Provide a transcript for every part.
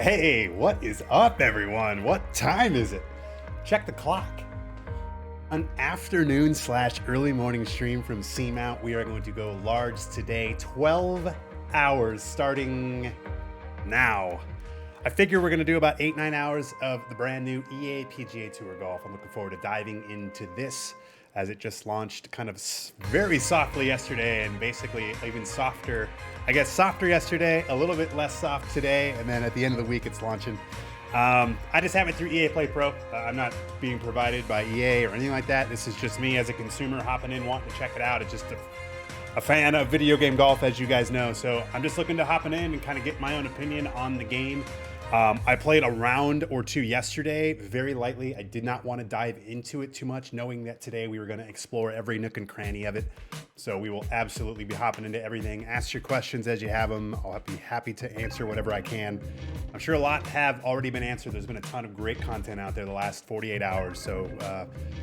Hey, what is up, everyone? What time is it? Check the clock. An afternoon / early morning stream from Seamount. We are going to go large today, 12 hours starting now. I figure we're going to do about 8-9 hours of the brand new EA PGA Tour Golf. I'm looking forward to diving into this as it just launched kind of very softly yesterday and basically even softer. I guess softer yesterday, a little bit less soft today, and then at the end of the week it's launching. I just have it through EA Play Pro. I'm not being provided by EA or anything like that. This is just me as a consumer hopping in, wanting to check it out. It's just a fan of video game golf, as you guys know. So I'm just looking to hopping in and kind of get my own opinion on the game. I played a round or two yesterday, very lightly. I did not want to dive into it too much, knowing that today we were going to explore every nook and cranny of it. So we will absolutely be hopping into everything. Ask your questions as you have them. I'll be happy to answer whatever I can. I'm sure a lot have already been answered. There's been a ton of great content out there the last 48 hours. So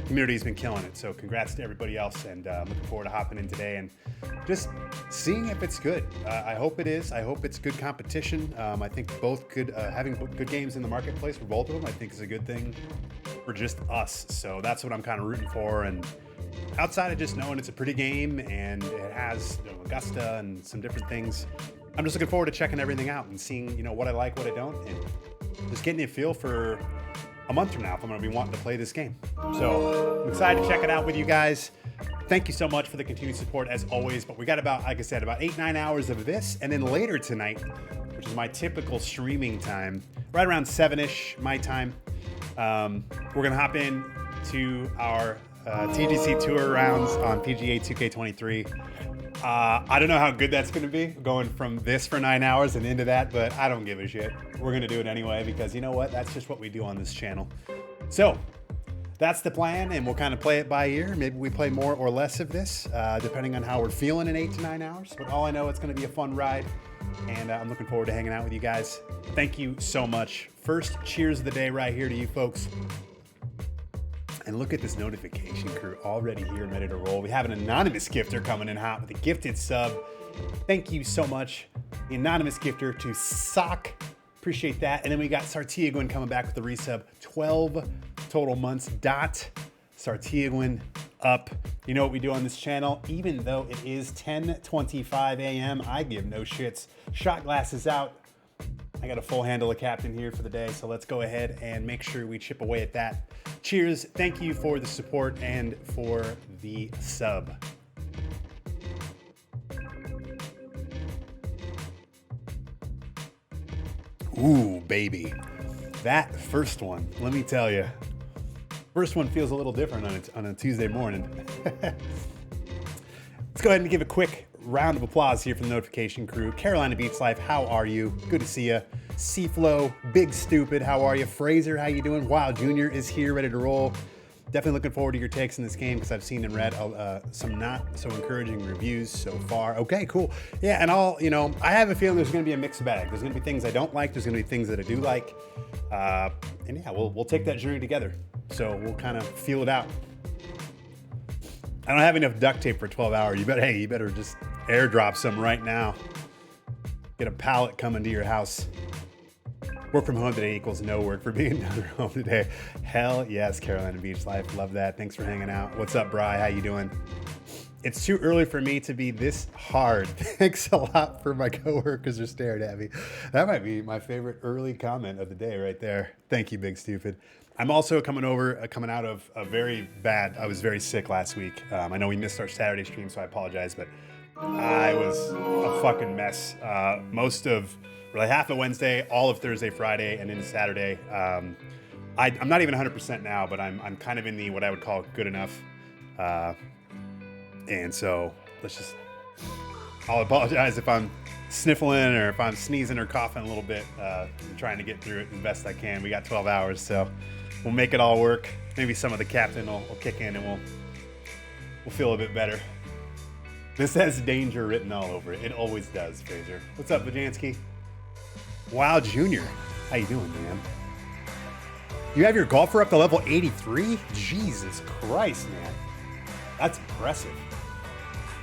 community's been killing it. So congrats to everybody else, and looking forward to hopping in today and just seeing if it's good. I hope it is. I hope it's good competition. I think both could having good games in the marketplace for both of them, I think, is a good thing for just us. So that's what I'm kind of rooting for. And outside of just knowing it's a pretty game and it has Augusta and some different things, I'm just looking forward to checking everything out and seeing what I like, what I don't, and just getting a feel for a month from now if I'm going to be wanting to play this game. So I'm excited to check it out with you guys. Thank you so much for the continued support as always. But we got about, like I said, about 8-9 hours of this, and then later tonight, which is my typical streaming time, right around 7-ish my time, we're gonna hop in to our TGC Tour rounds on PGA 2K23. I don't know how good that's gonna be, going from this for 9 hours and into that, but I don't give a shit. We're gonna do it anyway, because you know what? That's just what we do on this channel. So that's the plan, and we'll kind of play it by ear. Maybe we play more or less of this, depending on how we're feeling in 8 to 9 hours. But all I know, it's gonna be a fun ride, and I'm looking forward to hanging out with you guys. Thank you so much. First cheers of the day right here to you folks. And look at this notification crew already here and ready to roll. We have an anonymous gifter coming in hot with a gifted sub. Thank you so much, the anonymous gifter, to Sock. Appreciate that. And then we got Sartiaguin coming back with the resub. 12 total months. Sartiaguin up. You know what we do on this channel? Even though it is 10:25 a.m., I give no shits. Shot glasses out. I got a full handle of captain here for the day, so let's go ahead and make sure we chip away at that. Cheers. Thank you for the support and for the sub. Ooh, baby. That first one, let me tell you. First one feels a little different on a Tuesday morning. Let's go ahead and give a quick round of applause here from the notification crew. Carolina Beach Life, how are you? Good to see you. Seaflow, Big Stupid, how are you? Fraser, how you doing? Wow, Junior is here, ready to roll. Definitely looking forward to your takes in this game, because I've seen and read some not so encouraging reviews so far. Okay, cool. Yeah, and I have a feeling there's going to be a mixed bag. There's going to be things I don't like. There's going to be things that I do like. And yeah, we'll take that journey together. So we'll kind of feel it out. I don't have enough duct tape for 12 hours. You better just airdrop some right now. Get a pallet coming to your house. Work from home today equals no work for being another home today. Hell yes, Carolina Beach Life. Love that. Thanks for hanging out. What's up, Bri? How you doing? It's too early for me to be this hard. Thanks a lot for my coworkers are staring at me. That might be my favorite early comment of the day right there. Thank you, Big Stupid. I'm also coming out of a very bad, I was very sick last week. I know we missed our Saturday stream, so I apologize, but I was a fucking mess. Most of, really half of Wednesday, all of Thursday, Friday, and into Saturday. I'm not even 100% now, but I'm kind of in the, what I would call good enough. And so I'll apologize if I'm sniffling or if I'm sneezing or coughing a little bit. I'm trying to get through it as best I can. We got 12 hours, so we'll make it all work. Maybe some of the captain will kick in and we'll feel a bit better. This has danger written all over it. It always does, Fraser. What's up, Vajansky? Wow, Junior. How you doing, man? You have your golfer up to level 83? Jesus Christ, man. That's impressive.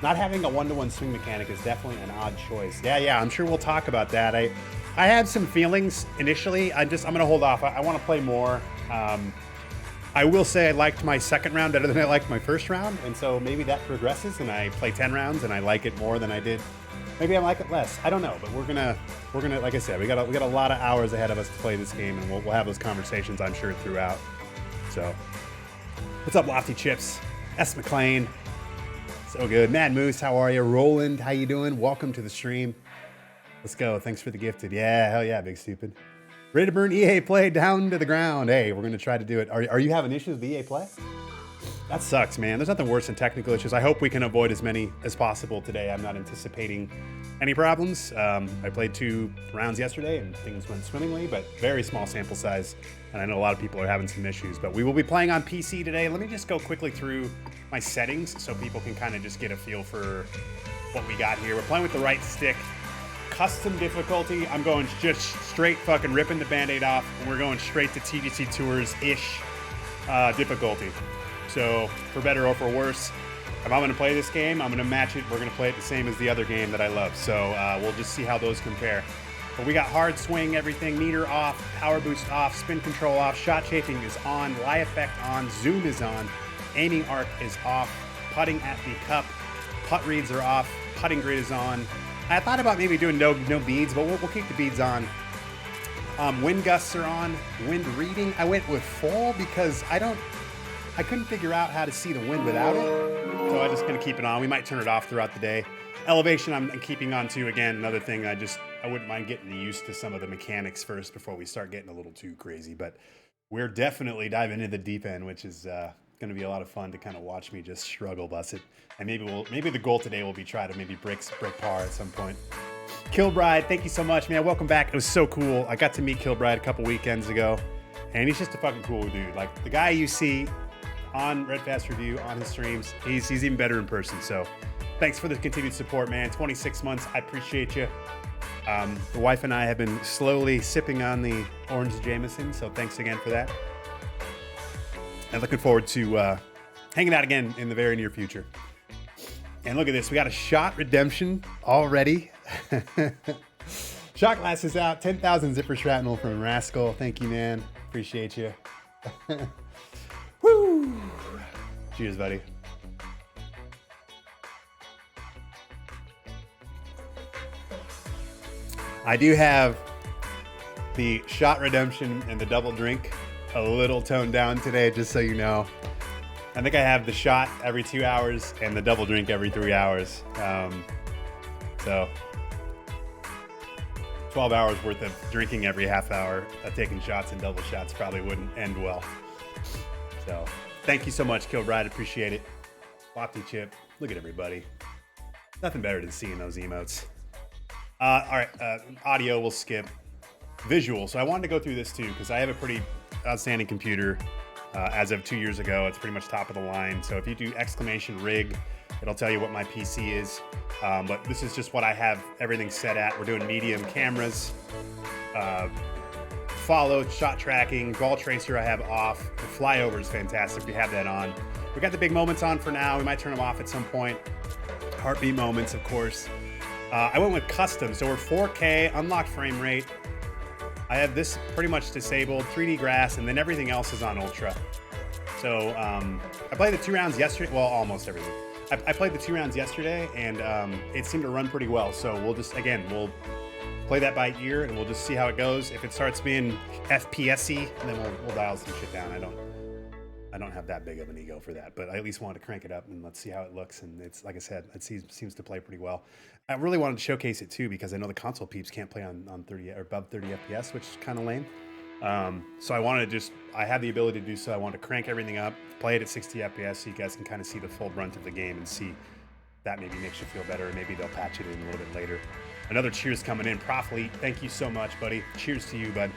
Not having a one-to-one swing mechanic is definitely an odd choice. Yeah, I'm sure we'll talk about that. I had some feelings initially. I'm gonna hold off. I want to play more. I will say I liked my second round better than I liked my first round, and so maybe that progresses and I play 10 rounds and I like it more than I did. Maybe I like it less. I don't know, but we're gonna like I said, we got a lot of hours ahead of us to play this game, and we'll have those conversations, I'm sure, throughout. So, what's up, Lofty Chips? S. McLean, so good. Mad Moose, how are you? Roland, how you doing? Welcome to the stream. Let's go. Thanks for the gifted. Yeah, hell yeah, big stupid. Ready to burn EA Play down to the ground. Hey, we're gonna try to do it. Are you having issues with EA Play? That sucks, man. There's nothing worse than technical issues. I hope we can avoid as many as possible today. I'm not anticipating any problems. I played 2 rounds yesterday and things went swimmingly, but very small sample size. And I know a lot of people are having some issues, but we will be playing on PC today. Let me just go quickly through my settings so people can kind of just get a feel for what we got here. We're playing with the right stick. Custom difficulty, I'm going just straight fucking ripping the Band-Aid off, and we're going straight to TGC Tours-ish difficulty. So, for better or for worse, if I'm going to play this game, I'm going to match it. We're going to play it the same as the other game that I love. So, we'll just see how those compare. But we got hard swing, everything, meter off, power boost off, spin control off, shot chafing is on, lie effect on, zoom is on, aiming arc is off, putting at the cup, putt reads are off, putting grid is on. I thought about maybe doing no beads, but we'll keep the beads on. Wind gusts are on. Wind reading, I went with full because I couldn't figure out how to see the wind without it. So I'm just gonna keep it on. We might turn it off throughout the day. Elevation I'm keeping on too. Again, another thing I wouldn't mind getting used to some of the mechanics first before we start getting a little too crazy. But we're definitely diving into the deep end, which is going to be a lot of fun to kind of watch me just struggle bust it. And maybe the goal today will be try to maybe break par at some point. Kilbride, thank you so much, man. Welcome back. It was so cool. I got to meet Kilbride a couple weekends ago, and he's just a fucking cool dude. Like the guy you see on Red Fast Review, on his streams, he's even better in person. So thanks for the continued support, man. 26 months, I appreciate you. The wife and I have been slowly sipping on the Orange Jameson, so thanks again for that. And looking forward to hanging out again in the very near future. And look at this, we got a shot redemption already. Shot glass is out, 10,000 zipper shrapnel from Rascal. Thank you, man. Appreciate you. Woo! Cheers, buddy. I do have the shot redemption and the double drink a little toned down today, just so you know. I think I have the shot every 2 hours and the double drink every 3 hours. So 12 hours worth of drinking every half hour, taking shots and double shots probably wouldn't end well. So thank you so much, Kilbride. Appreciate it. Lofty Chip. Look at everybody. Nothing better than seeing those emotes. All right, audio we'll skip. Visual. So I wanted to go through this too because I have a pretty outstanding computer. As of 2 years ago, it's pretty much top of the line. So if you do !rig, it'll tell you what my PC is. But this is just what I have everything set at. We're doing medium cameras, follow, shot tracking, ball tracer I have off. The flyover is fantastic. We have that on. We got the big moments on for now. We might turn them off at some point. Heartbeat moments, of course. I went with custom, so we're 4K, unlocked frame rate. I have this pretty much disabled, 3D grass, and then everything else is on ultra. So I played the 2 rounds yesterday, well, almost everything. I played the 2 rounds yesterday, and it seemed to run pretty well. So we'll just, again, we'll play that by ear, and we'll just see how it goes. If it starts being FPS-y, then we'll dial some shit down. I don't have that big of an ego for that, but I at least wanted to crank it up and let's see how it looks. And it's, like I said, it seems to play pretty well. I really wanted to showcase it too because I know the console peeps can't play on 30 or above 30 FPS, which is kind of lame. So I wanted to I had the ability to do so. I wanted to crank everything up, play it at 60 FPS so you guys can kind of see the full brunt of the game and see that maybe makes you feel better. And maybe they'll patch it in a little bit later. Another cheers coming in. Profleet, thank you so much, buddy. Cheers to you, bud.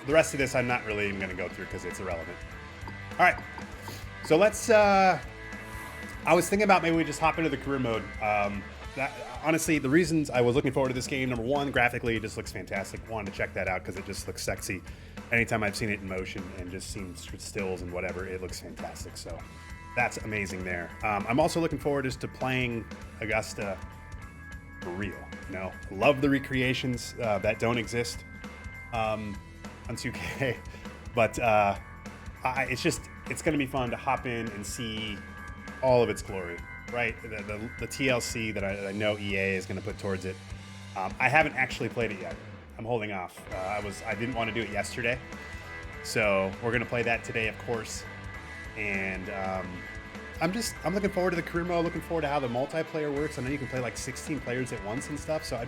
The rest of this I'm not really even going to go through because it's irrelevant. All right, so let's, I was thinking about maybe we just hop into the career mode. Honestly, the reasons I was looking forward to this game, number one, graphically, it just looks fantastic. Wanted to check that out because it just looks sexy. Anytime I've seen it in motion and just seen stills and whatever, it looks fantastic. So that's amazing there. I'm also looking forward just to playing Augusta for real. You know, love the recreations that don't exist on 2K, but it's going to be fun to hop in and see all of its glory, right? The TLC that I know EA is going to put towards it. I haven't actually played it yet. I'm holding off. I didn't want to do it yesterday, so we're going to play that today, of course. And I'm looking forward to the career mode. Looking forward to how the multiplayer works. I know you can play like 16 players at once and stuff. So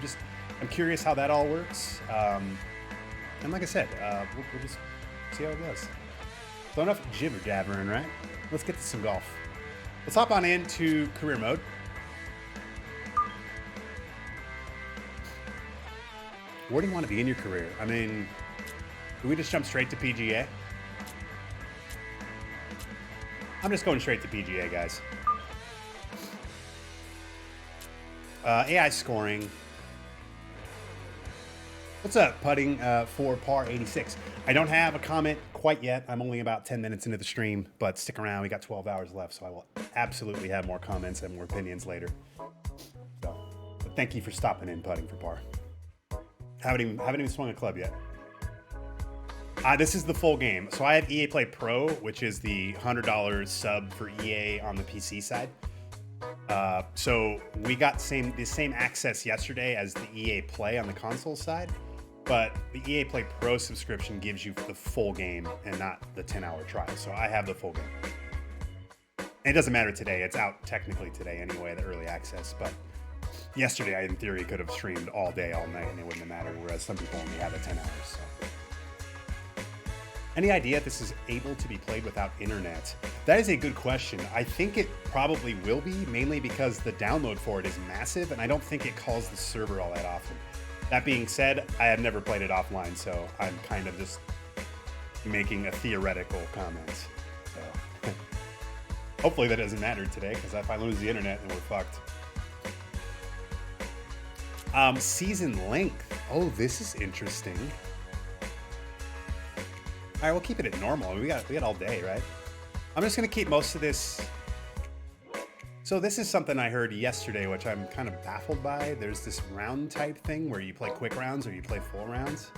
I'm curious how that all works. And like I said, we'll just see how it goes. So enough jibber jabbering, right? Let's get to some golf. Let's hop on into career mode. Where do you want to be in your career? I mean, do we just jump straight to PGA? I'm just going straight to PGA, guys. AI scoring. What's up, putting for par 86? I don't have a comment quite yet. I'm only about 10 minutes into the stream, but stick around. We got 12 hours left, so I will absolutely have more comments and more opinions later. So, but thank you for stopping in, putting for par. Haven't even swung a club yet. This is the full game. So I have EA Play Pro, which is the $100 sub for EA on the PC side. So we got the same access yesterday as the EA Play on the console side, but the EA Play Pro subscription gives you the full game and not the 10-hour trial. So I have the full game. And it doesn't matter today. It's out technically today anyway, the early access. But yesterday, I in theory could have streamed all day, all night, and it wouldn't have mattered. Whereas some people only have it 10 hours. So. Any idea if this is able to be played without internet? That is a good question. I think it probably will be, mainly because the download for it is massive, and I don't think it calls the server all that often. That being said, I have never played it offline, so I'm kind of just making a theoretical comment. So hopefully that doesn't matter today, because if I lose the internet, then we're fucked. Season length. Oh, this is interesting. All right, we'll keep it at normal. We got all day, right? I'm just gonna keep most of this. So this is something I heard yesterday, which I'm kind of baffled by. There's this round type thing where you play quick rounds or you play full rounds,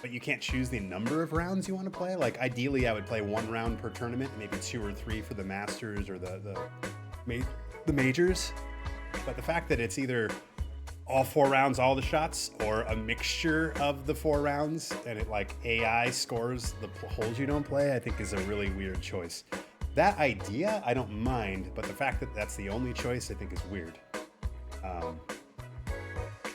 but you can't choose the number of rounds you want to play. Like ideally, I would play 1 round per tournament, maybe 2 or 3 for the Masters or the majors. But the fact that it's either all 4 rounds, all the shots, or a mixture of the 4 rounds, and it like AI scores the holes you don't play, I think is a really weird choice. That idea, I don't mind, but the fact that that's the only choice, I think is weird.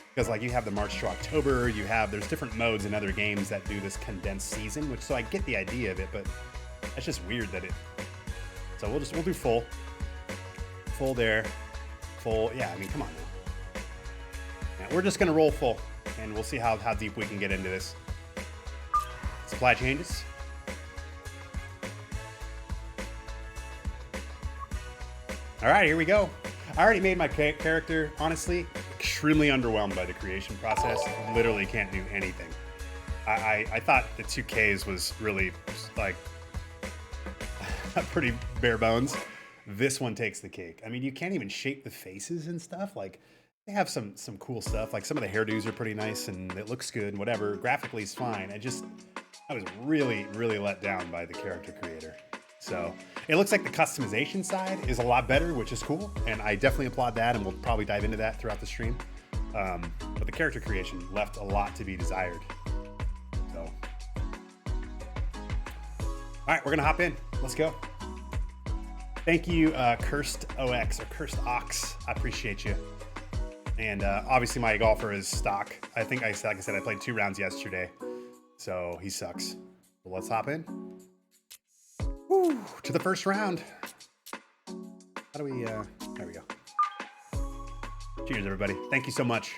Because like you have the March to October, there's different modes in other games that do this condensed season, which so I get the idea of it, but it's just weird that so we'll do full there, full, yeah, I mean, come on now. We're just going to roll full, and we'll see how deep we can get into this. Supply changes. All right, here we go. I already made my character, honestly, extremely underwhelmed by the creation process. Literally can't do anything. I thought the 2Ks was really, like, pretty bare bones. This one takes the cake. I mean, you can't even shape the faces and stuff. Like, they have some cool stuff. Like some of the hairdos are pretty nice and it looks good and whatever. Graphically is fine. I was really, really let down by the character creator. So it looks like the customization side is a lot better, which is cool. And I definitely applaud that, and we'll probably dive into that throughout the stream. But the character creation left a lot to be desired. So, all right, we're gonna hop in. Let's go. Thank you, Cursed OX or Cursed Ox. I appreciate you. And obviously my golfer is stock. I think, like I said, I played 2 rounds yesterday, so he sucks. So let's hop in. Woo, to the first round. How do we, there we go. Cheers, everybody. Thank you so much.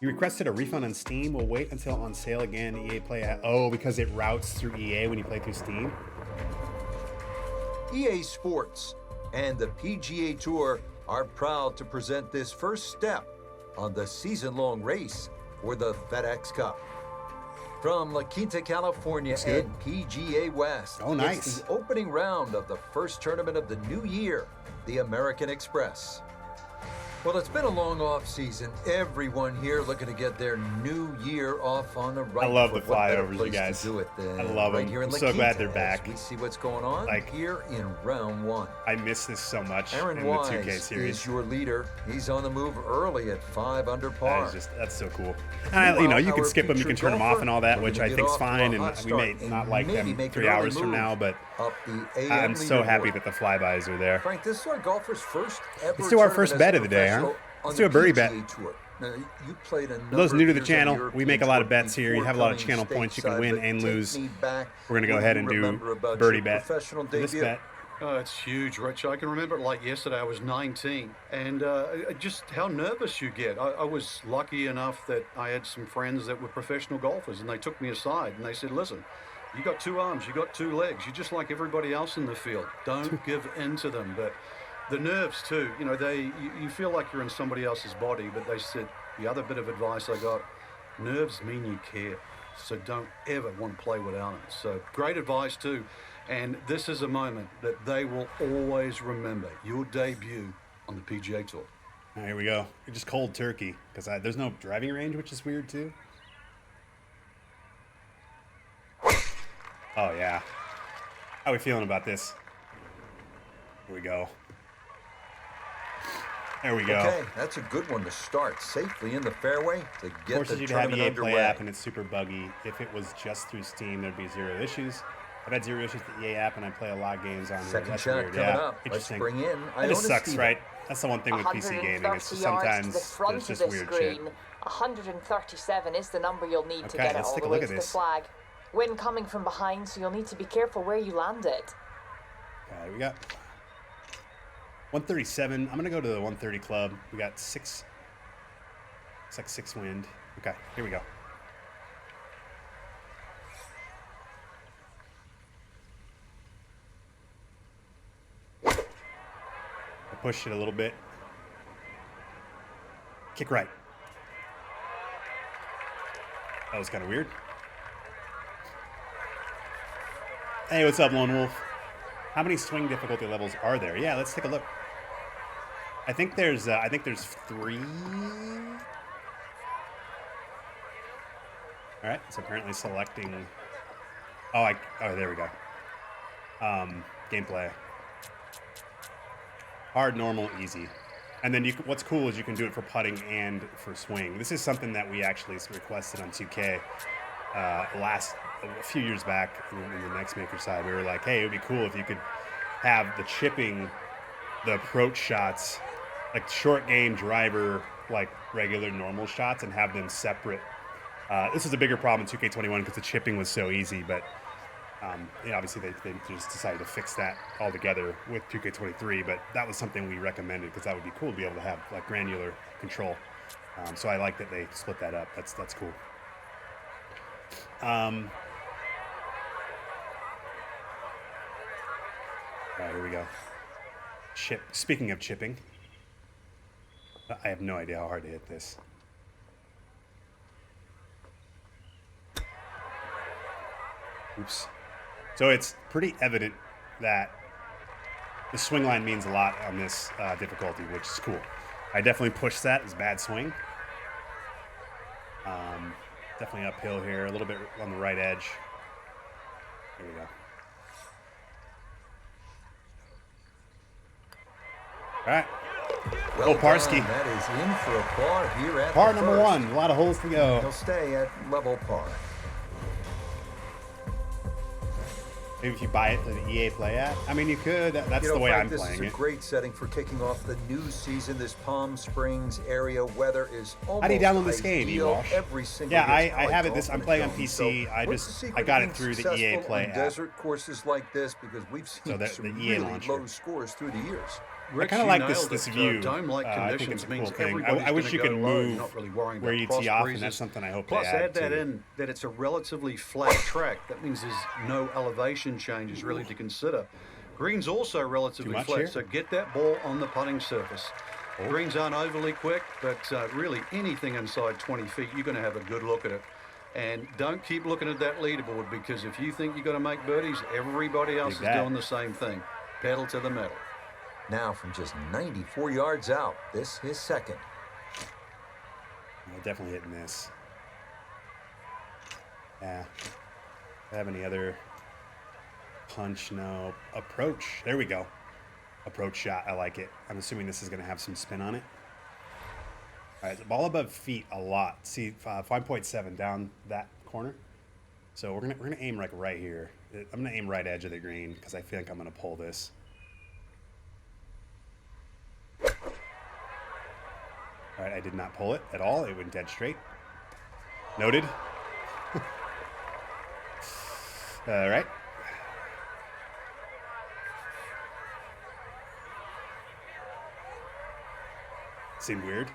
You requested a refund on Steam. We'll wait until on sale again. EA Play, because it routes through EA when you play through Steam. EA Sports and the PGA Tour are proud to present this first step on the season-long race for the FedEx Cup. From La Quinta, California and PGA West, oh, nice. It's the opening round of the first tournament of the new year, the American Express. Well, it's been a long off season. Everyone here looking to get their new year off on the right. I love the foot. What better flyovers, you place guys. to do it than I love right them. here in I'm La so glad Quinta they're as back. we see what's going on Like, here in round one. I miss this so much Aaron in the 2K Wise series. is your leader. He's on the move early at 5 under par. That's so cool. And you know, you can skip them, you can turn them off and all that, which I think's fine. And we may not like them 3 hours from now, but I'm so happy that the flybys are there. Frank, this is our golfer's first ever. Let's do our first bet of the day, huh? Let's do a birdie bet. Now, you played For those new to the channel, we make a lot of bets here. You have a lot of channel points you can win and lose. We're going to go ahead and do birdie bet. This bet. Oh, it's huge, Rich. I can remember it like yesterday. I was 19, and just how nervous you get. I was lucky enough that I had some friends that were professional golfers, and they took me aside, and they said, listen, you got 2 arms, you got 2 legs. You're just like everybody else in the field. Don't give in to them. But the nerves, too, you know, you feel like you're in somebody else's body, but they said the other bit of advice I got, nerves mean you care, so don't ever want to play without it. So great advice, too. And this is a moment that they will always remember, your debut on the PGA Tour. All right, here we go. We're just cold turkey because there's no driving range, which is weird, too. Oh, yeah. How are we feeling about this? Here we go. There we go. Okay, that's a good one to start safely in the fairway to get Forces the you to have tournament EA Play underway. app, and it's super buggy. If it was just through Steam, there'd be 0 issues. I've had 0 issues with the EA app, and I play a lot of games on here. Second That's shot weird. coming Yeah, up. Let's interesting. bring in It just sucks, Steven. right? That's the one thing with PC gaming. It's just sometimes the front there's of just this weird shit. green. 137 is the number you'll need to Okay, get it let's all take the a way look to at the this. flag. Wind coming from behind, so you'll need to be careful where you land it. Okay, we got 137. I'm gonna go to the 130 club. We got 6. It's like 6 wind. Okay, here we go. I pushed it a little bit. Kick right. That was kind of weird. Hey, what's up, Lone Wolf? How many swing difficulty levels are there? Yeah, let's take a look. I think there's 3. All right, it's apparently selecting. Oh, there we go. Gameplay. Hard, normal, easy. And then what's cool is you can do it for putting and for swing. This is something that we actually requested on 2K a few years back in the Next Maker side. We were like, hey, it would be cool if you could have the chipping, the approach shots, like short game driver, like regular normal shots, and have them separate. This was a bigger problem in 2K21 because the chipping was so easy, but obviously they just decided to fix that altogether with 2K23, but that was something we recommended because that would be cool to be able to have like granular control. So I like that they split that up. That's cool. All right, here we go. Speaking of chipping, I have no idea how hard to hit this. Oops. So it's pretty evident that the swing line means a lot on this difficulty, which is cool. I definitely pushed that as bad swing. Definitely uphill here, a little bit on the right edge. Here we go. All right. Well Parsky. done. That is in for a par here at Par the number first. 1. A lot of holes to go. He'll stay at level par. Maybe if you buy it to the EA Play app. I mean, you could. That's the way Frank, I'm this playing is a it. great setting for kicking off the new season. This Palm Springs area weather is almost How do you download this game, ideal Ewash? every single Yeah, year. I have it. golf I'm in playing on its PC. own. So I what's the secret I got of it through the being EA successful Play on app. desert courses like this, because we've seen So some the EA really launcher. low scores through the years. I kind of like this nailed it. view. Dome-like I think conditions it's a cool means thing. everybody's I wish gonna you go could low, move not really worrying where about you cross tee off, and breezes. that's something I hope Plus, they add that too. in that it's a relatively flat track. That means there's no elevation changes really to consider. Green's also relatively much flat, here? so get that ball on the putting surface. Oh. Greens aren't overly quick, but really anything inside 20 feet, you're going to have a good look at it. And don't keep looking at that leaderboard, because if you think you're going to make birdies, everybody else is that. doing the same thing. Pedal to the metal. Now from just 94 yards out, this is second. I'll definitely hitting this. Yeah. Do I have any other punch? No. Approach. There we go. Approach shot. I like it. I'm assuming this is going to have some spin on it. All right, the ball above feet a lot. See, 5.7 down that corner. So we're gonna aim like right here. I'm gonna aim right edge of the green because I feel like I'm gonna pull this. All right, I did not pull it at all. It went dead straight. Noted. All right. Seemed weird.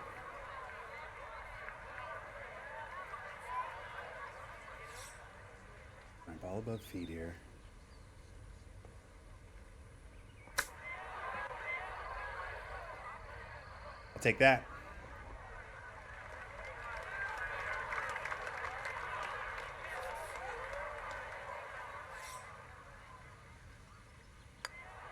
Ball above feet here. I'll take that.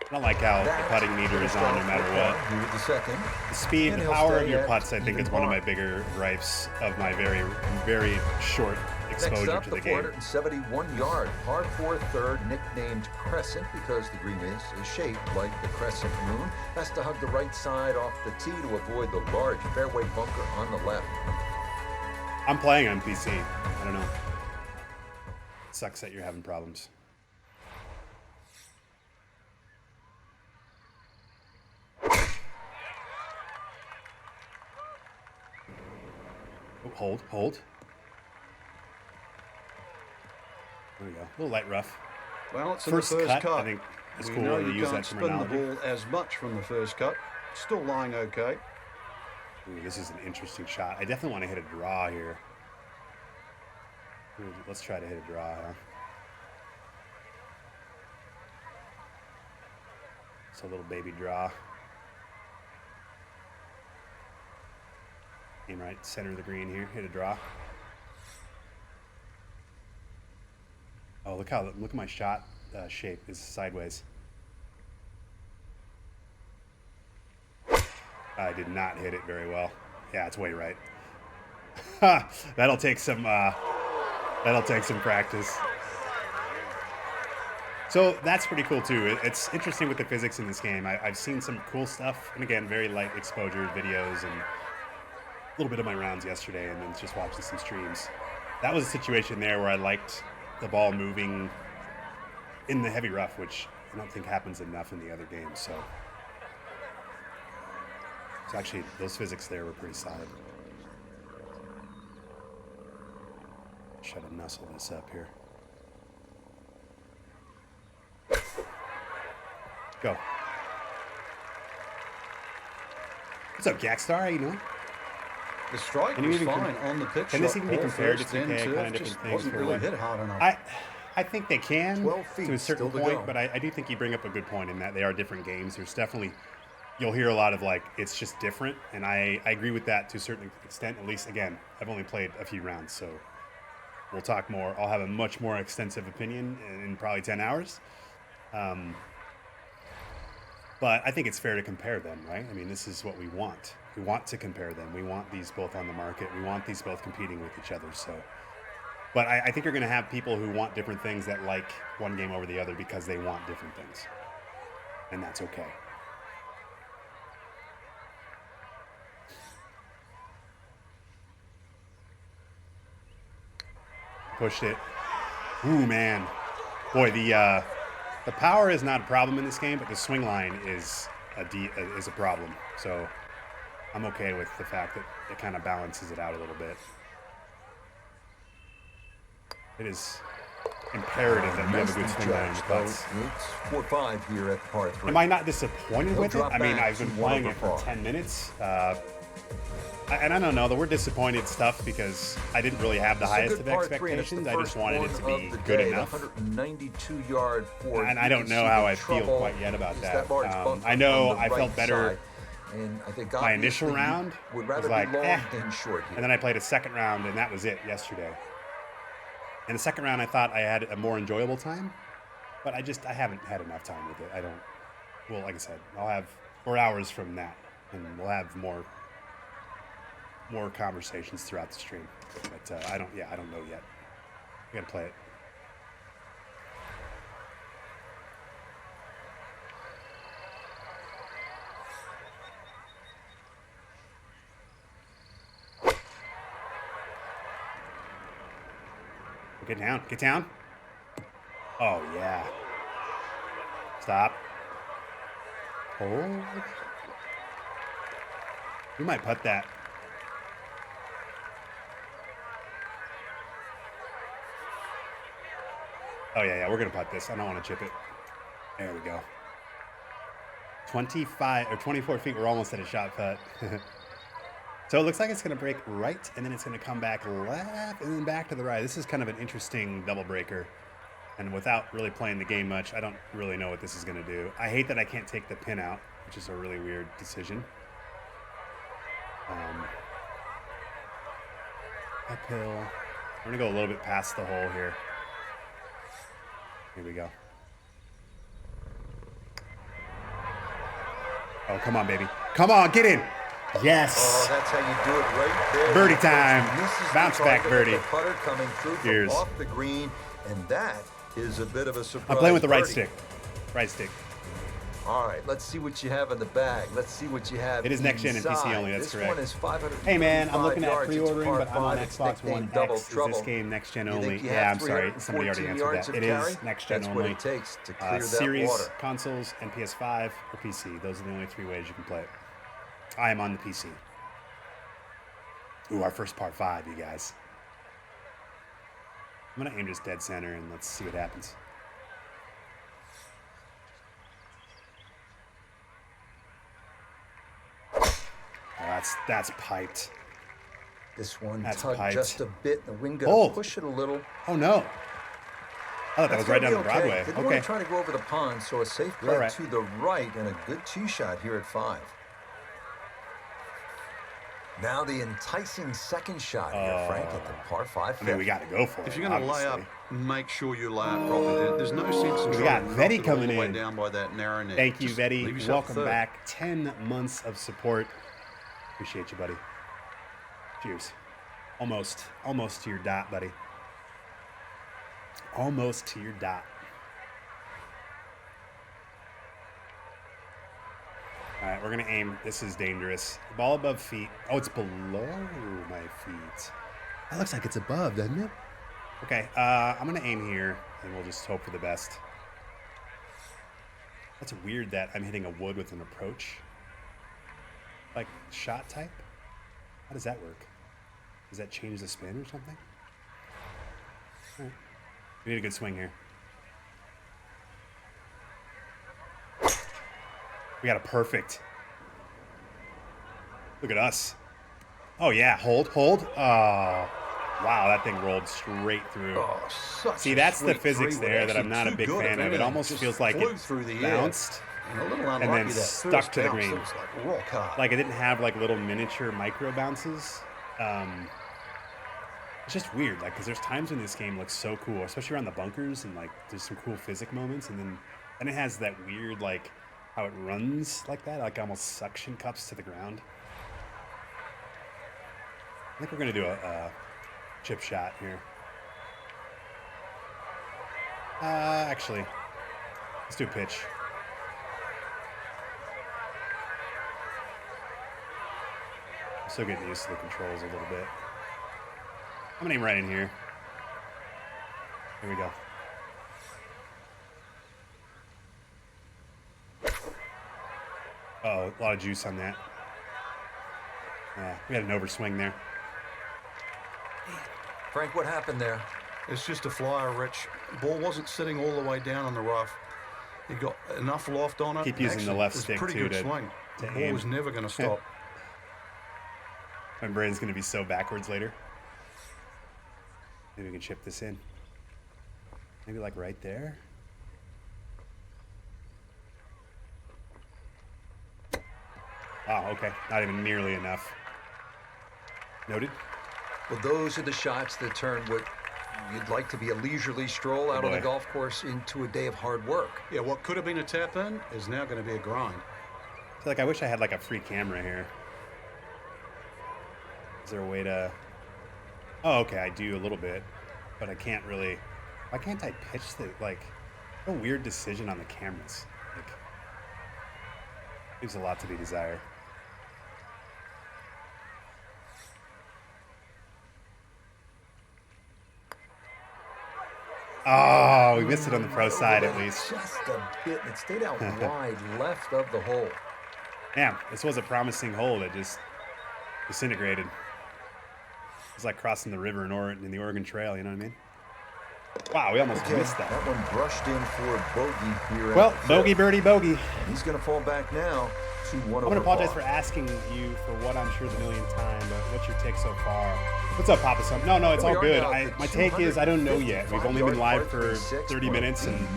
I don't like how the putting meter is on no matter what. The second. The speed, the power of your putts, I think, is one of my bigger gripes of my very, very short exposure Next up, to the the game. 471-yard par 4 third, nicknamed Crescent because the green is shaped like the crescent moon. Has to hug the right side off the tee to avoid the large fairway bunker on the left. I'm playing on PC. I don't know. Sucks that you're having problems. Oh, hold. There we go. A little light rough. Well, it's in First the first cut. I think it's We cool know to you use can't that spin the terminology. ball as much from the first cut. Still lying okay. Ooh, this is an interesting shot. I definitely want to hit a draw here. Ooh, let's try to hit a draw, huh? It's a little baby draw. Aim right center of the green here. Hit a draw. Oh, look at my shot shape is sideways. I did not hit it very well. Yeah, it's way right. That'll take some practice. So that's pretty cool too. It's interesting with the physics in this game. I've seen some cool stuff, and again, very light exposure videos and a little bit of my rounds yesterday, and then just watching some streams. That was a situation there where I liked the ball moving in the heavy rough, which I don't think happens enough in the other games. So actually, those physics there were pretty solid. Try to nuzzle this up here. Go. What's up, Gackstar? How you doing? The strike Can you was even fine on the pitch. Can this shot. even be Ball compared to first, then 2K? turf, Kind of just different things wasn't for really what? hit hard enough. I think they can 12 feet to a certain still to point, go. but I do think you bring up a good point in that they are different games. There's definitely, you'll hear a lot of like, it's just different, and I agree with that to a certain extent. At least, again, I've only played a few rounds, so we'll talk more. I'll have a much more extensive opinion in probably 10 hours. But I think it's fair to compare them, right? I mean, this is what we want. We want to compare them. We want these both on the market. We want these both competing with each other. So, but I think you're going to have people who want different things that like one game over the other because they want different things. And that's okay. Pushed it. Ooh, man. Boy, the power is not a problem in this game, but the swing line is a problem. So I'm okay with the fact that it kind of balances it out a little bit. It is imperative that you have a good swing line in your putts. It's 4-5 here at par 3. Am I not disappointed with it? drop I mean, back I've been to one playing over it for par. 10 minutes. And I don't know, the word disappointed stuff because I didn't really have the highest of expectations. I just wanted it to be good enough. 192-yard four. And I don't know how I feel quite yet about that. I know I felt better And I think my initial obviously you round would was rather like, be long eh. than short here. And then I played a second round, and that was it yesterday. In the second round, I thought I had a more enjoyable time, but I haven't had enough time with it. Well, like I said, I'll have or hours from that, and we'll have more conversations throughout the stream. But I don't know yet. I gotta play it. Get down. Get down. Oh, yeah. Stop. Hold. We might putt that. Oh, yeah. We're going to putt this. I don't want to chip it. There we go. 25 or 24 feet. We're almost at a shot putt. So it looks like it's going to break right, and then it's going to come back left, and then back to the right. This is kind of an interesting double breaker. And without really playing the game much, I don't really know what this is going to do. I hate that I can't take the pin out, which is a really weird decision. Uphill. We're going to go a little bit past the hole here. Here we go. Oh, come on, baby. Come on, get in. Yes. Oh, that's how you do it right there. Birdie time. Bounce back birdie. The putter coming through Cheers. from off the green, and that is a bit of a surprise. I'm playing with the right birdie. stick. Right stick. All right, let's see what you have in the bag. Let's see what you have. It is next gen and PC inside. only. That's this correct. One is 500. Hey man, I'm looking at yards. It's pre-ordering, par but I'm on five. It's Xbox nicknamed One Double X. Is Trouble. this game next gen You only? think you Yeah, have I'm sorry. Somebody already 314 answered yards that. of It carry? is next gen That's only. what it takes to clear that Series, water. consoles, and PS5 or PC. Those are the only 3 ways you can play it. I am on the PC. Ooh, our first par 5, you guys. I'm gonna aim just dead center and let's see what happens. Oh, that's piped. This one That's tugged piped. just a bit. The wind gonna Hold. push it a little. Oh no! I thought that was right down the Broadway. Didn't want Okay. to try to go over the pond, so a safe play All right. to the right and a good tee shot here at 5. Now the enticing second shot here, Frank, at the par 5. I mean, we got to go for it. If you're going to lay up, obviously. make sure you lay up properly. There's no sense in We trying got to Vetty knock it all coming the way in. down by that narrow net. Thank you, Just Vetty. leave yourself Welcome third. back. 10 months of support. Appreciate you, buddy. Cheers. Almost to your dot, buddy. Almost to your dot. All right, we're going to aim. This is dangerous. Ball above feet. Oh, it's below my feet. That looks like it's above, doesn't it? Okay, I'm going to aim here, and we'll just hope for the best. That's weird that I'm hitting a wood with an approach. Like, shot type? How does that work? Does that change the spin or something? All right. We need a good swing here. We got a perfect. Look at us. Oh, yeah. Hold. Oh, wow. That thing rolled straight through. Oh, such See, a that's the sweet physics three-wood. there that I'm Actually, not a too big good fan of. It anything. almost Just feels like flew it through the air. bounced And a little and unlucky then that stuck first to the bounce, green. it was like rock hard. Like it didn't have like little miniature micro bounces. It's just weird, like, because there's times when this game looks so cool, especially around the bunkers, and like there's some cool physic moments, and then it has that weird like how it runs like that, like almost suction cups to the ground. I think we're gonna do a chip shot here. Actually, let's do a pitch. I'm still getting used to the controls a little bit. I'm gonna aim right in here. Here we go. Oh, a lot of juice on that. Yeah, we had an overswing there. Frank, what happened there? It's just a flyer, Rich. Ball wasn't sitting all the way down on the rough. He got enough loft on it. Keep using the Actually, left it was stick, a pretty too, good to swing. The ball aim. was never going to stop. My brain's gonna be so backwards later. Maybe we can chip this in. Maybe like right there. Wow, okay. Not even nearly enough. Noted. Well, those are the shots that turn what you'd like to be a leisurely stroll out on the boy. golf course into a day of hard work. Yeah, what could have been a tap in is now going to be a grind. feel like I wish I had like a free camera here. Is there a way to... Oh, okay, I do a little bit, but I can't really... Why can't I pitch the, like, a weird decision on the cameras? Like, leaves a lot to be desired. Oh, we missed it on the pro side at least. Just a bit. It stayed out wide left of the hole. Damn, this was a promising hole that just disintegrated. It's like crossing the river in the Oregon Trail, you know what I mean? Wow, we almost missed that. That one brushed in for bogey here. Well, bogey, birdie, bogey. He's going to fall back now. 2-1 I want over to apologize par. for asking you for what I'm sure the millionth time, but what's your take so far? What's up, Papa Son? No, it's all good. My take is I don't know yet. We've only been live for 30 minutes, and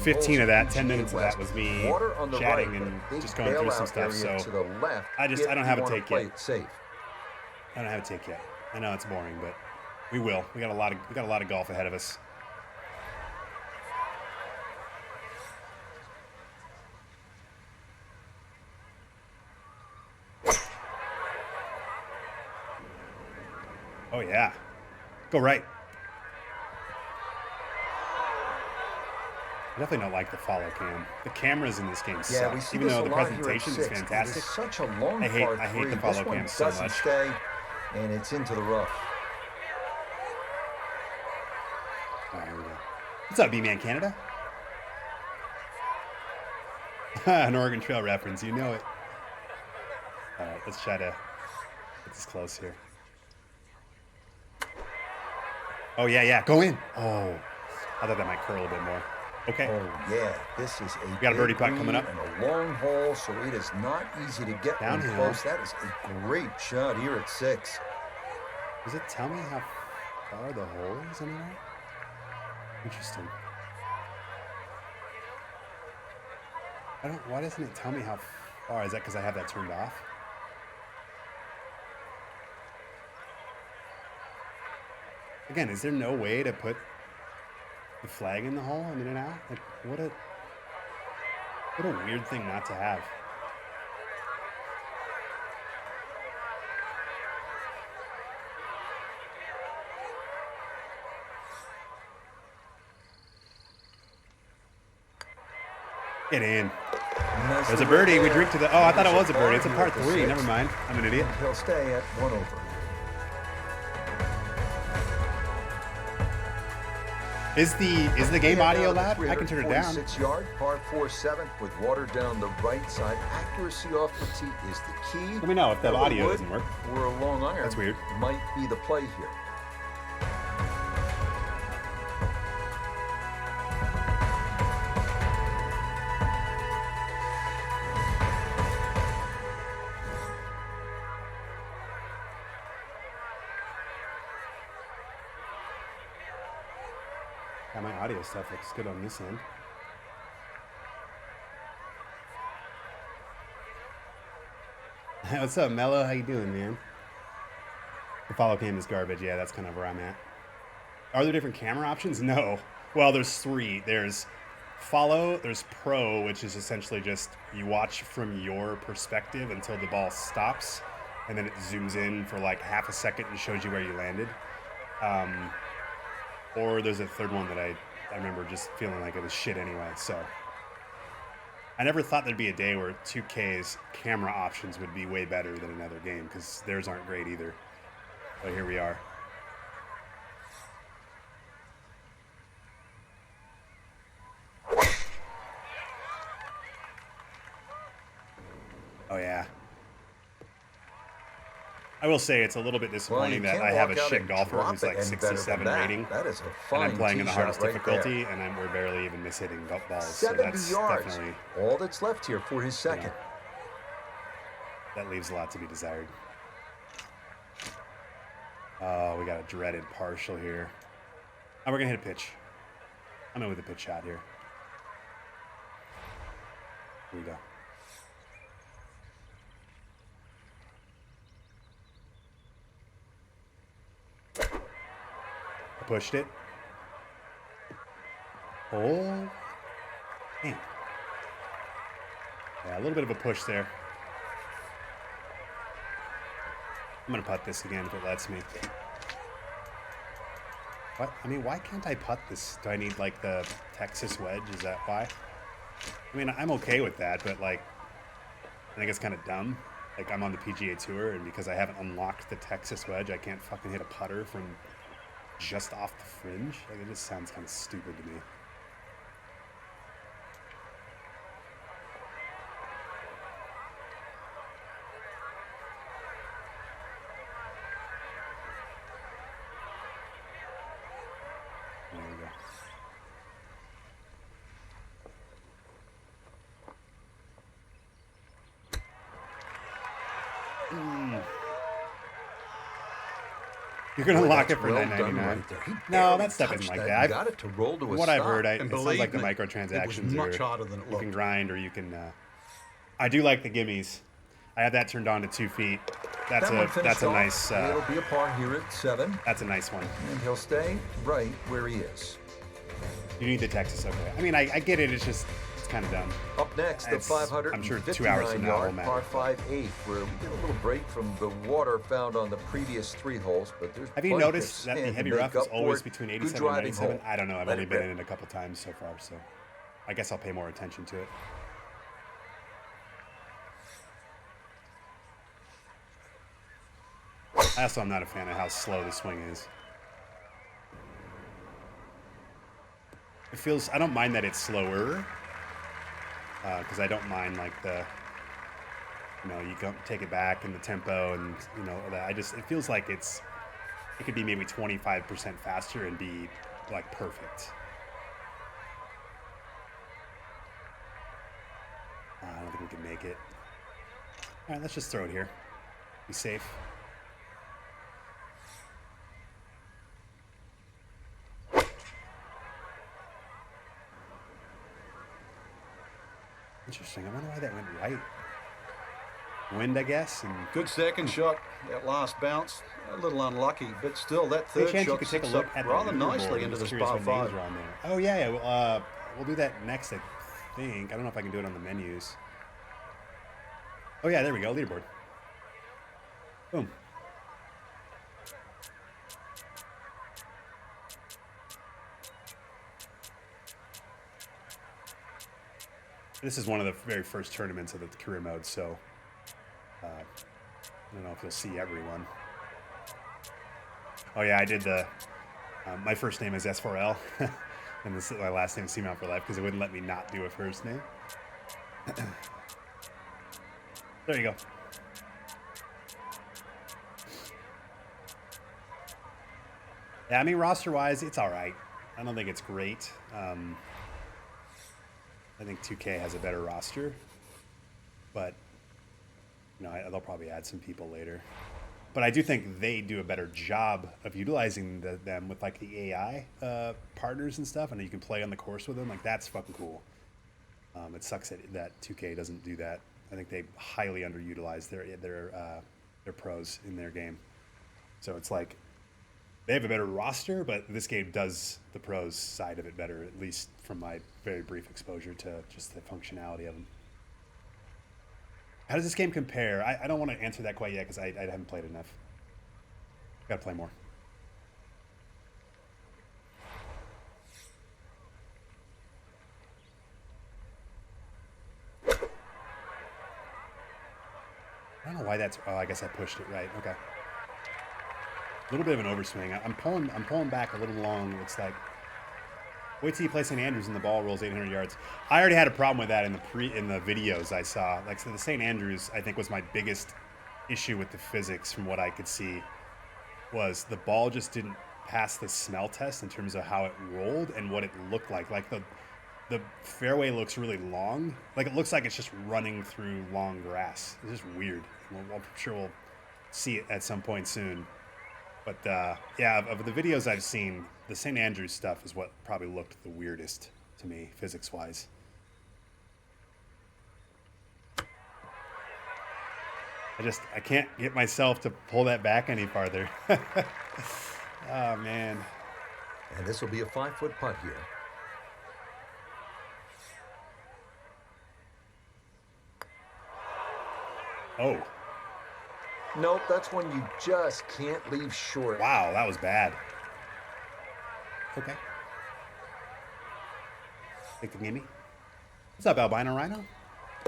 15 of that, 10 minutes of that was me chatting and just going through some stuff. So I don't have a take yet. I don't have a take yet. I know it's boring, but we will. We got a lot of golf ahead of us. Oh yeah, go right. I definitely don't like the follow cam. The cameras in this game suck. We see even this though a the lot here at presentation is 6. fantastic. It is such a long I hate the follow cam so doesn't much. stay, and it's into the rough. All right, here we go. What's up, B-Man Canada? An Oregon Trail reference, you know it. All right, let's try to get this close here. Oh, yeah, go in. Oh, I thought that might curl a bit more. Okay. Oh, yeah, this is a got a birdie putt coming up. And a long hole, so it is not easy to get one Downhill. close. That is a great shot here at 6. Does it tell me how far the hole is anyway? Interesting. Why doesn't it tell me how far? Is that because I have that turned off? Again, is there no way to put the flag in the hole and in and out? Like, what a weird thing not to have. Get in. There's a birdie. We drink to the... Oh, I thought it was a birdie. It's a par 3. Never mind. I'm an idiot. He'll stay at 1 over. Is the game audio loud? I can turn it down. 6-yard par 4-7 with water down the right side. Accuracy off the tee is the key. Let me know if the audio doesn't work. Or a long iron. That's weird. Might be the play here. Yeah, my audio stuff looks good on this end. What's up, Mello? How you doing, man? The follow cam is garbage. Yeah, that's kind of where I'm at. Are there different camera options? No. Well, there's 3. There's follow, there's pro, which is essentially just you watch from your perspective until the ball stops, and then it zooms in for like half a second and shows you where you landed. Or there's a third one that I remember just feeling like it was shit anyway. So I never thought there'd be a day where 2K's camera options would be way better than another game, because theirs aren't great either. But here we are. Oh yeah. I will say it's a little bit disappointing that I have a shit golfer who's like 67 rating, That is a and fine I'm playing in the tee hardest shot right difficulty, there. and we're barely even mishitting balls. So 70 that's yards. definitely, All that's left here for his second. that leaves a lot to be desired. Oh, we got a dreaded partial here. Oh, we're gonna hit a pitch. I'm in with a pitch shot here. Here we go. I pushed it. Oh, man. Yeah, a little bit of a push there. I'm going to putt this again if it lets me. What? I mean, why can't I putt this? Do I need, like, the Texas wedge? Is that why? I mean, I'm okay with that, but, like, I think it's kind of dumb. Like, I'm on the PGA Tour, and because I haven't unlocked the Texas wedge, I can't fucking hit a putter from just off the fringe. Like, it just sounds kind of stupid to me. There we go. You're gonna lock it for $9.99. No, that stuff isn't like that. Got it to roll to a What I've stop. heard, it And sounds like the believe me, microtransactions it was much are harder than it you can looked. grind or you can. I do like the gimmies. I have that turned on to 2 feet. That's That one a finished nice. off. It'll be a par here at 7, That's a nice one. and he'll stay right where he is. You need the Texas, okay? I mean, I get it. It's just it's kind of dumb. Up next, the It's- I'm sure 2 hours from now will 559-yard matter. par 5/8, where we get a little break from the water found on the previous 3 holes, but there's Have you plenty of noticed that the sand to heavy make rough up is for always it. between Good 87 and driving 97? hole. I don't know. I've Let only it been rip. in it a couple times so far, so I guess I'll pay more attention to it. I also am not a fan of how slow the swing is. It feels. I don't mind that it's slower, because I don't mind like the. You go take it back in the tempo, and that. It feels like it could be maybe 25% faster and be like perfect. I don't think we can make it. All right, let's just throw it here. Be safe. Interesting. I wonder why that went right. Wind, I guess, and Good second shot. That last bounce, a little unlucky, but still that any third chance you shot could take a sits look up at the rather leaderboard? nicely I'm into just this curious par what names 5. are on there. Oh yeah, we'll do that next. I think. I don't know if I can do it on the menus. Oh yeah, there we go. Leaderboard. Boom. This is one of the very first tournaments of the career mode, so I don't know if you'll see everyone. Oh yeah, I did the. My first name is S4L, and this is my last name is Seamount for Life because it wouldn't let me not do a first name. There you go. Yeah, I mean roster-wise, it's all right. I don't think it's great. I think 2K has a better roster, but they'll probably add some people later. But I do think they do a better job of utilizing them with like the AI partners and stuff, and you can play on the course with them. Like that's fucking cool. It sucks that 2K doesn't do that. I think they highly underutilize their pros in their game. So it's like they have a better roster, but this game does the pros side of it better, at least from my very brief exposure to just the functionality of them. How does this game compare? I don't want to answer that quite yet because I haven't played enough. Got to play more. I don't know why that's. Oh, I guess I pushed it right. Okay. A little bit of an overswing. I'm pulling back a little long. It looks like. Wait till you play St. Andrews and the ball rolls 800 yards. I already had a problem with that in the videos I saw. Like so the St. Andrews, I think was my biggest issue with the physics from what I could see. Was the ball just didn't pass the smell test in terms of how it rolled and what it looked like. Like the fairway looks really long. Like it looks like it's just running through long grass. It's just weird. I'm sure we'll see it at some point soon. But yeah, of the videos I've seen, the St. Andrews stuff is what probably looked the weirdest to me, physics-wise. I can't get myself to pull that back any farther. Oh, man. And this will be a 5-foot putt here. Oh, Nope, that's one you just can't leave short. wow, that was bad. Okay. Take the gimme. What's up, Albino Rhino?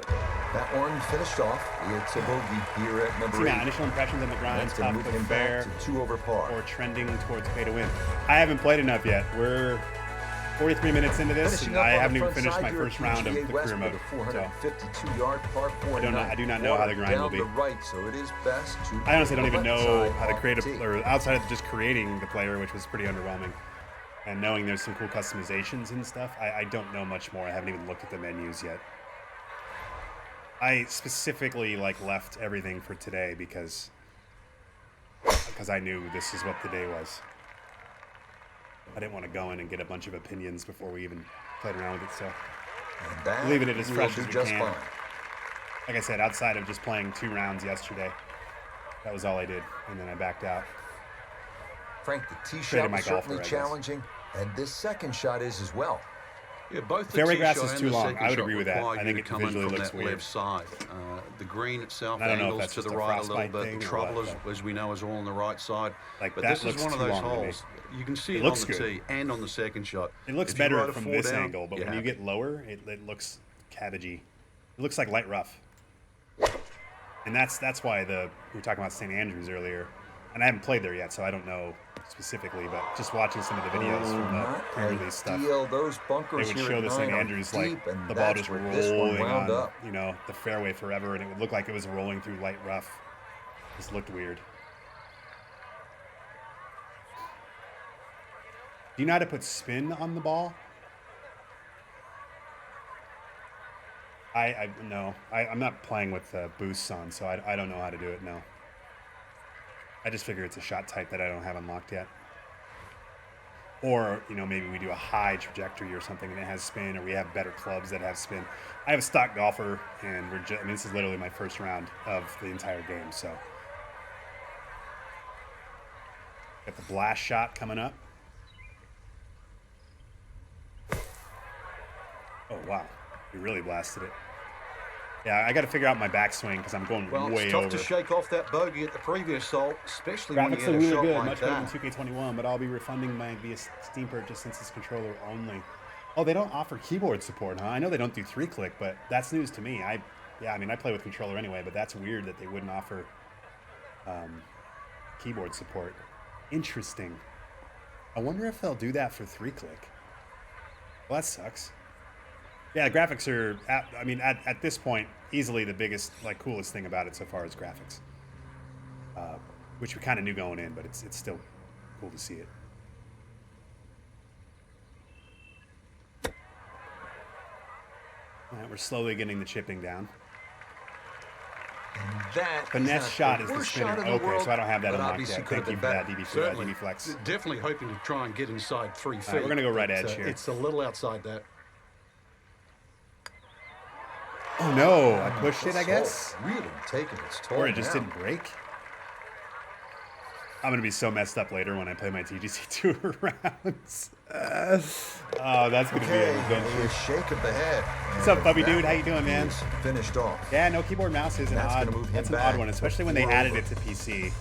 That one finished off. It's a bogey here at number See now, 8. initial impressions on the grind, That's going tough to move but him fair, back to 2 over par. or trending towards pay to win. I haven't played enough yet. We're 43 minutes into this, Finishing and up I on haven't the even front finished side my here at first round of PGA the West career mode. with a So 452-yard par 4 I do not know how the grind will down be. the right, so it is best to I honestly don't the even left know side how to off create the tee. or outside of just creating the player, which was pretty underwhelming. And knowing there's some cool customizations and stuff, I don't know much more. I haven't even looked at the menus yet. I specifically left everything for today because I knew this is what the day was. I didn't want to go in and get a bunch of opinions before we even played around with it, so And that leaving it as will fresh do as we just can. fine. Like I said, outside of just playing 2 rounds yesterday, that was all I did, and then I backed out. Frank, the tee Traded shot my was golfer, certainly I guess. challenging, and this second shot is as well. Yeah, both the Fairway tee grass shot is and too the long. second I would shot agree with that. require I you think to it come in visually from looks that weird. left side. The green itself I don't know if angles that's to the just a right a little frostbite bit. thing The or trouble, what, is, but- as we know, is all on the right side. Like, But that this is looks one of too those long to me. holes. You can see It it, looks on the good. tee and on the second shot. It looks If you better ride a from 4 this down, angle, but you're when you happy. get lower, it looks cabbagey. It looks like light rough. And that's why we were talking about St. Andrews earlier. And I haven't played there yet, so I don't know specifically, but just watching some of the videos from the Not pre-release stuff, ideal. Those they bunkers would here show at the 9 St. are Andrews deep, and the ball that's just where this one rolling wound on, up. the fairway forever, and it would look like it was rolling through light rough. Just looked weird. Do you know how to put spin on the ball? No. I'm not playing with boosts on, so I don't know how to do it, no. I just figure it's a shot type that I don't have unlocked yet. Or, maybe we do a high trajectory or something and it has spin, or we have better clubs that have spin. I have a stock golfer, and this is literally my first round of the entire game, so. Got the blast shot coming up. Oh, wow. We really blasted it. Yeah, I got to figure out my backswing because I'm going Well, way it's tough over. to shake off that bogey at the previous hole, especially when you Graphics get are a really shot good, like much better that. than 2K21, but I'll be refunding my via Steam purchase since it's controller only. Oh, they don't offer keyboard support, huh? I know they don't do 3-click, but that's news to me. I play with controller anyway, but that's weird that they wouldn't offer keyboard support. Interesting. I wonder if they'll do that for 3-click. Well, that sucks. Yeah, the graphics are, at this point, easily the biggest, coolest thing about it so far is graphics. Which we kind of knew going in, but it's still cool to see it. All right, we're slowly getting the chipping down. And that Finesse is shot not is the the worst spinner. shot in the Okay, world, so I don't have that but unlocked obviously yet. could have Thank you been for that, better. Certainly. DB Flex. Definitely hoping to try and get inside 3 feet. All right, we're gonna go right but, edge here. It's a little outside that. Oh no, I pushed it, I This guess? hole really taking its toll Or it just now. didn't break? I'm going to be so messed up later when I play my TGC Tour rounds. Oh, that's going to be an Okay, adventure. a shake of the head. What's up, And puppy that dude? How you doing, man? is Finished off. Yeah, no keyboard mouse is an That's odd. gonna move him That's an back odd one, to especially when they 4 added over. it to PC.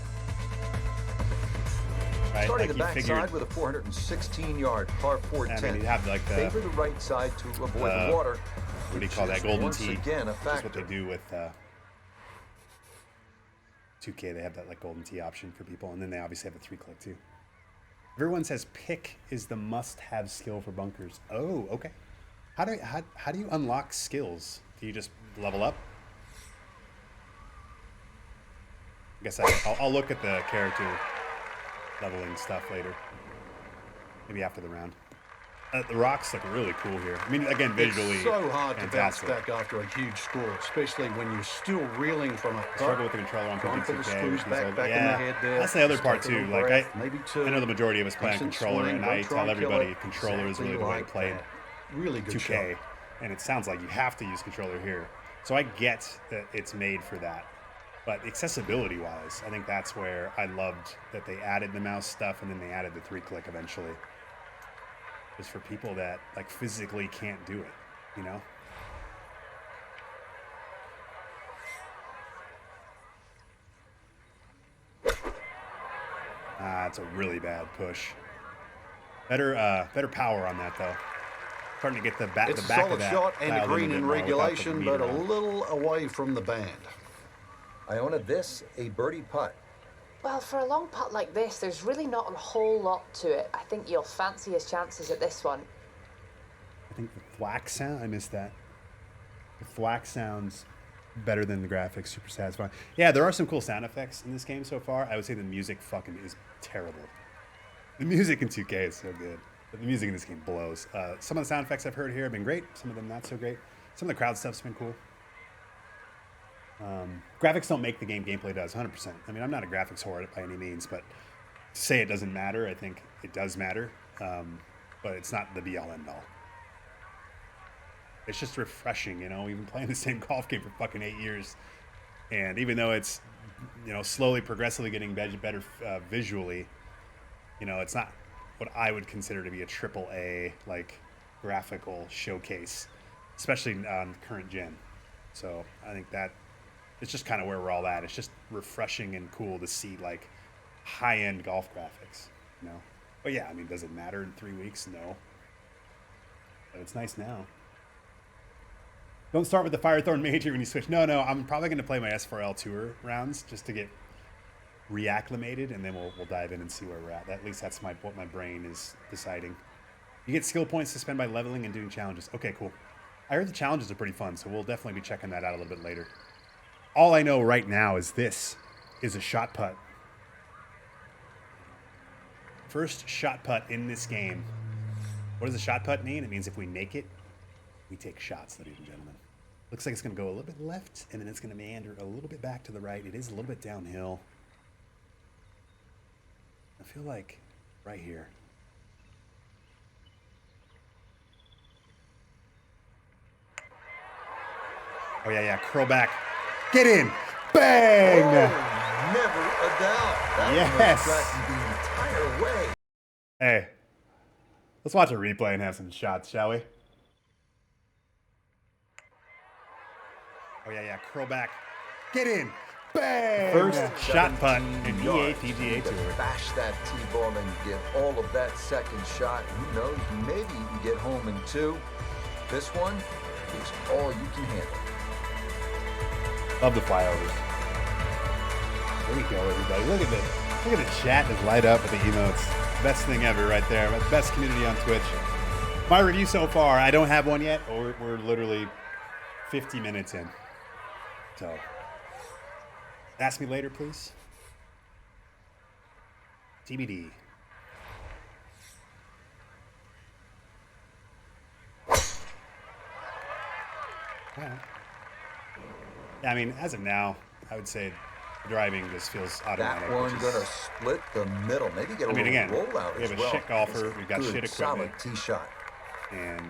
Right? Starting the you backside with a 416-yard par 4 I 10. mean, you have the Favor the right side to avoid the water. what do you call which that? is Golden once tee. again a That's what they factor. do with 2K. They have that golden tee option for people, and then they obviously have a 3-click too. Everyone says pick is the must-have skill for bunkers. Oh, okay. How do you unlock skills? Do you just level up? I guess I'll look at the character leveling stuff later. Maybe after the round. The rocks look really cool here. I mean, again, visually, It's so hard fantastic. to bounce back after a huge score, especially when you're still reeling from a Struggle with the controller on Going for the 52K. screws with these back old- in the yeah, head there. that's the other Just part take a too. little Like breath, maybe two. I know the majority of us play on Decent controller, swing, and don't I try tell and kill everybody it. controller is really Exactly the way to like play that. Really good 2K, shot. and it sounds like you have to use controller here. So I get that it's made for that, but accessibility-wise, I think that's where I loved that they added the mouse stuff, and then they added the 3-click eventually. Just for people that physically can't do it, you know. That's a really bad push. Better power on that though. Starting to get the back It's of a that. solid shot and a dialed in green bit in more without the regulation, but meter a on. little away from the band. Iona, this a birdie putt. Well, for a long putt like this, there's really not a whole lot to it. I think you'll fancy his chances at this one. I think the thwack sound, I missed that. The thwack sounds better than the graphics, super satisfying. Yeah, there are some cool sound effects in this game so far. I would say the music fucking is terrible. The music in 2K is so good, but the music in this game blows. Some of the sound effects I've heard here have been great, some of them not so great. Some of the crowd stuff's been cool. Graphics don't make the game, gameplay does, 100%. I mean, I'm not a graphics whore by any means, but to say it doesn't matter, I think it does matter, but it's not the be-all, end-all. It's just refreshing, you know. We've been playing the same golf game for fucking 8 years, and even though it's, you know, slowly, progressively getting better visually, you know, it's not what I would consider to be a AAA like graphical showcase, especially on current gen. So I think that it's just kind of where we're all at. It's just refreshing and cool to see like high-end golf graphics, you know. But yeah, I mean, does it matter in 3 weeks? No. But it's nice now. Don't start with the Firethorn Major when you switch. No, I'm probably going to play my S4L Tour rounds just to get reacclimated, and then we'll dive in and see where we're at. At least that's what my brain is deciding. You get skill points to spend by leveling and doing challenges. Okay, cool. I heard the challenges are pretty fun, so we'll definitely be checking that out a little bit later. All I know right now is this is a shot putt. First shot putt in this game. What does a shot putt mean? It means if we make it, we take shots, ladies and gentlemen. Looks like it's going to go a little bit left, and then it's going to meander a little bit back to the right. It is a little bit downhill. I feel like right here. Oh, yeah, curl back. Get in. Bang! Oh, never a doubt. That Yes. almost tracking the entire way. Hey, let's watch a replay and have some shots, shall we? Oh, yeah, curl back. Get in. Bang! First shot putt in EA PGA Tour. Bash that T-ball and get all of that second shot. Who knows? Maybe you can get home in 2. This one is all you can handle. Love the flyovers. There we go, everybody. Look at the chat just light up with the emotes. Best thing ever right there. Best community on Twitch. My review so far, I don't have one yet. We're literally 50 minutes in. So, ask me later, please. TBD. Yeah. I mean, as of now, I would say driving just feels automatic. That one gonna split the middle. Maybe get a little again, rollout we have as a well. shit golfer. We've got Good, shit solid equipment. tee shot. And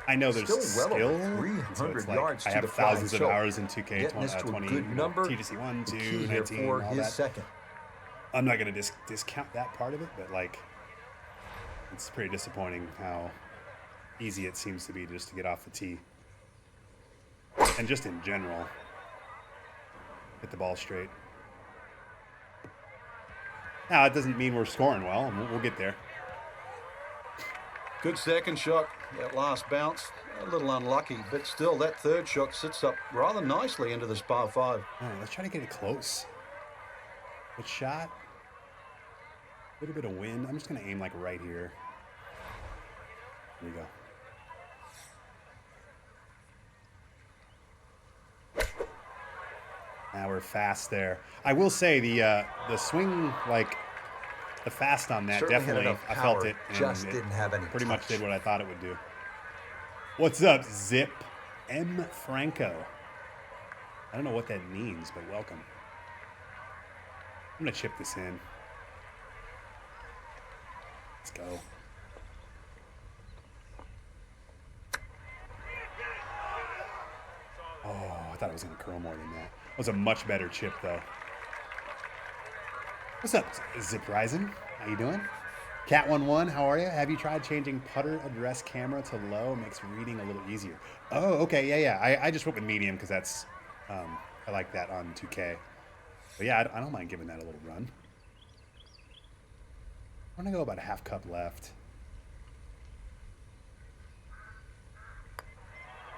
I know there's Still well over skill. 300 So it's like yards I to have the flag. thousands of So hours in 2K, getting this to a 20, good number, TGC 1, the 2, key here 19, for all his that. second. I'm not going to discount that part of it, but like, it's pretty disappointing how easy it seems to be just to get off the tee. And just in general, hit the ball straight. Now, it doesn't mean we're scoring well, and we'll get there. Good second shot. That last bounce, a little unlucky, but still that third shot sits up rather nicely into this par 5. All right, let's try to get it close. Good shot. A little bit of wind. I'm just going to aim like right here. There we go. Now we're fast there. I will say the swing, like the fast on that, Certainly had definitely, enough I felt power, it. And just it didn't have any pretty much touch. did what I thought it would do. What's up, Zip M. Franco? I don't know what that means, but welcome. I'm going to chip this in. Let's go. Oh, I thought it was going to curl more than that. It was a much better chip, though. What's up, Zip Rising? How you doing? Cat11, how are you? Have you tried changing putter address camera to low? Makes reading a little easier. Oh, okay, yeah. I just went with medium because that's, I like that on 2K. But yeah, I don't mind giving that a little run. I'm gonna go about a half cup left.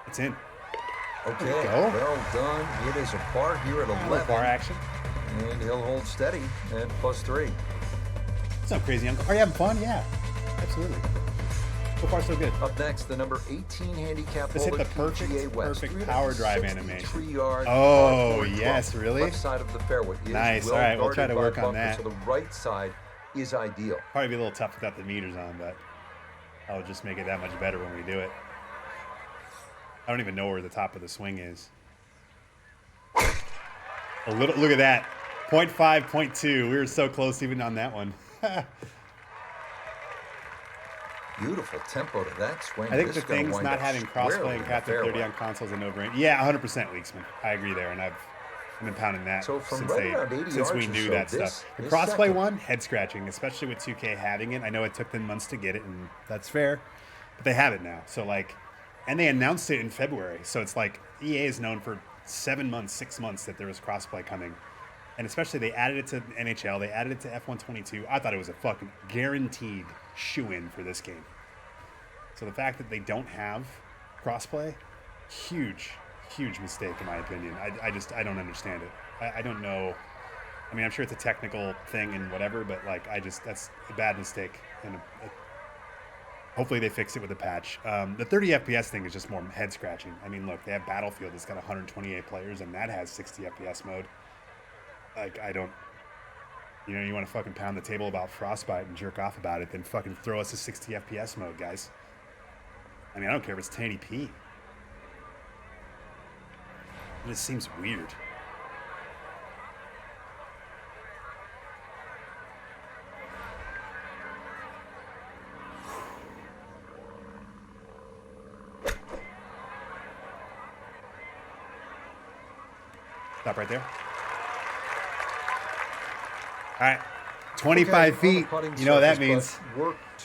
It's in. Okay, There we go. well done. It is a par here at 11. Bar action. And he'll hold steady at +3. It's not crazy, Uncle. Are you having fun? Yeah, absolutely. So far, so good. Up next, the number 18 handicap Just hole hit at the PGA West. perfect power drive 363 animation. yard Oh, par 4 yes, club. really? Left side of the fairway is Nice. well All right, we'll try to guarded work by on bunker, that. So the right side is ideal. Probably be a little tough without the meters on, but I'll just make it that much better when we do it. I don't even know where the top of the swing is. A little. Look at that. 0.5, 0.2. We were so close even on that one. Beautiful tempo to that swing. I think This the is gonna thing's wind not up having squarely crossplay in and the Captain 30 fairway. on consoles and no brain. Yeah, 100% Weeksman. I agree there, and I've been pounding that So from since right around 80 since we yards or knew so, that this stuff. The is crossplay second. one, head scratching, especially with 2K having it. I know it took them months to get it, and that's fair, but they have it now. So like, and they announced it in February. So it's like EA is known for 7 months, 6 months that there was crossplay coming. And especially they added it to NHL, they added it to F122. I thought it was a fucking guaranteed shoe-in for this game. So the fact that they don't have crossplay, huge mistake in my opinion. I don't understand it. I don't know. I mean, I'm sure it's a technical thing and whatever, but like, that's a bad mistake. And hopefully they fix it with a patch. The 30 FPS thing is just more head scratching. I mean, look, they have Battlefield that's got 128 players and that has 60 FPS mode. Like, I don't, you want to fucking pound the table about Frostbite and jerk off about it, then fucking throw us a 60 FPS mode, guys. I mean, I don't care if it's 1080p. It just seems weird. Stop right there. All right, 25 feet. You know what that means?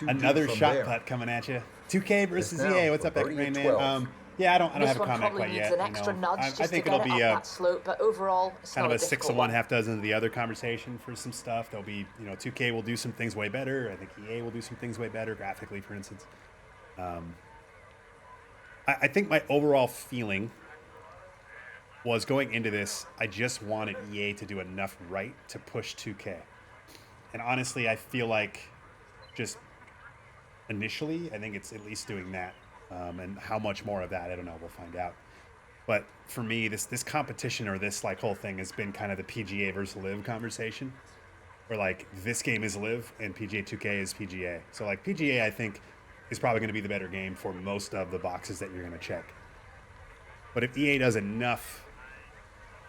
Another shot putt coming at you. 2K versus EA. What's up, Rain Man? Yeah, I don't have a comment quite yet. An extra nudge I just think to it'll get be it up that slope, but overall, it's kind not of a 6 of difficult one, half dozen of the other conversation for some stuff. There'll be, 2K will do some things way better. I think EA will do some things way better graphically, for instance. I think my overall feeling was going into this, I just wanted EA to do enough right to push 2K. And honestly, I feel like just initially, I think it's at least doing that. And how much more of that, I don't know. We'll find out. But for me, this competition or this like whole thing has been kind of the PGA versus Live conversation. Where like this game is Live and PGA 2K is PGA. So like PGA, I think, is probably going to be the better game for most of the boxes that you're going to check. But if EA does enough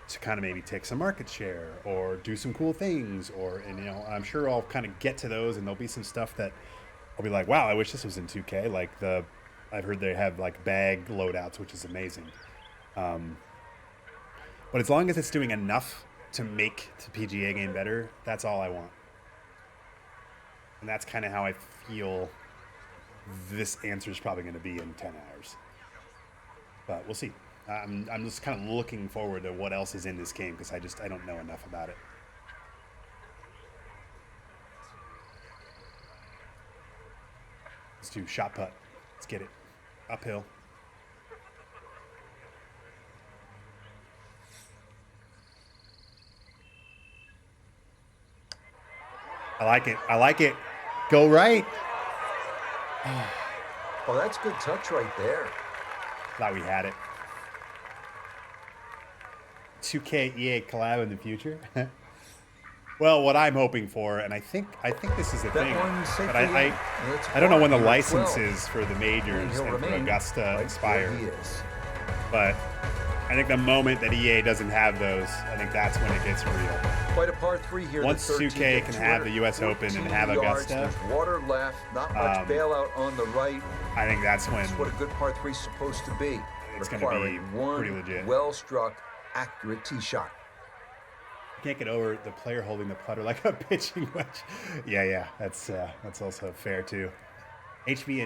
to kind of maybe take some market share or do some cool things, and I'm sure I'll kind of get to those, and there'll be some stuff that I'll be like, wow, I wish this was in 2K. Like I've heard they have like bag loadouts, which is amazing. But as long as it's doing enough to make the PGA game better, that's all I want. And that's kind of how I feel this answer is probably going to be in 10 hours. But we'll see. I'm just kind of looking forward to what else is in this game because I don't know enough about it. Let's do shot putt. Let's get it. Uphill. I like it. I like it. Go right. Oh, that's good touch right there. Thought we had it. 2K EA collab in the future. Well, what I'm hoping for, and I think this is the thing, but I don't know when the licenses for the majors and for Augusta expire. But I think the moment that EA doesn't have those, I think that's when it gets real. Quite a par 3 here. Once 2K can have the US Open and have Augusta, there's water left, not much bailout on the right. I think that's when That's what a good par 3 is supposed to be. It's going to be pretty legit. Well-struck, accurate tee shot. Can't get over the player holding the putter like a pitching wedge. Yeah, that's also fair too. HB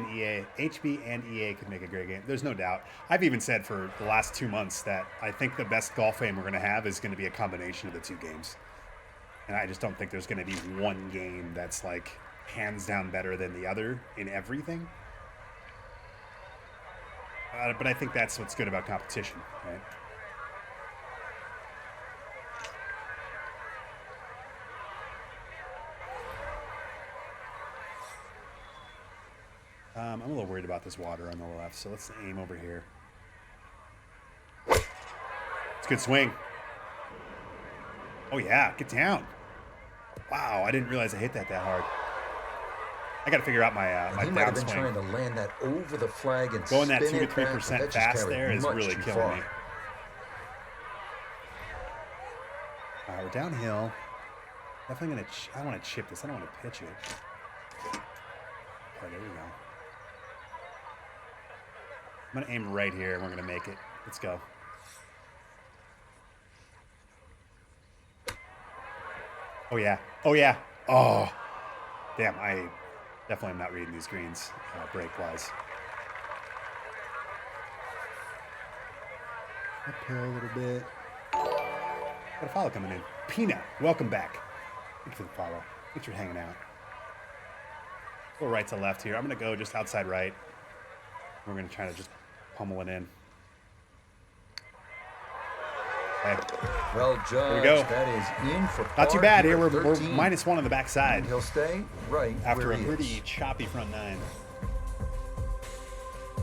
and EA could make a great game. There's no doubt. I've even said for the last 2 months that I think the best golf game we're going to have is going to be a combination of the two games. And I just don't think there's going to be one game that's like hands down better than the other in everything. But I think that's what's good about competition, right? I'm a little worried about this water on the left, so let's aim over here. It's a good swing. Oh yeah, get down. Wow, I didn't realize I hit that hard. I got to figure out my my he might have been downswing. trying to land that over the flag and Going that 2 spin to it back, 3% but that just fast carried there is much really too killing far. me. All right, we're downhill. Definitely gonna. I don't want to chip this. I don't want to pitch it. Oh, there we go. I'm gonna aim right here, and we're gonna make it. Let's go. Oh yeah. Oh yeah. Oh, damn. I definitely am not reading these greens break-wise. Uphill a little bit. Got a follow coming in. Peanut, welcome back. Thanks for the follow. Thanks for hanging out. Go right to left here. I'm going to go just outside right. We're going to try to just pummel it in. Okay. Well, Judge, we go. that is in for Not too par bad here. at We're 13. -1 on the backside And he'll stay right after where a he pretty is. choppy front nine.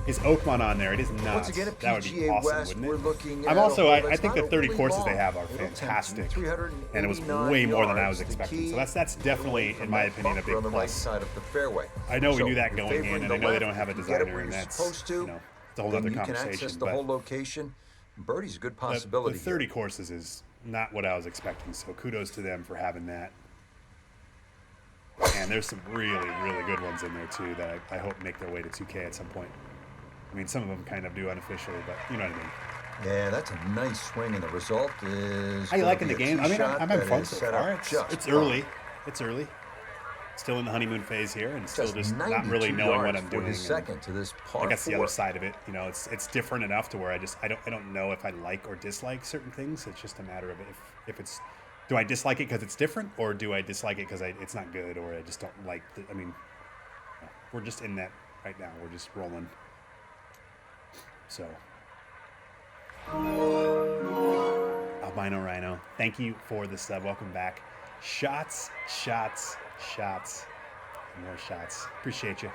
Is Oakmont on there? It is not. Once again, at That would be PGA awesome, West, wouldn't we're it? looking I'm at also, a I hole that's think the not 30 overly courses they long. have are It'll tempt fantastic. 389 And it was way more than I was yards. The expecting. So key, that's definitely, from in my that opinion, a bunker big on the right plus. side of the fairway. I know we So knew that you're going in, favoring and the I know they left. don't have a If you get it designer, where and you're that's, supposed to, you know, it's a whole then other you can conversation. access the But whole location. Birdie's a good the possibility. 30 here. courses is not what I was expecting, so kudos to them for having that. And there's some really, really good ones in there, too, that I hope make their way to 2K at some point. I mean, some of them kind of do unofficially, but you know what I mean. Yeah, that's a nice swing, and the result is. How you gonna liking be the a game? tee I mean, shot I'm having that fun is so set far. up just It's fine. early. It's early. Still in the honeymoon phase here, and still just not really 92 knowing what yards I'm for doing. his and second to this par I guess the 4. other side of it, you know, it's different enough to where I don't know if I like or dislike certain things. It's just a matter of if it's, do I dislike it because it's different, or do I dislike it because it's not good, or I just don't like the, I mean, we're just in that right now. We're just rolling. So, Albino Rhino, thank you for the sub. Welcome back. Shots. More shots. Appreciate you.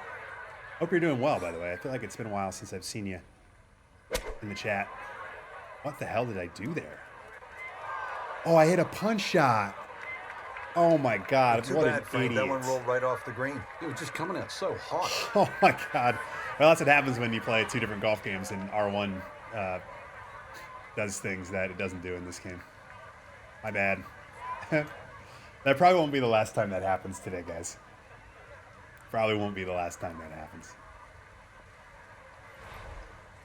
Hope you're doing well, by the way. I feel like it's been a while since I've seen you in the chat. What the hell did I do there? Oh, I hit a punch shot. Oh my God, Too what bad, an Frank. idiot. That one rolled right off the green. It was just coming out so hot. Oh my God. Well, that's what happens when you play 2 different golf games and R1 does things that it doesn't do in this game. My bad. That probably won't be the last time that happens today, guys. Probably won't be the last time that happens.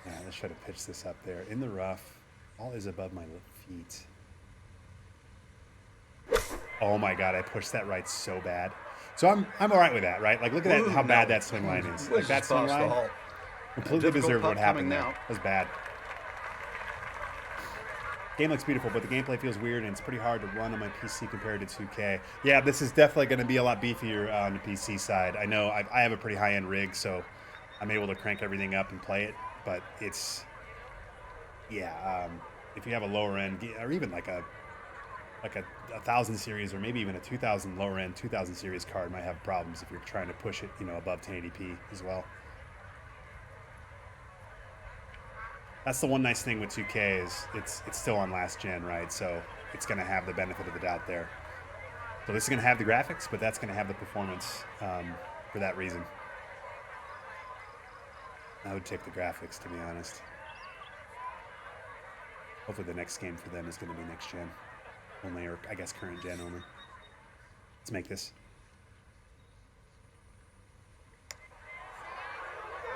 Yeah, let's try to pitch this up there. In the rough. All is above my feet. Oh my God, I pushed that right so bad. So I'm all right with that, right? Like, look at that, how bad that swing line is. Like, that swing line completely Difficult deserved what putt happened coming there. now. That was bad. Game looks beautiful, but the gameplay feels weird, and it's pretty hard to run on my PC compared to 2K. Yeah, this is definitely going to be a lot beefier on the PC side. I know I have a pretty high-end rig, so I'm able to crank everything up and play it, but it's, yeah, if you have a lower end, or even like a 1000 series, or maybe even a 2000 lower end 2000 series card might have problems if you're trying to push it, you know, above 1080p as well. That's the one nice thing with 2K is it's still on last gen, right? So it's going to have the benefit of the doubt there. So this is going to have the graphics, but that's going to have the performance for that reason. I would take the graphics, to be honest. Hopefully the next game for them is going to be next gen only, or I guess current gen only. Let's make this.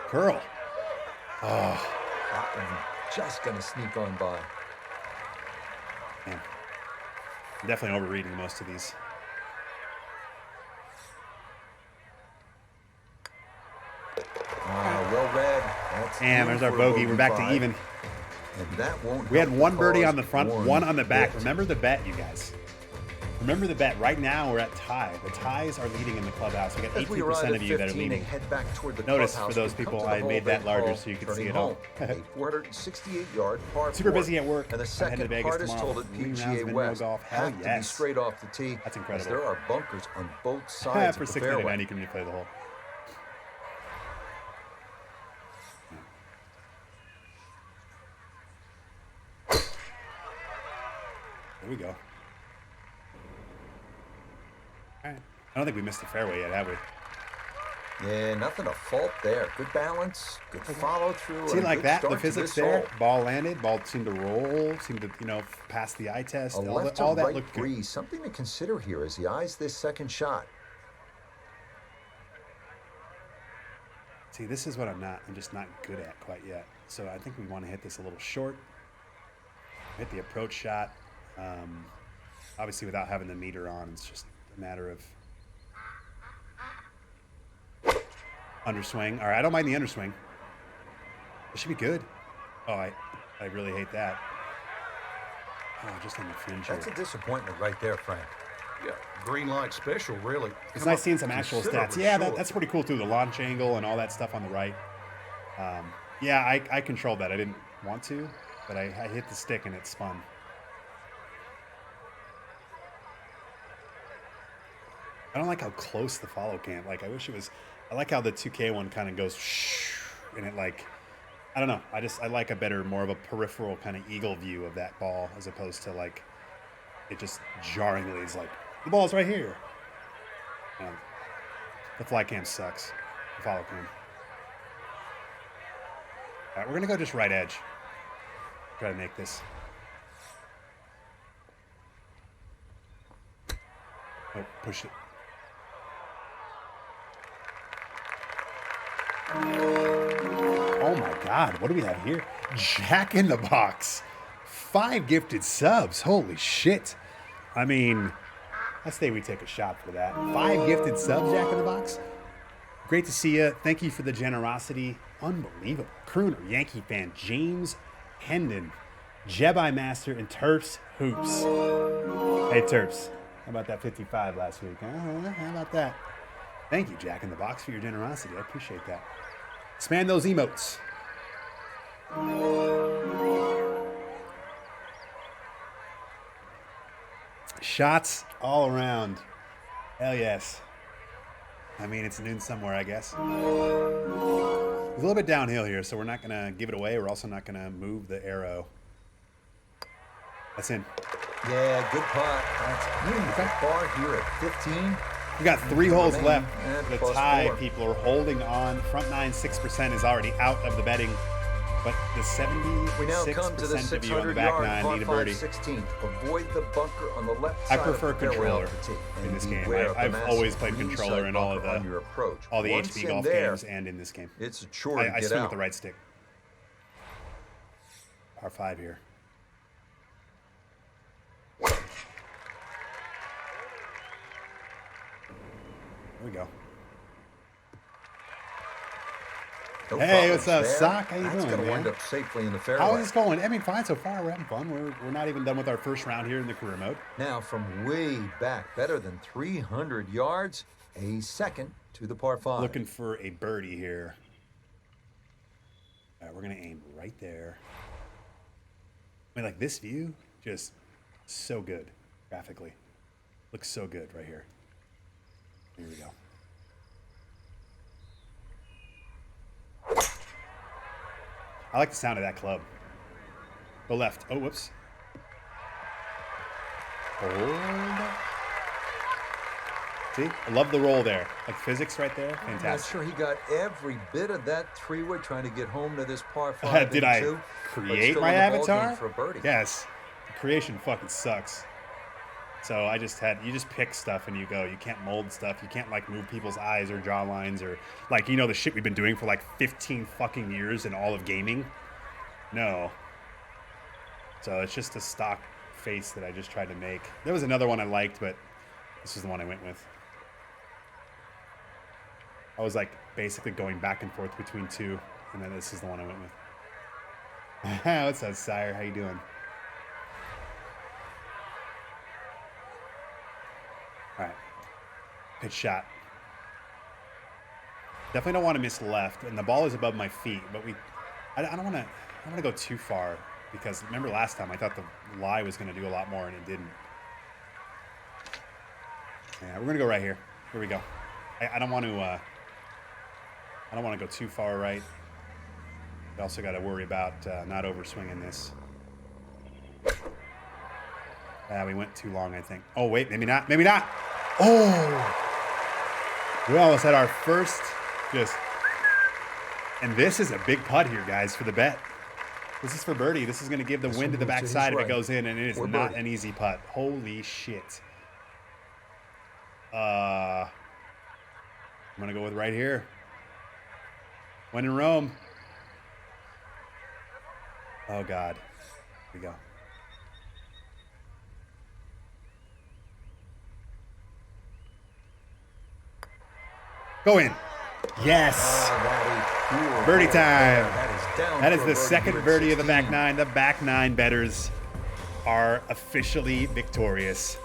Curl. Oh. That one just going to sneak on by. Man. I'm definitely overreading most of these. Well read. That's And there's our for bogey. We're back to 5. even. And that won't We had help one the birdie cause on the front, one on the back. bit. Remember the bet, you guys. Remember the bet. Right now we're at tie. The ties are leading in the clubhouse. We got As we arrive 18% at of you that are 15 and leading. head back toward the Notice for clubhouse, those we come people, to the I hole made they that larger call so you could Turning see it home, all. a 468-yard par Super 4. busy at work. And the I'm heading to second Vegas hardest tomorrow hole for at 3 rounds PGA of West golf. Hell have to be yes. straight off the tee. That's As incredible. there are bunkers on both sides For of the $6.99 fairway. you can replay the hole. There we go. All right. I don't think we missed the fairway yet, have we? Yeah, nothing to fault there. Good balance, good follow through. See, like that, the physics there, Hole. ball landed, ball seemed to roll, seemed to, pass the eye test. A All left to that right looked good. breeze, something to consider here as he eyes this second shot. See, this is what I'm just not good at quite yet. So I think we want to hit this a little short. Hit the approach shot. Obviously, without having the meter on, it's just a matter of underswing. All right, I don't mind the underswing. It should be good. Oh, I really hate that. Oh, just on the fringe That's here. a disappointment right there, Frank. Yeah, green light special, really. It's Come nice up seeing some actual stats. considerably Yeah, short. that's pretty cool too. The launch angle and all that stuff on the right. Yeah, I controlled that. I didn't want to, but I hit the stick and it spun. I don't like how close the follow cam. Like I wish it was. I like how the 2K one kind of goes and it like. I don't know. I like a better, more of a peripheral kind of eagle view of that ball as opposed to like it just jarringly is like the ball's right here. The fly cam sucks. The follow cam. All right, we're gonna go just right edge. Try to make this. Oh, push it. Oh my God, what do we have here? Jack in the Box. 5 gifted subs. Holy shit. I mean, I say we take a shot for that. 5 gifted subs, Jack in the Box. Great to see you. Thank you for the generosity. Unbelievable. Crooner, Yankee fan, James Hendon, Jedi Master, and Terps Hoops. Hey, Terps. How about that 55 last week? How about that? Thank you, Jack in the Box, for your generosity. I appreciate that. Spam those emotes. Shots all around. Hell yes. I mean, it's noon somewhere, I guess. It's a little bit downhill here, so we're not going to give it away. We're also not going to move the arrow. That's in. Yeah, good putt. That's in the bar here at 15. We got 3 holes left. And The plus tie, 4. people are holding on. Front 9, 6% is already out of the betting. But the 76% We now come to the of you on the back 600-yard 9 par need a 5 birdie. 16th. Avoid the bunker on the left I side prefer of the fairway controller off the tee. in And this game. beware of the I've massive always played green controller side in all bunker of on your approach. the Once HP in golf there, games and in this game. it's a chore to I get swing out. with the right stick. Par 5 here. There we go. No Hey, what's problems up, there. Sock? How you That's doing, gonna wind man? up safely in the fairway. How is this going? I mean, fine so far. We're having fun. We're not even done with our first round here in the career mode. Now from way back, better than 300 yards, a second to the par 5. Looking for a birdie here. All right, we're going to aim right there. I mean, like this view, just so good graphically. Looks so good right here. Here we go. I like the sound of that club. Go left. Oh, whoops. Hold. See? I love the roll there. Like physics right there. I'm not Fantastic. sure he got every bit of that 3-wood trying to get home to this par 5. Did and I 2, but create still my in the ballgame avatar? for a birdie. Yes. The creation fucking sucks. So you just pick stuff and you go. You can't mold stuff. You can't like move people's eyes or jaw lines or like, the shit we've been doing for like 15 fucking years in all of gaming. No. So it's just a stock face that I just tried to make. There was another one I liked, but this is the one I went with. I was like basically going back and forth between 2, and then this is the one I went with. What's up, Sire? How you doing? All right. Pitch shot. Definitely don't want to miss left, and the ball is above my feet. But I don't want to go too far because remember last time I thought the lie was going to do a lot more and it didn't. Yeah, we're gonna go right here. Here we go. I don't want to. I don't want to go too far right. We also got to worry about not overswinging this. We went too long, I think. Oh wait, maybe not. Maybe not. Oh, we almost had our first. And this is a big putt here, guys, for the bet. This is for birdie. This is going to give the wind to the backside if it goes in, and it is not an easy putt. Holy shit. I'm going to go with right here. When in Rome. Oh, God. Here we go. Go in. Yes. Birdie time. That is the second birdie of the back nine. The back nine bettors are officially victorious.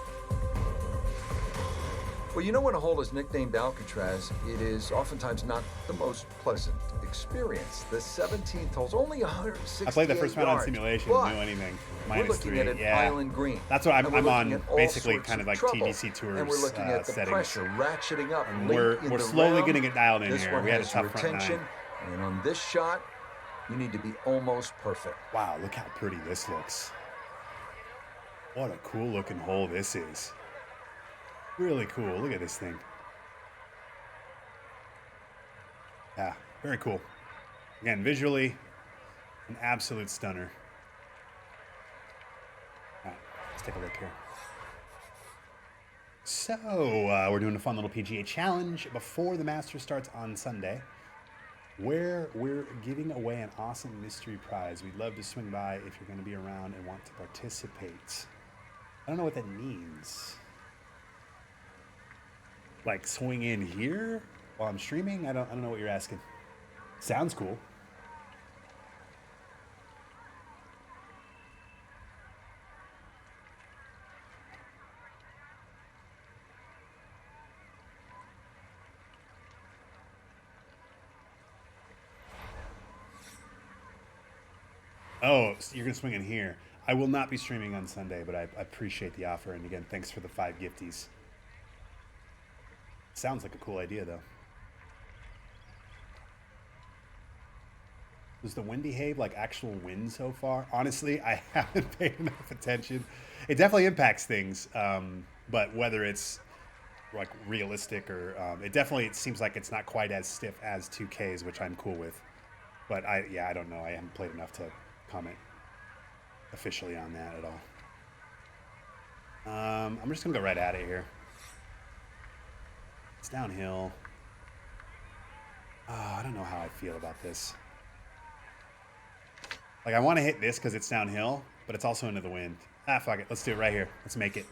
Well, you know when a hole is nicknamed Alcatraz, it is oftentimes not the most pleasant experience. The 17th hole's only 168 I played the first round on yards, simulation, but didn't know anything. we're looking at an island green. That's what I'm looking on, at all basically sorts kind of like trouble. TBC Tours And we're looking at the settings. pressure ratcheting up And late we're in the slowly round. getting it dialed in This here. one We had a has tough your front attention, nine. and on this shot, you need to be almost perfect. Wow, look how pretty this looks. What a cool looking hole this is. Really cool. Look at this thing. Yeah, very cool. Again, visually, an absolute stunner. All right, let's take a look here. So, we're doing a fun little PGA challenge before the Masters starts on Sunday, where we're giving away an awesome mystery prize. We'd love to swing by if you're going to be around and want to participate. I don't know what that means. Like swing in here while I'm streaming? I don't know what you're asking. Sounds cool. Oh, so you're going to swing in here. I will not be streaming on Sunday, but I appreciate the offer. And again, thanks for the 5 gifties. Sounds like a cool idea, though. Does the wind behave like actual wind so far? Honestly, I haven't paid enough attention. It definitely impacts things, but whether it's like realistic or it seems like it's not quite as stiff as 2Ks, which I'm cool with. But I don't know. I haven't played enough to comment officially on that at all. I'm just gonna go right at it here. It's downhill. Oh, I don't know how I feel about this. Like, I want to hit this because it's downhill, but it's also into the wind. Ah, fuck it. Let's do it right here. Let's make it.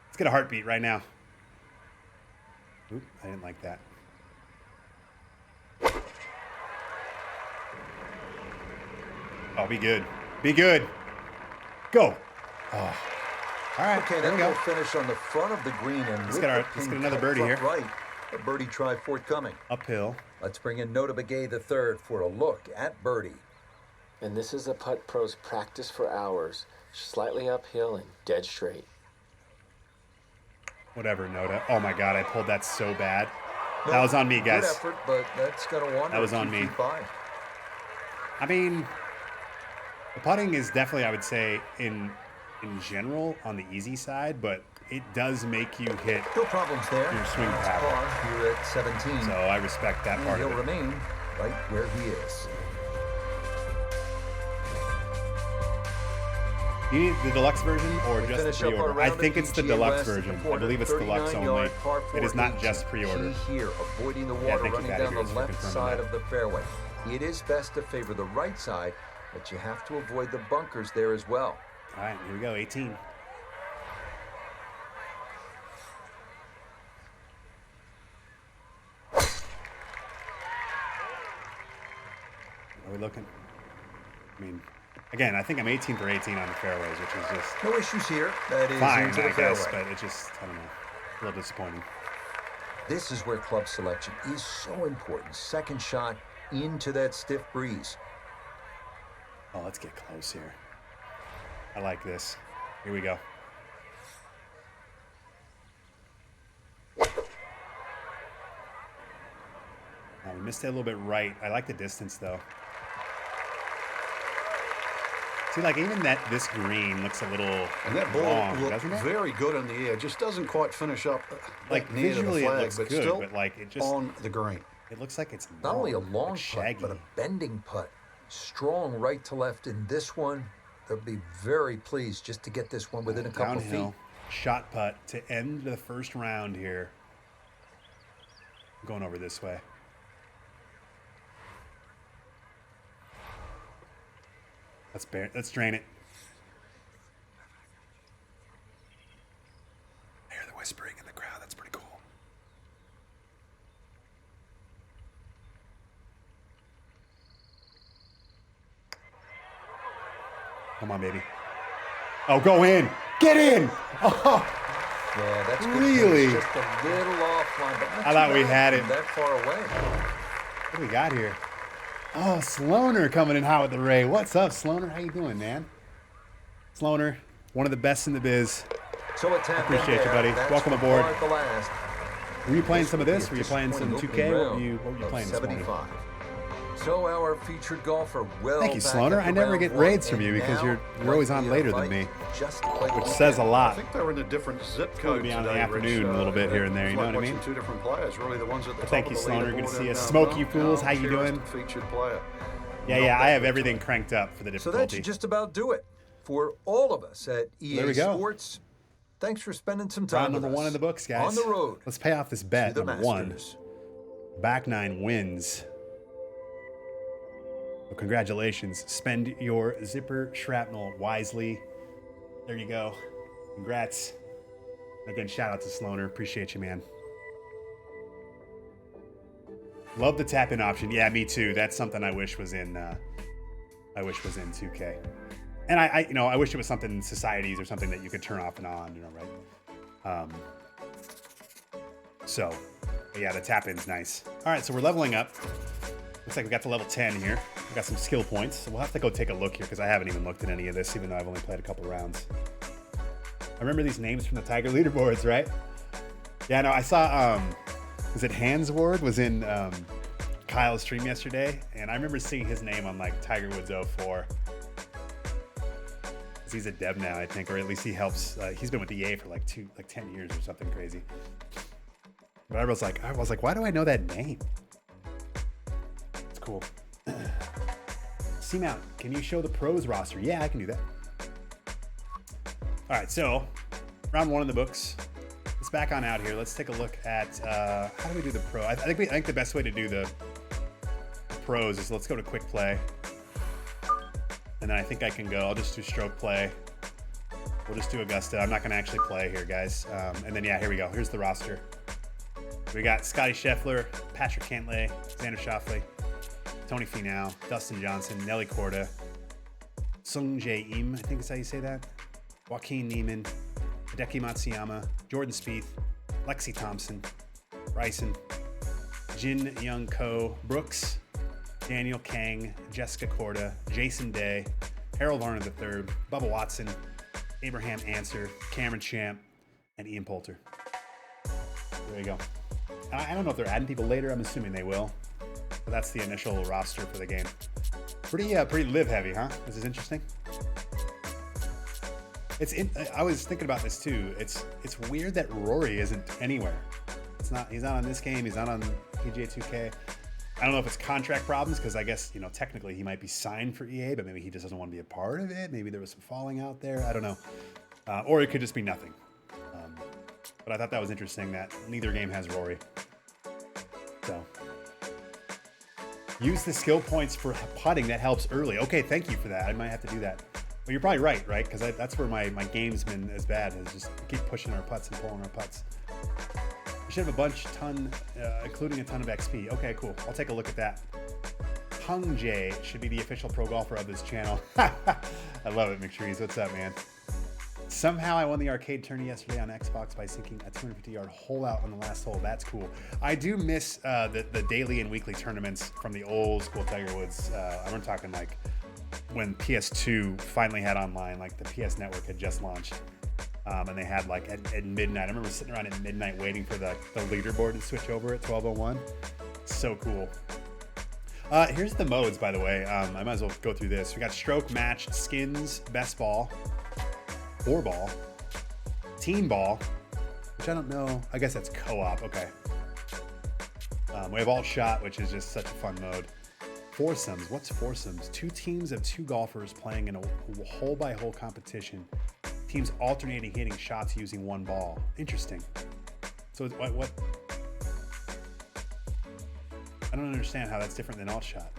Let's get a heartbeat right now. Oop, I didn't like that. Oh, be good. Be good. Go. Oh. All right, Okay, there we then go. we'll finish on the front of the green and Let's get another birdie here. Right, a birdie try forthcoming. Uphill. Let's bring in Nota Begay III for a look at birdie. And this is a putt pros practice for hours, slightly uphill and dead straight. Whatever, Noda. Oh my God, I pulled that so bad. No, That was on me, good guys. effort, but that's gonna wander. That was on 2 me. feet by. I mean, the putting is definitely, I would say, in general, on the easy side, but it does make you hit. No problems there. Your swing That's pattern. par here at 17. So I respect that and part he'll of it. remain right where he is. You need the deluxe version or We just the finish up our pre-order? I round think at it's the PGA deluxe West, version. the I believe it's deluxe 439 only. yard par It is not 4 just pre-order. Key here, avoiding the Yeah, water thank you, running Patty down the Grace, for left confirming side that. of the fairway. It is best to favor the right side, but you have to avoid the bunkers there as well. All right, here we go, 18. Are we looking? I mean, again, I think I'm 18 for 18 on the fairways, which is just No issues here. That is fine, into I the guess, fairway. but it just, I don't know. A little disappointing. This is where club selection is so important. Second shot into that stiff breeze. Oh, let's get close here. I like this. Here we go. Oh, we missed it a little bit right. I like the distance, though. See, like, even this green looks a little And that ball long, looked doesn't it? very good in the air. Just doesn't quite finish up Like, near to the visually it flag, looks but good, still but, like, it just... on the green. It looks like it's Not only a long, long like shaggy. putt, but a bending putt. Strong right to left in this one. They'll be very pleased just to get this one within a couple Downhill feet. shot putt to end the first round here. I'm going over this way. Let's drain it. I hear the whispering in the crowd. That's pretty cool. Come on, baby. Oh, go in. Get in. Oh, Yeah, that's good. Really? Just a little offline, but not I thought too we bad had from it. that far away. what do we got here? Oh, Sloaner coming in hot with the Ray. What's up, Sloaner? How you doing, man? Sloaner, one of the best in the biz. So a tap in Appreciate you, there. buddy. That's Welcome the aboard. bar at the last. Were you playing This some of would be this? a Were you playing some disappointing 2K? opening What were you round playing of this morning? 75. So our featured golfer will. Thank you, Sloaner. I never get raids from you because you're always on later than me, which says a I lot. think they're in a different zip code be on in the today, afternoon Rich. a little bit here and there, it's you know like what I mean? watching two different players, really the ones at the top Thank you, of the Sloaner. Good to leaderboard see you. and, Smoke you Mel fools. How you Cheers, doing? Featured player. Yeah, Not I that have much. everything cranked up for the So that difficulty. should just about do it for all of us at There we EA go. Sports. Thanks for spending some time Round with number us. 1 in the books, guys. On the road Let's pay off this to bet. the Number 1. Masters. Back 9 wins. Well, congratulations. Spend your zipper shrapnel wisely. There you go. Congrats. Again, shout out to Sloaner. Appreciate you, man. Love the tap in option. Yeah, me too. That's something I wish was in 2K. And I wish it was something in societies or something that you could turn off and on, right? So, but yeah, the tap in's nice. All right, so we're leveling up. Looks like we got to level 10 here. We got some skill points. So we'll have to go take a look here because I haven't even looked at any of this, even though I've only played a couple rounds. I remember these names from the Tiger leaderboards, right? Yeah, no, I saw, was it Hans Ward was in Kyle's stream yesterday, and I remember seeing his name on like Tiger Woods 04. He's a dev now, I think, or at least he helps. He's been with EA for like 10 years or something crazy. But I was like, why do I know that name? It's cool. C-Mount, can you show the pros roster? Yeah, I can do that. All right, so round 1 in the books. Let's back on out here. Let's take a look at how do we do the pro. I think the best way to do the pros is let's go to quick play. And then I think I can go. I'll just do stroke play. We'll just do Augusta. I'm not going to actually play here, guys. And then, yeah, here we go. Here's the roster. We got Scotty Scheffler, Patrick Cantlay, Xander Schauffele, Tony Finau, Dustin Johnson, Nelly Korda, Sung Jae Im, I think is how you say that, Joaquin Neiman, Hideki Matsuyama, Jordan Spieth, Lexi Thompson, Bryson, Jin Young Ko, Brooks, Daniel Kang, Jessica Korda, Jason Day, Harold Varner III, Bubba Watson, Abraham Answer, Cameron Champ, and Ian Poulter. There you go. I don't know if they're adding people later. I'm assuming they will. But that's the initial roster for the game. Pretty live heavy, huh? This is interesting. I was thinking about this too. It's weird that Rory isn't anywhere. He's not on this game. He's not on PGA 2K. I don't know if it's contract problems because I guess, technically he might be signed for EA, but maybe he just doesn't want to be a part of it. Maybe there was some falling out there. I don't know. Or it could just be nothing. But I thought that was interesting that neither game has Rory. So use the skill points for putting. That helps early. Okay, thank you for that. I might have to do that. But you're probably right? Because that's where my game's been as bad, is just keep pushing our putts and pulling our putts. We should have a ton, including a ton of XP. Okay, cool. I'll take a look at that. Hung Jae should be the official pro golfer of this channel. I love it, McTrees. What's up, man? Somehow I won the arcade tourney yesterday on Xbox by sinking a 250-yard hole out on the last hole. That's cool. I do miss the daily and weekly tournaments from the old school Tiger Woods. I'm talking like when PS2 finally had online, like the PS Network had just launched. And they had like at midnight. I remember sitting around at midnight waiting for the leaderboard to switch over at 12:01. So cool. Here's the modes, by the way. I might as well go through this. We got stroke, match, skins, best ball, 4-ball, team ball, which I don't know. I guess that's co-op. Okay. We have all shot, which is just such a fun mode. Foursomes. What's foursomes? 2 teams of 2 golfers playing in a hole-by-hole competition. Teams alternating hitting shots using 1 ball. Interesting. So what? I don't understand how that's different than alt shot.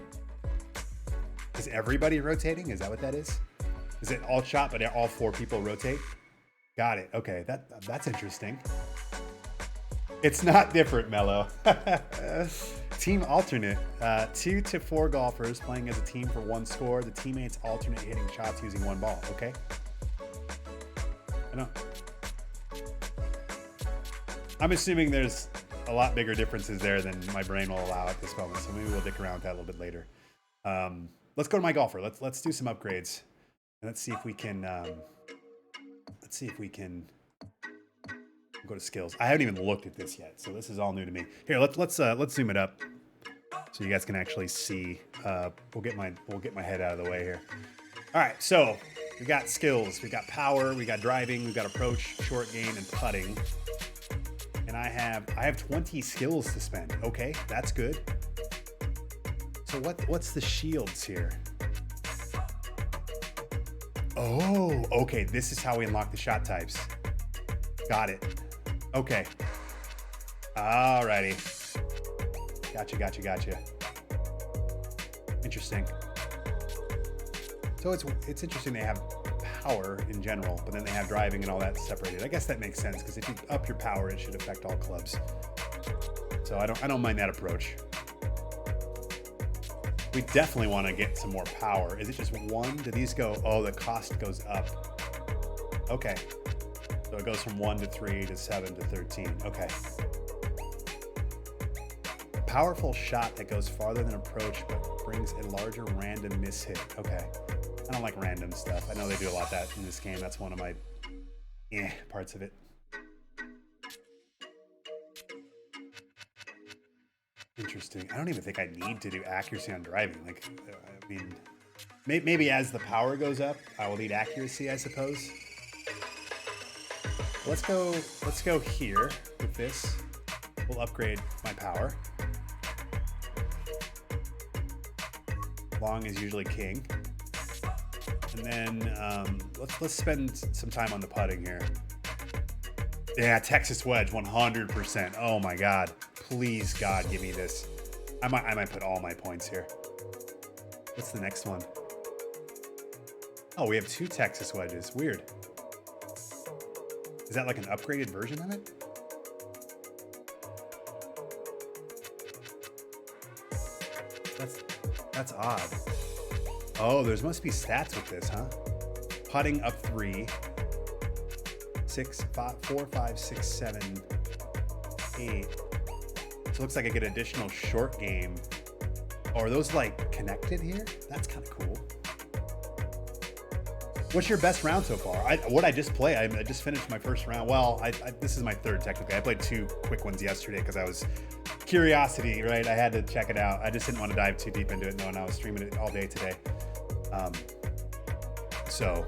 Is everybody rotating? Is that what that is? Is it alt shot, but all 4 people rotate? Got it. Okay, that's interesting. It's not different, Mello. Team alternate. 2 to 4 golfers playing as a team for 1 score. The teammates alternate hitting shots using 1 ball. Okay. I'm assuming there's a lot bigger differences there than my brain will allow at this moment, so maybe we'll dick around with that a little bit later. Let's go to my golfer. Let's do some upgrades, and let's see if we can. Go to skills. I haven't even looked at this yet, so this is all new to me. Here, let's zoom it up so you guys can actually see. We'll get my head out of the way here. All right, so we got skills, we got power, we got driving, we got approach, short game, and putting. And I have 20 skills to spend. Okay, that's good. So what's the shields here? Oh, okay. This is how we unlock the shot types. Got it. Okay. Alrighty. Gotcha. Interesting. So it's interesting they have power in general, but then they have driving and all that separated. I guess that makes sense because if you up your power, it should affect all clubs. So I don't mind that approach. We definitely want to get some more power. Is it just 1? Do these go? Oh, the cost goes up. Okay. So it goes from 1 to 3 to 7 to 13. Okay. Powerful shot that goes farther than approach but brings a larger random miss hit. Okay. I don't like random stuff. I know they do a lot of that in this game. That's one of my parts of it. Interesting. I don't even think I need to do accuracy on driving. Like, I mean, maybe as the power goes up, I will need accuracy, I suppose. Let's go here with this. We'll upgrade my power. Long is usually king. And then let's spend some time on the putting here. Yeah, Texas wedge, 100%. Oh my God. Please, God, give me this. I might put all my points here. What's the next one? Oh, we have 2 Texas wedges. Weird. Is that like an upgraded version of it? That's odd. Oh, there must be stats with this, huh? Putting up 3. 4, 5, 6, 7, 8. So it looks like I get additional short game. Oh, are those like connected here? That's kind of cool. What's your best round so far? What I just played, I just finished my first round. Well, this is my 3rd technically. I played 2 quick ones yesterday because I was curiosity, right? I had to check it out. I just didn't want to dive too deep into it knowing I was streaming it all day today. So,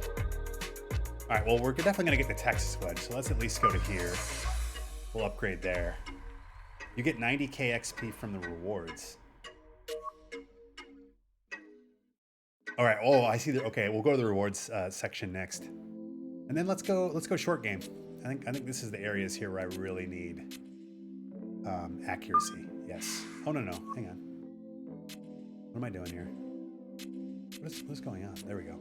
all right, well, we're definitely going to get the Texas wedge. So let's at least go to here. We'll upgrade there. You get 90k XP from the rewards. All right. Oh, I see that. Okay, we'll go to the rewards section next, and then let's go short game. I think this is the areas here where I really need accuracy. Yes. Oh no, hang on. What am I doing here? What's going on? There we go.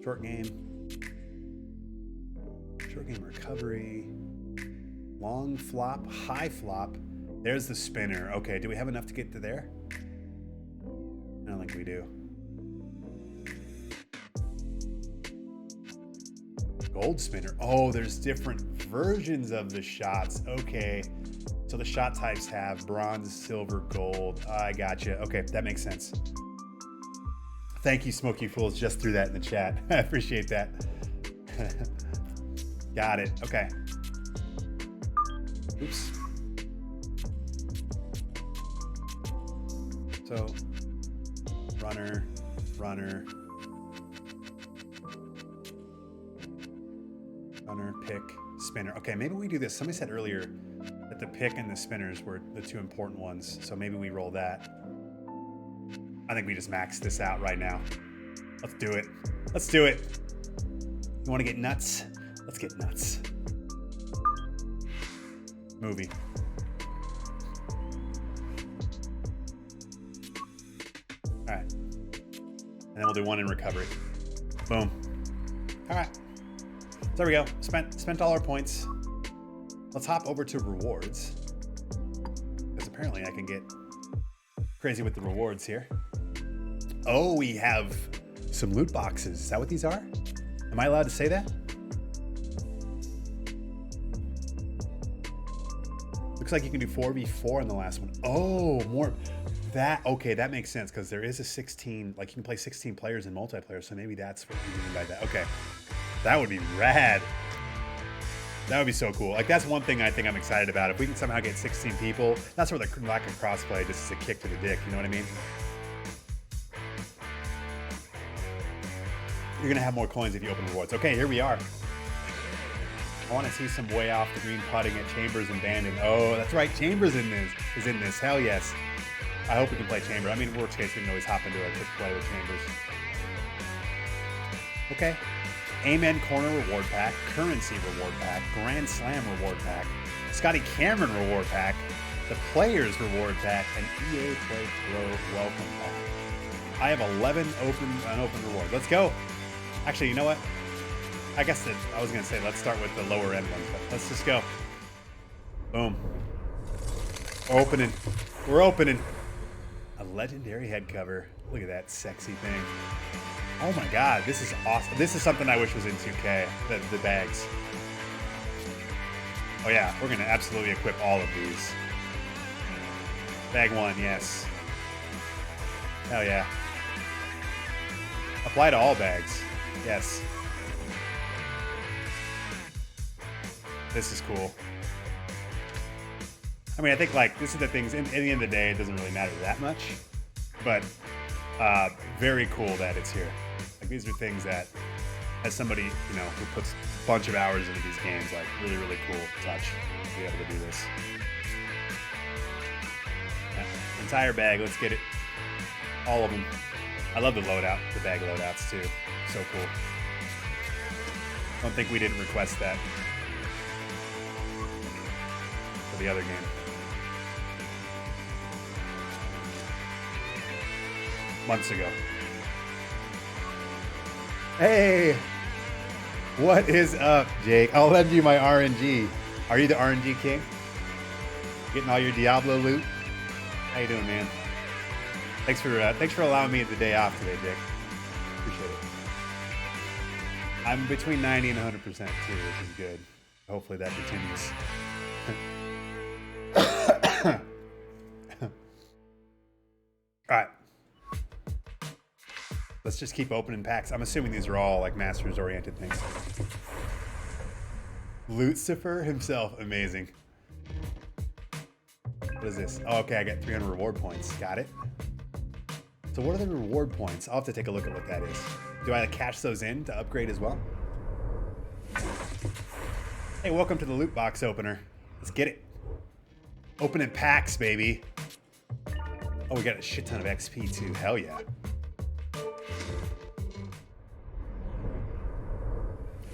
Short game recovery, long flop, high flop. There's the spinner. Okay, do we have enough to get to there? I don't think we do. Gold spinner. Oh, there's different versions of the shots. Okay. So the shot types have bronze, silver, gold. I gotcha. Okay, that makes sense. Thank you, Smoky Fools. Just threw that in the chat. I appreciate that. Got it. Okay. Oops. So, runner, pick, spinner. Okay, maybe we do this. Somebody said earlier that the pick and the spinners were the two important ones. So maybe we roll that. I think we just max this out right now. Let's do it. Let's do it. You want to get nuts? Let's get nuts. Movie. All right. And then we'll do one in recovery. Boom. All right. So there we go. Spent all our points. Let's hop over to rewards. Because apparently I can get crazy with the rewards here. Oh, we have some loot boxes. Is that what these are? Am I allowed to say that? Looks like you can do 4v4 on the last one. Oh, more. Okay, that makes sense because there is a 16, like you can play 16 players in multiplayer, so maybe that's what you mean by that. Okay, that would be rad. That would be so cool. Like that's one thing I think I'm excited about. If we can somehow get 16 people, that's where the lack of crossplay just is a kick to the dick, you know what I mean? You're gonna have more coins if you open rewards. Okay, here we are. I want to see some way off the green putting at Chambers and Bandon. Oh, that's right, Chambers is in this. Hell yes. I hope we can play Chamber. I mean, worst case, we can always hop into a quick play with Chambers. Okay. Amen Corner Reward Pack, Currency Reward Pack, Grand Slam Reward Pack, Scotty Cameron Reward Pack, the Players Reward Pack, and EA Play Pro Welcome Pack. I have 11 unopened rewards. Let's go. Actually, you know what? I guess I was going to say let's start with the lower end ones, but let's just go. Boom. Opening. We're opening. A legendary head cover. Look at that sexy thing. Oh my god, this is awesome. This is something I wish was in 2K, the bags. Oh yeah, we're gonna absolutely equip all of these. Bag 1, yes. Hell yeah. Apply to all bags. Yes. This is cool. I mean, I think like this is the things. In the end of the day, it doesn't really matter that much, but very cool that it's here. Like these are things that, as somebody who puts a bunch of hours into these games, like really cool touch to be able to do this. Yeah, entire bag. Let's get it. All of them. I love the loadout, the bag loadouts too. So cool. Don't think we didn't request that for the other game. Months ago. Hey, what is up, Jake? I'll lend you my RNG. Are you the RNG king? Getting all your Diablo loot? How you doing, man? Thanks for allowing me the day off today, Jake. Appreciate it. I'm between 90 and 100% too, which is good. Hopefully that continues. All right. Let's just keep opening packs. I'm assuming these are all like Masters-oriented things. Lucifer himself, amazing. What is this? Oh, okay, I got 300 reward points. Got it. So what are the reward points? I'll have to take a look at what that is. Do I cash those in to upgrade as well? Hey, welcome to the loot box opener. Let's get it. Opening packs, baby. Oh, we got a shit ton of XP too. Hell yeah.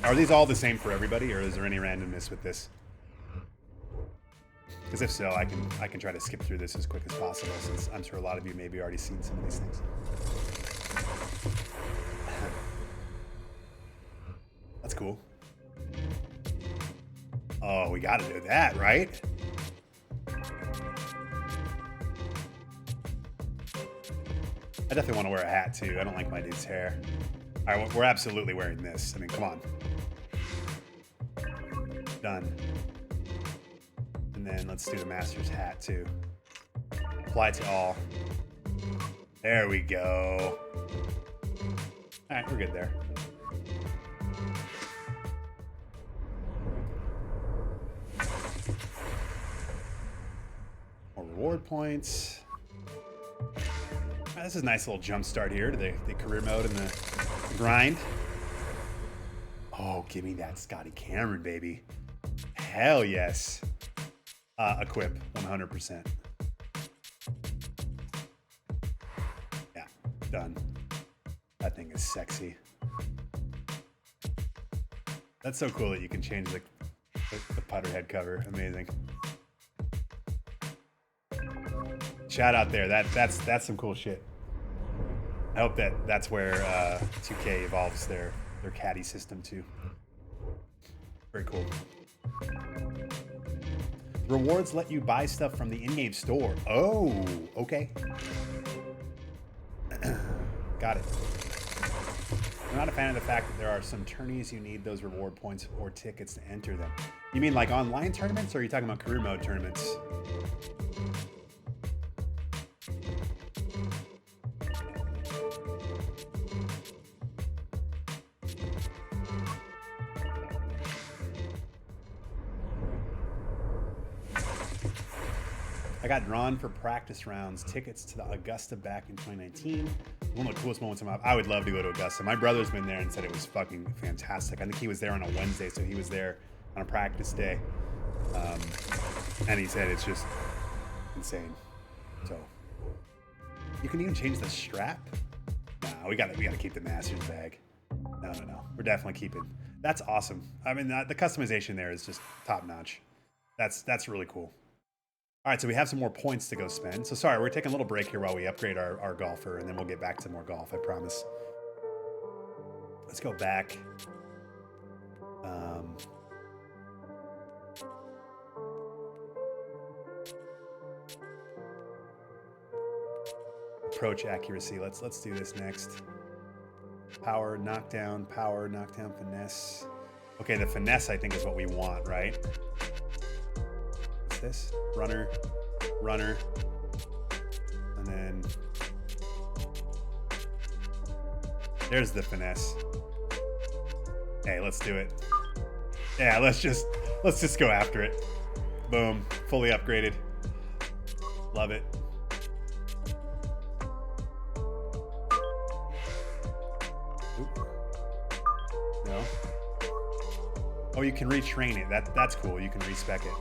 Are these all the same for everybody, or is there any randomness with this? Because if so, I can try to skip through this as quick as possible, since I'm sure a lot of you maybe already seen some of these things. That's cool. Oh, we got to do that, right? I definitely want to wear a hat too. I don't like my dude's hair. All right, we're absolutely wearing this. I mean, come on. Done. And then let's do the Master's hat too. Apply to all. There we go. All right, we're good there. More reward points. This is a nice little jump start here to the career mode and the grind. Oh, give me that Scotty Cameron, baby. Hell yes. Equip, 100%. Yeah, done. That thing is sexy. That's so cool that you can change the putter head cover. Amazing. Shout out there. That's some cool shit. I hope that's where 2K evolves their caddy system too. Very cool. Rewards let you buy stuff from the in-game store. Oh, okay. Got it. I'm not a fan of the fact that there are some tourneys you need those reward points or tickets to enter them. You mean like online tournaments, or are you talking about career mode tournaments? I got drawn for practice rounds tickets to the Augusta back in 2019. One of the coolest moments of my life. I would love to go to Augusta. My brother's been there and said it was fucking fantastic. I think he was there on a Wednesday, so he was there on a practice day. And he said it's just insane. So you can even change the strap. Nah, we gotta keep the Masters bag. No. We're definitely keeping. That's awesome. I mean, the customization there is just top notch. That's really cool. All right, so we have some more points to go spend. So sorry, we're taking a little break here while we upgrade our golfer, and then we'll get back to more golf, I promise. Let's go back. Approach accuracy. Let's do this next. Power, knockdown, finesse. Okay, the finesse I think is what we want, right? What's this? Runner, and then there's the finesse. Hey, let's do it. Yeah, let's just go after it. Boom, fully upgraded. Love it. Oop. No. Oh, you can retrain it. That's cool. You can respec it.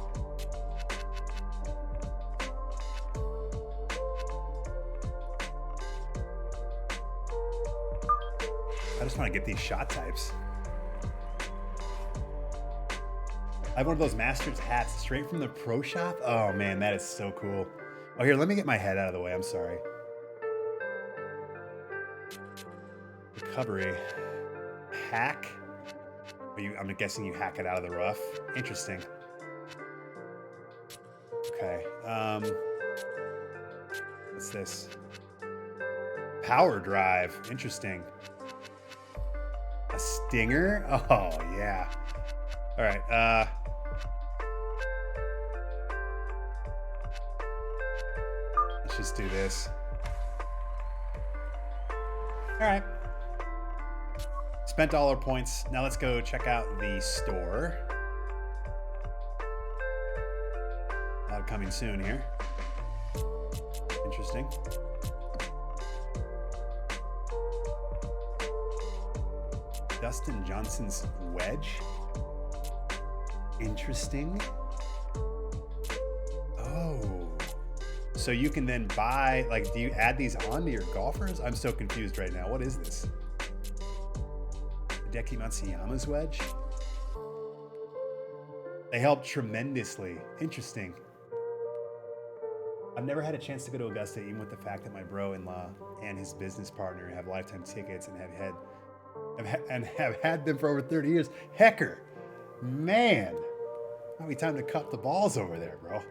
I just want to get these shot types. I have one of those Masters hats straight from the pro shop. Oh man, that is so cool. Oh, here, let me get my head out of the way. I'm sorry. Recovery. Hack. I'm guessing you hack it out of the rough. Interesting. Okay. What's this? Power drive. Interesting. A stinger? Oh, yeah. All right. Let's just do this. All right. Spent all our points. Now let's go check out the store. A lot coming soon here. Interesting. Dustin Johnson's wedge. Interesting. Oh. So you can then buy, like, do you add these onto your golfers? I'm so confused right now. What is this? Hideki Matsuyama's wedge? They help tremendously. Interesting. I've never had a chance to go to Augusta, even with the fact that my bro-in-law and his business partner have lifetime tickets and have had them for over 30 years. Hecker, man, might be time to cut the balls over there, bro.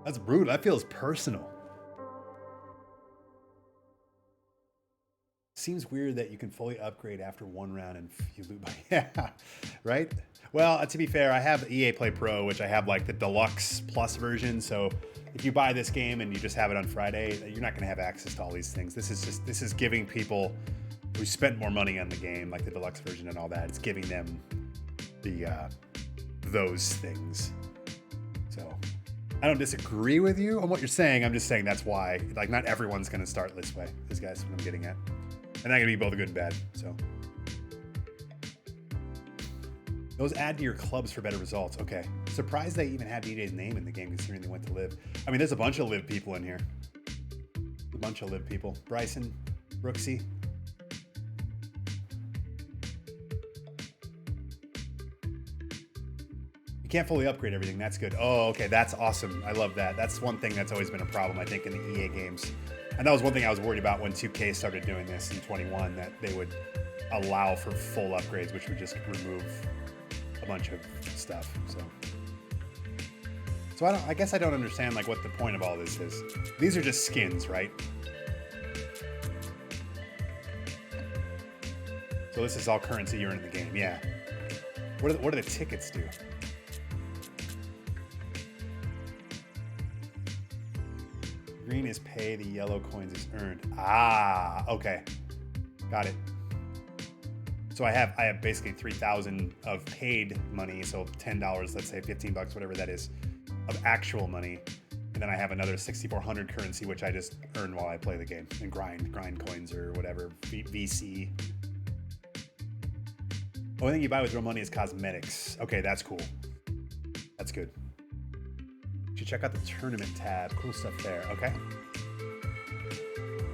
That's brutal. That feels personal. seems weird that you can fully upgrade after one round and you loot by yeah, right? Well, to be fair, I have EA Play Pro, which I have like the deluxe plus version. So if you buy this game and you just have it on Friday, you're not going to have access to all these things. This is giving people who spent more money on the game, like the deluxe version and all that. It's giving them the those things. So I don't disagree with you on what you're saying. I'm just saying that's why, like, not everyone's going to start this way. This guy's what I'm getting at. And they're going to be both good and bad. So those add to your clubs for better results. Okay. Surprised they even had DJ's name in the game considering they went to Live. I mean, there's a bunch of Live people in here. A bunch of Live people. Bryson, Brooksy. You can't fully upgrade everything. That's good. Oh, okay. That's awesome. I love that. That's one thing that's always been a problem, I think, in the EA games. And that was one thing I was worried about when 2K started doing this in 21, that they would allow for full upgrades, which would just remove a bunch of stuff. So I guess I don't understand like what the point of all this is. These are just skins, right? So this is all currency you earn in the game. Yeah. What do the tickets do? Green is pay, the yellow coins is earned. Ah, okay. Got it. So I have basically 3,000 of paid money, so $10, let's say $15, whatever that is, of actual money. And then I have another 6,400 currency, which I just earn while I play the game and grind coins or whatever, VC. Only thing you buy with real money is cosmetics. Okay, that's cool. That's good. You should check out the tournament tab. Cool stuff there. Okay.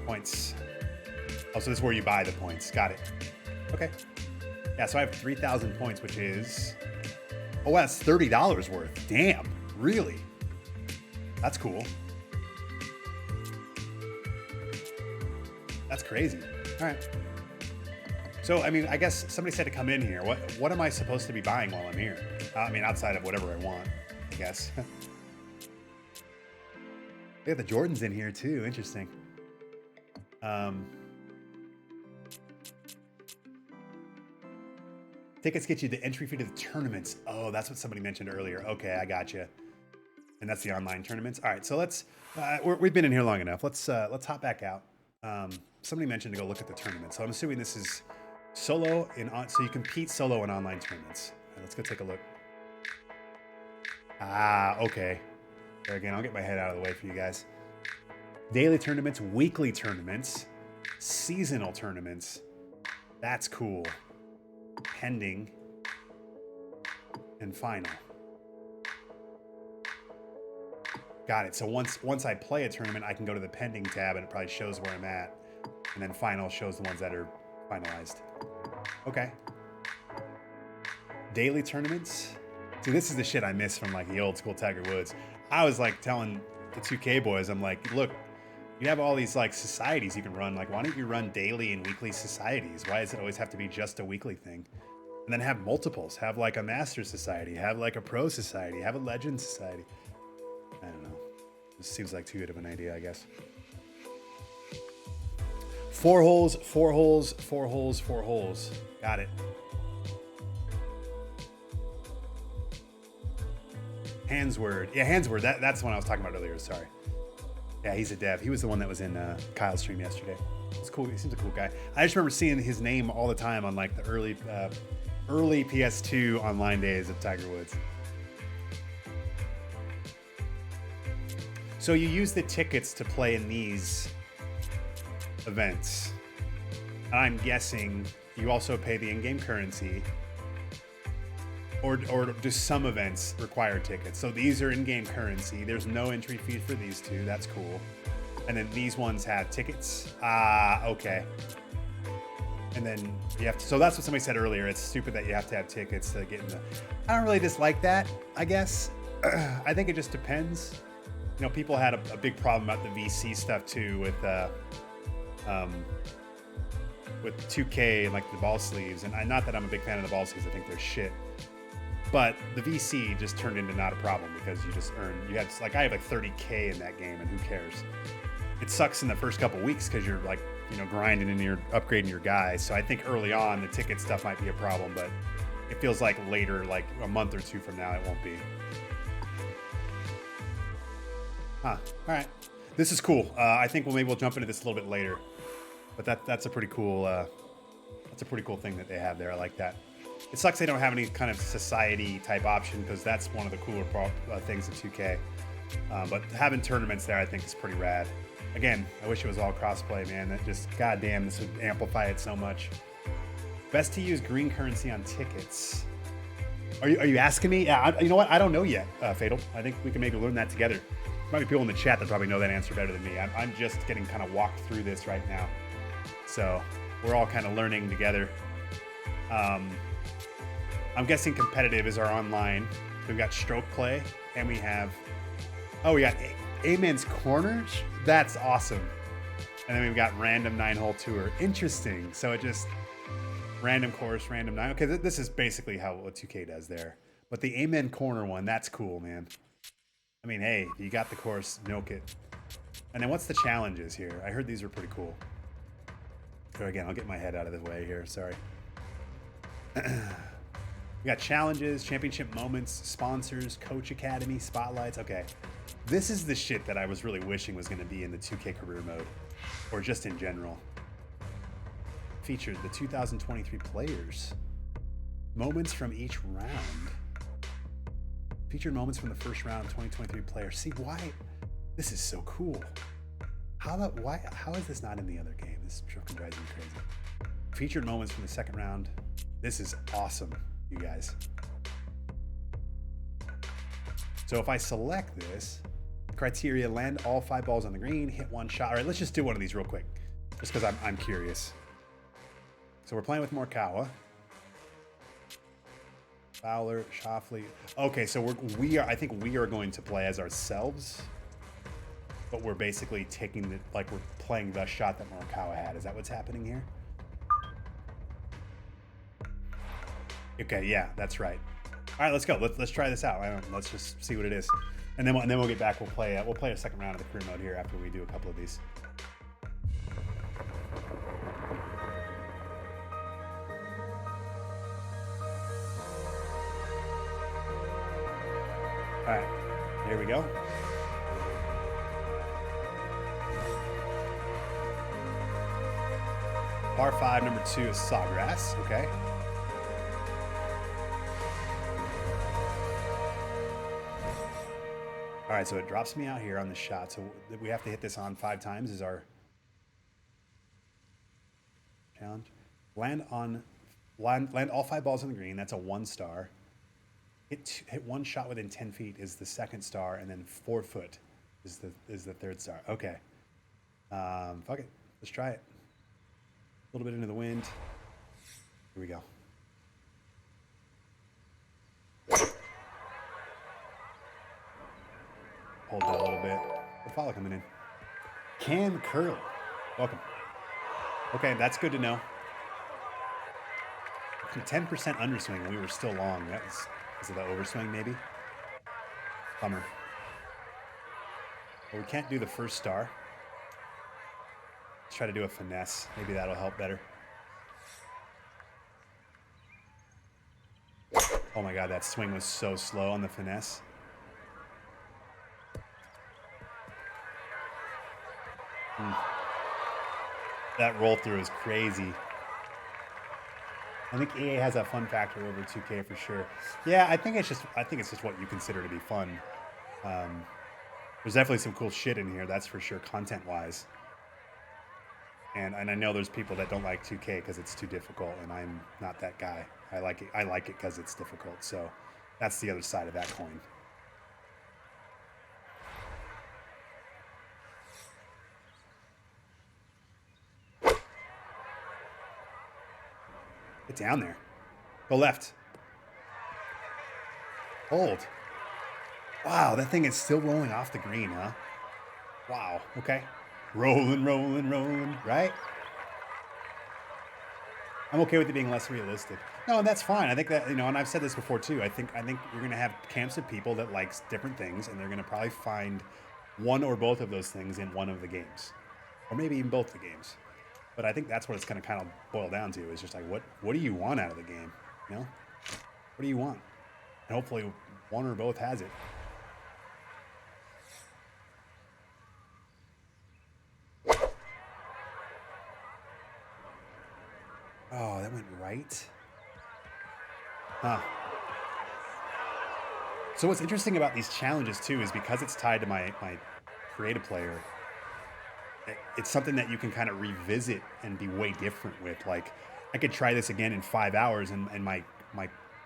Points. Oh, so this is where you buy the points. Got it. Okay. Yeah, so I have 3,000 points, which is... Oh, that's $30 worth. Damn. Really? That's cool. That's crazy. All right. So, I mean, I guess somebody said to come in here. What am I supposed to be buying while I'm here? I mean, outside of whatever I want, I guess. They got the Jordans in here too. Interesting. Tickets get you the entry fee to the tournaments. Oh, that's what somebody mentioned earlier. Okay, I got you. And that's the online tournaments. All right, so let's. We've been in here long enough. Let's hop back out. Somebody mentioned to go look at the tournament, so I'm assuming this is solo so you compete solo in online tournaments. Let's go take a look. Ah, okay. There again, I'll get my head out of the way for you guys. Daily tournaments, weekly tournaments, seasonal tournaments. That's cool. Pending and final. Got it. So once I play a tournament, I can go to the pending tab and it probably shows where I'm at. And then final shows the ones that are finalized. Okay. Daily tournaments. See, this is the shit I miss from like the old school Tiger Woods. I was like telling the 2K boys, I'm like, look, you have all these like societies you can run. Like, why don't you run daily and weekly societies? Why does it always have to be just a weekly thing? And then have multiples. Have like a master society. Have like a pro society. Have a legend society. I don't know. This seems like too good of an idea, I guess. 4 holes, 4 holes, 4 holes, 4 holes. Got it. Hansword. Yeah, Hansword. That's the one I was talking about earlier. Sorry. Yeah, he's a dev. He was the one that was in Kyle's stream yesterday. It's cool. He seems a cool guy. I just remember seeing his name all the time on like the early PS2 online days of Tiger Woods. So you use the tickets to play in these events. And I'm guessing you also pay the in-game currency. Or do some events require tickets? So these are in-game currency. There's no entry fee for these two. That's cool. And then these ones have tickets. Ah, okay. And then you have to, so that's what somebody said earlier. It's stupid that you have to have tickets to get in the, I don't really dislike that, I guess. I think it just depends. You know, people had a big problem about the VC stuff too with 2K and like the ball sleeves. And not that I'm a big fan of the ball sleeves. I think they're shit. But the VC just turned into not a problem because you just earn, you had like, I have like 30K in that game and who cares? It sucks in the first couple weeks because you're like grinding and you're upgrading your guys. So I think early on the ticket stuff might be a problem, but it feels like later, like a month or two from now, it won't be. Huh. All right. This is cool. I think maybe we'll jump into this a little bit later, but that's a pretty cool. That's a pretty cool thing that they have there. I like that. It sucks they don't have any kind of society type option because that's one of the cooler things in 2K. But having tournaments there, I think, is pretty rad. Again, I wish it was all crossplay, man. That just, goddamn, this would amplify it so much. Best to use green currency on tickets. Are you asking me? Yeah, you know what? I don't know yet, Fatal. I think we can maybe learn that together. There might be people in the chat that probably know that answer better than me. I'm just getting kind of walked through this right now. So we're all kind of learning together. I'm guessing competitive is our online. We've got stroke play, and we have... Oh, we got Amen's Corners? That's awesome. And then we've got random 9-hole tour. Interesting. So it just... Random course, random 9. Okay, this is basically what 2K does there. But the Amen Corner one, that's cool, man. I mean, hey, you got the course, milk it. And then what's the challenges here? I heard these were pretty cool. So again, I'll get my head out of the way here. Sorry. We got challenges, championship moments, sponsors, coach academy, spotlights. Okay. This is the shit that I was really wishing was going to be in the 2K career mode, or just in general. Featured the 2023 players. Moments from each round. Featured moments from the first round, 2023 players. See, why? This is so cool. How is this not in the other game? This fucking drives me crazy. Featured moments from the second round. This is awesome, you guys. So if I select this, criteria, land all 5 balls on the green, hit 1 shot. All right, let's just do one of these real quick, just because I'm curious. So we're playing with Morikawa. Fowler, Schauffele. Okay, so I think we are going to play as ourselves, but we're basically taking we're playing the shot that Morikawa had. Is that what's happening here? Okay, yeah, that's right. All right, let's go. Let's try this out. Let's just see what it is, and then we'll get back. We'll play a second round of the career mode here after we do a couple of these. All right, here we go. Par 5, number 2 is Sawgrass. Okay. All right, so it drops me out here on the shot. So we have to hit this on 5 times is our challenge. Land all 5 balls on the green. That's a 1 star. Hit 1 shot within 10 feet is the 2nd star, and then 4 foot is the 3rd star. Okay. Fuck it. Let's try it. A little bit into the wind. Here we go. Hold that a little bit. The follow coming in. Cam Curl. Welcome. Okay, that's good to know. 10% underswing. We were still long. Is it the overswing maybe? Bummer. Well, we can't do the 1st star. Let's try to do a finesse. Maybe that'll help better. Oh my God, that swing was so slow on the finesse. That roll through is crazy. I think EA has that fun factor over 2K for sure. Yeah, I think it's just what you consider to be fun. There's definitely some cool shit in here, that's for sure, content-wise. And I know there's people that don't like 2K because it's too difficult, and I'm not that guy. I like it because it's difficult. So that's the other side of that coin. Get down there. Go left. Hold. Wow, that thing is still rolling off the green, huh? Wow, okay. Rolling, rolling, rolling, right? I'm okay with it being less realistic. No, and that's fine. I think that, and I've said this before too. I think you're going to have camps of people that likes different things, and they're going to probably find one or both of those things in one of the games. Or maybe even both the games. But I think that's what it's going to kind of boil down to, is just like, what do you want out of the game? You know? What do you want? And hopefully one or both has it. Oh, that went right. Huh. So what's interesting about these challenges too is because it's tied to my creative player, it's something that you can kind of revisit and be way different with. Like, I could try this again in 5 hours, and my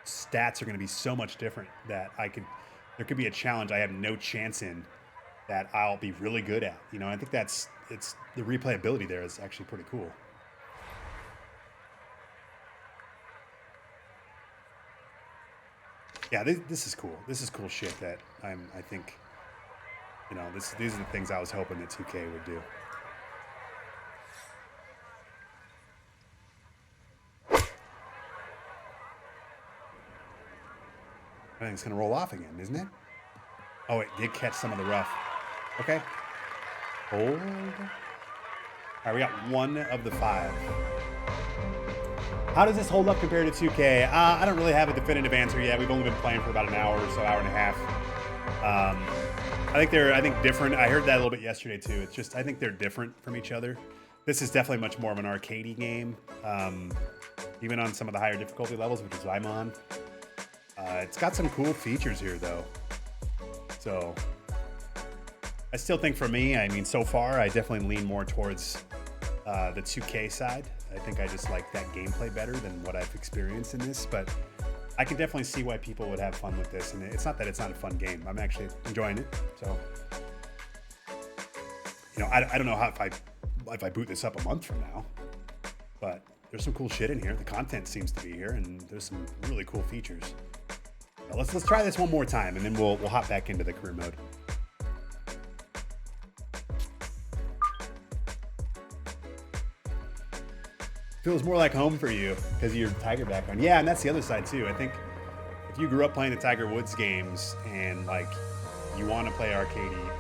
stats are going to be so much different that there could be a challenge I have no chance in that I'll be really good at. You know, I think it's the replayability there is actually pretty cool. Yeah, this is cool. This is cool shit that I think, you know, these are the things I was hoping that 2K would do. I think it's going to roll off again, isn't it? Oh, it did catch some of the rough. Okay. Hold. All right, we got 1 of the 5. How does this hold up compared to 2K? I don't really have a definitive answer yet. We've only been playing for about an hour or so, hour and a half. I think different. I heard that a little bit yesterday too. It's just, I think they're different from each other. This is definitely much more of an arcadey game, even on some of the higher difficulty levels, which is I'm on. It's got some cool features here though. So I still think for me, I mean, so far, I definitely lean more towards the 2K side. I think I just like that gameplay better than what I've experienced in this, but I can definitely see why people would have fun with this. And it's not that it's not a fun game. I'm actually enjoying it. So, you know, I don't know how if I boot this up a month from now, but there's some cool shit in here. The content seems to be here, and there's some really cool features. Now let's try this one more time, and then we'll hop back into the career mode. Feels more like home for you because of your Tiger background. Yeah, and that's the other side too. I think if you grew up playing the Tiger Woods games and like you want to play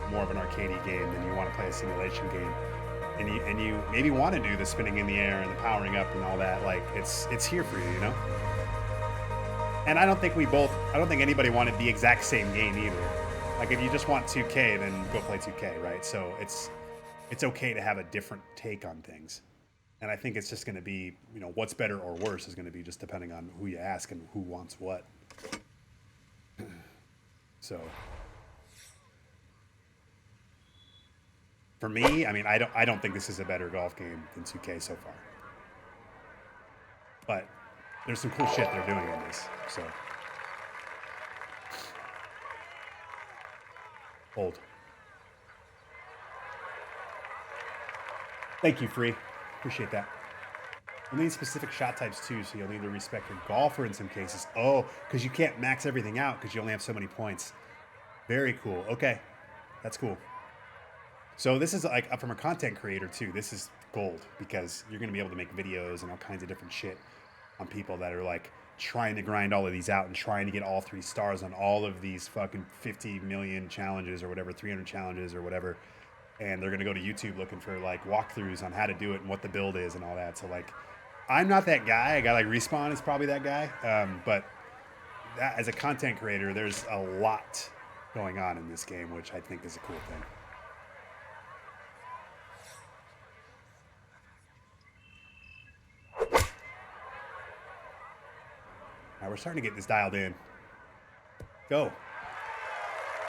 more of an arcadey game than you want to play a simulation game, and you maybe want to do the spinning in the air and the powering up and all that, like it's here for you, you know? And I don't think anybody wanted the exact same game either. Like if you just want 2K, then go play 2K, right? So it's okay to have a different take on things. And I think it's just going to be, you know, what's better or worse is going to be just depending on who you ask and who wants what. So for me, I mean, I don't think this is a better golf game than 2K so far. But there's some cool shit they're doing in this. So hold. Thank you, Free. Appreciate that. You'll need specific shot types too, so you'll need to respect your golfer in some cases. Oh, because you can't max everything out because you only have so many points. Very cool. Okay, that's cool. So this is like, from a content creator too, this is gold because you're going to be able to make videos and all kinds of different shit on people that are like trying to grind all of these out and trying to get all 3 stars on all of these fucking 50 million challenges or whatever, 300 challenges or whatever. And they're going to go to YouTube looking for like walkthroughs on how to do it and what the build is and all that. So like, I'm not that guy. A guy like Respawn is probably that guy. But that, as a content creator, there's a lot going on in this game, which I think is a cool thing. Now we're starting to get this dialed in. Go.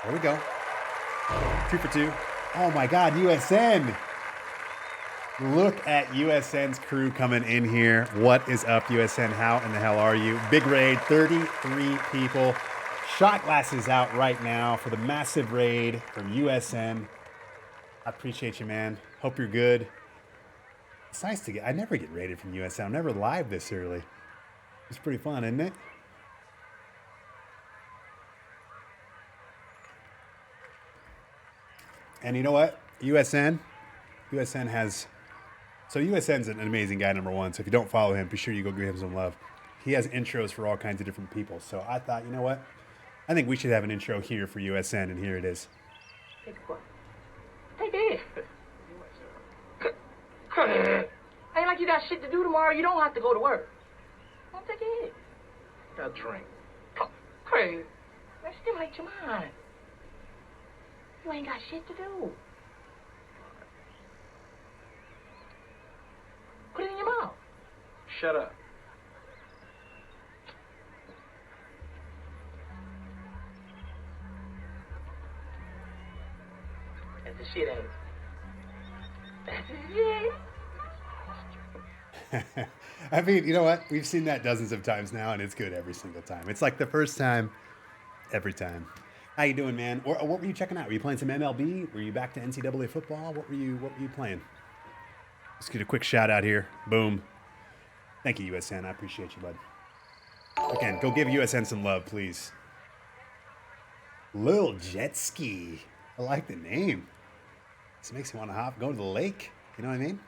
There we go. 2 for 2. Oh my God, USN. Look at USN's crew coming in here. What is up, USN? How in the hell are you? Big raid, 33 people. Shot glasses out right now for the massive raid from USN. I appreciate you, man. Hope you're good. It's nice to I never get raided from USN. I'm never live this early. It's pretty fun, isn't it? And you know what? USN's an amazing guy, number one. So if you don't follow him, be sure you go give him some love. He has intros for all kinds of different people. So I thought, you know what? I think we should have an intro here for USN, and here it is. like you got shit to do tomorrow, you don't have to go to work. Don't take a hit. Got a drink. Craig, that stimulate your mind. You ain't got shit to do. Put it in your mouth. Shut up. That's the shit, ain't it? That's the shit. I mean, you know what? We've seen that dozens of times now, and it's good every single time. It's like the first time, every time. How you doing, man? Or what were you checking out? Were you playing some MLB? Were you back to NCAA football? What were you playing? Let's get a quick shout out here. Boom. Thank you, USN. I appreciate you, bud. Again, go give USN some love, please. Lil Jet Ski. I like the name. This makes me want to go to the lake. You know what I mean?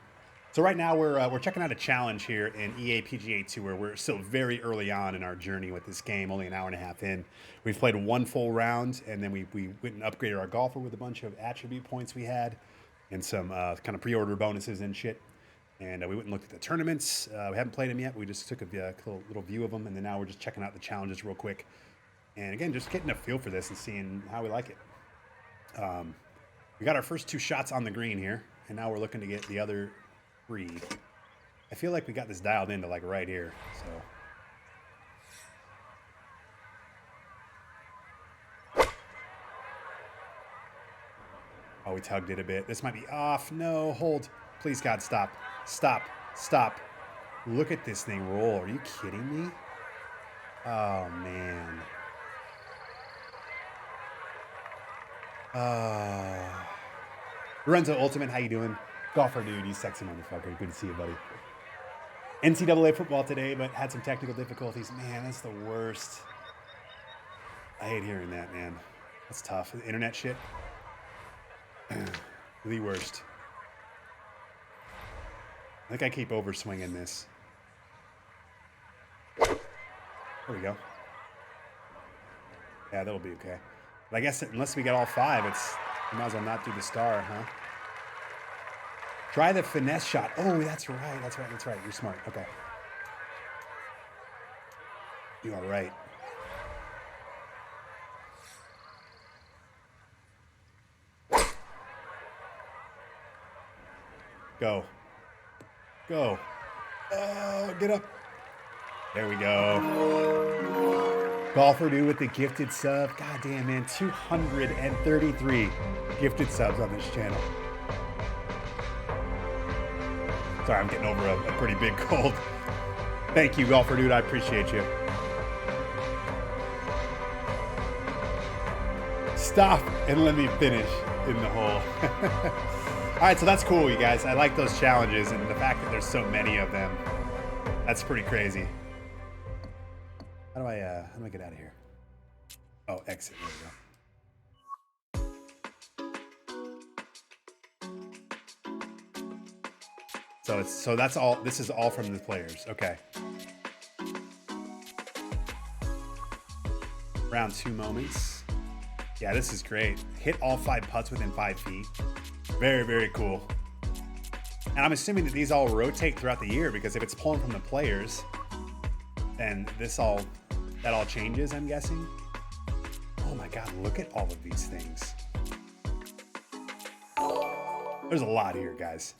So right now we're checking out a challenge here in EA PGA Tour. We're still very early on in our journey with this game, only an hour and a half in. We've played one full round, and then we went and upgraded our golfer with a bunch of attribute points we had and some kind of pre-order bonuses and shit. And we went and looked at the tournaments. We haven't played them yet. We just took a little view of them, and then now we're just checking out the challenges real quick. And again, just getting a feel for this and seeing how we like it. We got our first 2 shots on the green here, and now we're looking to get the other 3. I feel like we got this dialed into like right here. So. Oh, we tugged it a bit. This might be off. No, hold. Please, God, stop. Stop. Stop. Look at this thing roll. Are you kidding me? Oh, man. Lorenzo Ultimate, how you doing? Golfer dude, you sexy motherfucker. Good to see you, buddy. NCAA football today, but had some technical difficulties. Man, that's the worst. I hate hearing that, man. That's tough. The internet shit. The worst. I think I keep over swinging this. There we go. Yeah, that'll be okay. But I guess unless we get all 5, we might as well not do the star, huh? Try the finesse shot. Oh, that's right. That's right. That's right. You're smart. Okay. You are right. Go. Go. Oh, get up. There we go. Golfer dude with the gifted sub. God damn, man. 233 gifted subs on this channel. Sorry, I'm getting over a pretty big cold. Thank you, golfer dude. I appreciate you. Stop and let me finish in the hole. All right, so that's cool, you guys. I like those challenges, and the fact that there's so many of them. That's pretty crazy. How do I get out of here? Oh, exit. There we go. So that's all. This is all from the players. Okay. Round 2 moments. Yeah, this is great. Hit all 5 putts within 5 feet. Very, very cool. And I'm assuming that these all rotate throughout the year, because if it's pulling from the players, then that all changes, I'm guessing. Oh my God, look at all of these things. There's a lot here, guys.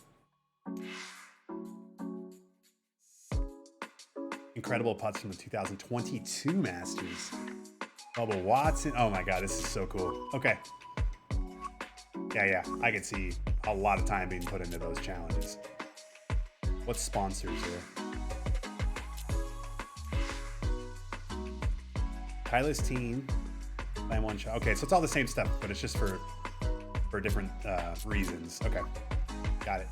Incredible putts from the 2022 Masters. Bubba Watson. Oh my God, this is so cool. Okay. Yeah. I could see a lot of time being put into those challenges. What's sponsors here? Tyler's team. Plan 1 shot. Okay, so it's all the same stuff, but it's just for different reasons. Okay. Got it.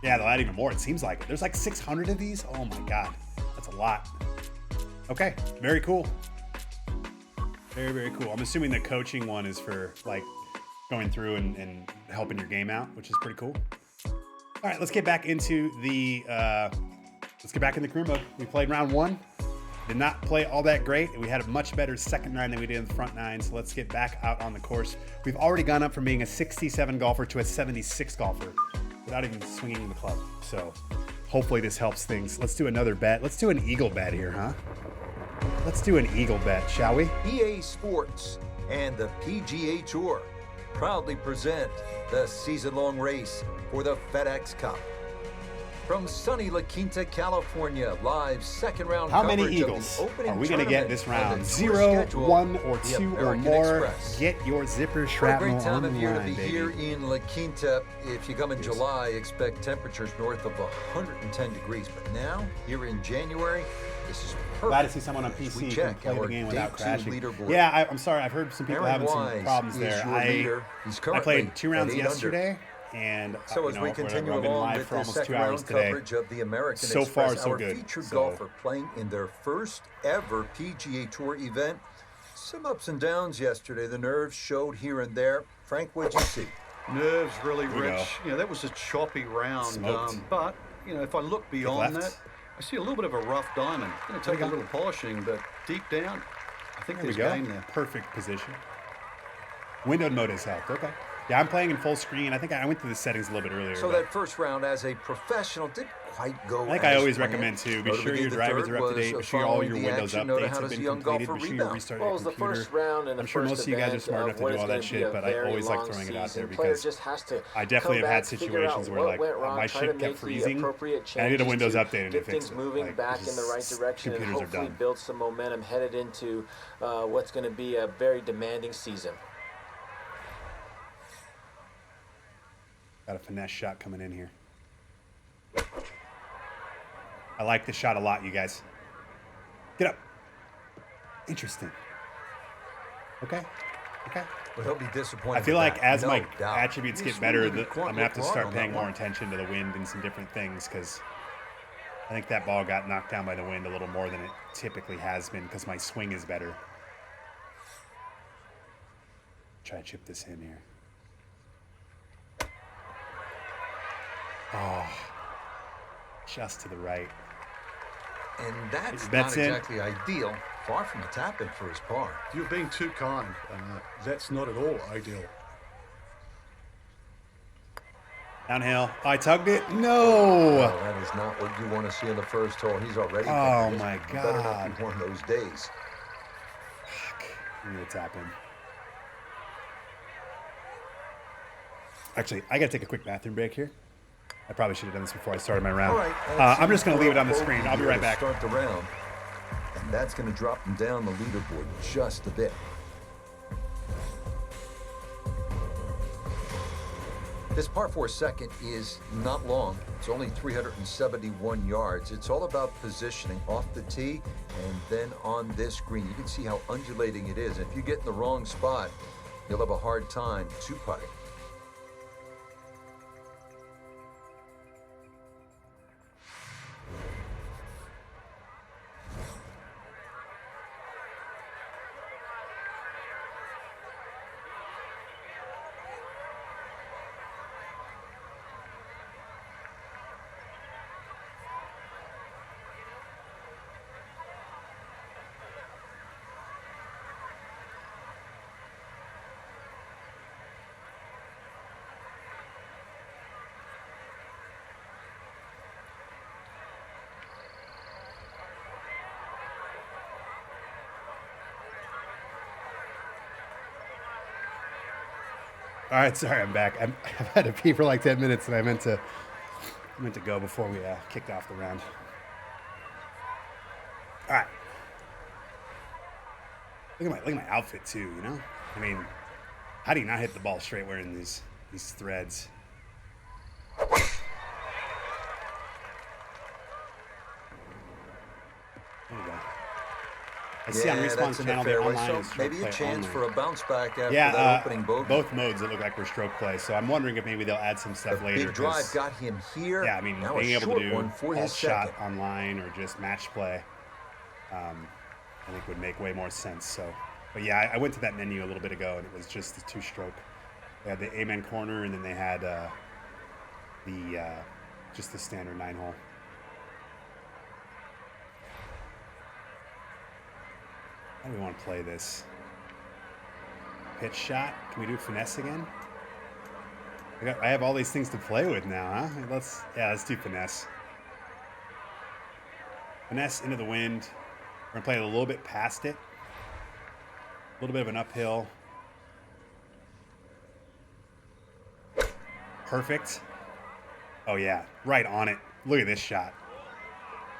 Yeah, they'll add even more. It seems like it. There's like 600 of these. Oh my God. That's a lot. Okay. Very cool. Very, very cool. I'm assuming the coaching one is for like going through and helping your game out, which is pretty cool. All right, let's get back into the career mode. We played round 1. Did not play all that great. We had a much better second 9 than we did in the front 9. So let's get back out on the course. We've already gone up from being a 67 golfer to a 76 golfer. without even swinging the club. So hopefully this helps things. Let's do another bet. Let's do an eagle bet here, huh? Let's do an eagle bet, shall we? EA Sports and the PGA Tour proudly present the season-long race for the FedEx Cup. From sunny La Quinta, California, live second-round How many coverage of the Eagles opening are we going to get tournament this on round? the tour 0, schedule, 1, or the 2 or American more. Express. Get your zipper What a shrapnel great time on of the year to line, be baby. here in La Quinta. If you come in July, expect temperatures north of 110 degrees. But now, here in January, this is perfect. Glad to see someone on as PC we can check play the our game day without 2 crashing. leaderboard. Yeah, I'm sorry. I've heard some people Aaron having some Wise problems is there. your leader. He's I currently played 2 rounds at 8 under. yesterday, and So as we continue I've been along live with for the almost second 2 hours round today. coverage of the American So Express, far, so our good. featured So- golfer playing in their first ever PGA Tour event. Some ups and downs yesterday. The nerves showed here and there. Frank, what'd you see? Nerves really we go. rich. You know, that was a choppy round. Smoked. But, you know, if I look beyond left. that, I see a little bit of a rough diamond. Going to take we a go. little polishing, but deep down, I think There we there's go. game there. Perfect position. Windowed mode has helped. Okay. Yeah, I'm playing in full screen. I think I went through the settings a little bit earlier. So but that first round as a professional didn't quite go I think as I always planned. recommend to be Though to sure begin your the drivers third are up to date. was Be sure all your following the Windows action. Note updates how have does been the young completed. golfer Be sure you rebound? restart Well, it your was the computer. first round and the I'm sure first most of you guys are event smart enough of to what do is all gonna that be shit, a but I very always like long throwing it out there season. Player because just has to I definitely come have had back, figure out situations where what like went wrong, my try shit to kept make the freezing, appropriate and I did a changes Windows to update and get it fixed things it. moving Like, back it's in the right just- direction and computers are hopefully done. build some momentum headed into what's going to be a very demanding season. Got a finesse shot coming in here. I like this shot a lot, you guys. Get up. Interesting. Okay. Okay. But he'll be disappointed. I feel with like that, as no my doubt. attributes You get just better, really I'm can't gonna have to look wrong start on paying that more one. attention to the wind and some different things because I think that ball got knocked down by the wind a little more than it typically has been because my swing is better. Try to chip this in here. Oh, just to the right. And that's That's not in. exactly ideal. Far from a tap-in for his par. You're being too kind. That's not at all ideal. Downhill. I tugged it. No. Well, that is not what you want to see in the first hole. He's already Oh, thinking, my "This better not God. be one of those days." I'm gonna tap in. Actually, I gotta take a quick bathroom break here. I probably should have done this before I started my round. All right, I'm just gonna leave it on the bogey screen. I'll be here right to back. Start the round, and that's going to drop him down the leaderboard just a bit. This par 4 second is not long. It's only 371 yards. It's all about positioning off the tee and then on this green. You can see how undulating it is. If you get in the wrong spot, you'll have a hard time two-putting. All right, sorry, I'm back. I've had to pee for like 10 minutes, and I meant to go before we kicked off the round. All right. Look at my outfit too. You know, I mean, how do you not hit the ball straight wearing these threads? There you go. I see on Yeah, Respawn's that's in the channel they're fairway, online so and stroke maybe a play chance only. for a bounce back after Yeah, that opening bogey. both modes that look like we're stroke play. So I'm wondering if maybe they'll add some stuff The later. big drive 'cause- got him here. Yeah, I mean, now being a able short to do one for all his shot second. online or just match play, I think would make way more sense. So, but yeah, I went to that menu a little bit ago, and it was just the two-stroke. They had the Amen corner, and then they had just the standard 9-hole. How do we want to play this? Pitch shot? Can we do finesse again? I have all these things to play with now, huh? Let's do finesse. Finesse into the wind. We're gonna play it a little bit past it. A little bit of an uphill. Perfect. Oh yeah, right on it. Look at this shot.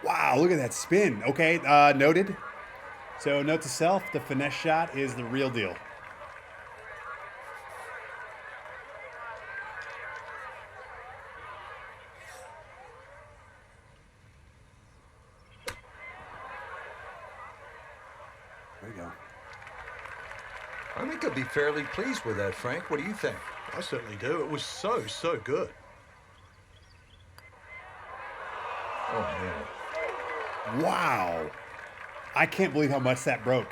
Wow, look at that spin. Okay, noted. So note to self, the finesse shot is the real deal. There we go. I think I'd be fairly pleased with that, Frank. What do you think? I certainly do. It was so good. Oh, man. Wow. I can't believe how much that broke.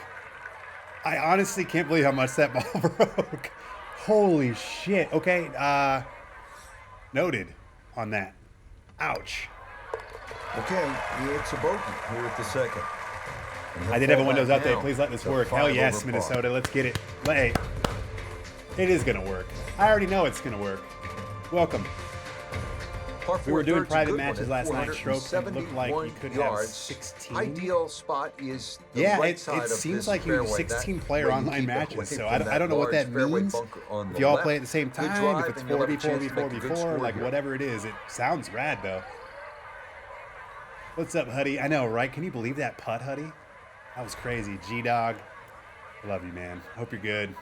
I honestly can't believe how much that ball broke. Holy shit. Okay, noted on that. Ouch. Okay, it's a bogey here at the second. I did have a Windows update. Please let this work. Hell yes, Minnesota. Let's get it. Hey, it is going to work. I already know it's going to work. Welcome. We were doing private matches last night. Stroke, it looked like you could have 16. Ideal spot is the Yeah, right side it of seems this like you have fairway. 16 That player way you online keep matches. away So from I don't know what large that fairway means. bunker on If the you all left. play at the same Good time, drive, if it's and you'll have a 4v4, chance to make a good v4v4, score like here. whatever it is, it sounds rad though. What's up, Huddy? I know, right? Can you believe that putt, Huddy? That was crazy. G-Dog, I love you, man. Hope you're good.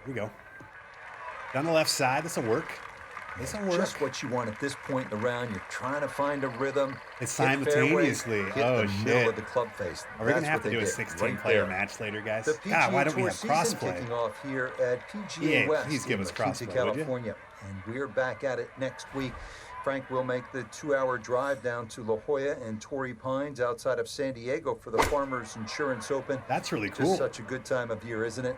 Here we go. Down the left side. This will work. This will work. Just what you want at this point in the round. You're trying to find a rhythm. It's Hit fairway, simultaneously. hit Oh, the shit. middle of the club face. Are we going That's to have what to they do a did 16-player right there. match later, guys? The PGA God, why don't we Tour have season crossplay? kicking off here at PGA Yeah, West please give in us La Quinta, crossplay, would you? California. And we're back at it next week. Frank will make the 2-hour drive down to La Jolla and Torrey Pines outside of San Diego for the Farmers Insurance Open. That's really cool. Just such a good time of year, isn't it?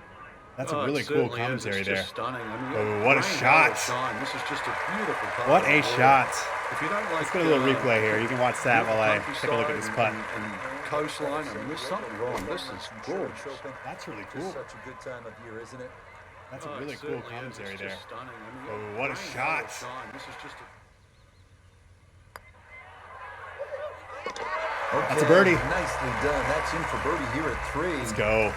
That's a Oh, really it cool certainly is. commentary It's there. just stunning. I mean, Oh, what a rain, shot. shine. This is just a beautiful color. What a shot. If you don't like, Let's get a little replay here. You can watch that while I take a look at this putt. And coastline. I mean, there's something wrong. This is gorgeous. That's really cool. Just such a good time of year, isn't it? That's a Oh, really it cool certainly is. commentary It's there. just stunning. I mean, Oh, what a rain, shot. shine. This is just a... Okay, That's a birdie. Nicely done. That's in for birdie here at 3. Let's go.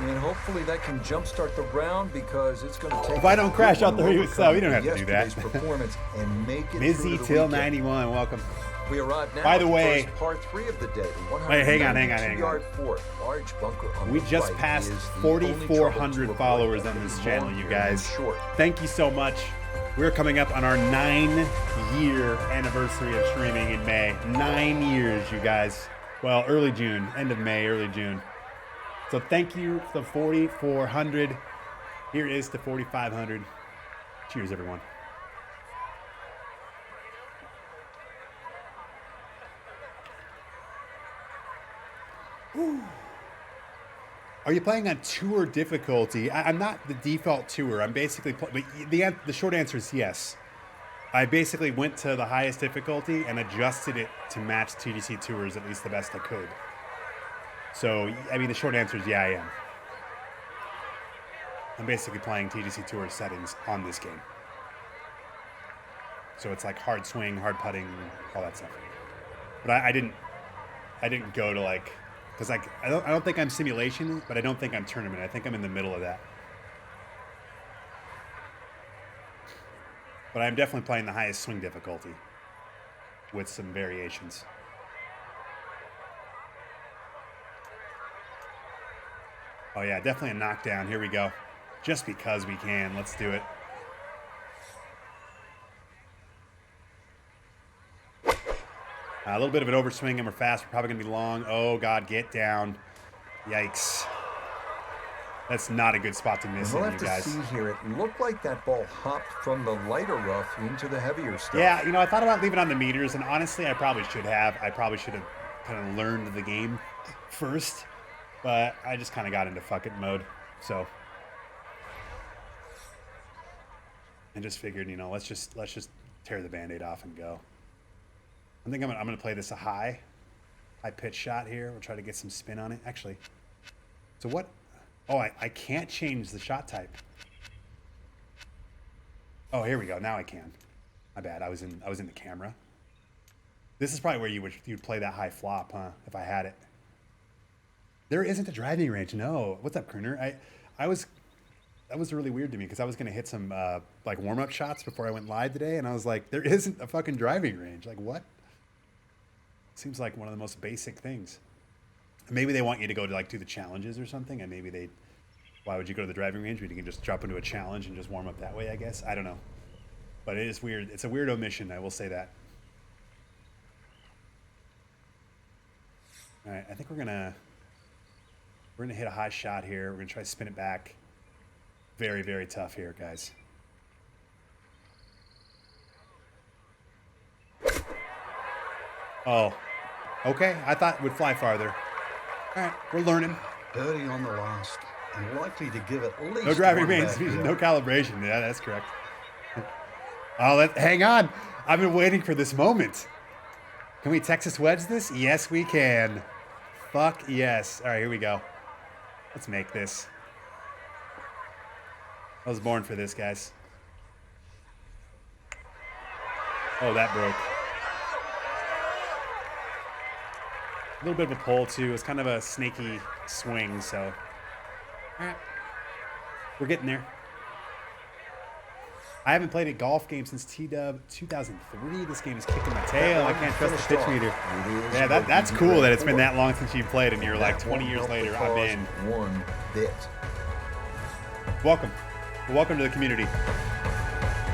And hopefully that can jumpstart the round because it's going to take. If I don't a crash good out the one to Hughes cell, you don't overcome have to do that. yesterday's performance and make it Mizzy through to the till weekend. 91. Welcome. We arrive now By the at way- first par 3 of the day. Wait, hang on. 192-yard four, large bunker on We the just right passed is the 4,400 only trouble to followers avoid. on this Long channel, you here, guys. Short. Thank you so much. We're coming up on our 9-year anniversary of streaming in May. 9 years, you guys. Well, early June, end of May, early June. So thank you for the 4,400. Here is to 4,500. Cheers, everyone. Whew. Are you playing on tour difficulty? I'm not the default tour. I'm basically, but the short answer is yes. I basically went to the highest difficulty and adjusted it to match TGC tours at least the best I could. So, I mean, the short answer is yeah, I am. I'm basically playing TGC tour settings on this game. So it's like hard swing, hard putting, all that stuff. But I didn't go to like, because like I don't think I'm simulation, but I don't think I'm tournament. I think I'm in the middle of that. But I'm definitely playing the highest swing difficulty with some variations. Oh yeah, definitely a knockdown. Here we go. Just because we can. Let's do it. A little bit of an overswing and we're fast. We're probably going to be long. Oh, God, get down. Yikes. That's not a good spot to miss We'll it, have you to guys. see here. It looked like that ball hopped from the lighter rough into the heavier stuff. Yeah, you know, I thought about leaving on the meters, and honestly, I probably should have. I probably should have kind of learned the game first, but I just kind of got into fuck it mode. So, and just figured, you know, let's just tear the Band-Aid off and go. I think I'm gonna play this a high. high pitch shot here. We'll try to get some spin on it. Actually, so what? Oh, I can't change the shot type. Oh, here we go. Now I can. My bad. I was in the camera. This is probably where you'd play that high flop, huh? If I had it. There isn't a driving range. No. What's up, Crooner? That was really weird to me because I was gonna hit some like warm up shots before I went live today, and I was like, there isn't a fucking driving range. Like what? Seems like one of the most basic things. Maybe they want you to go to like do the challenges or something, and maybe they. Why would you go to the driving range when you can just drop into a challenge and just warm up that way? I guess I don't know, but it is weird. It's a weird omission. I will say that. All right, I think we're gonna hit a high shot here. We're gonna try to spin it back. Very, very tough here, guys. Oh, okay. I thought it would fly farther. All right, we're learning. Birdie on the last, and likely to give it at least No driving one range, back here. no calibration. Yeah, that's correct. Oh, hang on. I've been waiting for this moment. Can we Texas wedge this? Yes, we can. Fuck yes. All right, here we go. Let's make this. I was born for this, guys. Oh, that broke. A little bit of a pull, too. It's kind of a snaky swing, so. All right. We're getting there. I haven't played a golf game since T-Dub 2003. This game is kicking my tail. I can't trust the pitch meter. Yeah, that's cool that it's been that long since you played, and you're like 20 years later, I'm in. One bit. Welcome. Welcome to the community.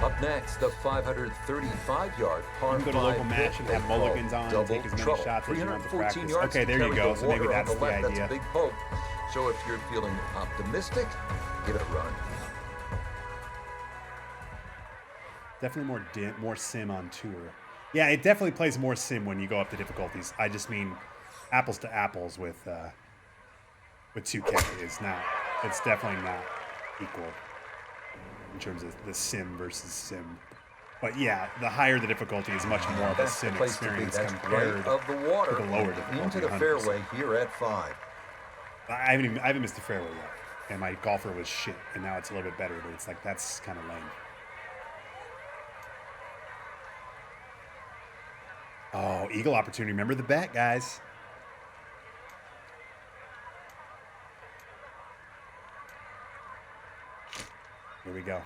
Up next, the 535-yard par You can go to a local 5 match and pit have they call mulligans on and take as many double shots as you want to 314 practice. yards Okay, to there you carry go. the So maybe water on that's the left. That's a idea. big poke. So if you're feeling optimistic, give it a run. Definitely more sim on tour. Yeah, it definitely plays more sim when you go up the difficulties. I just mean apples to apples with 2K is not. It's definitely not equal in terms of the sim versus sim. But yeah, the higher the difficulty is much more of a That's the sim place to be. experience That's compared right of the water to the lower difficulty. into the 100%. fairway here at 5. I haven't missed the fairway yet, and my golfer was shit, and now it's a little bit better. But it's like that's kind of lame. Oh, eagle opportunity. Remember the bet, guys. Here we go.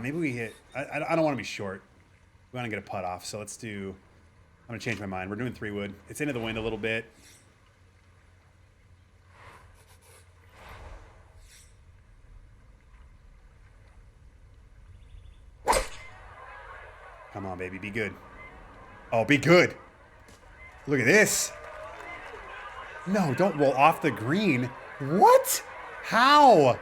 Maybe we hit. I don't want to be short. We want to get a putt off, so let's do. I'm going to change my mind. We're doing 3-wood. It's into the wind a little bit. Come on, baby. Be good. Oh, be good. Look at this. No, don't roll off the green. What? How?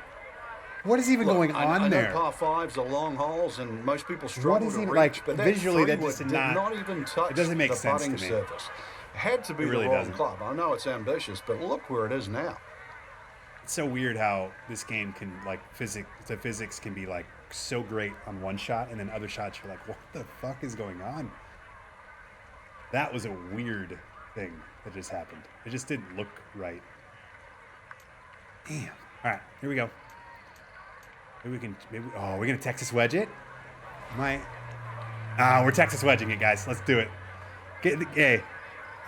What is even going on I there? know par fives are long holes, and most people struggle is to even, reach, like, but visually, that that just did did not- even touch it doesn't make the sense to putting me. surface. Had to be It really the wrong doesn't. club. I know it's ambitious, but look where it is now. It's so weird how this game can, like, the physics can be, like, so great on one shot, and then other shots you're like, what the fuck is going on? That was a weird thing that just happened. It just didn't look right. Damn. All right, here we go. Maybe we can, we're going to Texas wedge it? We're Texas wedging it, guys. Let's do it. Hey,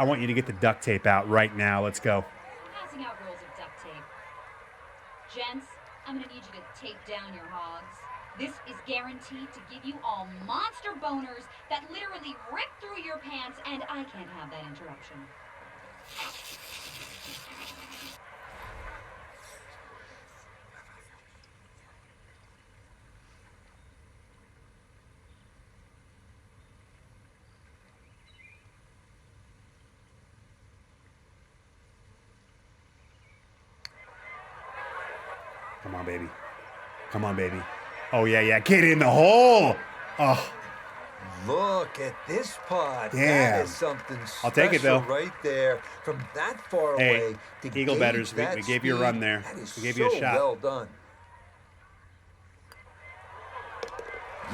I want you to get the duct tape out right now. Let's go. Passing out rolls of duct tape. Gents, I'm gonna need you to tape down your hogs. This is guaranteed to give you all monster boners that literally rip through your pants, and I can't have that interruption. Come on, baby. Come on, baby. Oh, yeah. Get in the hole. Oh, Look at this putt. Damn. That is something special I'll take it, though. right there. From that far Hey, away to Eagle gauge betters, we that gave you a run speed, there. That is We gave you a so shot. well done.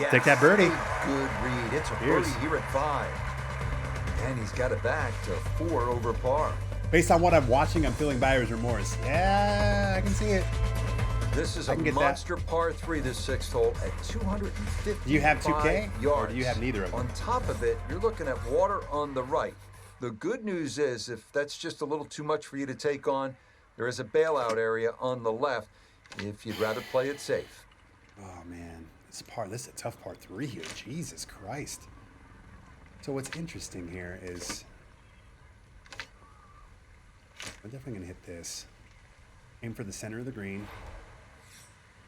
Yes, Take that birdie. a good read. It's a Cheers. birdie here at 5. And he's got it back to 4 over par. Based on what I'm watching, I'm feeling buyer's remorse. Yeah, I can see it. This is I a can get that. monster par 3, this 6th hole at 255 Do you have 2K? yards. Or do you have neither of them? On top of it, you're looking at water on the right. The good news is, if that's just a little too much for you to take on, there is a bailout area on the left if you'd rather play it safe. Oh man, this is a tough par 3 here. Jesus Christ. So what's interesting here is I'm definitely gonna hit this. Aim for the center of the green.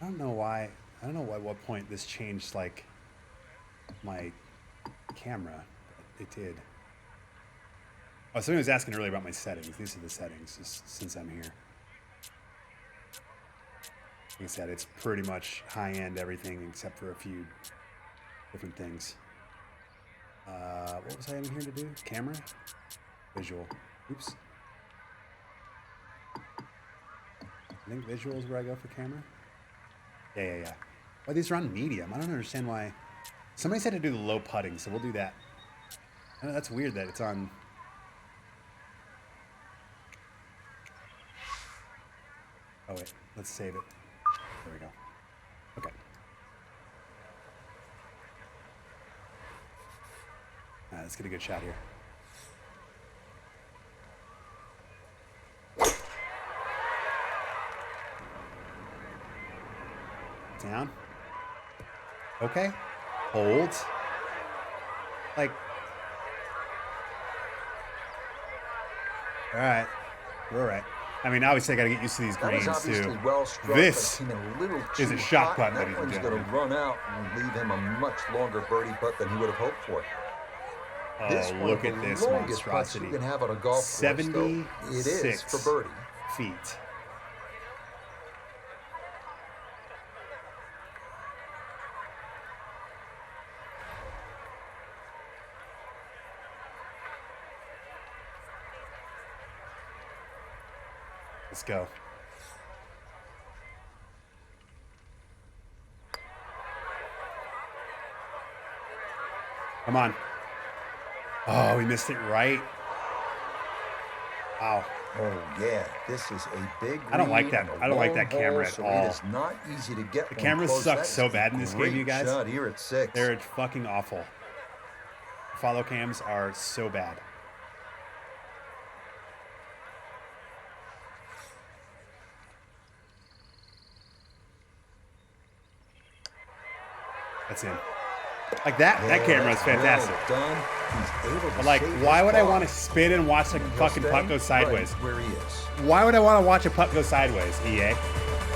I don't know why. I don't know at what point this changed like my camera. But it did. Oh, somebody was asking earlier about my settings. These are the settings just since I'm here. Like I said, it's pretty much high-end everything except for a few different things. What was I in here to do? Camera? Visual. Oops. I think visual is where I go for camera. Yeah. Why these are on medium? I don't understand why. Somebody said to do the low putting, so we'll do that. I know that's weird that it's on. Oh wait, let's save it. There we go. Okay. All right, let's get a good shot here. Down. Okay. Hold. Like. All right. We're all right. I mean, obviously, I got to get used to these That was greens obviously too. well struck, This but came in a little is too a shot hot, putt, and ladies that and one's going to gentlemen. run out and leave him a much longer birdie putt than he would have hoped for. This Oh, one look of at the this longest putts monstrosity. you can have on a golf course, though. 76 It is for birdie. feet. Let's go. Come on. Oh, we missed it right. Wow. Oh yeah, this is a big. I don't like green that. and a I don't like long that camera hole, at so all. It is not easy to get The one cameras close. suck That so is bad a in this game, great you guys. shot here at 6. They're fucking awful. Follow cams are so bad. That's in. Like that camera is fantastic. Well done. He's able to But like, save why his would I putt. want to spin and watch a He'll fucking putt stay go sideways? right where he is. Why would I want to watch a putt go sideways, EA?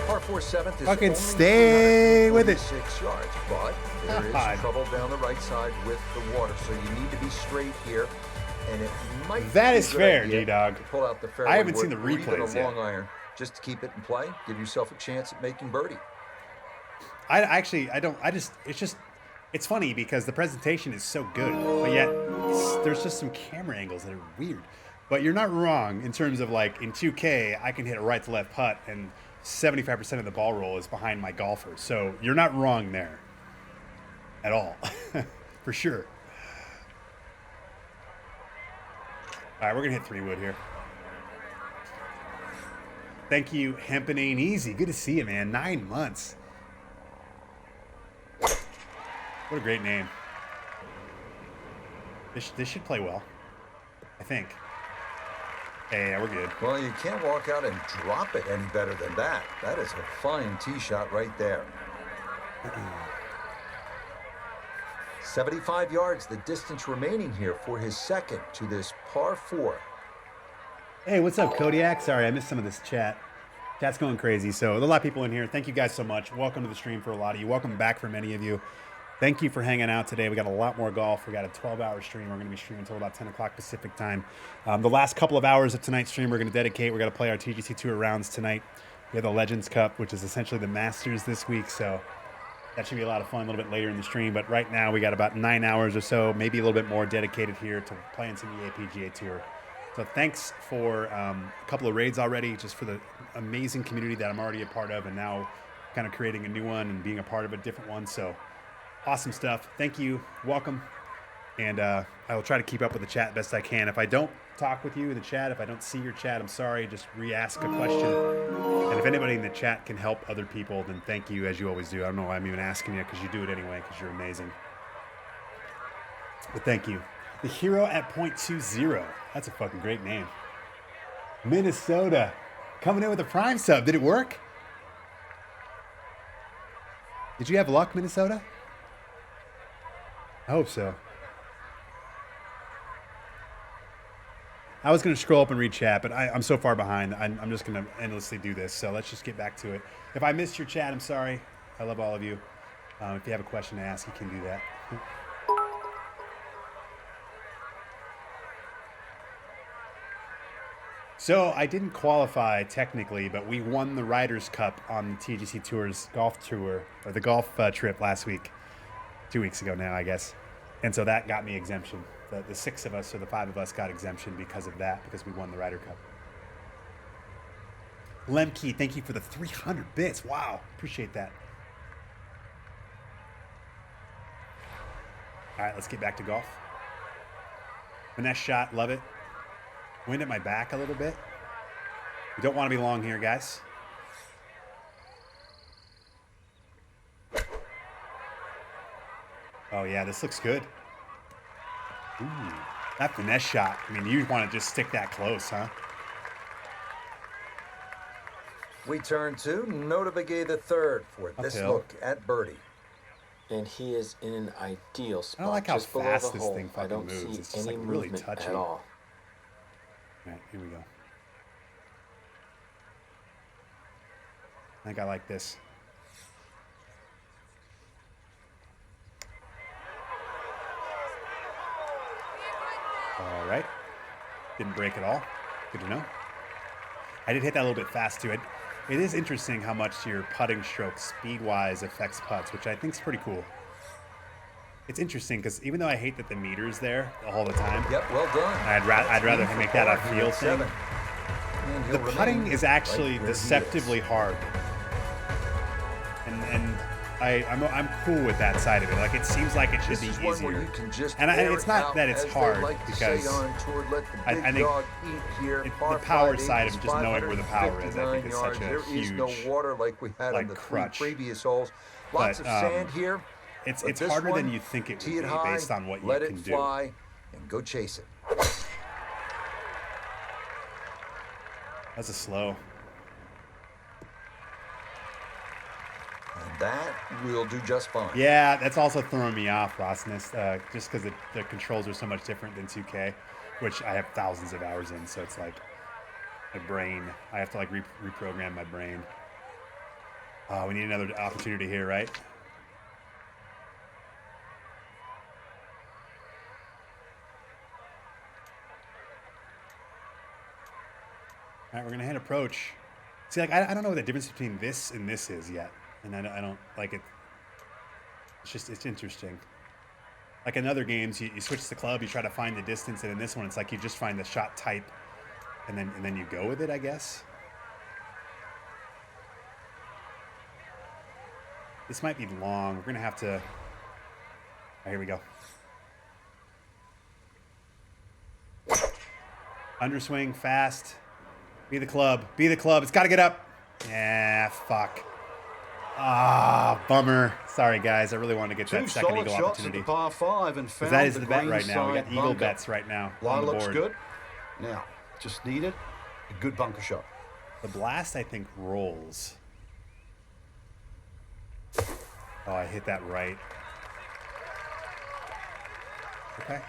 Par 4 7th is Fucking only stay with it. 346 yards, but there God. is trouble down the right side with the water, so you need to be straight here. And it might That be is a good fair, idea D-Dog. to pull out the fairway I haven't seen the wood or even replays a yet. long iron just to keep it in play. Give yourself a chance at making birdie. It's funny because the presentation is so good, but yet there's just some camera angles that are weird. But you're not wrong in terms of like in 2K, I can hit a right to left putt and 75% of the ball roll is behind my golfer. So you're not wrong there at all, for sure. All right, we're gonna hit 3 wood here. Thank you, Hempin' Ain't Easy. Good to see you, man. 9 months. What a great name. This should play well, I think. Yeah, we're good. Well, you can't walk out and drop it any better than that. That is a fine tee shot right there. 75 yards, the distance remaining here for his second to this par 4. Hey, what's up, Kodiak? Sorry, I missed some of this chat. Chat's going crazy. So there's a lot of people in here. Thank you guys so much. Welcome to the stream for a lot of you. Welcome back for many of you. Thank you for hanging out today. We got a lot more golf. We got a 12-hour stream. We're going to be streaming until about 10 o'clock Pacific time. The last couple of hours of tonight's stream, we're going to dedicate. We're going to play our TGC Tour rounds tonight. We have the Legends Cup, which is essentially the Masters this week. So that should be a lot of fun a little bit later in the stream. But right now, we got about 9 hours or so, maybe a little bit more dedicated here to playing some EA PGA Tour. So thanks for a couple of raids already, just for the amazing community that I'm already a part of, and now kind of creating a new one and being a part of a different one. So Awesome stuff. Thank you. Welcome. And I will try to keep up with the chat best I can. If I don't talk with you in the chat, if I don't see your chat, I'm sorry. Just re-ask a question. And if anybody in the chat can help other people, then thank you, as you always do. I don't know why I'm even asking you, because you do it anyway, because you're amazing. But thank you. The Hero at .20. That's a fucking great name. Minnesota. Coming in with a Prime sub. Did it work? Did you have luck, Minnesota? I hope so. I was going to scroll up and read chat, but I'm so far behind. I'm just going to endlessly do this. So let's just get back to it. If I missed your chat, I'm sorry. I love all of you. If you have a question to ask, you can do that. So I didn't qualify technically, but we won the Ryder's Cup on the TGC Tour's golf tour, or the golf trip last week. 2 weeks ago now, I guess. And so that got me exemption. The 6 of us, or the 5 of us, got exemption because of that, because we won the Ryder Cup. Lemke, thank you for the 300 bits. Wow, appreciate that. All right, let's get back to golf. Finesse shot, love it. Wind at my back a little bit. We don't want to be long here, guys. Oh, yeah, this looks good. Ooh, that finesse shot. I mean, you want to just stick that close, huh? We turn to Nota Begay the third for this Uphill. look at birdie. And he is in an ideal spot. I don't like how just below fast the this hole. thing I fucking don't moves. see It's just, any like, really movement touchy. at all. All right, here we go. I think I like this. All right. Didn't break at all. Good to know. I did hit that a little bit fast, too. It is interesting how much your putting stroke speed-wise affects putts, which I think is pretty cool. It's interesting because even though I hate that the meter's there all the time, Yep, well done. I'd rather make that a feel thing. And The he'll putting remain is actually right where he is. deceptively hard, and I'm cool with that side of it. Like, it seems like it should This be is one where easier. you can just And air it's it not out, that it's as they hard, like to because say on tour, let the I big think dog eat here. the Par power 5 side of is just knowing where the power is, I think, is 559 such a yards. There is no huge, water like we had like, on the crutch. 3 previous holes. Lots But, of sand here. it's but this harder than one, you think it tee would it be high, based on what you let can it do. fly, and go chase it. That's a slow. And that will do just fine. Yeah, that's also throwing me off, Rossness, just because the controls are so much different than 2K, which I have thousands of hours in, so it's like my brain, I have to like reprogram my brain. We need another opportunity here, right? All right, we're gonna hit approach. See, like, I don't know what the difference between this and this is yet, and I don't like it. It's interesting. Like in other games, you switch the club, you try to find the distance, and in this one, it's like you just find the shot type, and then you go with it, I guess. This might be long. We're gonna have to. All right, here we go. Underswing, fast. Be the club. Be the club. It's got to get up. Yeah, fuck. Ah, bummer. Sorry, guys. I really wanted to get Two that second solid eagle shots opportunity. at the par 5 and Because found that is the the bet right now. We got greenside eagle bunker. bets right now Line on the looks board. good. Now, just needed a good bunker shot. The blast, I think, rolls. Oh, I hit that right. Okay.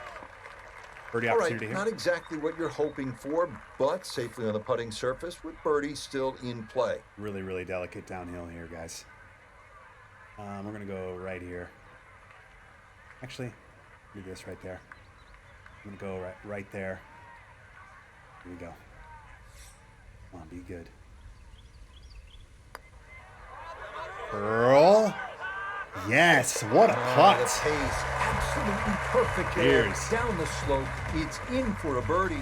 Birdie All right, opportunity here. not exactly what you're hoping for, but safely on the putting surface with birdie still in play. Really, really delicate downhill here, guys. We're going to go right here. Actually, do this right there. I'm going to go right there. Here we go. Come on, be good. Curl. Yes, what a The putt. pace, absolutely perfect Cheers. there. Down the slope, it's in for a birdie.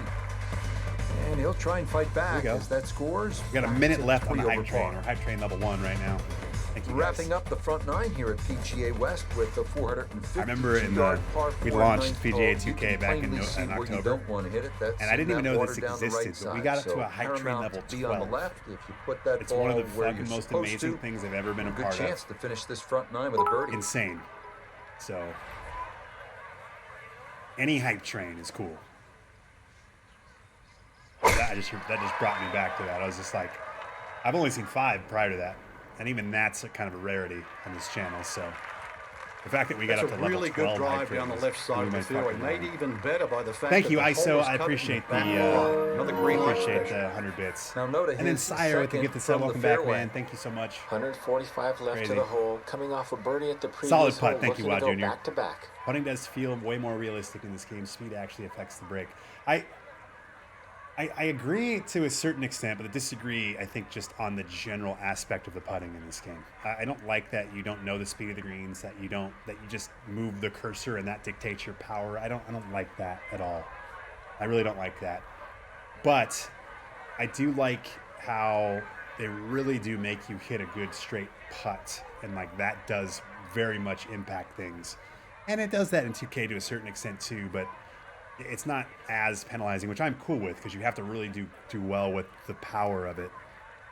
And he'll try and fight back go. as that scores. We got a back minute to left on the 3 hype over train, par. or hype train level 1 right now. Thank you, Wrapping guys. up the front nine here at PGA West with the 450 I remember in yard par we 4 launched ninth PGA hole. You 2K can back in plainly see where you October. don't want to hit it. That's And I didn't even that know water this down the existed, right but we side. got up to So a hype train paramount level to be on the 12. left. If you put that It's ball one of the where fucking you're most supposed amazing to, things I've ever been a good part chance of. to finish this front nine with a birdie. Insane. So, any hype train is cool. That just brought me back to that. I was just like, I've only seen 5 prior to that, and even that's a kind of a rarity on this channel. So, the fact that we got That's up to a really level 12 good drive hype train down the was left side blew of the my fairway. fucking Made mind. even better by the fact Thank that you, the hole ISO. was I cut appreciate in back the line. Another green light appreciate special. the 100 bits. Now Noda And then hits Sire with the second gift of sub. from the Welcome back, fairway. man. Thank you so much. 145 left Crazy. to the hole, coming off a birdie at the previous Solid putt. hole, Thank you, looking to Wow go Jr. back to back. Putting does feel way more realistic in this game. Speed actually affects the break. I agree to a certain extent, but I disagree, I think, just on the general aspect of the putting in this game. I don't like that you don't know the speed of the greens, that you just move the cursor and that dictates your power. I don't like that at all. I really don't like that. But I do like how they really do make you hit a good straight putt, and like that does very much impact things. And it does that in 2K to a certain extent too, but it's not as penalizing, which I'm cool with because you have to really do well with the power of it.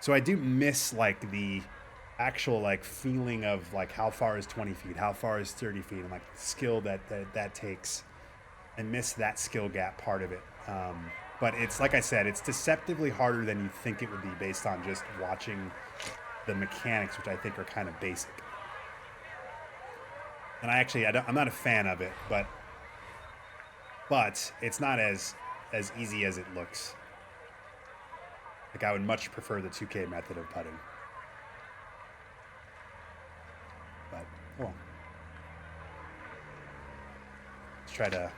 So I do miss like the actual like feeling of like how far is 20 feet, how far is 30 feet, and like the skill that takes. I miss that skill gap part of it. But it's like I said, it's deceptively harder than you think it would be based on just watching the mechanics, which I think are kind of basic. And I'm not a fan of it, but it's not as easy as it looks. Like I would much prefer the 2K method of putting. But well, let's try to.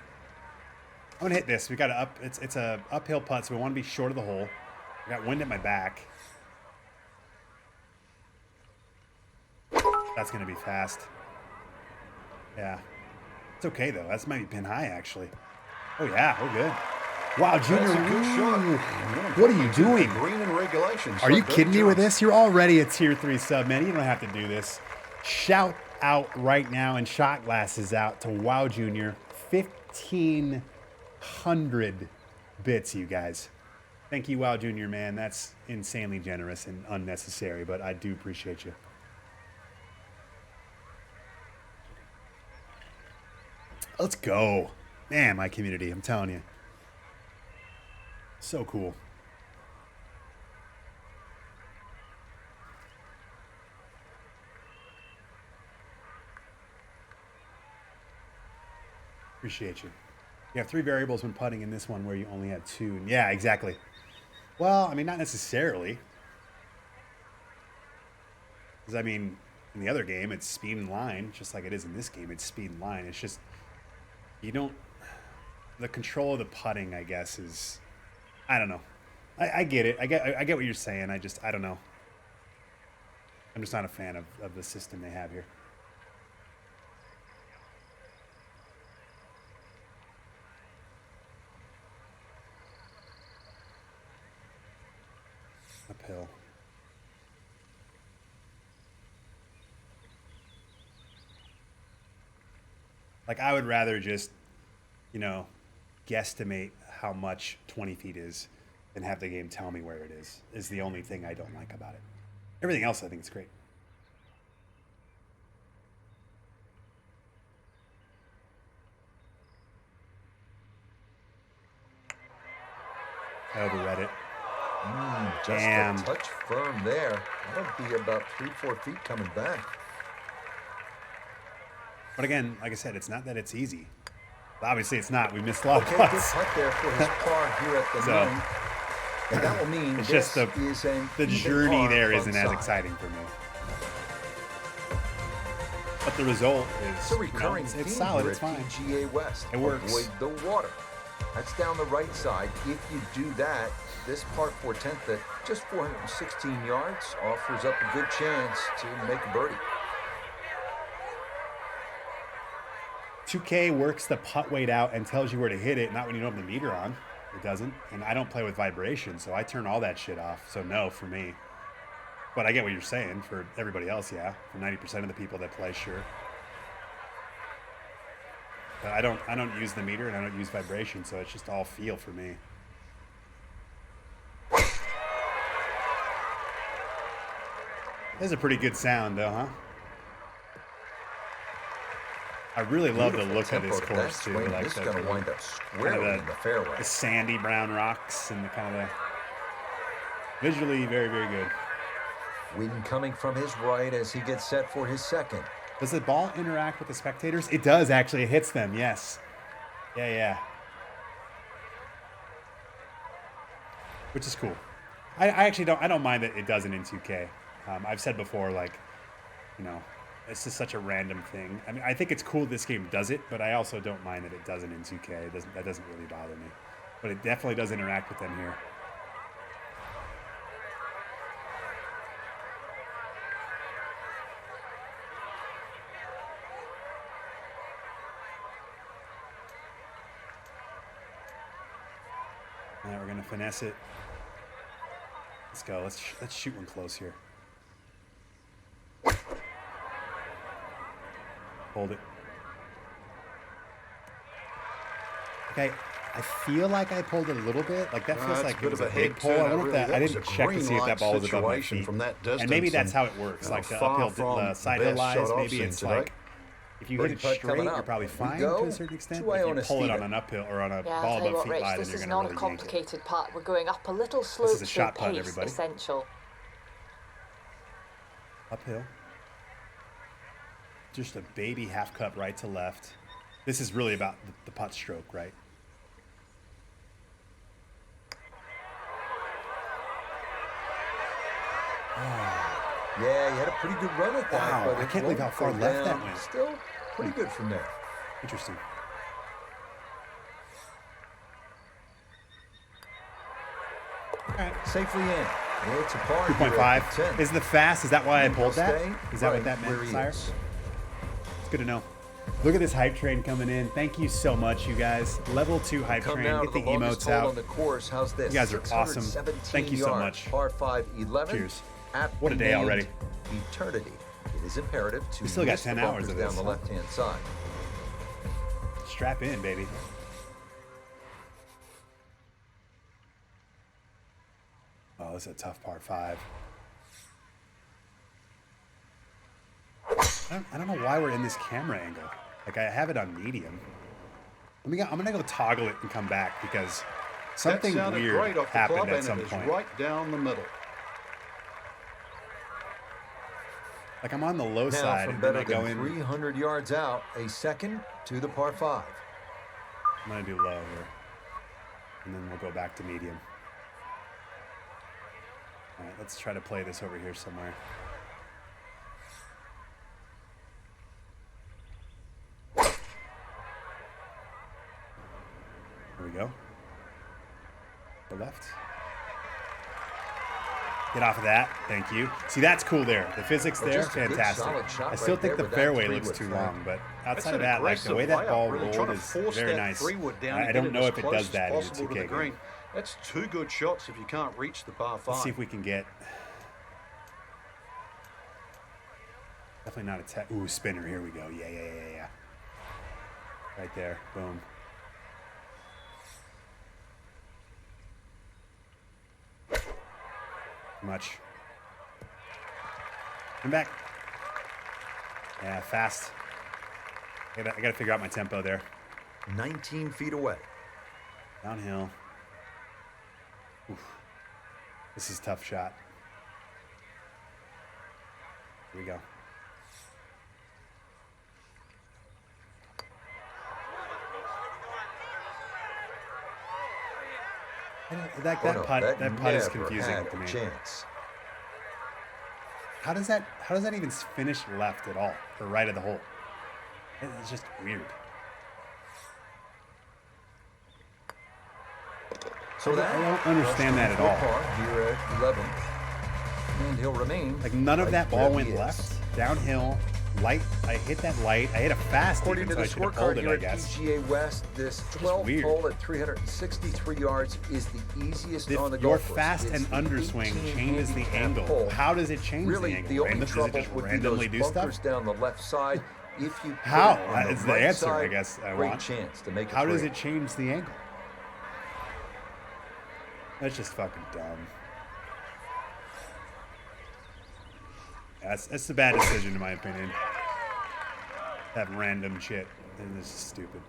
I'm gonna hit this. We got to it's a uphill putt, so we want to be short of the hole. I got wind at my back. That's gonna be fast. Yeah, it's okay though. That's might be pin high actually. Oh yeah, we're good. Wow, Junior, That's a good shot. what are you doing? Green and regulations. Are you So kidding me good with job. this? You're already a tier 3 sub, man. You don't have to do this. Shout out right now and shot glasses out to Wow Junior. 1,500 bits, you guys. Thank you, Wow Junior, man. That's insanely generous and unnecessary, but I do appreciate you. Let's go. Man, my community, I'm telling you. So cool. Appreciate you. You have 3 variables when putting in this one where you only have 2. Yeah, exactly. Well, I mean, not necessarily. Because, I mean, in the other game, it's speed and line, just like it is in this game. It's speed and line. It's just, you don't, the control of the putting, I guess, is, I don't know. I get it. I get what you're saying. I don't know. I'm just not a fan of the system they have here. Uphill. Like, I would rather just, guesstimate how much 20 feet is than have the game tell me where it is the only thing I don't like about it. Everything else, I think is great. I overread it. Just Damn. a touch firm there. That'll be about 3-4 feet coming back. But again, like I said, it's not that it's easy. Obviously, it's not. We missed a lot of Okay, good putts. putt there for his par here at the So, nine. And that will mean It's this just is an the even journey par there front isn't as side. exciting for me. But the result is, It's a recurring it's theme solid. here It's at fine. PGA West. It works. Avoid the water. That's down the right side. If you do that, this par 4/10 at just 416 yards offers up a good chance to make a birdie. 2K works the putt weight out and tells you where to hit it, not when you don't have the meter on. It doesn't. And I don't play with vibration, so I turn all that shit off. So no, for me. But I get what you're saying. For everybody else, yeah. For 90% of the people that play, sure. But I don't use the meter and I don't use vibration, so it's just all feel for me. This is a pretty good sound, though, huh? I really love the look of this course too. Like this is going to wind up squarely kind of in the fairway. The sandy brown rocks and the kind of visually very, very good. Wind coming from his right as he gets set for his second. Does the ball interact with the spectators? It does actually. It hits them. Yes. Yeah, yeah. Which is cool. I actually don't mind that it doesn't in 2K. I've said before, like, you know, it's just such a random thing. I mean, I think it's cool this game does it, but I also don't mind that it doesn't in 2K. That doesn't really bother me. But it definitely does interact with them here. All right, we're gonna finesse it. Let's go. Let's shoot one close here. Hold it. Okay, I feel like I pulled it a little bit. Like that feels like it was a big pull. I wonder if that. I didn't check to see if that ball was above my feet. From that distance, and maybe that's how it works. Like the uphill, the side hill lies. Maybe it's like if you hit it straight, you're probably fine to a certain extent. If you pull it on an uphill or on a ball above feet line, then you're going to really yank it. This is not a complicated putt. We're going up a little slope. This is a shot putt, everybody. Essential. Uphill. Just a baby half cup right to left. This is really about the putt stroke, right? Yeah, he had a pretty good run at that. Wow, but I can't believe how far left that went. Still pretty good from there. Interesting. Right. Safely in. It's a par. 2.5. Is the fast? Is that why I pulled that? Is that what that where meant, he Sire? is. It's good to know. Look at this hype train coming in. Thank you so much, you guys. Level 2 hype Come train. down Get to the the longest emotes hole out. on the course. How's this? You guys are awesome. 617 Thank you so yards, much. Par 5, 11. Cheers. Aptly What a day named already. Eternity. It is imperative to We still got miss the 10 hours bumpers of down this, the huh? left-hand side. Strap in, baby. Oh, this is a tough par 5. I don't know why we're in this camera angle. Like, I have it on medium. I'm gonna go toggle it and come back because something that sounded weird great off the happened club, at and some it is point. right down the middle. Like, I'm on the low Now side from and then better I go than in. 300 yards out, a second to the par 5. I'm gonna do low here, and then we'll go back to medium. All right, let's try to play this over here somewhere. There we go. The left. Get off of that. Thank you. See, that's cool there. The physics Well, there, just a good, fantastic. solid shot I still right think there the with that fairway three-wood looks too flag. long, but That's outside an of that, like the way aggressive that ball layup, really trying rolled to is force very that nice. three-wood down and I get don't it know as if it close does as that in the possible to 2K the green. game. That's two good shots if you can't reach the par 5. Let's see if we can get. Definitely not a tech. Ooh, spinner. Here we go. Yeah. Right there. Boom. Much. Come back. Yeah, fast. I gotta figure out my tempo there. 19 feet away. Downhill. Oof. This is a tough shot. Here we go. That putt is confusing to me. Chance. How does that even finish left at all or right of the hole? It's just weird. So I don't understand that at all. Here at 11, and he'll remain. Like none of right that ball where went he is. left, downhill, light. I hit that light. I hit a fast. According even, to so the I should have scorecard pulled it, here I at guess. PGA West, this 12th weird. hole at 363 yards is the easiest on the Your golf course. fast It's and the underswing 18 changes the handicap angle. hole. How does it change Really, the angle? the only Does it trouble just would be randomly those do bunkers stuff? down the left side. If you put How? it on That's the the right answer, side, I guess I great want. chance to make a How does three. it change the angle? That's just fucking dumb. That's a bad decision in my opinion. That random shit. And this is stupid.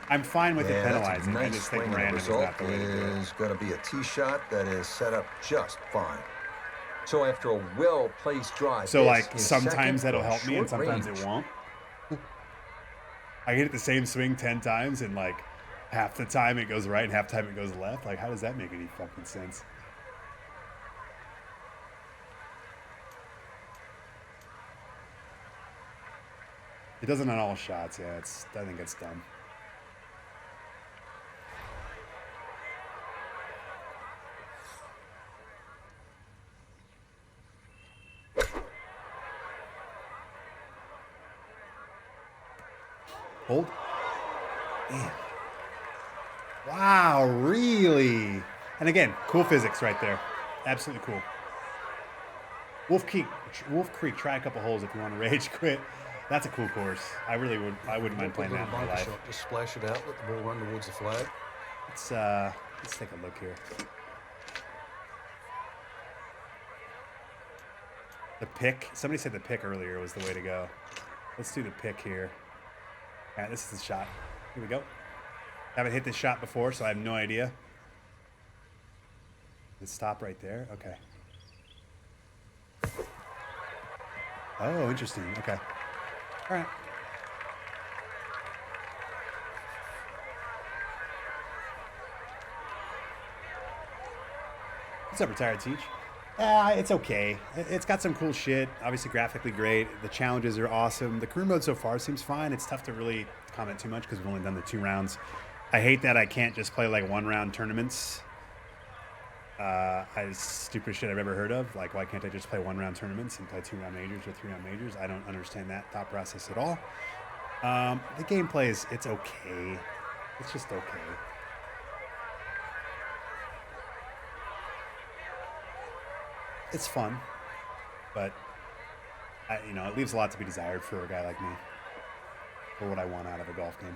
I'm fine with it That's a penalizing. I nice just think swing, and the random is result not the way to do it. is going to be a tee shot that is set up just fine. So after a well-placed drive, So this like is sometimes second that'll from help me and short sometimes range. it won't. I hit the same swing 10 times and like half the time it goes right and half the time it goes left. Like how does that make any fucking sense? It doesn't on all shots, yeah. I think it's dumb. Hold. Damn. Wow, really? And again, cool physics right there. Absolutely cool. Wolf Creek, try a couple holes if you want to rage quit. That's a cool course. I wouldn't mind playing that in my life. Just splash it out, let the ball run towards the flag. Let's take a look here. The pick. Somebody said the pick earlier was the way to go. Let's do the pick here. All right, this is the shot. Here we go. Haven't hit this shot before, so I have no idea. Let's stop right there. Okay. Oh, interesting. Okay. All right. What's up, Retired Teach? It's okay. It's got some cool shit. Obviously, graphically great. The challenges are awesome. The career mode so far seems fine. It's tough to really comment too much because we've only done the 2 rounds. I hate that I can't just play like 1-round tournaments. Stupidest shit I've ever heard of. Like, why can't I just play 1-round tournaments and play 2-round majors or 3-round majors? I don't understand that thought process at all. The gameplay it's okay. It's just okay. It's fun, but it leaves a lot to be desired for a guy like me. For what I want out of a golf game.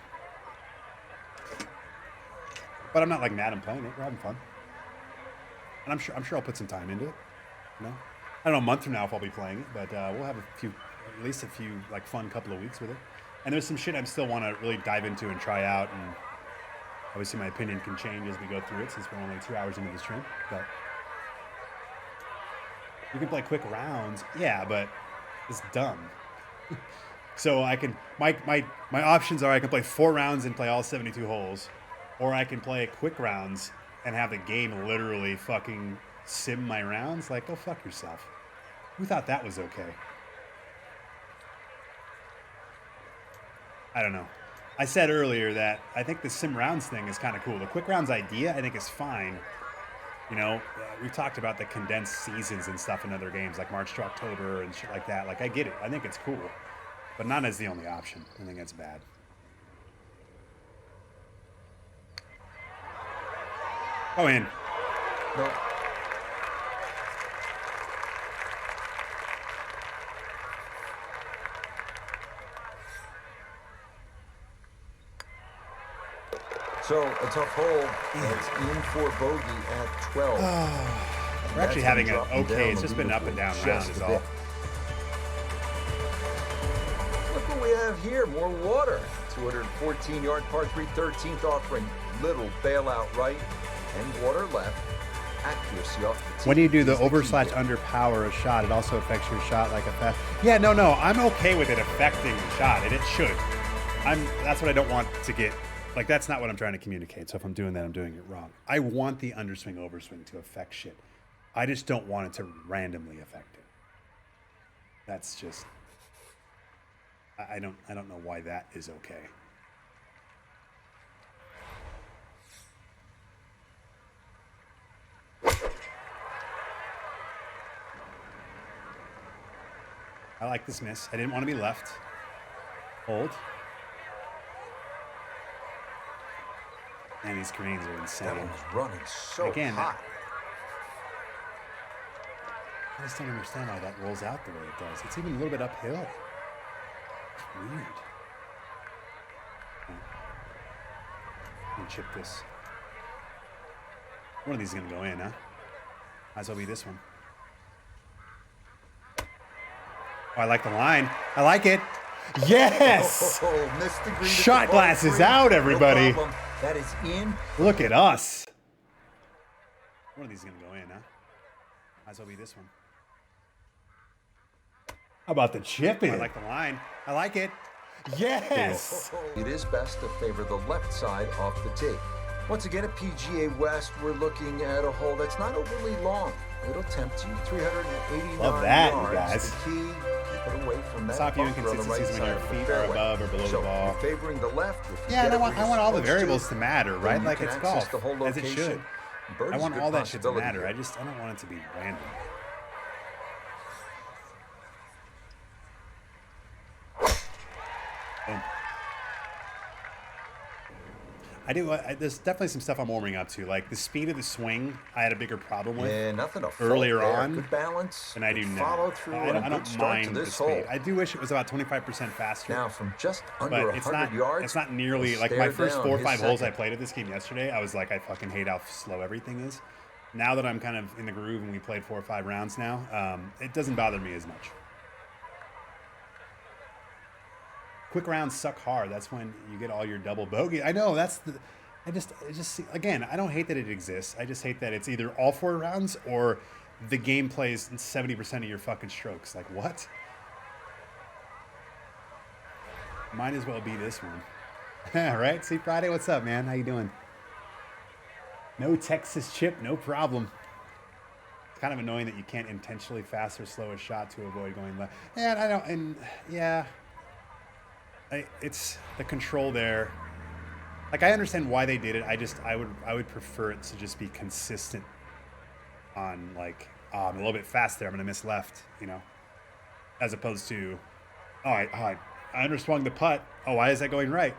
But I'm not like mad I'm playing it. We're having fun. And I'm sure I'll put some time into it. I don't know, a month from now if I'll be playing it, but we'll have at least a few like fun couple of weeks with it. And there's some shit I still want to really dive into and try out. And obviously my opinion can change as we go through it since we're only 2 hours into this trip. But you can play quick rounds, yeah, but it's dumb. So I can my options are I can play 4 rounds and play all 72 holes, or I can play quick rounds and have the game literally fucking sim my rounds. Like, go fuck yourself. Who thought that was okay? I don't know. I said earlier that I think the sim rounds thing is kind of cool. The quick rounds idea I think is fine. We've talked about the condensed seasons and stuff in other games like March to October and shit like that. Like, I get it. I think it's cool. But not as the only option. I think that's bad. Go in. No. So a tough hole. It's in for bogey at 12. We're actually having a okay. It's the just been up and down leaderboard round just is a all. bit. Look what we have here, more water. 214-yard par 3 13th offering. Little bailout right and water left. Accuracy off the tee. When you do the is key over/under here. power a shot, it also affects your shot like a fast. Yeah, no, I'm okay with it affecting the shot, and it should. That's what I don't want to get. Like, that's not what I'm trying to communicate. So if I'm doing that, I'm doing it wrong. I want the underswing overswing to affect shit. I just don't want it to randomly affect it. That's just. I don't know why that is okay. I like this miss. I didn't want to be left. Hold. And these greens are insane. That one was running so Again, hot. I just don't understand why that rolls out the way it does. It's even a little bit uphill. It's weird. Okay. I'm gonna chip this. One of these is gonna go in, huh? Might as well be this one. Oh, I like the line. I like it. Yes! Oh, missed the green. Shot glasses out, everybody. No problem. That is in. Look at us. One of these is gonna go in, huh? Might as well be this one. How about the chip in? I like the line. I like it. Yes! It is best to favor the left side off the tee. Once again, at PGA West, we're looking at a hole that's not overly long. It'll tempt you 389 Love that, you yards. guys. The key, keep it away from that Stop you bunker on the right inconsistencies when your side of the feet are fairway. above or below So, the ball. you're favoring the left. If you Yeah, get and I it want where you're all the supposed to, variables to matter, then right? you Like can it's access golf, the whole as it should. location. Birdie's I a want good all that shit to possibility matter. here. I don't want it to be random. Boom. I do. There's definitely some stuff I'm warming up to. Like the speed of the swing, I had a bigger problem with Yeah, nothing to fault earlier there. on, Good balance. and I do good now. follow through. I and a don't good start to mind the this speed. hole. I do wish it was about 25% faster. Now from just under But 100 it's not. yards, It's not nearly we'll like my stare first down 4 or his 5 holes I second. played at this game yesterday. I was like, I fucking hate how slow everything is. Now that I'm kind of in the groove and we played 4 or 5 rounds now, it doesn't bother me as much. Quick rounds suck hard. That's when you get all your double bogey. I know that's the. I just again, I don't hate that it exists. I just hate that it's either all 4 rounds or the game plays 70% of your fucking strokes. Like what? Might as well be this one. Right? See, Friday, what's up, man? How you doing? No Texas chip, no problem. It's kind of annoying that you can't intentionally fast or slow a shot to avoid going left. Yeah, I don't, and yeah, it's the control there. Like I understand why they did it. I would prefer it to just be consistent. On like, oh, I'm a little bit fast there. I'm gonna miss left, you know, as opposed to, oh, I underswung the putt. Oh, why is that going right?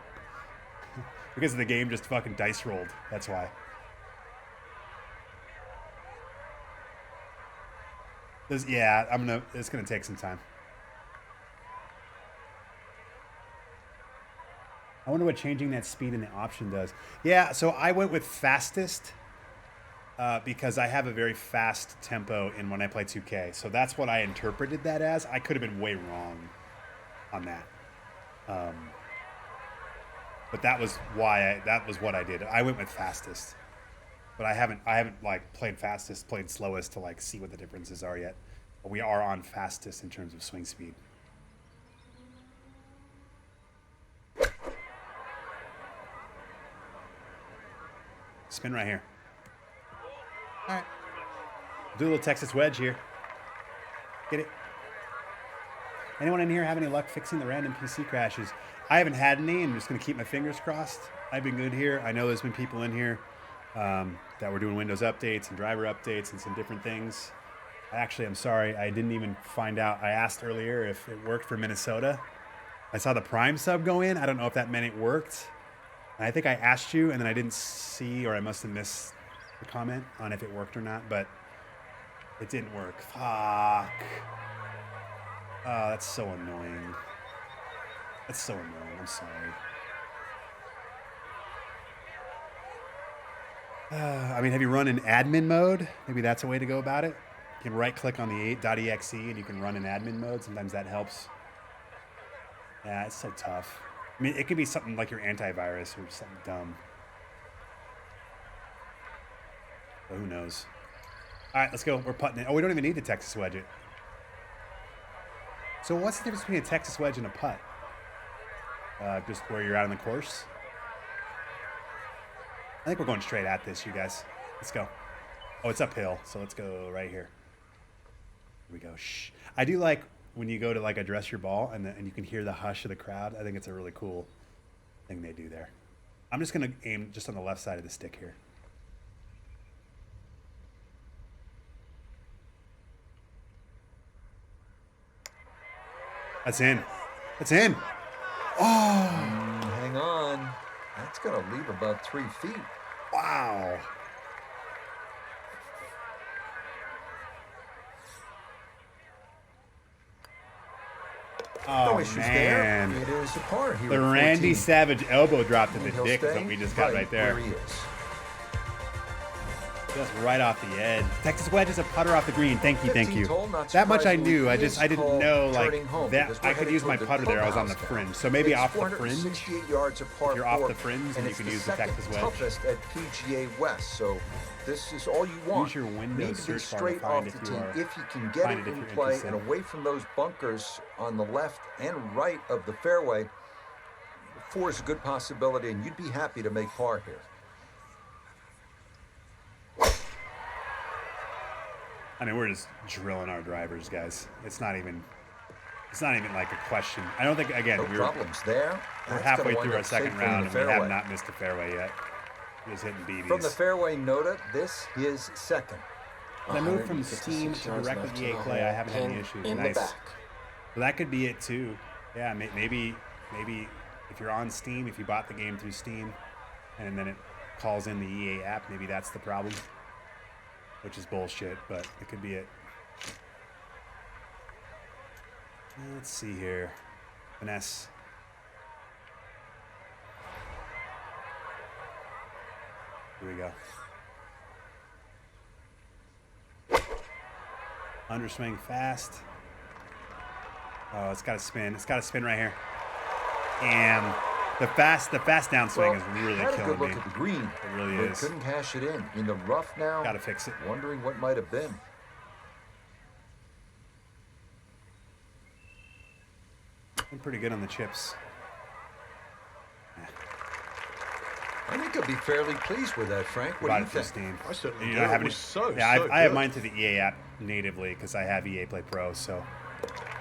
Because the game just fucking dice rolled. That's why. Yeah, it's gonna take some time. I wonder what changing that speed in the option does. Yeah, so I went with fastest because I have a very fast tempo in when I play 2K. So that's what I interpreted that as. I could have been way wrong on that. But that was why that was what I did. I went with fastest. But I haven't like played fastest, played slowest to like see what the differences are yet. But we are on fastest in terms of swing speed. Spin right here. All right. Do a little Texas wedge here. Get it? Anyone in here have any luck fixing the random PC crashes? I haven't had any. I'm just going to keep my fingers crossed. I've been good here. I know there's been people in here that were doing Windows updates and driver updates and some different things. Actually, I'm sorry. I didn't even find out. I asked earlier if it worked for Minnesota. I saw the Prime sub go in. I don't know if that meant it worked. And I think I asked you, and then I didn't see, or I must have missed the comment on if it worked or not, but it didn't work. Fuck. Oh, that's so annoying. That's so annoying. I'm sorry. I mean, have you run in admin mode? Maybe that's a way to go about it. You can right-click on the .exe and you can run in admin mode. Sometimes that helps. Yeah, it's so tough. I mean, it could be something like your antivirus or something dumb. But who knows? All right, let's go. We're putting it. Oh, we don't even need to Texas wedge it. So what's the difference between a Texas wedge and a putt? Just where you're out on the course? I think we're going straight at this, you guys. Let's go. Oh, it's uphill, so let's go right here. Here we go. Shh. I do like when you go to like address your ball and you can hear the hush of the crowd. I think it's a really cool thing they do there. I'm just going to aim just on the left side of the stick here. That's in. That's in. Oh, Hang on. That's going to leave about 3 feet. wow. No Oh, issues man. there. It is a par here. The at Randy 14. Savage elbow drop to And the he'll dick is stay what we just got right there. where he is. Just right off the edge. Texas wedge is a putter off the green. Thank you, thank 15th you. hole, not That much I surprisingly, knew. I is didn't called know like turning home that. because we're I could heading use my toward the putter there. I was on the clubhouse fringe, now. so maybe It's off the fringe. 468 yards of par If you're off 4, the fringe, then and you it's can the use the second Texas wedge. toughest at PGA West. So this is all you want. Use your Windows Need to be search bar to straight find off if the you tee are- if you can get find it it if in you're play interested. and away from those bunkers on the left and right of the fairway. 4 is a good possibility, and you'd be happy to make par here. I mean, we're just drilling our drivers, guys. It's not even like a question. I don't think, again, No we're problems there. That's halfway gonna through wind our up second safely in round, the and we have fairway. not missed a fairway yet. We're just hitting BBs. From the fairway nota, this is second. As I moved from 156 Steam to yards direct left with to EA the Play, I hole. haven't had any Pin issues. in Nice. the back. So that could be it too. Yeah, maybe if you're on Steam, if you bought the game through Steam, and then it calls in the EA app, maybe that's the problem. Which is bullshit, but it could be it. Let's see here. Finesse. Here we go. Underswing fast. Oh, it's got to spin. It's got to spin right here. And the fast downswing is really had a killing good look me. at the green. It really but is. couldn't cash it in the rough now. Got to fix it. Wondering what might have been. Been pretty good on the chips. I think I'll be fairly pleased with that, Frank. What Bought do it you through think? Steam. I certainly You do. know, I It haven't- was so I have good. mine to the EA app natively because I have EA Play Pro, so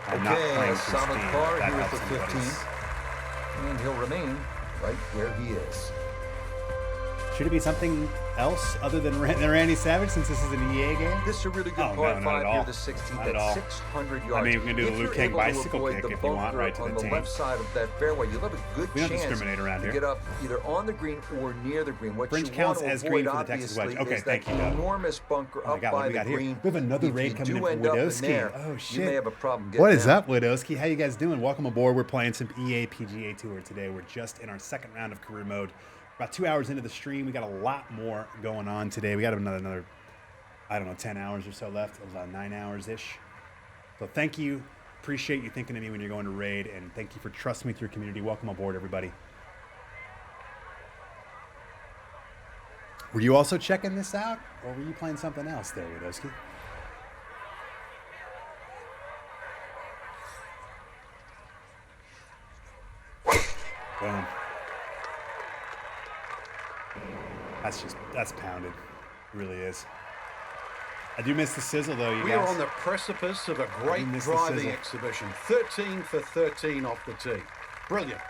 I'm not Okay, playing a through solid Steam. par That here at helps the anybody's. 15. And he'll remain right where he is. Should it be something else other than Randy Savage since this is an EA game? This is a really good Oh, par no, not 5 at here, all. the 16th Not at at all. 600 yards. I mean, we can do the If Luke you're King able to bicycle avoid kick the if you want bunker right to on the the tee. left side of that fairway, you'll have a good We don't chance discriminate around to here. get up either on the green or near the green. What Fringe you counts want to as avoid, green for the Texas wedge. obviously, Okay, is thank that you, Doug. enormous bunker Oh my up God, what by do we the got here? green. We have another If raid you coming do in end from up in Widowski. there, Oh, you shit. may have a problem getting What is down. up, Widowski? How you guys doing? Welcome aboard. We're playing some EA PGA Tour today. We're just in our second round of career mode. About 2 hours into the stream. We got a lot more going on today. We got another I don't know, 10 hours or so left, about 9 hours-ish. So thank you. Appreciate you thinking of me when you're going to raid, and thank you for trusting me with your community. Welcome aboard, everybody. Were you also checking this out, or were you playing something else there, Widowski? Boom. That's pounded. It really is. I do miss the sizzle, though, you We guys. are on the precipice of a great miss the driving sizzle. exhibition. 13 for 13 off the tee. Brilliant.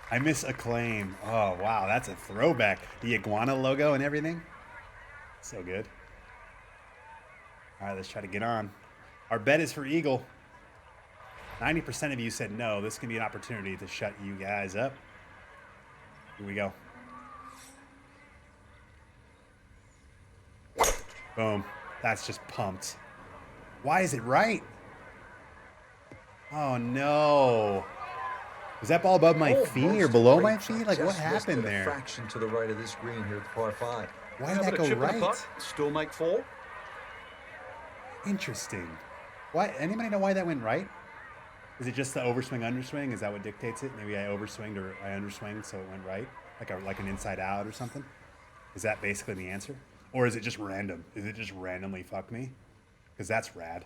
I miss Acclaim. Oh, wow, that's a throwback. The iguana logo and everything. So good. All right, let's try to get on. Our bet is for Eagle. 90% of you said no. This can be an opportunity to shut you guys up. Here we go. Boom. That's just pumped. Why is it right? Oh, no. Was that ball above my feet or Almost below great my shot. feet? Like, what Just missed happened it a there? fraction to the right of this green here at the par 5. Why did How that about go a chip and a right? putt? Still make 4. Interesting. Why? Anybody know why that went right? Is it just the overswing, underswing? Is that what dictates it? Maybe I overswinged or I underswinged, so it went right, like an inside out or something. Is that basically the answer, or is it just random? Is it just randomly fuck me? Because that's rad.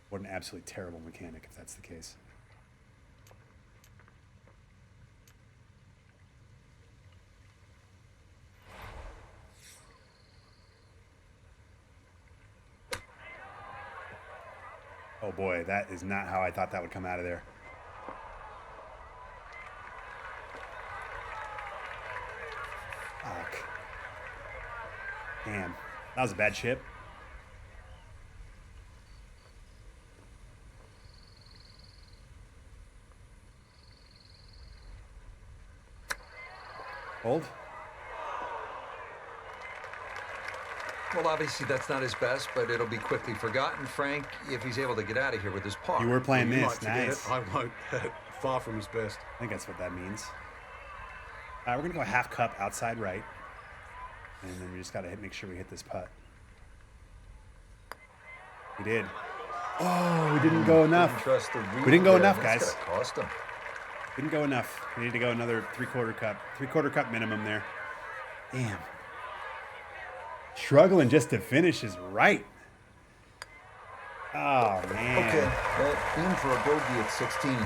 What an absolutely terrible mechanic if that's the case. Oh boy, that is not how I thought that would come out of there. Fuck. Damn. That was a bad chip. Hold. Well, obviously that's not his best, but it'll be quickly forgotten, Frank, if he's able to get out of here with his par. You were playing You this. might forget Nice. it. I won't. Far from his best. I think that's what that means. We're going to go half cup outside right. And then we just got to make sure we hit this putt. We did. Oh, we didn't go enough. Didn't trust the We didn't go read there. enough, That's guys. gonna cost him. Didn't go enough. We need to go another three-quarter cup. Three-quarter cup minimum there. Damn. Struggling just to finish is right. Oh, man. Okay, aim for a bogey at 16. All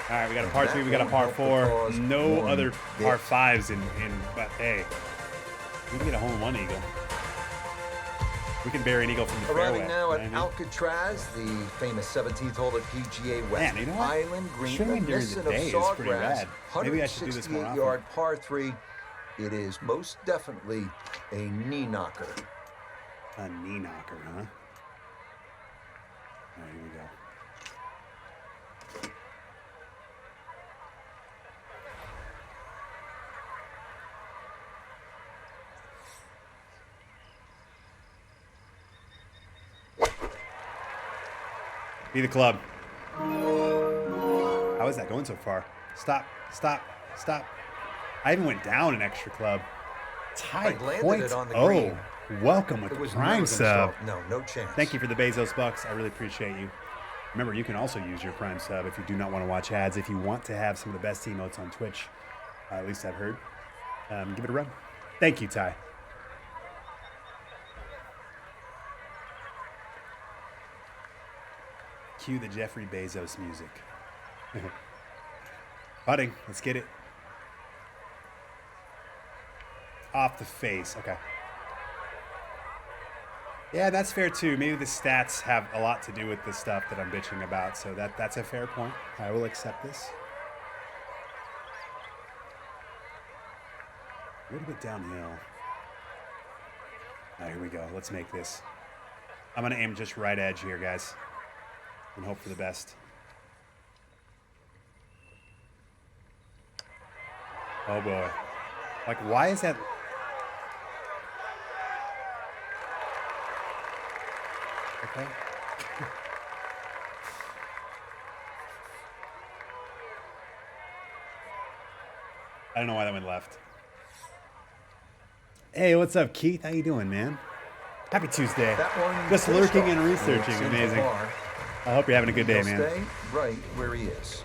right, we got a par 3, we got a par 4. No other par 5s but hey, we can get a hole-in-one eagle. We can bury an eagle from the fairway. Arriving now at you know what I mean? Alcatraz, the famous 17th hole at PGA West. Man, you know what? Island green, Swimming during the reminiscent day of is pretty Sawgrass, rad. Maybe I should do this more often. 168-yard par 3. It is most definitely a knee knocker. A knee knocker, huh? All right, here we go. Be the club. How is that going so far? Stop, stop, stop. I even went down an extra club. Tied I landed points. it on the Oh, green. welcome with It the was prime never gonna sub. stop. No chance. Thank you for the Bezos bucks. I really appreciate you. Remember, you can also use your prime sub if you do not want to watch ads. If you want to have some of the best emotes on Twitch, at least I've heard, give it a run. Thank you, Ty. Cue the Jeffrey Bezos music. Putting, let's get it. Off the face, okay. Yeah, that's fair too. Maybe the stats have a lot to do with the stuff that I'm bitching about, so that's a fair point. I will accept this. A little bit downhill. All right, here we go. Let's make this. I'm gonna aim just right edge here, guys, and hope for the best. Oh boy. Like, why is that? Okay. I don't know why that went left. Hey, what's up, Keith? How you doing, man? Happy Tuesday. That one Just finished lurking and off. researching. Seems Amazing. far. I hope you're having a good day, He'll man. stay right where he is.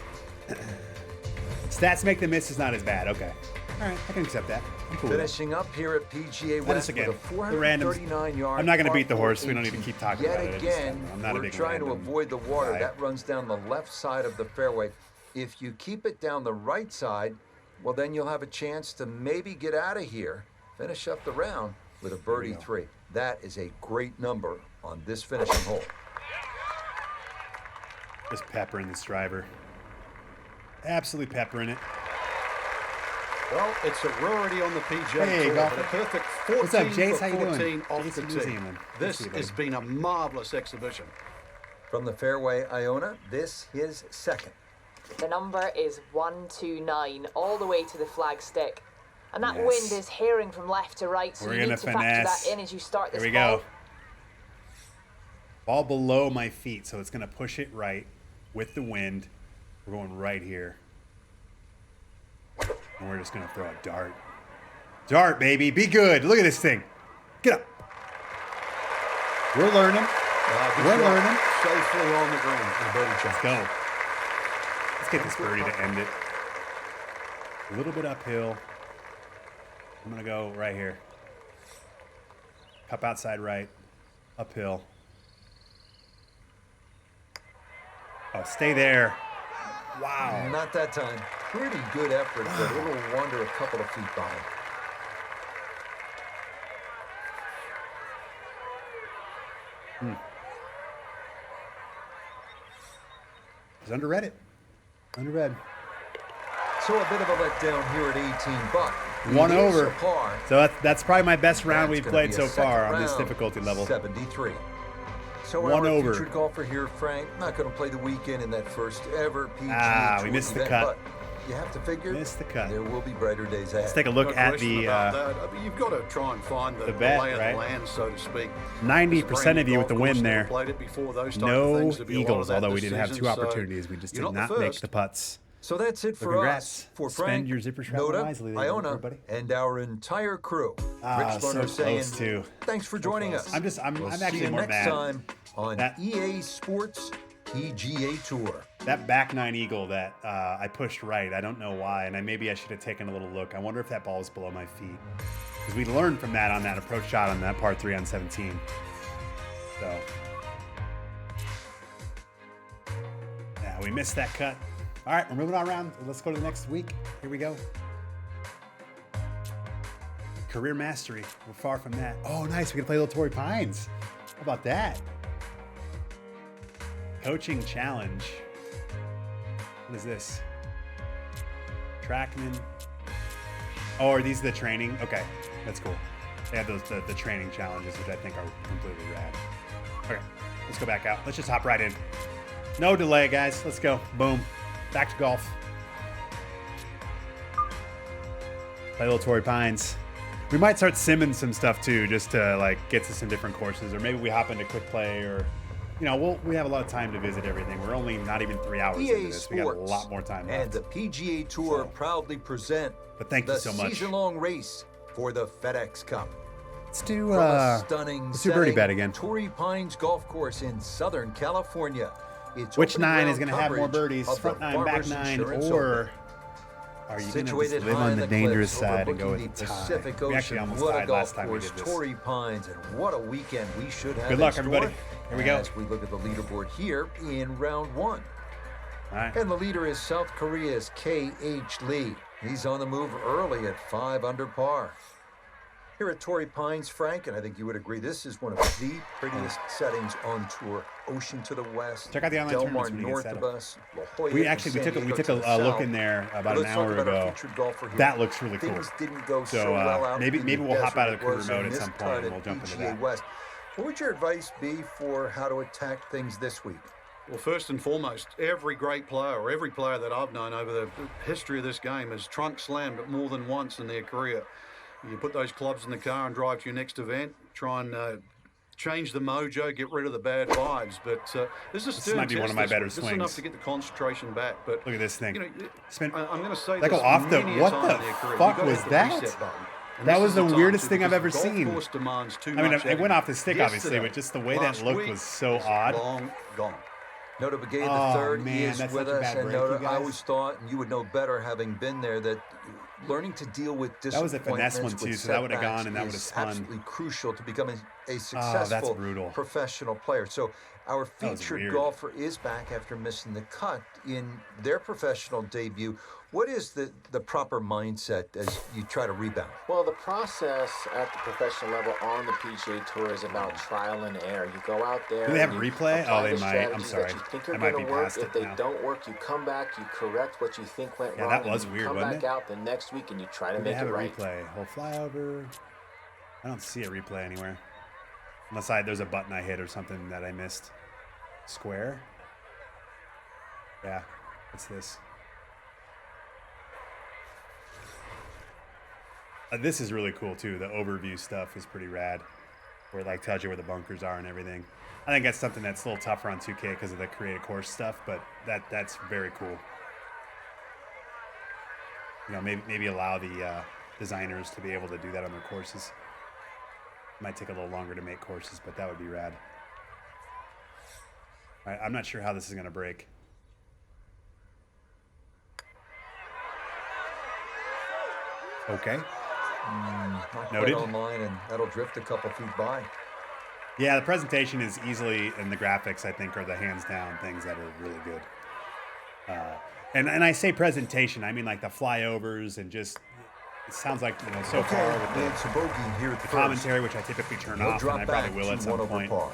Stats make the misses not as bad. Okay. All right, I can accept that. I'm cool with that. Finishing up here at PGA That West is again, with a the randoms. 439-yard. I'm not gonna par beat the horse. 4 We don't need to 18. keep talking Yet about it. I just- again, I'm not a we're big trying to random avoid the water. guy. That runs down the left side of the fairway. If you keep it down the right side, well, then you'll have a chance to maybe get out of here, finish up the round with a birdie go. 3. That is a great number on this finishing hole. Just peppering this driver. Absolutely peppering it. Well, it's a rarity on the PGA Hey, Tour, golfer. but a perfect 14 What's up, Jace? for How you doing? 14 off Jace the from New tee. Zealand. Good This to see you, has buddy. been a marvelous exhibition. From the fairway, Iona, this is second. The number is 129, all the way to the flagstick. And that Yes. wind is herring from left to right, so We're you gonna need to factor finesse. that in as you start this Here we ball. go. Ball below my feet, so it's going to push it right with the wind. We're going right here. And we're just going to throw a dart. Dart, baby. Be good. Look at this thing. Get up. We're learning. Good We're shot. learning. Safely on the green. And a birdie Let's shot. go. Let's get this birdie to end it. A little bit uphill. I'm going to go right here. Cup outside right. Uphill. Oh, stay there. Wow. Not that time. Pretty good effort, but a little wonder a couple of feet behind. It's underread it. Underread. So a bit of a letdown here at 18, but One it is over. a par. So that's probably my best round That's we've gonna played be so a far second on this round, difficulty level. 73. So One our over. featured golfer here, Frank, not going to play the weekend in that first ever PGA Ah, Tour we missed the event, cut. but you have to figure Missed the cut. there will be brighter days ahead. Let's take a look No at question the about that. I mean, you've got to try and find the bet, lay of right? the land, so to speak. 90% of you with the win there. Played it before, those type of No things. There'll be a lot of eagles, that although we this did have season, two so opportunities. We just you're did not not make first. the putts. So that's it So for congrats. us. For Spend Frank, your zipper strap Noda, wisely there, Iona, everybody. and our entire crew. Ah, Rich so Lerner saying, close, too. thanks for joining close. us. I'm We'll actually see you more next mad time on that- EA Sports PGA Tour. That back nine eagle that I pushed right, I don't know why, and maybe I should have taken a little look. I wonder if that ball was below my feet. Because we learned from that on that approach shot on that par 3 on 17. So, yeah, we missed that cut. All right, we're moving on around. Let's go to the next week. Here we go. Career mastery. We're far from that. Oh, nice. We can play little Torrey Pines. How about that? Coaching challenge. What is this? Trackman. Oh, are these the training? Okay, that's cool. They have those the training challenges, which I think are completely rad. Okay, let's go back out. Let's just hop right in. No delay, guys. Let's go. Boom. Back to golf. Play little Torrey Pines. We might start simming some stuff too, just to like get to some different courses, or maybe we hop into quick play, or you know, we have a lot of time to visit everything. We're only not even 3 hours into EA this. We got a Sports lot more time and left. the PGA Tour So. proudly present But thank you the so much. season-long race for the FedEx Cup. Let's do From a stunning let's do birdie setting, bet again. Torrey Pines Golf Course in Southern California. It's Which opening 9 is round going to have more coverage birdies? of the Front 9, back Farmers 9, Insurance or Open. are you going to just Situated live high on in the the dangerous cliffs side and go overlooking with the the tie? Pacific We actually Ocean. almost What a died golf last time we course, did this. Torrey Pines, and what a weekend we should have. Good luck, in everybody. store Here we go. As we look at the leaderboard here in round 1. All right. And the leader is South Korea's K.H. Lee. He's on the move early at 5 under par. Here at Torrey Pines, Frank, and I think you would agree, this is one of the prettiest settings on tour. Ocean to the west, Check out the online Del tournaments Mar when you get north set of up. us, La Jolla We and actually San took Diego a to the look south. in there about Let's an talk hour about our ago. featured golfer here. That looks really cool. Things didn't go so So, well out maybe in we'll the hop out of desert. career It was a mode at some miscut point and at we'll jump into PGA that. West. What would your advice be for how to attack things this week? Well, first and foremost, every great player, or every player that I've known over the history of this game, has trunk slammed it more than once in their career. You put those clubs in the car and drive to your next event, try and change the mojo, get rid of the bad vibes. But this is This might be one of my better This is enough swings. to get the concentration back. But Look at this thing. you know, Spin- I'm going to say That this go off the- many a what time the in their career. fuck You've gotta was hit the that? reset button. And That this was is the time weirdest to, thing I've because ever the golf seen. course demands too I mean, much it went energy. off the stick, obviously, Yesterday, but just the way that last looked week, was so is odd. long gone. Nota Begay Oh, the third man, is that's with such a us, bad and break, you Nota, I guys. always thought, and you would know better having been there, that learning to deal with That was a disappointments finesse one, too, with so that would've setbacks gone and that would've is spun. absolutely crucial to becoming a that's successful brutal. professional player. So our That was featured weird. golfer is back after missing the cut in their professional debut. What is the proper mindset as you try to rebound? Well, the process at the professional level on the PGA Tour is about trial and error. You go out there. Do they have and you replay? apply Oh, they the might. I'm strategies sorry. That you think I are might going be to work. past If it they now. don't work, you come back, you correct what you think went Yeah, wrong. that was and weird, you come wasn't back it? out the next week and you try to Do they make have it a right. replay? Whole flyover. I don't see a replay anywhere. Unless there's a button I hit or something that I missed. Square? Yeah. What's this? This is really cool too. The overview stuff is pretty rad. Where it like tells you where the bunkers are and everything. I think that's something that's a little tougher on 2K because of the create a course stuff, but that's very cool. You know, maybe allow the designers to be able to do that on their courses. Might take a little longer to make courses, but that would be rad. All right, I'm not sure how this is going to break. Okay. Not quite Noted. online, and that'll drift a couple feet by. Yeah, the presentation is easily, and the graphics, I think, are the hands down things that are really good. And I say presentation, I mean like the flyovers and just, it sounds like, you know, so far with It's a bogey here at the first. commentary, which I typically turn He'll off, drop and I probably back will to at some 1 over point. par.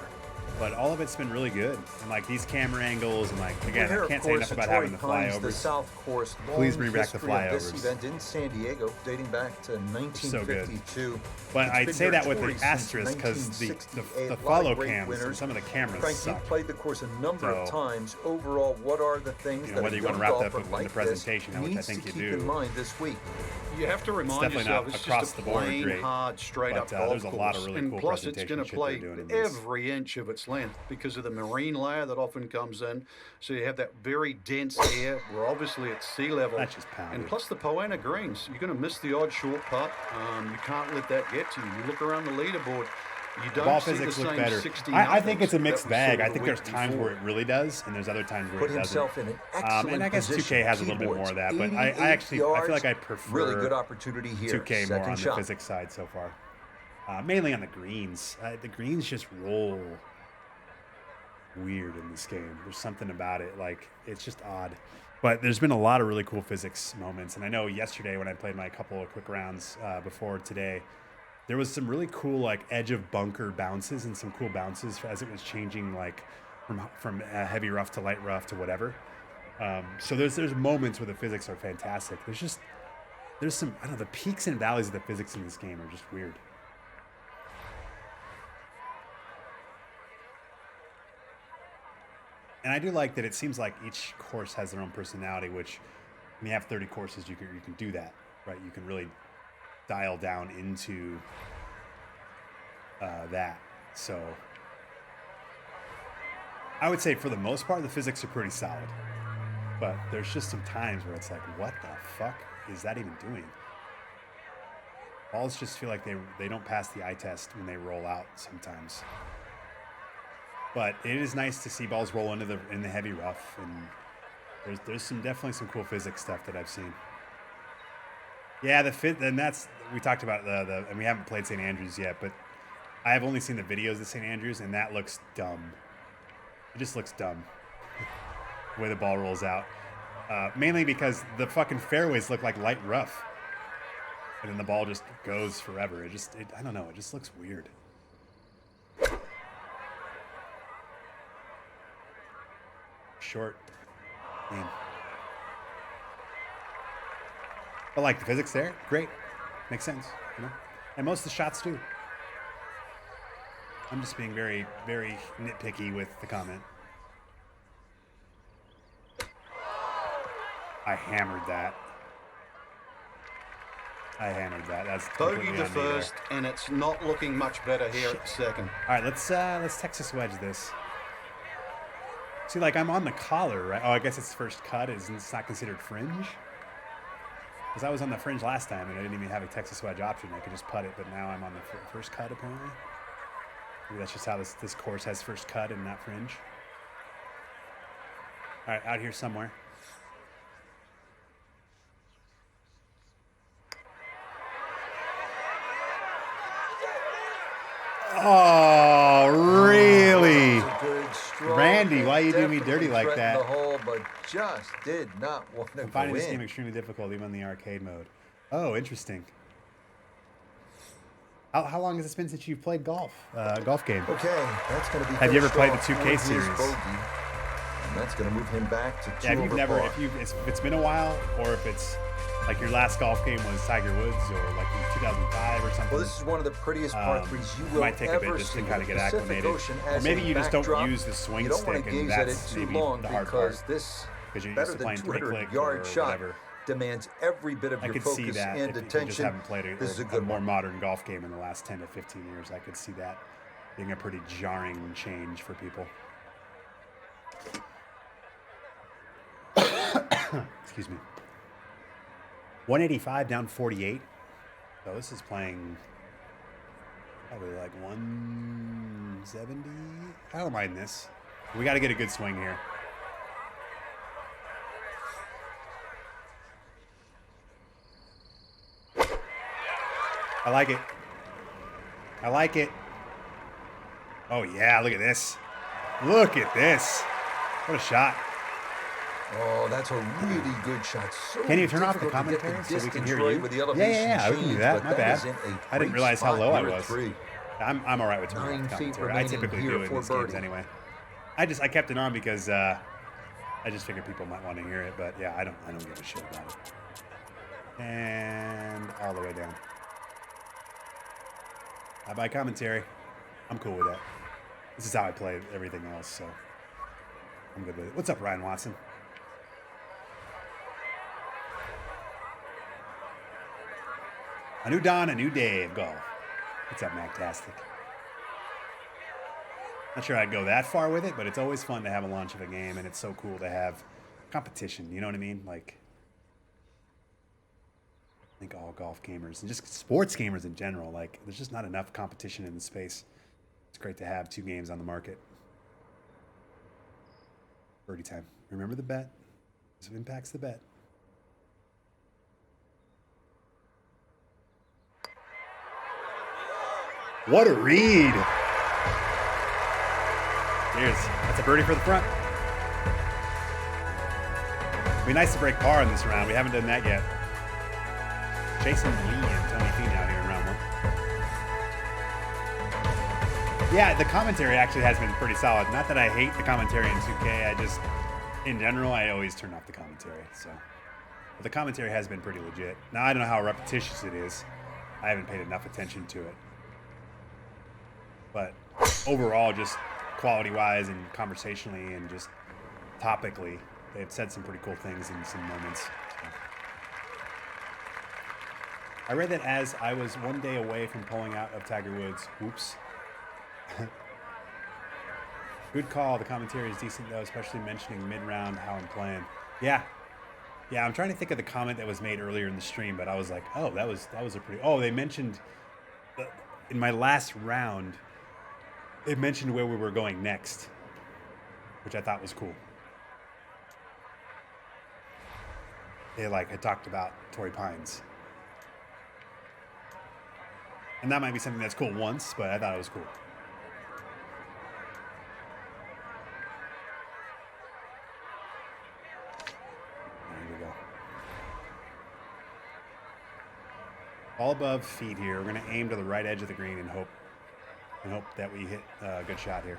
but all of it's been really good. And like these camera angles, and like again, Here, I of can't say course, enough about Torrey having the Pines, the flyovers. South Course. Please Long bring back the history of this flyovers. event in San Diego, dating back to 1952. But It's I'd been say here that with Torrey the since asterisk because the 1968. A lot of follow great cams and winners. some of the cameras Frank, suck. you've played the course a number of So, times. Overall, what are the things you know, that whether a you want young to wrap that golfer up in the like presentation, this which I needs think to you keep do. in mind this week? You have to remind definitely yourself not it's across just a the board plain, great, hard, straight up but, golf there's a lot of course. really And cool plus, it's presentation going to shit play they're doing in this. every inch of its length because of the marine layer that often comes in. So you have that very dense air where obviously it's sea level. That's just pounded. And plus the Poana greens. You're going to miss the odd short putt. You can't let that get to you. You look around the leaderboard. You don't Ball see physics the look same better. 60 I think it's a that mixed we bag. saw I the think week there's times before. where it really does, and there's other times where Put it doesn't. himself in an excellent And I guess position. 2K has a little bit more of that, but I 88 actually I feel like I yards. prefer Really good opportunity here. 2K more Second on shot. the physics side so far. Mainly on the greens. The greens just roll weird in this game. There's something about it, like it's just odd. But there's been a lot of really cool physics moments, and I know yesterday when I played my couple of quick rounds before today, there was some really cool like edge of bunker bounces and some cool bounces as it was changing like from heavy rough to light rough to whatever. So there's moments where the physics are fantastic. There's some, I don't know, the peaks and valleys of the physics in this game are just weird. And I do like that it seems like each course has their own personality, which when you have 30 courses, you can do that, right? You can really dial down into that. So I would say for the most part, the physics are pretty solid. But there's just some times where it's like, what the fuck is that even doing? Balls just feel like they don't pass the eye test when they roll out sometimes. But it is nice to see balls roll in the heavy rough, and there's definitely some cool physics stuff that I've seen. Yeah, and that's we talked about and we haven't played St. Andrews yet, but I have only seen the videos of St. Andrews, and that looks dumb. It just looks dumb the way the ball rolls out. Mainly because the fucking fairways look like light rough, and then the ball just goes forever. I don't know. It just looks weird. Short. Man. But like the physics there, great. Makes sense, you know? And most of the shots do. I'm just being very, very nitpicky with the comment. I hammered that. That's Bogey completely the on me there. first, and it's not looking much better here at second. All right, let's Texas wedge this. See, like I'm on the collar, right? Oh, I guess it's first cut. It's not considered fringe. Because I was on the fringe last time, and I didn't even have a Texas wedge option. I could just putt it, but now I'm on the first cut, apparently. Maybe that's just how this course has first cut and not fringe. All right, out here somewhere. Oh, really? That was a good stroke. Randy, why you do me Definitely dirty like threatened that? The hole, but just did not want to I'm go finding this in. game extremely difficult, even in the arcade mode. Oh, interesting. How long has it been since you've played golf game? Okay, that's going to be. Have you ever finished played the off 2K with his series? bogey, and that's going to move him back to two Yeah, if you've over never, par. if it's been a while, or if it's like your last golf game was Tiger Woods, or like in 2005 or something. Well, this is one of the prettiest par threes you it will might take a bit ever just see. to kind of The get Pacific acclimated, Ocean or as maybe a you just backdrop. don't use the swing You don't stick, want to and gaze at it that's too maybe long the hard because part. this Because you're better used to than playing 3-click 200-yard or shot whatever. demands every bit of I your could focus see that and if you just attention. haven't played This is a a good more one. modern golf game in the last 10 to 15 years. I could see that being a pretty jarring change for people. Excuse me. 185 down 48. So this is playing probably like 170. I don't mind this. We got to get a good swing here. I like it. I like it. Oh, yeah. Look at this. Look at this. What a shot. Oh, that's a really good shot. So Can you turn off the difficult to get commentary so we can distance hear right you? with the Yeah, elevation yeah, we can do change, that. but My bad. is in a I didn't great realize how spot low I here at was. 3. I'm all right with turning 9 off the feet commentary. I remaining typically here do in for these games birdie. anyway. I kept it on because I just figured people might want to hear it, but yeah, I don't give a shit about it. And all the way down. Bye-bye commentary. I'm cool with that. This is how I play everything else, so I'm good with it. What's up, Ryan Watson? A new dawn, a new day of golf. What's up, Mactastic? Not sure I'd go that far with it, but it's always fun to have a launch of a game, and it's so cool to have competition. You know what I mean? Like, I think all golf gamers and just sports gamers in general, like, there's just not enough competition in the space. It's great to have 2 games on the market. Birdie time. Remember the bet. This impacts the bet. What a read. That's a birdie for the front. It'd be nice to break par in this round. We haven't done that yet. Jason Lee and Tony Finau here in round 1. Yeah, the commentary actually has been pretty solid. Not that I hate the commentary in 2K. I just, in general, I always turn off the commentary. So, but the commentary has been pretty legit. Now, I don't know how repetitious it is. I haven't paid enough attention to it. But overall, just quality-wise and conversationally and just topically, they've said some pretty cool things in some moments. So. I read that as I was one day away from pulling out of Tiger Woods. Oops. Good call. The commentary is decent, though, especially mentioning mid-round how I'm playing. Yeah, I'm trying to think of the comment that was made earlier in the stream, but I was like, oh, that was a pretty... Oh, they mentioned... In my last round... It mentioned where we were going next, which I thought was cool. They had talked about Torrey Pines. And that might be something that's cool once, but I thought it was cool. There we go. All above feet here. We're going to aim to the right edge of the green and hope that we hit a good shot here.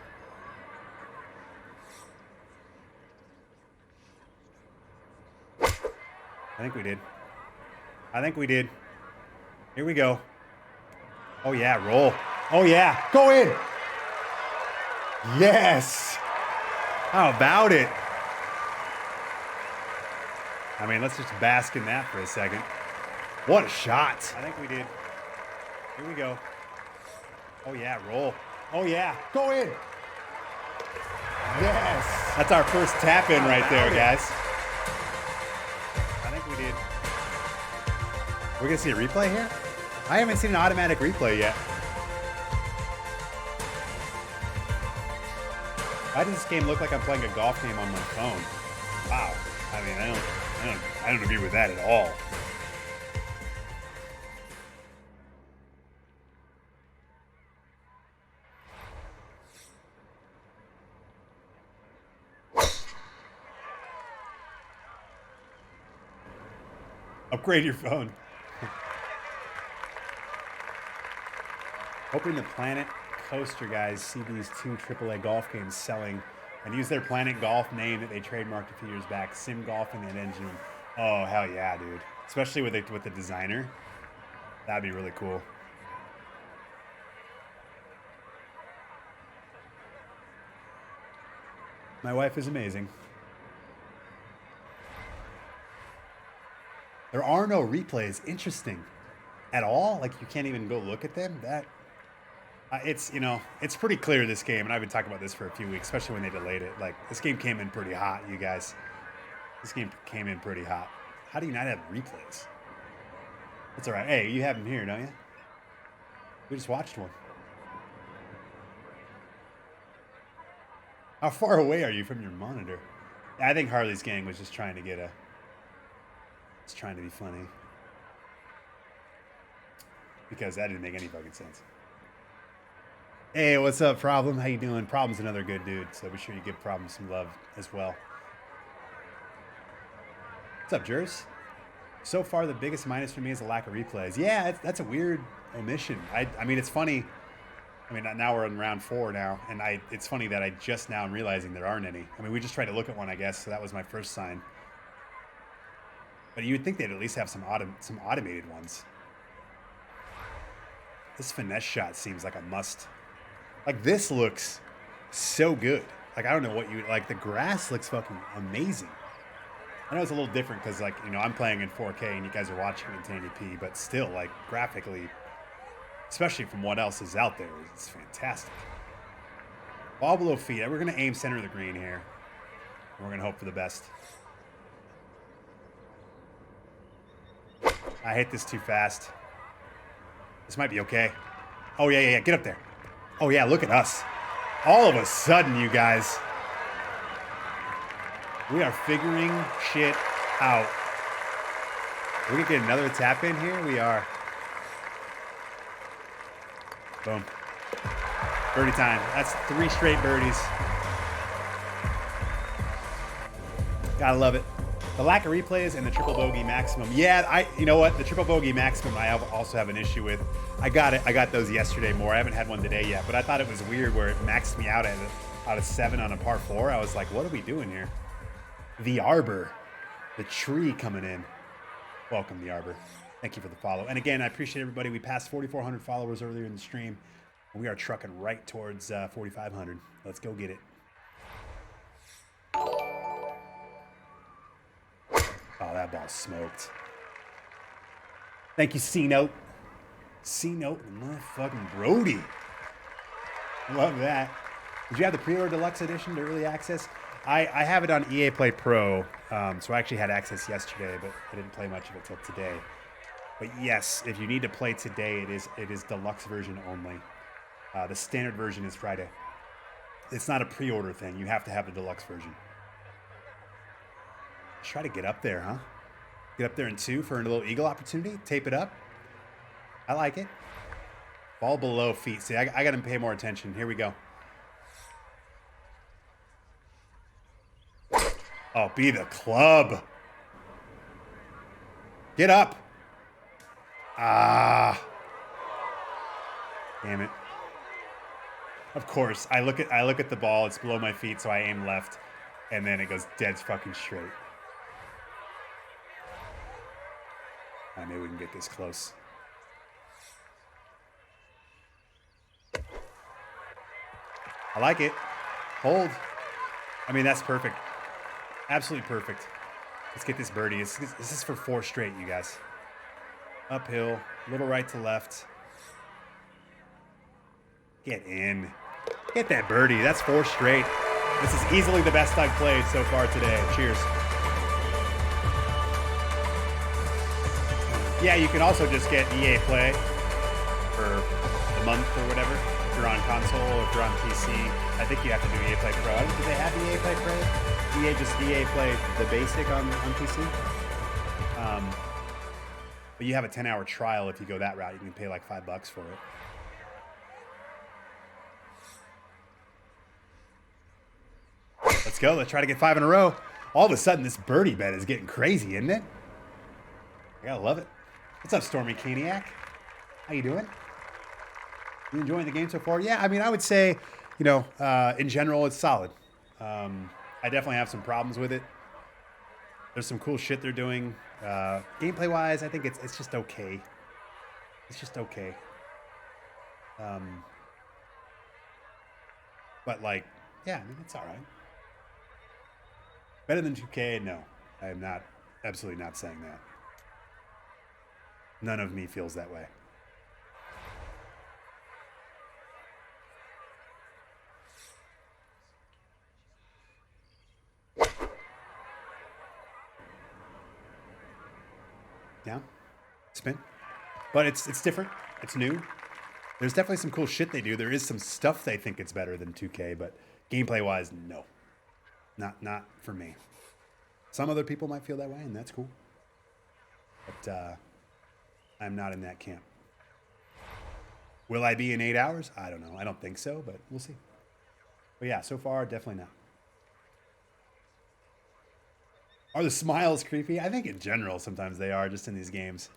I think we did. Here we go. Oh, yeah, roll. Oh, yeah, go in. Yes. How about it? I mean, let's just bask in that for a second. What a shot. I think we did. Here we go. Oh, yeah, roll. Oh, yeah, go in. Yes. That's our first tap in right there, guys. I think we did. We're going to see a replay here? I haven't seen an automatic replay yet. Why does this game look like I'm playing a golf game on my phone? Wow. I mean, I don't agree with that at all. Upgrade your phone. Hoping the Planet Coaster guys see these 2 AAA golf games selling and use their Planet Golf name that they trademarked a few years back. Sim golfing and engine. Oh, hell yeah, dude. Especially with the designer. That'd be really cool. My wife is amazing. There are no replays. Interesting. At all? Like, you can't even go look at them? It's pretty clear this game, and I've been talking about this for a few weeks, especially when they delayed it. Like, this game came in pretty hot, you guys. This game came in pretty hot. How do you not have replays? That's all right. Hey, you have them here, don't you? We just watched one. How far away are you from your monitor? I think Harley's gang was just trying to get a... It's trying to be funny. Because that didn't make any fucking sense. Hey, what's up, Problem? How you doing? Problem's another good dude, so be sure you give Problem some love as well. What's up, Jers? So far, the biggest minus for me is the lack of replays. Yeah, that's a weird omission. I mean, it's funny. I mean, now we're in round 4 now, and it's funny that I just now am realizing there aren't any. I mean, we just tried to look at one, I guess, so that was my first sign. But you'd think they'd at least have some automated ones. This finesse shot seems like a must. Like, this looks so good. Like, I don't know what you... Like, the grass looks fucking amazing. I know it's a little different because, like, you know, I'm playing in 4K and you guys are watching in 1080p, but still, like, graphically, especially from what else is out there, it's fantastic. Ball below feet. We're going to aim center of the green here. We're going to hope for the best. I hit this too fast. This might be okay. Oh, yeah. Get up there. Oh, yeah, look at us. All of a sudden, you guys, we are figuring shit out. We can get another tap in here. We are. Boom. Birdie time. That's 3 straight birdies. Gotta love it. The lack of replays and the triple bogey maximum. Yeah, you know what? The triple bogey maximum I also have an issue with. I got those yesterday more. I haven't had one today yet, but I thought it was weird where it maxed me out out of 7 on a par 4. I was like, what are we doing here? The Arbor. The tree coming in. Welcome, The Arbor. Thank you for the follow. And again, I appreciate everybody. We passed 4,400 followers earlier in the stream. And we are trucking right towards 4,500. Let's go get it. Oh, that ball smoked. Thank you, C-Note. C-Note and motherfucking Brody. Love that. Did you have the pre-order deluxe edition to early access? I have it on EA Play Pro, so I actually had access yesterday, but I didn't play much of it till today. But yes, if you need to play today, it is deluxe version only. The standard version is Friday. It's not a pre-order thing. You have to have the deluxe version. Try to get up there, huh? Get up there in 2 for a little eagle opportunity. Tape it up. I like it. Ball below feet. See, I got to pay more attention. Here we go. Oh, be the club. Get up. Ah. Damn it. Of course, I look at the ball. It's below my feet, so I aim left, and then it goes dead fucking straight. Maybe we can get this close. I like it. Hold. I mean, that's perfect. Absolutely perfect. Let's get this birdie. This is for 4 straight, you guys. Uphill, little right to left. Get in. Get that birdie. That's 4 straight. This is easily the best I've played so far today. Cheers. Yeah, you can also just get EA Play for a month or whatever. If you're on console or if you're on PC, I think you have to do EA Play Pro. Do they have EA Play Pro? EA Play the basic on PC. But you have a 10-hour trial if you go that route. You can pay like $5 for it. Let's go. Let's try to get 5 in a row. All of a sudden, this birdie bet is getting crazy, isn't it? I gotta love it. What's up, Stormy Caniac? How you doing? You enjoying the game so far? Yeah, I mean, I would say, you know, in general, it's solid. I definitely have some problems with it. There's some cool shit they're doing. Gameplay-wise, I think it's just okay. It's just okay. But, like, yeah, I mean, it's all right. Better than 2K? No. I am not, absolutely not saying that. None of me feels that way. Down. Spin. But it's different. It's new. There's definitely some cool shit they do. There is some stuff they think it's better than 2K, but gameplay-wise, no. Not for me. Some other people might feel that way, and that's cool. But I'm not in that camp. Will I be in 8 hours? I don't know. I don't think so, but we'll see. But yeah, so far, definitely not. Are the smiles creepy? I think in general, sometimes they are, just in these games.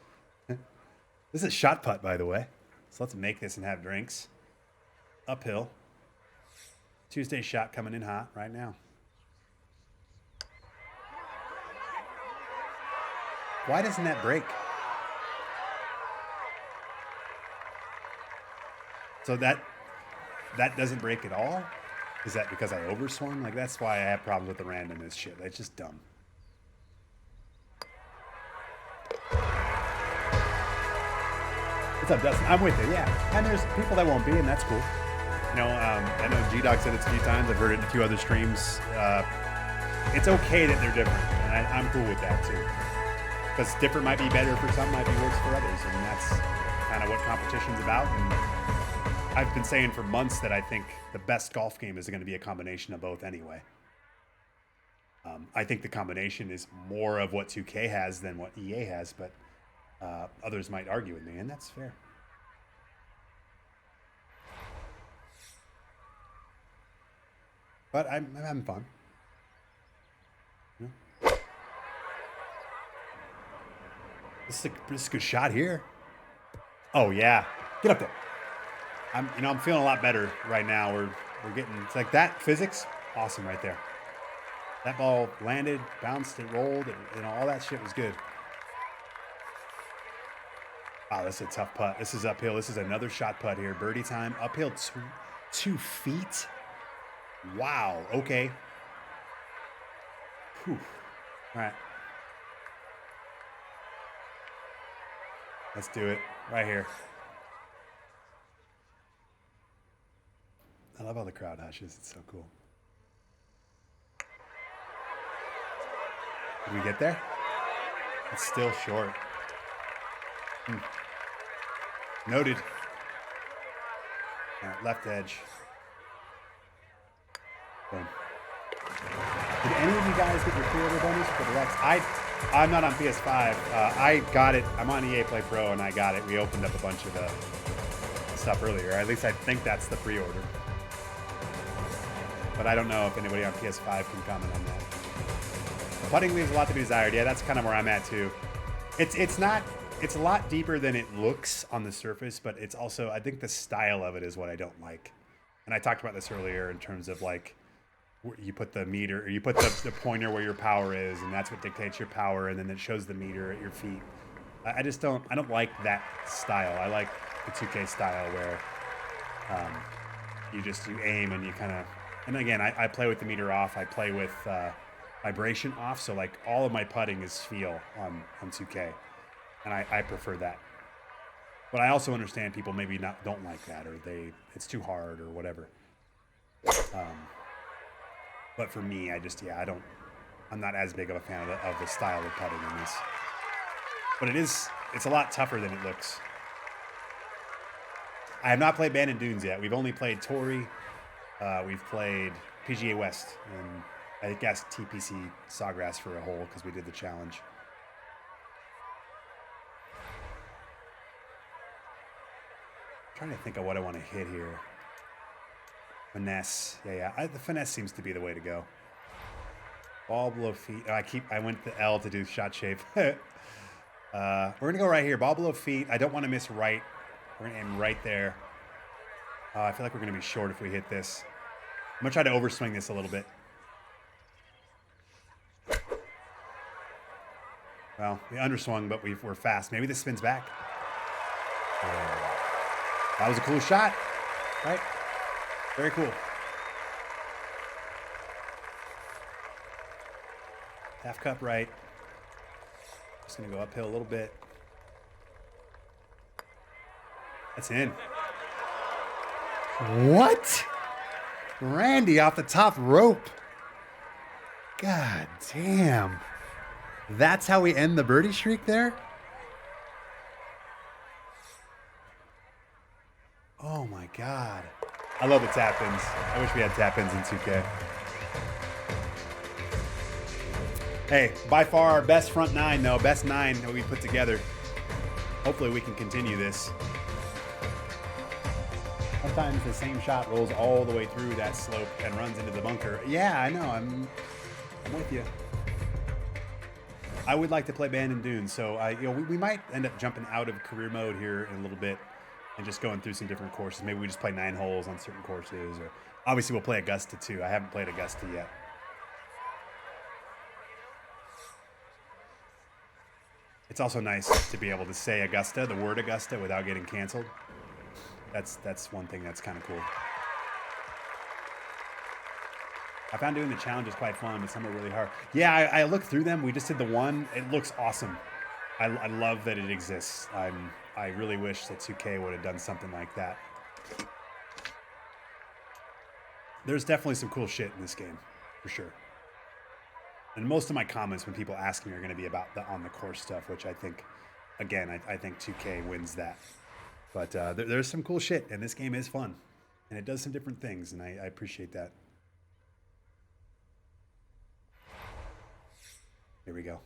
This is shot putt, by the way. So let's make this and have drinks. uphill. Tuesday shot coming in hot right now. Why doesn't that break? So that doesn't break at all? Is that because I overswung? Like, that's why I have problems with the randomness shit. It's just dumb. What's up, Dustin? I'm with you, yeah. And there's people that won't be, and that's cool. You know, I know G-Dog said it a few times. I've heard it in a few other streams. It's okay that they're different, and I'm cool with that, too. Because different might be better for some, might be worse for others, and that's kind of what competition's about. And I've been saying for months that I think the best golf game is going to be a combination of both anyway. I think the combination is more of what 2K has than what EA has, but others might argue with me, and that's fair. But I'm having fun. Yeah. This is a good shot here. Oh yeah, get up there. I'm feeling a lot better right now. We're getting, it's like that physics, awesome right there. That ball landed, bounced, it rolled, and all that shit was good. Wow, this is a tough putt. This is uphill. This is another shot putt here. Birdie time, uphill 2 feet. Wow, okay. Whew. All right. Let's do it right here. I love how the crowd hushes. It's so cool. Did we get there? It's still short. Noted. All right, left edge. Boom. Did any of you guys get your pre-order bonus for the Lex? I'm not on PS5. I got it. I'm on EA Play Pro, and I got it. We opened up a bunch of stuff earlier. At least I think that's the pre-order. But I don't know if anybody on PS5 can comment on that. Putting leaves a lot to be desired. Yeah, that's kind of where I'm at too. It's a lot deeper than it looks on the surface, but it's also, I think the style of it is what I don't like. And I talked about this earlier in terms of like, you put the meter, or you put the pointer where your power is, and that's what dictates your power, and then it shows the meter at your feet. I don't like that style. I like the 2K style where you aim and you kind of, and again, I play with the meter off. I play with vibration off, so like all of my putting is feel on 2K, and I prefer that. But I also understand people maybe don't like that, or it's too hard or whatever. But for me, I'm not as big of a fan of the style of putting in this. But it's a lot tougher than it looks. I have not played Bandon Dunes yet. We've only played Torrey. We've played PGA West, and I guess TPC Sawgrass for a hole because we did the challenge. I'm trying to think of what I want to hit here. Finesse. Yeah. The finesse seems to be the way to go. Ball below feet. I went the L to do shot shape. We're going to go right here. Ball below feet. I don't want to miss right. We're going to aim right there. I feel like we're going to be short if we hit this. I'm going to try to overswing this a little bit. Well, we underswung, but we're fast. Maybe this spins back. That was a cool shot, right? Very cool. Half cup right. Just going to go uphill a little bit. That's in. What? Randy off the top rope. God damn. That's how we end the birdie streak there? Oh my God. I love the tap-ins. I wish we had tap-ins in 2K. Hey, by far our best front nine, though. Best nine that we put together. Hopefully we can continue this. Sometimes the same shot rolls all the way through that slope and runs into the bunker. Yeah, I know. I'm with you. I would like to play Bandon Dunes, so we might end up jumping out of career mode here in a little bit. and just going through some different courses. Maybe we just play 9 holes on certain courses, or obviously we'll play Augusta too. I haven't played Augusta yet. It's also nice to be able to say Augusta, the word Augusta, without getting canceled. That's one thing that's kind of cool. I found doing the challenges quite fun, but some are really hard. Yeah, I looked through them. We just did the one. It looks awesome. I love that it exists. I really wish that 2K would have done something like that. There's definitely some cool shit in this game, for sure. And most of my comments when people ask me are going to be about the on the course stuff, which I think, again, I think 2K wins that. But there's some cool shit, and this game is fun. And it does some different things, and I appreciate that. Here we go.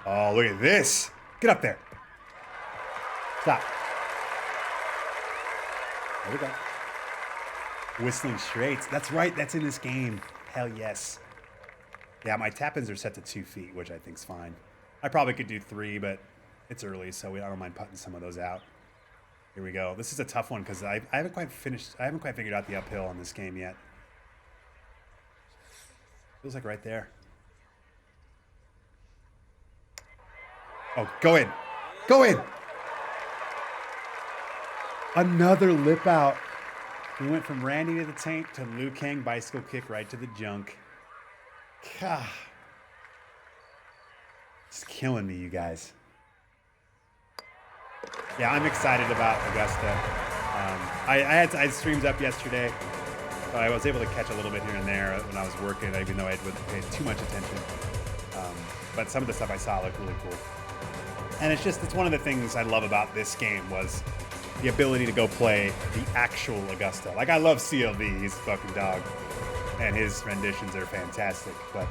Oh, look at this. Get up there. Stop. There we go. Whistling straights. That's right. That's in this game. Hell yes. Yeah, my tap-ins are set to 2 feet, which I think's fine. I probably could do 3, but it's early, so I don't mind putting some of those out. Here we go. This is a tough one because I haven't quite figured out the uphill on this game yet. Feels like right there. Oh, go in. Go in. Another lip out. We went from Randy to the tank to Liu Kang bicycle kick right to the junk. God. It's killing me, you guys. Yeah, I'm excited about Augusta. I had streams up yesterday, so I was able to catch a little bit here and there when I was working, even though I wasn't paying too much attention. But some of the stuff I saw looked really cool. And it's one of the things I love about this game was the ability to go play the actual Augusta. Like, I love CLV, he's a fucking dog, and his renditions are fantastic, but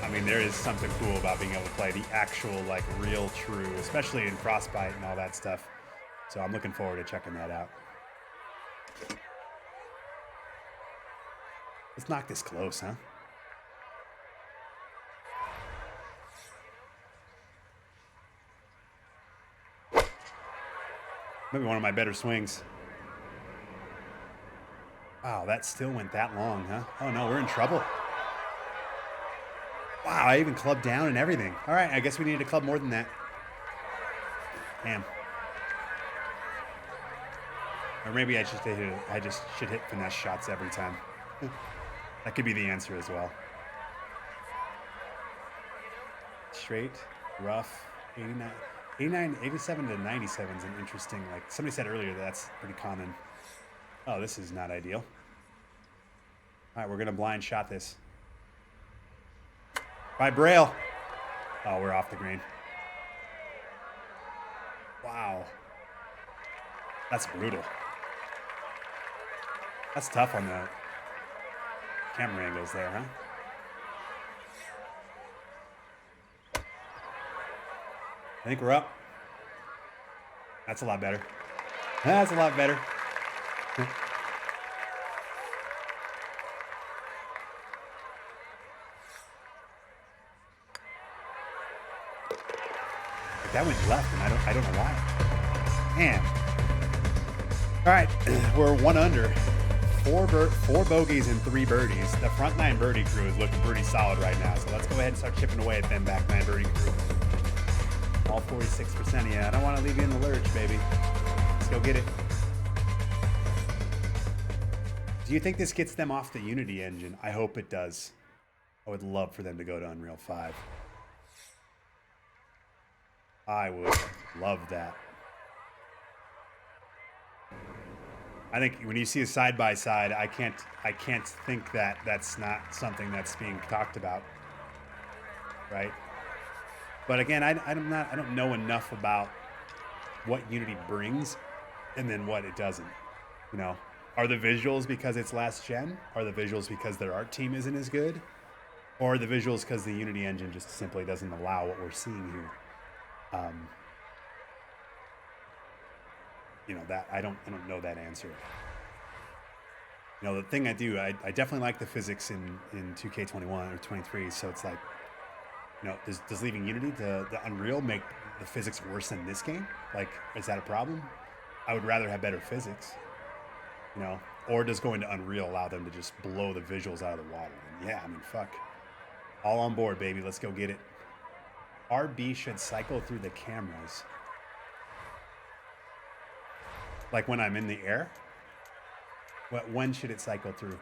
I mean, there is something cool about being able to play the actual, like, real, true, especially in Frostbite and all that stuff. So I'm looking forward to checking that out. Let's knock this close, huh? Maybe one of my better swings. Wow, that still went that long, huh? Oh no, we're in trouble. Wow, I even clubbed down and everything. All right, I guess we need to club more than that. Damn. Or maybe I just should hit finesse shots every time. That could be the answer as well. Straight, rough, 87 to 97 is an interesting, like somebody said earlier, that's pretty common. Oh, this is not ideal. All right, we're gonna blind shot this. By Braille. Oh, we're off the green. Wow. That's brutal. That's tough on the camera angles there, huh? I think we're up. That's a lot better. That's a lot better. That went left, and I don't know why. Man. All right, we're 1 under. 4 bogeys and 3 birdies. The front 9 birdie crew is looking pretty solid right now, so let's go ahead and start chipping away at them back 9 birdie crew. All 46% of you. I don't want to leave you in the lurch, baby. Let's go get it. Do you think this gets them off the Unity engine? I hope it does. I would love for them to go to Unreal 5. I would love that. I think when you see a side-by-side, I can't think that that's not something that's being talked about, right? But again, I don't know enough about what Unity brings and then what it doesn't. You know, are the visuals because it's last gen? Are the visuals because their art team isn't as good? Or are the visuals because the Unity engine just simply doesn't allow what we're seeing here? You know, that I don't know that answer. You know, the thing I definitely like the physics in 2K21 or 23, so it's like You know, does leaving Unity to the Unreal make the physics worse than this game? Like, is that a problem? I would rather have better physics, you know? Or does going to Unreal allow them to just blow the visuals out of the water? And yeah, I mean, fuck. All on board, baby. Let's go get it. RB should cycle through the cameras. Like when I'm in the air? When should it cycle through?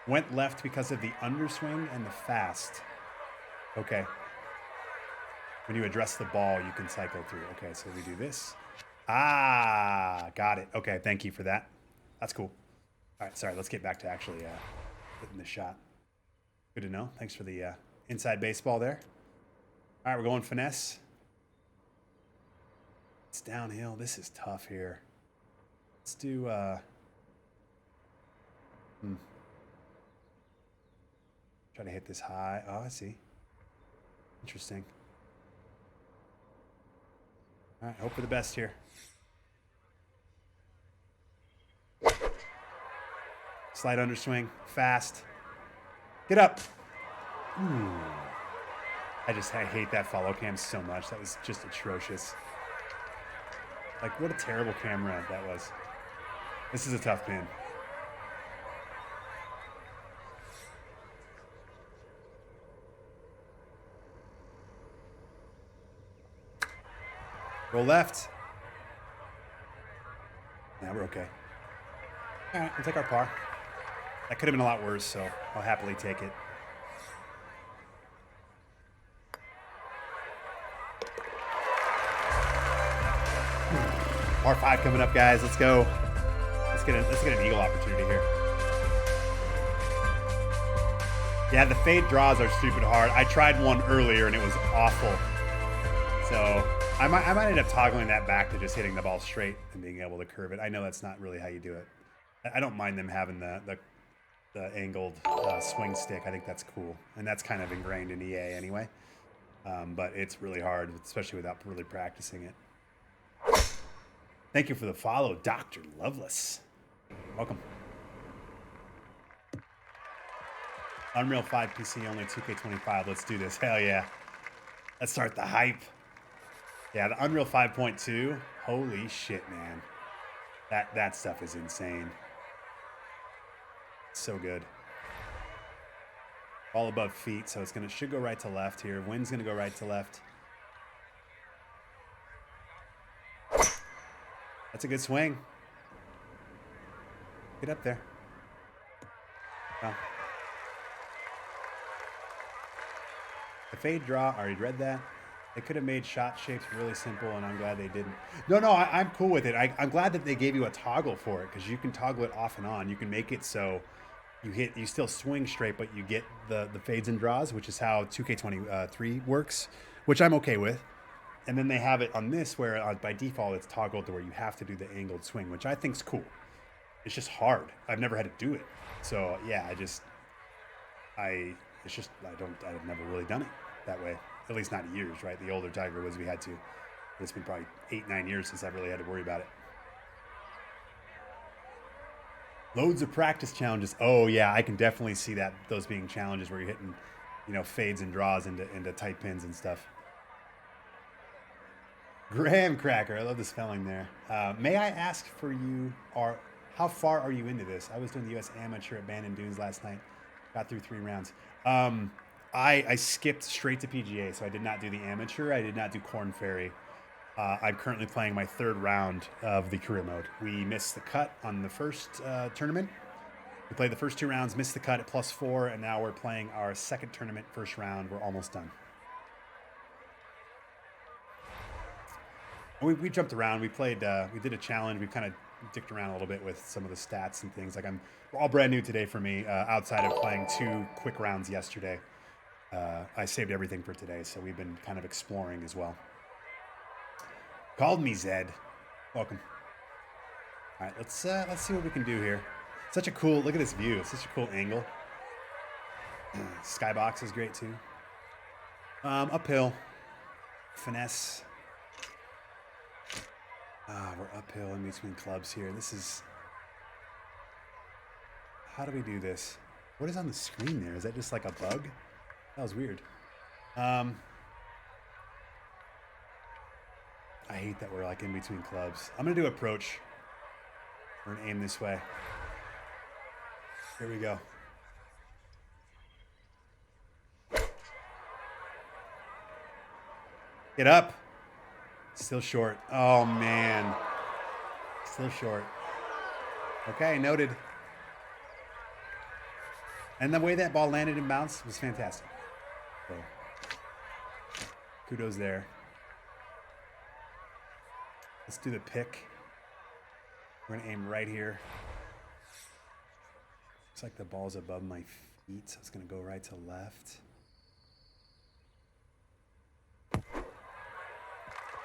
Went left because of the underswing and the fast. Okay. When you address the ball, you can cycle through. Okay, so we do this. Ah, got it. Okay, thank you for that. That's cool. All right, sorry, let's get back to actually hitting the shot. Good to know. Thanks for the inside baseball there. All right, we're going finesse. It's downhill. This is tough here. Let's do... Try to hit this high. Oh, I see. Interesting. All right, hope for the best here. Slight underswing, fast. Get up. Ooh. I hate that follow cam so much. That was just atrocious. Like, what a terrible camera that was. This is a tough pin. Roll left. Yeah, we're okay. All right, we'll take our par. That could have been a lot worse, so I'll happily take it. Par 5 coming up, guys. Let's go. Let's get an eagle opportunity here. Yeah, the fade draws are stupid hard. I tried one earlier and it was awful. So I might end up toggling that back to just hitting the ball straight and being able to curve it. I know that's not really how you do it. I don't mind them having the angled swing stick. I think that's cool. And that's kind of ingrained in EA anyway. But it's really hard, especially without really practicing it. Thank you for the follow, Dr. Loveless. Welcome. Unreal 5 PC only, 2K25. Let's do this. Hell yeah. Let's start the hype. Yeah, the Unreal 5.2. Holy shit, man. That stuff is insane. So good. All above feet, so should go right to left here. Wind's gonna go right to left. That's a good swing. Get up there. Oh. The fade draw, I already read that. They could have made shot shapes really simple, and I'm glad they didn't. No, I'm cool with it. I'm glad that they gave you a toggle for it, because you can toggle it off and on. You can make it so you still swing straight, but you get the fades and draws, which is how 2K23 works, which I'm okay with. And then they have it on this where by default it's toggled to where you have to do the angled swing, which I think's cool. It's just hard. I've never had to do it. So yeah, I've never really done it that way. At least not in years, right? The older Tiger Woods we had to. It's been probably 8-9 years since I've really had to worry about it. Loads of practice challenges. Oh yeah, I can definitely see that, those being challenges where you're hitting, fades and draws into tight pins and stuff. Graham Cracker, I love the spelling there. May I ask for you, how far are you into this? I was doing the U.S. Amateur at Bandon Dunes last night. Got through 3 rounds. I skipped straight to PGA, so I did not do the Amateur. I did not do Corn Ferry. I'm currently playing my 3rd round of the career mode. We missed the cut on the first tournament. We played the first 2 rounds, missed the cut at +4, and now we're playing our 2nd tournament, 1st round. We're almost done. We jumped around. We played. We did a challenge. We kind of dicked around a little bit with some of the stats and things. Like we're all brand new today for me. Outside of playing 2 quick rounds yesterday, I saved everything for today. So we've been kind of exploring as well. Called me Zed. Welcome. All right, let's see what we can do here. Such a cool. Look at this view. It's such a cool angle. Skybox is great too. Uphill. Finesse. We're uphill in between clubs here. How do we do this? What is on the screen there? Is that just like a bug? That was weird. I hate that we're like in between clubs. I'm gonna do approach. We're gonna aim this way. Here we go. Get up. Still short. Oh man. Still short. Okay, noted. And the way that ball landed and bounced was fantastic. So, kudos there. Let's do the pick. We're gonna aim right here. Looks like the ball's above my feet, so it's gonna go right to left.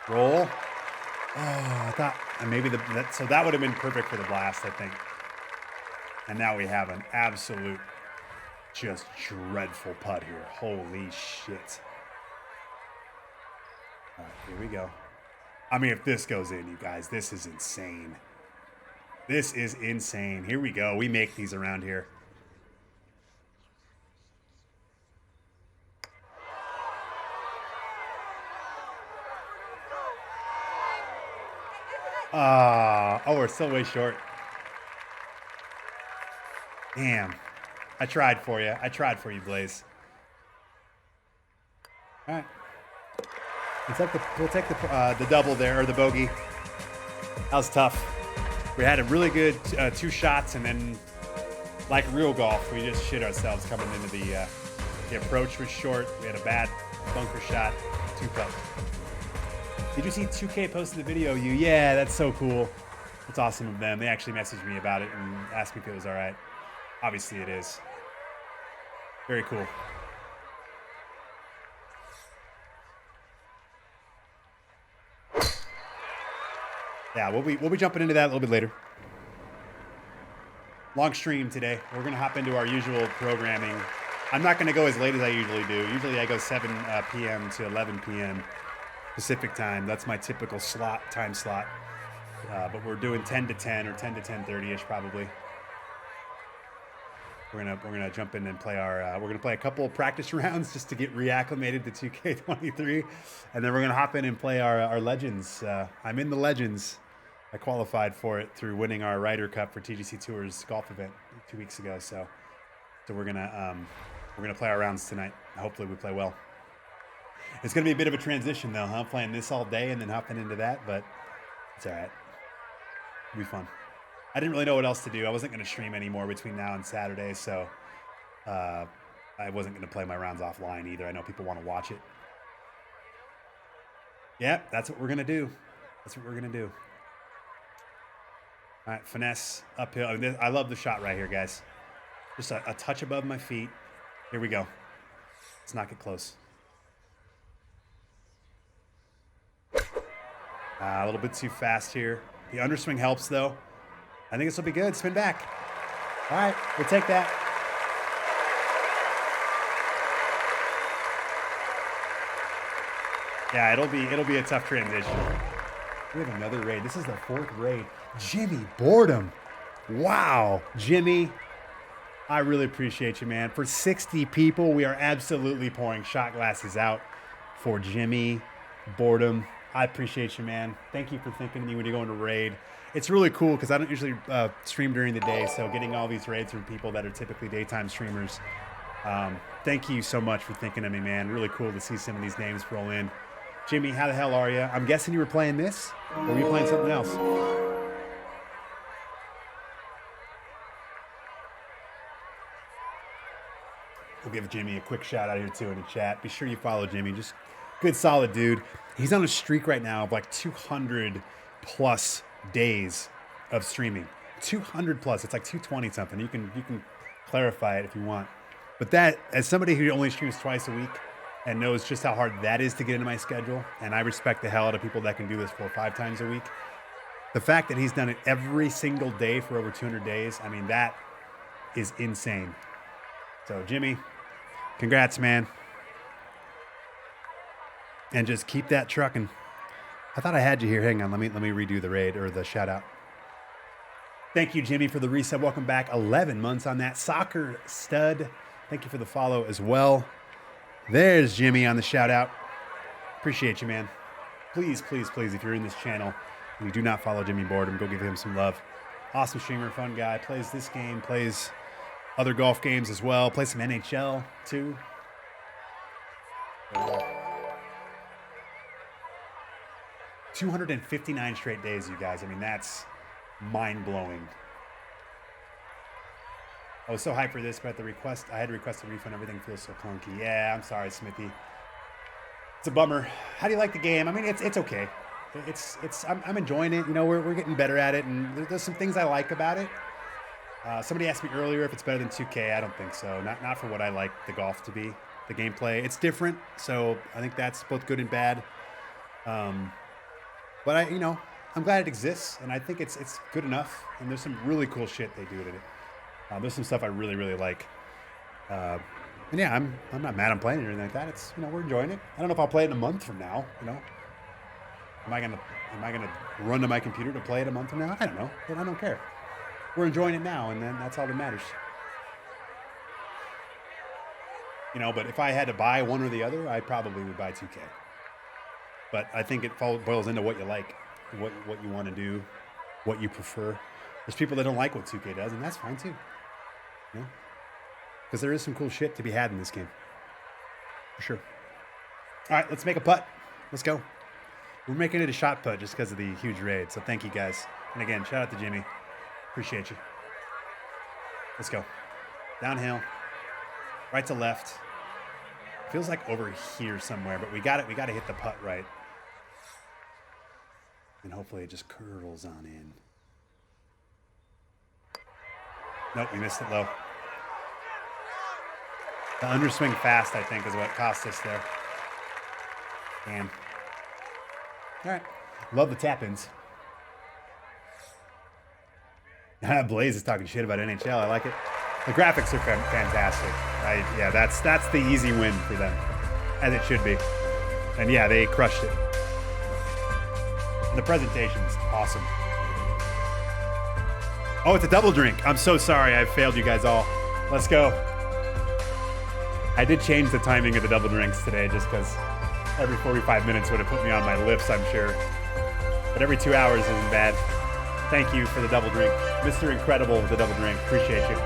Roll. Oh, I thought maybe so that would have been perfect for the blast, I think. And now we have an absolute, just dreadful putt here. Holy shit. All right, here we go. I mean, if this goes in, you guys, this is insane. This is insane. Here we go. We make these around here. Oh, we're still way short. Damn. I tried for you. I tried for you, Blaze. All right. We'll take the double there, or the bogey. That was tough. We had a really good 2 shots, and then, like real golf, we just shit ourselves coming into the approach was short. We had a bad bunker shot, 2 putts. Did you see 2K posted the video? Yeah, that's so cool. It's awesome of them. They actually messaged me about it and asked me if it was all right. Obviously it is. Very cool. Yeah, we'll be jumping into that a little bit later. Long stream today. We're gonna hop into our usual programming. I'm not gonna go as late as I usually do. Usually I go 7 p.m. to 11 p.m. Pacific time. That's my typical time slot. But we're doing 10 to 10 or 10 to 10:30ish probably. We're gonna jump in and play we're gonna play a couple of practice rounds just to get reacclimated to 2K23, and then we're gonna hop in and play our Legends. I'm in the Legends. I qualified for it through winning our Ryder Cup for TGC Tours golf event 2 weeks ago. So we're gonna play our rounds tonight. Hopefully we play well. It's gonna be a bit of a transition though, huh? Playing this all day and then hopping into that, but it's all right. It'll be fun. I didn't really know what else to do. I wasn't going to stream anymore between now and Saturday, so I wasn't going to play my rounds offline either. I know people want to watch it. Yeah, that's what we're going to do. That's what we're going to do. All right, finesse, uphill. I love the shot right here, guys. Just a touch above my feet. Here we go. Let's not get close. A little bit too fast here. The underswing helps, though. I think this will be good. Spin back. All right, we'll take that. Yeah, it'll be a tough transition. We have another raid. This is the 4th raid. Jimmy Boredom. Wow, Jimmy, I really appreciate you, man. For 60 people, we are absolutely pouring shot glasses out for Jimmy Boredom. I appreciate you, man. Thank you for thinking of me when you go into raid. It's really cool because I don't usually stream during the day, so getting all these raids from people that are typically daytime streamers, thank you so much for thinking of me, man. Really cool to see some of these names roll in. Jimmy, how the hell are you? I'm guessing you were playing this, or were you playing something else? We'll give Jimmy a quick shout out here too in the chat. Be sure you follow Jimmy. Just good, solid dude. He's on a streak right now of like 200 plus days of streaming. 200 plus. It's like 220 something. You can clarify it if you want. But that, as somebody who only streams twice a week and knows just how hard that is to get into my schedule, and I respect the hell out of people that can do this 4 or 5 times a week. The fact that he's done it every single day for over 200 days, I mean, that is insane. So Jimmy, congrats, man. And just keep that trucking. I thought I had you here. Hang on, let me redo the raid or the shout out. Thank you, Jimmy, for the reset. Welcome back. 11 months on that. Soccer Stud. Thank you for the follow as well. There's Jimmy on the shout out. Appreciate you, man. Please, please, please, if you're in this channel and you do not follow Jimmy Boredom, go give him some love. Awesome streamer, fun guy. Plays this game, plays other golf games as well. Plays some NHL too. 259 straight days, you guys. I mean, that's mind-blowing. I was so hyped for this, but I had to request a refund. Everything feels so clunky. Yeah, I'm sorry, Smithy. It's a bummer. How do you like the game? I mean, it's okay. I'm enjoying it. You know, we're getting better at it, and there's some things I like about it. Somebody asked me earlier if it's better than 2K. I don't think so. Not for what I like the golf to be. The gameplay, it's different, so I think that's both good and bad. But I'm glad it exists, and I think it's good enough. And there's some really cool shit they do in it. There's some stuff I really, really like. And yeah, I'm not mad I'm playing it or anything like that. It's we're enjoying it. I don't know if I'll play it in a month from now. Am I gonna run to my computer to play it a month from now? I don't know, but I don't care. We're enjoying it now, and then that's all that matters. But if I had to buy one or the other, I probably would buy 2K. But I think it boils into what you like, what you want to do, what you prefer. There's people that don't like what 2K does, and that's fine too. Because there is some cool shit to be had in this game. For sure. All right, let's make a putt. Let's go. We're making it a shot putt just because of the huge raid. So thank you guys. And again, shout out to Jimmy. Appreciate you. Let's go. Downhill. Right to left. Feels like over here somewhere, but we got it. We got to hit the putt right. And hopefully it just curls on in. Nope, we missed it low. The underswing fast, I think, is what cost us there. Damn. All right. Love the tap-ins. Blaze is talking shit about NHL. I like it. The graphics are fantastic. Yeah, that's the easy win for them, as it should be. And yeah, they crushed it. And the presentation's awesome. Oh, it's a double drink. I'm so sorry. I failed you guys all. Let's go. I did change the timing of the double drinks today just because every 45 minutes would have put me on my lips, I'm sure. But every 2 hours isn't bad. Thank you for the double drink. Mr. Incredible with the double drink. Appreciate you.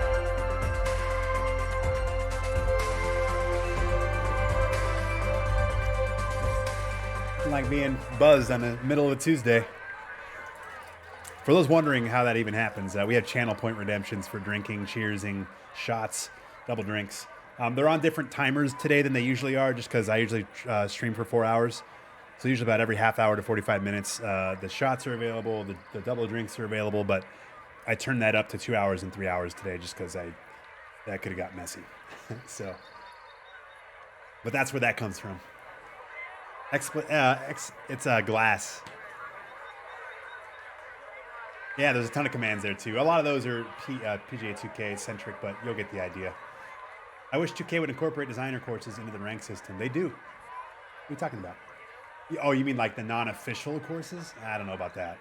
Like being buzzed on the middle of a Tuesday. For those wondering how that even happens, we have channel point redemptions for drinking, cheersing, shots, double drinks. They're on different timers today than they usually are, just because I usually stream for 4 hours. So usually about every half hour to 45 minutes, the shots are available, the double drinks are available, but I turned that up to 2 hours and 3 hours today just because that could have got messy. But that's where that comes from. It's glass. Yeah, there's a ton of commands there too. A lot of those are PGA 2K centric, but you'll get the idea. I wish 2K would incorporate designer courses into the rank system. They do. What are you talking about? Oh, you mean like the non-official courses? I don't know about that.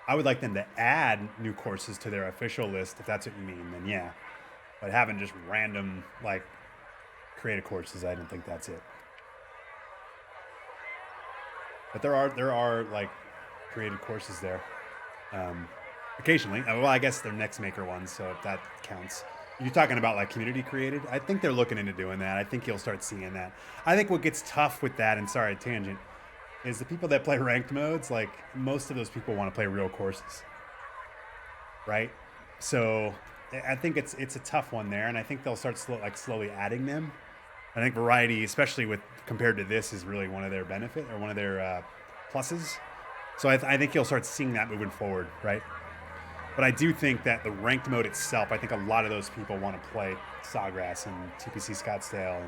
I would like them to add new courses to their official list, if that's what you mean, then yeah. But having just random, like, creative courses, I don't think that's it. But there are like created courses there. Occasionally. Well, I guess they're next maker ones, so if that counts. You're talking about like community created? I think they're looking into doing that. I think you'll start seeing that. I think what gets tough with that, and sorry, tangent, is the people that play ranked modes, like most of those people want to play real courses. Right? So I think it's a tough one there, and I think they'll start slowly adding them. I think variety, especially with compared to this, is really one of their benefit or one of their pluses. So I think you'll start seeing that moving forward, right? But I do think that the ranked mode itself, I think a lot of those people want to play Sawgrass and TPC Scottsdale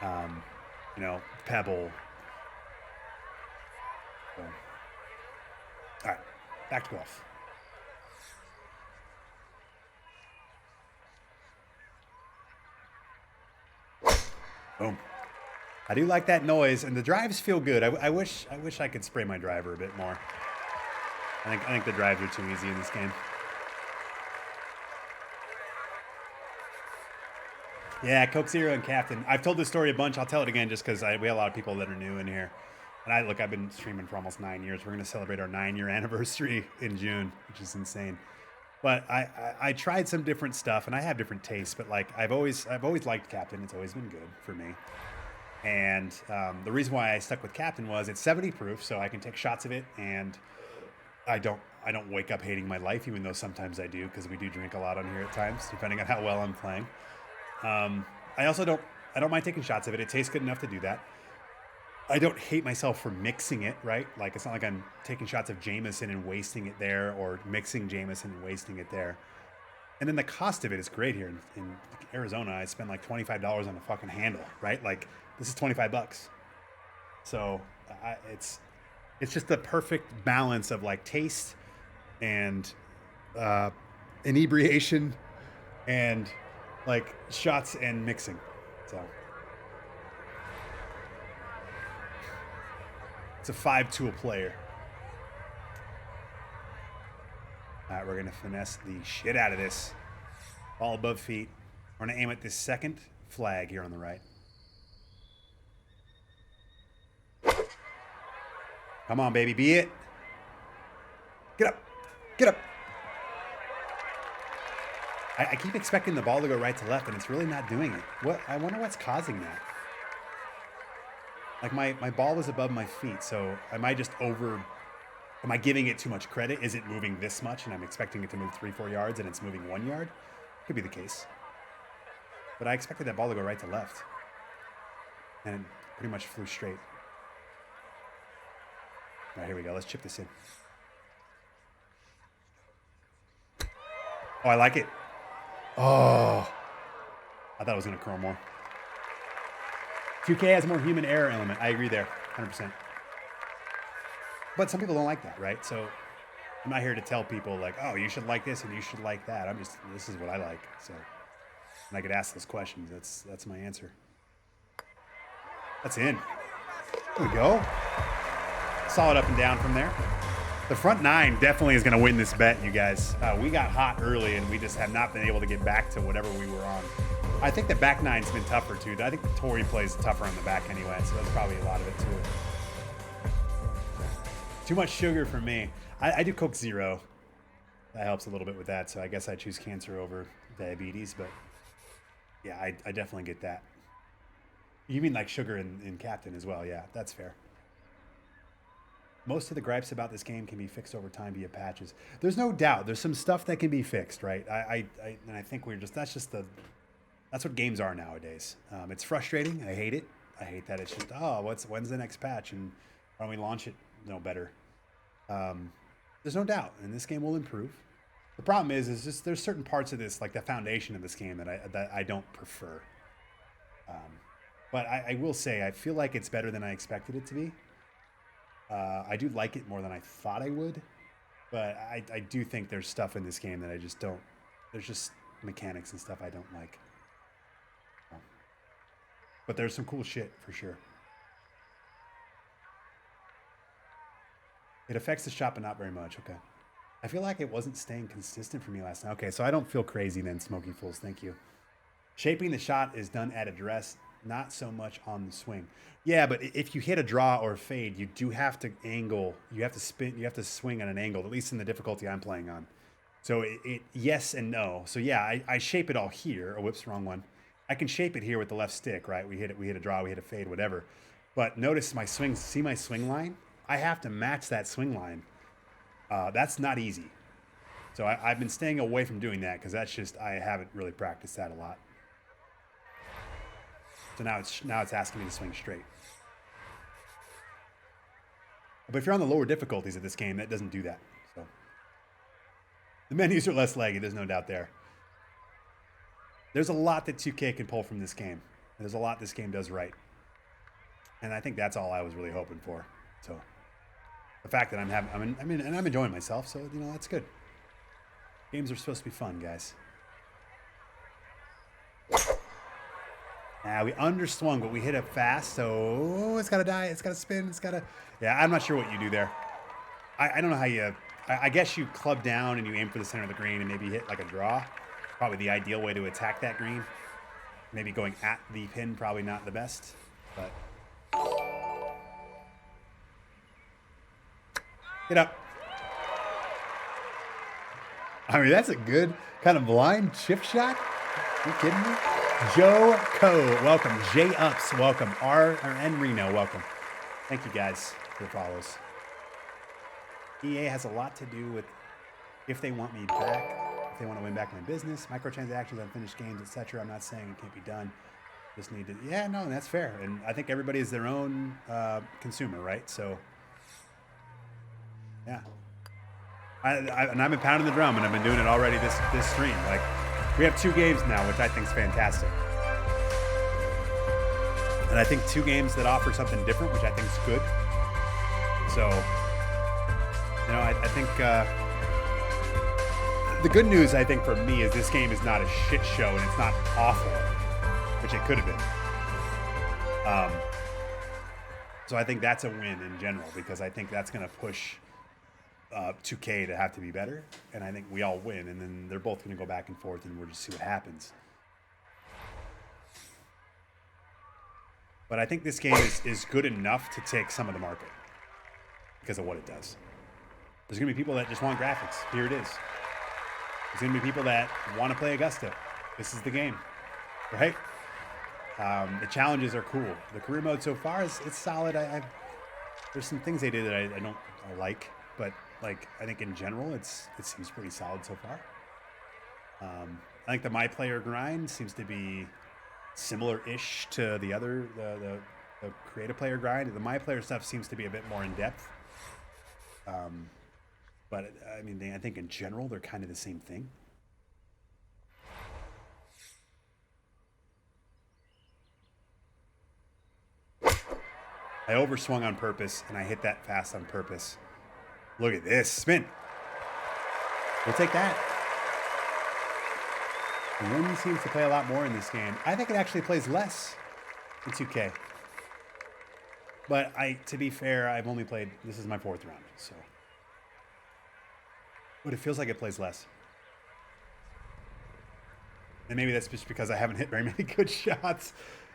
and Pebble. So. All right, back to golf. Boom. I do like that noise, and the drives feel good. I wish I could spray my driver a bit more. I think the drives are too easy in this game. Yeah, Coke Zero and Captain. I've told this story a bunch. I'll tell it again just because we have a lot of people that are new in here. And I've been streaming for almost 9 years. We're going to celebrate our 9-year anniversary in June, which is insane. But I tried some different stuff, and I have different tastes. But like I've always liked Captain. It's always been good for me. And the reason why I stuck with Captain was it's 70 proof, so I can take shots of it, and I don't wake up hating my life, even though sometimes I do, because we do drink a lot on here at times, depending on how well I'm playing. I also don't mind taking shots of it. It tastes good enough to do that. I don't hate myself for mixing it, right? Like it's not like I'm taking shots of Jameson and wasting it there, or mixing Jameson and wasting it there. And then the cost of it is great here in Arizona. I spend like $25 on a fucking handle, right? Like this is $25. So it's just the perfect balance of like taste and inebriation and like shots and mixing. So it's a 5-tool player. All right, we're gonna finesse the shit out of this. Ball above feet. We're gonna aim at this second flag here on the right. Come on, baby, be it. Get up, get up. I keep expecting the ball to go right to left, and it's really not doing it. I wonder what's causing that. Like my ball was above my feet, so am I giving it too much credit? Is it moving this much, and I'm expecting it to move 3-4 yards, and it's moving 1 yard? Could be the case. But I expected that ball to go right to left, and it pretty much flew straight. All right, here we go. Let's chip this in. Oh, I like it. Oh, I thought it was going to curl more. 2K has more human error element. I agree there, 100%. But some people don't like that, right? So I'm not here to tell people like, oh, you should like this and you should like that. This is what I like. So when I get asked those questions, that's my answer. That's in. There we go. Solid up and down from there. The front nine definitely is going to win this bet, you guys. We got hot early, and we just have not been able to get back to whatever we were on. I think the back nine's been tougher, too. I think the Tory plays tougher on the back anyway, so that's probably a lot of it, too. Too much sugar for me. I do Coke Zero. That helps a little bit with that, so I guess I choose cancer over diabetes, but yeah, I definitely get that. You mean like sugar in Captain as well? Yeah, that's fair. Most of the gripes about this game can be fixed over time via patches. There's no doubt. There's some stuff that can be fixed, right? And I think that's what games are nowadays. It's frustrating. I hate it. I hate that it's just, when's the next patch? And when we launch it, no better. There's no doubt. And this game will improve. The problem is just there's certain parts of this, like the foundation of this game that I don't prefer. But I will say, I feel like it's better than I expected it to be. I do like it more than I thought I would, but I do think there's stuff in this game that I just don't. There's just mechanics and stuff I don't like. But there's some cool shit for sure. It affects the shot, but not very much. Okay. I feel like it wasn't staying consistent for me last night. Okay, so I don't feel crazy then, Smoky Fools. Thank you. Shaping the shot is done at address, not so much on the swing. Yeah, but if you hit a draw or a fade, you do have to angle. You have to spin. You have to swing at an angle, at least in the difficulty I'm playing on. So it yes and no. So yeah, I shape it all here. Oh, whoops, wrong one. I can shape it here with the left stick, right? We hit a draw, we hit a fade, whatever. But notice my swing. See my swing line? I have to match that swing line. That's not easy. So I've been staying away from doing that because that's just I haven't really practiced that a lot. So now it's asking me to swing straight. But if you're on the lower difficulties of this game, that doesn't do that. So the menus are less laggy, there's no doubt there. There's a lot that 2K can pull from this game. There's a lot this game does right. And I think that's all I was really hoping for. So the fact that I'm enjoying myself, so that's good. Games are supposed to be fun, guys. We underswung, but we hit it fast, so it's got to die. It's got to spin. It's got to... Yeah, I'm not sure what you do there. I don't know how you... I guess you club down and you aim for the center of the green and maybe hit like a draw. Probably the ideal way to attack that green. Maybe going at the pin, probably not the best, but. Get up. I mean, that's a good kind of blind chip shot. Are you kidding me? Joe Co, welcome. J Ups, welcome. And Reno, welcome. Thank you guys for the follows. EA has a lot to do with if they want me back, if they want to win back my business, microtransactions, unfinished games, etc. I'm not saying it can't be done. Just need to, yeah, no, that's fair. And I think everybody is their own consumer, right? So, yeah. And I've been pounding the drum, and I've been doing it already this stream. Like, we have 2 games now, which I think is fantastic. And I think 2 games that offer something different, which I think is good. So, you know, I think the good news, I think, for me is this game is not a shit show and it's not awful, which it could have been. So I think that's a win in general because I think that's going to push 2K to have to be better. And I think we all win, and then they're both going to go back and forth, and we'll just see what happens. But I think this game is good enough to take some of the market because of what it does. There's going to be people that just want graphics. Here it is. There's going to be people that want to play Augusta. This is the game, right? The challenges are cool. The career mode so far it's solid. There's some things they did that I don't like, but like I think in general it seems pretty solid so far. I think the my player grind seems to be similar-ish to the other the creative player grind. The my player stuff seems to be a bit more in depth. But I mean, I think in general they're kind of the same thing. I overswung on purpose and I hit that fast on purpose. Look at this spin. We'll take that. The wind seems to play a lot more in this game. I think it actually plays less in 2K. But to be fair, I've only played, this is my 4th round, so. But it feels like it plays less. And maybe that's just because I haven't hit very many good shots.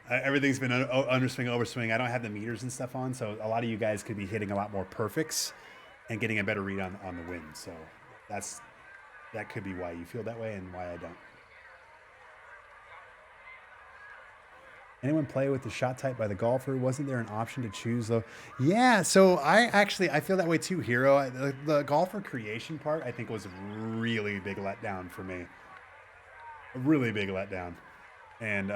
Everything's been underswing, overswing. I don't have the meters and stuff on, so a lot of you guys could be hitting a lot more perfects and getting a better read on the win. So that could be why you feel that way and why I don't. Anyone play with the shot type by the golfer? Wasn't there an option to choose though? Yeah, so I feel that way too, Hero. The golfer creation part I think was a really big letdown for me. A really big letdown. And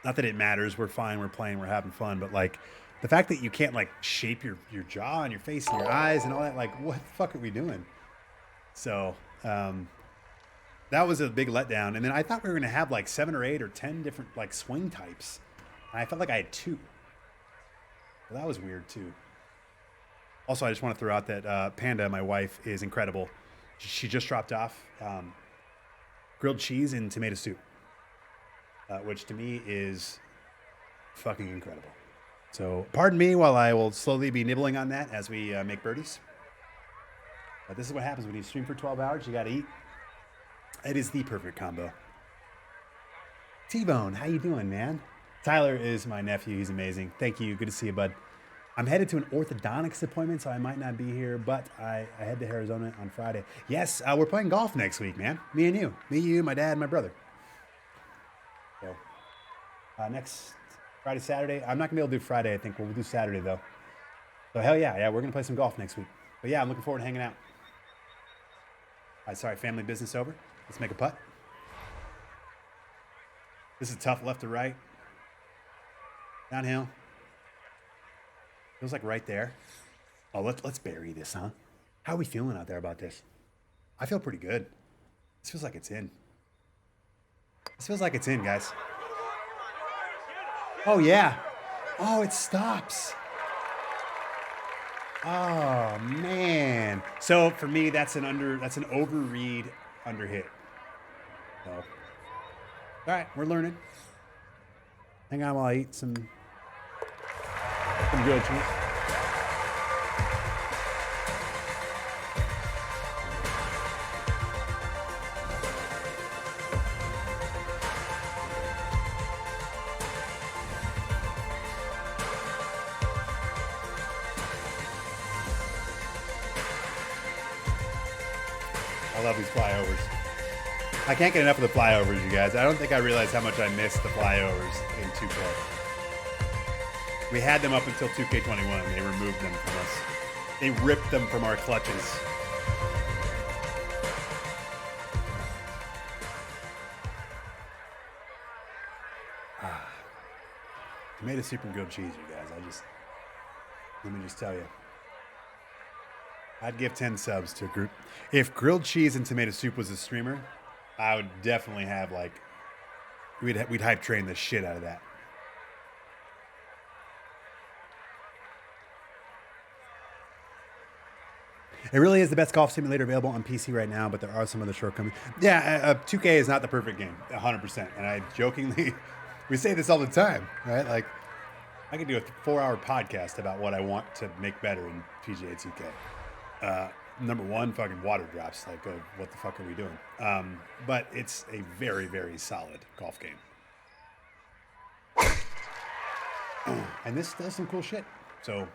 not that it matters, we're fine, we're playing, we're having fun, but like the fact that you can't like shape your jaw and your face and your eyes and all that, like what the fuck are we doing? So that was a big letdown. And then I thought we were going to have like 7 or 8 or 10 different like swing types. And I felt like I had 2. Well, that was weird too. Also, I just want to throw out that Panda, my wife, is incredible. She just dropped off grilled cheese and tomato soup, which to me is fucking incredible. So pardon me while I will slowly be nibbling on that as we make birdies. But this is what happens when you stream for 12 hours. You got to eat. It is the perfect combo. T-Bone, how you doing, man? Tyler is my nephew. He's amazing. Thank you. Good to see you, bud. I'm headed to an orthodontics appointment, so I might not be here, but I head to Arizona on Friday. Yes, we're playing golf next week, man. Me and you. Me, you, my dad, and my brother. So, next Friday, Saturday. I'm not going to be able to do Friday, I think. We'll do Saturday, though. So, hell yeah. Yeah, we're going to play some golf next week. But yeah, I'm looking forward to hanging out. Sorry, family business over. Let's make a putt. This is tough left to right. Downhill. Feels like right there. Oh, let's bury this, huh? How are we feeling out there about this? I feel pretty good. This feels like it's in. This feels like it's in, guys. Oh, yeah. Oh, it stops. Oh, man. So for me, that's an overread under hit. So, all right, we're learning. Hang on while I eat some grilled cheese. I love these flyovers. I can't get enough of the flyovers, you guys. I don't think I realized how much I missed the flyovers in 2K. We had them up until 2K21, and they removed them from us. They ripped them from our clutches. Tomato soup and grilled cheese, you guys. Let me just tell you. I'd give 10 subs to a group. If grilled cheese and tomato soup was a streamer, I would definitely have we'd hype train the shit out of that. It really is the best golf simulator available on PC right now, but there are some other shortcomings. Yeah, 2K is not the perfect game, 100%. And I jokingly, we say this all the time, right? Like, I could do a 4-hour podcast about what I want to make better in PGA 2K. Number one, fucking water drops. Like, what the fuck are we doing? But it's a very, very solid golf game. And this does some cool shit. So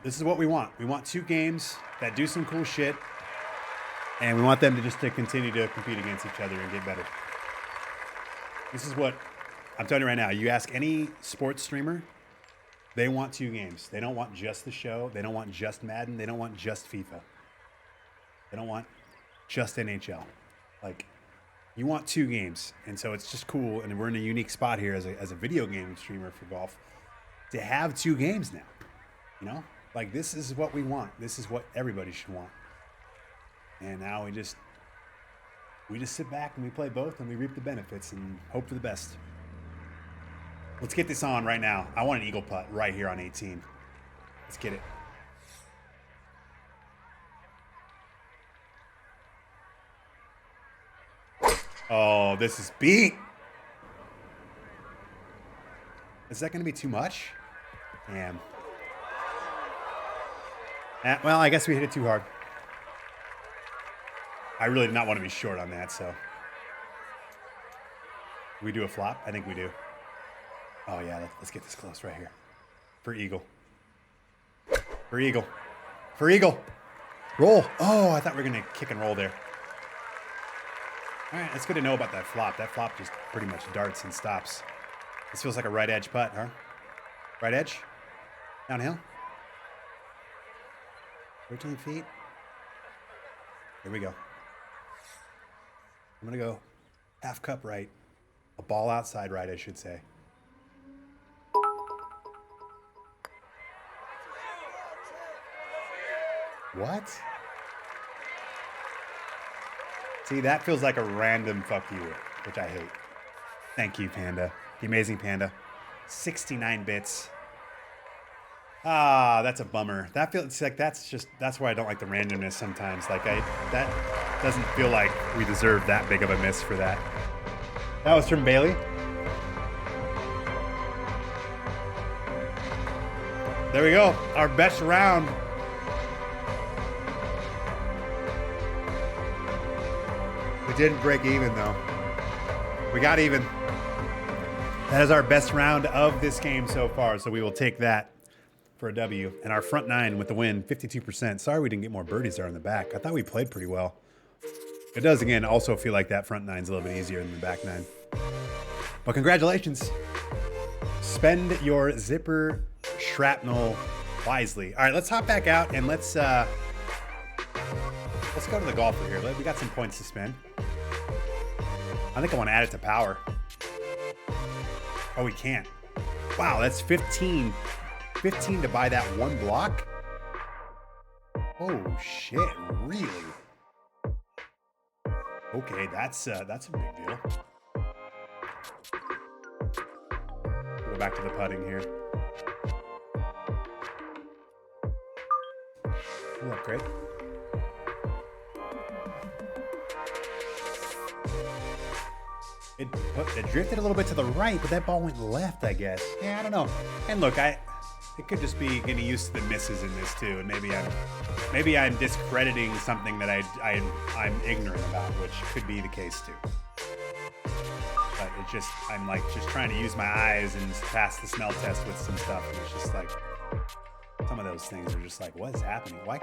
this is what we want. We want 2 games that do some cool shit, and we want them to continue to compete against each other and get better. This is what I'm telling you right now. You ask any sports streamer, they want 2 games. They don't want just the show. They don't want just Madden. They don't want just FIFA. They don't want just NHL. Like, you want 2 games. And so it's just cool, and we're in a unique spot here as a video game streamer for golf to have 2 games now. You know? Like, this is what we want. This is what everybody should want. And now we just sit back and we play both and we reap the benefits and hope for the best. Let's get this on right now. I want an eagle putt right here on 18. Let's get it. Oh, this is beat. Is that going to be too much? Damn. Well, I guess we hit it too hard. I really did not want to be short on that, so. We do a flop? I think we do. Oh, yeah, let's get this close right here. For eagle. For eagle. For eagle. Roll. Oh, I thought we were going to kick and roll there. All right, it's good to know about that flop. That flop just pretty much darts and stops. This feels like a right edge putt, huh? Right edge? Downhill? 13 feet? Here we go. I'm going to go half cup right. A ball outside right, I should say. What? See, that feels like a random fuck you, which I hate. Thank you, Panda. The amazing Panda. 69 bits. Ah, that's a bummer. That feels like that's why I don't like the randomness sometimes. Like that doesn't feel like we deserve that big of a miss for that. That was from Bailey. There we go. Our best round. We didn't break even though. We got even. That is our best round of this game so far, so we will take that for a W. And our front 9 with the win, 52%. Sorry we didn't get more birdies there on the back. I thought we played pretty well. It does, again, also feel like that front 9's a little bit easier than the back 9. But congratulations. Spend your zipper shrapnel wisely. All right, let's hop back out and let's go to the golfer here. We got some points to spend. I think I want to add it to power. Oh, we can't. Wow, that's 15. 15 to buy that one block? Oh, shit. Really? Okay, that's a big deal. Go back to the putting here. We'll upgrade. It drifted a little bit to the right, but that ball went left, I guess. Yeah, I don't know. And look, it could just be getting used to the misses in this too, and maybe I'm discrediting something that I'm ignorant about, which could be the case too. But I'm just trying to use my eyes and pass the smell test with some stuff, and it's just like some of those things are just like, what is happening? Why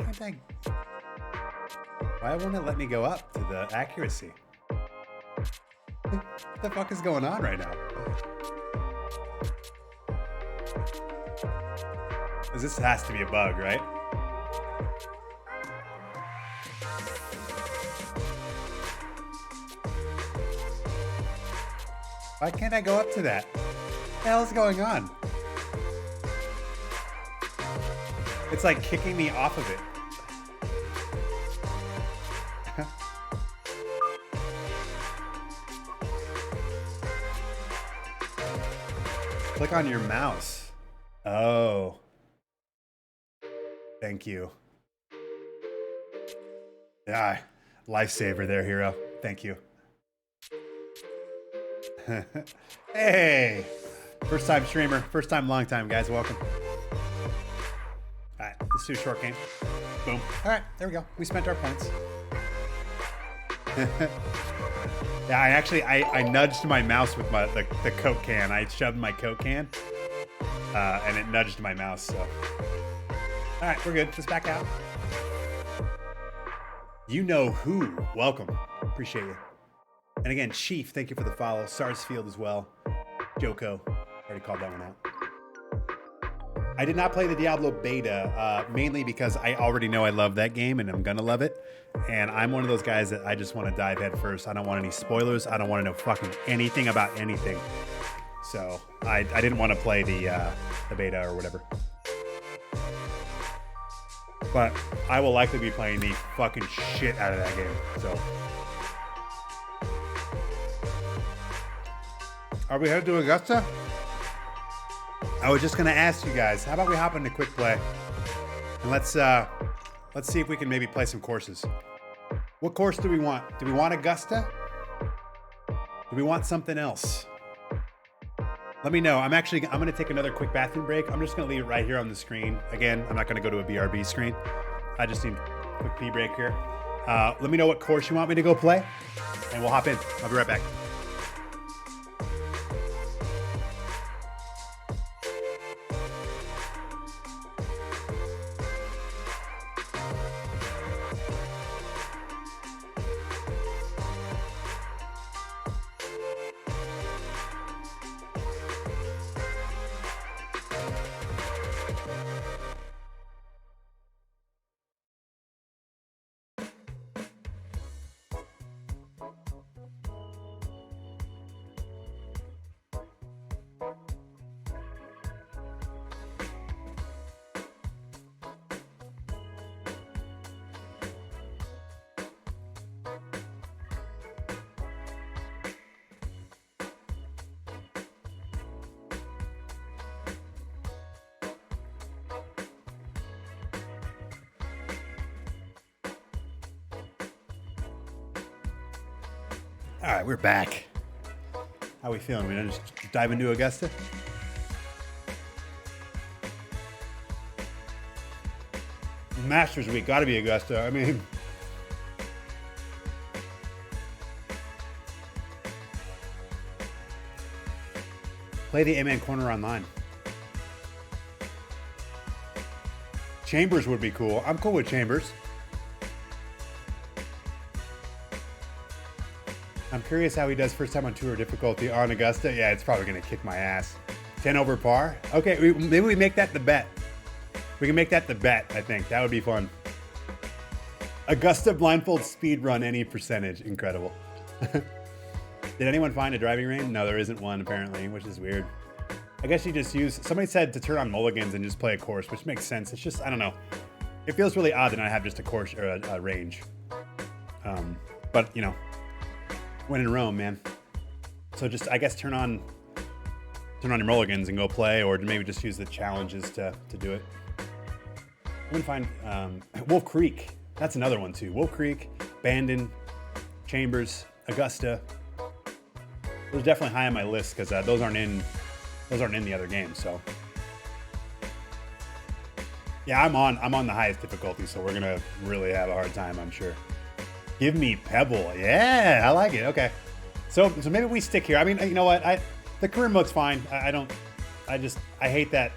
Why won't it let me go up to the accuracy? What the fuck is going on right now? This has to be a bug, right? Why can't I go up to that? What the hell is going on? It's like kicking me off of it. Click on your mouse. Oh. Thank you. Yeah, lifesaver there, hero. Thank you. Hey! First time streamer, first time, long time, guys. Welcome. Alright, let's do a short game. Boom. Alright, there we go. We spent our points. Yeah, I nudged my mouse with the Coke can. I shoved my Coke can, and it nudged my mouse, so. All right, we're good. Just back out. You know who. Welcome. Appreciate you. And again, Chief, thank you for the follow. Sarsfield as well. Joko. Already called that one out. I did not play the Diablo beta, mainly because I already know I love that game and I'm going to love it. And I'm one of those guys that I just want to dive head first. I don't want any spoilers. I don't want to know fucking anything about anything. So I didn't want to play the beta or whatever. But I will likely be playing the fucking shit out of that game. So. Are we headed to Augusta? I was just gonna ask you guys, how about we hop into quick play and let's see if we can maybe play some courses. What course do we want? Do we want Augusta? Do we want something else? Let me know. I'm gonna take another quick bathroom break. I'm just gonna leave it right here on the screen. Again, I'm not gonna go to a BRB screen. I just need a quick pee break here. Let me know what course you want me to go play and we'll hop in. I'll be right back. All right, we're back. How we feeling? We gonna just dive into Augusta? Masters week, gotta be Augusta. I mean, play the A-Man Corner online. Chambers would be cool. I'm cool with Chambers. I'm curious how he does first time on tour difficulty on Augusta. Yeah, it's probably going to kick my ass. 10 over par? Okay, maybe we make that the bet. We can make that the bet, I think. That would be fun. Augusta blindfold speed run any percentage. Incredible. Did anyone find a driving range? No, there isn't one apparently, which is weird. I guess you just use... Somebody said to turn on mulligans and just play a course, which makes sense. It's just, I don't know. It feels really odd that I have just a course or a range. But, you know... When in Rome, man. So just, I guess, turn on your mulligans and go play, or maybe just use the challenges to do it. I'm gonna find Wolf Creek. That's another one too. Wolf Creek, Bandon, Chambers, Augusta. Those are definitely high on my list because those aren't in the other games. So yeah, I'm on the highest difficulty, so we're gonna really have a hard time, I'm sure. Give me Pebble. Yeah, I like it. Okay. So maybe we stick here. I mean, you know what? The career mode's fine. I hate that.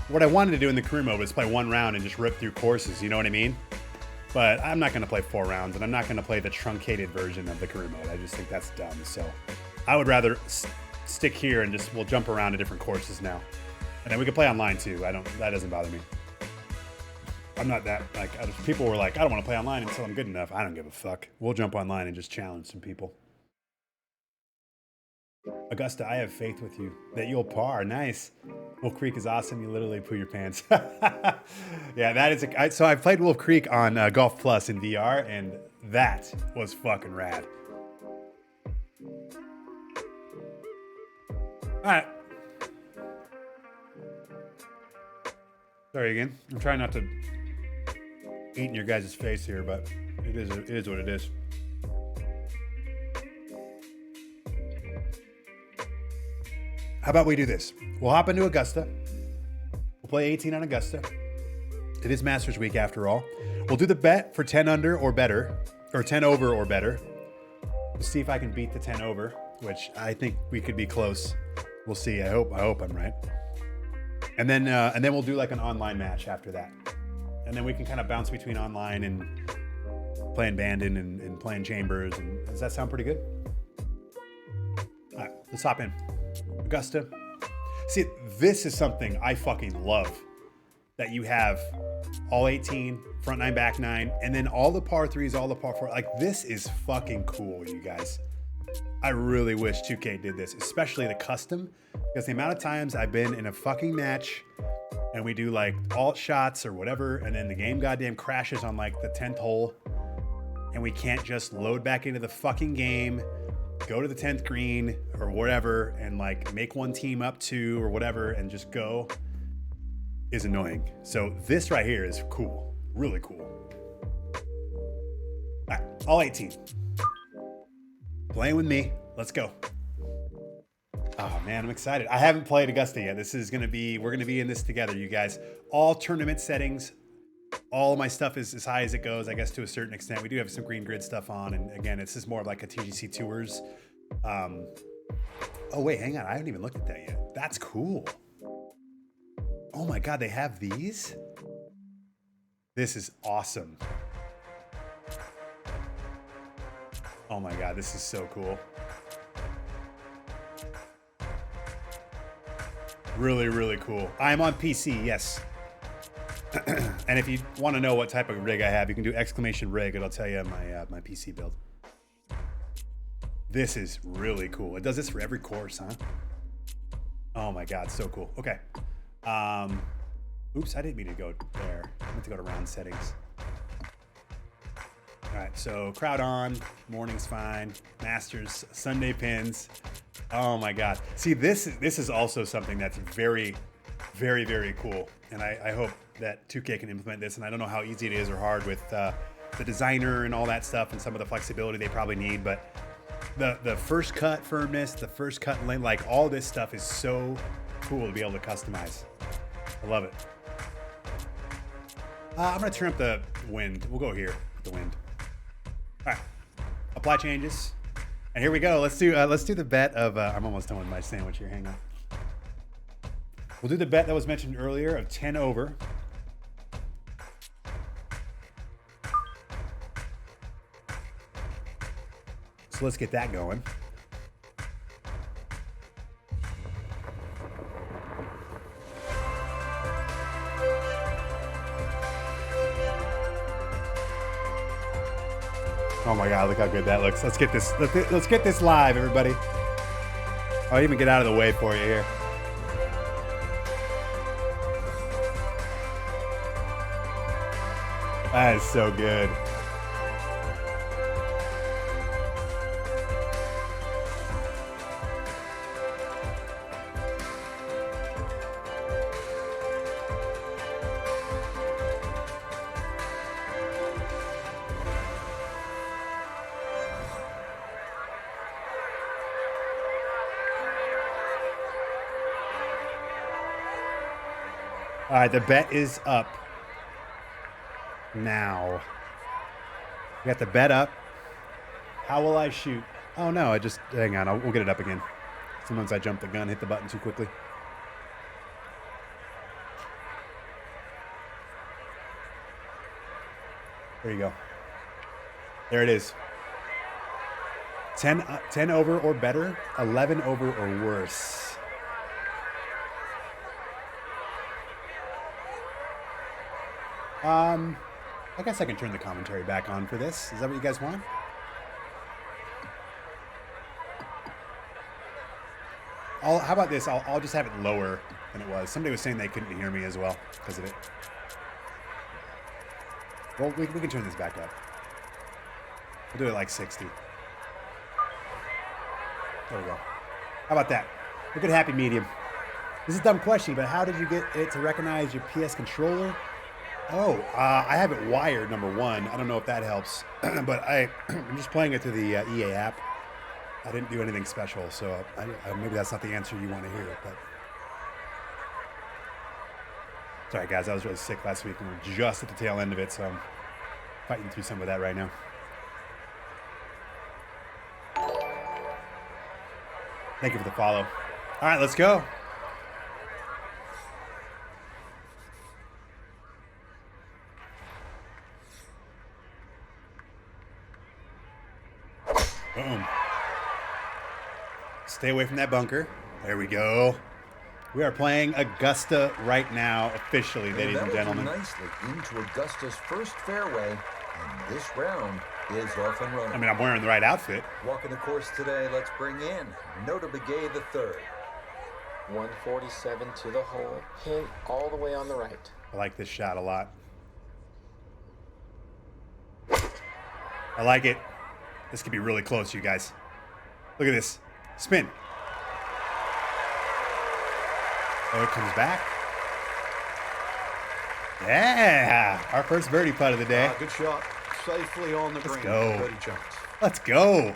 What I wanted to do in the career mode was play one round and just rip through courses. You know what I mean? But I'm not going to play 4 rounds, and I'm not going to play the truncated version of the career mode. I just think that's dumb. So I would rather stick here and we'll jump around to different courses now. And then we can play online too. That doesn't bother me. I'm not that, like, people were like, I don't want to play online until I'm good enough. I don't give a fuck. We'll jump online and just challenge some people. Augusta, I have faith with you that you'll par. Nice. Wolf Creek is awesome. You literally poo your pants. Yeah, that is. So I played Wolf Creek on Golf Plus in VR, and that was fucking rad. All right. Sorry again. I'm trying not to eat in your guys' face here, but it is what it is. How about we do this? We'll hop into Augusta. We'll play 18 on Augusta. It is Masters Week after all. We'll do the bet for 10 under or better, or 10 over or better. We'll see if I can beat the 10 over, which I think we could be close. We'll see. I hope I'm right. And then we'll do like an online match after that. And then we can kind of bounce between online and playing Bandon and playing Chambers. And does that sound pretty good? All right, let's hop in. Augusta. See, this is something I fucking love. That you have all 18, front 9, back 9, and then all the par 3s, all the par 4. Like, this is fucking cool, you guys. I really wish 2K did this, especially the custom, because the amount of times I've been in a fucking match and we do like alt shots or whatever, and then the game goddamn crashes on like the 10th hole, and we can't just load back into the fucking game, go to the 10th green or whatever, and like make one team up 2 or whatever and just go, is annoying. So this right here is cool, really cool. All right, all 18. Playing with me, let's go. Oh man, I'm excited. I haven't played Augusta yet. We're gonna be in this together, you guys. All tournament settings. All of my stuff is as high as it goes, I guess, to a certain extent. We do have some green grid stuff on, and again, it's just more of like a TGC Tours. Oh wait, hang on. I haven't even looked at that yet. That's cool. Oh my God, they have these? This is awesome. Oh my God, this is so cool. Really, really cool. I'm on PC, yes. And if you want to know what type of rig I have, you can do !rig. It'll tell you my PC build. This is really cool. It does this for every course, huh? Oh my God, so cool. Okay. Oops, I didn't mean to go there. I meant to go to round settings. All right, so crowd on, morning's fine, Masters, Sunday pins. Oh my God. See, this is also something that's very, very, very cool. And I hope that 2K can implement this. And I don't know how easy it is or hard with the designer and all that stuff and some of the flexibility they probably need. But the first cut firmness, the first cut length, like all this stuff is so cool to be able to customize. I love it. I'm gonna turn up the wind. We'll go here with the wind. All right, apply changes, and here we go. Let's do the bet of. I'm almost done with my sandwich here. Hang on. We'll do the bet that was mentioned earlier of 10 over. So let's get that going. Oh my God, look how good that looks. Let's get this live, everybody. I'll even get out of the way for you here. That is so good. All right, the bet is up now. We got the bet up. How will I shoot? Oh no, hang on, we'll get it up again. Sometimes I jump the gun, hit the button too quickly. There you go. There it is. 10 over or better, 11 over or worse. I guess I can turn the commentary back on for this. Is that what you guys want? How about this? I'll just have it lower than it was. Somebody was saying they couldn't hear me as well because of it. Well, we can turn this back up. We'll do it like 60. There we go. How about that? A good happy medium. This is a dumb question, but how did you get it to recognize your PS controller? Oh, I have it wired, number one. I don't know if that helps, but I'm just playing it through the EA app. I didn't do anything special, so maybe that's not the answer you want to hear. But sorry, guys, I was really sick last week, and we're just at the tail end of it, so I'm fighting through some of that right now. Thank you for the follow. All right, let's go. Boom. Stay away from that bunker. There we go. We are playing Augusta right now, officially, ladies and gentlemen. Nicely into Augusta's first fairway, and this round is off and running. I mean, I'm wearing the right outfit. Walking the course today, let's bring in Nota Begay the third. 147 to the hole, pin all the way on the right. I like this shot a lot. I like it. This could be really close, you guys. Look at this. Spin. Oh, it comes back. Yeah, our first birdie putt of the day. Good shot. Safely on the green. Let's go. Birdie chance. Let's go.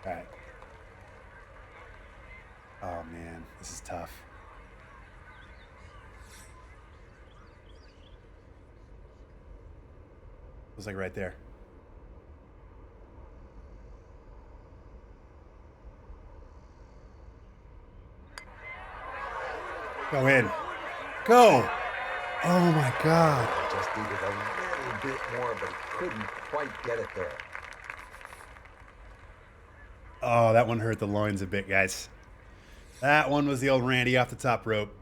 All right. Oh, man. This is tough. Looks like right there. Go in. Go. Oh, my God. Just needed a little bit more, but couldn't quite get it there. Oh, that one hurt the loins a bit, guys. That one was the old Randy off the top rope.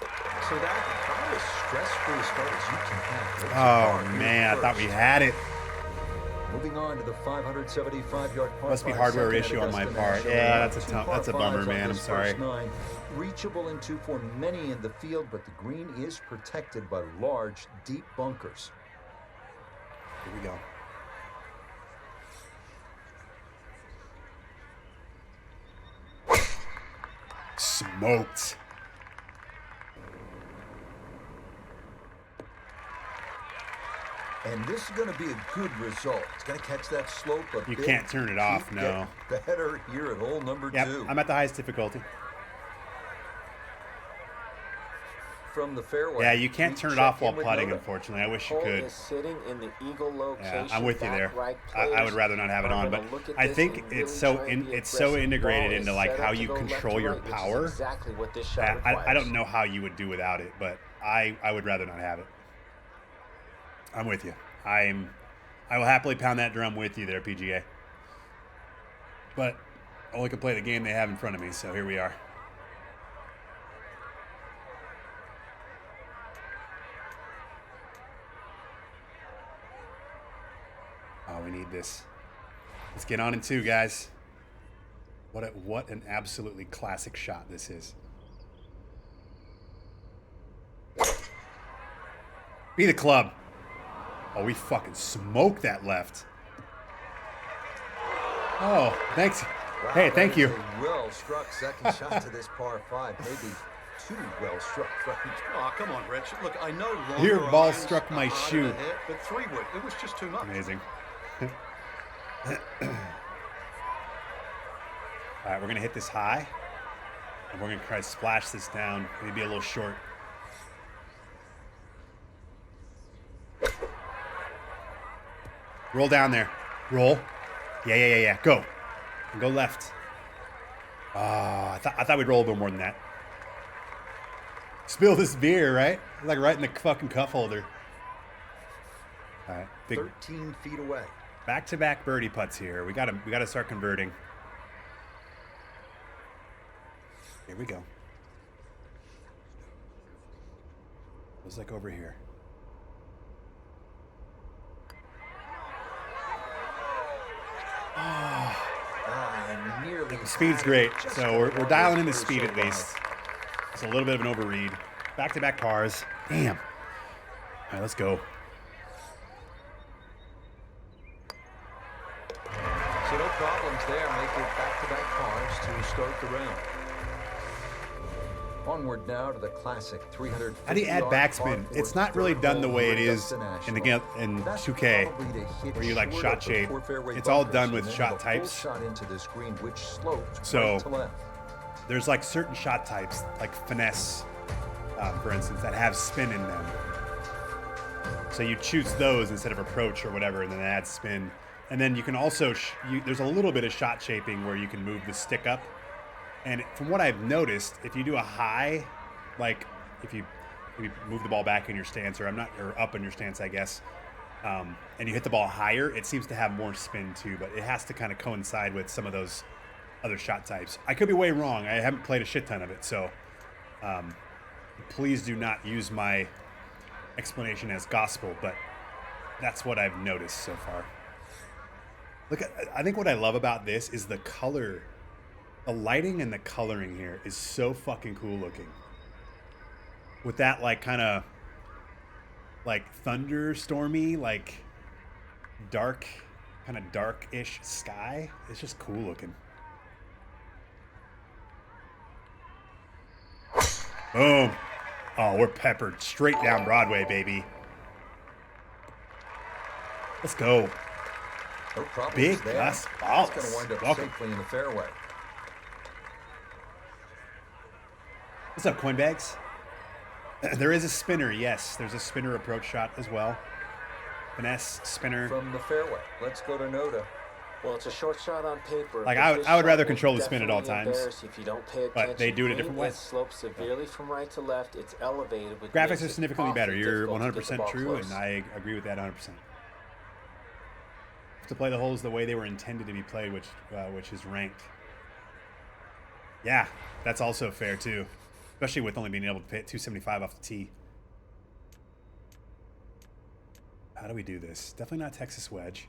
So that about as stress-free start as you can have. Oh, man. I thought we had it. Moving on to the 575-yard par Must be five hardware second issue at on my Augusta part. National. Yeah, that's a Two par bummer, fives on man. I'm this sorry. first nine. Reachable into for many in the field, but the green is protected by large, deep bunkers. Here we go. Smoked. And this is going to be a good result. It's going to catch that slope a You bit. can't turn it off, Keep no. getting better here at hole number Yep, 2. I'm at the highest difficulty. From the fairway. Yeah, you can't we turn it check off in while with putting, Nota. unfortunately. I wish you Hole could. is sitting in the eagle location. Yeah, I'm with you back there. right. I would rather not have it are on, but gonna look at I this think and it's really so try and be it's so aggressive. integrated Ball is into like set how up to you go left control to your right, which is power. exactly what this shot Yeah, requires. I don't know how you would do without it, but I would rather not have it. I'm with you. I will happily pound that drum with you there, PGA. But I only can play the game they have in front of me, so here we are. Oh, we need this. Let's get on in 2, guys. What an absolutely classic shot this is. Be the club. Oh, we fucking smoked that left. Oh, thanks. Wow, Hey, that thank is you. A well-struck second shot to this par 5. Maybe 2 well-struck frames. Oh, come on, Rich. Look, I know Your longer ball irons struck are my harder shoe. to hit, but 3 wood. It was just too much. Amazing. All right, we're going to hit this high. And we're going to try to splash this down. Maybe a little short. Roll down there. Roll. Yeah. Go. And go left. Oh, I thought we'd roll a little more than that. Spill this beer, right? Like right in the fucking cup holder. All right, big 13 feet away. back-to-back birdie putts here. We gotta start converting. Here we go. Looks like over here. Nearly The speed's great, so we're dialing in the speed at least. It's a little bit of an overread. Back-to-back pars. Damn. All right, let's go. So no problems there. Make it back-to-back pars to start the round. Onward now to the classic 300. How do you add backspin? It's not really done the way it is in 2K, where you like shot shape. It's all done with shot types. So there's like certain shot types, like finesse, for instance, that have spin in them. So you choose those instead of approach or whatever, and then add spin. And then you can also there's a little bit of shot shaping where you can move the stick up. And from what I've noticed, if you do a high, like if you move the ball back in your stance, or up in your stance, I guess, and you hit the ball higher, it seems to have more spin too. But it has to kind of coincide with some of those other shot types. I could be way wrong. I haven't played a shit ton of it, so please do not use my explanation as gospel. But that's what I've noticed so far. I think what I love about this is the color. The lighting and the coloring here is so fucking cool looking. With that like kind of like thunderstormy, like dark, kind of dark-ish sky. It's just cool looking. Boom. Oh, we're peppered straight down Broadway, baby. Let's go. No problems Big there. Gus Balls. It's going to wind up Welcome. safely in the fairway. What's up, Coinbags? There is a spinner, yes. There's a spinner approach shot as well. Finesse, spinner. From the fairway, let's go to Noda. Well, it's a short shot on paper. Like, but I this would rather shot control will the spin at all definitely times. embarrass you if you don't pay attention. But they do it a Green different way. It slopes severely from right to left. It's elevated. Which Graphics makes are it significantly better. awfully You're difficult to get the 100% ball true, close. and I agree with that 100%. To play the holes the way they were intended to be played, which is ranked. Yeah, that's also fair too. Especially with only being able to hit 275 off the tee. How do we do this? Definitely not Texas wedge.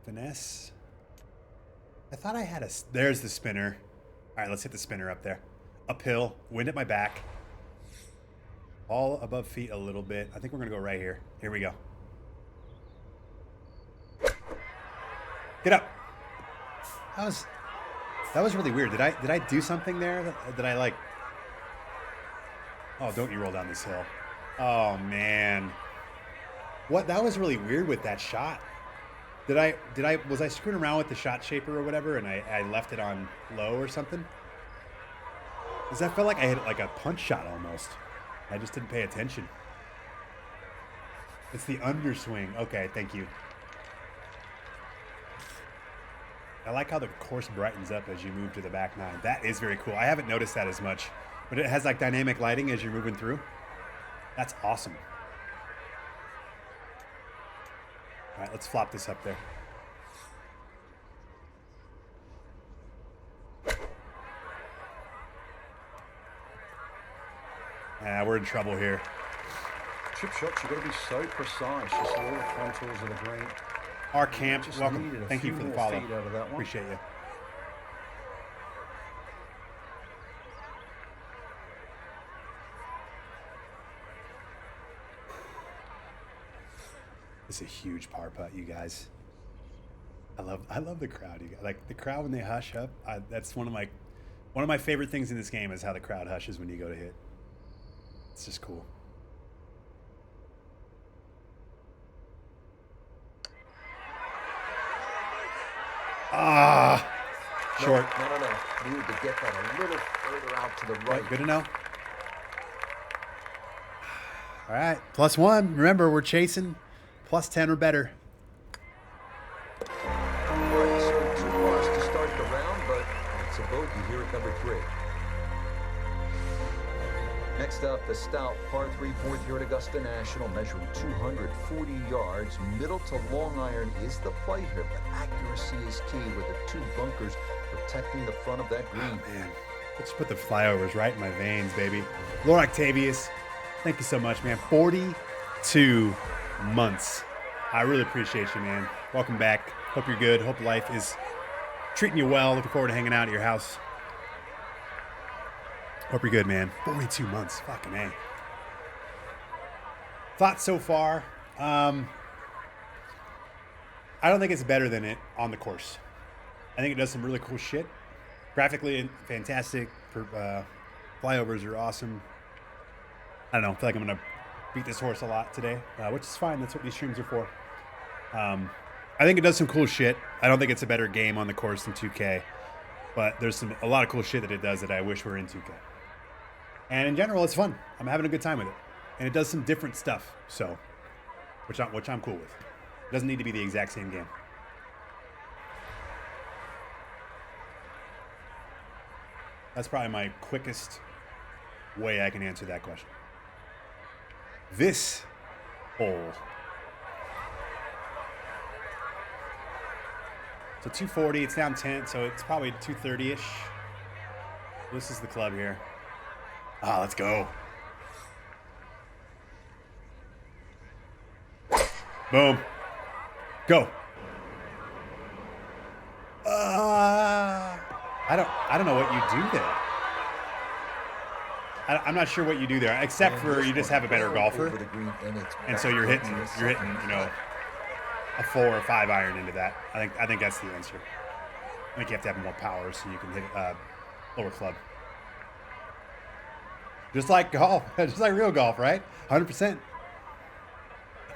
Finesse. I thought I had there's the spinner. All right, let's hit the spinner up there. Uphill, wind at my back. All above feet a little bit. I think we're gonna go right here. Here we go. Get up. That was really weird. Did I do something there? Did I like? Oh, don't you roll down this hill. Oh, man. What? That was really weird with that shot. Was I screwing around with the shot shaper or whatever and I left it on low or something? Because that felt like I hit like a punch shot almost. I just didn't pay attention. It's the underswing. Okay, thank you. I like how the course brightens up as you move to the back nine. That is very cool. I haven't noticed that as much. But it has like dynamic lighting as you're moving through. That's awesome. All right, let's flop this up there. We're in trouble here. Chip shots, you've got to be so precise. Just the little contours of the green. Our camp, Just welcome. needed a Thank you few for the more follow. feet out of that one. Appreciate you. It's a huge par putt, you guys. I love the crowd. You guys. Like the crowd when they hush up. That's one of my favorite things in this game is how the crowd hushes when you go to hit. It's just cool. Short. No. Needed to get that a little further out to the right. Good to know. All right, +1. Remember, we're chasing +10 or better. All right, so 2 pars to start the round, but it's a bogey here at number 3. Next up, the stout par 3 fourth here at Augusta National, measuring 240 yards. Middle to long iron is the play here, but accuracy is key with the 2 bunkers protecting the front of that green. Oh, man. Let's put the flyovers right in my veins, baby. Lord Octavius, thank you so much, man. 42 months. I really appreciate you, man. Welcome back. Hope you're good. Hope life is treating you well. Looking forward to hanging out at your house. Hope you're good, man. 42 months. Fucking A. Thoughts so far? I don't think it's better than it on the course. I think it does some really cool shit. Graphically, fantastic. Flyovers are awesome. I don't know. I feel like I'm going to beat this horse a lot today, which is fine. That's what these streams are for. I think it does some cool shit. I don't think it's a better game on the course than 2K, but there's a lot of cool shit that it does that I wish were in 2K. And in general, it's fun. I'm having a good time with it. And it does some different stuff, so which I'm cool with. It doesn't need to be the exact same game. That's probably my quickest way I can answer that question. This hole. So 240, it's down 10, so it's probably 230-ish. This is the club here. Ah, let's go. Boom. Go. I don't know what you do there. I'm not sure what you do there, except for you just have a better golfer, and so you're hitting, you know, a 4 or 5 iron into that. I think that's the answer. I think you have to have more power so you can hit lower club. Just like golf, just like real golf, right? 100%.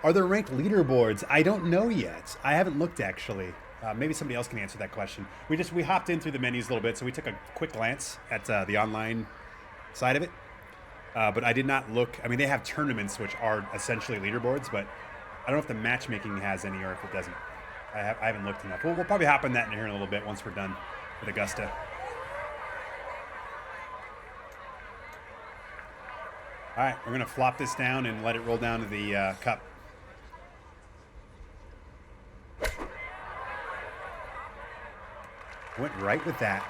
Are there ranked leaderboards? I don't know yet. I haven't looked actually. Maybe somebody else can answer that question. We hopped in through the menus a little bit, so we took a quick glance at the online side of it. But I did not look. I mean, they have tournaments which are essentially leaderboards, but I don't know if the matchmaking has any or if it doesn't. I haven't looked enough. We'll probably hop on that in here in a little bit once we're done with Augusta. All right, we're going to flop this down and let it roll down to the cup. Went right with that.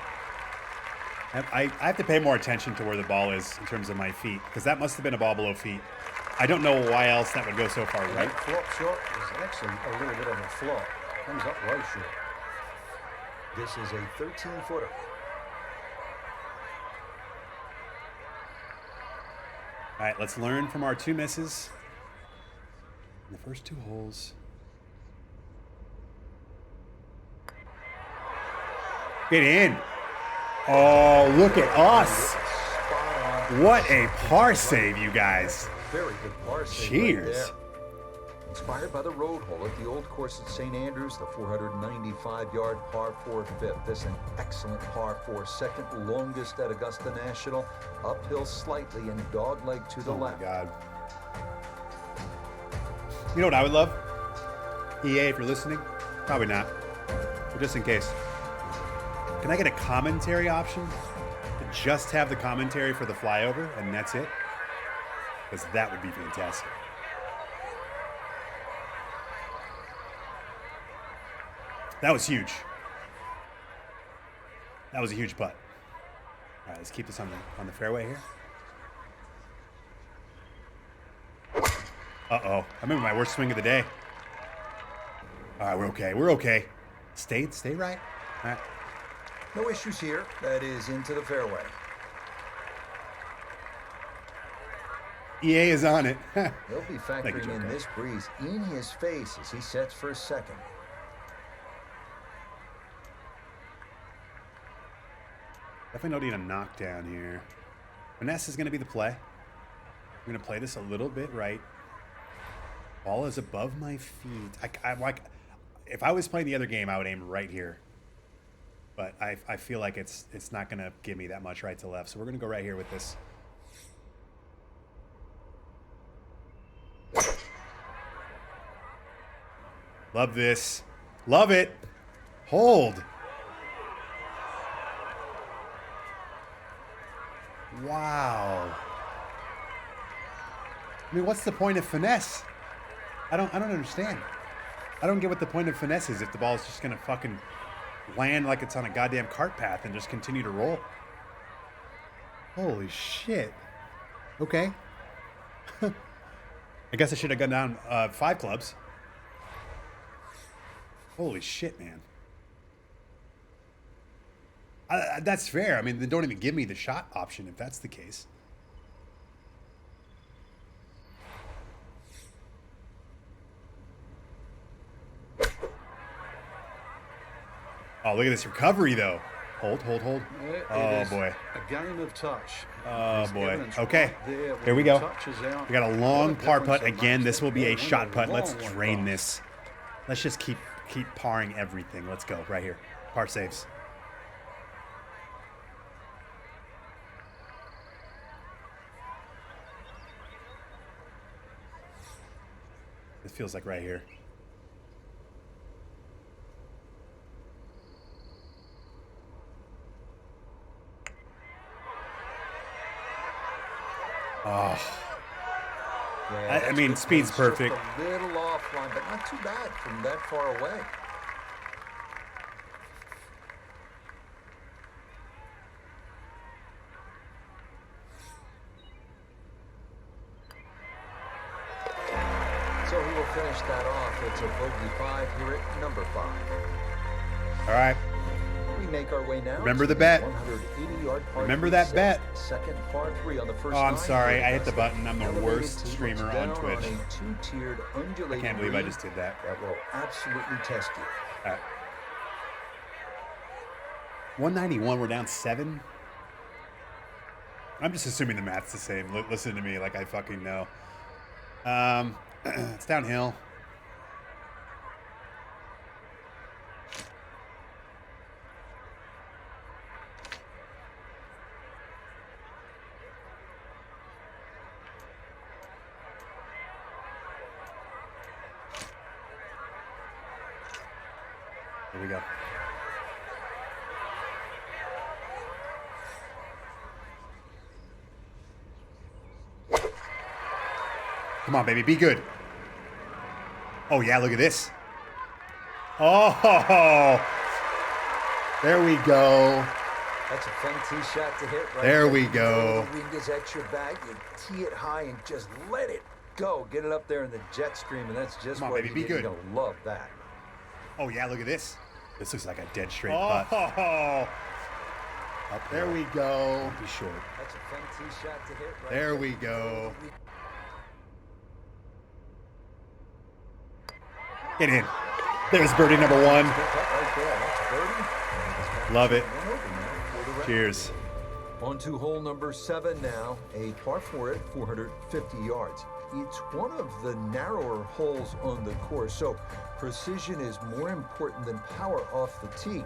I have to pay more attention to where the ball is in terms of my feet, because that must have been a ball below feet. I don't know why else that would go so far right. That flop shot is actually a little bit of a flop. Comes up way short. This is a 13-footer. All right, let's learn from our 2 misses in the first 2 holes. Get in. Oh, look at us. What a par save, you guys. Very good par save. Cheers. Right there. Inspired by the road hole at the old course at St. Andrews, the 495-yard par 4 fifth. This an excellent par 4, second longest at Augusta National. Uphill slightly and dogleg to the left. Oh, my God. You know what I would love? EA, if you're listening. Probably not. But just in case. Can I get a commentary option? To just have the commentary for the flyover, and that's it? Because that would be fantastic. That was huge. That was a huge putt. All right, let's keep this on the fairway here. Uh-oh. I remember my worst swing of the day. All right, we're okay. We're okay. Stay right. All right. No issues here. That is into the fairway. EA is on it. He'll be factoring in this breeze in his face as he sets for a second. Definitely don't need a knockdown here. Finesse is going to be the play. I'm going to play this a little bit right. Ball is above my feet. I'm like, if I was playing the other game, I would aim right here. But I feel like it's not going to give me that much right to left. So we're going to go right here with this. Love this. Love it. Hold. Wow. I mean, what's the point of finesse? I don't understand. I don't get what the point of finesse is if the ball is just gonna fucking land like it's on a goddamn cart path and just continue to roll. Holy shit. Okay. I guess I should have gone down 5 clubs. Holy shit, man. That's fair. I mean, they don't even give me the shot option if that's the case. Oh, look at this recovery, though. Hold. Oh, boy. A game of touch. Oh, boy. Okay, here we go. We got a long par putt again. This will be a shot putt. Let's drain this. Let's just keep parring everything. Let's go right here. Par saves. It feels like right here. Oh. Yeah, I mean, speed's just perfect. a little offline, but not too bad from that far away. So he will finish that off. It's a bogey 5 here at number 5. All right. We make our way now. Remember to the bet. 180-yard par Remember 3 that set. bet. Second par 3 on the first. Oh, I'm 9 sorry. here I at hit the Augusta. button. I'm the Elevated worst tee looks streamer on down Twitch. a two-tiered undulating I can't believe I green just did that. that will absolutely test you. All right. 191. We're down 7. I'm just assuming the math's the same. Listen to me like I fucking know. It's downhill. Here we go. Come on, baby. Be good. Oh, yeah. Look at this. Oh, there we go. That's a fun tee shot to hit right There we You know go. the wind is at your back. You tee it high and just let it go. Get it up there in the jet stream, and that's just Come on, what baby, you be did. good. You're gonna love that. Oh, yeah. Look at this. This looks like a dead straight putt. Oh, there we go. Be short. That's a fun tee shot to hit right There we go. Get in. There's birdie number 1. Right there. That's birdie. Love it. One over now for the rest. Cheers. On to hole number 7 now, a par 4 at 450 yards. It's one of the narrower holes on the course, so precision is more important than power off the tee.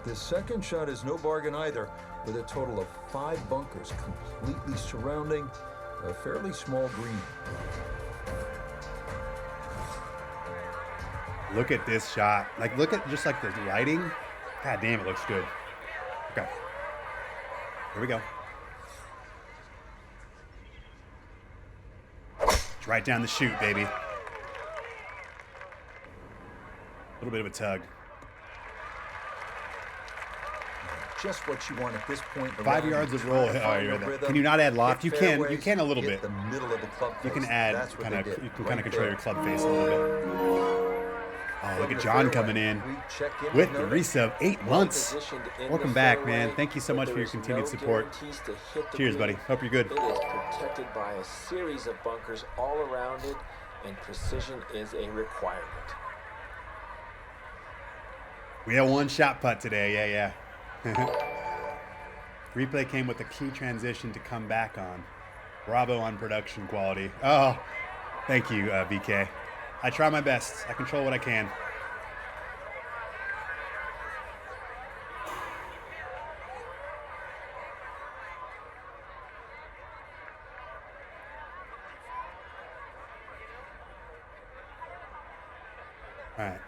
The second shot is no bargain either, with a total of 5 bunkers completely surrounding a fairly small green. Look at this shot. Like, look at just like the lighting. God damn, it looks good. Okay. Here we go. It's right down the chute, baby. A little bit of a tug. Just what you want at this point. 5 yards of roll. Oh, you're right. Can you not add loft? You can. You can a little bit. The middle of the club You can face. add That's what kind they of. did You can right kind of control there. your club face a little bit. Oh, look at John coming in We check in with the notice. resub. 8 months. Positioned in Welcome the back, fairway, man. Thank you so but much there for your is continued no support. guarantees to hit the Cheers, green. buddy. Hope you're good. It is protected by a series of bunkers all around it, and precision is a requirement. We have 1 shot putt today. Yeah. Replay came with a key transition to come back on. Bravo on production quality. Oh, thank you, VK. I try my best. I control what I can. All right.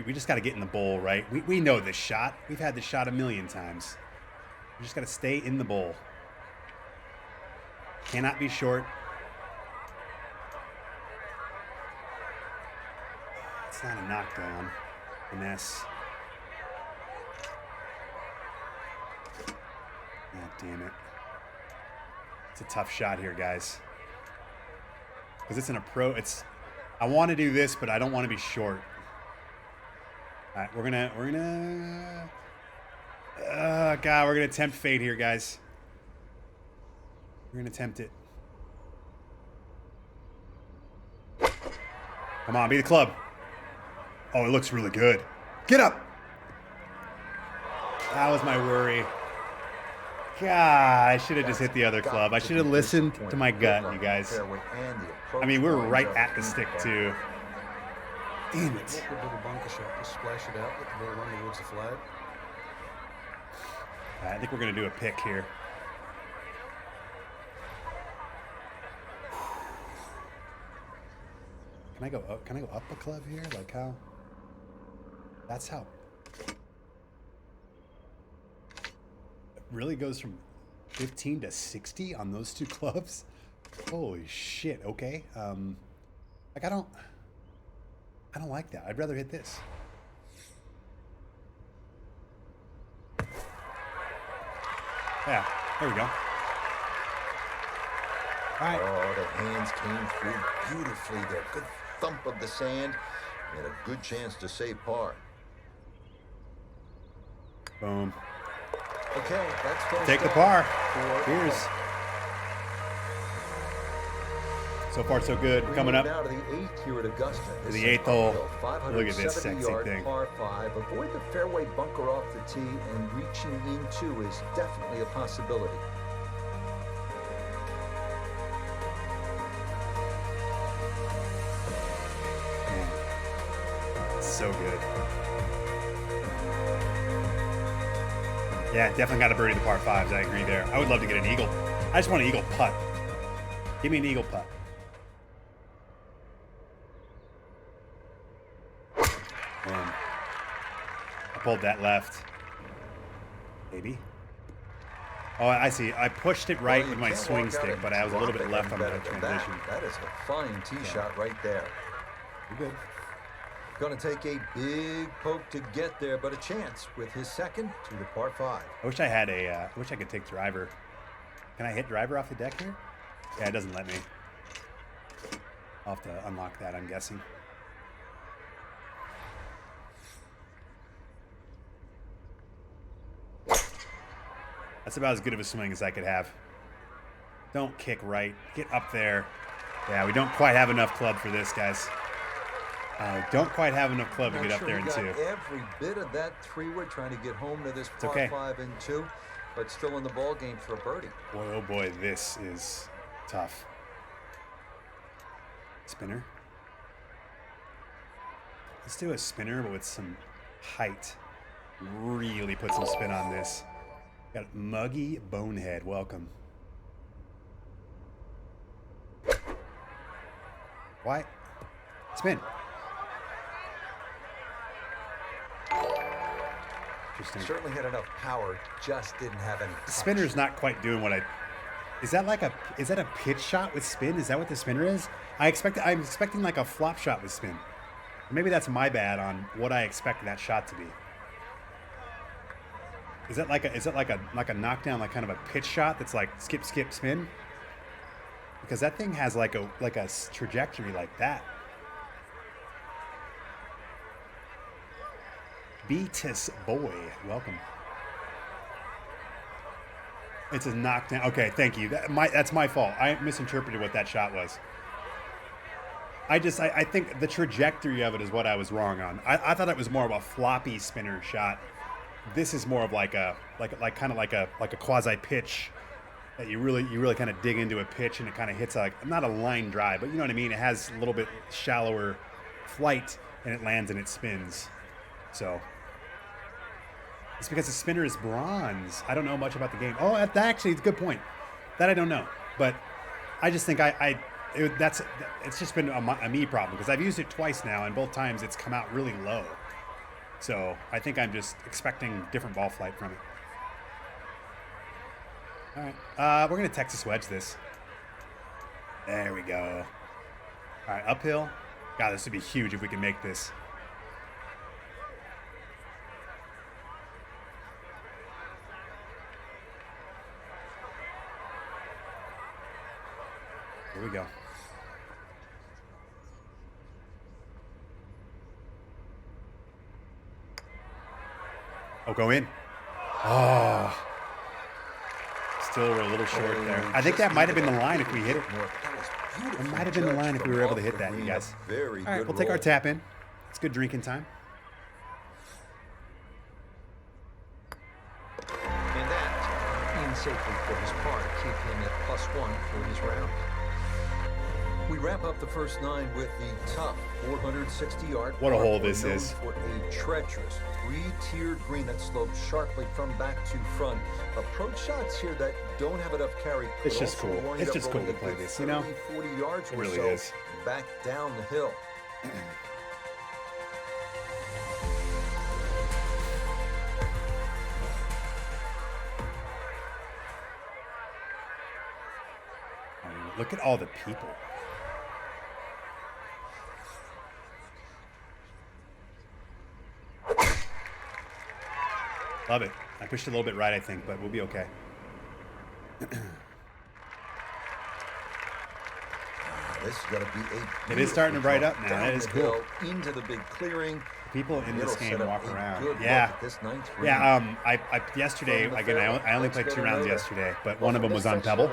We just got to get in the bowl, right? We know this shot. We've had this shot a million times. We just got to stay in the bowl. Cannot be short. It's not a knockdown. Finesse. God damn it. It's a tough shot here, guys. Because it's an approach. I want to do this, but I don't want to be short. All right, we're gonna, God, we're gonna tempt fate here, guys. We're gonna tempt it. Come on, be the club. Oh, it looks really good. Get up. That was my worry. God, I should have just hit the other club. I should have listened to my gut, you guys. I mean, we were right at the stick, too. Damn it. Good little bunker shot. Just splash it out. Let the ball run towards the flag. I think we're going to do a pick here. Can I go up a club here? Like how? That's how. It really goes from 15 to 60 on those two clubs? Holy shit. Okay. Like I don't like that. I'd rather hit this. Yeah, there we go. All right. Oh, the hands came through beautifully there. Good thump of the sand and a good chance to save par. Boom. Okay, that's first Take the down par. for Cheers. Clark. So far, so good. We Coming move up. now to the eighth here at Augusta. This the is eighth hole. uphill, Look at this sexy 570-yard thing. par 5. Avoid the fairway bunker off the tee, and reaching into is definitely a possibility. Man, so good. Yeah, definitely got to birdie the par 5s. I agree there. I would love to get an eagle. I just want an eagle putt. Give me an eagle putt. Man. I pulled that left. Maybe. Oh, I see. I pushed it right Well, with you my can't swing walk out stick, and but I was a little drop bit it left any on the better than transition. That is a fine tee shot right there. You're good. Going to take a big poke to get there, but a chance with his second to the par 5. I wish I had I wish I could take driver. Can I hit driver off the deck here? Yeah, it doesn't let me. I'll have to unlock that, I'm guessing. That's about as good of a swing as I could have. Don't kick right. Get up there. Yeah, we don't quite have enough club for this, guys. Don't quite have enough club to get up there in 2. Every bit of that 3-wood trying to get home to this par okay. 5 and 2, but still in the ball game for a birdie. Boy, oh boy, this is tough. Spinner. Let's do a spinner, but with some height. Really put some spin on this. Got Muggy Bonehead. Welcome. Why? Spin. Interesting. Certainly had enough power, just didn't have any touch. The spinner's not quite doing what I. Is that a pitch shot with spin? Is that what the spinner is? I'm expecting like a flop shot with spin. Maybe that's my bad on what I expect that shot to be. Is it like a knockdown, like kind of a pitch shot that's like skip, skip, spin? Because that thing has like a trajectory like that. Beatus boy, welcome. It's a knockdown. Okay, thank you. That's my fault. I misinterpreted what that shot was. I think the trajectory of it is what I was wrong on. I thought it was more of a floppy spinner shot. This is more of like a quasi pitch that you really kind of dig into a pitch and it kind of hits not a line drive, but you know what I mean. It has a little bit shallower flight and it lands and it spins. So it's because the spinner is bronze. I don't know much about the game. Oh, that actually is a good point. That I don't know, but I just think it's just been a me problem because I've used it twice now and both times it's come out really low. So I think I'm just expecting different ball flight from it. All right, we're gonna Texas wedge this. There we go. All right, uphill. God, this would be huge if we can make this. Here we go. Oh, go in. Oh. Still, we're a little short there. I think that might have been the line if we hit it. It might have been the line if we were able to hit that, you guys. All right, we'll take our tap in. It's good drinking time. And that in safely for his par to keep him at +1 for his round. We wrap up the first 9 with the tough 460-yard. What a hole this is. For a treacherous 3-tiered green that slopes sharply from back to front. Approach shots here that don't have enough carry. It's just cool. It's just cool to play this, you know? 40 yards It or really so is. back down the hill. Look at all the people. Love it. I pushed a little bit right, I think, but we'll be okay. This is going to be a. It is starting to bright up now. Down That is the cool. hill into the big clearing. People in this It'll game set up walk a around. good Yeah. look at this 9th green. Yeah, I yesterday, again, I only played 2 rounds yesterday, but one of them was on Pebble.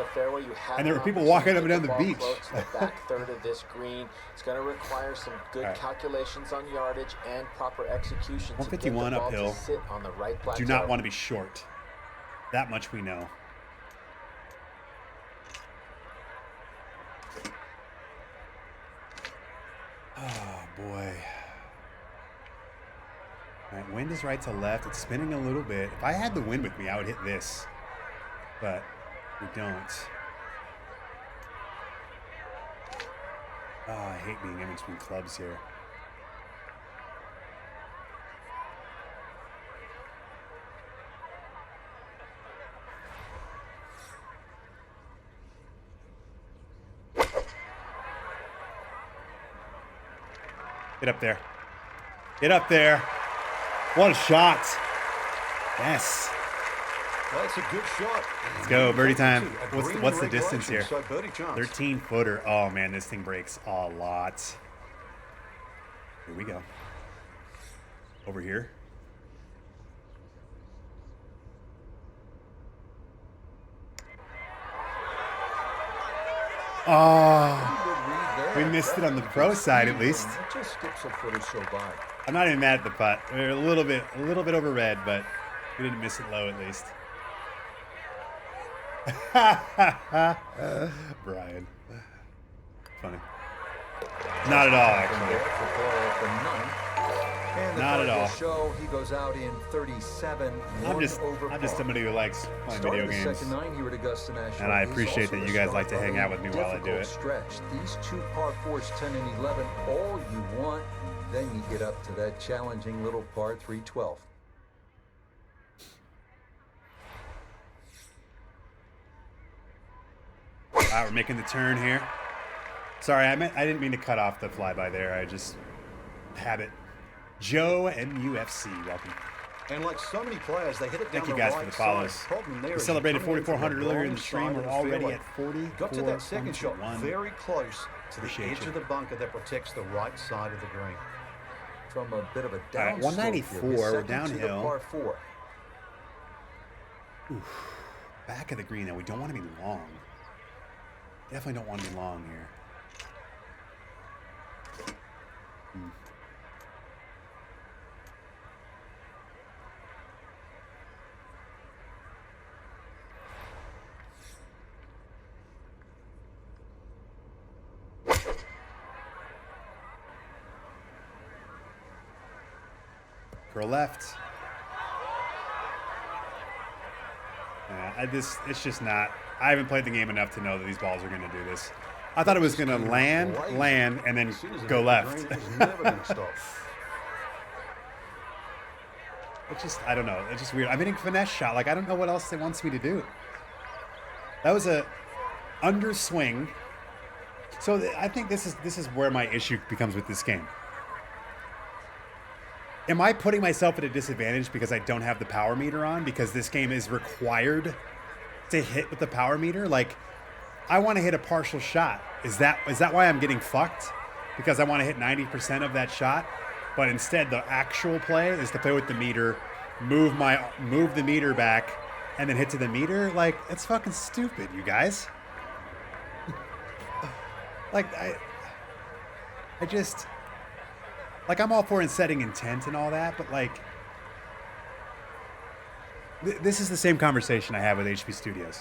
And there were people walking up and down the beach. To the back third of this green. It's going to require some good calculations on yardage and proper execution. 151 to get the ball uphill. To sit on the right plateau. Do not want to be short. That much we know. Oh, boy. All right, wind is right to left. It's spinning a little bit. If I had the wind with me, I would hit this. But we don't. Oh, I hate being in between clubs here. Get up there. Get up there. What a shot. Yes. That's a good shot. Let's go, birdie time. A What's green the right distance direction, here? So birdie chance. 13-footer. Oh, man, this thing breaks a lot. Here we go. Over here. Oh, we missed it on the pro side at least. It just skips a foot or so by. I'm not even mad at the putt. We're a little bit over red, but we didn't miss it low at least. Brian. Funny. Not at all, actually. Not at all. Show, he goes out in 37. I'm just somebody who likes playing video games. And I appreciate that you guys like to hang out with me while I do it. Stretch. These 2 par 4s, 10 and 11, all you want. Then you get up to that challenging little par 3 12. All right, we're making the turn here. Sorry, I didn't mean to cut off the flyby there. I just habit. Joe MUFC, welcome. And like so many players, they hit it down Thank you the guys right for the follows. side. Problem there We is celebrated coming in from 4,400 earlier in wrong the stream. side We're of the already fairway. at 40. Got to that second shot very close to the edge of the bunker that protects the right side of the green. From a bit of a All down right, 194, we're downhill. Par 4. Oof. Back of the green, though. We don't want to be long. Definitely don't want to be long here. Curl left. It's just not. I haven't played the game enough to know that these balls are going to do this. I thought it was going to land, and then go left. It's just, I don't know. It's just weird. I'm hitting finesse shot. Like, I don't know what else it wants me to do. That was a underswing I think this is where my issue becomes with this game. Am I putting myself at a disadvantage because I don't have the power meter on? Because this game is required to hit with the power meter? Like, I want to hit a partial shot. Is that why I'm getting fucked? Because I want to hit 90% of that shot? But instead, the actual play is to play with the meter, move the meter back, and then hit to the meter? Like, it's fucking stupid, you guys. Like, I just... Like, I'm all for setting intent and all that, but, like... This is the same conversation I have with HP Studios.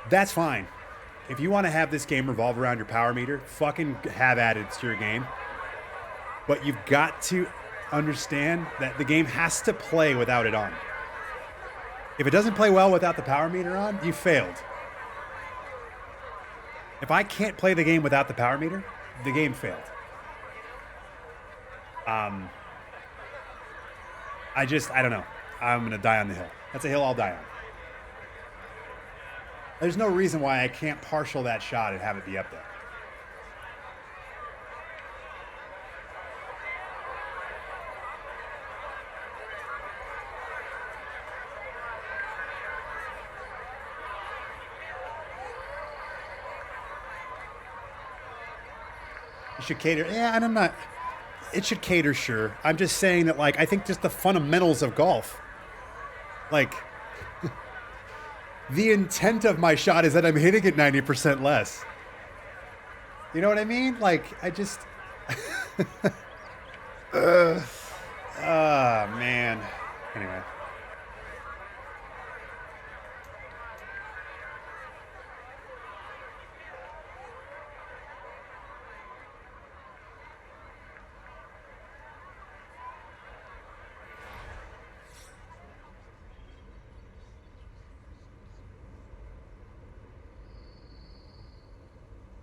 That's fine. If you want to have this game revolve around your power meter, fucking have at it. It's your game. But you've got to understand that the game has to play without it on. If it doesn't play well without the power meter on, you failed. If I can't play the game without the power meter, the game failed. I don't know. I'm going to die on the hill. That's a hill I'll die on. There's no reason why I can't partial that shot and have it be up there. It should cater. Yeah, and I'm not. It should cater, sure. I'm just saying that, like, I think just the fundamentals of golf. Like, the intent of my shot is that I'm hitting it 90% less. You know what I mean? Like, I just... man. Anyway.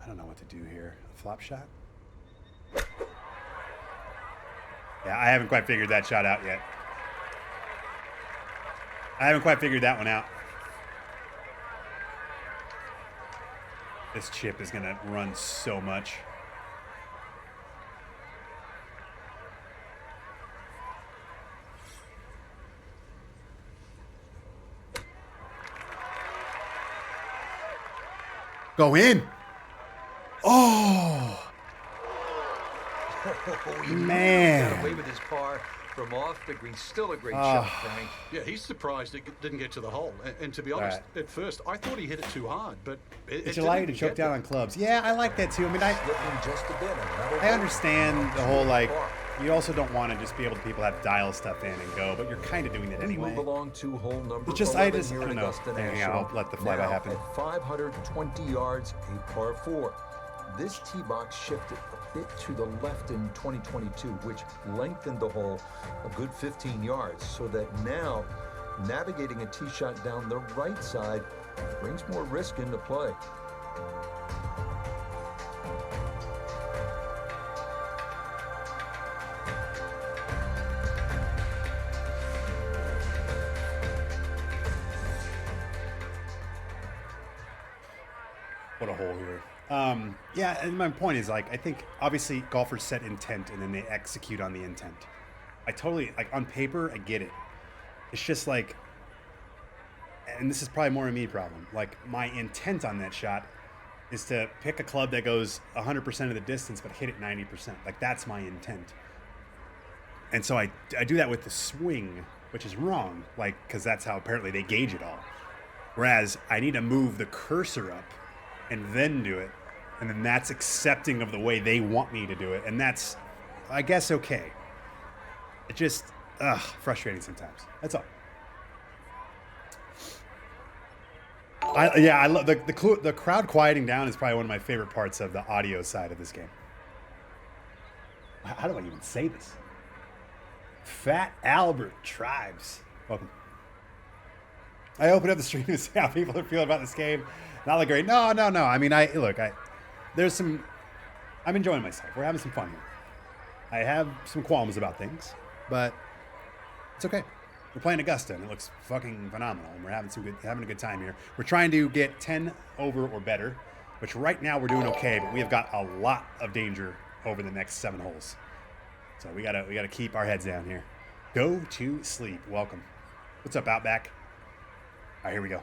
I don't know what to do here. A flop shot? Yeah, I haven't quite figured that shot out yet. I haven't quite figured that one out. This chip is going to run so much. Go in. Oh, man. Got away with his par from off the green. Still a great shot, Frank. Yeah, he's surprised it didn't get to the hole. And to be honest, at first, I thought he hit it too hard, but it allow you to choke down on clubs. Yeah, I like that too. I mean, just a bit. I understand the whole, like, you also don't want to just be able to have dial stuff in and go, but you're kind of doing it anyway. We move along to hole number it's just, 11 I here don't at know. Augusta Hang on, National. I'll let the flyby happen. At 520 yards, a par 4. This tee box shifted a bit to the left in 2022, which lengthened the hole a good 15 yards, so that now navigating a tee shot down the right side brings more risk into play. What a hole here. Yeah, and my point is, like, I think obviously golfers set intent and then they execute on the intent. I totally, like, on paper, I get it. It's just like, and this is probably more a me problem, like, my intent on that shot is to pick a club that goes 100% of the distance but hit it 90%. Like, that's my intent. And so I do that with the swing, which is wrong, like, because that's how apparently they gauge it all. Whereas I need to move the cursor up and then do it. And then that's accepting of the way they want me to do it. And that's, I guess, okay. It just, frustrating sometimes. That's all. I love the crowd quieting down is probably one of my favorite parts of the audio side of this game. How do I even say this? Fat Albert Tribes. Welcome. I opened up the stream to see how people are feeling about this game. Not like great. No. I mean, there's some, I'm enjoying myself. We're having some fun here. I have some qualms about things, but it's okay. We're playing Augusta, and it looks fucking phenomenal, and we're having a good time here. We're trying to get 10 over or better. which right now we're doing okay, but we have got a lot of danger over the next 7 holes. So we gotta keep our heads down here. Go to sleep. Welcome. What's up, Outback? All right, here we go.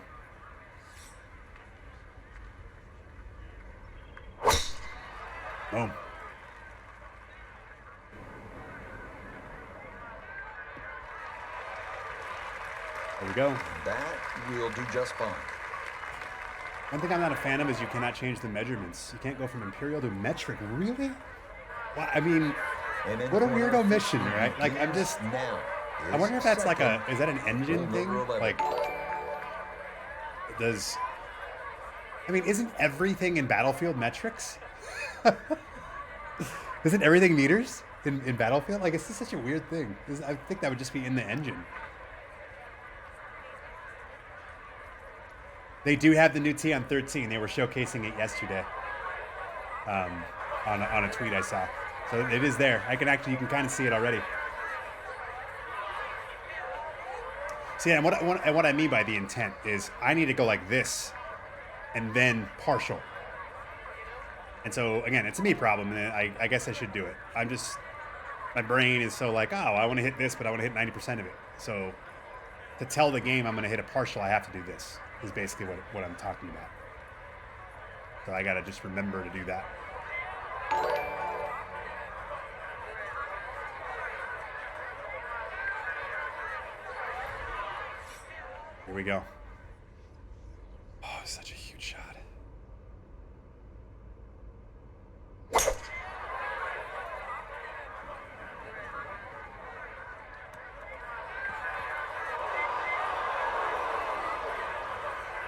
Boom. There we go. That will do just fine. One thing I'm not a fan of is you cannot change the measurements. You can't go from imperial to metric. Really? Well, I mean, what a weirdo mission, right? Like, I'm just... Now I wonder if that's like a... Is that an engine thing? Like, does... I mean, isn't everything in Battlefield metrics? Isn't everything meters in Battlefield? Like, it's just such a weird thing. I think that would just be in the engine. They do have the new tee on 13. They were showcasing it yesterday on a tweet I saw. So it is there. You can kind of see it already. See, and what I mean by the intent is I need to go like this and then partial. And so, again, it's a me problem, and I guess I should do it. My brain is so like, oh, I want to hit this, but I want to hit 90% of it. So to tell the game I'm going to hit a partial, I have to do this, is basically what I'm talking about. So I got to just remember to do that. Here we go. Oh, such a huge shot.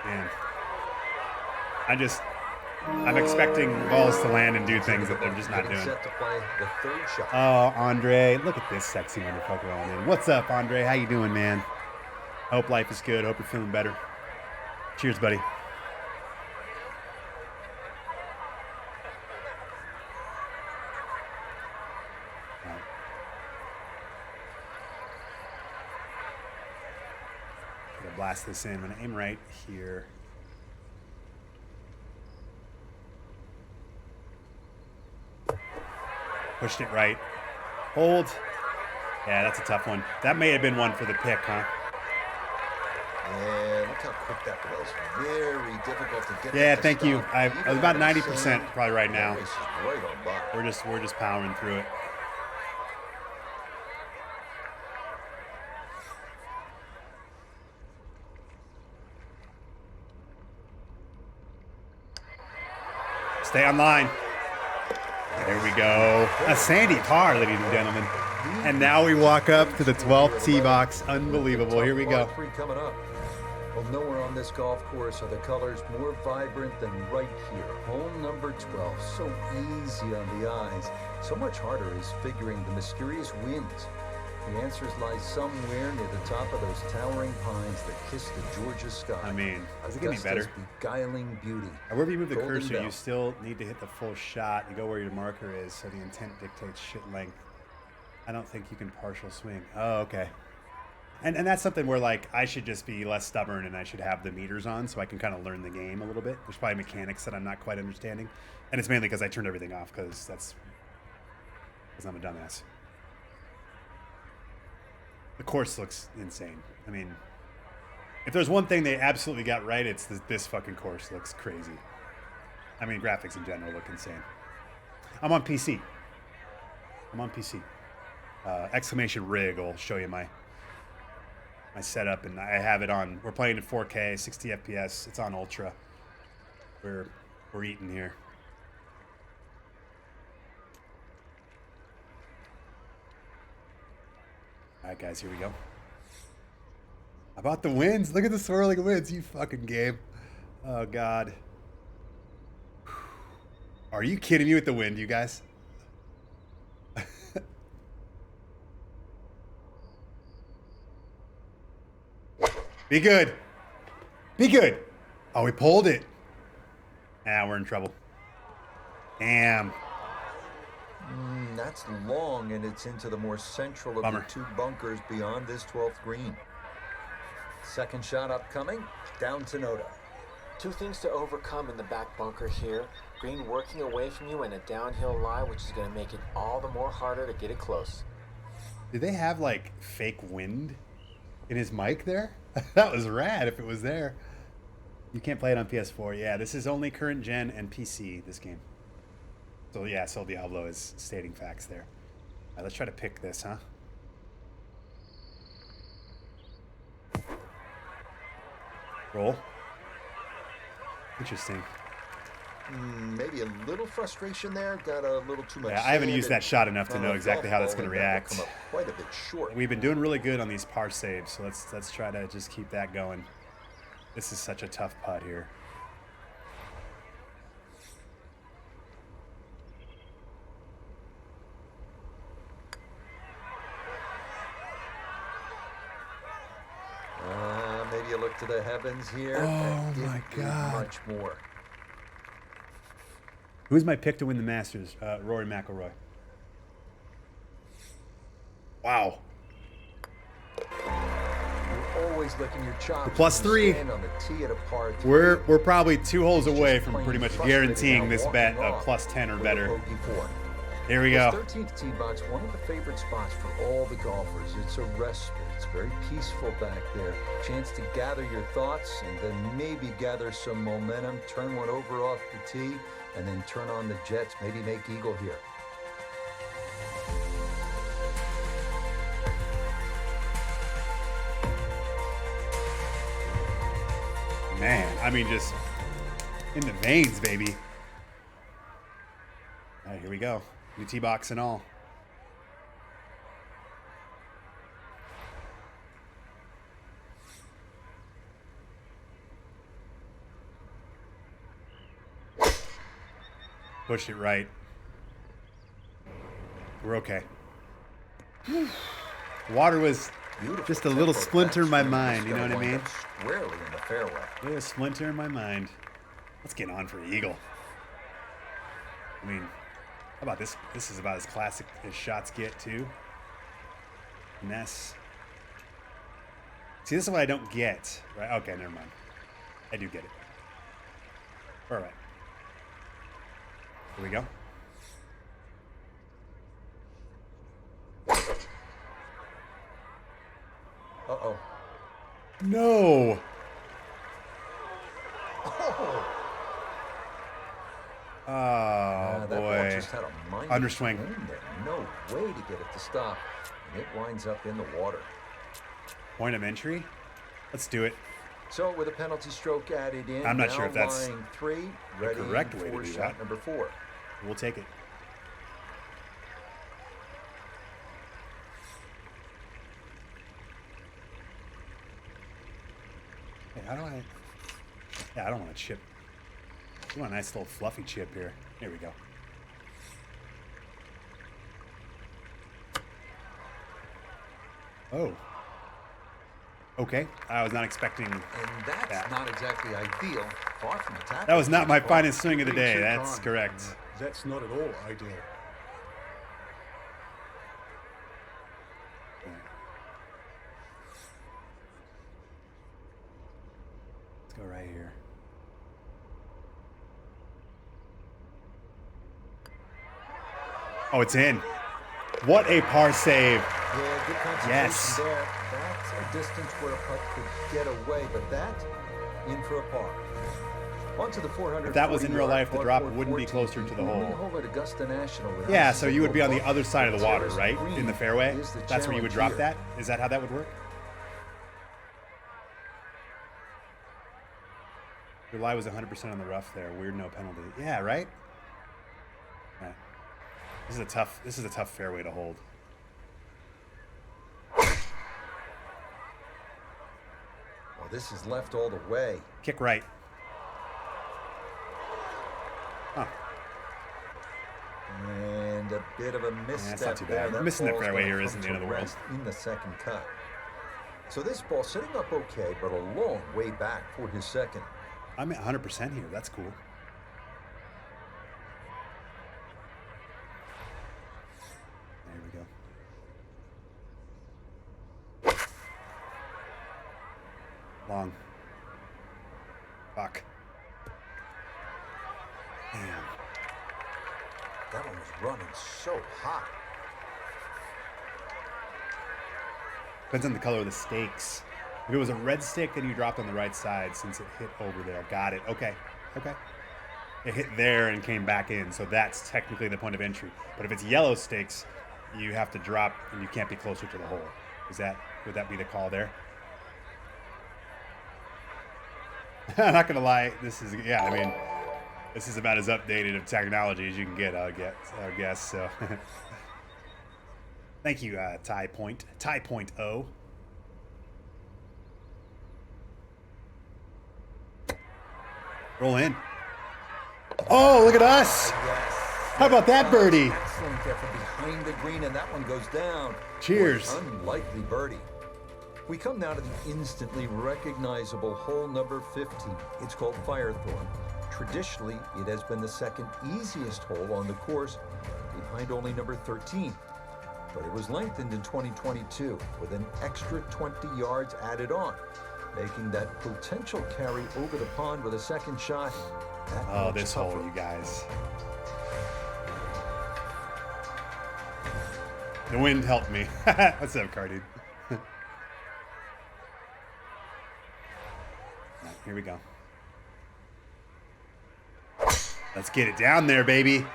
Man. I'm expecting balls to land and do things that they're just not doing. Set to play the third shot. Oh, Andre, look at this sexy motherfucker on in. What's up, Andre? How you doing, man? Hope life is good. Hope you're feeling better. Cheers, buddy. Gonna blast this in. I'm gonna aim right here. Pushed it right. Hold. Yeah, that's a tough one. That may have been one for the pick, huh? And look how quick that was. Very difficult to get. Yeah, thank you. I was about 90% probably right now. This is right on by. We're just powering through it. Stay on line. There we go. A sandy par, ladies and gentlemen. And now we walk up to the 12th tee box. Unbelievable. Here we go. Three coming up. Well, nowhere on this golf course are the colors more vibrant than right here. Hole number 12. So easy on the eyes. So much harder is figuring the mysterious winds. The answers lie somewhere near the top of those towering pines that kiss the Georgia sky. I mean, is it getting any better? Beguiling beauty. Wherever you move the Golden cursor, Bell. you still need to hit the full shot. You go where your marker is, so the intent dictates shit length. I don't think you can partial swing. Oh, okay. And that's something where, like, I should just be less stubborn and I should have the meters on so I can kind of learn the game a little bit. There's probably mechanics that I'm not quite understanding. And it's mainly because I turned everything off because I'm a dumbass. The course looks insane. I mean, if there's one thing they absolutely got right, it's this fucking course looks crazy. I mean, graphics in general look insane. I'm on PC. Exclamation rig will show you my setup, and I have it on. We're playing in 4K, 60 FPS. It's on ultra. We're eating here. All right, guys, here we go. How about the winds? Look at the swirling winds, you fucking game. Oh, God. Are you kidding me with the wind, you guys? Be good. Be good. Oh, we pulled it. Ah, we're in trouble. Damn. That's long, and it's into the more central of Bummer. the two bunkers beyond this 12th green. Second shot upcoming, down to Noda. Two things to overcome in the back bunker here. Green working away from you and a downhill lie, which is going to make it all the more harder to get it close. Do they have like fake wind in his mic there? That was rad if it was there. You can't play it on PS4. Yeah, this is only current gen and PC, this game. So yeah, Sol Diablo is stating facts there. All right, let's try to pick this, huh? Roll. Interesting. Maybe a little frustration there. Got a little too much. Yeah, I haven't sand used that shot enough to on know a exactly golf how that's ball, going to and that will react. come up quite a bit short. We've been doing really good on these par saves, so let's try to just keep that going. This is such a tough putt here. Maybe you look to the heavens here. Oh, That didn't my do God. Much more. Who's my pick to win the Masters? Rory McIlroy. Wow. You're always licking your chops. The plus when you 3. stand on the tee at a par 3. We're probably 2 holes He's away just from plain pretty much frustrated guaranteeing now this walking bet of off plus 10 or with a better. bogey 4. Here we This go. 13th tee box, one of the favorite spots for all the golfers. It's a respite. It's very peaceful back there. Chance to gather your thoughts and then maybe gather some momentum. Turn one over off the tee and then turn on the jets. Maybe make eagle here. Man, I mean, just in the veins, baby. All right, here we go. New tee box and all. Pushed it right. We're okay. Water was Beautiful just a little tempo splinter in my backswing. mind, Just you know gotta what I wind mean? up Squarely in the fairway. A little splinter in my mind. Let's get on for eagle. I mean, how about this? This is about as classic as shots get, too. Finesse. See, this is what I don't get. Right? Okay, never mind. I do get it. All right. Here we go. Uh-oh. No. Oh! Oh, That ball boy. just had a mighty Underswing. swing there. No way to get it to stop. And it winds up in the water. Point of entry? Let's do it. So with a penalty stroke added in, I'm not now sure if that's lying 3, the ready correct way to for do shot that. number 4. We'll take it. Hey, how do I... Yeah, I don't want to chip. I want a nice little fluffy chip here. Here we go. Oh. Okay. I was not expecting... And that's Yeah. not exactly ideal. Far from attack. That was not my finest swing of the day. Too That's kind. correct. That's not at all ideal. Let's go right here. Oh, it's in. What a par save. Yeah, good concentration Yes. there. That's a distance where a putt could get away, but that, in for a par. On to the 400. If that was in real life, the drop wouldn't be closer to the hole. At Augusta National without Yeah, a so you would be on the single other side of the water, terrace right? green In the fairway? is the That's where you would drop challenge that? Is that how that would work? Your lie was 100% on the rough there. Weird, no penalty. Yeah, right? Yeah. This is a tough fairway to hold. Well, this is left all the way. Kick right. Huh. And a bit of a misstep that's not too there. bad. That Missing the ball's fairway gonna here come isn't the to end of the world. rest in the second cut. So this ball sitting up okay, but a long way back for his second. I'm at 100% here. That's cool. There we go. Long. Fuck. Damn. That one was running so hot. Depends on the color of the stakes. If it was a red stick, then you dropped on the right side since it hit over there. Got it. Okay. Okay. It hit there and came back in, so that's technically the point of entry. But if it's yellow stakes, you have to drop and you can't be closer to the hole. Would that be the call there? I'm not gonna lie, this is this is about as updated of technology as you can get, I guess. So thank you, Tie Point O. Roll in. Oh, look at us! Yes. How about that birdie? Excellent effort behind the green, and that one goes down. Cheers. For an unlikely birdie. We come now to the instantly recognizable hole number 15. It's called Firethorn. Traditionally, it has been the second easiest hole on the course, behind only number 13. But it was lengthened in 2022 with an extra 20 yards added on, making that potential carry over the pond with a second shot that Oh, much this tougher. hole, you guys. The wind helped me. What's up, car dude? All right, here we go. Let's get it down there, baby.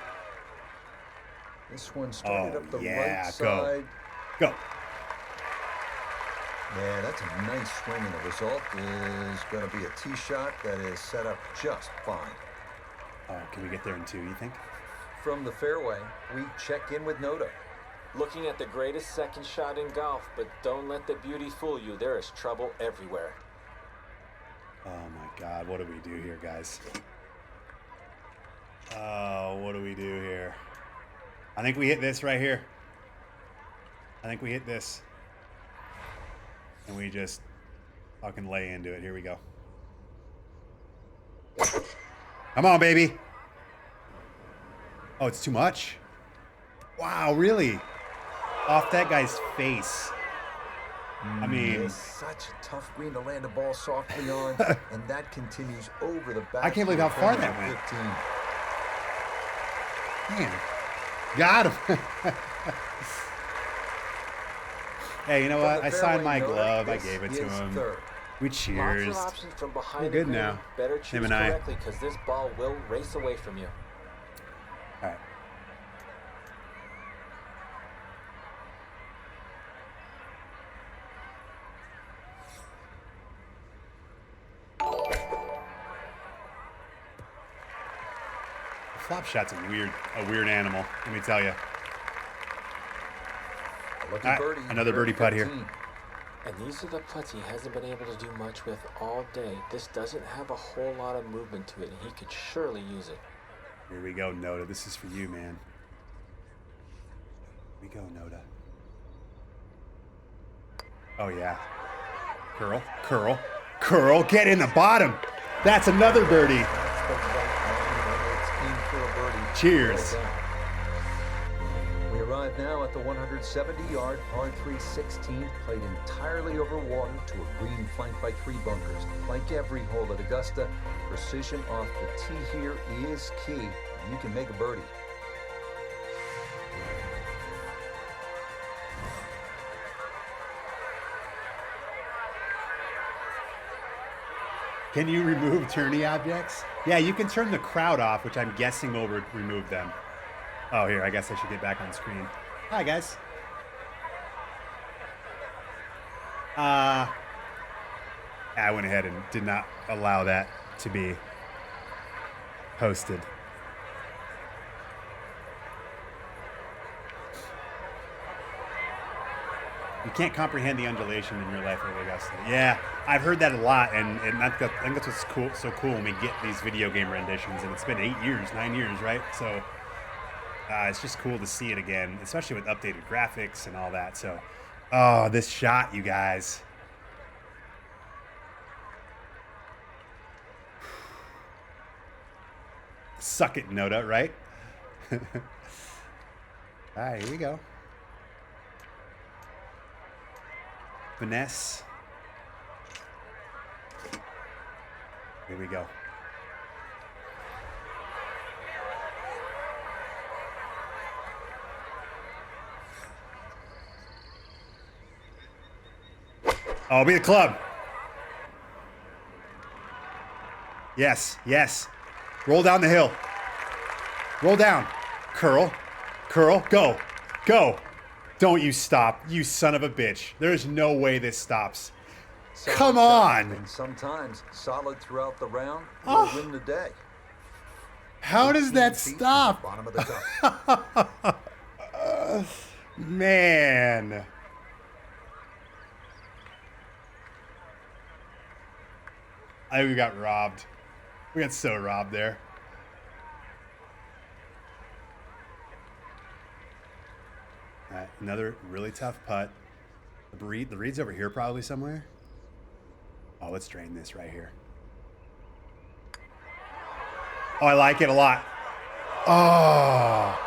This one started Oh, up the yeah, right go. side. Go. Yeah, that's a nice swing, and the result is going to be a tee shot that is set up just fine. Oh, can we get there in two, you think? From the fairway, we check in with Noda. Looking at the greatest second shot in golf, but don't let the beauty fool you. There is trouble everywhere. Oh my God, what do we do here, guys? Oh, what do we do here? I think we hit this right here. I think we hit this. And we just fucking lay into it. Here we go. Come on, baby. Oh, it's too much? Wow, really? Off that guy's face. I mean, It's such a tough green to land a ball softly on, and that continues over the back. I can't believe to how far the that went. 15. man. Got him. Hey, you know what? I signed my glove. I gave it to him. We cheers. Lots of options from behind We're the good green. now. Better choose Him and I. correctly because this ball will race away from you. All right. Flop shot's a weird animal. Let me tell you. Lucky Alright, birdie, another birdie putt here. 15. And these are the putts he hasn't been able to do much with all day. This doesn't have a whole lot of movement to it, and he could surely use it. Here we go, Noda. This is for you, man. Here we go, Noda. Oh, yeah. Curl, curl, curl. Get in the bottom. That's another birdie. That's the right it's in for a birdie. Cheers. Well done. We arrive now at the 170-yard par 3 16th, played entirely over water to a green flanked by 3 bunkers. Like every hole at Augusta, precision off the tee here is key. You can make a birdie. Can you remove tourney objects? Yeah, you can turn the crowd off, which I'm guessing will remove them. Oh, here, I guess I should get back on screen. Hi, guys. I went ahead and did not allow that to be posted. You can't comprehend the undulation in your life at Augusta. Yeah, I've heard that a lot, and I think that's what's cool. So cool when we get these video game renditions, and it's been 8 years, 9 years, right? So it's just cool to see it again, especially with updated graphics and all that. So, oh, this shot, you guys. Suck it, Noda, right? All right, here we go. Finesse. Here we go. Oh, be the club. Yes, yes. Roll down the hill. Roll down. Curl. Curl. Go. Go. Don't you stop, you son of a bitch. There's no way this stops. Solid Come shot, on. and sometimes solid throughout the round Oh. will win the day. How does that 18 feet from the stop? Bottom of the cup. Man. We got robbed. We got so robbed there. All right, another really tough putt. The reed's over here probably somewhere. Oh, let's drain this right here. Oh, I like it a lot. Oh,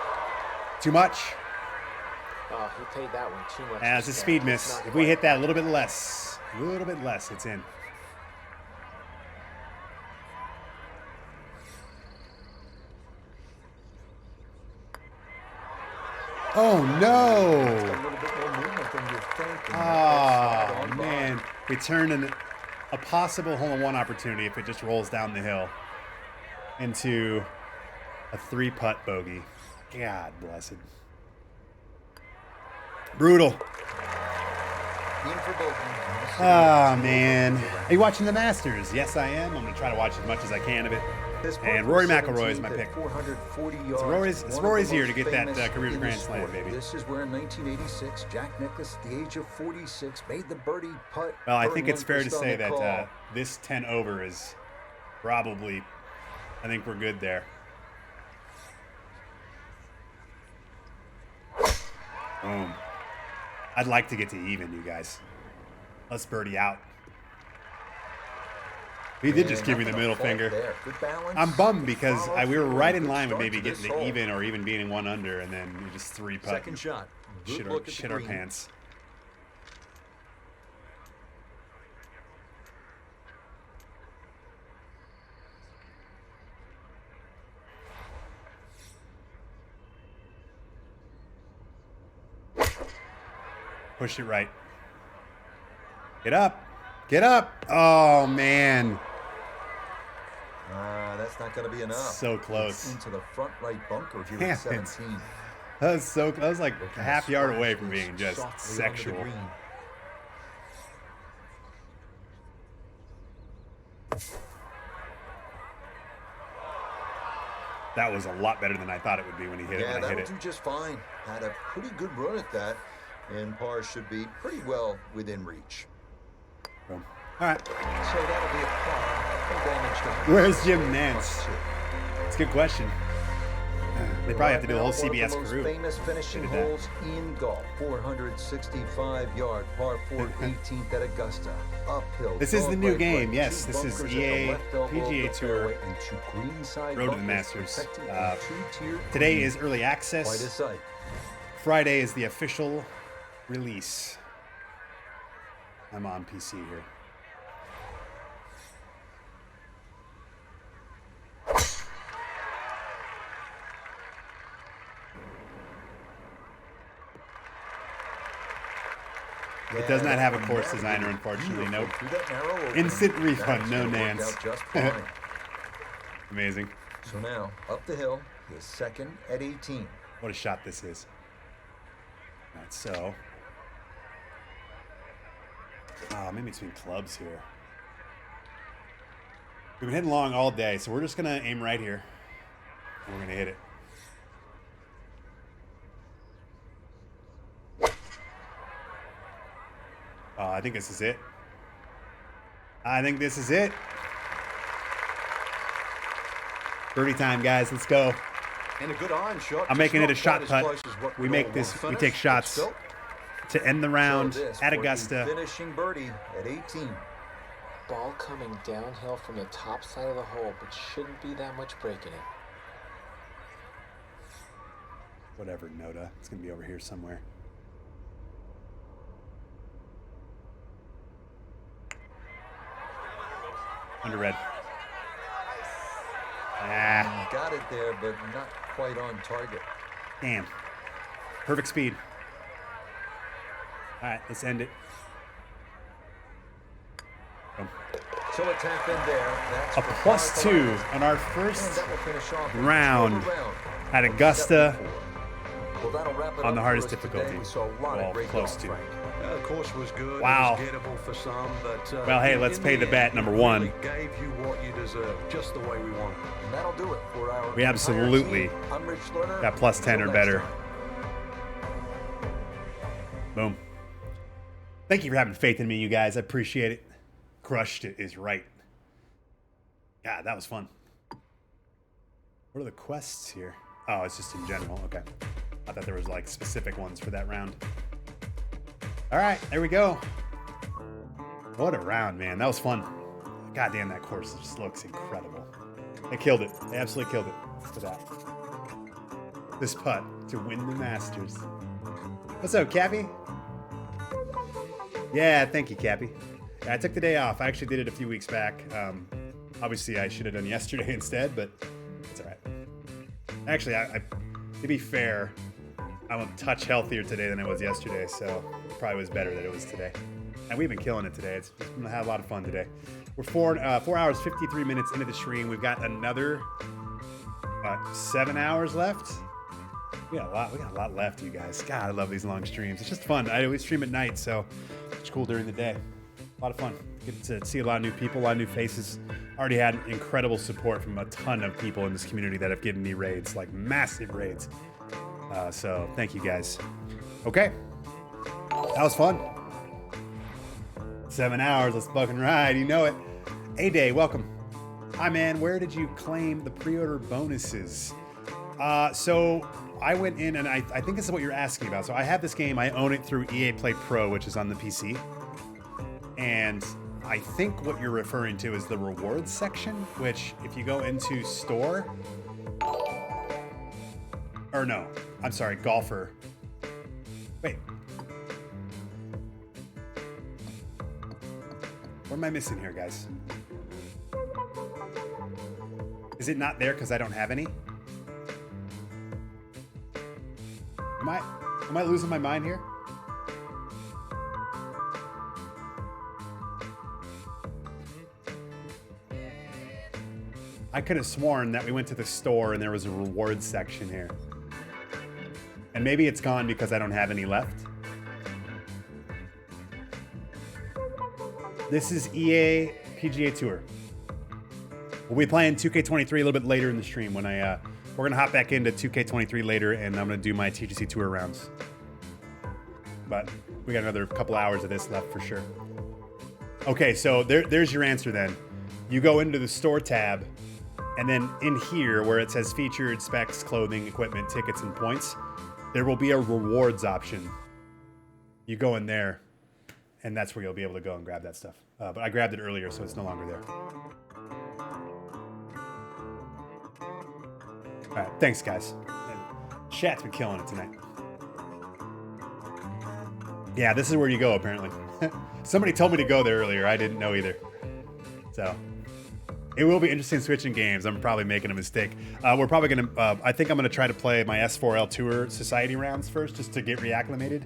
too much. Oh, he paid that one too much. And it's a respect. speed It's miss. not If we quite hit that a right. little bit less, it's in. Oh A no! little bit more movement than you think. and Oh that's on man, bond. we turn a possible hole-in-one opportunity if it just rolls down the hill into a 3-putt bogey. God blessed. Brutal. In for bogey. Ah man, are you watching the Masters? Yes, I am. I'm gonna try to watch as much as I can of it. This And putt Rory was McIlroy is my 17th pick. at 440 yards. It's One of Rory's the year to most get that famous career in the Grand Slam, sport. baby. This is where in 1986, Jack Nicklaus, at the age of 46, made the birdie putt. Well, I burn think it's one for fair to say stomach that call. this 10 over is probably, I think we're good there. Boom. I'd like to get to even, you guys. Let's birdie out. He did just And give me the nothing to middle fault finger. there. Good balance. I'm bummed Good because follow we were through, right and in good line with start maybe to this getting to hole. even or even being one under, and then we just 3-putt. Second shot. Good Shit, look at the shit our green. pants. Push it right. Get up. Get up. Oh, man. That's not going to be enough. So It's close. into the front right bunker here Damn at it. 17. That was like Looking a half yard to away splash from this being just softly onto the sexual. green. That was a lot better than I thought it would be when he hit it. Yeah, When I hit that'll it. do just fine. Had a pretty good run at that, and par should be pretty well within reach. Boom. All right. So that'll be a par. No damage done. Where's Jim Plus Nance? 2. It's a good question. They probably have to do the whole Right now, CBS one of the crew. most famous finishing They did that. holes in golf. 465-yard par 4 18th at Augusta. Uphill. This is the dog new leg game. right, Yes, two this is bunkers at the EA left elbow of PGA the Tour fairway and two greenside Road to the bunkers Masters. protecting a two-tier Today green. is early Quite a access. sight. Friday is the official release. I'm on PC here. It does not have a course designer, unfortunately. Nope. Instant refund, no Nance. Amazing. So now, up the hill, his second at 18. What a shot this is. All right, so. Oh, maybe between clubs here. We've been hitting long all day, so we're just going to aim right here. And we're going to hit it. Oh, I think this is it. I think this is it. Birdie time, guys. Let's go. And a good iron shot. I'm just making it not a shot quite as putt. close as what We we'd make all this. want We finish, take but shots still. to end the round So this at for the Augusta. finishing birdie at 18. Ball coming downhill from the top side of the hole, but shouldn't be that much breaking it. Whatever, Noda. It's gonna be over here somewhere. Under red. Ah, Got it there, but not quite on target. damn. Perfect speed. All right, let's end it. So a tap in there. That's A for plus par 2 five. on our And first that will finish off the round round. at Augusta. Well, that'll wrap it On the up hardest for us today. difficulty. We saw a lot Well, of great close golf, to. Frank. The course was good. Wow. It was gettable for some, but Well, hey, in let's pay the end, bet, it number really one. Gave you what you deserve, just the way we wanted. And that'll do it for our We absolutely entire team. I'm Rich Lerner. got plus 10 or Until next better. time. Boom. Thank you for having faith in me, you guys. I appreciate it. Crushed it is right. God, that was fun. What are the quests here? Oh, it's just in general. Okay. I thought there was like specific ones for that round. All right, there we go. What a round, man. That was fun. God damn, that course just looks incredible. They killed it. They absolutely killed it for that. This putt to win the Masters. What's up, Cappy? Yeah, thank you, Cappy. Yeah, I took the day off. I actually did it a few weeks back. Obviously, I should have done yesterday instead, but it's all right. Actually, to be fair, I'm a touch healthier today than I was yesterday, so it probably was better that it was today. And we've been killing it today. It's going to have a lot of fun today. We're 4 hours, 53 minutes into the stream. We've got another 7 hours left. We got a lot left, you guys. God, I love these long streams. It's just fun. I always stream at night, so it's cool during the day. A lot of fun. Get to see a lot of new people, a lot of new faces. Already had incredible support from a ton of people in this community that have given me raids, like massive raids. So thank you guys. Okay, that was fun. 7 hours, let's fucking ride. You know it. A-Day, welcome. Hi, man. Where did you claim the pre-order bonuses? So I went in, and I think this is what you're asking about. So I have this game. I own it through EA Play Pro, which is on the PC. And I think what you're referring to is the rewards section, which if you go into store, or no, I'm sorry, golfer. Wait. What am I missing here, guys? Is it not there because I don't have any? Am I losing my mind here? I could have sworn that we went to the store and there was a rewards section here. And maybe it's gone because I don't have any left. This is EA PGA Tour. We'll be playing 2K23 a little bit later in the stream when we're gonna hop back into 2K23 later, and I'm gonna do my TGC Tour rounds. But we got another couple hours of this left for sure. Okay, so there's your answer then. You go into the store tab, and then in here where it says featured, specs, clothing, equipment, tickets, and points, there will be a rewards option. You go in there, and that's where you'll be able to go and grab that stuff. But I grabbed it earlier, so it's no longer there. All right, thanks, guys. Chat's been killing it tonight. Yeah, this is where you go, apparently. Somebody told me to go there earlier. I didn't know either. So it will be interesting switching games. I'm probably making a mistake. We're probably going to, I think I'm going to try to play my S4L Tour Society rounds first just to get reacclimated.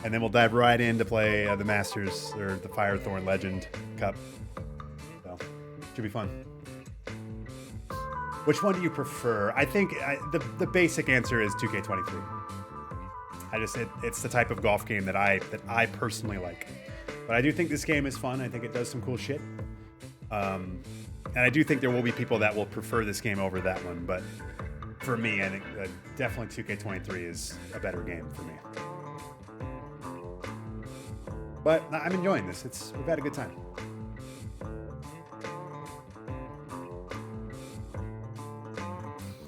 And then we'll dive right in to play the Masters or the Firethorn Legend Cup. So should be fun. Which one do you prefer? I think the basic answer is 2K23. It's the type of golf game that I personally like. But I do think this game is fun. I think it does some cool shit. And I do think there will be people that will prefer this game over that one. But for me, I think definitely 2K23 is a better game for me. But I'm enjoying this. We've had a good time.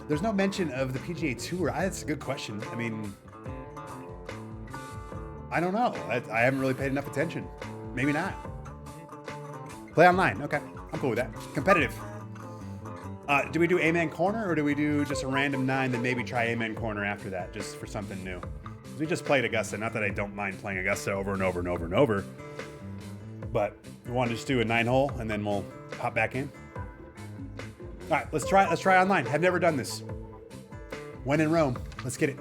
There's no mention of the PGA Tour. That's a good question. I mean, I don't know. I haven't really paid enough attention. Maybe not. Play online. Okay. I'm cool with that. Competitive. Do we do Amen Corner, or do we do just a random 9, then maybe try Amen Corner after that, just for something new? We just played Augusta. Not that I don't mind playing Augusta over and over and over and over. But we want to just do a 9-hole, and then we'll hop back in. All right, let's try online. Have never done this. When in Rome, let's get it.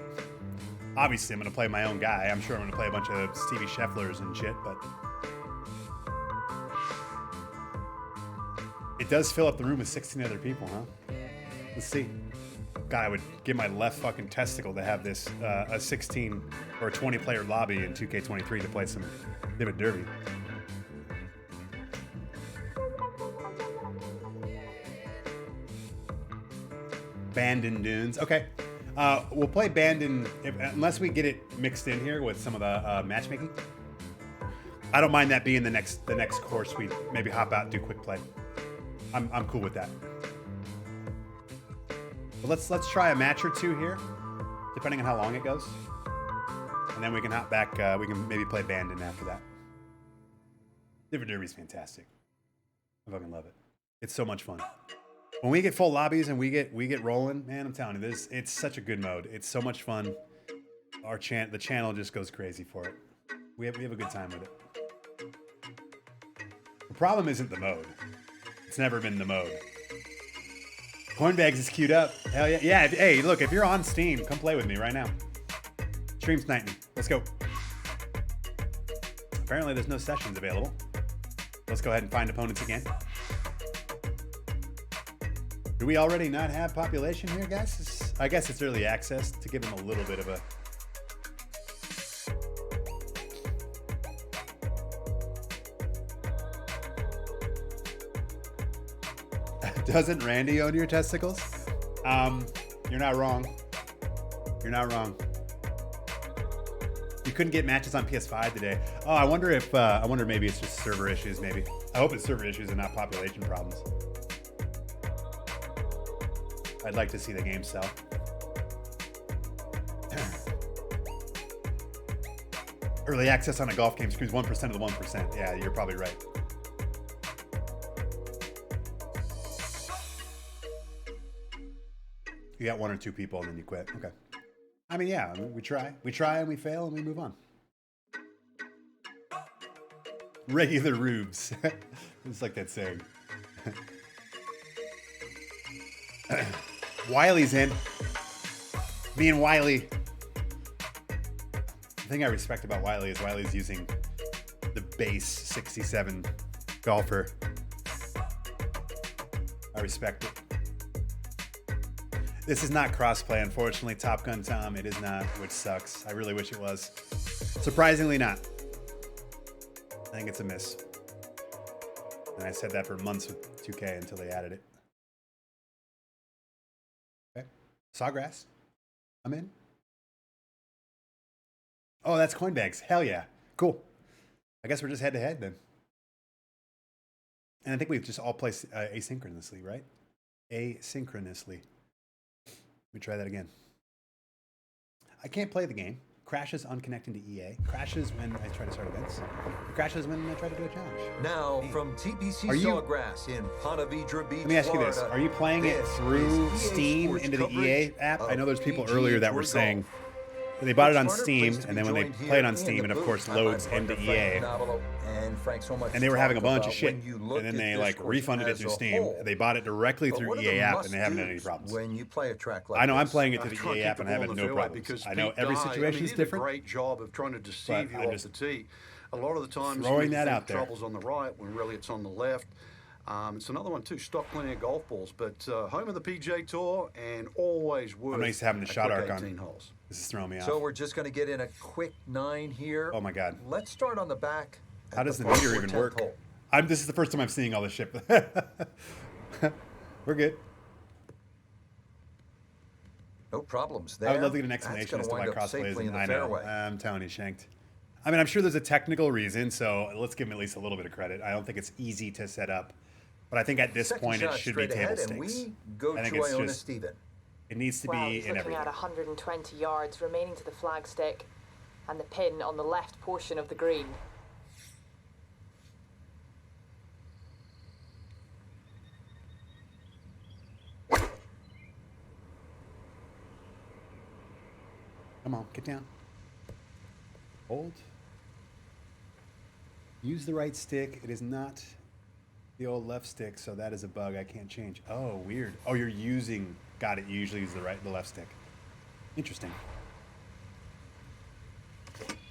Obviously, I'm going to play my own guy. I'm sure I'm going to play a bunch of Stevie Schefflers and shit, but... It does fill up the room with 16 other people, huh? Let's see. God, I would give my left fucking testicle to have this a 16 or a 20 player lobby in 2K23 to play some Divid Derby. Bandon Dunes. Okay. We'll play Bandon unless we get it mixed in here with some of the matchmaking. I don't mind that being the next course. We maybe hop out and do quick play. I'm cool with that. But let's try a match or two here, depending on how long it goes, and then we can hop back. We can maybe play Bandon after that. Divid Derby's fantastic. I fucking love it. It's so much fun. When we get full lobbies and we get rolling, man, I'm telling you, it's such a good mode. It's so much fun. The channel just goes crazy for it. We have a good time with it. The problem isn't the mode. It's never been the mode. Cornbags is queued up. Hell yeah. Yeah, hey, look, if you're on Steam, come play with me right now. Stream snipe me. Let's go. Apparently there's no sessions available. Let's go ahead and find opponents again. Do we already not have population here, guys? I guess it's early access to give them a little bit of a... Doesn't Randy own your testicles? You're not wrong. You're not wrong. You couldn't get matches on PS5 today. Oh, I wonder if maybe it's just server issues. Maybe I hope it's server issues and not population problems. I'd like to see the game sell. Early access on a golf game screws 1% of the 1%. Yeah, you're probably right. You got one or two people and then you quit. Okay. I mean, yeah, we try and we fail and we move on. Regular rubes. It's like that saying. Wiley's in. Me and Wiley. The thing I respect about Wiley is Wiley's using the base 67 golfer. I respect it. This is not crossplay, unfortunately, Top Gun Tom. It is not, which sucks. I really wish it was. Surprisingly not. I think it's a miss. And I said that for months with 2K until they added it. Okay. Sawgrass. I'm in. Oh, that's Coinbags. Hell yeah. Cool. I guess we're just head to head then. And I think we just all play asynchronously, right? Asynchronously. Let me try that again. I can't play the game. Crashes on connecting to EA. Crashes when I try to start events. Crashes when I try to do a challenge. Now from TPC Sawgrass in Ponte Vedra Beach, let me ask you this. Florida, Are you playing it through Steam into the EA app? I know there's people earlier that were saying they bought it on Steam, and then when they play it on Steam, it of course loads into EA. And they were having a bunch of shit, and then they like refunded it through Steam. They bought it directly through EA app, and they haven't had any problems. When you play a track like I know I'm this, playing it to the EA app, and I have no problems. I know every situation is different. He did a great job of trying to deceive you off the tee. A lot of the times, throwing that out there. Trouble's on the right when really it's on the left. It's another one too. Stock plenty of golf balls, but home of the PGA Tour and always worth. I'm used to having the shot arc on. Holes. This is throwing me off. So we're just going to get in a quick 9 here. Oh my God! Let's start on the back. How does the meter even work? This is the first time I'm seeing all this shit. We're good. No problems there. I would love to get an explanation as to why crossplay isn't. I know. I'm telling you, shanked. I mean, I'm sure there's a technical reason, so let's give him at least a little bit of credit. I don't think it's easy to set up, but I think at this point it should be table stakes. We go I think to it's Iona just, Stephen. it needs to Well, be he's in looking everything. at 120 yards remaining to the flagstick and the pin on the left portion of the green. Come on, get down. Hold. Use the right stick. It is not the old left stick, so that is a bug I can't change. Oh, weird. Oh, you're using... Got it. You usually use the left stick. Interesting.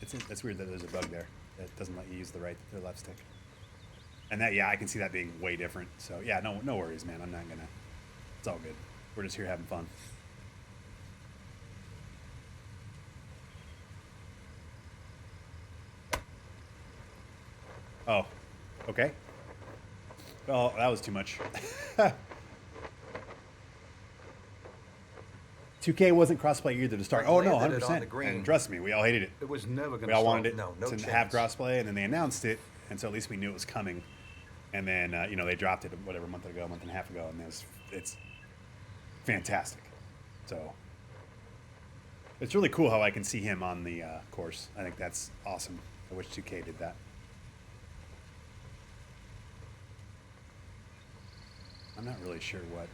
It's weird that there's a bug there that doesn't let you use the left stick. And that, yeah, I can see that being way different. So yeah, no worries, man. I'm not gonna. It's all good. We're just here having fun. Oh, okay. Well, that was too much. 2K wasn't crossplay either to start. Oh no, Landed it on 100%. the green. And trust me, we all hated it. It was never going to We all wanted it No to chance. have crossplay, and then they announced it, and so at least we knew it was coming. And then they dropped it whatever a month and a half ago, and it's fantastic. So it's really cool how I can see him on the course. I think that's awesome. I wish 2K did that. I'm not really sure what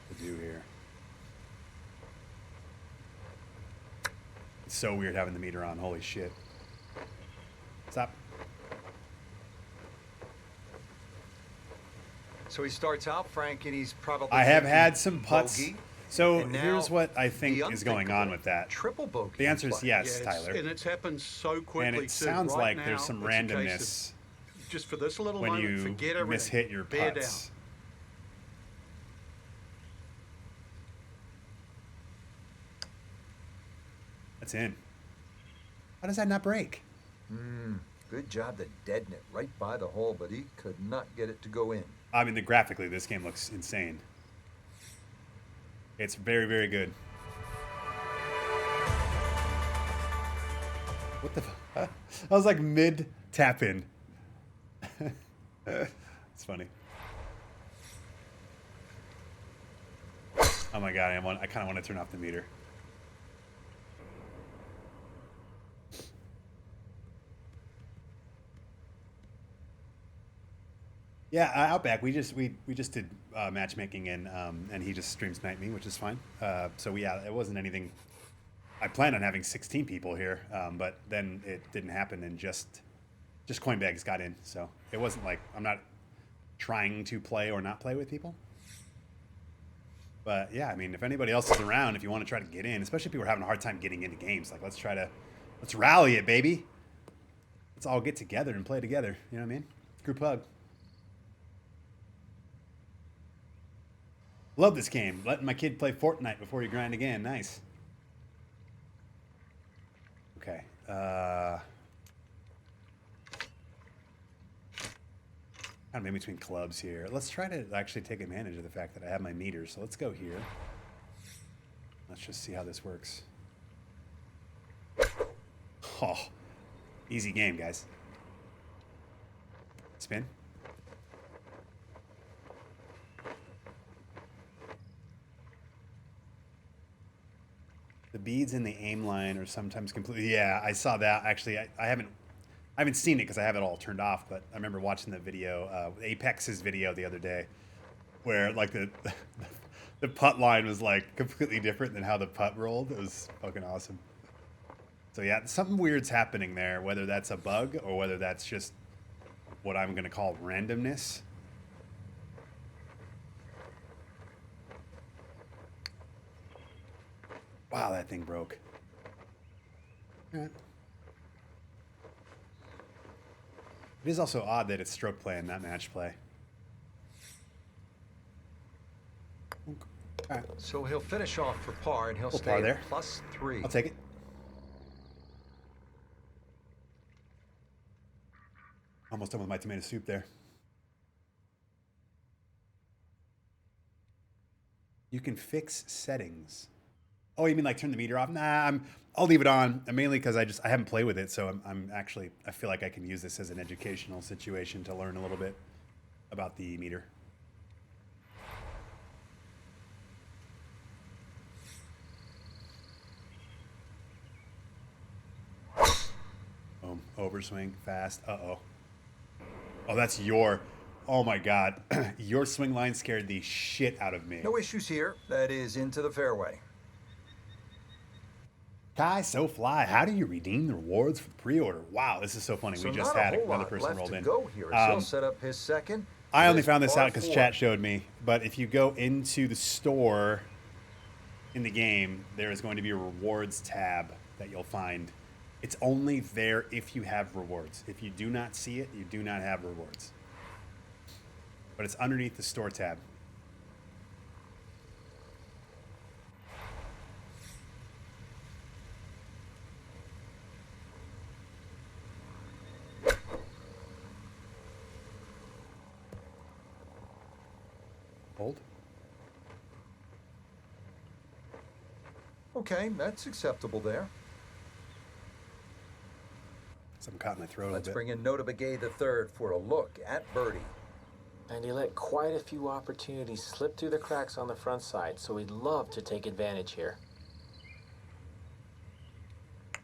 to do here. It's so weird having the meter on. Holy shit. Stop. So he starts out, Frank, and he's probably. I have thinking had some putts. bogey, So and now here's what I think the is going on with that. Triple bogey. The answer is play. yes, Yeah, Tyler. and it's happened so quickly. And it too. sounds Right like there's now, some it's a case of randomness just for this little when moment, you forget everything. mishit your Bear putts. down. That's in. How does that not break? Good job to deaden it right by the hole, but he could not get it to go in. I mean, graphically, this game looks insane. It's very, very good. What the? I was like mid tap in. It's funny. Oh my god! I kind of want to turn off the meter. Yeah, Outback. We just did matchmaking and he just stream sniped me, which is fine. So yeah, it wasn't anything. I planned on having 16 people here, but then it didn't happen, and just Coinbags got in. So it wasn't like I'm not trying to play or not play with people. But yeah, I mean, if anybody else is around, if you want to try to get in, especially if people are having a hard time getting into games, like let's rally it, baby. Let's all get together and play together. You know what I mean? Group hug. Love this game. Letting my kid play Fortnite before you grind again. Nice. Okay. Kind of in between clubs here. Let's try to actually take advantage of the fact that I have my meter. So let's go here. Let's just see how this works. Oh, easy game, guys. Spin. The beads in the aim line are sometimes completely. Yeah, I saw that. Actually, I haven't seen it because I have it all turned off. But I remember watching the video, Apex's video the other day, where like the putt line was like completely different than how the putt rolled. It was fucking awesome. So yeah, something weird's happening there. Whether that's a bug or whether that's just what I'm gonna call randomness. Wow, that thing broke. All right. It is also odd that it's stroke play and not match play. All right. So he'll finish off for par, and he'll Little stay par at there. +3. I'll take it. Almost done with my tomato soup there. You can fix settings. Oh, you mean like turn the meter off? Nah, I'll leave it on. Mainly because I haven't played with it, so I feel like I can use this as an educational situation to learn a little bit about the meter. Boom, overswing, fast. Uh-oh. Oh, that's your. Oh my God, your swing line scared the shit out of me. No issues here. That is into the fairway. Kai So Fly, how do you redeem the rewards for the pre-order? Wow, this is so funny. So We just not had a whole another lot person left rolled to in. go here as he'll set up his second. I only This found this par out because 4. chat showed me. But if you go into the store in the game, there is going to be a rewards tab that you'll find. It's only there if you have rewards. If you do not see it, you do not have rewards. but it's underneath the store tab. Hold. Okay, that's acceptable there. Something caught in my throat a Let's bit. bring in Nota Begay the third for a look at birdie. And he let quite a few opportunities slip through the cracks on the front side, so he'd love to take advantage here. I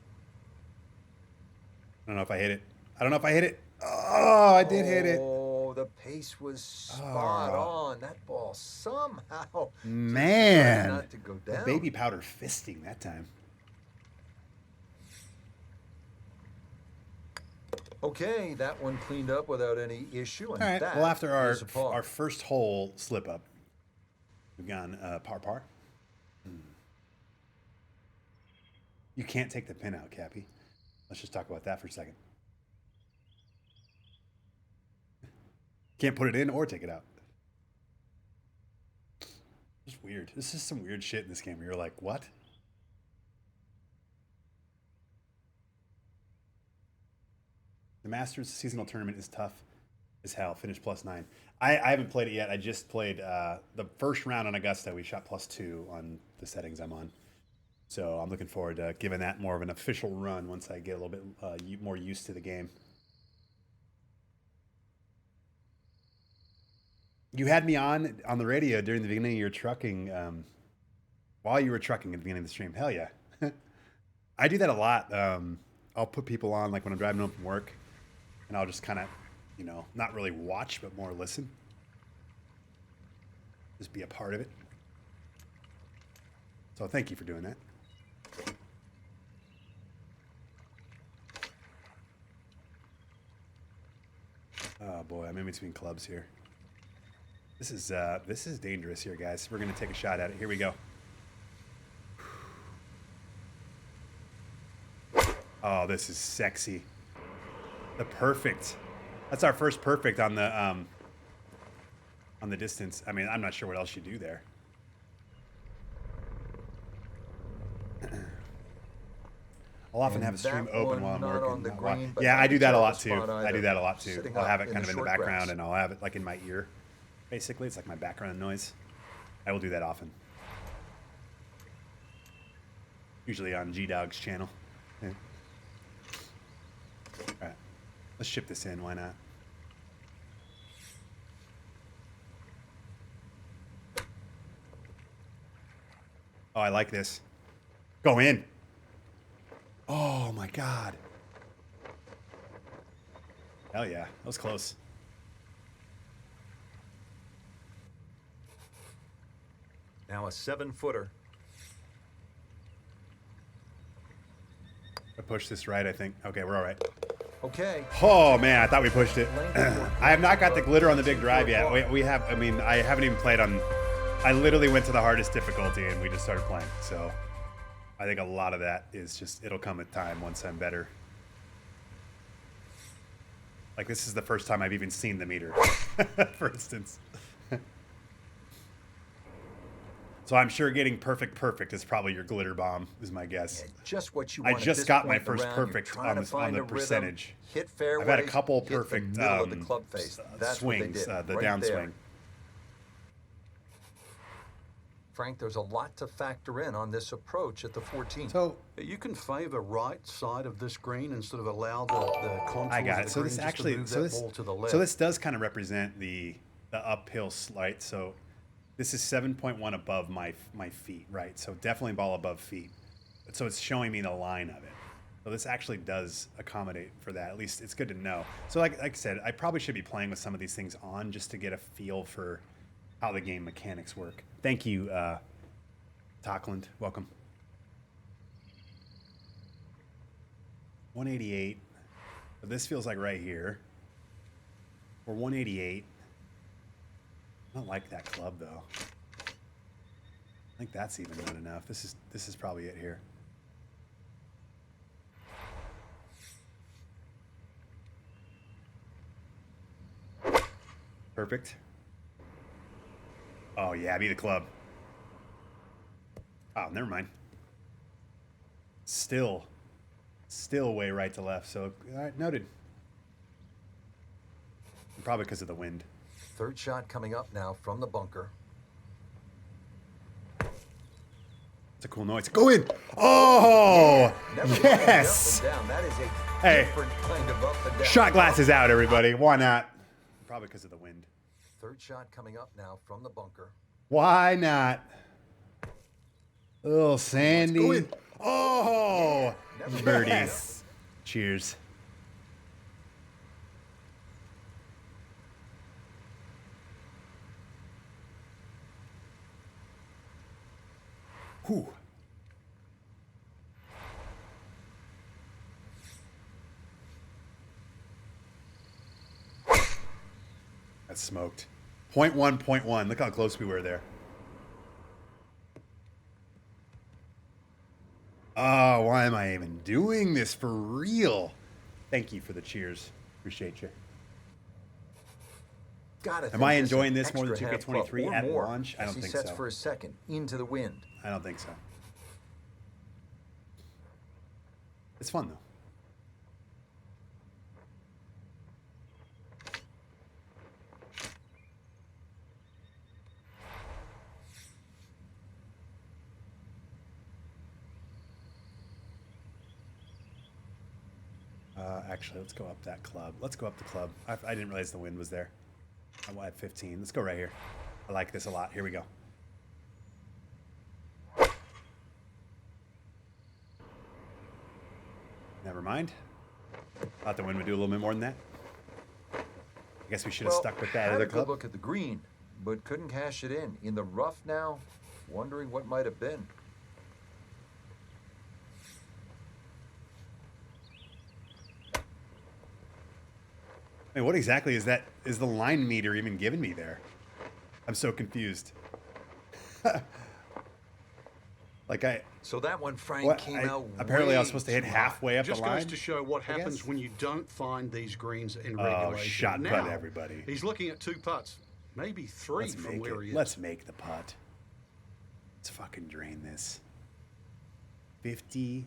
don't know if I hit it. I don't know if I hit it. Oh, I did hit it. Oh, the pace was spot on. That ball somehow Man. just decided not to go The down. baby powder fisting that time. Okay, that one cleaned up without any issue. And All right. that Well, after is a par. our first hole slip up, we've gone par. You can't take the pin out, Cappy. Let's just talk about that for a second. Can't put it in or take it out. It's weird. This is some weird shit in this game where you're like, what? The Masters seasonal tournament is tough as hell. Finished +9. I haven't played it yet. I just played the first round on Augusta. We shot +2 on the settings I'm on. So I'm looking forward to giving that more of an official run once I get a little bit more used to the game. You had me on the radio during the beginning of your trucking, while you were trucking at the beginning of the stream. Hell yeah. I do that a lot. I'll put people on like when I'm driving home from work, and I'll just kind of, you know, not really watch, but more listen. Just be a part of it. So thank you for doing that. Oh boy, I'm in between clubs here. This is dangerous here, guys. We're gonna take a shot at it. Here we go. Oh, this is sexy. The perfect. That's our first perfect on the distance. I mean, I'm not sure what else you do there. I'll often have a stream open while I'm working. Yeah, I do that a lot too. I do that a lot too. I'll have it kind of in the background, and I'll have it like in my ear. Basically, it's like my background noise. I will do that often. Usually on G-Dog's channel. Yeah. All right, let's ship this in. Why not? Oh, I like this. Go in. Oh my God. Hell yeah, that was close. Now a 7-footer. I pushed this right, I think. Okay, we're all right. Okay. Oh man, I thought we pushed it. I have not got the glitter on the big drive yet. We have. I mean, I haven't even played on. I literally went to the hardest difficulty and we just started playing. So I think a lot of that is just, it'll come with time once I'm better. Like this is the first time I've even seen the meter, for instance. So I'm sure getting perfect is probably your glitter bomb, is my guess. Yeah, just what you I want. just got my first perfect on the percentage. Hit fairways, I've had a couple hit perfect the middle of the club face. That's swings, what they the did, right downswing. there. Frank, there's a lot to factor in on this approach at the 14th. So You can favor right side of this green and sort of allow the contours I got of it. the So green this just actually, to move so that this, ball to the left. so this does kind of represent the uphill slight. So this is 7.1 above my feet, right? So definitely ball above feet. So it's showing me the line of it. So this actually does accommodate for that. At least it's good to know. So like I said, I probably should be playing with some of these things on just to get a feel for how the game mechanics work. Thank you, Talkland. Welcome. 188. But this feels like right here. Or 188. I don't like that club though. I think that's even not enough. This is probably it here. Perfect. Oh, yeah, be the club. Oh, never mind. Still way right to left. So, all right, noted. Probably because of the wind. Third shot coming up now from the bunker. It's a cool noise. Go in. Oh, Never mind yes. the up and down. That is a Hey, different kind of up and down. shot glasses out, everybody. Why not? Probably because of the wind. Third shot coming up now from the bunker. Why not? Oh, Sandy. Oh, Never birdie. mind. Cheers. Whew. That's smoked. 0.1. Look how close we were there. Oh, why am I even doing this for real? Thank you for the cheers. Appreciate you. Am I enjoying this more than 2K23 at launch? I don't think so. He sets for a second into the wind. I don't think so. It's fun though. Actually, let's go up that club. Let's go up the club. I didn't realize the wind was there. I'm at 15. Let's go right here. I like this a lot. Here we go. Never mind. Thought the wind would do a little bit more than that. I guess we should have stuck with that had other a good club. look at the green, but couldn't cash it in. In the rough now, wondering what might have been. I mean, what exactly is that? Is the line meter even giving me there? I'm so confused. So that one, Frank, came out. Apparently, I was way supposed to hit too halfway up the Just line. goes to show what I happens guess. when you don't find these greens in Oh, regulation. shot now, put, everybody. He's looking at 2 putts, maybe 3 Let's from make where it. he is. Let's make the putt. Let's fucking drain this. 50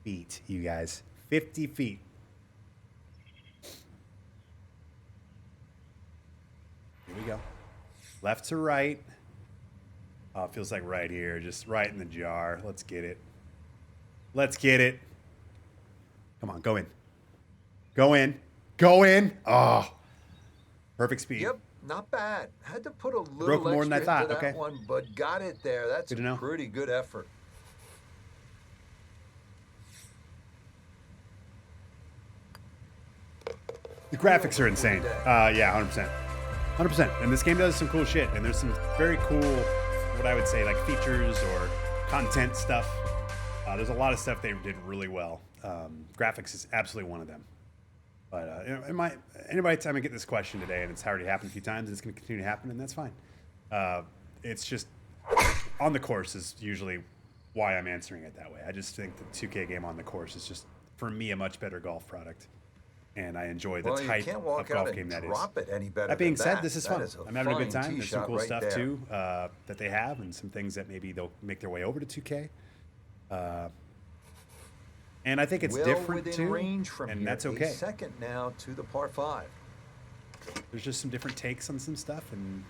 feet, you guys. 50 feet. Here we go. Left to right. Oh, it feels like right here. Just right in the jar. Let's get it. Let's get it. Come on, go in. Go in. Go in. Oh. Perfect speed. Yep, not bad. Had to put a little Broke more than I extra thought. into that Okay. one, but got it there. That's Good to a know. pretty good effort. The graphics are insane. Yeah, 100%. 100%. And this game does some cool shit. And there's some very cool, what I would say, like features or content stuff. There's a lot of stuff they did really well. Graphics is absolutely one of them. But anybody time I get this question today, and it's already happened a few times, and it's going to continue to happen, and that's fine. It's just on the course is usually why I'm answering it that way. I just think the 2K game on the course is just, for me, a much better golf product. And I enjoy the Well, you type can't of walk golf out game and that is. drop it any better That being than said, that. this is That fun. is a I'm having a good fine time. tee There's some shot cool right stuff there. too that they have, and some things that maybe they'll make their way over to 2K. And I think it's well different within too, range from and here. that's A okay. second now to the par 5. There's just some different takes on some stuff, and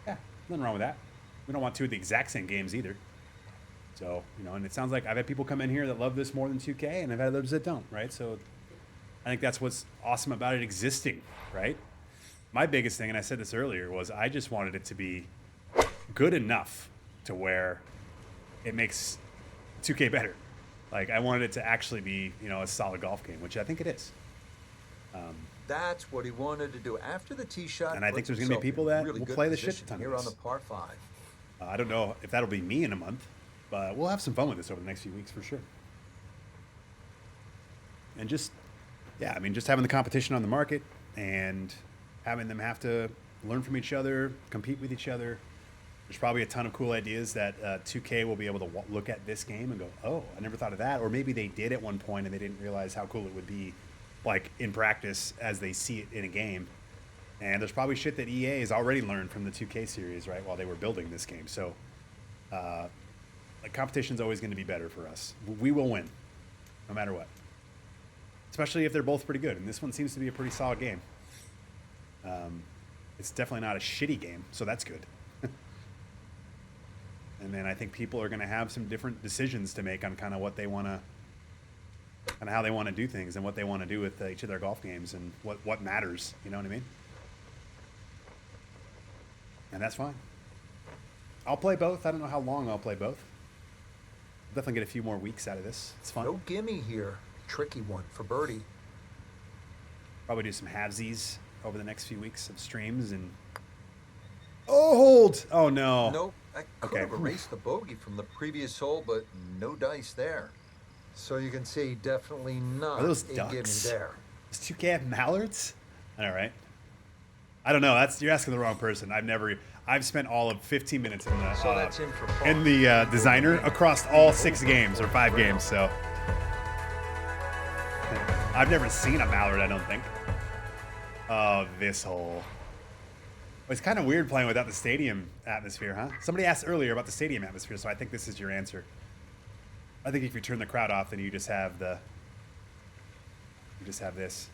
yeah, nothing wrong with that. We don't want two of the exact same games either. So, and it sounds like I've had people come in here that love this more than 2K, and I've had others that don't, right? So I think that's what's awesome about it existing, right? My biggest thing, and I said this earlier, was I just wanted it to be good enough to where it makes 2K better. Like, I wanted it to actually be, a solid golf game, which I think it is. That's what he wanted to do after the tee shot. And I think puts there's gonna be himself people in that really will good play the shit position ton of here this. on the par 5. I don't know if that'll be me in a month, but we'll have some fun with this over the next few weeks for sure. And just having the competition on the market and having them have to learn from each other, compete with each other. There's probably a ton of cool ideas that 2K will be able to look at this game and go, oh, I never thought of that. Or maybe they did at one point and they didn't realize how cool it would be, like in practice as they see it in a game. And there's probably shit that EA has already learned from the 2K series, right, while they were building this game. So, like, competition's always going to be better for us. We will win, no matter what. Especially if they're both pretty good. And this one seems to be a pretty solid game. It's definitely not a shitty game, so that's good. And then I think people are going to have some different decisions to make on kind of what they want to, and how they want to do things and what they want to do with each of their golf games and what matters. You know what I mean? And that's fine. I'll play both. I don't know how long I'll play both. I'll definitely get a few more weeks out of this. It's fun. No gimme here. Tricky one for birdie. Probably do some halvesies over the next few weeks of streams and... Oh, hold! Oh, no. Nope. I could have erased the bogey from the previous hole, but no dice there. So you can see definitely not Are those a gimme ducks? there. Does 2K have mallards? All right. I don't know. You're asking the wrong person. I've spent all of 15 minutes in the So that's in for par. in the designer across all 6 games or 5 games. So I've never seen a mallard. I don't think. Oh, this hole. It's kind of weird playing without the stadium atmosphere, huh? Somebody asked earlier about the stadium atmosphere, so I think this is your answer. I think if you turn the crowd off, then you just have this.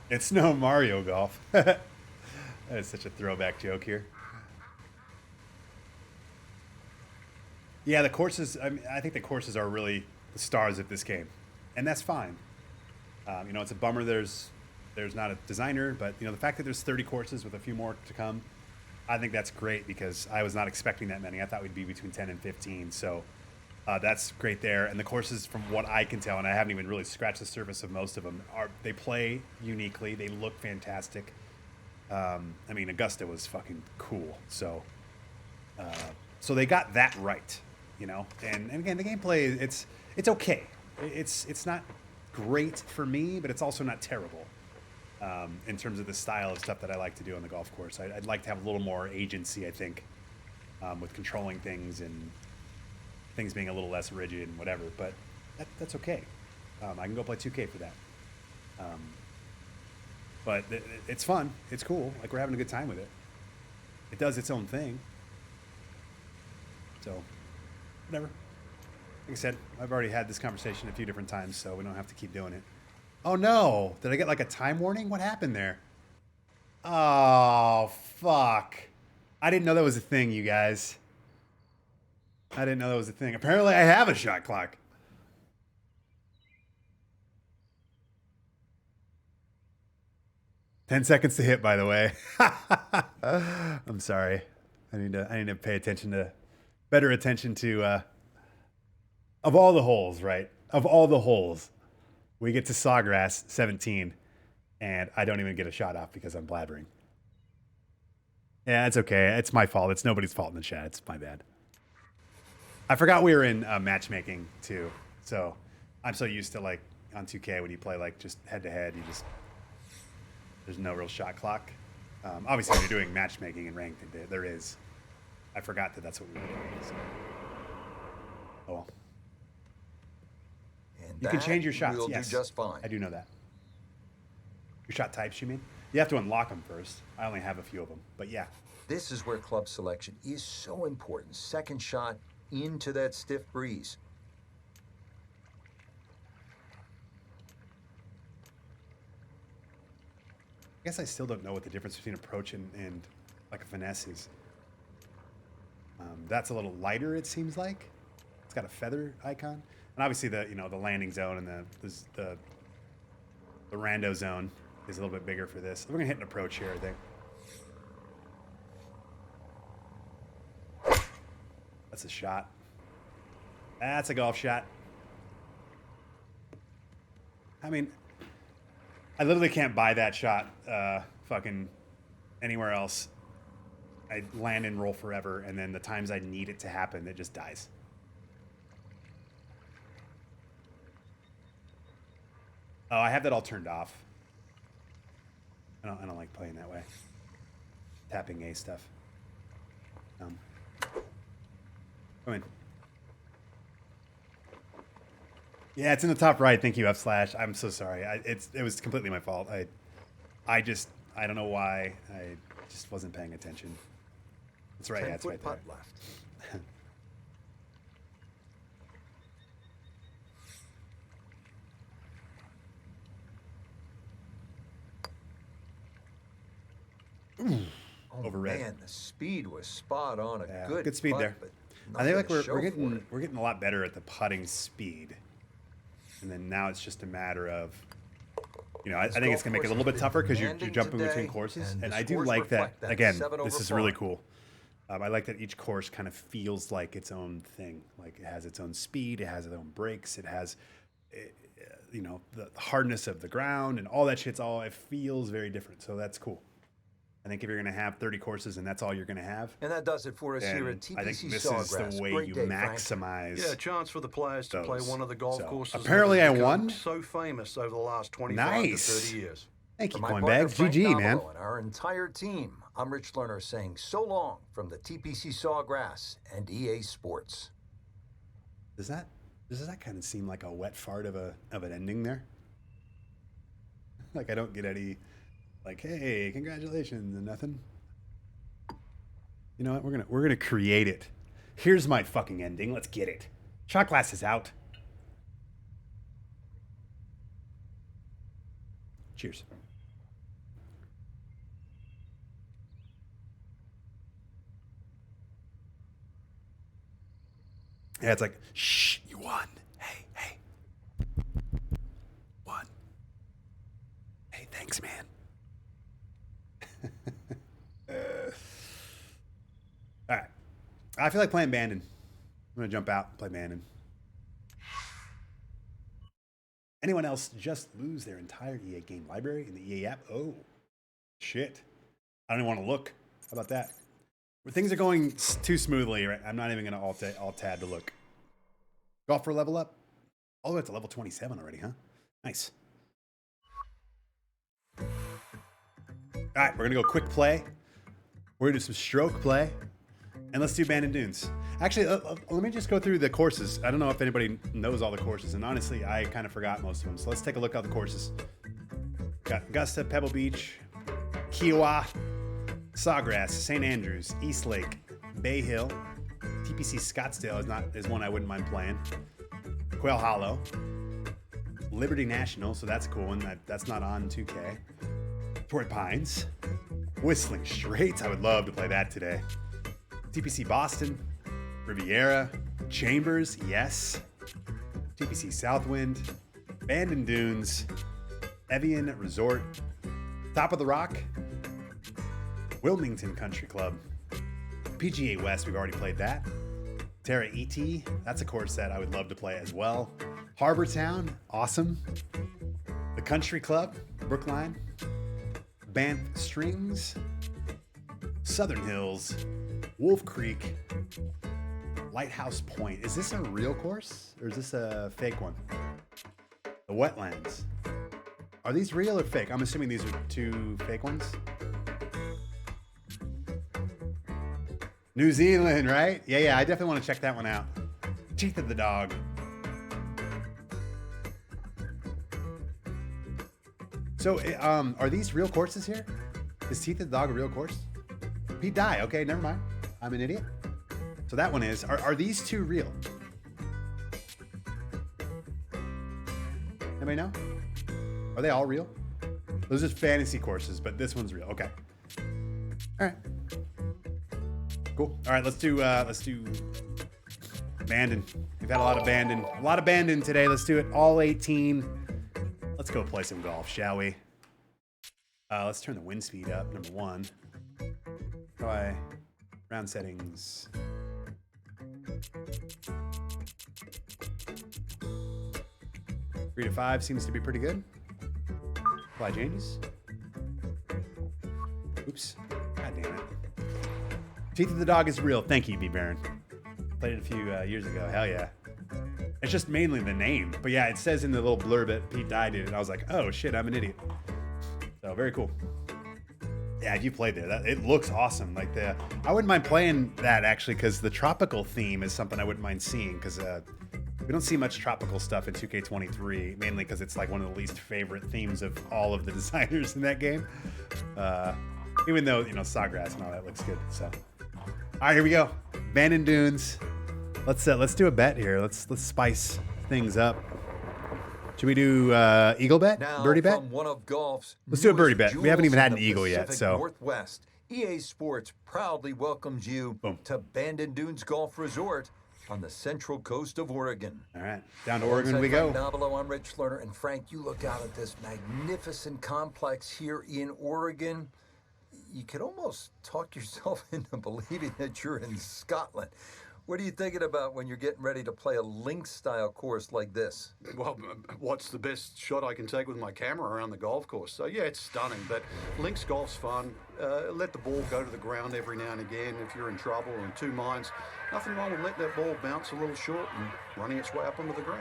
It's no Mario Golf. That is such a throwback joke here. Yeah, the courses. I think the courses are really the stars of this game, and that's fine. You know, it's a bummer there's not a designer, but you know, the fact that there's 30 courses with a few more to come, I think that's great because I was not expecting that many. I thought we'd be between 10 and 15, so that's great there. And the courses, from what I can tell, and I haven't even really scratched the surface of most of them, they play uniquely. They look fantastic. I mean, Augusta was fucking cool, so they got that right, you know. And again, the gameplay, it's okay. It's not great for me, but it's also not terrible. In terms of the style of stuff that I like to do on the golf course. I'd like to have a little more agency, I think, with controlling things and things being a little less rigid and whatever, but that's okay. I can go play 2K for that. But it's fun. It's cool. Like, we're having a good time with it. It does its own thing. So, whatever. Like I said, I've already had this conversation a few different times, so we don't have to keep doing it. Oh no! Did I get like a time warning? What happened there? Oh, fuck. I didn't know that was a thing, you guys. I didn't know that was a thing. Apparently I have a shot clock. "10 seconds to hit," by the way. I'm sorry. I need to pay better attention to of all the holes, right? Of all the holes. We get to Sawgrass 17, and I don't even get a shot off because I'm blabbering. Yeah, it's okay. It's my fault. It's nobody's fault in the chat. It's my bad. I forgot we were in matchmaking, too. So I'm so used to, like, on 2K, when you play, like, just head-to-head, there's no real shot clock. Obviously, when you're doing matchmaking and ranked, there is. I forgot that that's what we were doing. So. Oh, well. And You can change your shots, will yes. do just fine. I do know that. Your shot types, you mean? You have to unlock them first. I only have a few of them, but yeah. This is where club selection is so important. Second shot into that stiff breeze. I guess I still don't know what the difference between approach and like a finesse is. That's a little lighter, it seems like. It's got a feather icon. And obviously the landing zone and the rando zone is a little bit bigger for this. We're gonna hit an approach here, I think. That's a shot. That's a golf shot. I mean, I literally can't buy that shot fucking anywhere else. I land and roll forever, and then the times I need it to happen, it just dies. Oh, I have that all turned off. I don't like playing that way. Tapping A stuff. Come in. Yeah, it's in the top right. Thank you, F/. I'm so sorry. It was completely my fault. I don't know why. I just wasn't paying attention. That's right. Yeah, it's right there. Putt left. Oh, Overread. man, the speed was spot on. Yeah, Good good speed putt, there. but I think nothing like to show for it. we're getting a lot better at the putting speed, and then now it's just a matter of, I This think it's golf gonna make it a course little has bit been tougher because you're demanding jumping between today, courses, and and the I do scores like that. reflect that. Again, 7 this over is really 5. cool. I like that each course kind of feels like its own thing. Like it has its own speed, it has its own breaks, it has, the hardness of the ground and all that shit's it feels very different. So that's cool. I think if you're going to have 30 courses and that's all you're going to have, And that does it for us here at then I think TPC this Sawgrass. is the way Great you day, Frank. maximize. Yeah, a chance for the players to play those. one of the golf So, courses apparently that have I become won. so famous over the last 25 Nice. to 30 years. Thank For you, my partner, Coinbags. Frank GG, Domelo, man. And our entire team, I'm Rich Lerner saying so long from the TPC Sawgrass and EA Sports. Does that kind of seem like a wet fart of an ending there? Like I don't get any, like, hey, congratulations and nothing. You know what? We're gonna create it. Here's my fucking ending. Let's get it. Shot glass is out. Cheers. Yeah, it's like, shh, you won. Hey. Won. Hey, thanks, man. All right. I feel like playing Bandon. I'm going to jump out and play Bandon. Anyone else just lose their entire EA game library in the EA app? Oh, shit. I don't even want to look. How about that? When things are going too smoothly, right? I'm not even going to alt tab to look. Golfer level up? All the way to level 27 already, huh? Nice. All right, we're going to go quick play. We're going to do some stroke play. And let's do Bandon Dunes. Actually, let me just go through the courses. I don't know if anybody knows all the courses. And honestly, I kind of forgot most of them. So let's take a look at the courses. Got Augusta, Pebble Beach, Kiowa, Sawgrass, St. Andrews, East Lake, Bay Hill, TPC Scottsdale is one I wouldn't mind playing. Quail Hollow, Liberty National, so that's a cool one. That's not on 2K. Torrey Pines, Whistling Straits. I would love to play that today. TPC Boston, Riviera, Chambers, yes. TPC Southwind, Bandon Dunes, Evian Resort, Top of the Rock, Wilmington Country Club, PGA West, we've already played that. Terra ET, that's a course that I would love to play as well. Harbor Town, awesome. The Country Club, Brookline, Banff Strings, Southern Hills, Wolf Creek, Lighthouse Point. Is this a real course or is this a fake one? The Wetlands. Are these real or fake? I'm assuming these are two fake ones. New Zealand, right? Yeah, I definitely want to check that one out. Teeth of the Dog. So, are these real courses here? Is Teeth of the Dog a real course? Pete Dye. Okay, never mind. I'm an idiot. So that one is. Are these two real? Anybody know? Are they all real? Those are just fantasy courses, but this one's real. Okay. All right. Cool. All right, let's do Bandon. We've had a lot of Bandon today. Let's do it all 18. Let's go play some golf, shall we? Let's turn the wind speed up. Number one. Try round settings. Three to 5 seems to be pretty good. Apply changes. Oops. God damn it. Teeth of the Dog is real. Thank you, B. Baron. Played it a few years ago. Hell yeah. It's just mainly the name. But yeah, it says in the little blurb that Pete Dye did it. I was like, oh shit, I'm an idiot. So very cool. Yeah, if you played there, it looks awesome. Like I wouldn't mind playing that actually because the tropical theme is something I wouldn't mind seeing because We don't see much tropical stuff in 2K23, mainly because it's like one of the least favorite themes of all of the designers in that game. Even though, you know, Sawgrass and all that looks good. So, all right, here we go. Bandon Dunes. Let's do a bet here. Let's spice things up. Should we do eagle bet? Now, Birdie bet? from one of golf's Let's do a birdie newest bet. We haven't even jewels had in an the eagle yet, Pacific so. Northwest, EA Sports proudly welcomes you to Bandon Dunes Golf Resort on the central coast of Oregon. All right, down to Oregon we go. Frank Nobilo, I'm Rich Lerner, and Frank, you look out at this magnificent complex here in Oregon. You could almost talk yourself into believing that you're in Scotland. What are you thinking about when you're getting ready to play a links-style course like this? Well, what's the best shot I can take with my camera around the golf course? So, yeah, it's stunning, but links golf's fun. Let the ball go to the ground every now and again if you're in trouble or in two minds. Nothing wrong with letting that ball bounce a little short and running its way up onto the green.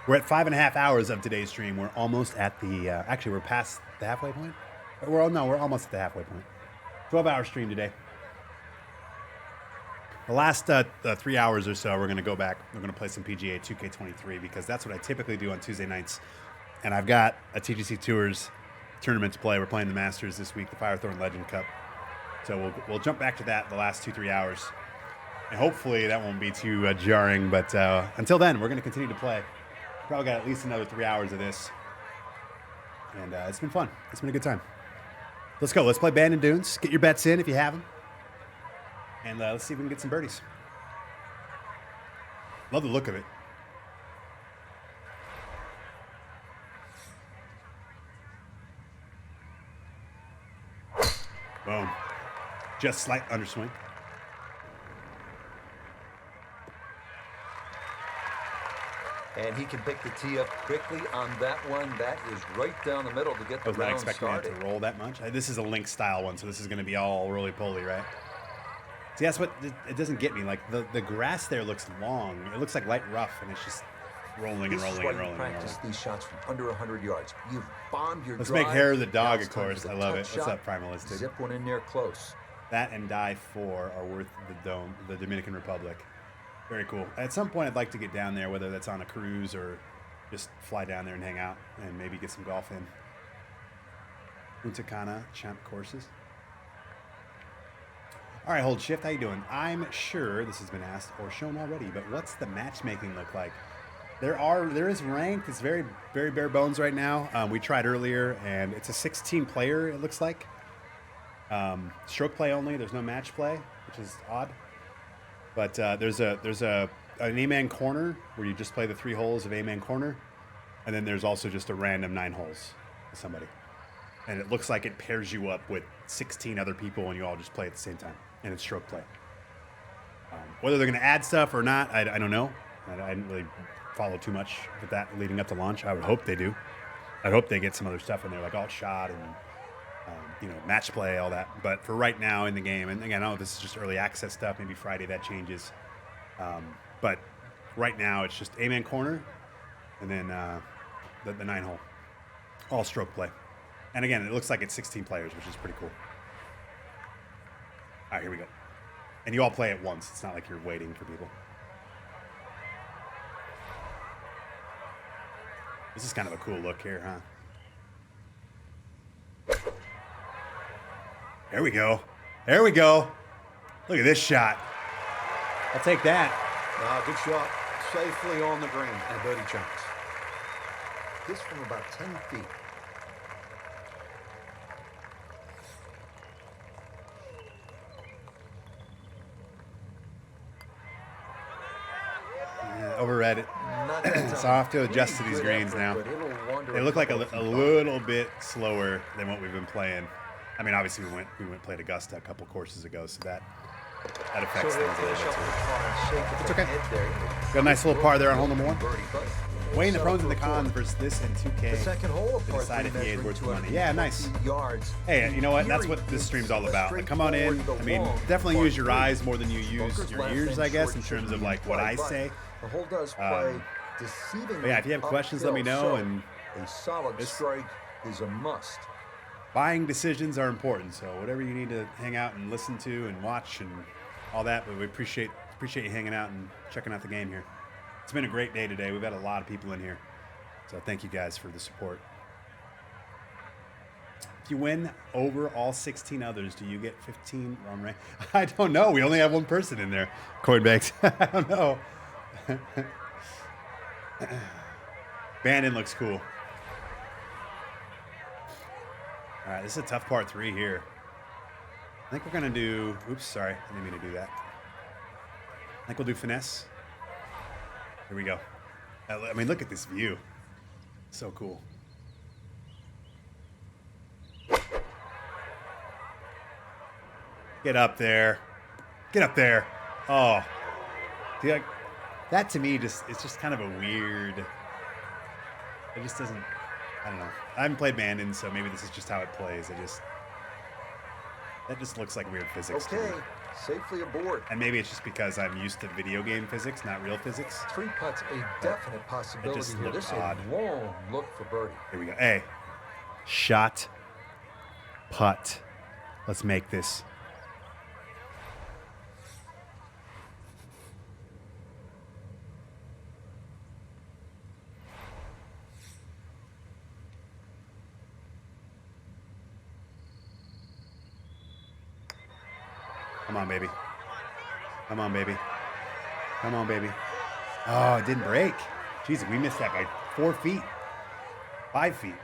We're at 5.5 hours of today's stream. We're almost at the, actually, we're past the halfway point. We're almost at the halfway point. 12-hour stream today. The last 3 hours or so, we're going to go back. We're going to play some PGA 2K23 because that's what I typically do on Tuesday nights. And I've got a TGC Tours tournament to play. We're playing the Masters this week, the Firethorn Legend Cup. So we'll jump back to that the last 2-3 hours. And hopefully that won't be too jarring. But until then, we're going to continue to play. Probably got at least another 3 hours of this. And it's been fun. It's been a good time. Let's go. Let's play Bandon Dunes. Get your bets in if you have them. And let's see if we can get some birdies. Love the look of it. Boom. Just slight underswing. And he can pick the tee up quickly on that one. That is right down the middle to get I the was not round expecting started. it to roll that much. This is a link style one, so this is going to be all roly-poly, right? See, that's what it doesn't get me. Like the grass there looks long. It looks like light rough, and it's just rolling and This is rolling why and you rolling. practice these shots from under 100 yards. You've bombed your Let's drive. make Hair of the Now Dog, it's of time course. for I the love touch it. What's shot. up, Primalistic? Zip one in there close. That and Die 4 are worth the Dominican Republic. Very cool. At some point, I'd like to get down there, whether that's on a cruise or just fly down there and hang out and maybe get some golf in. Punta Cana champ courses. All right, Hold Shift, how you doing? I'm sure this has been asked or shown already, but what's the matchmaking look like? There is ranked. It's very, very bare bones right now. We tried earlier, and it's a 16 player. It looks like stroke play only. There's no match play, which is odd. But there's an A-man corner where you just play the 3 holes of A-man corner, and then there's also just a random 9 holes with somebody. And it looks like it pairs you up with 16 other people, and you all just play at the same time. And it's stroke play. Whether they're going to add stuff or not, I don't know. I didn't really follow too much with that leading up to launch. I would hope they do. I hope they get some other stuff in there, like alt shot and match play, all that. But for right now in the game, and again, this is just early access stuff. Maybe Friday that changes. But right now it's just A-man corner, and then the 9 hole, all stroke play. And again, it looks like it's 16 players, which is pretty cool. All right, here we go. And you all play at once. It's not like you're waiting for people. This is kind of a cool look here, huh? There we go. There we go. Look at this shot. I'll take that. Good shot. Safely on the green and a birdie chance. This from about 10 feet. Yeah, overread it. Not that So I'll have to time. adjust to Pretty these good greens effort, now. but it'll wander They look like couple a of feet little bit slower than what we've been playing. I mean, obviously we went played Augusta a couple courses ago, so that affects So things he'll a little finish bit up too. with a par and shake It's the okay. head there. Got a nice little par there on hole number 1. Birdie putt. Weighing the Set pros up and the for a cons four. versus this in 2K. The second hole, to par decide 3 if he is measuring worth the money. 250 Yeah, nice. yards. Hey, you know what? That's Here what this is stream's all a about. Like, come on in. straightforward, I mean, long definitely par use your 3. eyes more than you use Bunker's your left ears, and I guess, short in terms shouldn't of be like what I but say. The hole does play deceivingly. But yeah, if you have questions, let me know. uphill, And so a solid this- strike is a must. buying decisions are important. So whatever you need to hang out and listen to and watch and all that, but we appreciate you hanging out and checking out the game here. It's been a great day today. We've had a lot of people in here. So thank you guys for the support. If you win over all 16 others, do you get 15 run rank? I don't know. We only have one person in there. Coinbanks. I don't know. Bandon looks cool. All right, this is a tough part 3 here. I think we're going to do... Oops, sorry. I didn't mean to do that. I think we'll do finesse. Here we go. I mean, look at this view. So cool. Get up there. Get up there. Oh. See, like, that to me it's just kind of a weird... It just doesn't... I don't know. I haven't played Bandon, so maybe this is just how it plays. That just looks like weird physics to me. Okay, safely aboard. And maybe it's just because I'm used to video game physics, not real physics. 3 putts, a definite possibility just here. looked This is odd. a long look for birdie. Here we go. Hey. Shot. Putt. Let's make this. Come on, baby. Come on, baby. Come on, baby. Oh, it didn't break. Jesus, we missed that by 4 feet. 5 feet.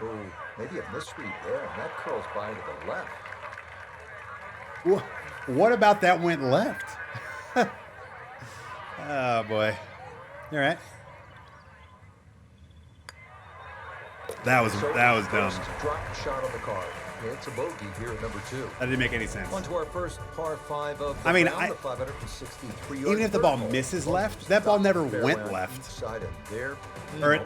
Oh, maybe a misread there, and that curls by to the left. What about that went left? Oh, boy. All right. That was dumb. First drop shot on the card. It's a bogey here at number 2. That didn't make any sense. On to our first par 5 of the I mean, round, the 563 even if the ball misses left, that ball never went left. Side and there, Or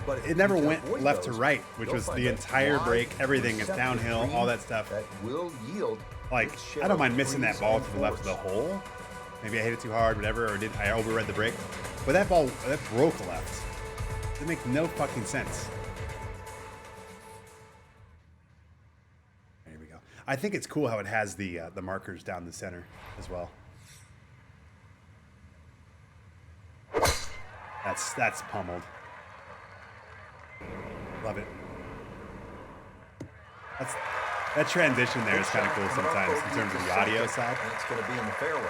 but it never if you went avoid left to those, right, which you'll was find the a entire wide, break. Everything is receptive downhill, green all that stuff. that will yield Like, its share I don't of mind missing that threes ball and to the left of the fours. hole. Maybe I hit it too hard, whatever, or I overread the break. But that ball, that broke left. It makes no fucking sense. There we go. I think it's cool how it has the markers down the center as well. That's pummeled. Love it. That transition there is kind of cool sometimes in terms of the audio side. And it's going to be in the fairway.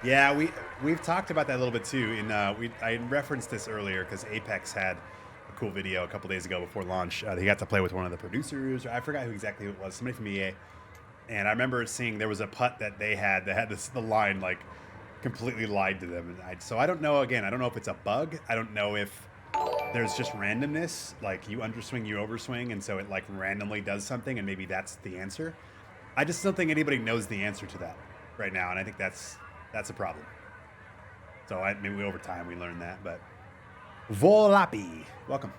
Yeah, we've talked about that a little bit too. I referenced this earlier because Apex had a cool video a couple days ago before launch. He got to play with one of the producers. I forgot who exactly it was. Somebody from EA. And I remember seeing there was a putt that they had that had the line like completely lied to them. And so I don't know. Again, I don't know if it's a bug. I don't know if there's just randomness, like you underswing, you overswing, and so it like randomly does something, and maybe that's the answer. I just don't think anybody knows the answer to that right now, and I think that's a problem. So maybe over time we learn that, but Volapi, welcome.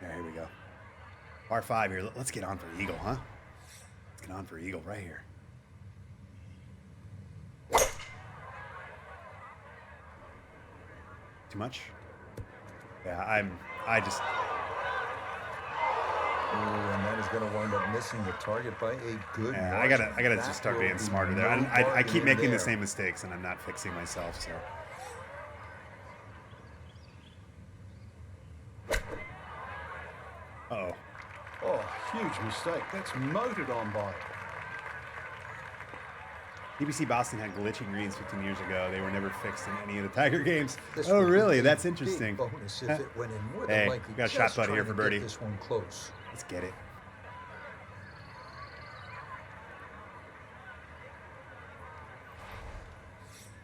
There we go. Par 5 here. Let's get on for eagle, huh? Let's get on for eagle right here. Too much? Yeah, I just... Ooh, and that is going to wind up missing the target by a good Yeah, margin. I gotta That just start will being be smarter there. no I keep bargain making the there. same mistakes, and I'm not fixing myself, so... Uh-oh. Oh, huge mistake. That's motored on by. BBC Boston had glitching greens 15 years ago. They were never fixed in any of the Tiger games. This Oh, would be really? a That's big interesting. bonus if Huh. it went in. More Hey, than likely, we got a just shot putt trying here for to get birdie. this one close. Let's get it.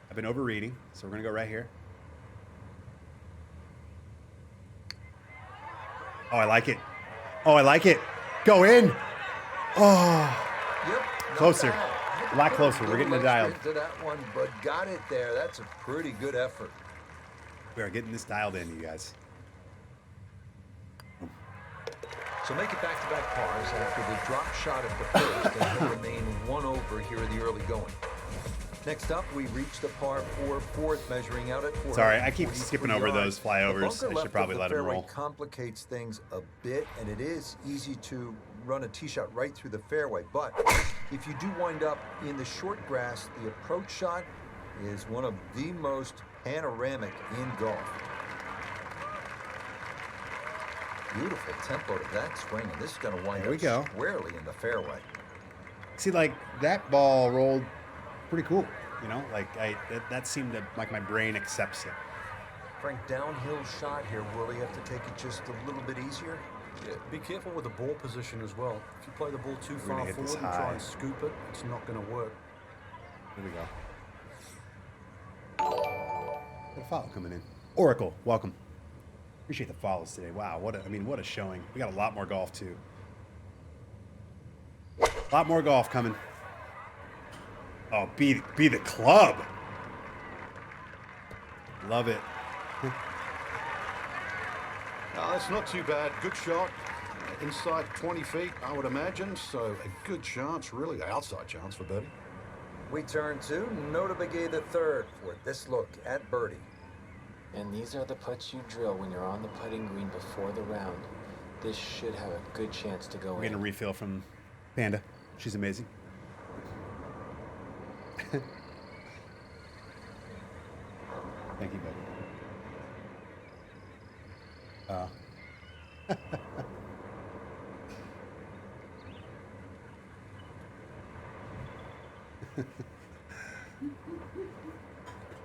I've been overreading, so we're going to go right here. Oh, I like it. Oh, I like it. Go in. Oh, Yep, not Closer. bad. A lot closer. We're getting it dialed. To that one, but got it there. That's a pretty good effort. we are getting this dialed in, you guys. So make it back-to-back pars after the drop shot at the first, and he'll remain one over here in the early going. Next up, we reach the par 4 fourth, measuring out at 4. Sorry, I keep skipping over those flyovers. I should probably let them roll. Complicates things a bit, and it is easy to run a tee shot right through the fairway. But if you do wind up in the short grass, the approach shot is one of the most panoramic in golf. Beautiful tempo to that swing, and this is going to wind up squarely in the fairway. See, like, that ball rolled pretty cool, you know? Like, that seemed to, like, my brain accepts it. Frank, downhill shot here. Will he have to take it just a little bit easier? Yeah, be careful with the ball position as well. If you play the ball too far forward and try and scoop it, it's not going to work. Here we go. Got a follow coming in. Oracle, welcome. Appreciate the follows today. Wow, what a showing. We got a lot more golf too. A lot more golf coming. Oh, be the club. Love it. That's not too bad. Good shot. Inside 20 feet, I would imagine. So a good chance, really, outside chance for birdie. We turn to Nota Begay the third for this look at birdie. And these are the putts you drill when you're on the putting green before the round. This should have a good chance to go in. We're getting a refill from Panda. She's amazing. Thank you, buddy. All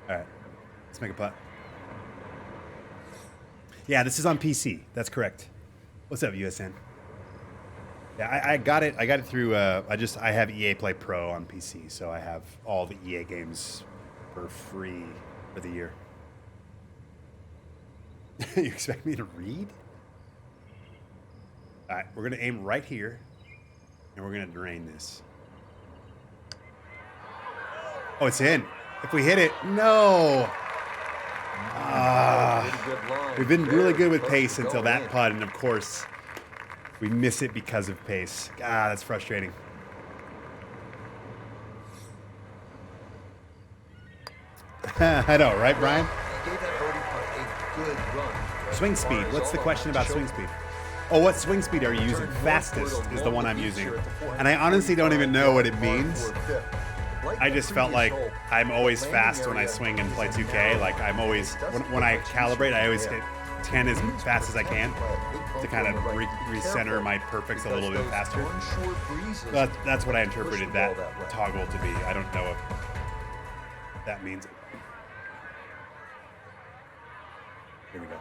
right, let's make a putt. Yeah, this is on PC. That's correct. What's up, USN? Yeah, I got it. I got it through. I have EA Play Pro on PC, so I have all the EA games for free for the year. You expect me to read? All right, we're gonna aim right here, and we're gonna drain this. Oh, it's in. If we hit it, no. We've been really good with pace until that putt, and of course, we miss it because of pace. That's frustrating. I know, right, Brian? Swing speed. What's the question about swing speed? Oh, what swing speed are you using? Fastest is the one I'm using. And I honestly don't even know what it means. I just felt like I'm always fast when I swing and play 2K. Like I'm always, when I calibrate, I always hit 10 as fast as I can to kind of recenter my perfects a little bit faster. But that's what I interpreted that toggle to be. I don't know if that means it. Here we go.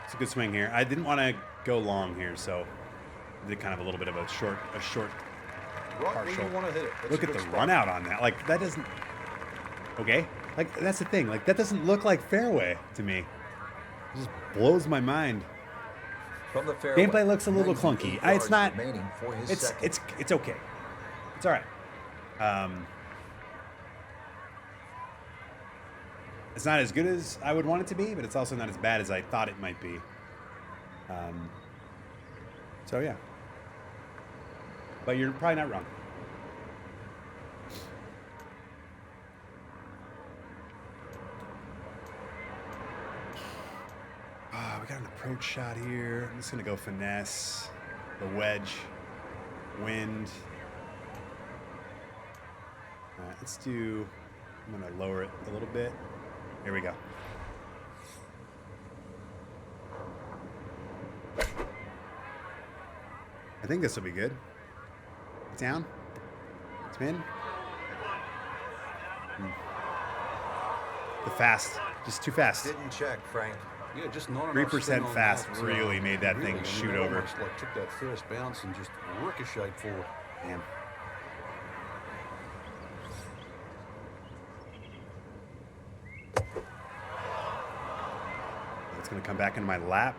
It's a good swing here. I didn't want to go long here, so I did kind of a little bit of a short partial. Look at the run out on that. Like that doesn't. Okay, like that's the thing. Like that doesn't look like fairway to me. It just blows my mind. From the fairway, gameplay looks a little clunky. It's not. It's okay. It's all right. It's not as good as I would want it to be, but it's also not as bad as I thought it might be. So yeah. But you're probably not wrong. We got an approach shot here. I'm just gonna go finesse, the wedge, wind. All right, let's do. I'm gonna lower it a little bit. Here we go. I think this will be good. Down. Spin. The fast. Just too fast. Didn't check, Frank. Yeah, just not 3% fast really made that thing shoot over. Like took that first bounce and just ricocheted forward. Damn. It's going to come back into my lap.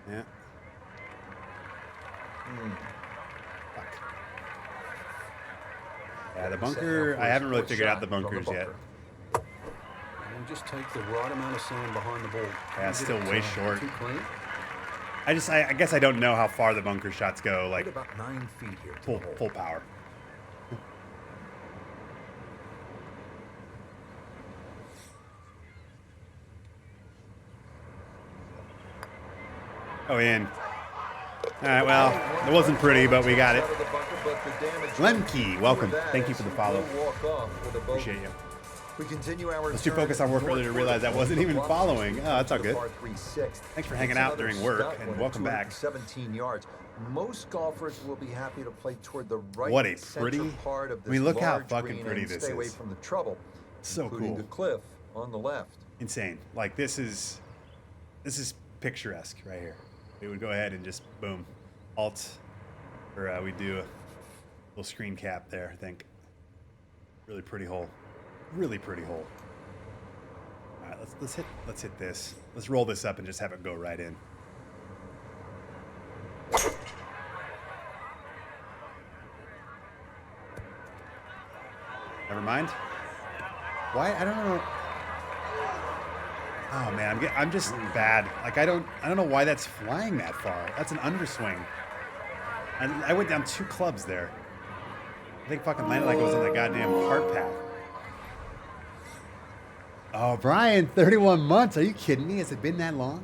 Yeah. Fuck. Yeah, the bunker, I haven't really figured out the bunkers yet. And just take the right amount of sand behind the ball. Yeah, it's still way short. Too clean. I guess I don't know how far the bunker shots go. Like About 9 feet here. To the hole. full power. Oh, in. All right, well, it wasn't pretty, but we got it. Lemke, welcome. Thank you for the follow. Appreciate you. We continue our Let's too focused on work earlier to realize I wasn't even following. Oh, that's all good. Thanks for hanging out during work, and welcome back. 17 yards. Most golfers will be happy to play toward the right What a center pretty- part of this I mean, look how large fucking green pretty and this stay away is. from the trouble, So including cool. the cliff on the left. Insane. Like this is picturesque right here. We would go ahead and just boom, alt, or we do a little screen cap there. I think. Really pretty hole. Really pretty hole. All right, let's hit this. Let's roll this up and just have it go right in. Never mind. Why? I don't know. Oh man, I'm just bad. Like I don't know why that's flying that far. That's an underswing. I went down 2 clubs there. I think fucking landed like it was on the goddamn cart path. Oh, Brian, 31 months. Are you kidding me? Has it been that long?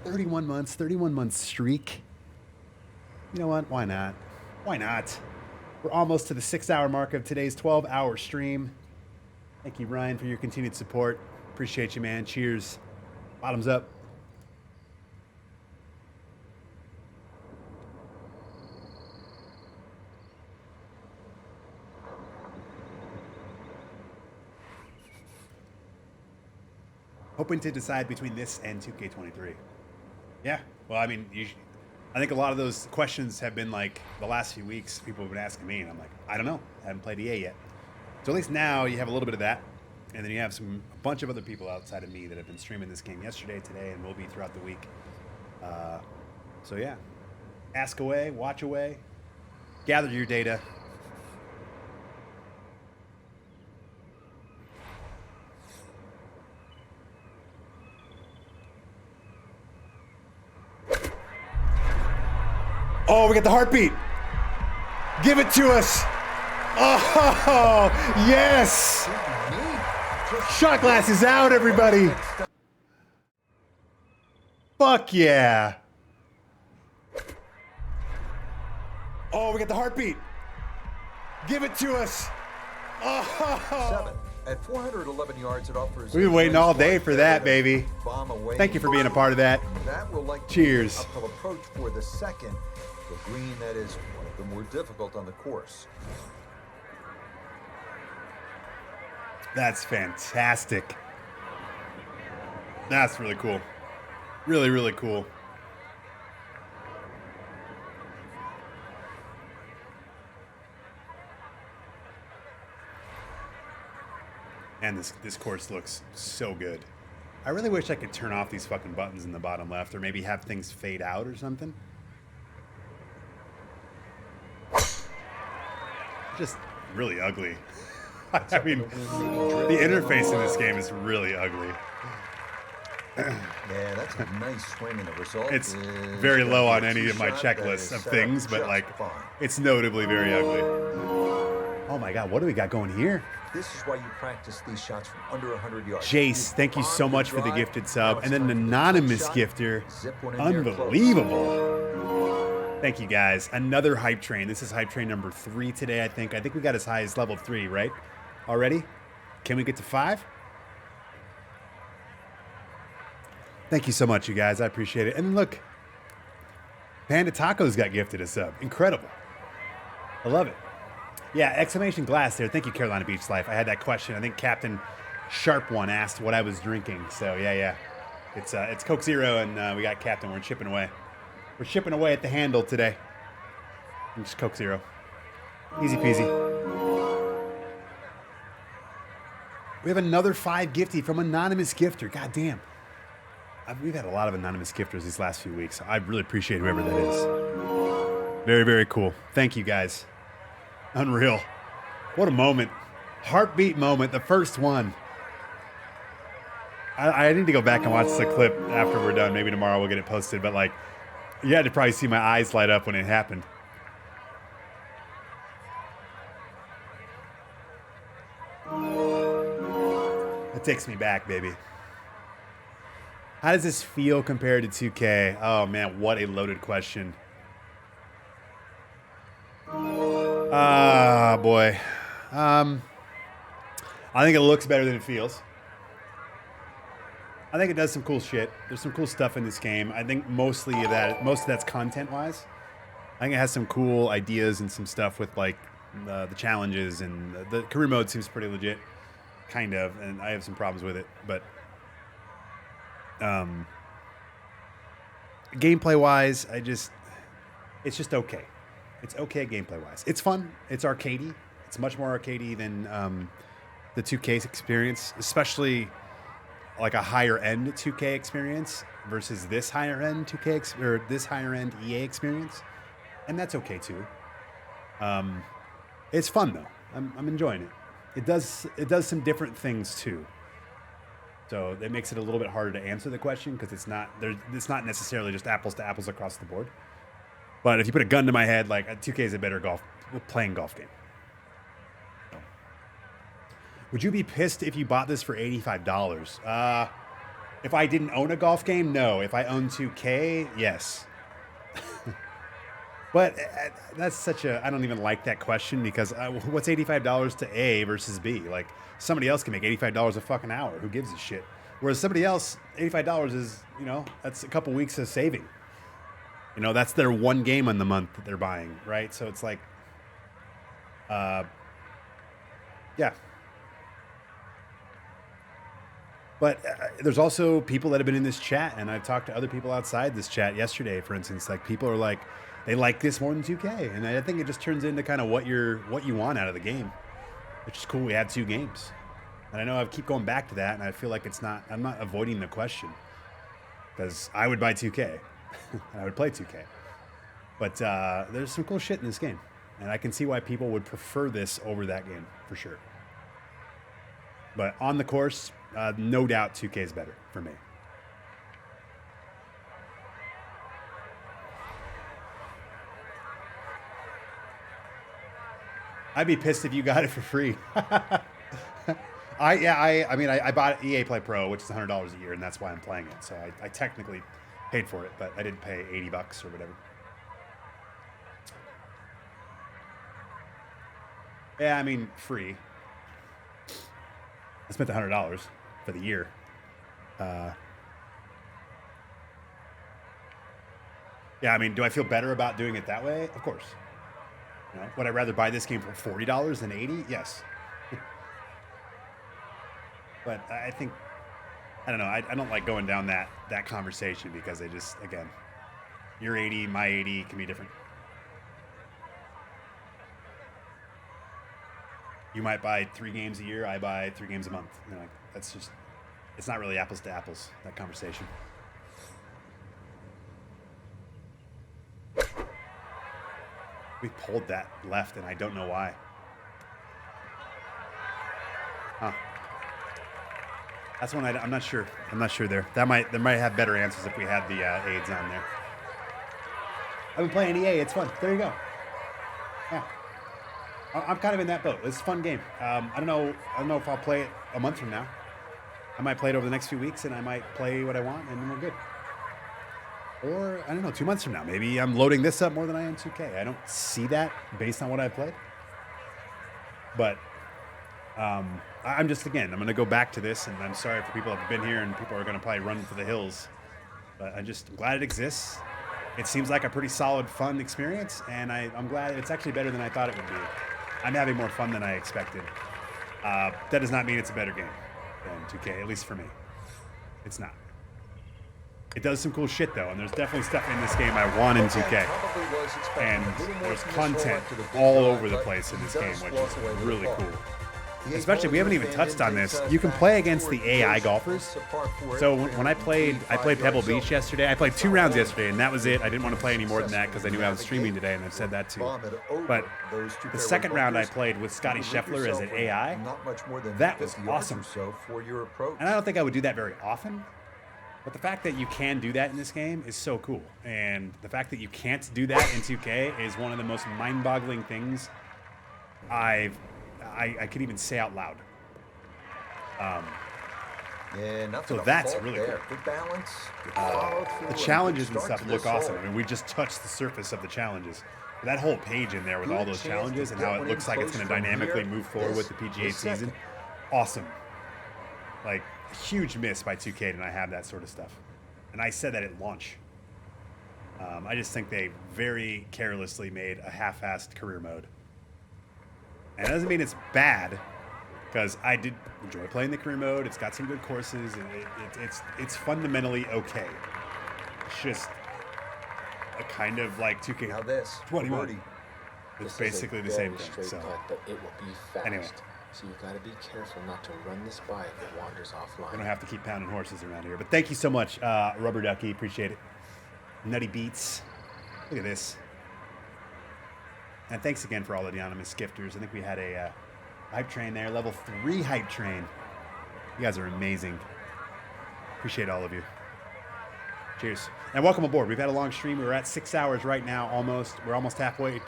31 months, 31 month streak. You know what? Why not? Why not? We're almost to the 6-hour mark of today's 12-hour stream. Thank you, Ryan, for your continued support. Appreciate you, man. Cheers. Bottoms up. Hoping to decide between this and 2K23. Yeah. Well, I mean, I think a lot of those questions have been like the last few weeks. People have been asking me, and I'm like, I don't know. I haven't played EA yet. So at least now you have a little bit of that. And then you have a bunch of other people outside of me that have been streaming this game yesterday, today, and will be throughout the week. So yeah, ask away, watch away, gather your data. Oh, we got the heartbeat. Give it to us. Oh, yes. Shot glass is out, everybody. Fuck yeah. Oh, we got the heartbeat. Give it to us. Oh. 7. At 411 yards, it offers. We've been waiting all day for that, baby. Bomb away. Thank you for being a part of that. That will likely Cheers. be an uphill approach for the second. The green that is one of the more difficult on the course. That's fantastic. That's really cool. Really, really cool. And this course looks so good. I really wish I could turn off these fucking buttons in the bottom left, or maybe have things fade out or something. Just really ugly. I mean, the interface in this game is really ugly. Yeah, that's a nice swing, and the result It's is very gonna low be a on any of my tee shot that checklists is of set up things, but just like, fine. it's notably very ugly. Oh my God, what do we got going here? This is why you practice these shots from under 100 yards. Jace, thank you so much for the gifted sub. And then an an anonymous gifter. Unbelievable. Thank you guys. Another hype train. This is hype train number 3 today, I think. I think we got as high as level 3, right? Already? Can we get to 5? Thank you so much, you guys. I appreciate it. And look, Panda Tacos got gifted a sub. Incredible. I love it. Yeah, exclamation glass there. Thank you, Carolina Beach Life. I had that question. I think Captain Sharp One asked what I was drinking. So yeah. It's Coke Zero, and we got Captain. We're chipping away. We're chipping away at the handle today. Just Coke Zero. Easy peasy. We have another 5 gifty from anonymous gifter. God damn. We've had a lot of anonymous gifters these last few weeks. I really appreciate whoever that is. Very, very cool. Thank you, guys. Unreal. What a moment. Heartbeat moment, the first one. I need to go back and watch the clip after we're done. Maybe tomorrow we'll get it posted. But like, You had to probably see my eyes light up when it happened. That takes me back, baby. How does this feel compared to 2K? Oh man, what a loaded question. Ah, boy. I think it looks better than it feels. I think it does some cool shit. There's some cool stuff in this game. I think most of that's content-wise. I think it has some cool ideas and some stuff with like the challenges, and the career mode seems pretty legit, kind of. And I have some problems with it, but gameplay-wise, it's just okay. It's okay gameplay-wise. It's fun. It's arcadey. It's much more arcadey than the 2K experience, especially like a higher-end 2K experience versus this higher-end 2K or this higher-end EA experience, and that's okay too. It's fun though. I'm enjoying it. It does some different things too. So it makes it a little bit harder to answer the question because it's not necessarily just apples to apples across the board. But if you put a gun to my head, like 2K is a better playing golf game. So. Would you be pissed if you bought this for $85? If I didn't own a golf game, no. If I own 2K, yes. But that's such a, I don't even like that question because what's $85 to A versus B? Like somebody else can make $85 a fucking hour. Who gives a shit? Whereas somebody else, $85 is, that's a couple weeks of saving. That's their one game on the month that they're buying, right? So it's like, yeah. But there's also people that have been in this chat, and I've talked to other people outside this chat yesterday, for instance. Like people are like, they like this more than 2K, and I think it just turns into kind of what you want out of the game, which is cool. We have two games, and I know I keep going back to that, and I feel like I'm not avoiding the question because I would buy 2K and I would play 2K, but there's some cool shit in this game, and I can see why people would prefer this over that game for sure. But on the course, no doubt 2K is better for me. I'd be pissed if you got it for free. I bought EA Play Pro, which is $100 a year, and that's why I'm playing it. So I technically paid for it, but I didn't pay $80 or whatever. Yeah, I mean, free. I spent $100 for the year. Yeah, I mean, do I feel better about doing it that way? Of course. Would I rather buy this game for $40 than $80? Yes. But I think, I don't know, I don't like going down that conversation because they just, again, your 80, my 80 can be different. You might buy 3 games a year, I buy 3 games a month. That's just, it's not really apples to apples, that conversation. We pulled that left, and I don't know why. Huh. That's one I'm not sure. I'm not sure there. There might have better answers if we had the aids on there. I've been playing EA. It's fun. There you go. Yeah. I'm kind of in that boat. It's a fun game. I don't know if I'll play it a month from now. I might play it over the next few weeks, and I might play what I want, and then we're good. Or, I don't know, 2 months from now. Maybe I'm loading this up more than I am 2K. I don't see that based on what I've played. But I'm going to go back to this, and I'm sorry for people that have been here, and people are going to probably run for the hills. But I'm just glad it exists. It seems like a pretty solid, fun experience, and I'm glad it's actually better than I thought it would be. I'm having more fun than I expected. That does not mean it's a better game than 2K, at least for me. It's not. It does some cool shit, though, and there's definitely stuff in this game I want in 2K. And there's content all over the place in this game, which is really cool. Especially, we haven't even touched on this. You can play against the AI golfers. So when I played Pebble Beach yesterday. I played 2 rounds yesterday, and that was it. I didn't want to play any more than that because I knew I was streaming today, and I've said that too. But the second round I played with Scotty Scheffler as an AI, that was awesome. And I don't think I would do that very often. But the fact that you can do that in this game is so cool. And the fact that you can't do that in 2K is one of the most mind-boggling things I could even say out loud. Yeah, nothing So to that's fault really there. cool. Good balance, good follow through, The and challenges good and start stuff to look this awesome. hole. I mean, we just touched the surface of the challenges. That whole page in there with all Good those chance challenges to and get how it one looks in like it's close going to from dynamically here. move forward with the This PGA is season. second. Awesome. Like, huge miss by 2K to not have that sort of stuff. And I said that at launch. I just think they very carelessly made a half-assed career mode. And it doesn't mean it's bad, because I did enjoy playing the career mode. It's got some good courses, and it's fundamentally okay. It's just a kind of like 2K. Now this, 21. birdie. It's This is basically a the same very thing. straight So putt, but it will be fast. Anyway. So you gotta be careful not to run this by if it wanders offline. we don't have to keep pounding horses around here. But thank you so much, Rubber Ducky. Appreciate it. Nutty Beats. Look at this. And thanks again for all the anonymous gifters. I think we had a hype train there, level 3 hype train. You guys are amazing. Appreciate all of you. Cheers. And welcome aboard. We've had a long stream. We're at 6 hours right now, almost. We're almost halfway of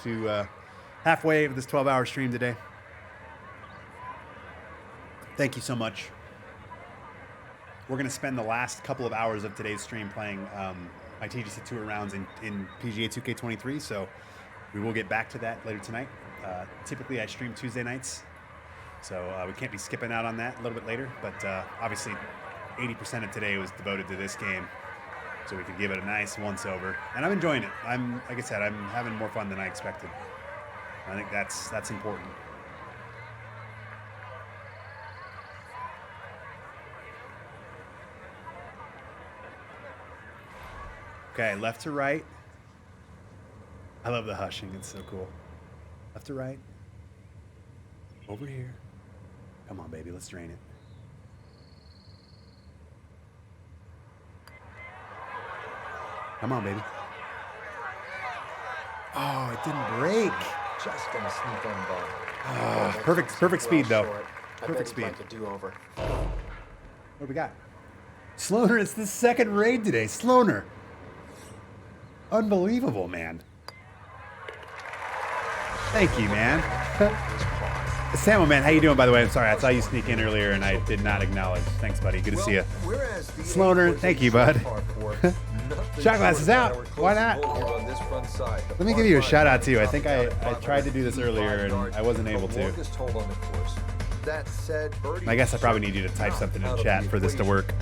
this 12-hour stream today. Thank you so much. We're going to spend the last couple of hours of today's stream playing my TGC Tour rounds in PGA 2K23, so we will get back to that later tonight. Typically, I stream Tuesday nights, so we can't be skipping out on that a little bit later, but obviously 80% of today was devoted to this game, so we could give it a nice once-over, and I'm enjoying it. Like I said, I'm having more fun than I expected. I think that's important. Okay, left to right. I love the hushing. It's so cool. Left to right. Over here. Come on, baby. Let's drain it. Come on, baby. Oh, it didn't break. Just gonna sneak on by. Oh, perfect speed, though. Perfect speed. Like a do-over. What do we got? Sloaner, it's the second raid today. Sloaner. Unbelievable, man. Thank you, man. Samuel, man, how you doing, by the way? I'm sorry, I saw you sneak in earlier, and I did not acknowledge. Thanks, buddy. Good to see you. Sloaner, thank you, bud. Shot glasses out. Why not? Let me give you a shout out, too. I think I tried to do this earlier, and I wasn't able to. I guess I probably need you to type something in chat for this to work.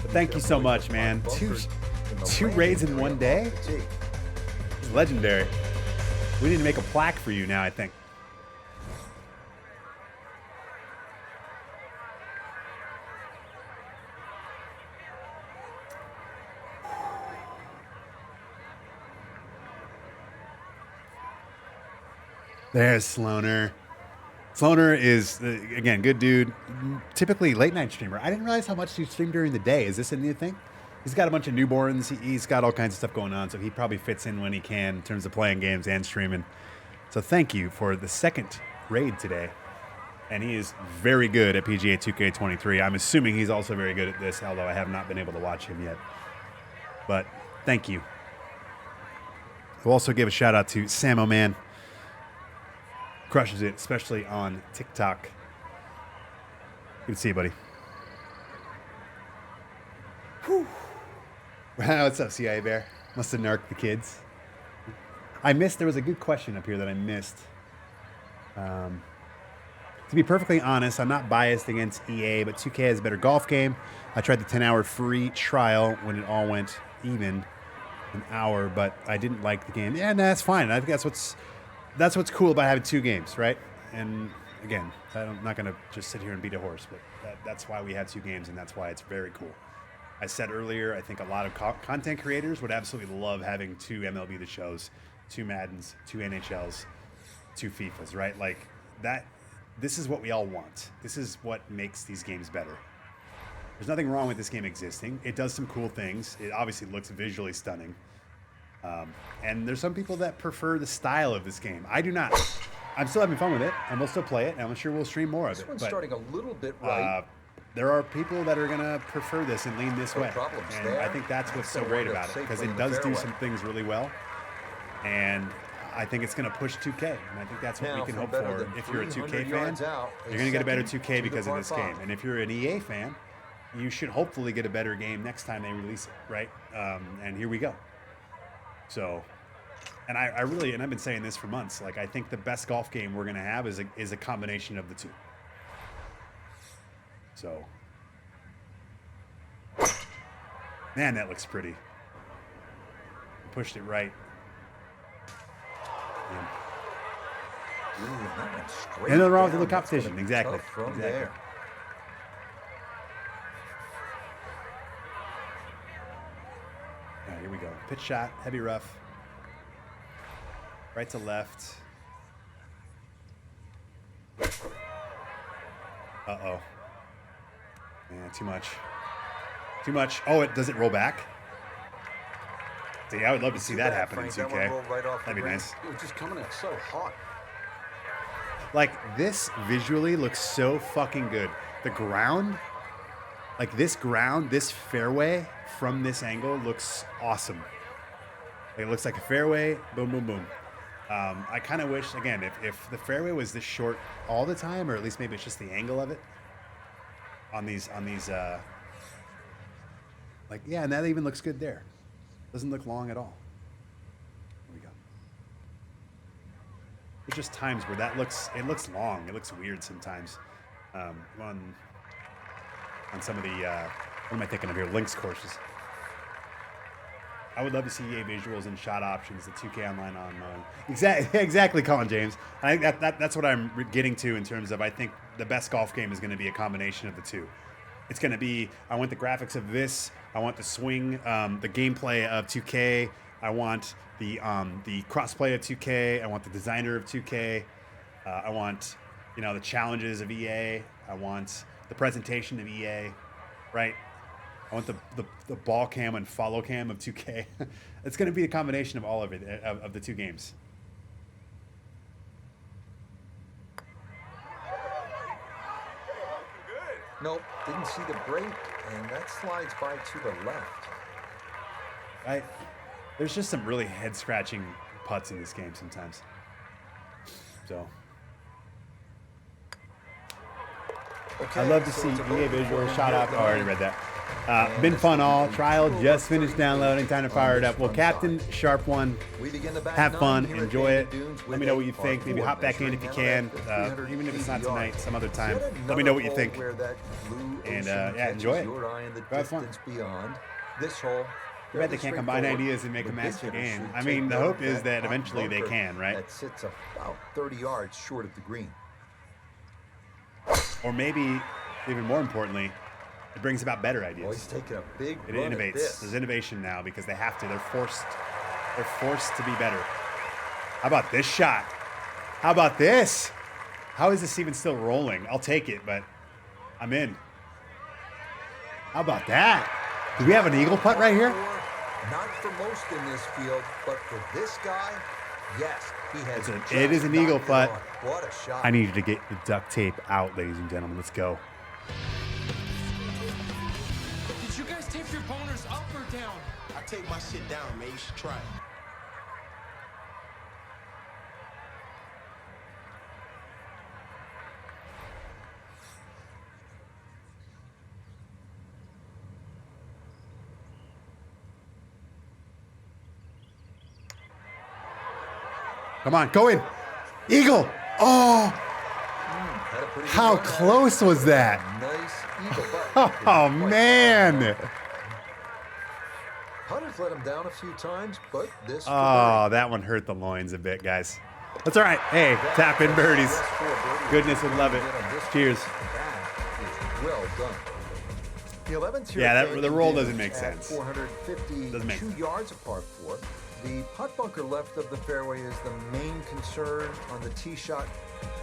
Thank you so much, man. Two raids in one day? It's legendary. We need to make a plaque for you now, I think. There's Sloaner. Sloaner is, again, good dude. Typically late night streamer. I didn't realize how much he streamed during the day. Is this a new thing? He's got a bunch of newborns. He's got all kinds of stuff going on, so he probably fits in when he can in terms of playing games and streaming. So thank you for the second raid today. And he is very good at PGA 2K23. I'm assuming he's also very good at this, although I have not been able to watch him yet. But thank you. We'll also give a shout out to Samo Man. Crushes it, especially on TikTok. Good to see you, buddy. Whew. Wow, what's up, CIA Bear? Must have narked the kids. There was a good question up here that I missed. To be perfectly honest, I'm not biased against EA, but 2K has a better golf game. I tried the 10-hour free trial when it all went even, an hour, but I didn't like the game. Yeah, no, that's fine. I think that's what's cool about having two games, right? And again, I'm not going to just sit here and beat a horse, but that's why we have two games, and that's why it's very cool. I said earlier, I think a lot of content creators would absolutely love having two MLB The Shows, two Maddens, two NHLs, two FIFAs, right? Like that. This is what we all want. This is what makes these games better. There's nothing wrong with this game existing. It does some cool things. It obviously looks visually stunning. And there's some people that prefer the style of this game. I do not. I'm still having fun with it, and we'll still play it, and I'm sure we'll stream more of it. This one's but, starting a little bit right. there are people that are going to prefer this and lean this No way. problems And there. I think that's what's That's so gonna great wind up about it, because safely it in the does do fairway. some things really well. And I think it's going to push 2K. And I think that's what Now, we can from hope better for. than If you're a 2K 300 fan, yards out, you're going to get a better second 2K to the because of par this game. five. And if you're an EA fan, you should hopefully get a better game next time they release it, right? And here we go. So, and I really, and I've been saying this for months, like I think the best golf game we're going to have is a combination of the two. So, man, that looks pretty. Pushed it right. Yeah. Ooh, that went straight And nothing wrong with the down. That's gonna competition. be Exactly. tough from Exactly. there. All right, here we go. Pitch shot, heavy rough. Right to left. Uh-oh. Yeah, too much. Too much. Oh, does it roll back? See, I would love to see that happen in Frank, that one 2K. rolled right off the That'd be green. nice. It was just coming out so hot. Like, this visually looks so fucking good. The ground, like this ground, this fairway from this angle looks awesome. It looks like a fairway, boom, boom, boom. I kind of wish, again, if the fairway was this short all the time, or at least maybe it's just the angle of it on these, like, yeah, and that even looks good there. Doesn't look long at all. Here we go. There's just times where it looks long. It looks weird sometimes. On some of the, what am I thinking of here? Links courses. I would love to see EA visuals and shot options, the 2K Online on mode. Exactly, Colin James. I think that's what I'm getting to in terms of, I think the best golf game is going to be a combination of the two. It's going to be, I want the graphics of this, I want the swing, the gameplay of 2K, I want the crossplay of 2K, I want the designer of 2K, I want, the challenges of EA, I want the presentation of EA, right? I want the ball cam and follow cam of 2K. It's going to be a combination of all of it, of the two games. Nope, didn't see the break, and that slides by to the left. There's just some really head scratching putts in this game sometimes. So Okay, I'd love to so see it's a EA vote visual for shot him up. here Oh, I already at the read that. And Been this fun is all. the Trial Pro just finished First downloading. Time to on fire it this up. Well, front Captain side. Sharp One, We begin the back have fun, nine here at enjoy it. Bandon Dunes Let with me know what a you par think. Maybe four hop back in if you measuring can, out at even if it's not 380 tonight, yards. some other time. Yet Let me know what you another think. hole where that blue And, ocean yeah, enjoy catches it. your eye in the Go have fun. distance beyond. This hole. I bet they fairly can't combine straightforward. ideas and make a The master big hitter game. should I mean, take the note hope of is that that top eventually they bunker can, right? That sits about 30 yards short of the green. Or maybe, even more importantly, it brings about better Well, he's ideas. taking a big It run at innovates. this. There's innovation now because they have to. They're forced to be better. How about this shot? How about this? How is this even still rolling? I'll take it, but I'm in. How about that? Do we have an eagle putt right here? Not for most in this field, but for this guy, yes, he has. It is an eagle knocked it putt. on. What a shot! I need you to get the duct tape out, ladies and gentlemen. Let's go. Did you guys tape your boners up or down? I take my shit down, man. You should try it. Come on, go in. Eagle. Oh, Had a pretty good how run at it. close was that? Nice eagle putt. Oh, man. Putter's let him down a few times, but this. Oh, that one hurt the loins a bit, guys. That's all right. Hey, tap in birdies. Goodness would love it. Cheers. That is well done. The 11th here. Yeah, at the Bandon roll Dunes doesn't make at sense. 452 Doesn't make sense. yards apart for. The putt bunker left of the fairway is the main concern on the tee shot.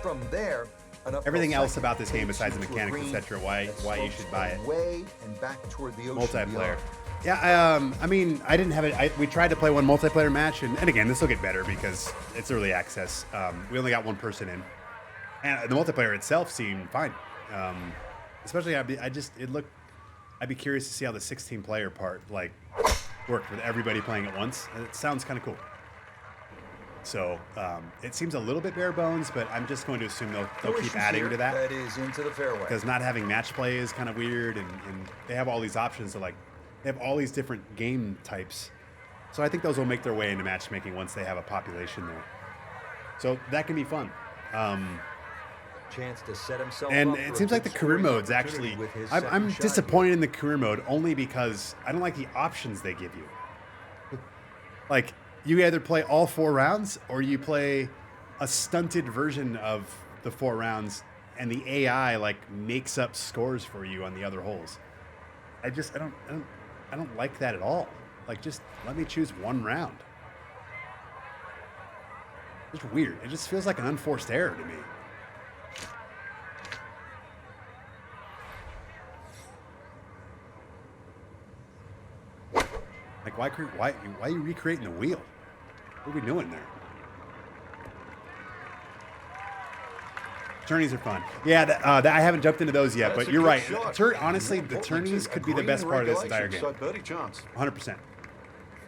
From there, an uphill Everything else second about this game takes besides the you to a mechanics, green etc., why that you should buy it. slopes away and back toward the ocean Multiplayer. beyond. Yeah, I mean, I didn't have it. We tried to play one multiplayer match, and again, this will get better because it's early access. We only got one person in, and the multiplayer itself seemed fine. Especially, I'd be curious to see how the 16-player part like worked with everybody playing at once. It sounds kind of cool. So it seems a little bit bare bones, but I'm just going to assume they'll keep adding to that. That is into the fairway. Because not having match play is kind of weird, and they have all these options to like, they have all these different game types. So I think those will make their way into matchmaking once they have a population there. So that can be fun. Chance to set himself and up it for seems a like the big career scoring mode's opportunity actually, with his I'm second shot disappointed here. in the career mode only because I don't like the options they give you. Like, you either play all 4 rounds or you play a stunted version of the 4 rounds, and the AI like makes up scores for you on the other holes. I don't like that at all. Like, just let me choose 1 round. It's weird. It just feels like an unforced error to me. Like, why are you recreating the wheel? What are we doing there? Tourneys are fun. Yeah, I haven't jumped into those yet, That's but a you're good right. shot. Honestly, the tourneys could be the best part of this entire game. So birdie chance. 100%.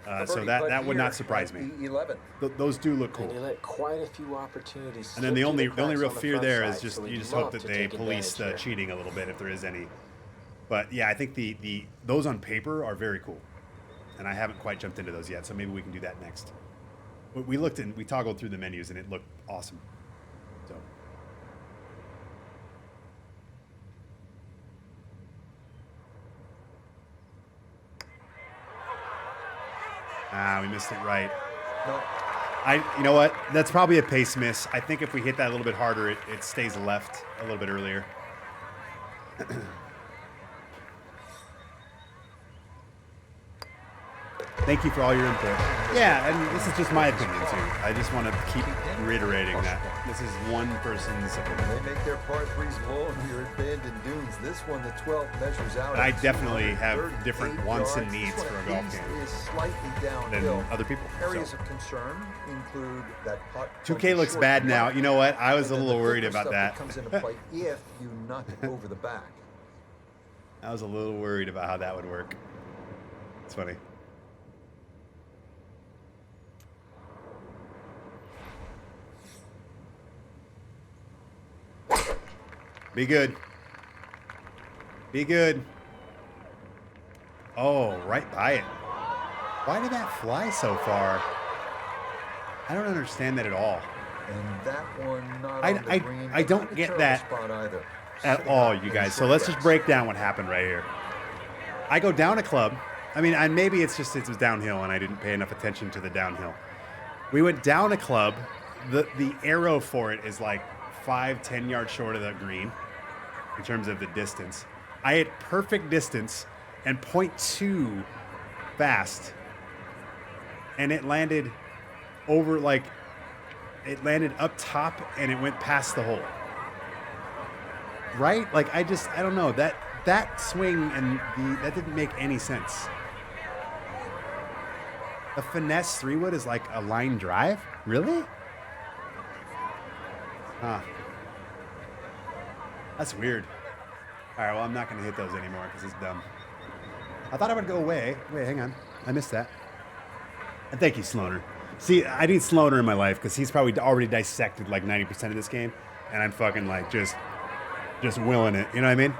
A So birdie that putt would here not surprise at me. the 11. Those do look And he cool. let quite a few opportunities. And then the slip only through cracks real on the fear front there is side, just so you he'd just hope love that to they take police the advantage here. cheating a little bit if there is any. But yeah, I think the those on paper are very cool, and I haven't quite jumped into those yet. So maybe we can do that next. We looked and we toggled through the menus and it looked awesome. So. We missed it right. No, You know what? That's probably a pace miss. I think if we hit that a little bit harder, it stays left a little bit earlier. Thank you for all your input. Yeah, and this is just my opinion too. I just want to keep reiterating that this is one person's opinion. they make their par 3s long here at Bandon Dunes. This one, the 12 measures out. I at definitely have 238 different wants and yards. needs This for one a golf at least game is slightly than downhill. other people. Areas So. of concern include that putt. 2K looks bad now. You know what? I was a And then little the worried thicker about stuff that. comes into play if you knock it over the back. I was a little worried about how that would work. It's funny. Be good. Be good. Oh, right by it. Why did that fly so far? I don't understand that at all. And that one not I- on the I- green. I don't Not a get terrible that spot either. At all, you guys. So let's just break down what happened right here. I go down a club. I mean, maybe it's just it was downhill and I didn't pay enough attention to the downhill. We went down a club. The arrow for it is like 5-10 yards short of the green in terms of the distance. I hit perfect distance and 0.2 fast, and it landed over it landed up top and it went past the hole. Right? Like I don't know that swing and that didn't make any sense. A finesse 3-wood is like a line drive? Really? Huh. That's weird. All right, well, I'm not going to hit those anymore because it's dumb. I thought I would go away. Wait, hang on. I missed that. And thank you, Sloaner. See, I need Sloaner in my life because he's probably already dissected like 90% of this game, and I'm fucking like just willing it. You know what I mean?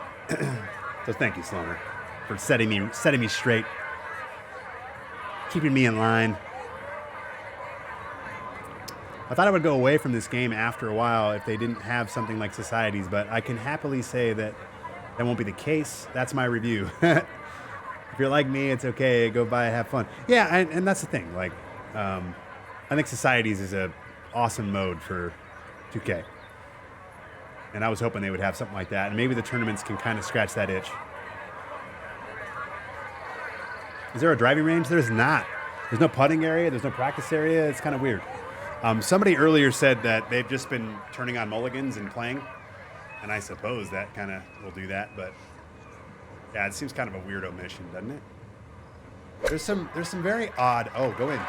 So thank you, Sloaner, for setting me straight, keeping me in line. I thought I would go away from this game after a while if they didn't have something like Societies, but I can happily say that won't be the case. That's my review. If you're like me, it's okay. Go by, have fun. Yeah, and that's the thing. Like, I think Societies is a awesome mode for 2K. And I was hoping they would have something like that. And maybe the tournaments can kind of scratch that itch. Is there a driving range? There's not. There's no putting area. There's no practice area. It's kind of weird. Somebody earlier said that they've just been turning on mulligans and playing. And I suppose that kind of will do that. But yeah, it seems kind of a weird omission, doesn't it? There's some very odd. Oh, go in.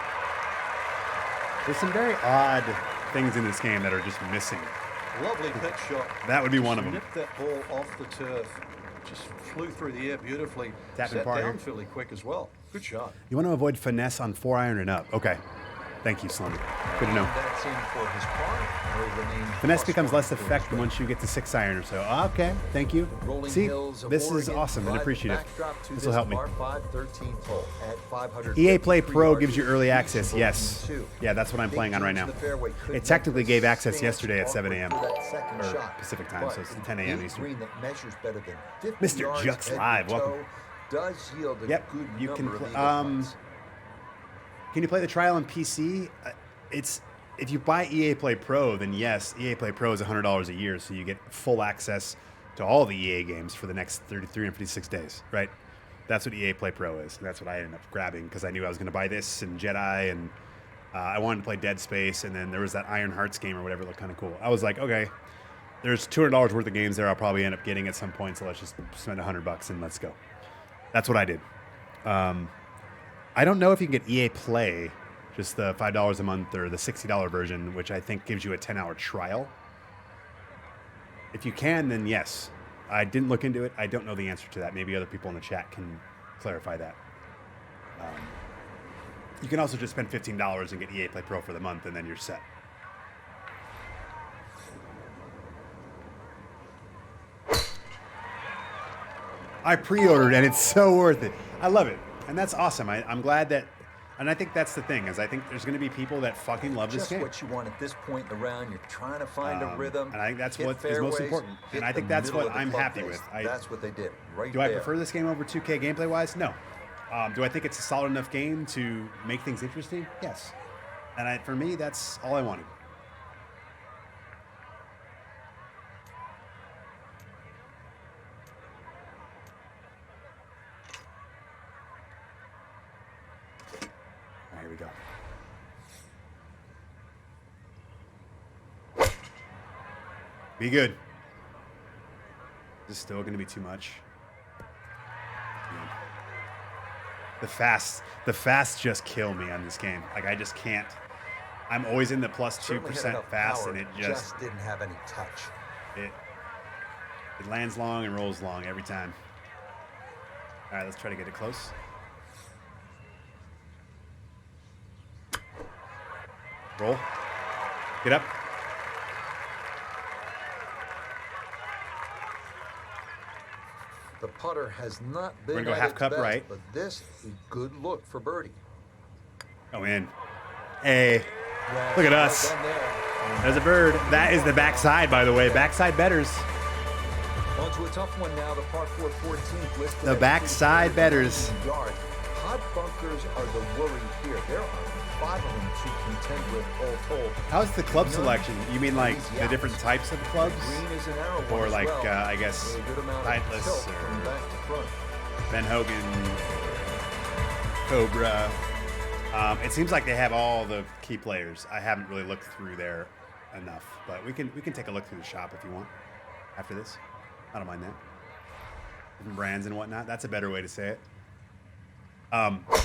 There's some very odd things in this game that are just missing. Lovely pitch shot. That would be one of them. Nipped that ball off the turf. Just flew through the air beautifully. Tapping Set par down here. fairly quick as well. Good shot. You want to avoid finesse on 4-iron and up. Okay. Thank you, Slummy. Good to know. That's in for his par. And he'll remain Finesse +1 becomes less for his effective stroke. once you get to 6-iron or so. Okay, thank you. Rolling See, hills of this is Oregon awesome and provide the appreciative. backdrop to This will help me. par 5 13th hole at 500 EA Play Pro gives you early access. Yes. Yeah, that's what I'm Big playing on right deep now. to the fairway could It technically make gave the access stance yesterday at 7 a.m. awkward for that second or shot. Pacific time, so it's But 10 a.m. a Eastern. green that measures better than 50 Mr. yards Juts head to Live, welcome. toe does yield a Yep, good you can number of play. eagle putts. Can you play the trial on PC? It's if you buy EA Play Pro, then yes, EA Play Pro is $100 a year, so you get full access to all the EA games for the next 356 days, right? That's what EA Play Pro is. And that's what I ended up grabbing because I knew I was going to buy this and Jedi, and I wanted to play Dead Space, and then there was that Iron Hearts game or whatever that looked kind of cool. I was like, okay, there's $200 worth of games there I'll probably end up getting at some point, so let's just spend $100 and let's go. That's what I did. I don't know if you can get EA Play, just the $5 a month or the $60 version, which I think gives you a 10-hour trial. If you can, then yes. I didn't look into it. I don't know the answer to that. Maybe other people in the chat can clarify that. You can also just spend $15 and get EA Play Pro for the month, and then you're set. I pre-ordered, and it's so worth it. I love it, and that's awesome. I'm glad that, and I think that's the thing, is I think there's going to be people that fucking love this Just game. what you want at this point in the round. You're trying to find a rhythm. And I think that's hit what is most fairways, important. hit And I think the that's middle what of the I'm club happy face. with. That's what they did right Do I there. prefer this game over 2K gameplay-wise? No. Do I think it's a solid enough game to make things interesting? Yes. And for me, that's all I wanted. All right, here we go. Be good. This is still going to be too much. The fast just kill me on this game. Like, I just can't. I'm always in the plus Certainly had 2% enough fast, power, and it just didn't have any touch. it lands long and rolls long every time. All right, let's try to get it close. Roll. Get up. The putter has not been gonna go at half its cup best, right. but this is a good look for birdie. Oh, in. Hey, Well, look at well us. done there. There's a bird. That is the backside, by the way. Backside betters. On to a tough one now. The par 4 14th listed The at backside betters. 319 yards. Hot bunkers are the worry here. There are 5 of them to contend with all told. How's the club selection? You mean like Easy the outs. different types of clubs? Green is an arrow Or one as like, well. I guess, Really good amount of Titleist tilt or- from back to front. Ben Hogan, Cobra. It seems like they have all the key players. I haven't really looked through there enough, but we can take a look through the shop if you want after this. I don't mind that. Different brands and whatnot. That's a better way to say it.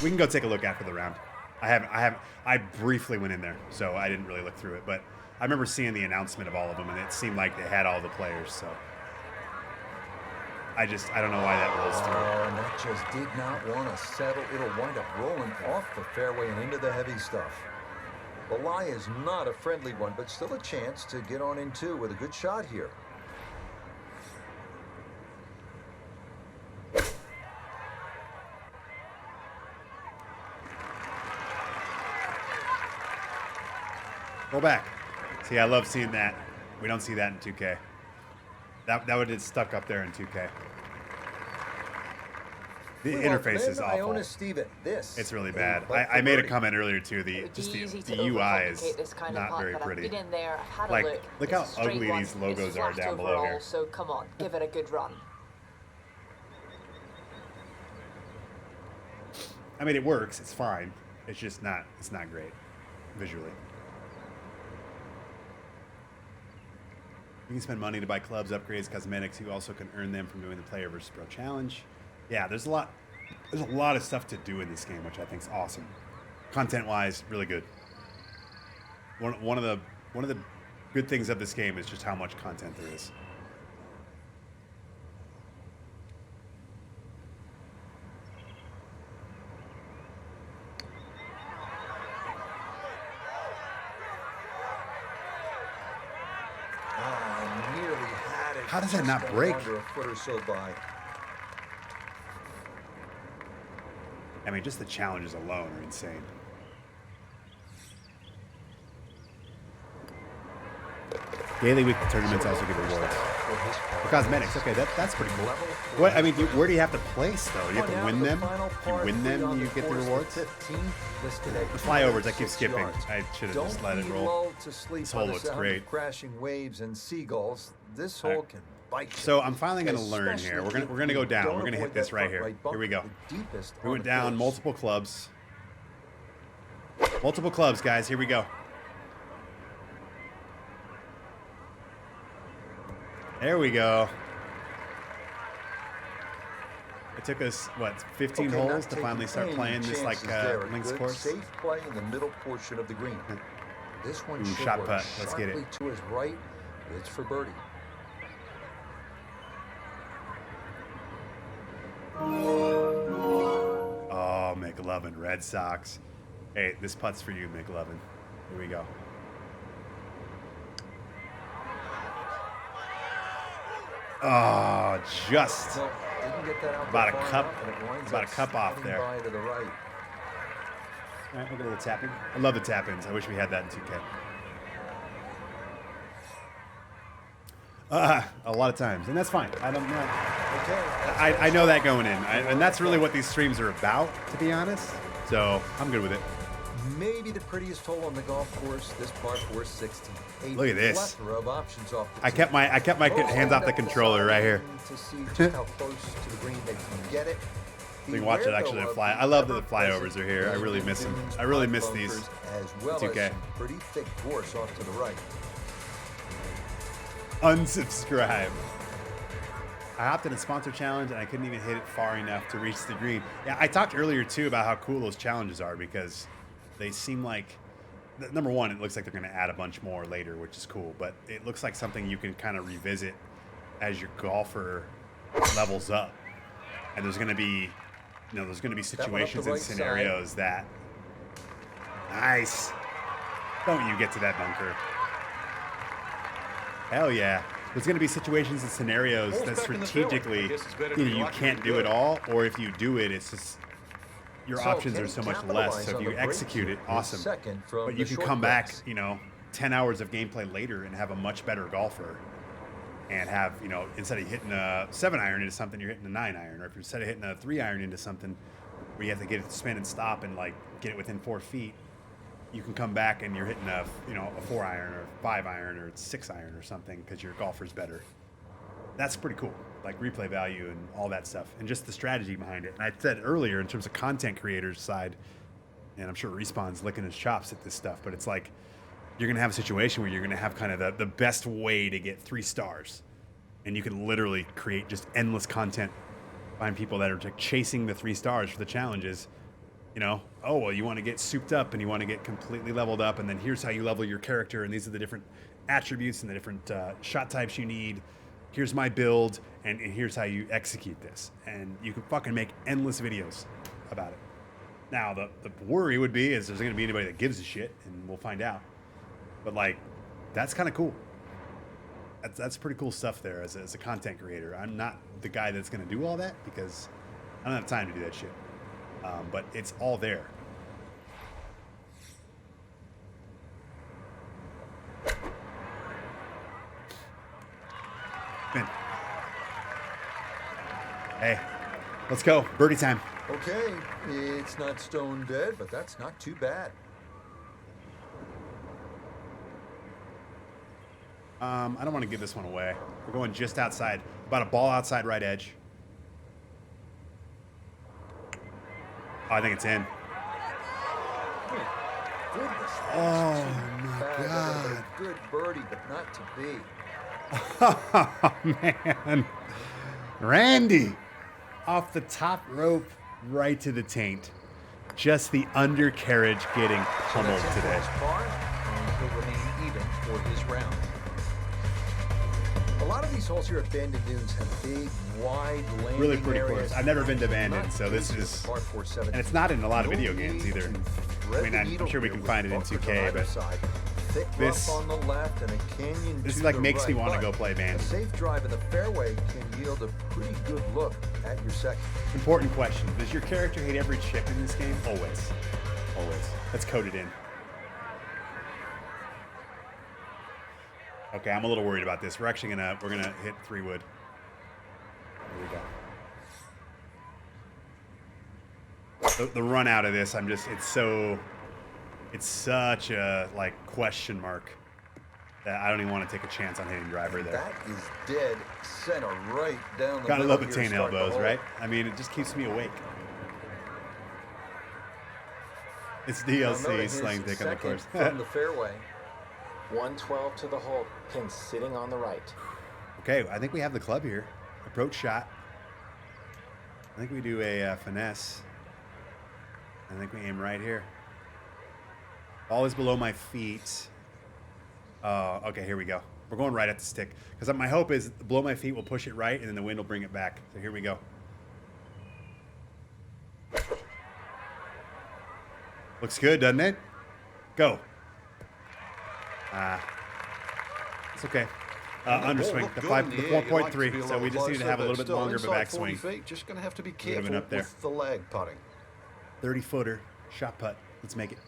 We can go take a look after the round. I briefly went in there, so I didn't really look through it, but I remember seeing the announcement of all of them, and it seemed like they had all the players. So I don't know why that rolls through. And that just did not want to settle. It'll wind up rolling off the fairway and into the heavy stuff. The lie is not a friendly one, but still a chance to get on in two with a good shot here. Roll back. See, I love seeing that. We don't see that in 2K. That would have stuck up there in 2K. The We interface welcome is in awful. Iona Steven. This It's really is bad. a putt I for made a birdie. comment earlier too. The It'd just be the, easy to the UI is overcomplicate this kind of not putt, very but pretty. I've been in there, I've had Like, a look. look It's how a straight ugly one. these logos It's are flat down below overall, here. So come on, give it a good run. I mean, it works. It's fine. It's just not. It's not great visually. You can spend money to buy clubs, upgrades, cosmetics. You also can earn them from doing the Player versus Pro Challenge. Yeah, there's a lot. There's a lot of stuff to do in this game, which I think is awesome. Content-wise, really good. One of the good things of this game is just how much content there is. Nearly had it. How does that not Just break? Under a foot or so by. I mean, just the challenges alone are insane. Daily week tournaments also give rewards. For cosmetics, okay, that's pretty cool. What I mean, where do you have to place though? Do you have to win them? If you win them, you get the rewards. The flyovers, I keep skipping. I should have just let it roll. This hole looks great. Crashing waves and seagulls. This hole can bite you. So I'm finally gonna learn here. We're gonna go down. We're gonna hit this right here. Here we go. We went down multiple clubs. Multiple clubs, guys. Here we go. There we go. It took us, what, 15 holes to finally start playing this, like, links course? Safe play in the middle portion of the green. This one should shot work putt. Let's get it. sharply to his right. It's for birdie. Oh, McLovin, Red Sox. Hey, this putt's for you, McLovin. Here we go. Oh, just No, didn't get that out about there a far cup, enough, and it winds about a up cup off sliding there. by to the right. All right, look at a little tapping. I love the tap-ins. I wish we had that in 2K. A lot of times, and that's fine. I don't know. Okay, I know that going in, and that's really what these streams are about, to be honest. So I'm good with it. maybe the prettiest hole on the golf course, this par 4 16. Look at this. Plethora of options off the I kept my hands off the controller right here. To see just how close to the green they can get it. So you can watch it actually fly. I love that the flyovers are here. I really miss them. I really miss these. As well 2K. as some pretty thick gorse off to the right. Unsubscribe. I hopped in a sponsor challenge and I couldn't even hit it far enough to reach the green. Yeah, I talked earlier too about how cool those challenges are because they seem like, number one, it looks like they're going to add a bunch more later, which is cool. But it looks like something you can kind of revisit as your golfer levels up. And there's going to be, there's going to be situations and scenarios that. Nice. Don't you get to that bunker. Hell yeah. There's going to be situations and scenarios that strategically you can't do it all, or if you do it, it's just your options are so much less. So if you execute it, awesome. But you can come back, 10 hours of gameplay later and have a much better golfer and have, instead of hitting a 7-iron into something, you're hitting a 9-iron. Or if you're instead of hitting a 3-iron into something where you have to get it to spin and stop and get it within 4 feet, you can come back and you're hitting a 4-iron or 5-iron or 6-iron or something because your golfer's better. That's pretty cool. Like replay value and all that stuff, and just the strategy behind it. And I said earlier, in terms of content creators side, and I'm sure Respawn's licking his chops at this stuff, but it's like you're gonna have a situation where you're gonna have kind of the best way to get 3 stars, and you can literally create just endless content. Find people that are chasing the 3 stars for the challenges. Oh, well, you want to get souped up and you want to get completely leveled up, and then here's how you level your character, and these are the different attributes and the different shot types you need. Here's my build, and here's how you execute this. And you can fucking make endless videos about it. Now, the worry would be is there's going to be anybody that gives a shit, and we'll find out. But, that's kind of cool. That's pretty cool stuff there as a content creator. I'm not the guy that's going to do all that because I don't have time to do that shit. But it's all there. Man. Hey, let's go. Birdie time. Okay, it's not stone dead, but that's not too bad. I don't want to give this one away. We're going just outside. About a ball outside right edge. Oh, I think it's in. Goodness, Oh, my bad. God. A good birdie, but not to be. Oh, man. Randy. Off the top rope, right to the taint. Just the undercarriage getting pummeled today. Par, and he'll remain even for his round. ground. A lot of these holes here at Bandon Dunes have big, wide landing Really pretty areas. course. I've never been to Bandon, Not so this easy is, par 4 and it's not in a lot of No video games need either. to I thread mean, the I'm needle sure we here can with find it in bunkers 2K, on either but side. Thick this- rough on the left and a canyon this to like the makes me right, want to but go play a Bandon. safe drive in the fairway can yield a pretty good look at your second. Important question. Does your character hate every chip in this game? Always. Always. That's coded in. Okay, I'm a little worried about this. We're actually we're gonna hit 3-wood. Here we go. The run out of this, it's such a like question mark that I don't even want to take a chance on hitting driver there. That is dead center right down the Gotta middle love the here to taint start the elbows, hole. right? I mean, it just keeps me awake. It's Now DLC noting slang his dick on the second course. from the fairway. 112 to the hole. Pin sitting on the right. Okay, I think we have the club here. Approach shot. I think we do a finesse. I think we aim right here. Ball is below my feet. Oh, okay, here we go. We're going right at the stick. Because my hope is below my feet will push it right, and then the wind will bring it back. So here we go. Looks good, doesn't it? Go. It's okay. Underswing, Look the good 5, in the air. You'd like to 4.3. be a So little we just need to closer, have a but little bit still longer of a inside 40 backswing. feet, just going to have to be Would've careful been up there. with the lag putting. 30-footer, shot putt. Let's make it.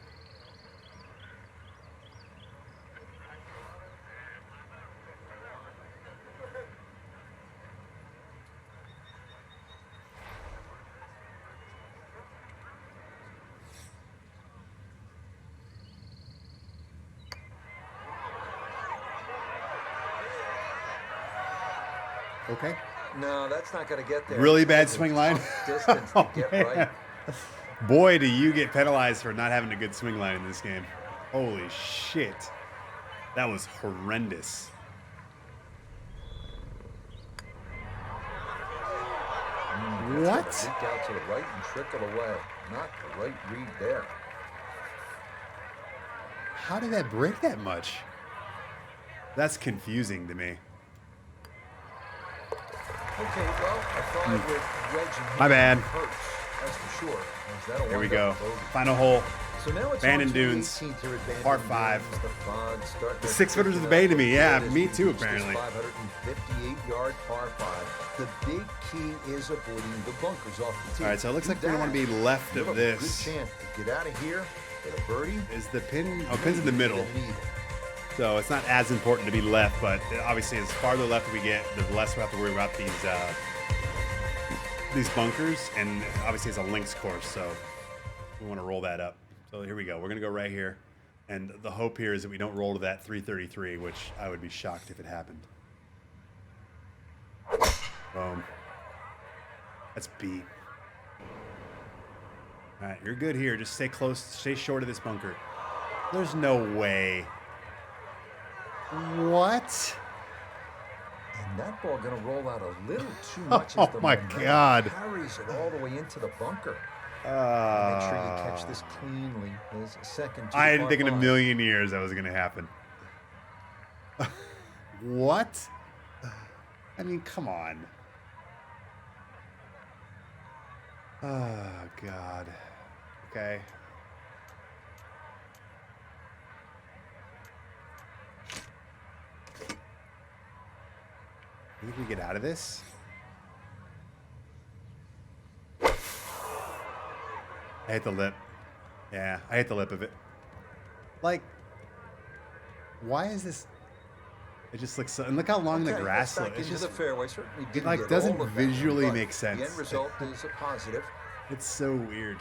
Okay. No, that's not going to get there. Really bad It's a swing line? tough distance to get man. right. Boy, do you get penalized for not having a good swing line in this game. Holy shit. That was horrendous. What? Leak out to the right and trickle away. Not the right read there. How did that break that much? That's confusing to me. Okay, well, a 5 with Reg and My bad. hurts, that's for sure. as that'll Here we wind go. up bogey. Final hole. So now it's Bandon on to the Dunes, 18th here at Bandon par Dunes. 5. The fog starting The to 6 footers of the thicken bay up to me. a Yeah, bit as me we too, reach this apparently. 558-yard par 5. The big key is avoiding the bunkers off the tee. All right, so it looks Do like we're going to want to be that, left you'll of have a good this. chance to get out of here with a birdie. Is the pin? Oh, pin's in the middle. The needle. So it's not as important to be left, but obviously as farther left we get, the less we have to worry about these bunkers. And obviously it's a links course, so we want to roll that up. So here we go. We're going to go right here. And the hope here is that we don't roll to that 333, which I would be shocked if it happened. Boom. That's beat. All right, you're good here. Just stay close, stay short of this bunker. There's no way. What? And that ball going to roll out a little too much Oh as the my momentum God. carries it all the way into the bunker. Make sure you catch Uh, this cleanly. Is second. To I the didn't par think in a 5. million years that was going to happen. What? I mean, come on. Oh, God. Okay. You think we get out of this? I hit the lip. Yeah, I hit the lip of it. Like, why is this? It just looks so. And look how long the Okay, grass that's looks. back It's into just. the fairway. Certainly didn't like, get doesn't all of that, visually but make sense. The end result is a positive. It's so weird.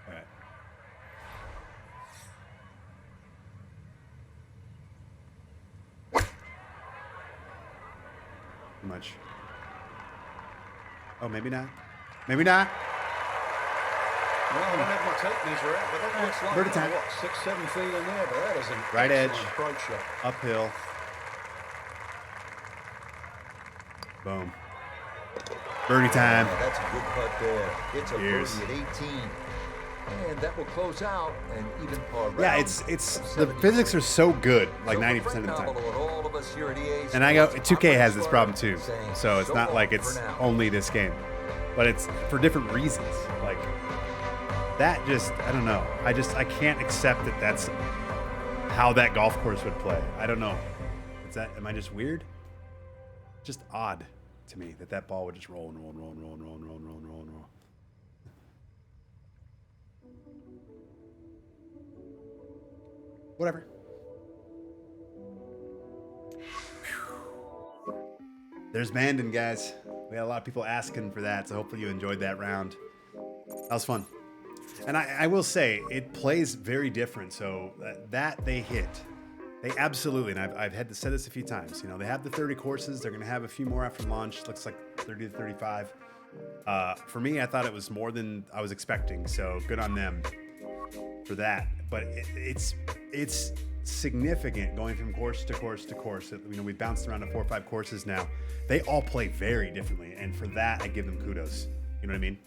All right. Too much. Oh, maybe not. Maybe not. Well, I don't have my tape measure out, but that looks like Birdie time. what, 6-7 feet in there. But that is an Right edge. excellent approach shot. Uphill. Boom. Birdie time. Yeah, that's a good putt there. It's a Cheers. birdie at 18. And that will close out an even par round. Yeah, it's of the 73. physics are so good, like So 90% for of the Frank time. Novello and all of us here at EA And I go, Sports, 2K I'm has this Rich problem Swann too, saying so it's not long like for it's now. only this game, but it's for different reasons. Like that, just I don't know. I can't accept that that's how that golf course would play. I don't know. Am I just weird? Just odd to me that ball would just roll and roll and roll and roll and roll and roll and roll and roll and roll. Whatever. There's Mandan, guys. We had a lot of people asking for that, so hopefully you enjoyed that round. That was fun. And I will say, it plays very different. So that they hit. They absolutely, and I've had to say this a few times, you know, they have the 30 courses. They're going to have a few more after launch. Looks like 30 to 35. For me, I thought it was more than I was expecting. So good on them for that. But it's significant going from course to course to course. You know, we've bounced around to 4 or 5 courses now. They all play very differently. And for that, I give them kudos. You know what I mean?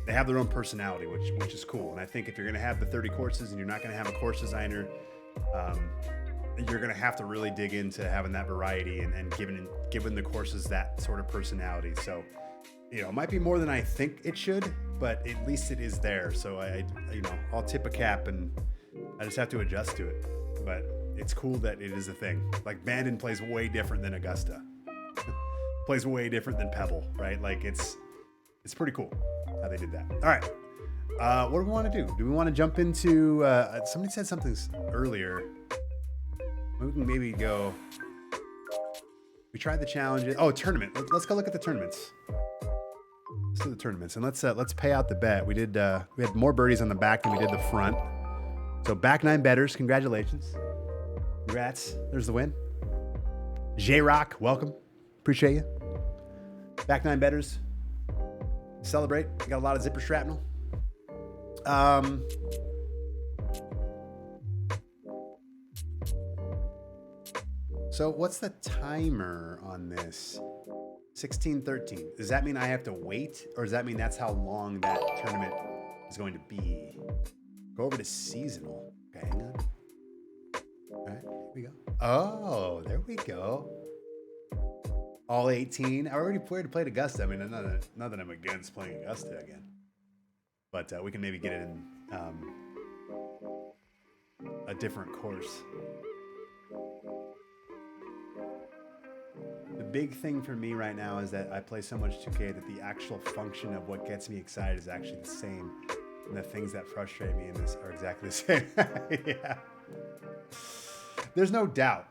They have their own personality, which is cool. And I think if you're going to have the 30 courses and you're not going to have a course designer, you're going to have to really dig into having that variety and giving the courses that sort of personality. So, you know, it might be more than I think it should, but at least it is there. So I'll tip a cap and I just have to adjust to it. But it's cool that it is a thing. Like Bandon plays way different than Augusta. Plays way different than Pebble, right? Like it's pretty cool how they did that. All right. What do we want to do? Do we want to jump into, somebody said something earlier. We can maybe go, we tried the challenges. Oh, tournament. Let's go look at the tournaments. Let's do the tournaments and let's pay out the bet. We had more birdies on the back than we did the front. So back 9 bettors, congratulations. Congrats. There's the win. J-Rock, welcome. Appreciate you. Back 9 bettors. Celebrate. We got a lot of zipper shrapnel. So what's the timer on this? 16:13. Does that mean I have to wait, or does that mean that's how long that tournament is going to be? Go over to seasonal. Okay, hang on. All right, here we go. Oh, there we go. All 18. I already played Augusta. I mean, not that I'm against playing Augusta again, but we can maybe get it in a different course. The big thing for me right now is that I play so much 2K that the actual function of what gets me excited is actually the same, and the things that frustrate me in this are exactly the same. Yeah. There's no doubt.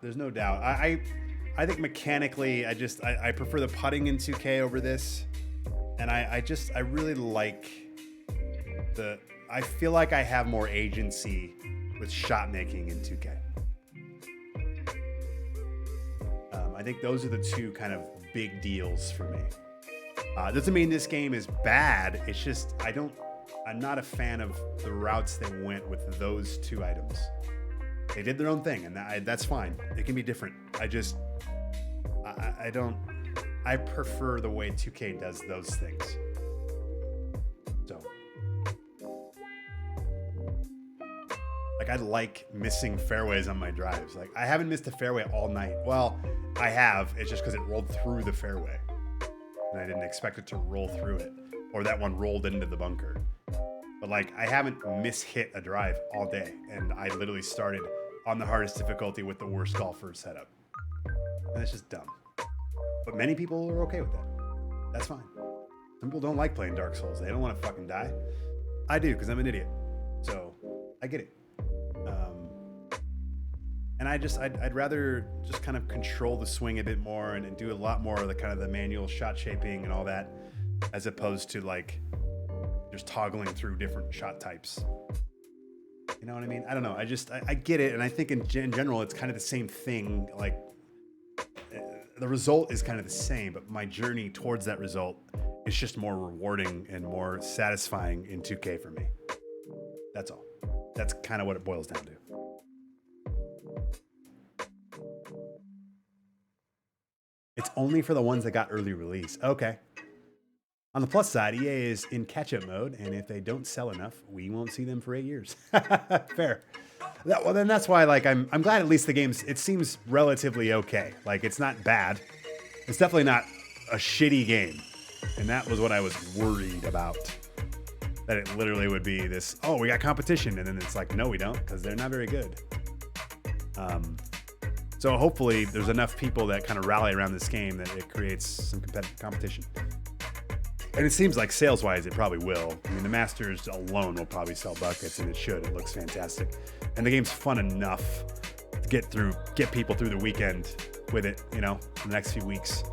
I think mechanically, I prefer the putting in 2K over this, and I really like I feel like I have more agency with shot making in 2K. I think those are the two kind of big deals for me. Doesn't mean this game is bad. It's just I'm not a fan of the routes they went with those 2 items. They did their own thing, and that's fine. It can be different. I prefer the way 2K does those things. So, like, I like missing fairways on my drives. Like, I haven't missed a fairway all night. Well, I have. It's just because it rolled through the fairway, and I didn't expect it to roll through it, or that one rolled into the bunker. But like, I haven't mishit a drive all day, and I literally started on the hardest difficulty with the worst golfer setup. And it's just dumb. But many people are okay with that. That's fine. Some people don't like playing Dark Souls. They don't want to fucking die. I do, because I'm an idiot. So, I get it. And I'd rather just kind of control the swing a bit more and do a lot more of the kind of the manual shot shaping and all that, as opposed to like just toggling through different shot types. You know what I mean? I don't know. I get it. And I think in general, it's kind of the same thing. Like, the result is kind of the same, but my journey towards that result is just more rewarding and more satisfying in 2K for me. That's all. That's kind of what it boils down to. It's only for the ones that got early release. Okay. On the plus side, EA is in catch-up mode, and if they don't sell enough, we won't see them for 8 years. Fair. Well, then that's why, like, I'm glad at least the game's, it seems relatively okay. Like, it's not bad. It's definitely not a shitty game. And that was what I was worried about. That it literally would be this, oh, we got competition. And then it's like, no, we don't, because they're not very good. So hopefully there's enough people that kind of rally around this game that it creates some competition. And it seems like sales-wise, it probably will. I mean, the Masters alone will probably sell buckets, and it should. It looks fantastic. And the game's fun enough to get people through the weekend with it, you know, in the next few weeks.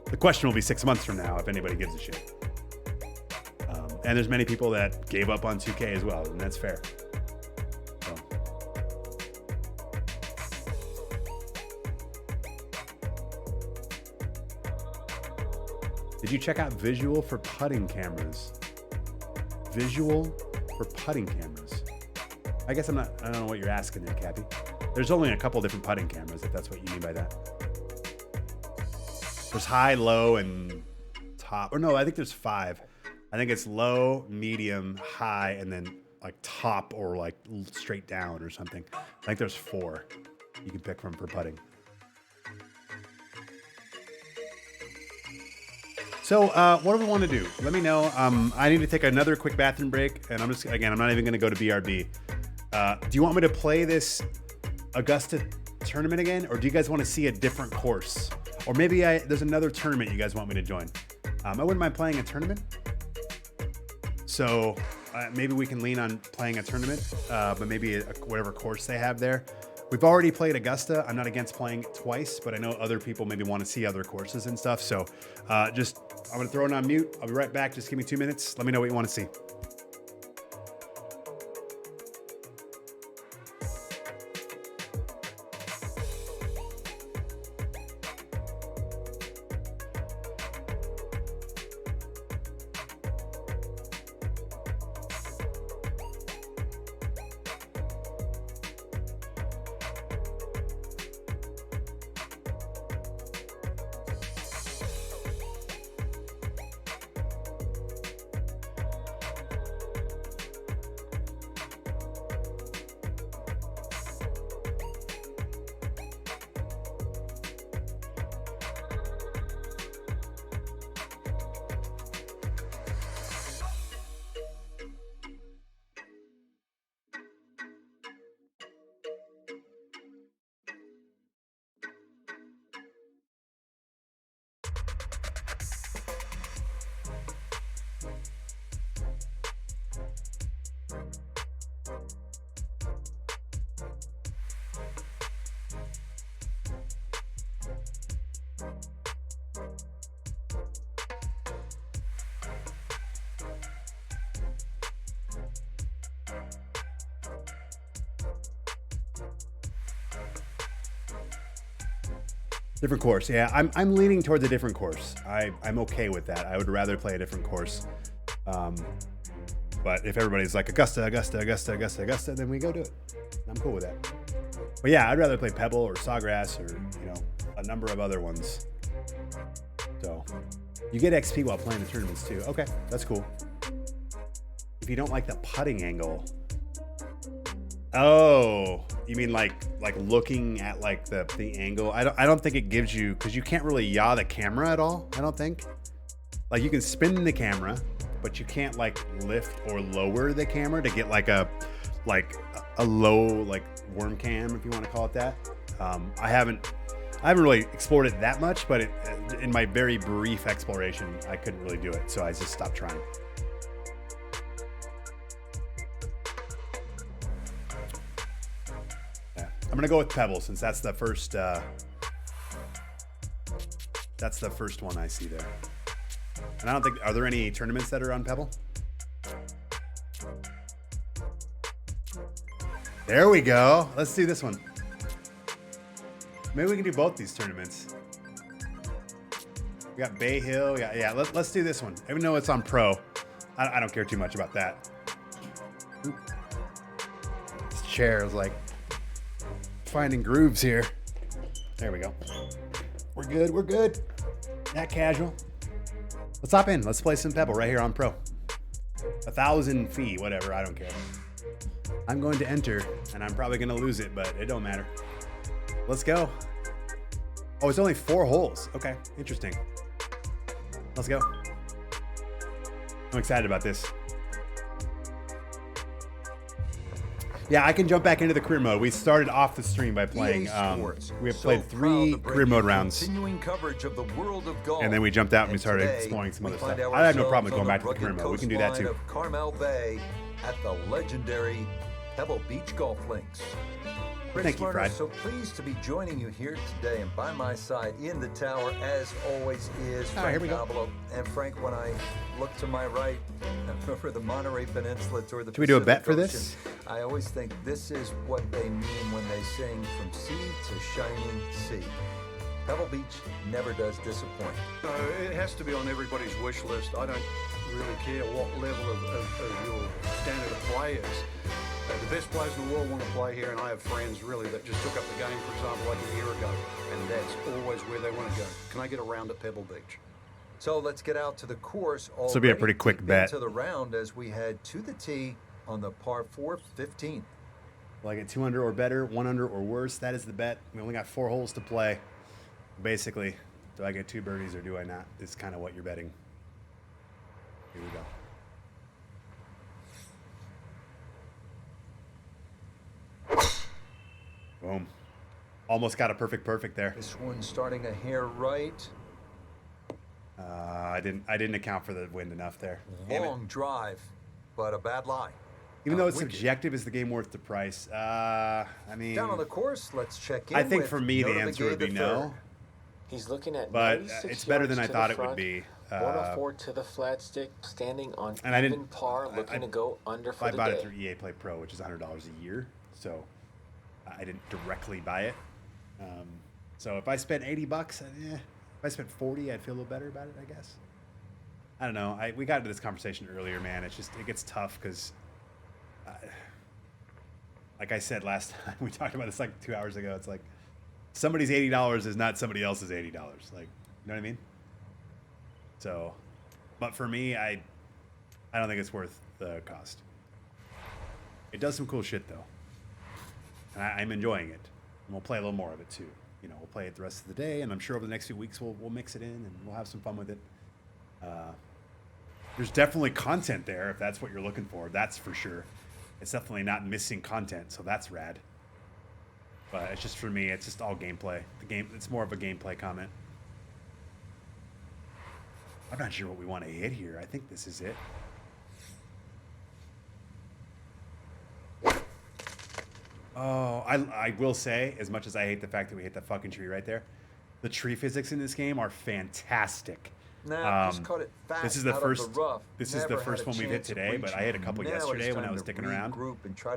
The question will be 6 months from now if anybody gives a shit. And there's many people that gave up on 2K as well, and that's fair. So. Did you check out Visual for putting cameras? Visual for putting cameras. I guess I don't know what you're asking there, Cappy. There's only a couple different putting cameras, if that's what you mean by that. There's high, low, and top. Or no, I think there's 5. I think it's low, medium, high, and then like top or like straight down or something. I think there's 4 you can pick from for putting. So what do we want to do? Let me know. I need to take another quick bathroom break, and I'm not even going to go to BRB. Do you want me to play this Augusta tournament again, or do you guys want to see a different course? Or maybe there's another tournament you guys want me to join. I wouldn't mind playing a tournament. So maybe we can lean on playing a tournament, but maybe whatever course they have there. We've already played Augusta. I'm not against playing it twice, but I know other people maybe want to see other courses and stuff. So I'm going to throw it on mute. I'll be right back. Just give me 2 minutes. Let me know what you want to see. Different course. Yeah, I'm leaning towards a different course. I'm okay with that. I would rather play a different course. But if everybody's like Augusta, then we go do it. I'm cool with that. But yeah, I'd rather play Pebble or Sawgrass or, you know, a number of other ones. So you get XP while playing the tournaments too. Okay, that's cool. If you don't like the putting angle. Oh, you mean like looking at like the angle? I don't think it gives you, because you can't really yaw the camera at all. I don't think. Like you can spin the camera, but you can't like lift or lower the camera to get like a low like worm cam, if you want to call it that. I haven't really explored it that much, but in my very brief exploration, I couldn't really do it, so I just stopped trying. I'm gonna go with Pebble since that's the first one I see there. And I don't think, are there any tournaments that are on Pebble? There we go. Let's do this one. Maybe we can do both these tournaments. We got Bay Hill. Yeah. Let's do this one. Even though it's on Pro, I don't care too much about that. Oop. This chair is like finding grooves here. There we go. We're good. Not casual. Let's hop in. Let's play some Pebble right here on Pro. 1,000 fee, whatever. I don't care. I'm going to enter, and I'm probably going to lose it, but it don't matter. Let's go. Oh, it's only 4 holes. Okay, interesting. Let's go. I'm excited about this. Yeah, I can jump back into the career mode. We started off the stream by playing. We have played 3 career mode rounds. Continuing coverage of the world of golf. And then we jumped out and we started exploring some other stuff. I have no problem with going back to the career mode. We can do that too. Of Carmel Bay at the legendary Pebble Beach Golf Links. Thank you, Fred. So pleased to be joining you here today, and by my side in the tower, as always, is Frank Nobilo. And Frank, when I look to my right over the Monterey Peninsula toward the Should we do a Pacific bet for Ocean, this? I always think this is what they mean when they sing "From Sea to Shining Sea." Pebble Beach never does disappoint. It has to be on everybody's wish list. I don't really care what level of your standard of play is. The best players in the world want to play here, and I have friends really that just took up the game, for example, like a year ago, and that's always where they want to go. Can I get a round at Pebble Beach? So let's get out to the course. This will be a pretty quick bet. To the round as we head to the tee on the par 4 15th. Will I get 2 under or better, 1 under or worse? That is the bet. We only got 4 holes to play. Basically, do I get 2 birdies or do I not? Is kind of what you're betting. Here we go. Boom. Almost got a perfect there. This one starting a hair right. I didn't account for the wind enough there. Long drive, but a bad lie. Even though it's subjective, is the game worth the price? I mean, down on the course, let's check in. I think for me the answer would be no. He's looking at, but it's better than I thought it would be. 104 to the flat stick, standing on and even par, looking to go under for the day. I bought it through EA Play Pro, which is $100 a year, so I didn't directly buy it. So if I spent $80, if I spent 40, I'd feel a little better about it, I guess. I don't know. We got into this conversation earlier, man. It gets tough because, like I said last time, we talked about this like 2 hours ago. It's like somebody's $80 is not somebody else's $80. Like, you know what I mean? So, but for me, I don't think it's worth the cost. It does some cool shit though, and I'm enjoying it. And we'll play a little more of it too. You know, we'll play it the rest of the day, and I'm sure over the next few weeks we'll mix it in and we'll have some fun with it. There's definitely content there if that's what you're looking for. That's for sure. It's definitely not missing content, so that's rad. But it's just for me, it's just all gameplay. It's more of a gameplay comment. I'm not sure what we want to hit here. I think this is it. Oh, I will say, as much as I hate the fact that we hit that fucking tree right there, the tree physics in this game are fantastic. Just caught it fast. This is the first. rough. This is the first one we've hit today, but I hit a couple yesterday when I was sticking around,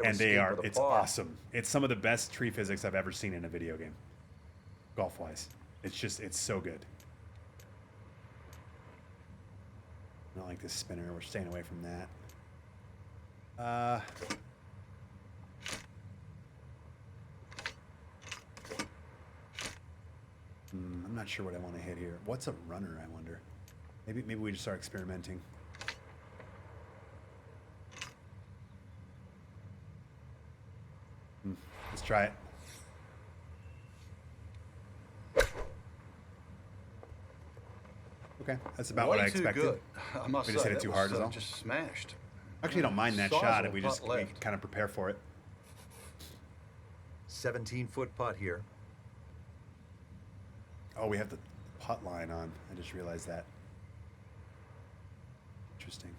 and they are. It's awesome. It's some of the best tree physics I've ever seen in a video game, golf-wise. It's so good. I don't like this spinner. We're staying away from that. I'm not sure what I want to hit here. What's a runner, I wonder? Maybe we just start experimenting. Let's try it. Okay, that's about what I expected. Good. I must we just say, hit it too hard, is all. Just smashed. Actually, don't mind that shot if we kind of prepare for it. 17-foot putt here. Oh, we have the putt line on. I just realized that. Interesting.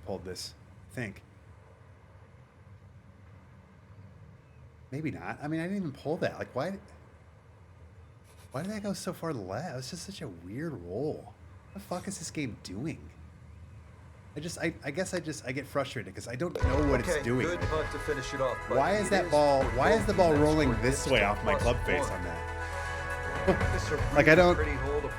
Pulled this, I think. Maybe not. I mean, I didn't even pull that. Like, why did that go so far left? It's just such a weird roll. What the fuck is this game doing? I guess I get frustrated because I don't know what it's doing. Good putt to finish it off. Why is the ball rolling this way off my club face on that? Like I don't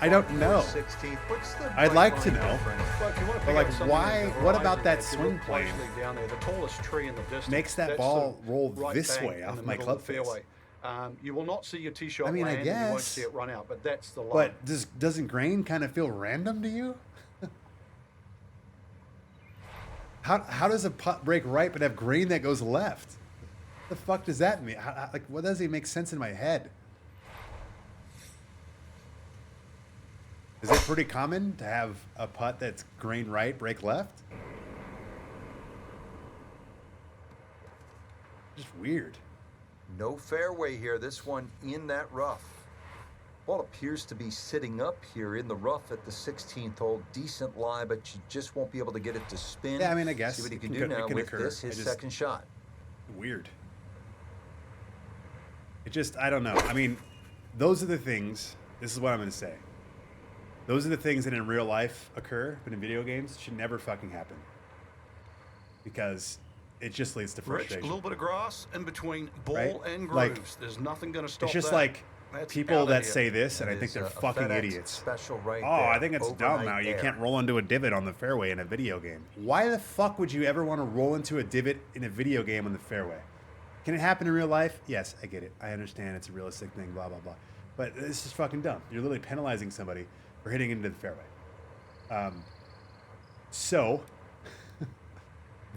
I don't on know. 16th. What's the I'd right like to line know. difference? Well, if you want to But, pick like, up something why- on the what about horizon, that if you swing look plane closely down there, the tallest tree in the distance makes that that's ball the roll right this bank way in off the my middle club of the face? fairway. You will not see your tee shot I mean, I land, and you won't guess. see it run out. But that's the line. But doesn't grain kind of feel random to you? How does a putt break right but have grain that goes left? What the fuck does that mean? Like, what doesn't even make sense in my head? Is it pretty common to have a putt that's grain right, break left? Just weird. No fairway here. This one in that rough. Ball appears to be sitting up here in the rough at the 16th hole. Decent lie, but you just won't be able to get it to spin. Yeah, I mean, I guess See what he it can can do go- it now can with occur. this, I his just- second shot. Weird. It just, I don't know. I mean, those are the things, this is what I'm going to say. Those are the things that in real life occur, but in video games should never fucking happen. Because it just leads to Rich, a frustration. little bit of grass in between ball Right? and Like, grooves. There's nothing going to stop It's just that. like That's people outta that here. say this, and I That think is they're a fucking FedEx idiots. special right Oh, there. I think it's dumb Overnight now. You air. can't roll into a divot on the fairway in a video game. Why the fuck would you ever want to roll into a divot in a video game on the fairway? Can it happen in real life? Yes, I get it. I understand it's a realistic thing, blah, blah, blah. But this is fucking dumb. You're literally penalizing somebody for hitting into the fairway. So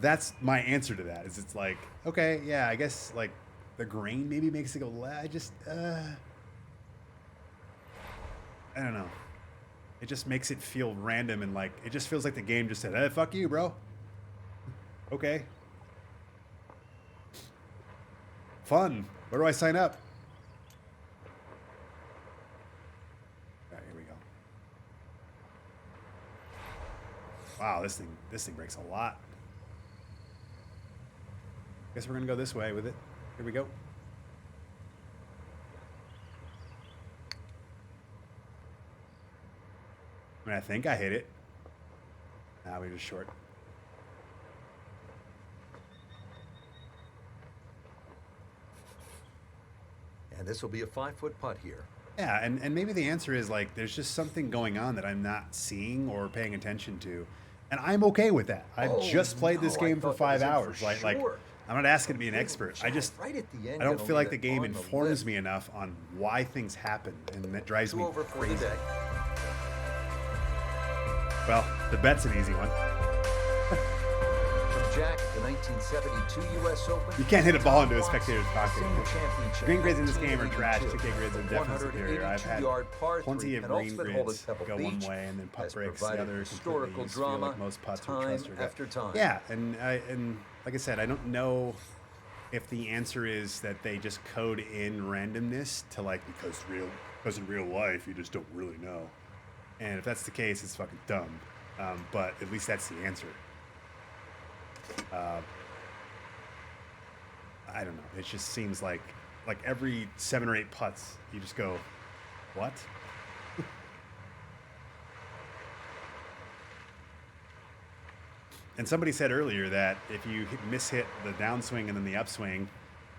that's my answer to that. Is it's like, okay, yeah, I guess like the grain maybe makes it go. I just, I don't know. It just makes it feel random and like it just feels like the game just said, "Hey, fuck you, bro." Okay. Fun. Where do I sign up? All right, here we go. Wow, this thing breaks a lot. Guess we're gonna go this way with it. Here we go. I mean, I think I hit it. Nah, we were just short. And this will be a 5-foot putt here. Yeah, and maybe the answer is like there's just something going on that I'm not seeing or paying attention to. And I'm okay with that. I've Oh, just played this no, I game for thought that 5 was it for hours. Like sure. I'm not asking to be an Good expert. I job. just Right at the end, I don't gonna feel like leave the it game on the informs list. me enough on why things happen, and that drives 2 me over for crazy. the day. Well, the bet's an easy one. From Jack, the 1972 U.S. Open. You can't hit a ball into a Tom spectator's Watson, pocket. Senior Championship, Green grids in this game are trash. 1982. 2K grids are definitely superior. I've had 182-yard par plenty three of green penultimate hole at grids Pebble go one Beach way and then putt has breaks the provided other. historical completely just feel drama like most putts are time trust your gut. after time. Yeah, and like I said, I don't know if the answer is that they just code in randomness to like because in real life you just don't really know. And if that's the case, it's fucking dumb. But at least that's the answer. I don't know. It just seems like every 7 or 8 putts, you just go, what? And somebody said earlier that if you mishit the downswing and then the upswing,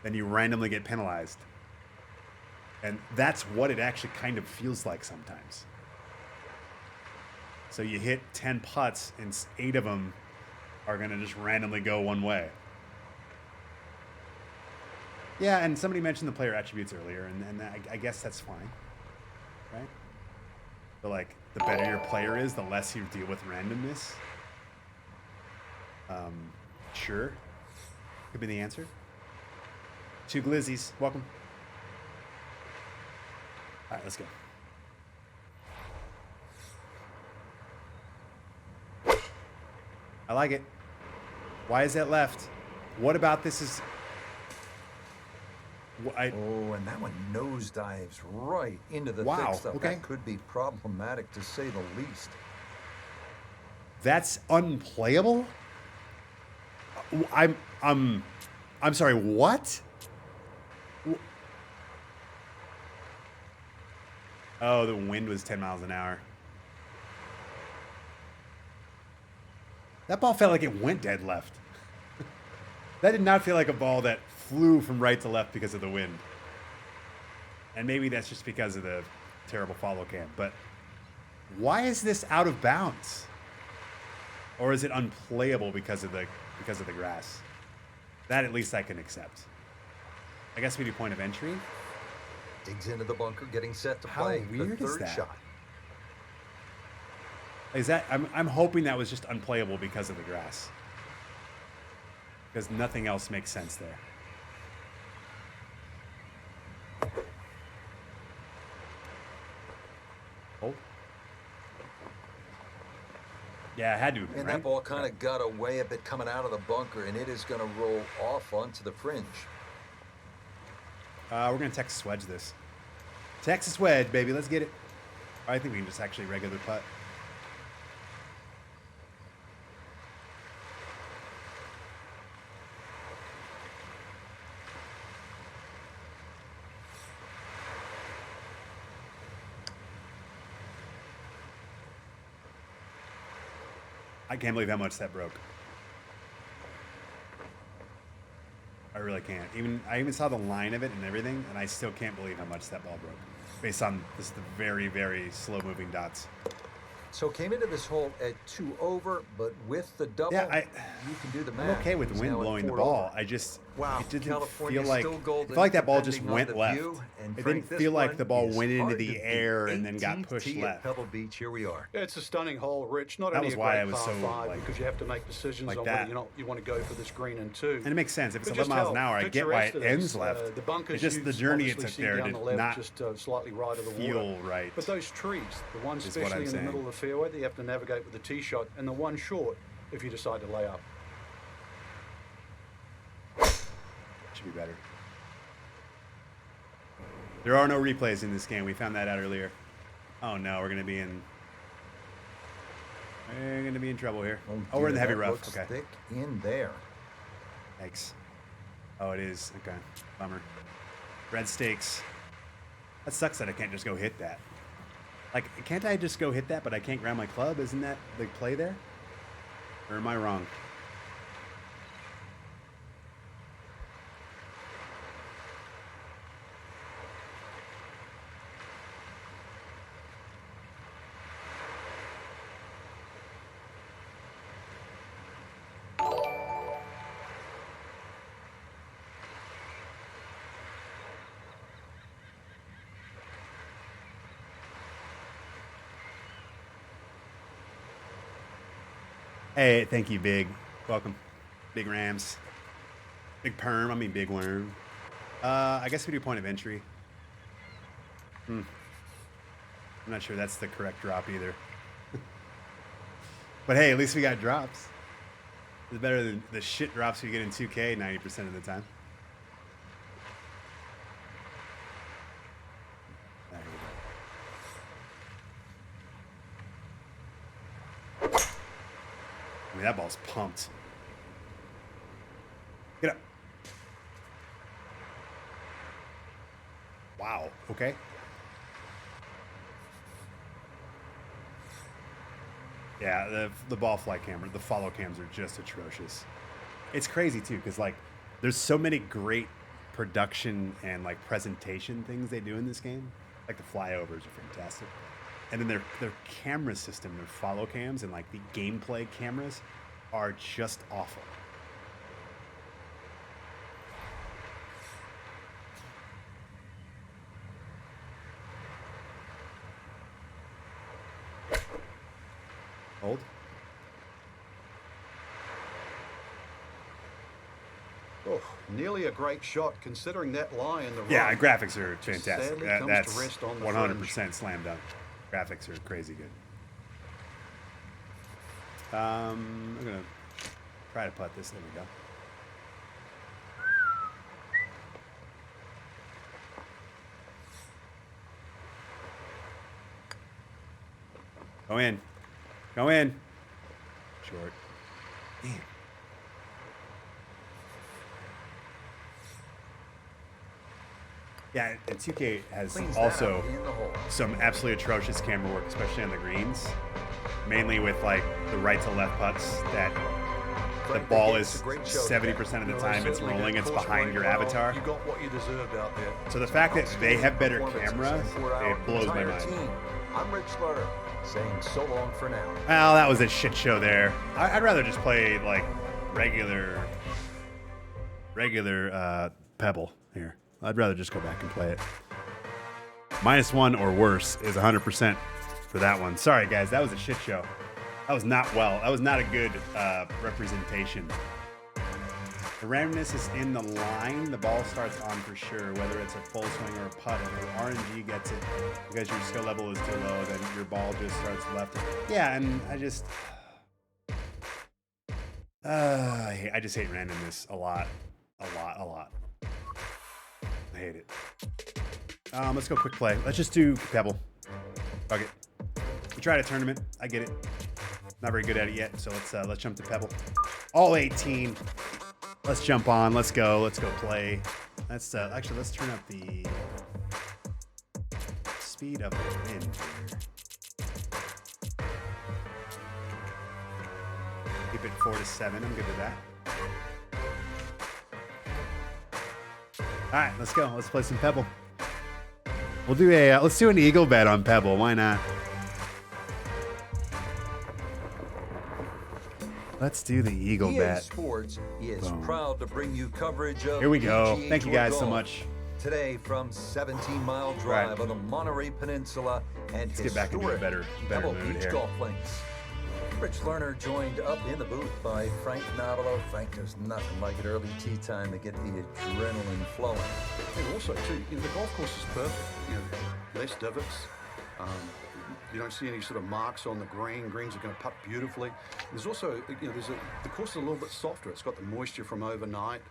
then you randomly get penalized. And that's what it actually kind of feels like sometimes. So you hit 10 putts and 8 of them are going to just randomly go one way. Yeah, and somebody mentioned the player attributes earlier, and I guess that's fine, right? But like, the better your player is, the less you deal with randomness. Sure. Could be the answer. 2 glizzies, welcome. All right, let's go. I like it. Why is that left? What about this is... Oh, and that one nosedives right into the Wow, thick stuff. okay. That could be problematic to say the least. That's unplayable? I'm sorry, what? Oh, the wind was 10 miles an hour. That ball felt like it went dead left. That did not feel like a ball that flew from right to left because of the wind. And maybe that's just because of the terrible follow cam, but Why is this out of bounds? Or is it unplayable because of the grass? That at least I can accept. I guess we do point of entry. Digs into the bunker, getting set to How play weird the is third that? shot. Is that I'm hoping that was just unplayable because of the grass. Because nothing else makes sense there. Oh. Yeah, it had to have been, And right? that ball kind of got away a bit coming out of the bunker, and it is going to roll off onto the fringe. We're going to Texas wedge this. Texas wedge, baby. Let's get it. I think we can just actually regular putt. I can't believe how much that broke. I really can't. I even saw the line of it and everything, and I still can't believe how much that ball broke. Based on this, the very, very slow moving dots. So came into this hole at 2 over, but with the double, Yeah, you can do the I'm math. okay with He's wind now at blowing the 4 ball. over. I just Wow, it didn't California feel like still golden, I felt like that ball just depending on went the left. view, and It Frank, didn't this feel like one the ball is went into hard the to beat. air and then got 18th pushed tee at left. Pebble Beach, here we are. Yeah, it's a stunning hole, Rich. Not That only was a why great I was par so, five, like- because you have to make decisions like on that. whether you want to go for this green and two. And it makes sense. If it's But 11 just miles an how hour, I get why it picturesque ends is, left. The bunkers It's just you the journey it obviously took see there down did the left, not just slightly right of the feel water. right. But those trees, the one is what especially I'm in the saying. middle of the fairway that you have to navigate with the tee shot, and the one short if you decide to lay up. Should be better. There are no replays in this game. We found that out earlier. Oh no, we're gonna be in trouble here. Oh, we're in the heavy that rough. looks Okay. thick in there. Thanks. Oh, it is. Okay. Bummer. Red stakes. That sucks that I can't just go hit that. Like, can't I just go hit that, but I can't grab my club? Isn't that the play there? Or am I wrong? Hey, thank you, Big. Welcome. Big Rams. Big Perm, I mean Big Worm. I guess we do point of entry. I'm not sure that's the correct drop either. But hey, at least we got drops. It's better than the shit drops we get in 2K 90% of the time. There we go. I mean, that ball's pumped. Get up. Wow. Okay. Yeah, the ball flight camera, the follow cams are just atrocious. It's crazy too, because like there's so many great production and like presentation things they do in this game. Like the flyovers are fantastic. And then their camera system, their follow cams and like the gameplay cameras are just awful. Hold. Oh, nearly a great shot considering that lie in the Yeah, right. graphics are fantastic. sadly comes to That's rest on the 100% slam dunk. Graphics are crazy good. I'm gonna try to putt this. There we go. Go in. Go in. Short. Damn. Yeah, and 2K has Cleans that also up in the hole. some absolutely atrocious camera work, especially on the greens. Mainly with like the right to left putts that the Frank, ball it's is a great show 70% of the No, time they it's certainly rolling, did. it's Course behind played your well. avatar. You got what you deserved out there. So the fact that they have better Performances camera, and for our it blows my entire mind. team. I'm Rich Slaughter. saying so long for now. Well, that was a shit show there. I'd rather just play like regular Pebble here. I'd rather just go back and play it. -1 or worse is 100% for that one. Sorry, guys. That was a shit show. That was not well. That was not a good representation. The randomness is in the line. The ball starts on for sure, whether it's a full swing or a putt. If RNG gets it because your skill level is too low, then your ball just starts left. Yeah, and I just hate randomness a lot. I hate it. Let's go quick play. Let's just do Pebble. Fuck it. We tried a tournament. I get it. Not very good at it yet, so let's jump to Pebble. All 18. Let's jump on. Let's go. Let's go play. Let's actually let's turn up the speed of the wind here. Keep it 4 to 7. I'm good with that. All right, let's go. Let's play some Pebble. We'll do let's do an eagle bet on Pebble. Why not? Let's do the eagle EA bet. Sports is Boom. proud to bring you coverage of Here we go. PGA Thank you Tour guys so golf. much. Today from 17-mile drive Right. on the Monterey Peninsula and Let's get back into a historic better Pebble mood Beach here. golf links. Rich Lerner joined up in the booth by Frank Navalo. Frank, there's nothing like an early tee time to get the adrenaline flowing. And also, too, the golf course is perfect. Less divots. You don't see any sort of marks on the green. Greens are going to putt beautifully. There's also, the course is a little bit softer. It's got the moisture from overnight.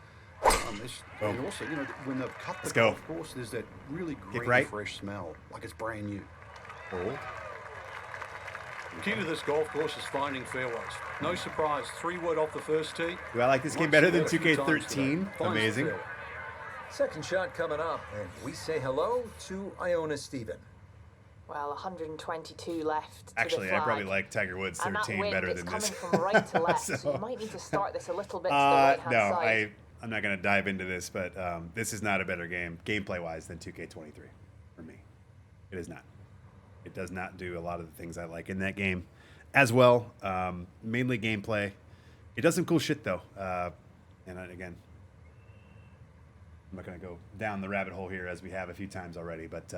And also, when they've cut the golf course, there's that really great, fresh smell, like it's brand new. Cool. The key to this golf course is finding fairways. No surprise, 3-wood off the first tee. Do I like this game better than 2K13? Amazing. Second shot coming up, and we say hello to Iona Stephen. Well, 122 left. Actually, to the I probably flag. like Tiger Woods And that 13 wind, better it's than this. coming from right to left, so you might need to start this a little bit to the right-hand No, side. I'm not going to dive into this, but this is not a better game, gameplay-wise, than 2K23 for me. It is not. It does not do a lot of the things I like in that game as well. Mainly gameplay. It does some cool shit, though. And again, I'm not going to go down the rabbit hole here as we have a few times already, but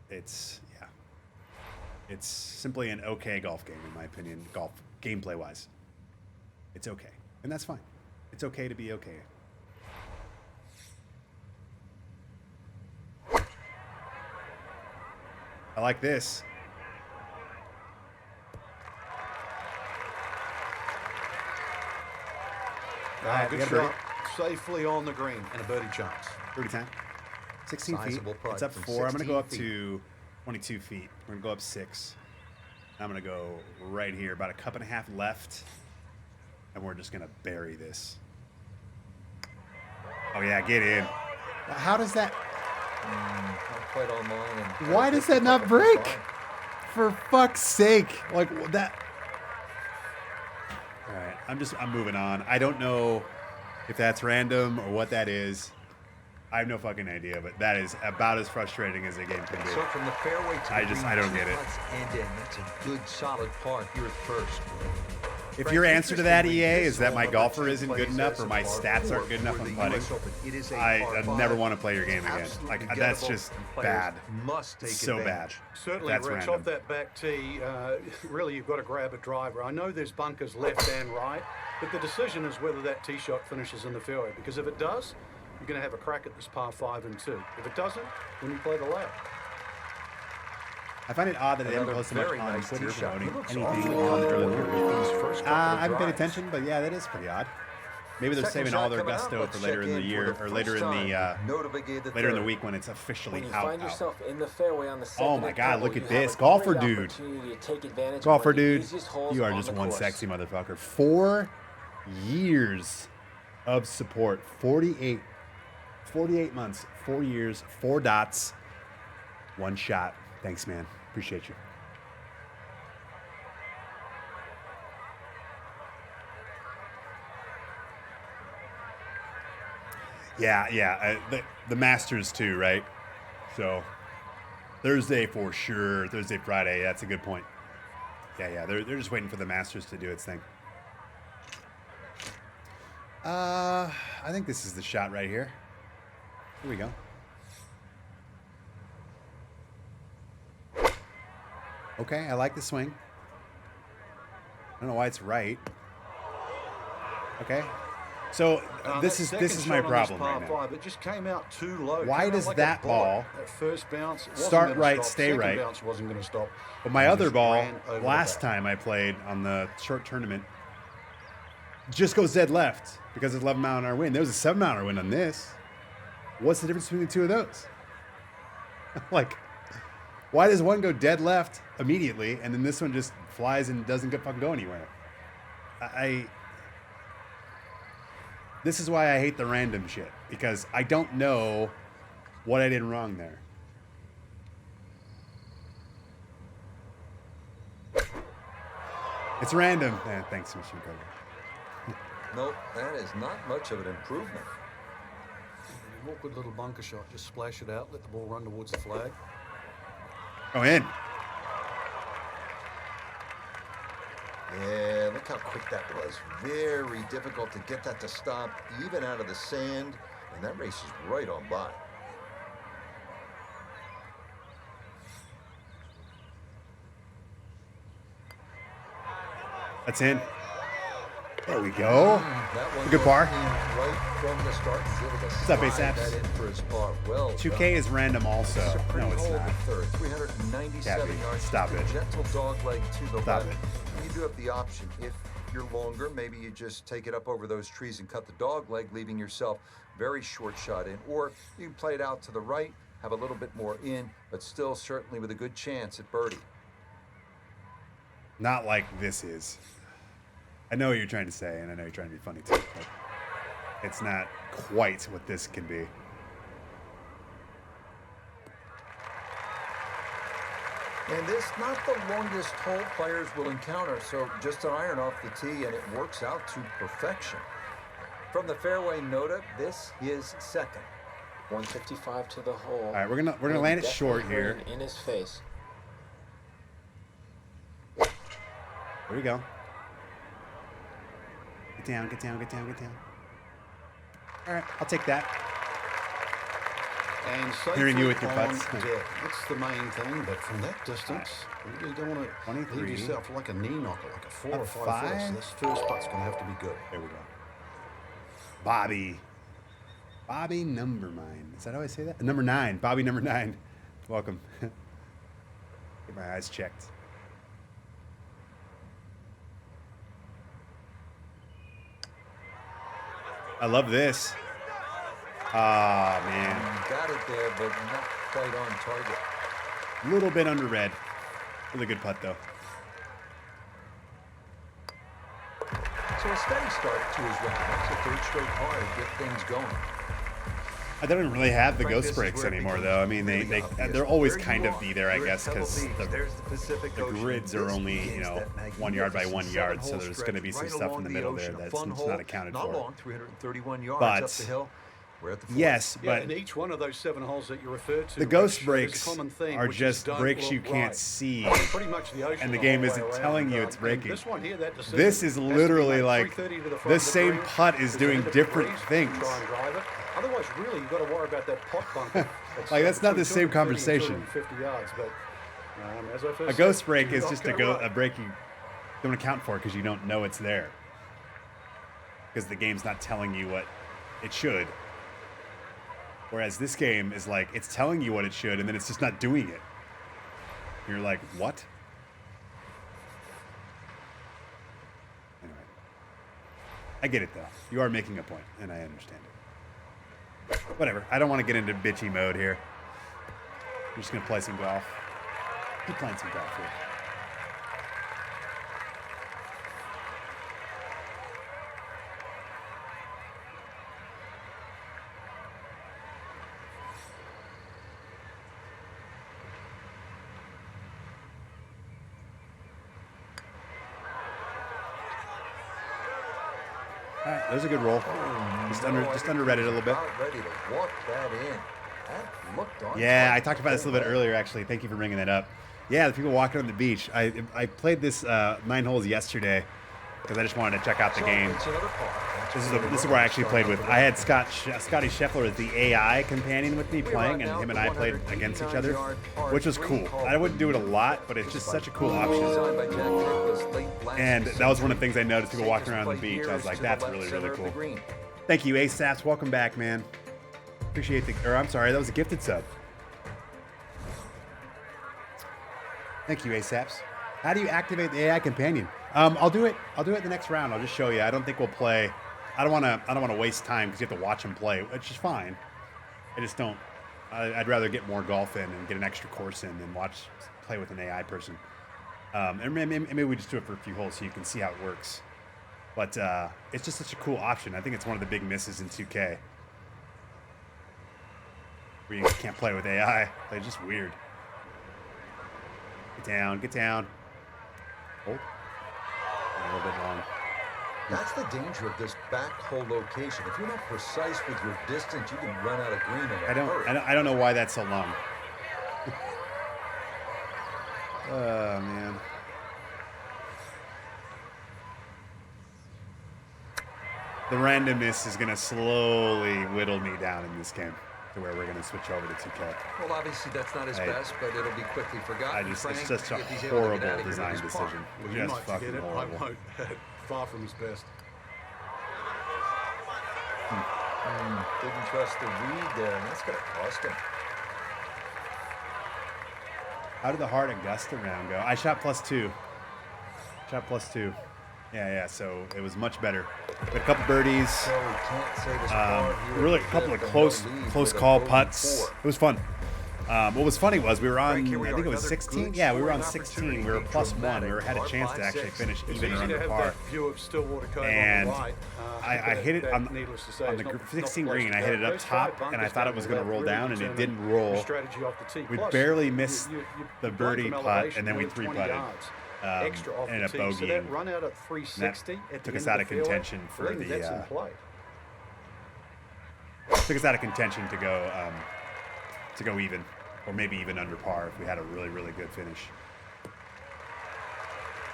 it's simply an okay golf game, in my opinion, golf gameplay-wise. It's okay, and that's fine. It's okay to be okay. I like this. Good shot. Safely on the green and a birdie chance. Birdie time. 16 feet. Sizable putt It's up from 4. I'm going to go up 16 to 22 feet. We're going to go up 6. I'm going to go right here, about a cup and a half left. And we're just going to bury this. Oh, yeah, get in. How does that... Not quite on mine. And Why does that not break? For fuck's sake. Like, that... All right, I'm moving on. I don't know if that's random or what that is. I have no fucking idea, but that is about as frustrating as a game can be. So from the fairway to the I don't get it. And in. That's a good solid par here at first. If your answer to that, EA, is that my golfer isn't good enough or my stats aren't good enough on putting, I never want to play your game again. Like, that's just bad. So bad. Certainly, That's Rich, random. off that back tee, really you've got to grab a driver. I know there's bunkers left and right, but the decision is whether that tee shot finishes in the fairway, because if it does, you're going to have a crack at this par 5 and 2. If it doesn't, then you play the layup. I find it odd that they haven't Another posted much very on nice Twitter tee shot. promoting He looks anything awfully on familiar earlier. with these first couple of I haven't paid drives. attention, but yeah, that is pretty odd. Maybe they're Second saving shot all their coming up. gusto Let's for later check in the in year for or the later in first the time. Notavigate the later in the third. week when it's officially When you out. find yourself in the fairway on the second Oh my and God, pebble, look at you this. have a Golfer great dude. opportunity to take advantage of Golfer one of the dude, easiest holes you are on just the one course. sexy motherfucker. 4 years of support. 48 months, 4 years, 4 dots, 1 shot. Thanks, man. Appreciate you. Yeah. The Masters too, right? So Thursday for sure. Thursday, Friday. That's a good point. Yeah. They're just waiting for the Masters to do its thing. I think this is the shot right here. Here we go. Okay, I like the swing. I don't know why it's right. Okay. So this is my problem right now. Five, it just came out too low. Why does that ball at first bounce start right, stay right? Bounce wasn't going to stop. But my other ball, last time I played on the short tournament, just goes dead left because it's 11 mile an hour wind. There was a 7 mile an hour wind on this. What's the difference between the two of those? Like, why does one go dead left immediately and then this one just flies and doesn't fucking go anywhere? This is why I hate the random shit, because I don't know what I did wrong there. It's random. Thanks, Mr. Koga. Nope, that is not much of an improvement. An awkward little bunker shot. Just splash it out, let the ball run towards the flag. Oh, in. Yeah, look how quick that was. Very difficult to get that to stop, even out of the sand. And that race is right on by. That's in. There we go. That A good par. Right from the start. What's up, Ace Apps? 2K is random also. No, it's not. Third, 397 Gabby, yards. stop it. Gentle dog leg to the Stop left. it. You do have the option. If you're longer, maybe you just take it up over those trees and cut the dog leg, leaving yourself very short shot in. Or you can play it out to the right, have a little bit more in, but still certainly with a good chance at birdie. Not like this is. I know what you're trying to say, and I know you're trying to be funny too, but it's not quite what this can be. And this not the longest hole players will encounter, so just an iron off the tee, and it works out to perfection. From the fairway Nota, this is second. 155 to the hole. All right, we're gonna land it short here. In his face. There we go. Get down, get down, get down, get down. All right, I'll take that. And Hearing you with your on putts. deck. That's the main thing, but from that distance, you really don't want to 23. leave yourself like a knee knocker, like a 4 A or 5 5? footer. So this first putt's going to have to be good. There we go. Bobby. Bobby number 9. Is that how I say that? Number 9. Bobby number 9. Welcome. Get my eyes checked. I love this. Ah, man. Got it there, but not quite on target. A little bit under red. Really good putt, though. So a steady start to his round. That's a third straight par to get things going. I don't really have the Frank, ghost this is breaks where it anymore, becomes though. I mean, really obvious. they'll always Where you kind of are. be there, I You're guess, at Pebble because Beach. There's the Pacific the Ocean. grids are This only, begins that 1 yard by 1 magnificent yard, so 7-hole there's going to be some stretch stuff right in the along middle the there ocean. A that's fun not hole, accounted not for. long, 331 yards But up the hill. We're at the fourth. yes, Yeah, but and each one of those 7 holes that you referred to, the ghost Rich, there's a breaks common theme, are which is just don't breaks you look can't right. see, Pretty much the ocean and the the game whole isn't way around. telling you it's And breaking. This one here, that decision This is has to be literally made like 330 to the front this of the same green. putt is There's doing a bit of different breeze to things. try and drive it. Otherwise, really, you've got to worry about that pot bunker. Like, that's not the same between 230 and conversation. 250 yards, but as I first A ghost said, break do is not just go a right. break you don't account for because you don't know it's there. Because the game's not telling you what it should. Whereas this game is like, it's telling you what it should, and then it's just not doing it. You're like, what? Anyway. I get it, though. You are making a point, and I understand it. Whatever. I don't want to get into bitchy mode here. I'm just going to play some golf. Keep playing some golf here. All right, there's a good roll. Just under read it a little bit. About ready to walk that in. That looked on. Yeah, I talked about this a little bit earlier, actually. Thank you for bringing that up. Yeah, the people walking on the beach. I played this 9 holes yesterday because I just wanted to check out the game. This is where I actually played with. I had Scotty Scheffler as the AI companion with me playing, and him and I played against each other, which was cool. I wouldn't do it a lot, but it's just such a cool option. And that was one of the things I noticed, people walking around on the beach. I was like, that's really, really cool. Thank you, ASAPs. Welcome back, man. Appreciate I'm sorry, that was a gifted sub. Thank you, ASAPs. How do you activate the AI companion? I'll do it the next round. I'll just show you. I don't think we'll play. I don't want to waste time because you have to watch him play, which is fine. I just don't. I'd rather get more golf in and get an extra course in than play with an AI person. And maybe we just do it for a few holes so you can see how it works. But it's just such a cool option. I think it's one of the big misses in 2K. Where you can't play with AI. It's just weird. Get down, get down. Hold. A little bit long. That's the danger of this back hole location. If you're not precise with your distance, you can run out of green in a hurry. I don't know why that's so long. Oh, man. The randomness is going to slowly whittle me down in this game to where we're going to switch over to 2K. Well, obviously that's not his best, but it'll be quickly forgotten. It's just a horrible design decision. Well, you might forget it. I won't. Far from his best. Didn't trust the read there, and that's going to cost him. How did the hard Augusta round go? I shot +2. Shot +2. Yeah, so it was much better. But a couple birdies. Really a couple of close call putts. It was fun. What was funny was we were on, I think it was 16. Yeah, we were on 16. We were +1. We had a chance to actually finish even or under par. And I hit it on the 16 green. I hit it up top, and I thought it was going to roll down, and it didn't roll. We barely missed the birdie putt, and then we 3-putted. And a bogey. So that run out at 360 took us out of contention for the. Took us out of contention to go even, or maybe even under par if we had a really, really good finish.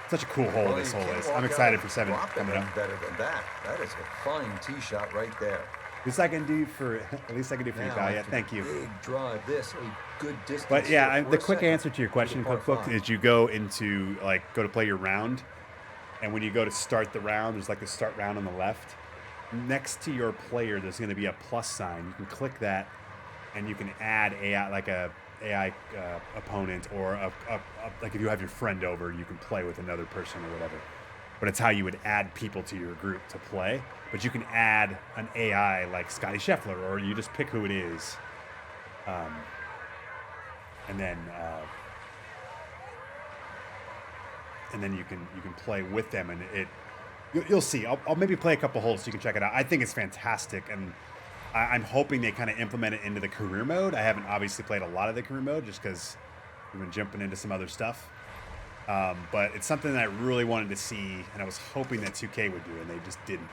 Such a cool hole this hole is. I'm excited for 7 coming up. Better than that. That is a fine tee shot right there. At least I can do for you, pal. Yeah, thank you. Big drive, this a good distance. But yeah, the quick answer to your question, Cookbook, is you go to play your round, and when you go to start the round, there's like the start round on the left. Next to your player, there's going to be a plus sign. You can click that, and you can add AI opponent, or like if you have your friend over, you can play with another person or whatever. But it's how you would add people to your group to play. But you can add an AI like Scotty Scheffler, or you just pick who it is, and then you can play with them, and you'll see. I'll maybe play a couple holes so you can check it out. I think it's fantastic, and I'm hoping they kind of implement it into the career mode. I haven't obviously played a lot of the career mode just because we've been jumping into some other stuff. But it's something that I really wanted to see, and I was hoping that 2K would do, and they just didn't.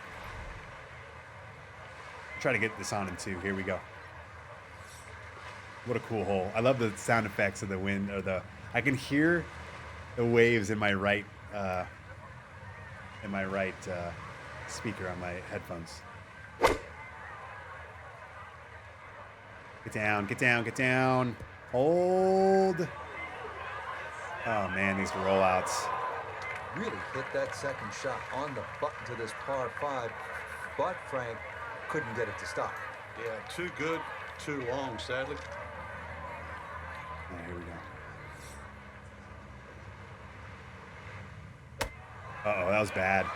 Try to get this on in 2. Here we go. What a cool hole. I love the sound effects of the wind, or I can hear the waves in my right speaker on my headphones. Get down, get down, get down. Hold. Oh man, these rollouts. Really hit that second shot on the button to this par 5, but Frank couldn't get it to stop. Yeah, too good, too long, sadly. Here we go. Uh-oh, that was bad.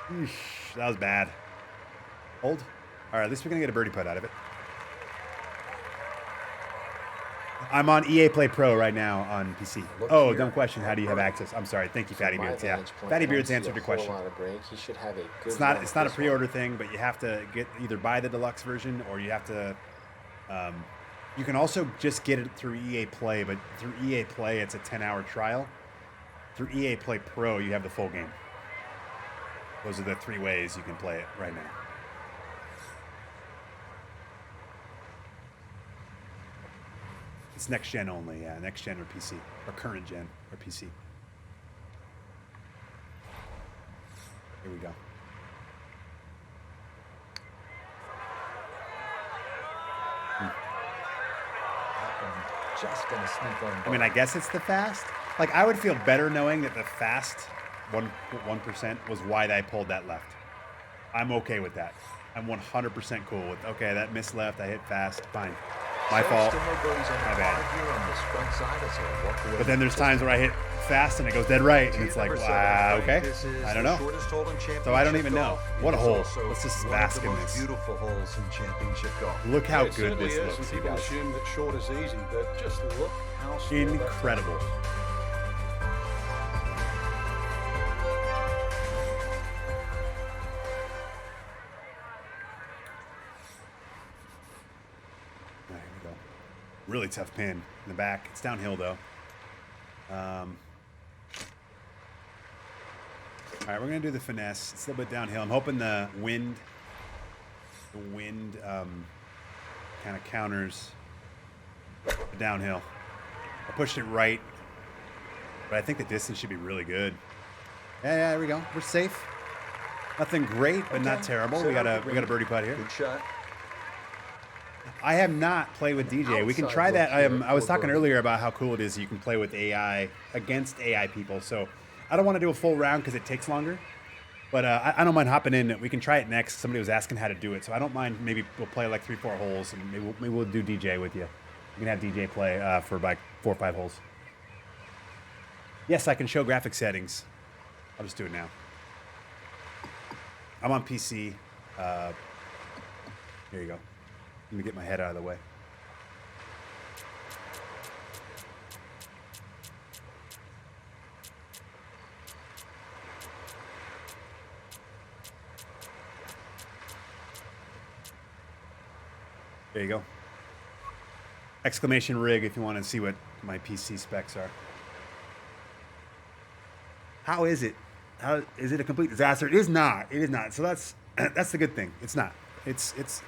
Eesh, that was bad. Hold. All right, at least we're going to get a birdie putt out of it. I'm on EA Play Pro right now on PC. Oh, dumb question. How do you have access? I'm sorry. Thank you, Fatty Beards. Yeah, Fatty Beards answered your question. He should have a good it's not a pre-order thing, but you have to either buy the deluxe version, or you have to. You can also just get it through EA Play, but through EA Play, it's a 10-hour trial. Through EA Play Pro, you have the full game. Those are the 3 ways you can play it right now. It's next gen only, yeah. Next gen or PC. Or current gen or PC. Here we go. Just gonna sneak on. I mean, I guess it's the fast. Like, I would feel better knowing that the fast 1% was why I pulled that left. I'm okay with that. I'm 100% cool with, okay, that missed left, I hit fast, fine. My fault. My bad. But then there's times where I hit fast and it goes dead right, and it's like, wow, okay. I don't know. So I don't even know. What a hole. Let's just bask in this. Beautiful holes in championship golf. Look how It good certainly this is, looks, and you people guys. assume that short is easy, but just look how small that Incredible. All right, here we go. Really tough pin in the back. It's downhill though. All right, we're gonna do the finesse. It's a little bit downhill. I'm hoping the wind kind of counters the downhill. I pushed it right, but I think the distance should be really good. Yeah, there we go. We're safe. Nothing great, but not terrible. We got a birdie putt here. Good shot. I have not played with DJ. We can Outside try that. look here I was for talking birdie. earlier about how cool it is you can play with AI against AI people. So I don't want to do a full round because it takes longer. But I don't mind hopping in. We can try it next. Somebody was asking how to do it. So I don't mind. Maybe we'll play like 3-4 holes, and maybe we'll do DJ with you. We can have DJ play for like 4 or 5 holes. Yes, I can show graphic settings. I'll just do it now. I'm on PC. Here you go. Let me get my head out of the way. There you go. Exclamation rig if you want to see what my PC specs are. How is it? How is it a complete disaster? It is not. It is not. So that's the good thing. It's not. It's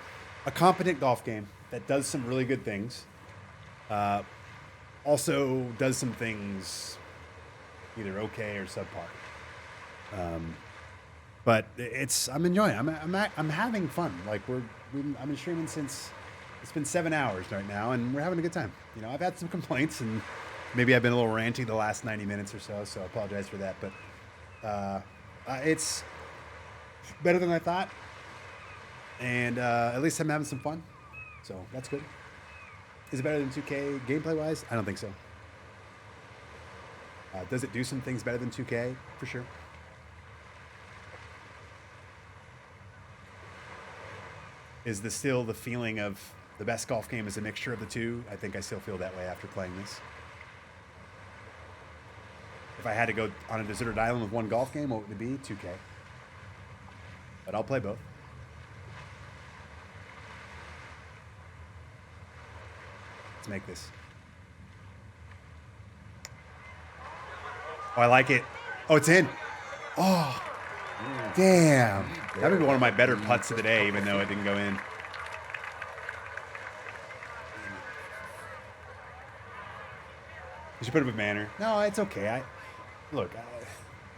a competent golf game that does some really good things. Also does some things either okay or subpar. But I'm enjoying it. I'm having fun. Like I've been streaming since it's been 7 hours right now, and we're having a good time. You know, I've had some complaints, and maybe I've been a little ranty the last 90 minutes or so. So I apologize for that. But it's better than I thought, and at least I'm having some fun. So that's good. Is it better than 2K gameplay wise? I don't think so. Does it do some things better than 2K? For sure. Is this still the feeling of the best golf game is a mixture of the two? I think I still feel that way after playing this. If I had to go on a deserted island with one golf game, what would it be? 2K. But I'll play both. Let's make this. Oh, I like it. Oh, it's in. Oh, damn. That would be one of my better putts of the day, even though it didn't go in. You should put up a banner. No, it's okay.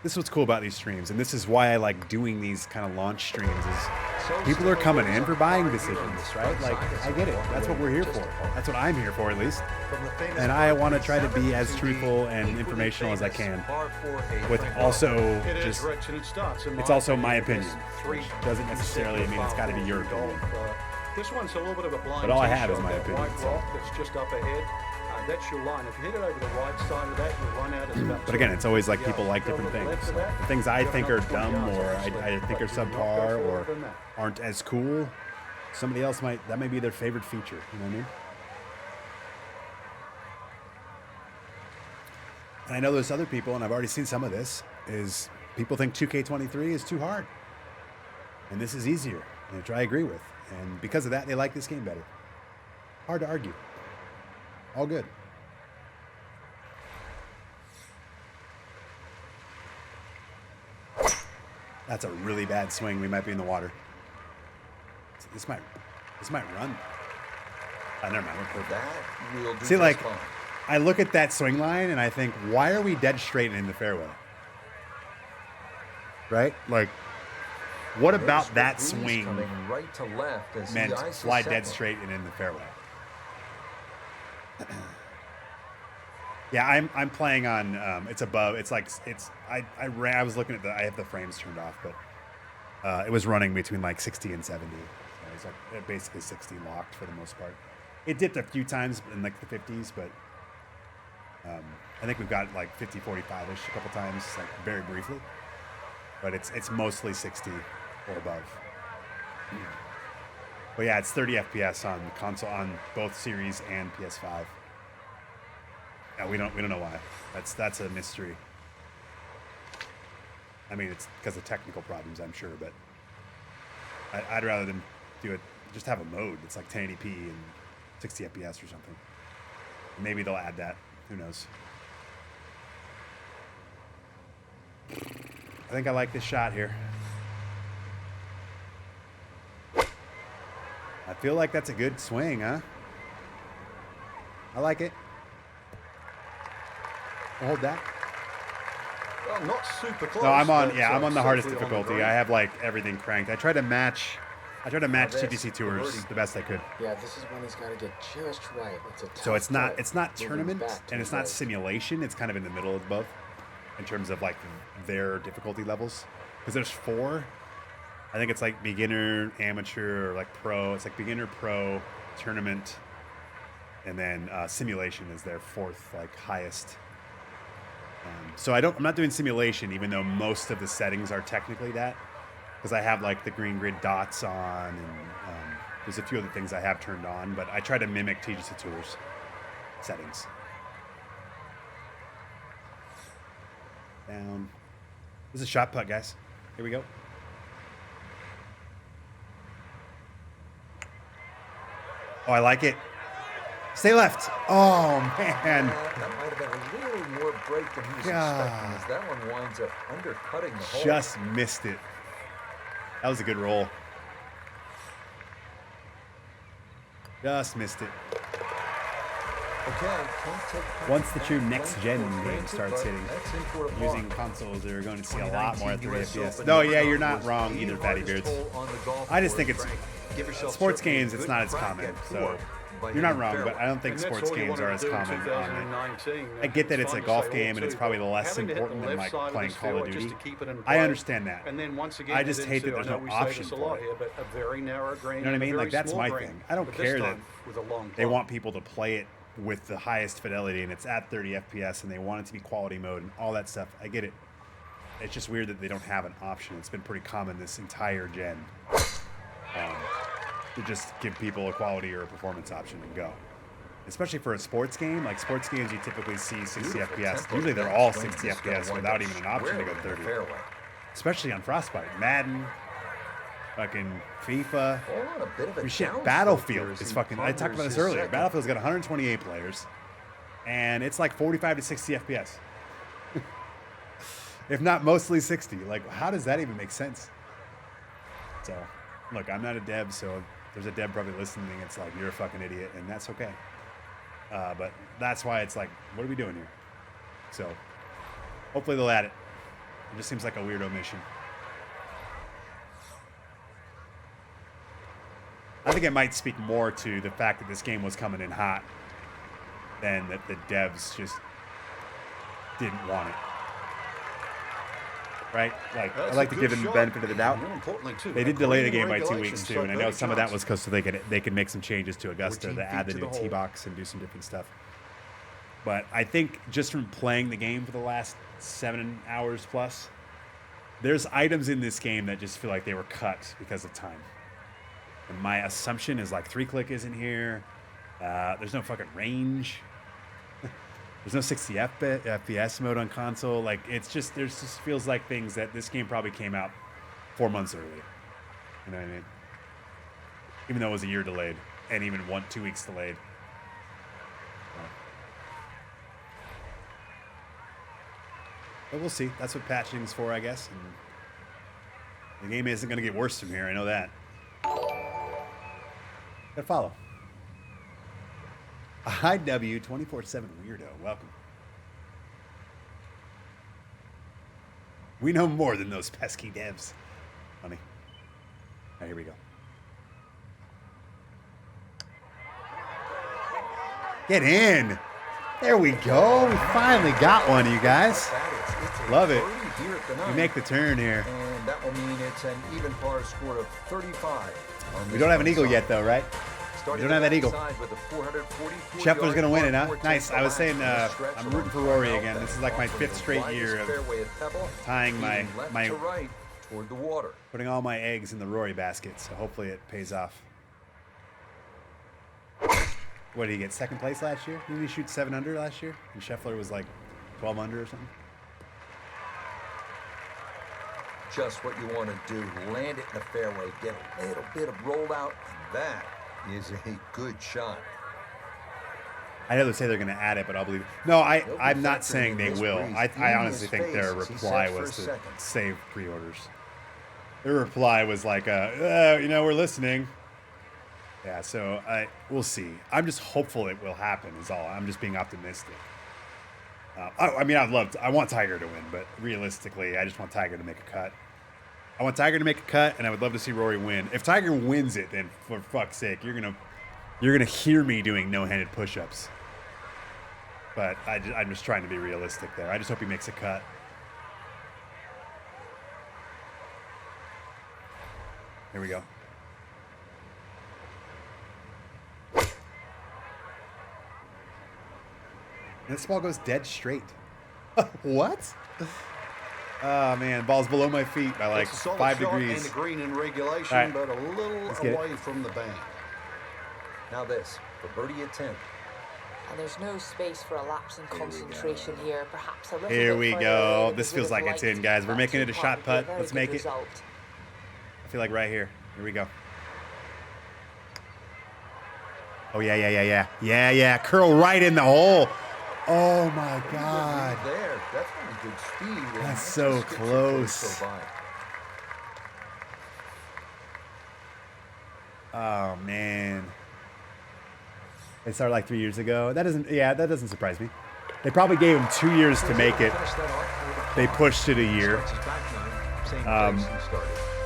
This is what's cool about these streams, and this is why I like doing these kind of launch streams. Is people are coming in for buying decisions, right? Like, I get it. That's what we're here for. That's what I'm here for, at least. And I want to try to be as truthful and informational as I can, with also just. It's also my opinion. Which doesn't necessarily mean it's got to be your opinion. This one's a little bit of a blind. But all I have is tee my shot, that opinion, white so. rock that's just up ahead. That's your line. If you hit it over the right side of that, you'll run out at about. But again, it's always like people like Go different to the things. left of that, The things I you have think are another 20 dumb yards or off the I side. think are But do not go subpar further or than that. aren't as cool, somebody else that may be their favorite feature. You know what I mean? And I know there's other people, and I've already seen some of this, is people think 2K23 is too hard. And this is easier, which I agree with. And because of that, they like this game better. Hard to argue. All good. That's a really bad swing. We might be in the water. This might run. Never mind. We're perfect. That will do See, just like, fine. I look at that swing line and I think, why are we dead straight in the fairway? Right? Like, what about that Breeze swing coming right to left as meant he ices fly dead second. straight and in the fairway? Yeah, I'm playing on. It's above. It's like it's. I was looking at I have the frames turned off, but it was running between like 60 and 70. So it was like basically 60 locked for the most part. It dipped a few times in like the 50s, but I think we've got like 50, 45-ish a couple times, like very briefly. But it's mostly 60 or above. But yeah, it's 30 FPS on console on both Series and PS5. Yeah, we don't know why. That's a mystery. I mean, it's because of technical problems, I'm sure, but I'd rather than do it. Just have a mode that's like 1080p and 60 FPS or something. Maybe they'll add that. Who knows? I think I like this shot here. I feel like that's a good swing, huh? I like it. I'll hold that. Well, not super close. No, I'm on. but, Yeah, I'm on the hardest safely on the difficulty. green. I have like everything cranked. I tried to match this, TGC Tours the best I could. Yeah, this is when he's got to get just right. It's a tough So it's not putt, moving tournament back to and it's the not right. simulation. It's kind of in the middle of both in terms of like their difficulty levels. Because there's 4. I think it's like beginner, amateur, or like pro. It's like beginner, pro, tournament, and then simulation is their 4th like highest. So I'm not doing simulation, even though most of the settings are technically that, because I have like the green grid dots on, and there's a few other things I have turned on, but I try to mimic TGC Tours settings. Down. This is a shot putt, guys. Here we go. Oh, I like it. Stay left. Oh, man. That might have been a little more break than he was expecting, as that one winds up undercutting the hole. Just missed it. That was a good roll. Just missed it. Okay, can't take Once the true that next-gen one for game granted, starts but hitting, that's in for a par. using consoles, they're going to see a lot more at 30 US FPS. Open No, number yeah, nine you're not was wrong the either, Fatty hardest Beards. hole on the golf I just course, think it's Frank. Give yourself sports certainly a games. It's good not as crack common, at so four by you're not hitting wrong. fairway. But I don't think And that's sports all you games wanted are to as do in common on it. 2019. I get that It's it's a fun to golf say game all and it's too, probably but the less having to hit important the than left like side of playing this Call of fairway Duty. just to keep it in I play. understand that. And then once again, I just get hate that into, there's I know no we say option this a for lot it. here, but a very narrow green. You know what I and a mean? Like very that's small my green, thing. I don't but this care that time with a long they club. want people to play it with the highest fidelity and it's at 30 FPS and they want it to be quality mode and all that stuff. I get it. It's just weird that they don't have an option. It's been pretty common this entire gen to just give people a quality or a performance option and go. Especially for a sports game. Like sports games, you typically see 60 Beautiful FPS. tempo. Usually they're That all swing 60 just gonna FPS wind without up even an option to go squarely in the 30. fairway. Especially on Frostbite. Madden, fucking FIFA. All on a bit of a Shit, downslope here Battlefield as is he fucking. I talked about ponders this his earlier. second. Battlefield's got 128 players, and it's like 45 to 60 FPS. If not mostly 60. Like, how does that even make sense? So, look, I'm not a dev, so if there's a dev probably listening. It's like, you're a fucking idiot, and that's okay. But that's why it's like, what are we doing here? So, hopefully they'll add it. It just seems like a weird omission. I think it might speak more to the fact that this game was coming in hot than that the devs just didn't want it. Right? Like, I like to give them the benefit of the doubt. More importantly, too, They did delay the game by 2 regulations, weeks too, so and I know very some of that chance. was because so they could make some changes to Augusta 14 to add the feet new to the tee hole. box and do some different stuff. But I think just from playing the game for the last 7 hours plus, there's items in this game that just feel like they were cut because of time. And my assumption is like 3-click isn't here. There's no fucking range. There's no 60 FPS mode on console. Like, it's just, there's just feels like things that this game probably came out 4 months early. You know what I mean? Even though it was a year delayed, and even 2 weeks delayed. But we'll see. That's what patching's for, I guess. And the game isn't going to get worse from here. I know that. Gotta follow. IW 24/7 weirdo. Welcome. We know more than those pesky devs. Funny. All right, here we go. Get in. There we go. We finally got one, you guys. Love it. We make the turn here. And that will mean it's an even par score of 35. We don't have an eagle yet, though, right? We don't have that eagle. Scheffler's going to win it, huh? Nice. I was saying I'm rooting for Rory again. This is like my 5th straight year of tying my toward the water. Putting all my eggs in the Rory basket, so hopefully it pays off. What did he get? 2nd place last year? Didn't he shoot 7 under last year? And Scheffler was like 12 under or something? Just what you want to do. Land it in the fairway. Get a little bit of rollout. That is a good shot. I know they say they're going to add it, but I'll believe it. No, I'm not saying they will. I honestly think their reply was to save pre-orders. Their reply was like, you know, we're listening. Yeah, so we'll see. I'm just hopeful it will happen is all. I'm just being optimistic. I mean, I want Tiger to win, but realistically, I just want Tiger to make a cut. I want Tiger to make a cut, and I would love to see Rory win. If Tiger wins it, then for fuck's sake, you're gonna hear me doing no-handed push-ups. But I'm just trying to be realistic there. I just hope he makes a cut. Here we go. And this ball goes dead straight. What? Oh man, ball's below my feet by like 5 degrees. In the green in regulation, right, but a little away from the bank. Now this for birdie at 10. And there's no space for a lapse in concentration here. Perhaps a little Here bit we further go. away This would feels have like it's liked in, guys. We're that making it a two-putt shot would be a putt. very Let's good make it. result. I feel like right here. Here we go. Oh yeah. Curl right in the hole. Oh my God. There, definitely good speed. That's so close. Oh man. They started like 3 years ago. That doesn't surprise me. They probably gave him 2 years to make it. They pushed it a year.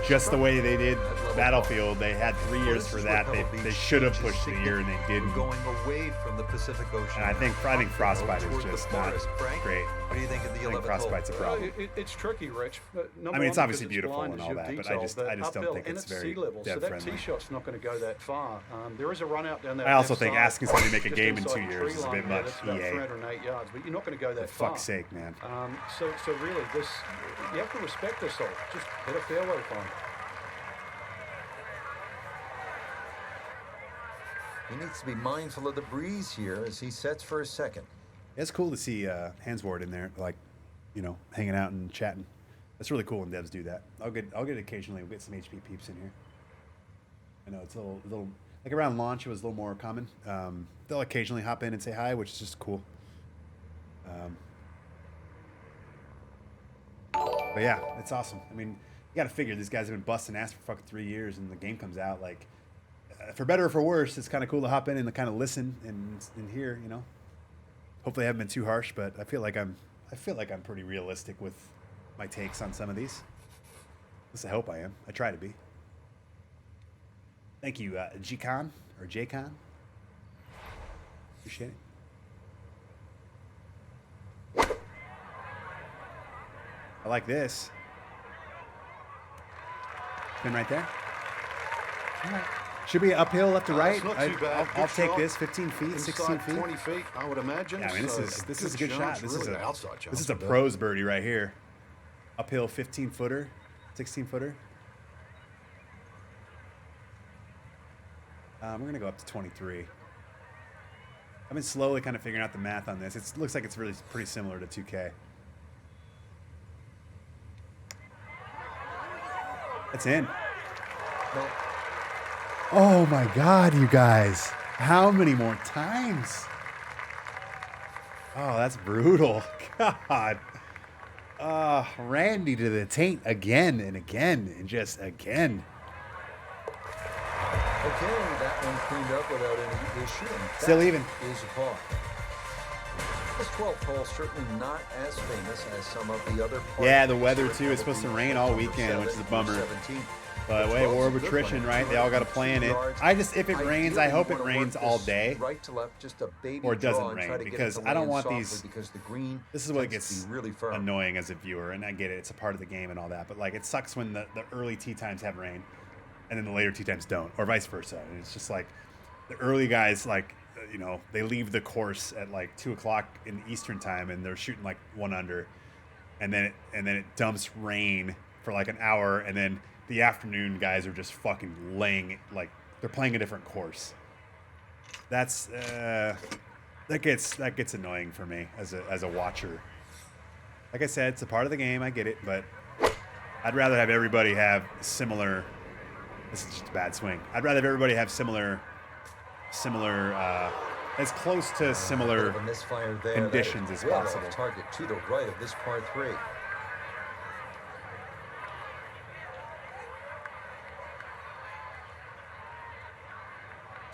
Just the way they did Battlefield, they had 3 years for that. They should have pushed a year and they didn't. Going away from the Pacific Ocean. And I think Frostbite is just not great. What do you think of the 11th hole? Frostbite's a problem. It's tricky, Rich. I mean, it's obviously beautiful and all that, but I just don't think it's very dev so that friendly. tee shot's not going to go that far. There is a run out down there. I also think asking somebody to make a game in 2 years is a bit much. About EA. 308 yards, but you're not going to go that For far. fuck's sake, man. So really, you have to respect this hole. Just hit a fairway find. He needs to be mindful of the breeze here as he sets for his second. It's cool to see Hansward in there, like, you know, hanging out and chatting. That's really cool when devs do that. I'll get occasionally. We'll get some HP peeps in here. I know it's a little like around launch. It was a little more common. They'll occasionally hop in and say hi, which is just cool. But yeah, it's awesome. I mean, you got to figure these guys have been busting ass for fucking 3 years, and the game comes out like. For better or for worse, it's kind of cool to hop in and kind of listen and hear, you know. Hopefully, I haven't been too harsh, but I feel like I'm pretty realistic with my takes on some of these. At least I hope I am. I try to be. Thank you, G-Con or J-Con. Appreciate it. I like this. Been right there. All right. Should be uphill left to right. I'll take this 15 feet, 16 feet. 20 feet, I would imagine. Yeah, I mean, this is a good shot. This really is a pros birdie right here. Uphill 15-footer, 16-footer. We're going to go up to 23. I've been slowly kind of figuring out the math on this. It looks like it's really pretty similar to 2K. It's in. Well, oh my God, you guys. How many more times? Oh, that's brutal. God. Randy to the taint again and again and just again. Okay, that one cleaned up without any issue. And Still that even. is a par. This 12th hole certainly not as famous as some of the other. Yeah, the weather too. It's supposed to rain all weekend, which is a bummer. 17. But wait, war of attrition, right? They all got to play in it. I just, if it rains, I hope it rains all day. Right to left, just a baby or it doesn't draw and try rain, to get it because to I don't land want softly these. because the green This is what tends to gets be really firm. annoying as a viewer, and I get it. It's a part of the game and all that. But like, it sucks when the early tee times have rain, and then the later tee times don't, or vice versa. And it's just like the early guys, like they leave the course at like 2 o'clock in Eastern time, and they're shooting like 1 under, and then it dumps rain for like an hour, and then the afternoon guys are just fucking laying, like they're playing a different course. That's that gets annoying for me as a watcher. Like I said, it's a part of the game. I get it, but I'd rather have everybody have similar. This is just a bad swing. I'd rather have everybody have similar, as close to similar A misfire there. conditions That as is well possible. off target to the right of this par 3.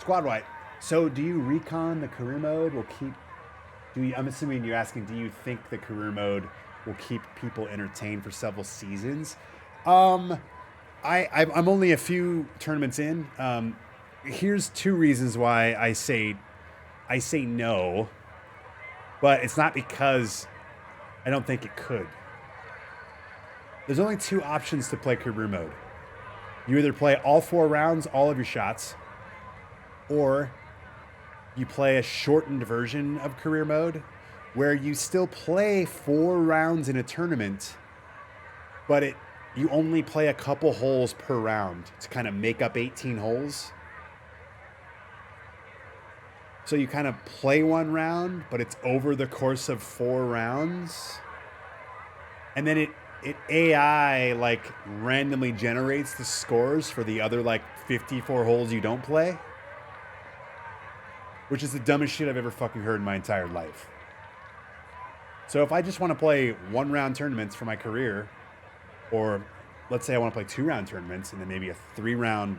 Squad White. So, do you recon the career mode will keep? I'm assuming you're asking. Do you think the career mode will keep people entertained for several seasons? I'm only a few tournaments in. Here's 2 reasons why I say no, but it's not because I don't think it could. There's only 2 options to play career mode. You either play all 4 rounds, all of your shots, or you play a shortened version of career mode where you still play 4 rounds in a tournament, but you only play a couple holes per round to kind of make up 18 holes. So you kind of play 1 round, but it's over the course of 4 rounds. And then it AI like randomly generates the scores for the other like 54 holes you don't play. Which is the dumbest shit I've ever fucking heard in my entire life. So if I just want to play 1-round tournaments for my career, or let's say I want to play 2-round tournaments and then maybe a 3-round.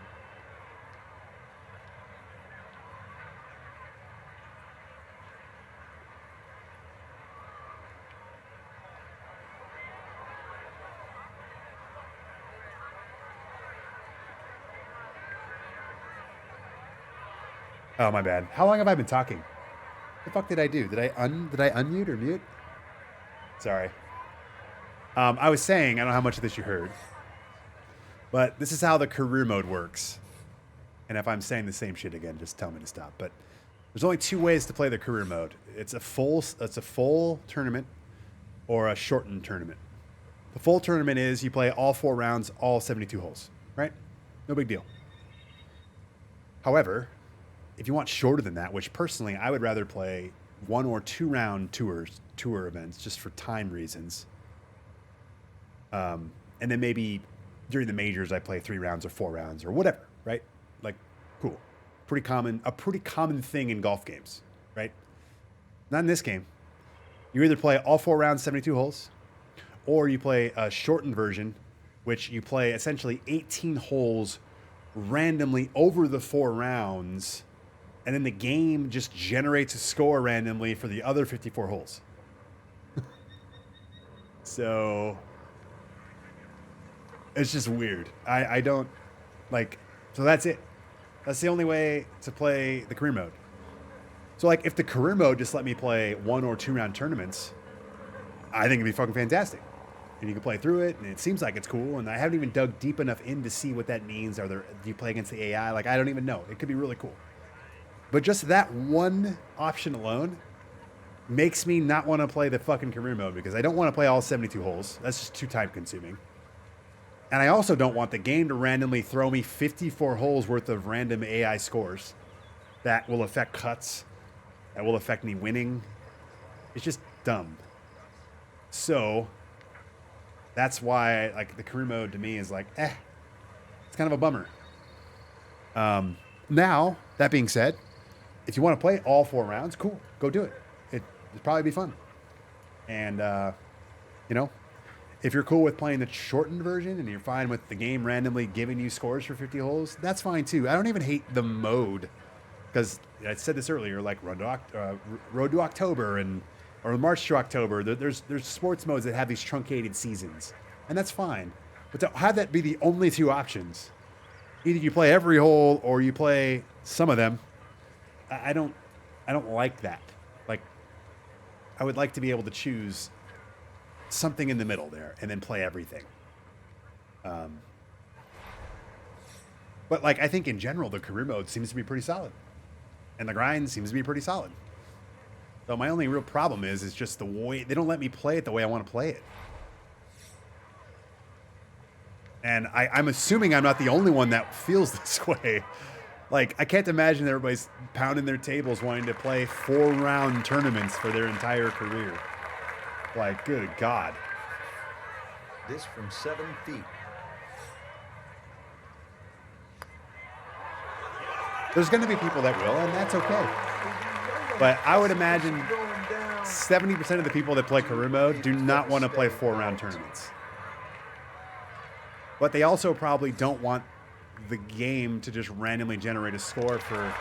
Oh, my bad. How long have I been talking? What the fuck did I do? Did I unmute or mute? Sorry. I was saying, I don't know how much of this you heard, but this is how the career mode works. And if I'm saying the same shit again, just tell me to stop. But there's only 2 ways to play the career mode. It's a full tournament or a shortened tournament. The full tournament is you play all 4 rounds, all 72 holes, right? No big deal. However, if you want shorter than that, which personally I would rather play 1 or 2 round tour events just for time reasons. And then maybe during the majors I play 3 rounds or 4 rounds or whatever, right? Like, cool. A pretty common thing in golf games, right? Not in this game. You either play all 4 rounds, 72 holes, or you play a shortened version, which you play essentially 18 holes randomly over the 4 rounds. And then the game just generates a score randomly for the other 54 holes. So it's just weird. I don't like, so that's it. That's the only way to play the career mode. So like if the career mode just let me play 1 or 2 round tournaments, I think it'd be fucking fantastic. And you can play through it and it seems like it's cool. And I haven't even dug deep enough in to see what that means. Do you play against the AI? Like, I don't even know. It could be really cool. But just that one option alone makes me not want to play the fucking career mode because I don't want to play all 72 holes. That's just too time consuming. And I also don't want the game to randomly throw me 54 holes worth of random AI scores that will affect cuts, that will affect me winning. It's just dumb. So that's why like the career mode to me is like, it's kind of a bummer. Now, that being said, if you want to play all 4 rounds, cool, go do it. It'd probably be fun. And, if you're cool with playing the shortened version and you're fine with the game randomly giving you scores for 50 holes, that's fine too. I don't even hate the mode because I said this earlier, like Road to October or March to October. There's sports modes that have these truncated seasons, and that's fine. But to have that be the only two options, either you play every hole or you play some of them, I don't like that. Like, I would like to be able to choose something in the middle there and then play everything. But like, I think in general, the career mode seems to be pretty solid and the grind seems to be pretty solid. So my only real problem is just the way they don't let me play it the way I want to play it. And I'm assuming I'm not the only one that feels this way. Like, I can't imagine everybody's pounding their tables wanting to play 4-round tournaments for their entire career. Like, good God. This from 7 feet. There's going to be people that will, and that's okay. But I would imagine 70% of the people that play career mode do not want to play 4-round tournaments. But they also probably don't want the game to just randomly generate a score for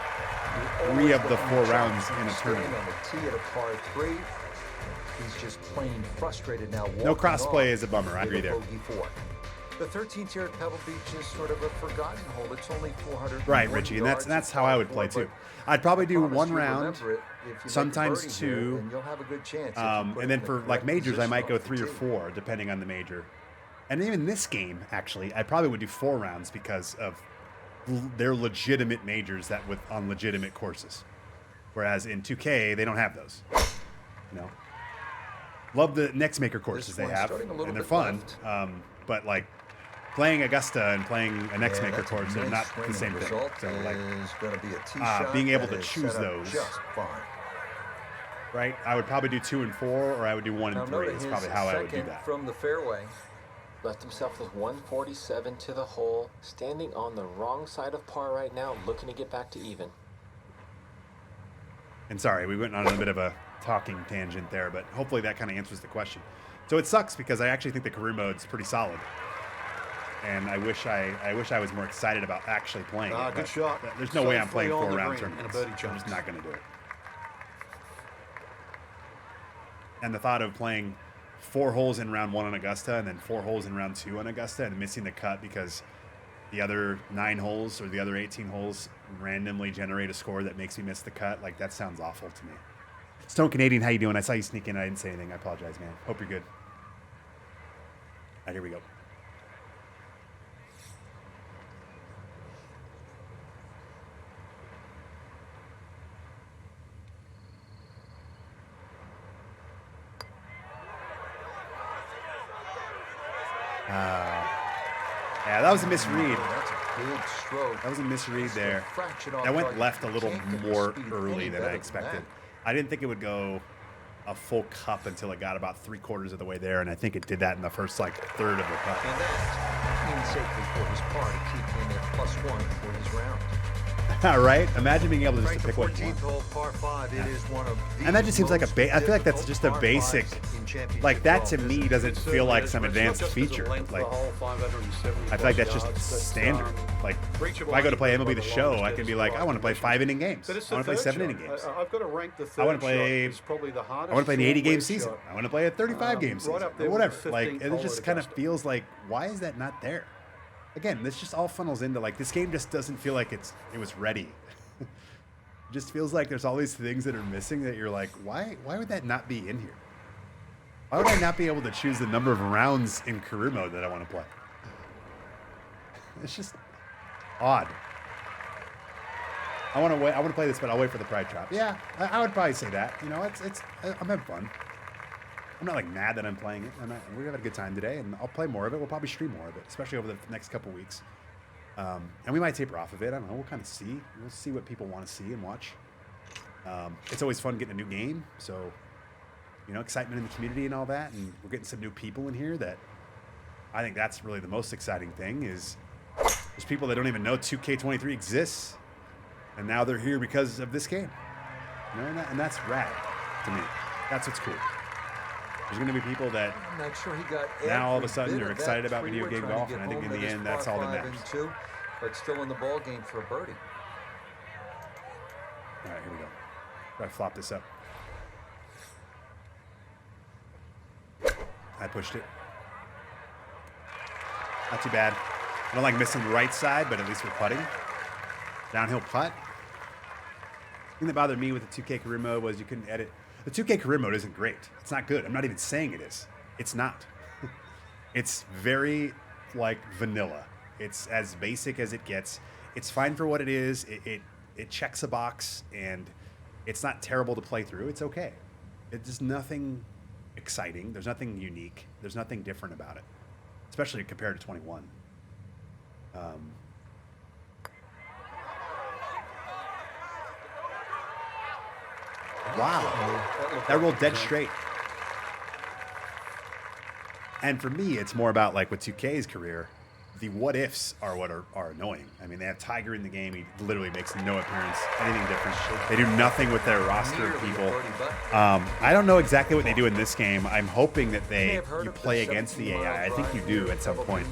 3 of the 4 rounds in a tournament. On the tee at a par 3. He's just plain frustrated now. No crossplay is a bummer. I agree there. The 13th here at Pebble Beach is sort of a forgotten hole. It's only 400. Right, Richie, and that's how I would play too. I'd probably do 1 round, sometimes 2, and you'll have a good chance. And then for like majors, I might go 3 or 4, depending on the major. And even this game, actually, I probably would do 4 rounds because of their legitimate majors that on legitimate courses. Whereas in 2K, they don't have those. You know, love the next maker courses they have, and they're fun. But like playing Augusta and playing a next maker course are not the same thing. So like being able to choose those. Right, I would probably do 2 and 4, or I would do 1 and 3. Is probably how I would do that. From the fairway. Left himself with 147 to the hole, standing on the wrong side of par right now, looking to get back to even. And sorry, we went on a bit of a talking tangent there, but hopefully that kind of answers the question. So it sucks because I actually think the career mode's pretty solid, and I wish I was more excited about actually playing it. Good shot. There's no way I'm playing 4-round tournaments. I'm just not going to do it. And the thought of playing 4 holes in round 1 on Augusta and then 4 holes in round 2 on Augusta and missing the cut because the other 9 holes or the other 18 holes randomly generate a score that makes me miss the cut, like, that sounds awful to me. Stone Canadian, how you doing? I saw you sneak in. I didn't say anything. I apologize, man. Hope you're good. All right, here we go. Yeah, that was a misread. That's a big stroke. That was a misread there. I went left a little more early than I expected. I didn't think it would go a full cup until it got about 3/4 of the way there, and I think it did that in the first like third of the cup. And that's in safely for his par to keep him at +1 for his round. All right. Imagine being able to just pick what you want. Hole, par 5, it is one of the and that just seems like I feel like that's just a basic. Like that to me doesn't feel like some advanced feature. Like I feel like that's just standard. Like if I go to play MLB The Show, I can be like, I want to play 5-inning games. I want to play 7-inning games. I've got to rank the third. I want to play. I want to play an 80-game season. I want to play a 35-game season. Or whatever. Like it just kind of feels like, why is that not there? Again, this just all funnels into like this game just doesn't feel like it was ready. It just feels like there's all these things that are missing that you're like, why would that not be in here? Why would I not be able to choose the number of rounds in career mode that I want to play? It's just odd. I want to play this, but I'll wait for the pride drop. Yeah, I would probably say that. You know, I'm having fun. I'm not like mad that I'm playing it. We're having a good time today, and I'll play more of it. We'll probably stream more of it, especially over the next couple weeks. And we might taper off of it. I don't know. We'll kind of see. We'll see what people want to see and watch. It's always fun getting a new game. So, you know, excitement in the community and all that. And we're getting some new people in here that I think that's really the most exciting thing is there's people that don't even know 2K23 exists. And now they're here because of this game. You know, and that's rad to me. That's what's cool. There's going to be people that I'm not sure he got now all of a every sudden bit are of excited that about video three-wood game trying to golf, get and I think in home the to end this that's par all that five matters. and two, but still in the ball game for a birdie. All right, here we go. Try to flop this up. I pushed it. Not too bad. I don't like missing the right side, but at least we're putting. Downhill putt. The thing that bothered me with the 2K career mode was you couldn't edit. The 2K career mode isn't great. It's not good. I'm not even saying it is. It's not. It's very, like, vanilla. It's as basic as it gets. It's fine for what it is. It checks a box, and it's not terrible to play through. It's okay. It's nothing exciting. There's nothing unique. There's nothing different about it, especially compared to 21. Wow. That rolled dead straight. And for me, it's more about, like, with 2K's career, the what ifs are what are annoying. I mean, they have Tiger in the game. He literally makes no appearance, anything different. They do nothing with their roster of people. I don't know exactly what they do in this game. I'm hoping that you play against the AI. I think you do at some point.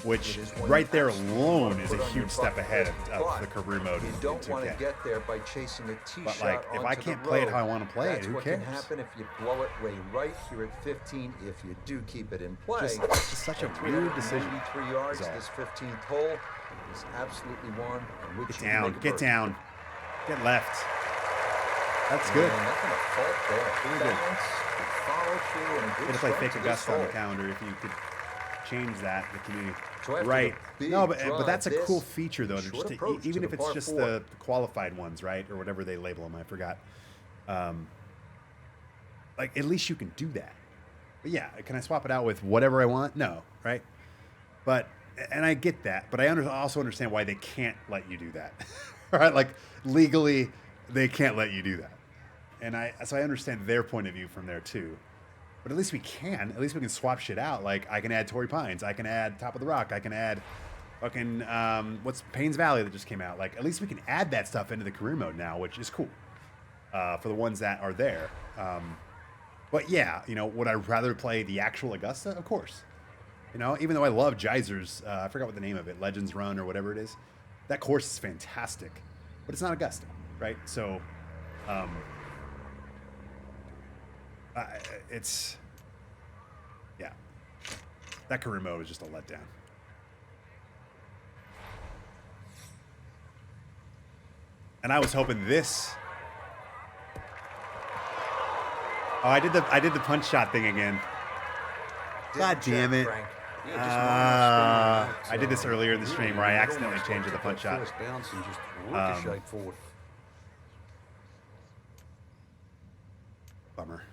Which right there alone is a huge step ahead of the career mode in 2K. You don't want to get there by chasing a tee shot. But, like, if I can't play it how I want to play it, who cares? That's what can happen if you blow it way right here at 15. If you do keep it in play, just such a weird decision. 3 yards. This 15th hole is absolutely one in which get down, get down, get left. That's good. Nothing to fault there. Good. Follow through and a good Get to play start fake to this Augusta on the hole. calendar if you could change that. The community, So after right? the big No, but drive, that's a this cool feature though. short Just approach to even the if it's par just four. the qualified ones, right, or whatever they label them. I forgot. Like, at least you can do that. But yeah, can I swap it out with whatever I want? No, right? But and I get that, but I also understand why they can't let you do that. Right? Like, legally, they can't let you do that. And so I understand their point of view from there too. But at least we can. At least we can swap shit out. Like, I can add Torrey Pines. I can add Top of the Rock. I can add fucking what's Payne's Valley that just came out. Like, at least we can add that stuff into the career mode now, which is cool for the ones that are there. But yeah, would I rather play the actual Augusta? Of course. Even though I love Geysers, I forgot what the name of it, Legends Run or whatever it is. That course is fantastic, but it's not Augusta, right? So, yeah, that career mode is just a letdown. And I was hoping this. Oh, I did the punch shot thing again. God damn it. I did this earlier in the stream where I accidentally changed the punch shot. Bounce and just ricochet forward. Bummer.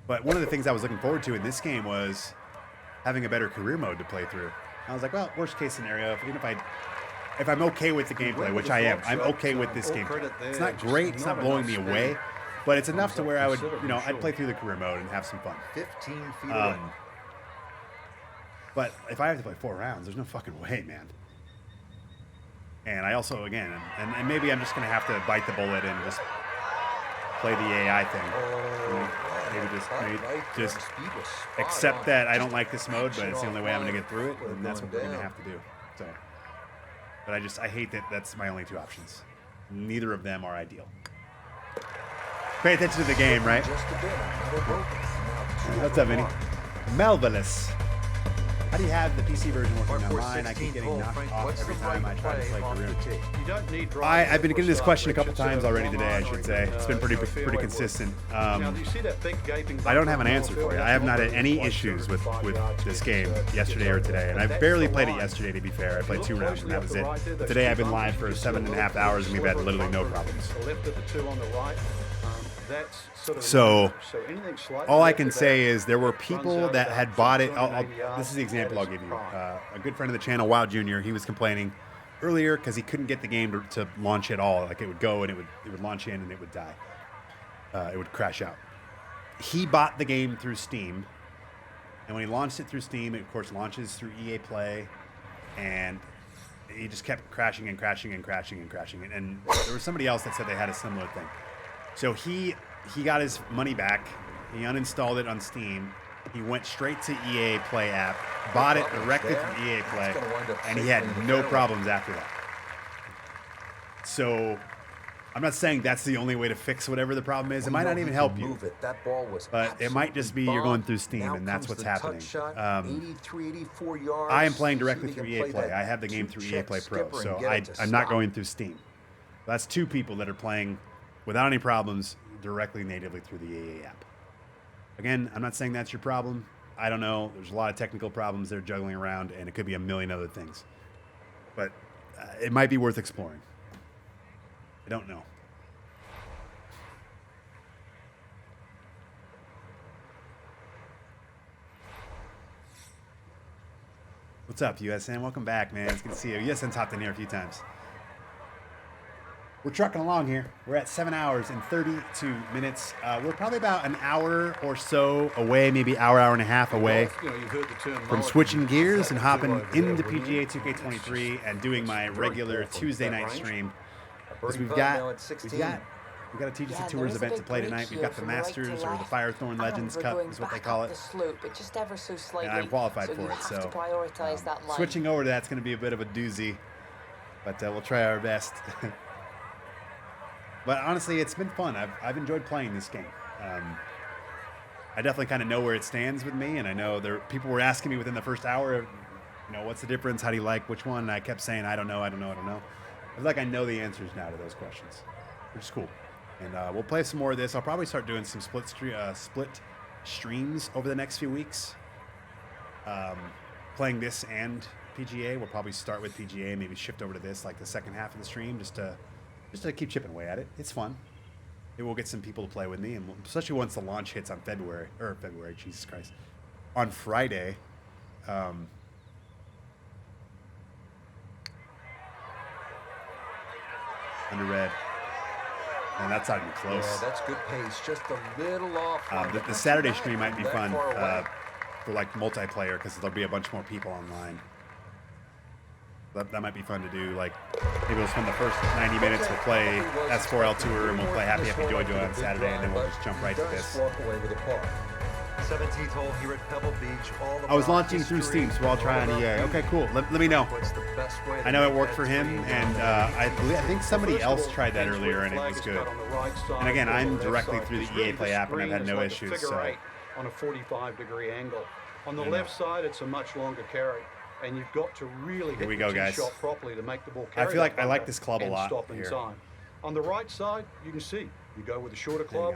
But one of the things I was looking forward to in this game was having a better career mode to play through. I was like, well, worst case scenario, even if I'm okay with the gameplay, which I am, I'm okay with this gameplay. It's not great, it's not blowing me away, but it's enough to where I would, I'd play through the career mode and have some fun. 15 feet away. But if I have to play 4 rounds, there's no fucking way, man. And I also, again, and maybe I'm just going to have to bite the bullet and just play the AI thing. Maybe just accept that I don't like this mode, but it's the only way I'm going to get through it, and that's what we're going to have to do. So, but I hate that that's my only 2 options. Neither of them are ideal. Pay attention to the game, right? What's up, Vinny? Marvelous. How do you have the PC version working on mine? I keep getting knocked off every time I try to play career. I've been getting this question a couple times already today, I should say. It's been pretty consistent. I don't have an answer for you. I have not had any issues with this game yesterday or today, and I barely played it yesterday, to be fair. I played 2 rounds, and that was it. But today I've been live for 7.5 hours, and we've had literally no problems. So all I can say is there were people that had bought it. This is the example I'll give you. A good friend of the channel, Wow Jr., he was complaining earlier because he couldn't get the game to launch at all. Like, it would go and it would launch in and it would die. It would crash out. He bought the game through Steam, and when he launched it through Steam, it of course launches through EA Play, and he just kept crashing and crashing and crashing and crashing. And there was somebody else that said they had a similar thing. So he got his money back. He uninstalled it on Steam. He went straight to EA Play app, bought it directly from EA Play, and he had no problems after that. So I'm not saying that's the only way to fix whatever the problem is. It might not even help you. But it might just be you're going through Steam, and that's what's happening. 83, 84 yards. I am playing directly through EA Play. I have the game through EA Play Pro, so I'm not going through Steam. That's two people that are playing without any problems directly natively through the EA app. Again, I'm not saying that's your problem. I don't know. There's a lot of technical problems they're juggling around, and it could be a million other things. But it might be worth exploring. I don't know. What's up, USN? Welcome back, man. It's good to see you. USN's hopped in here a few times. We're trucking along here. We're at 7 hours and 32 minutes. We're probably about an hour or so away, maybe hour and a half away from switching gears and hopping into PGA 2K23 and doing my regular Tuesday night stream. Because we've got a TGC Tours event to play tonight. We've got the Masters or the Firethorn Legends Cup is what they call it. And I'm qualified for it, so switching over to that's going to be a bit of a doozy, but we'll try our best. But honestly, it's been fun. I've enjoyed playing this game. I definitely kind of know where it stands with me, and I know people were asking me within the first hour, what's the difference? How do you like which one? And I kept saying, I don't know. I feel like I know the answers now to those questions, which is cool. And we'll play some more of this. I'll probably start doing some split streams over the next few weeks. Playing this and PGA. We'll probably start with PGA, maybe shift over to this like the second half of the stream just to keep chipping away at it. It's fun. Maybe we'll get some people to play with me, and especially once the launch hits on February, Jesus Christ, on Friday. Under red. And that's not even close. Yeah, that's good pace. Just a little off. The Saturday stream might be fun for like multiplayer because there'll be a bunch more people online. That might be fun to do. Like maybe we'll spend the first 90 minutes. We'll play S4L Tour and we'll play Happy Happy Joy Joy on Saturday, and then we'll just jump right to this. 17th hole here at Pebble Beach. I was launching through Steam, so I'll try on EA. Okay, cool. Let me know. I know it worked for him, and I think somebody else tried that earlier, and it was good. And again, I'm directly through the EA Play app, and I've had no issues. So on a 45-degree angle. On the left side, it's a much longer carry, and you've got to really hit the tee shot properly to make the ball carry. I feel like I like this club a lot stop in here. time. On the right side, you can see you go with a shorter club,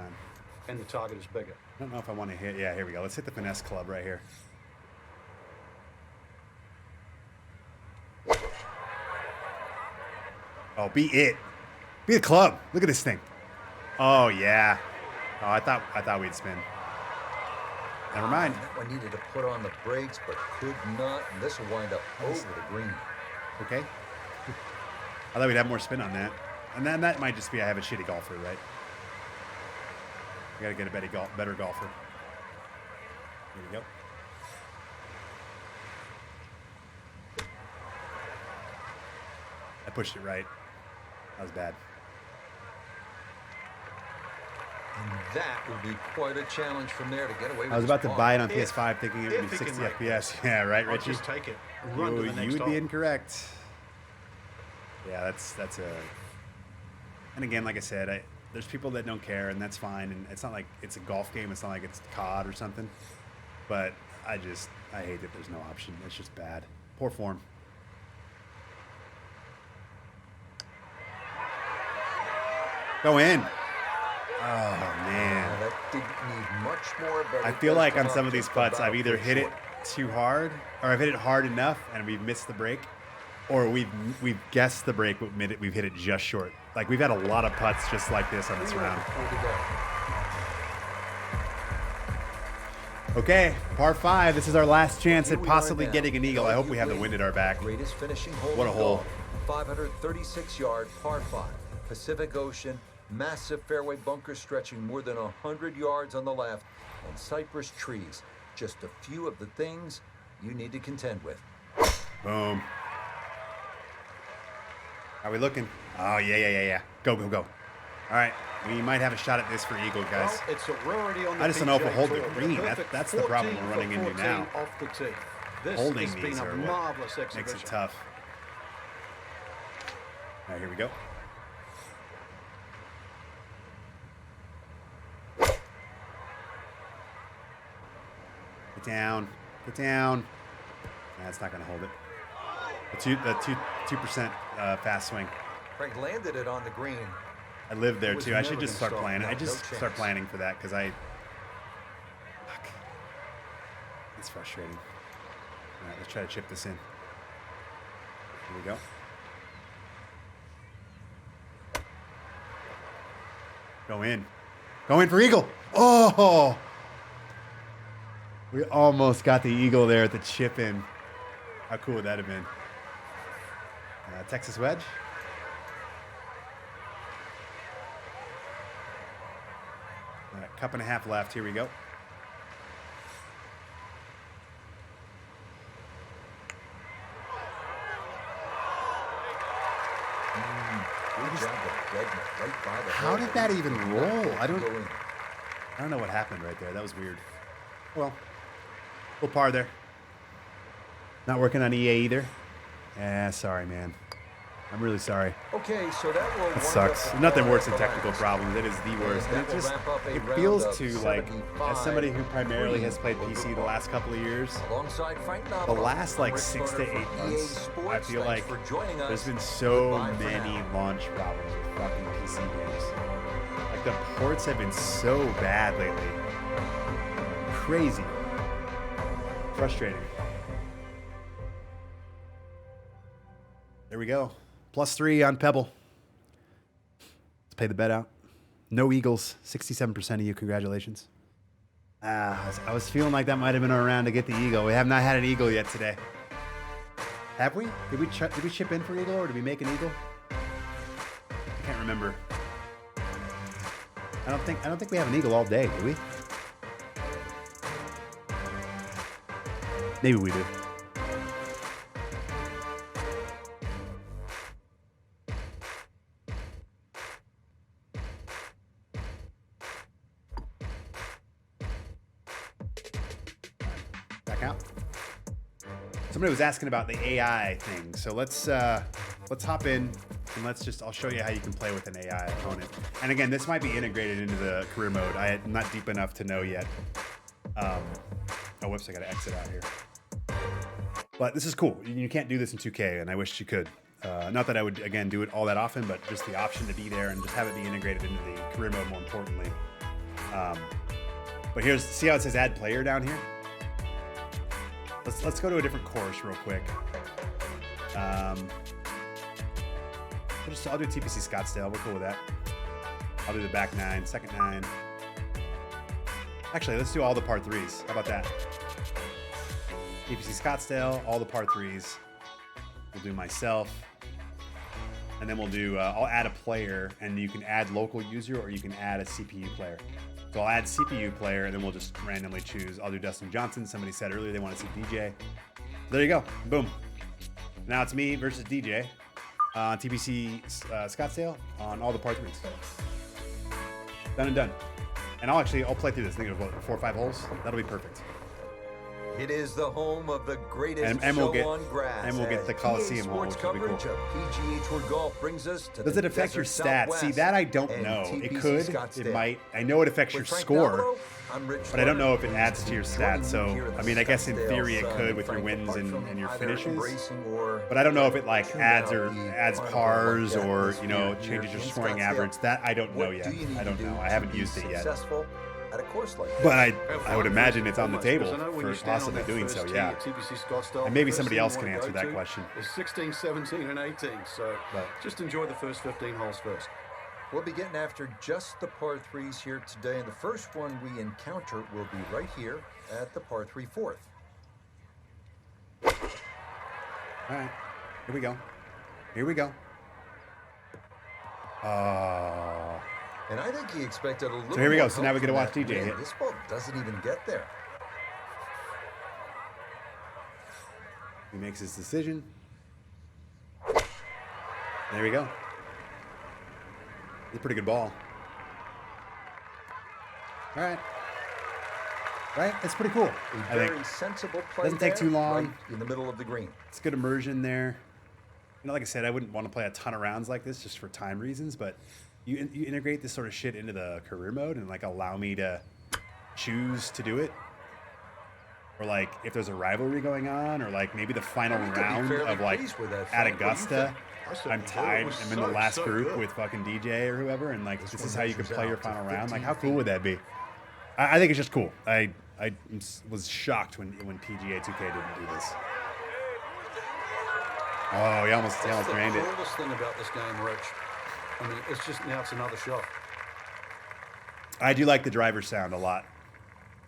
and the target is bigger. I don't know if I want to hit. Yeah, here we go. Let's hit the finesse club right here. Oh, be it. Be the club. Look at this thing. Oh yeah. Oh, I thought we'd spin. Never mind. That one needed to put on the brakes, but could not. And this will wind up over the green. Okay. I thought we'd have more spin on that. And then that might just be I have a shitty golfer, right? We gotta get a better golfer. Here we go. I pushed it right. That was bad. And that would be quite a challenge from there to get away with. I was about to buy it on PS5 thinking it would be 60 FPS. Yeah, right, Richie? Just take it. You would be incorrect. Yeah, that's a... And again, like I said, there's people that don't care, and that's fine. And it's not like it's a golf game. It's not like it's COD or something. But I hate that there's no option. It's just bad. Poor form. Go in. Oh, man. That didn't need much more, but I feel like on some of these putts, I've either hit it too hard, or I've hit it hard enough and we've missed the break, or we've guessed the break, but we've hit it just short. Like, we've had a lot of putts just like this on this round. Okay, par 5. This is our last chance at possibly getting an eagle. I hope we have the wind at our back. Greatest finishing hole. What a hole. 536-yard par 5. Pacific Ocean. Massive fairway bunker stretching more than 100 yards on the left, and cypress trees. Just a few of the things you need to contend with. Boom. How are we looking? Oh, yeah. Go. All right. We might have a shot at this for eagle, guys. Well, it's a rarity on the I just don't know if we'll PGA hold the Tour. green. Perfect That's the problem 14 we're running for into 14 now. Off the tee. This Holding has these been a are what marvelous exhibition. makes it tough. All right, here we go. Get down. That's not going to hold it. The 2% fast swing. Frank landed it on the green. I live there It was too. I should never just gonna start stop. planning. No, I just no start chance. planning for that because I. Fuck. It's frustrating. All right, let's try to chip this in. Here we go. Go in for eagle. Oh! We almost got the eagle there at the chip in. How cool would that have been? Texas wedge. All right, cup and a half left. Here we go. Good job of getting it right by the How hole. did that even roll? I Go in. don't know what happened right there. That was weird. Well, full par there. Not working on EA either. Sorry, man. I'm really sorry. Okay, so that will It wind sucks. up the Nothing par worse than five. technical problems. It is the worst. And that it will just wrap up a it round feels of to like, as somebody who 75 primarily has played over PC the par. last couple of years, Alongside Frank the Knobloch, last like Rick 6 to Carter 8 from EA months, Sports. I feel Thanks like for joining us. there's been so Goodbye for many now. launch problems with fucking PC games. Like the ports have been so bad lately. Crazy. Frustrating. There we go. +3 on Pebble. Let's pay the bet out. No eagles. 67% of you. Congratulations. I was feeling like that might have been our round to get the eagle. We have not had an eagle yet today. Have we? Did we chip in for eagle or did we make an eagle? I can't remember. I don't think we have an eagle all day, do we? Maybe we do. Back out. Somebody was asking about the AI thing, so let's hop in and I'll show you how you can play with an AI opponent. And again, this might be integrated into the career mode. I'm not deep enough to know yet. Oh, whoops, I gotta exit out here. But this is cool. You can't do this in 2K, and I wish you could. Not that I would, again, do it all that often, but just the option to be there and just have it be integrated into the career mode more importantly. But see how it says add player down here? Let's go to a different course real quick. I'll do TPC Scottsdale. We're cool with that. I'll do the back 9, second 9. Actually, let's do all the par 3s. How about that? TPC Scottsdale, all the par 3s. We'll do myself. And then we'll do, I'll add a player, and you can add local user or you can add a CPU player. So I'll add CPU player, and then we'll just randomly choose. I'll do Dustin Johnson. Somebody said earlier they want to see DJ. There you go. Boom. Now it's me versus DJ on TPC Scottsdale on all the par 3s. Done and done. And I'll play through this. I think it was 4 or 5 holes. That'll be perfect. It is the home of the greatest And show we'll get- on grass. and we'll get as the Coliseum PGA hole, Sports which will be coverage cool. of PGA Tour golf brings us to Does the it affect your desert stats? See, Southwest that I don't and know. TPC It could. Scottsdale. It might. I know it affects your With Frank score, Navarro, I'm Rich but I don't know if it Lerner, adds to your who's joining stats. you So, here at I the mean, I guess in Scottsdale theory it Sun. could with your Frank, wins apart and from your either finishes. embracing or But I don't know if it like tune adds out or the adds carnival pars like or atmosphere changes your in scoring Scottsdale. average. That I don't know What yet. do you need I don't to do know. I to haven't be used it yet. successful at a course like But this? I would imagine it's on the Almost, table 'cause I know when for you stand on possibly that doing first so. tee Yeah. at TPC Scottsdale, And maybe the first somebody thing else you can wanna answer go that to question. is 16, 17, and 18. So But- just enjoy the first 15 holes first. We'll be getting after just the par 3s here today, and the first one we encounter will be right here at the par 3 fourth. All right. Here we go. Here we go. Oh. And I think he expected a little. So here we go. more So now we help get to from watch that DJ wind. hit. This ball doesn't even get there. He makes his decision. There we go. It's a pretty good ball. All right. Right? That's pretty cool. A very sensible play. Doesn't take too long. Right in the middle of the green. It's good immersion there. You know, like I said, I wouldn't want to play a ton of rounds like this just for time reasons, but you integrate this sort of shit into the career mode and like allow me to choose to do it. Or like if there's a rivalry going on, or like maybe the final round of like at Augusta, I'm tied. I'm in the last group with fucking DJ or whoever, and like this is how you can play your final round. Like how cool would that be? I think it's just cool. I was shocked when PGA 2K didn't do this. Oh, he almost drained it. The coolest thing about this game, Rich. I mean, it's just now it's another shot. I do like the driver sound a lot.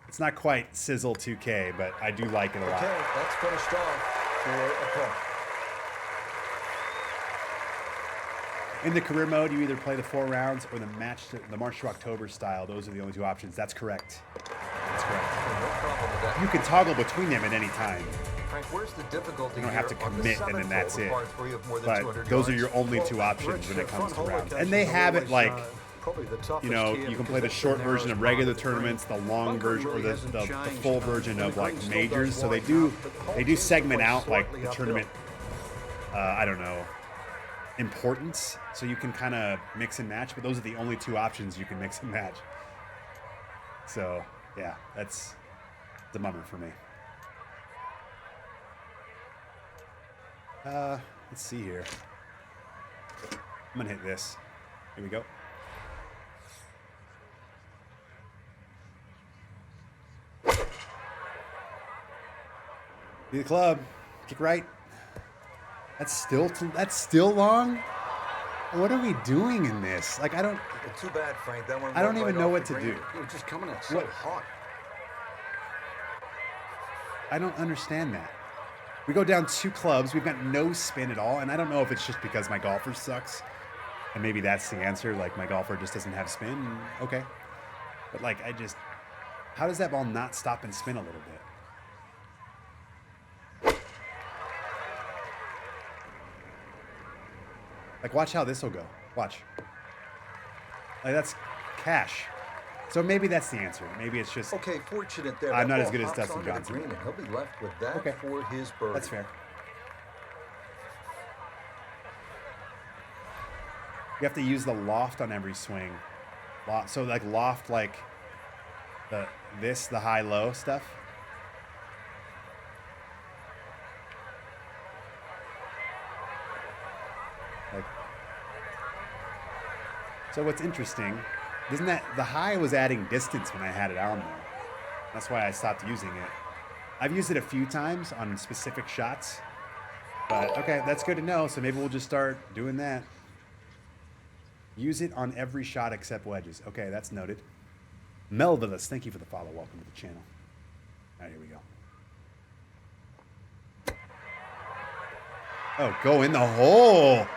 It's not quite Sizzle 2K, but I do like it a lot. Okay, that's finished off for a par. In the career mode, you either play the 4 rounds or the March to October style. Those are the only 2 options. That's correct. That's correct. No problem with that. You can toggle between them at any time. Frank, where's the difficulty? You don't have to here on the commit, and then seventh that's hole, it. par 3 of more than But 200 those are yards? your only 2 options when it comes to rounds. And they have it like, you know, you can play the short version of regular tournaments, the long version, or the full version of like majors. So they do segment out like the tournament. I don't know, importance. So you can kind of mix and match, but those are the only 2 options you can mix and match. So yeah, that's the bummer for me. Let's see here. I'm gonna hit this. Here we go. Be the club. Kick right. That's still long. What are we doing in this? Like I don't. Too bad, Frank. That one. I don't went even right know off what the to green. do. It was just coming out so hot. I don't understand that. We go down 2 clubs. We've got no spin at all, and I don't know if it's just because my golfer sucks, and maybe that's the answer. Like my golfer just doesn't have spin. Okay, but like how does that ball not stop and spin a little bit? Like watch how this will go. Watch. Like that's cash. So maybe that's the answer. Maybe it's just. Okay, fortunate there. I'm That not as ball good as hops Dustin onto the Johnson. green, and he'll be left with that Okay. for his birdie. That's fair. You have to use the loft on every swing. So like loft, like the high-low stuff. Like, so what's interesting, isn't that the high was adding distance when I had it on there. That's why I stopped using it. I've used it a few times on specific shots. But okay, that's good to know. So maybe we'll just start doing that. Use it on every shot except wedges. Okay, that's noted. Melvillus, thank you for the follow. Welcome to the channel. All right, here we go. Oh, go in the hole.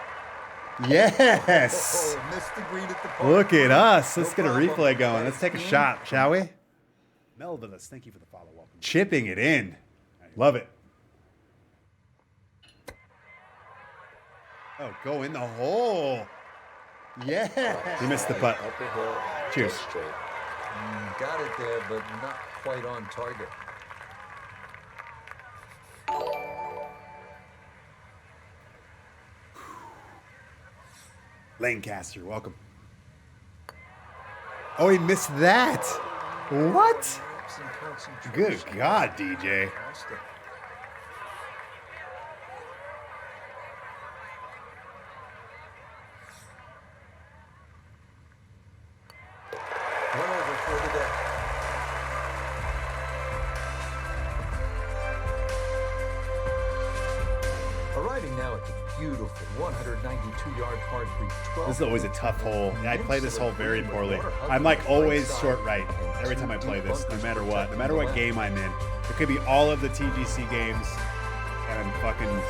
Yes. Oh, missed the green at the park. Look at us. Let's get a problem. replay going. Let's take a shot, shall we? Melvillus, thank you for the follow. Welcome. Chipping it in. Love it. Oh, go in the hole. Yeah. He missed the putt. Cheers. Got it there, but not quite on target. Lancaster, welcome. Oh, he missed that. What? Good God, DJ. One over for the day. Arriving now at the beautiful 192-yard par 3. This is always a tough hole. I play this hole very poorly. I'm like always short right every time I play this, no matter what. No matter what game I'm in. It could be all of the TGC games, and I'm fucking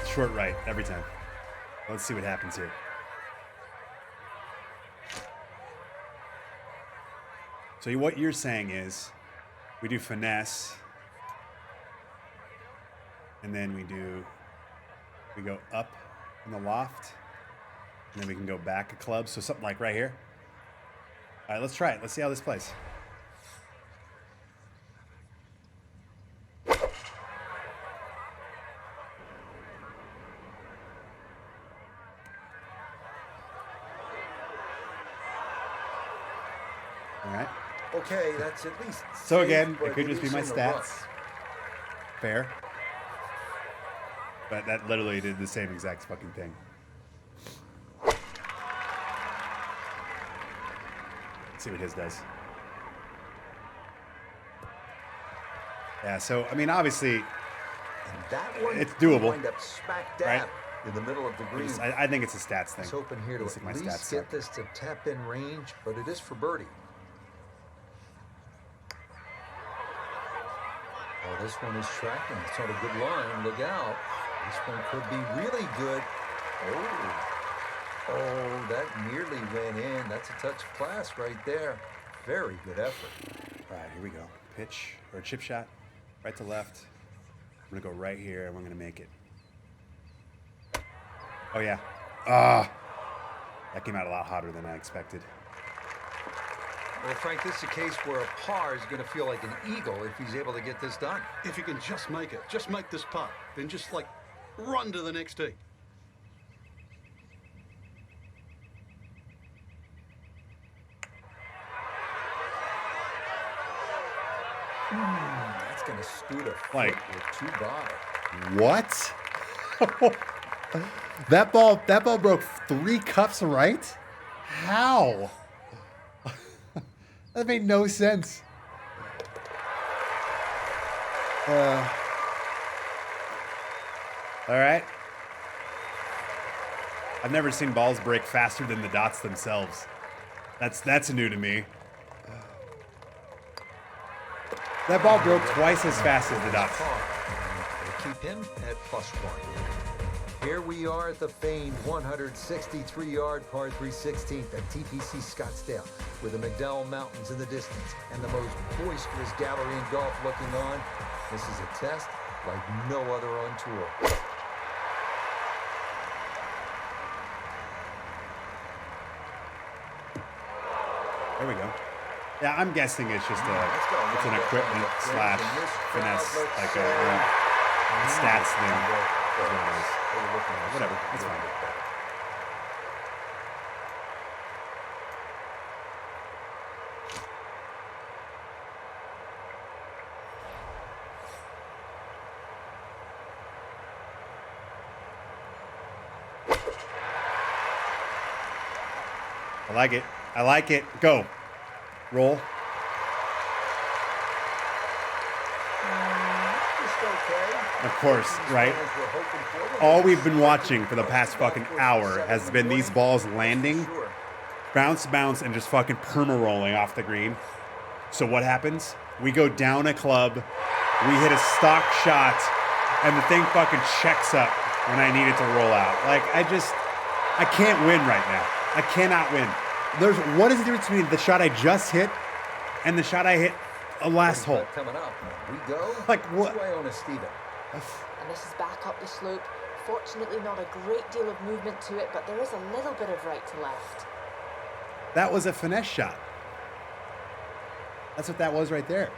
short right every time. Let's see what happens here. So what you're saying is we do finesse, and then we go up in the loft. And then we can go back a club. So something like right here. All right, let's try it. Let's see how this plays. All right. Okay, that's at least. So safe, again, but it could just be is my in the rough. stats. Fair. But that literally did the same exact fucking thing. Let's see what his does. Yeah, so, I mean, obviously, And that one it's doable, wind up smack dab right? in the middle of the green. I think it's a stats thing. He's hoping here to Looks at like my least stats get suck. this to tap in range, but it is for birdie. Oh, this one is tracking. It's on a good line. Look out. This one could be really good. Oh, that nearly went in. That's a touch of class right there. Very good effort. All right, here we go. Pitch or a chip shot, right to left. I'm gonna go right here and we're gonna make it. Oh yeah. That came out a lot hotter than I expected. Well, Frank, this is a case where a par is going to feel like an eagle if he's able to get this done. If you can just make it, just make this putt, then just like run to the next tee. That's going to scoot a foot Like- or two by. What? that ball broke 3 cups right? How? That made no sense. All right. I've never seen balls break faster than the dots themselves. That's new to me. That ball broke twice as fast as the dots. We'll keep him at +1. Here we are at the famed 163-yard par 3 16th at TPC Scottsdale, with the McDowell Mountains in the distance and the most boisterous gallery in golf looking on. This is a test like no other on tour. There we go. Yeah, I'm guessing it's just it's an equipment slash finesse, like a stats thing. Is what it is. Whatever, it's fine. I like it. I like it. Go. Roll. Of course, right? All we've been watching for the past fucking hour has been these balls landing, bounce, and just fucking perma-rolling off the green. So what happens? We go down a club, we hit a stock shot, and the thing fucking checks up when I need it to roll out. Like, I can't win right now. I cannot win. What is the difference between the shot I just hit and the shot I hit last hole? Coming up, we go Like what? to Iona Steven. And this is back up the slope. Fortunately, not a great deal of movement to it, but there is a little bit of right to left. That was a finesse shot. That's what that was right there.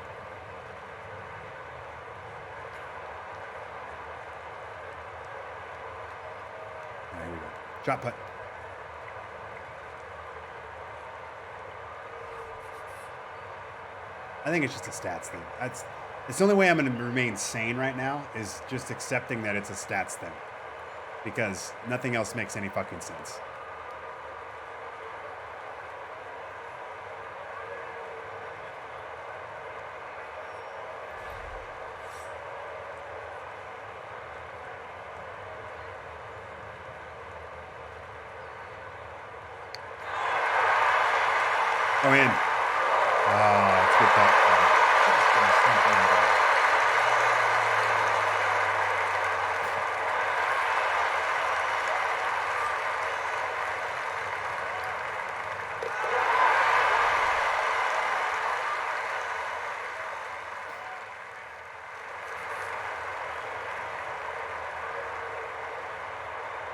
There we go. Drop putt. I think it's just a stats thing. It's the only way I'm going to remain sane right now is just accepting that it's a stats thing. Because nothing else makes any fucking sense. Oh, in. Oh, that's a good putt.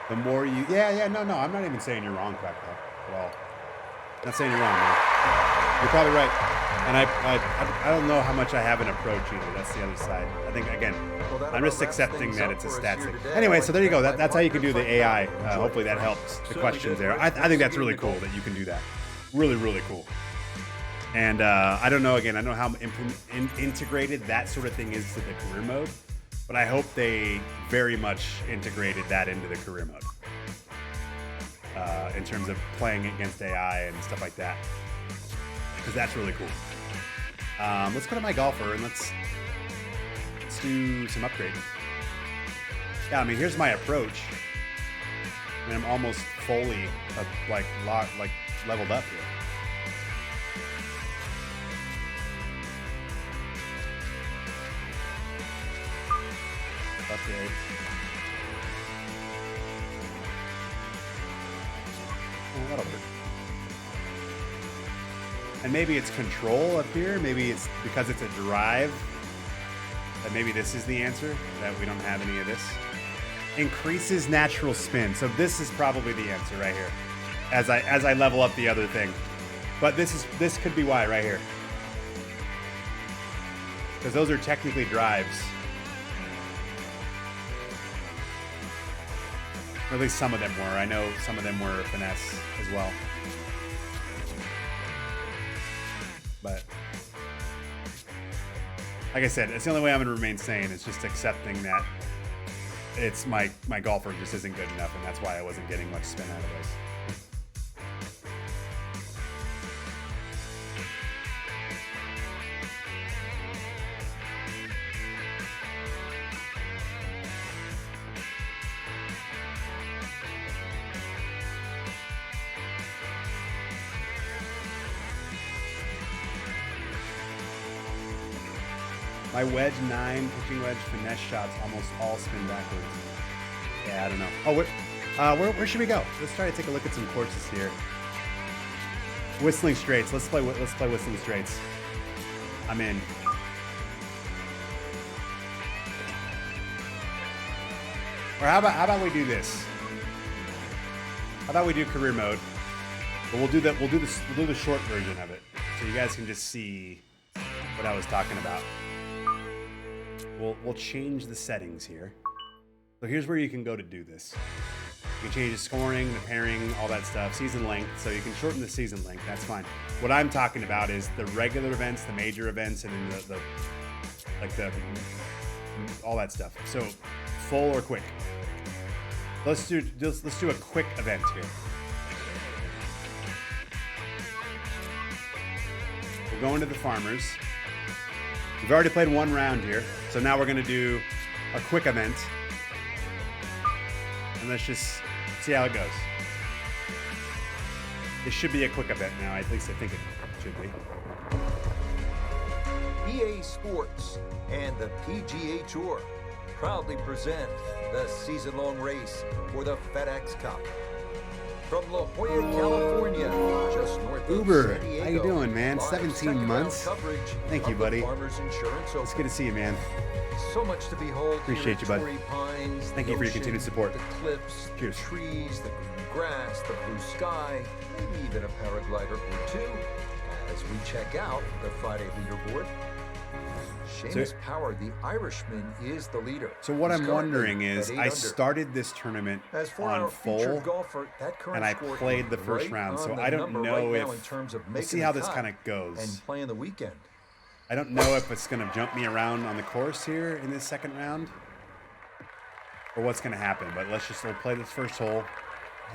The more you, yeah, no, I'm not even saying you're wrong, Crackle, at all. Not saying you're wrong, man. You're probably right. And I don't know how much I have an approach either. That's the other side. I think, again, I'm just accepting that it's a stats thing. Anyway, so there you go. That's how you can do the AI. Hopefully that helps the questions there. I think that's really cool that you can do that. Really, really cool. And I don't know, again, I don't know how integrated that sort of thing is to the career mode, but I hope they very much integrated that into the career mode in terms of playing against AI and stuff like that, because that's really cool. Let's go to my golfer and let's do some upgrading. Yeah, I mean, here's my approach. I mean, I'm almost fully leveled up here. Upgrade. Oh, that'll work. And maybe it's control up here. Maybe it's because it's a drive. That maybe this is the answer. That we don't have any of this. Increases natural spin. So this is probably the answer right here. As I level up the other thing. But this could be why right here. Because those are technically drives. Or at least some of them were. I know some of them were finesse as well. But like I said, it's the only way I'm going to remain sane. It's just accepting that it's my golfer just isn't good enough, and that's why I wasn't getting much spin out of this. My wedge 9 pitching wedge finesse shots almost all spin backwards. Yeah, I don't know. Oh, where should we go? Let's try to take a look at some courses here. Whistling Straits. Let's play Whistling Straits. I'm in. Or how about we do this? How about we do career mode? But we'll do the short version of it, so you guys can just see what I was talking about. We'll change the settings here. So here's where you can go to do this. You can change the scoring, the pairing, all that stuff, season length. So you can shorten the season length. That's fine. What I'm talking about is the regular events, the major events, and then the all that stuff. So full or quick. Let's do a quick event here. We're going to the Farmers. We've already played one round here, so now we're going to do a quick event. And let's just see how it goes. This should be a quick event now, at least I think it should be. EA Sports and the PGA Tour proudly present the season-long race for the FedEx Cup. From La Jolla, California, just north of Uber, San Diego, how you doing, man? live 17 second-round months. coverage Thank you, of the buddy. Farmers Insurance Open. It's good to see you, man. So much to behold. Appreciate you, bud. Pines, Thank the you for your ocean, continued support. The cliffs, Cheers. the trees, the green grass, the blue sky, maybe even a paraglider or two. As we check out the Friday leaderboard, Seamus Power, the Irishman, is the leader. So what He's I'm currently wondering is, at 8 I under. started this tournament As for on our featured full, golfer, that current and I score played the is first right round, on so the I don't number know right now if in terms of we'll making see how the this cut kind of goes. and playing the weekend. I don't know if it's going to jump me around on the course here in this second round, or what's going to happen. But we'll play this first hole.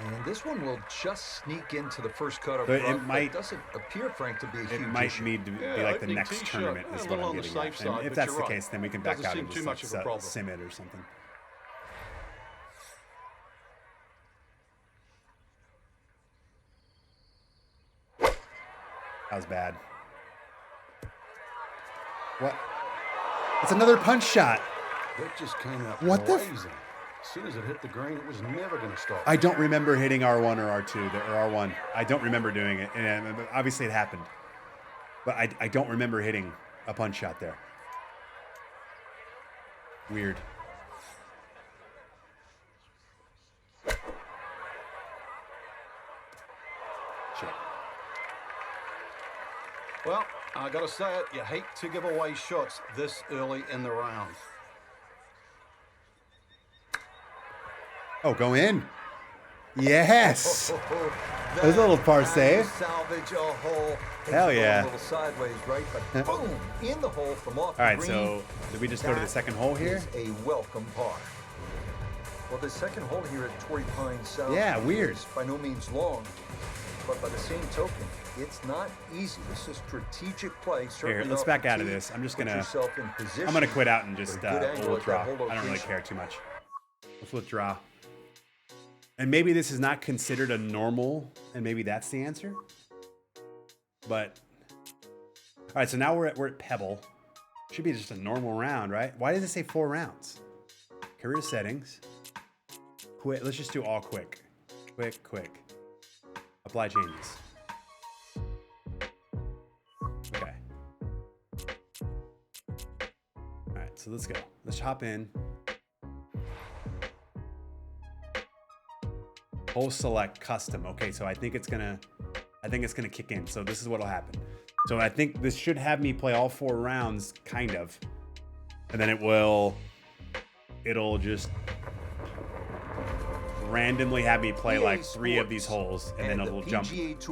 And this one will just sneak into the first cut of But rough. it might- doesn't appear, Frank, to be a It huge might issue. need to be Yeah, like I the think next tee tournament shot, is a what little I'm on the getting safe at. And side, if but that's you're the right. case, then we can back Doesn't out seem and too just much of a problem. sim it or something. That was bad. What? It's another punch shot. It just came out What the f- blazing. As soon as it hit the green, it was never going to stop. I don't remember hitting R1 or R2 or R1. I don't remember doing it. And obviously it happened. But I don't remember hitting a punch shot there. Weird. Well, I got to say it, you hate to give away shots this early in the round. Oh, go in. Yes. There's a little par save. Salvage a hole. Hell yeah. A little sideways, right? But boom, in the hole from off All right, the green. so did we just go to the second hole here? Is a welcome par. Well, the second hole here at Torrey Pines South. Yeah, weird. Is by no means long, but by the same token, it's not easy. This is strategic play. Here, let's back out of this. I'm just gonna. I'm gonna quit out and just withdraw. I don't really care too much. Let's withdraw. And maybe this is not considered a normal, and maybe that's the answer. But all right, so now we're at Pebble. Should be just a normal round, right? Why does it say 4 rounds? Career settings. Quit. Let's just do all quick. Quick. Apply changes. Okay. All right, so let's go. Let's hop in. Hole select custom. Okay, so I think it's gonna kick in. So this is what'll happen. So I think this should have me play all 4 rounds, kind of, and then it'll just randomly have me play like 3 of these holes, and then it'll jump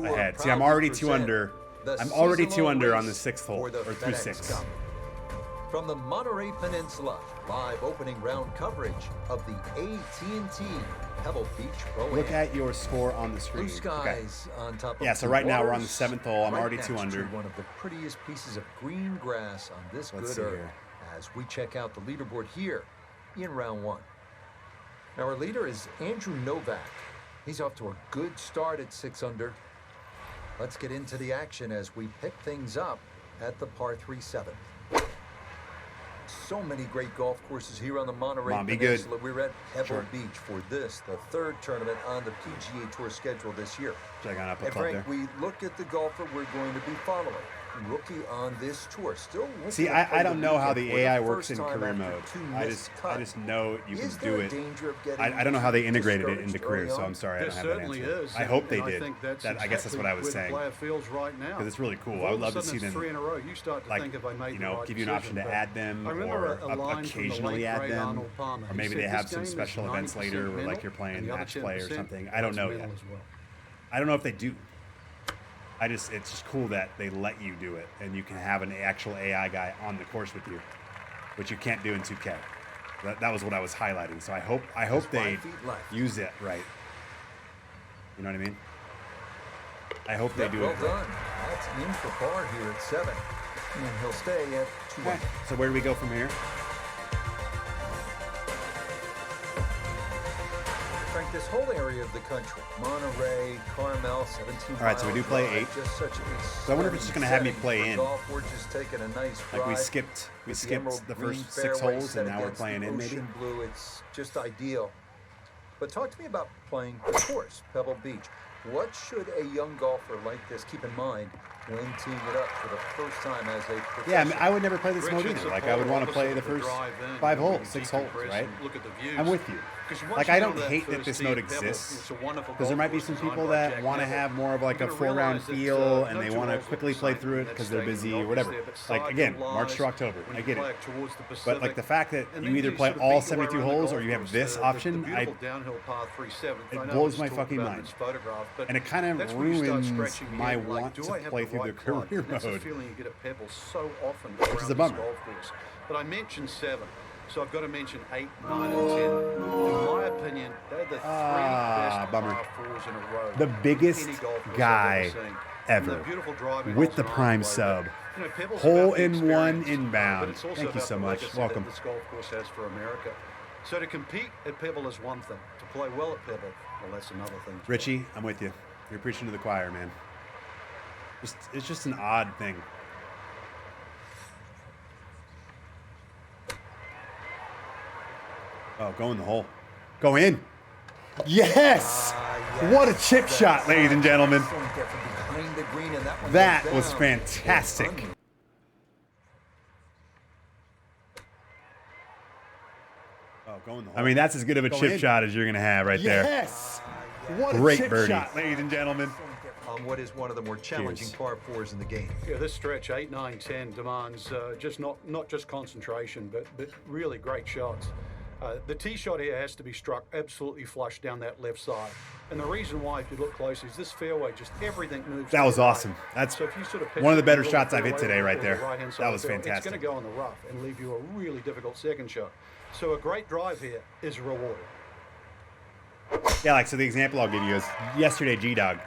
ahead. See, I'm already 2 under. I'm already 2 under on the 6th hole, or through 6. From the Monterey Peninsula, live opening round coverage of the AT&T Pebble Beach Pro-Am. Look at your score on the screen. Blue skies on top of yeah, so right now we're on the 7th hole. I'm already 2 under. One of the prettiest pieces of green grass on this good earth as we check out the leaderboard here in round 1. Now our leader is Andrew Novak. He's off to a good start at 6 under. Let's get into the action as we pick things up at the par 3 7th. So many great golf courses here on the Monterey Peninsula. We're at Pebble Beach for this, the 3rd tournament on the PGA Tour schedule this year. And Frank, we look at the golfer we're going to be following. Rookie on this tour. Still. See, I don't know how the AI works in career mode. I just know you can do it. I don't know how they integrated it into career, so I'm sorry I don't have that answer. I hope they did. I guess that's what I was saying. Because it's really cool. I would love to see them, like, give you an option to add them or occasionally add them, or maybe they have some special events later where like you're playing match play or something. I don't know yet. I don't know if they do. It's just cool that they let you do it, and you can have an actual AI guy on the course with you, which you can't do in 2K. That was what I was highlighting. So I hope they use it right. You know what I mean? I hope they do it right. Well done. That's in for par here at 7, and he'll stay at 2. Okay. So where do we go from here? Frank, this whole area of the country, Monterey, Carmel, 17 All right, so we do play 8. So I wonder if it's just going to have me play in. We're just taking a nice like we skipped the first 6 holes, and now we're playing in maybe? Blue, it's just ideal. But talk to me about playing the course, Pebble Beach. What should a young golfer like this keep in mind when teeing it up for the first time as a professional? Yeah, I mean, I would never play this mode either. Like, I would want to play the first 5 holes, 6 holes, right? I'm with you. Like, I don't hate that this mode exists, because there might be some people that want to have more of like a 4-round feel, and they want to quickly play through it because they're busy or whatever. Like, again, March to October, I get it. But like the fact that you either play all 72 holes or you have this option, it blows my fucking mind. And it kind of ruins my want to play through the career mode, which is a bummer. But I mentioned 7. So I've got to mention 8, 9, and 10. In my opinion, they're the 3 best par 4s in a row. The biggest guy ever with the Prime sub. Hole in one inbound. Thank you so much. Welcome. This golf course has for America. So to compete at Pebble is one thing. To play well at Pebble, well, that's another thing. Richie, I'm with you. You're preaching to the choir, man. It's just an odd thing. Oh, go in the hole. Go in. Yes! What a chip shot, ladies and gentlemen. That was fantastic. Oh, go in the hole. I mean, that's as good of a chip shot as you're going to have right there. Yes! What a great chip birdie. Shot, ladies and gentlemen. on what is one of the more challenging Cheers. par fours in the game. Yeah, this stretch 8, 9, 10 demands just not just concentration, but really great shots. The tee shot here has to be struck absolutely flush down that left side. And the reason why, if you look closely, is this fairway, just everything moves. That to was the right. awesome. That's So if you sort of one of the picture better little shots I've hit fairway today on right the there. right-hand side That of was the fairway, fantastic. It's going to go in the rough and leave you a really difficult second shot. So a great drive here is rewarded. Yeah, like, so the example I'll give you is yesterday, G-Dog.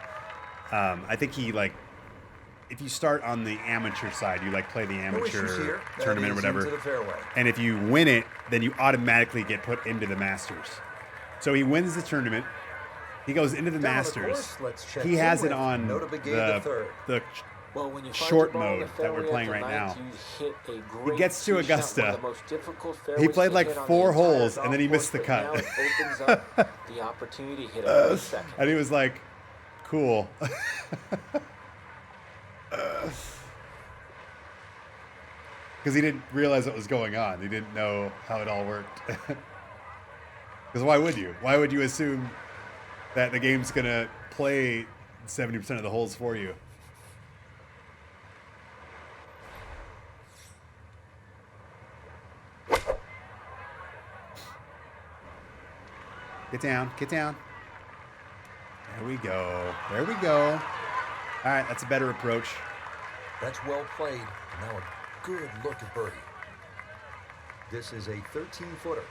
I think he, like, if you start on the amateur side, you, like, play the No issues amateur here. That tournament or is whatever. into the fairway. And if you win it, then you automatically get put into the Masters. So he wins the tournament. He goes into the Down the Masters. course, let's check He in has it with on Nota Begay the Well, when you find short your ball in the mode that we're fairway playing after right nine, now. you hit a great gets to tee shot, one Augusta. of the most difficult He fairways played to like hit on 4 the entire holes, golf and then he missed the course, cut. but now it opens up the opportunity to hit a great second. And he was like, cool. Because he didn't realize what was going on. He didn't know how it all worked. Because why would you? Why would you assume that the game's going to play 70% of the holes for you? Get down, get down. There we go. There we go. All right, that's a better approach. That's well played. Now a good look at birdie. This is a 13-footer.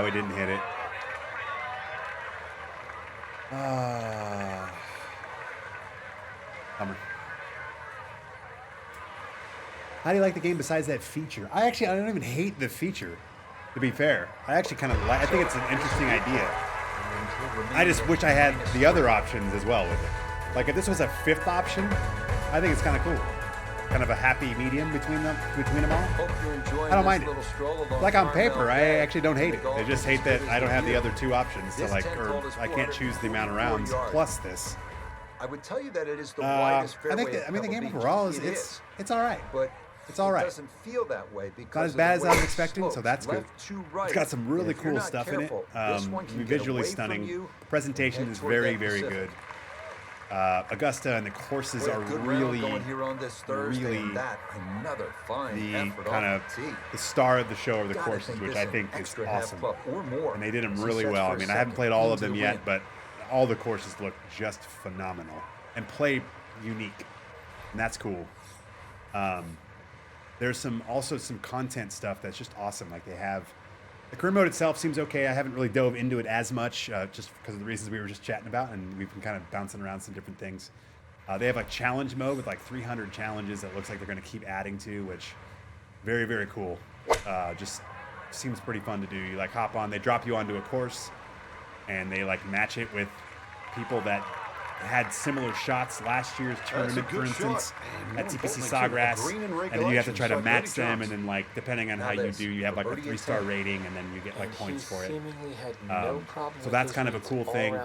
We didn't hit it. Bummer. How do you like the game besides that feature? I don't even hate the feature, to be fair. I actually kind of like, I think it's an interesting idea. I just wish I had the other options as well with it. Like if this was a 5th option, I think it's kind of cool. Kind of a happy medium between them all. Hope you're enjoying I don't this mind little it. stroll along Like on Carmel paper, I Bay. actually don't hate The it. golf I just is hate as that good as I don't have the you. other 2 options. So This like, 10th or hole is I can't choose the amount of 444 rounds yards. plus this. I would tell you that it is the widest I fairway. think at I mean the Pebble game Beach. overall It is it's all right. But It's all right. It doesn't feel that way because Not as of bad the as way I was it expecting, so slopes that's good. left to right. It's got some And really if you're cool not stuff careful, in it. this one can get Visually away from stunning. you The presentation and is head toward very, that very Pacific. good. Augusta and the courses Boy, a are good round really, going here on this Thursday, really and that another fine the effort kind of off the tee. the star of the show of the Gotta courses, think which this I an think is extra half awesome. club or more And they did them as he really sets well. for I a mean, I haven't second played all of into them the yet, wind. but all the courses look just phenomenal and play unique, and that's cool. There's also some content stuff that's just awesome. Like they have the career mode itself seems okay. I haven't really dove into it as much just because of the reasons we were just chatting about, and we've been kind of bouncing around some different things. They have like challenge mode with like 300 challenges that looks like they're going to keep adding to, which very, very cool. Just seems pretty fun to do. You like hop on, they drop you onto a course, and they like match it with people that had similar shots last year's tournament, for instance, at TPC Sawgrass, and then you have to try to match them, and then like depending on how you do, you have like a 3-star rating, and then you get like points for it. So that's kind of a cool thing.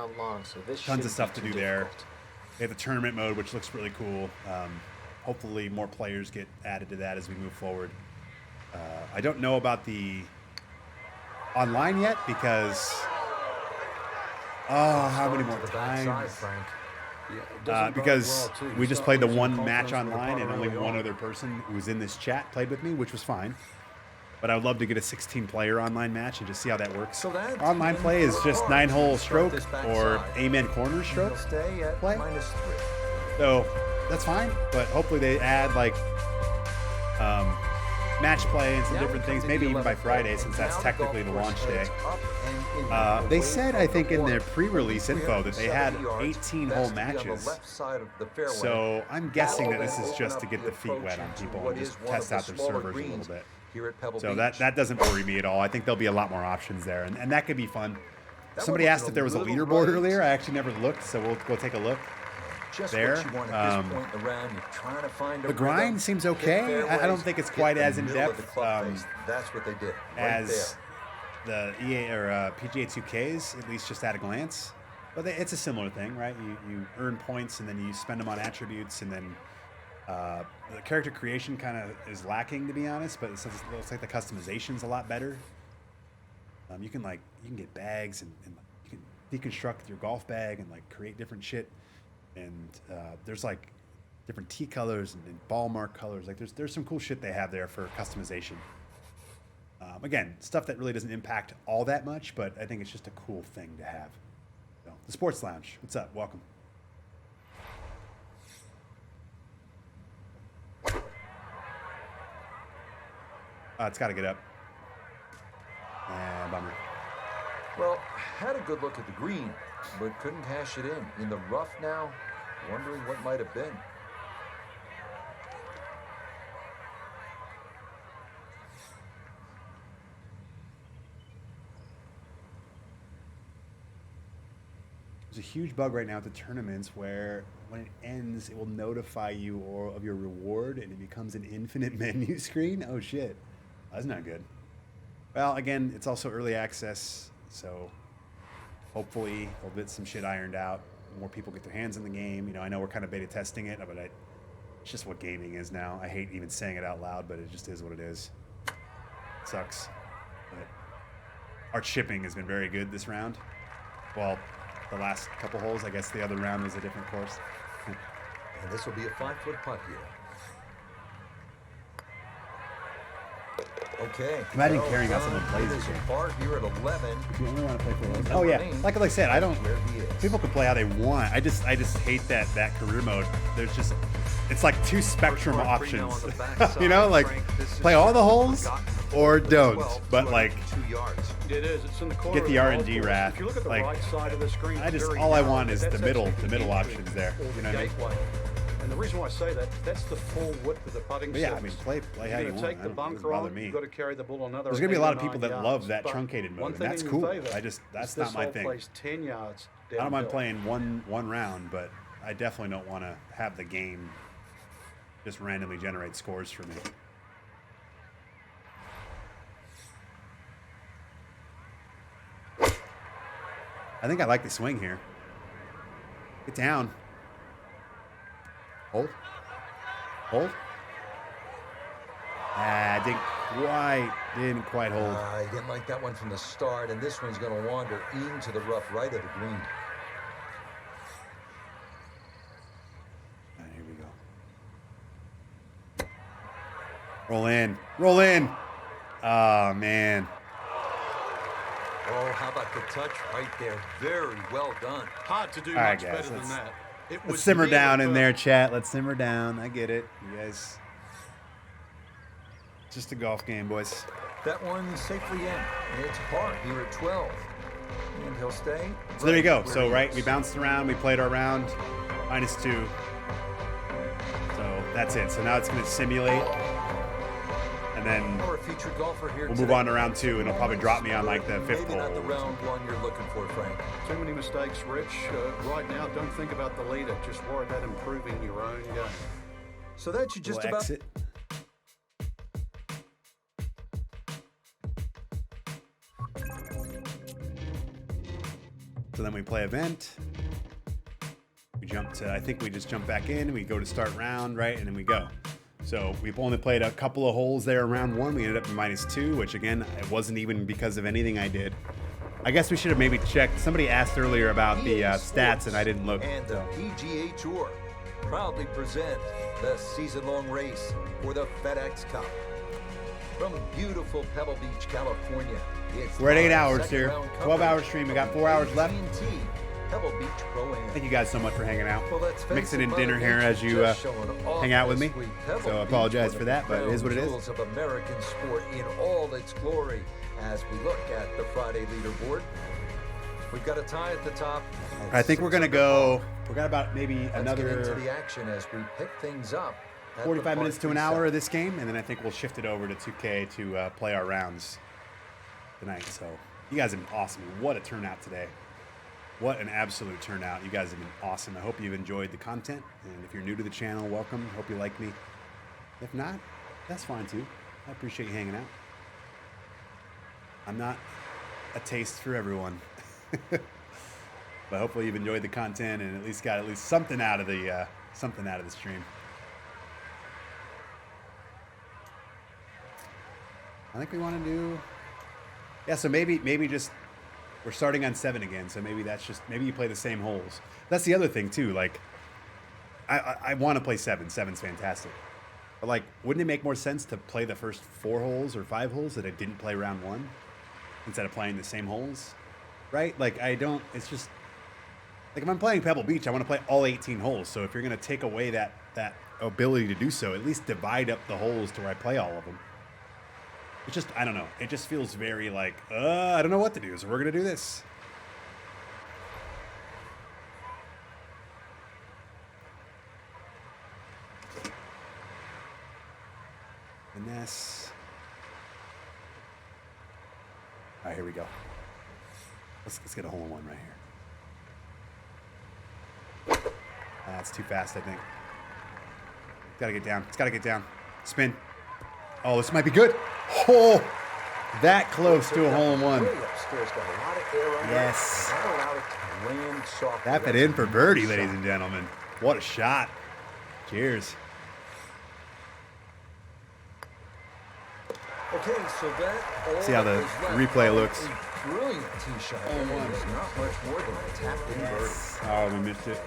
Tons of stuff to do there. They have the tournament mode, which looks really cool. Hopefully more players get added to that as we move forward. I don't know about the online yet because how many more times? Because we just played the one match online and only one other person who was in this chat played with me, which was fine. But I would love to get a 16-player online match and just see how that works. So that Online play is just 9-hole stroke or amen corner stroke stay at play. -3. So that's fine, but hopefully they add like match play and some different things, maybe even by Friday, since that's technically the launch day. They said, I think, in their pre-release info that they had 18-hole matches. So I'm guessing that this is just to get the feet wet on people and just test out their servers a little bit. So that doesn't worry me at all. I think there'll be a lot more options there, and that could be fun. Somebody asked if there was a leaderboard earlier. I actually never looked, so we'll go take a look. There. The grind seems okay. I don't think it's quite as in depth That's what they did. as the EA or PGA 2Ks, at least just at a glance. But it's a similar thing, right? You earn points and then you spend them on attributes, and then The character creation kind of is lacking, to be honest, but it looks like the customization's a lot better. You can get bags and you can deconstruct your golf bag and like create different shit. And there's like different tee colors and ball mark colors. Like there's some cool shit they have there for customization. Again, stuff that really doesn't impact all that much, but I think it's just a cool thing to have. So, the Sports Lounge, what's up? Welcome. It's got to get up. Bummer. Well, had a good look at the green, but couldn't cash it in. In the rough now, wondering what might have been. There's a huge bug right now at the tournaments where when it ends, it will notify you of your reward and it becomes an infinite menu screen. Oh shit. That's not good. Well, again, it's also early access, so hopefully we'll get some shit ironed out. More people get their hands in the game. You know, I know we're kind of beta testing it, but it's just what gaming is now. I hate even saying it out loud, but it just is what it is. It sucks. But our chipping has been very good this round. Well, the last couple holes. I guess the other round was a different course. And this will be a 5-foot putt here. Okay. Imagine caring how someone plays this game. Par here at 11. If you only want to play for one. Oh yeah, like I said, I don't. People can play how they want. I just hate that career mode. There's just, it's like two spectrum options. You know, like play all the holes or don't. But like, it is. It's in the corner. Get the RNG wrath. If you look at the like, right side of the screen, all I want is the middle options there. You know what I mean? And the reason why I say that, that's the full width of the putting surface. Yeah, I mean, play how you want. Take the bunker on, you've got to carry the ball another. There's going to be a lot of people that love that truncated mode, and that's cool. That's not my thing. Plays 10 yards I don't mind playing one round, but I definitely don't want to have the game just randomly generate scores for me. I think I like the swing here. Get down. Hold. Hold. Didn't quite hold. I didn't like that one from the start, and this one's going to wander into the rough right of the green. Here we go. Roll in. Roll in. Oh, man. Oh, how about the touch right there? Very well done. Hard to do much better than that. Let's simmer down in there, chat. Let's simmer down. I get it. You guys. Just a golf game, boys. That one safely in. And it's par here at 12. And he'll stay. So there you go. So, we bounced around. We played our round. -2. So that's it. So now it's going to simulate. And then we'll move on to round 2, and it'll probably drop me on like the 5th hole. Maybe not the round one you're looking for, Frank. Too many mistakes, Rich. Right now, don't think about the leader. Just worry about improving your own game. So that should just about... Exit. So then we play event. We jump to, I think we just jump back in. We go to start round, right? And then we go. So we've only played a couple of holes there in round 1. We ended up in -2, which again, it wasn't even because of anything I did. I guess we should have maybe checked. Somebody asked earlier about the stats, and I didn't look. And the PGA Tour proudly present the season-long race for the FedEx Cup. From beautiful Pebble Beach, California, we're at 8 hours here. 12-hour stream. We got 4 hours left. Pebble Beach Pro-Am. Thank you guys so much for hanging out. Mixing in dinner here as you hang out with me. So I apologize for that, but it is what it is. Of American sport in all its glory as we look at the Friday leaderboard. We've got a tie at the top. I think we're going to go. We've got about maybe another into the action as we pick things up. 45 minutes to an hour of this game, and then I think we'll shift it over to 2K to play our rounds tonight. So you guys have been awesome. What a turnout today. What an absolute turnout. You guys have been awesome. I hope you've enjoyed the content. And if you're new to the channel, welcome. Hope you like me. If not, that's fine too. I appreciate you hanging out. I'm not a taste for everyone. But hopefully you've enjoyed the content and at least got something out of the stream. I think we want to do. Yeah, so maybe just we're starting on 7 again. So maybe that's just maybe you play the same holes. That's the other thing too. Like, I want to play 7. 7's fantastic. But like, wouldn't it make more sense to play the first 4 holes or 5 holes that I didn't play round 1 instead of playing the same holes? Right? Like, I don't. It's just like if I'm playing Pebble Beach, I want to play all 18 holes. So if you're gonna take away that ability to do so, at least divide up the holes to where I play all of them. It's just, I don't know. It just feels very like, I don't know what to do, so we're going to do this. Finesse. All right, here we go. Let's get a hole-in-one right here. That's too fast, I think. It's got to get down. It's got to get down. Spin. Oh, this might be good. Oh, that close to a hole-in-one. Yes. Tap it in for birdie, ladies and gentlemen. What a shot. Cheers. Okay, so that see how the replay looks. A brilliant tee shot. There's not much more than a tapped in birdie. Oh, we missed it.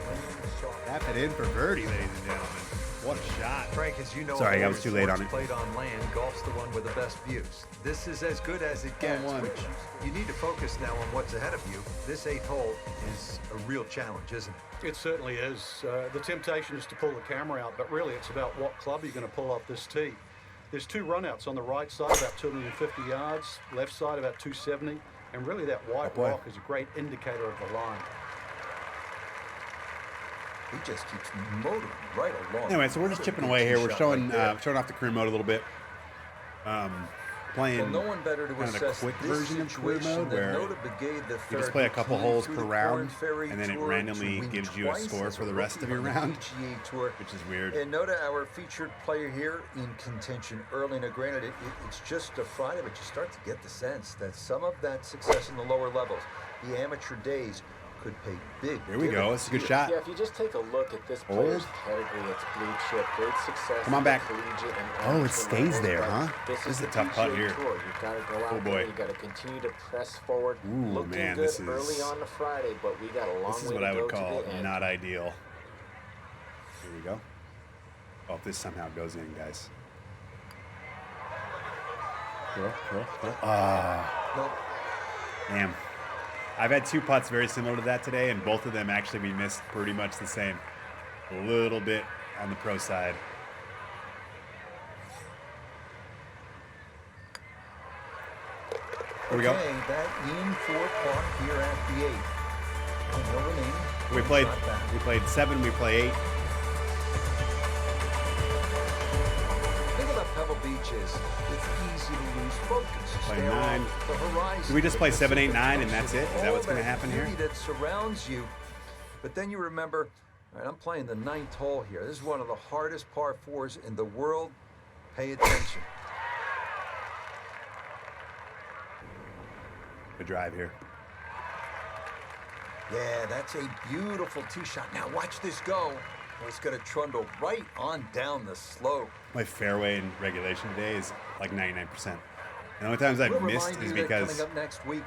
Tap it in for birdie, ladies and gentlemen. What a shot. Frank, as you know, sorry, I was too late on it. Played on land, golf's the one with the best views. This is as good as it gets, which you need to focus now on what's ahead of you. This 8th hole is a real challenge, isn't it? It certainly is. The temptation is to pull the camera out, but really it's about what club you're going to pull off this tee. There's 2 runouts on the right side, about 250 yards, left side about 270, and really that white rock is a great indicator of the line. He just keeps motoring right along. Anyway, so we're just chipping away here. We're showing showing off the career mode a little bit. Playing no one better to kind of a assess quick this version of career mode where you just play a couple holes per round, and then it randomly gives you a score for the rest of your round, which is weird. And Noda, our featured player here in contention early. Now, granted, it's just a Friday, but you start to get the sense that some of that success in the lower levels, the amateur days, could pay big. Here we go. It's a good shot. Yeah, if you just take a look at this player's pedigree, it's blue chip, great success. Come on back. Oh, it stays there, huh? This is a tough putt here. You've got to go out there. You've got to continue to press forward. Ooh, looking man, good this is early on the Friday, but we got a long way to go. This is what I would call not ideal. Here we go. Oh, if this somehow goes in, guys. Damn. I've had 2 putts very similar to that today, and both of them actually we missed pretty much the same. A little bit on the pro side. Here we go. Okay, that in for par here at the 8th. No remaining. We played 7, we play 8. Think about Pebble Beach is it's easy to lose focus. Play 9. Do we just play 7, 8, 9, and that's it? Is that what's going to happen here? That surrounds you, but then you remember, all right, I'm playing the 9th hole here. This is one of the hardest par 4s in the world. Pay attention. Good drive here. Yeah, that's a beautiful tee shot. Now watch this go. It's going to trundle right on down the slope. My fairway in regulation today is like 99%. The only times I've missed is because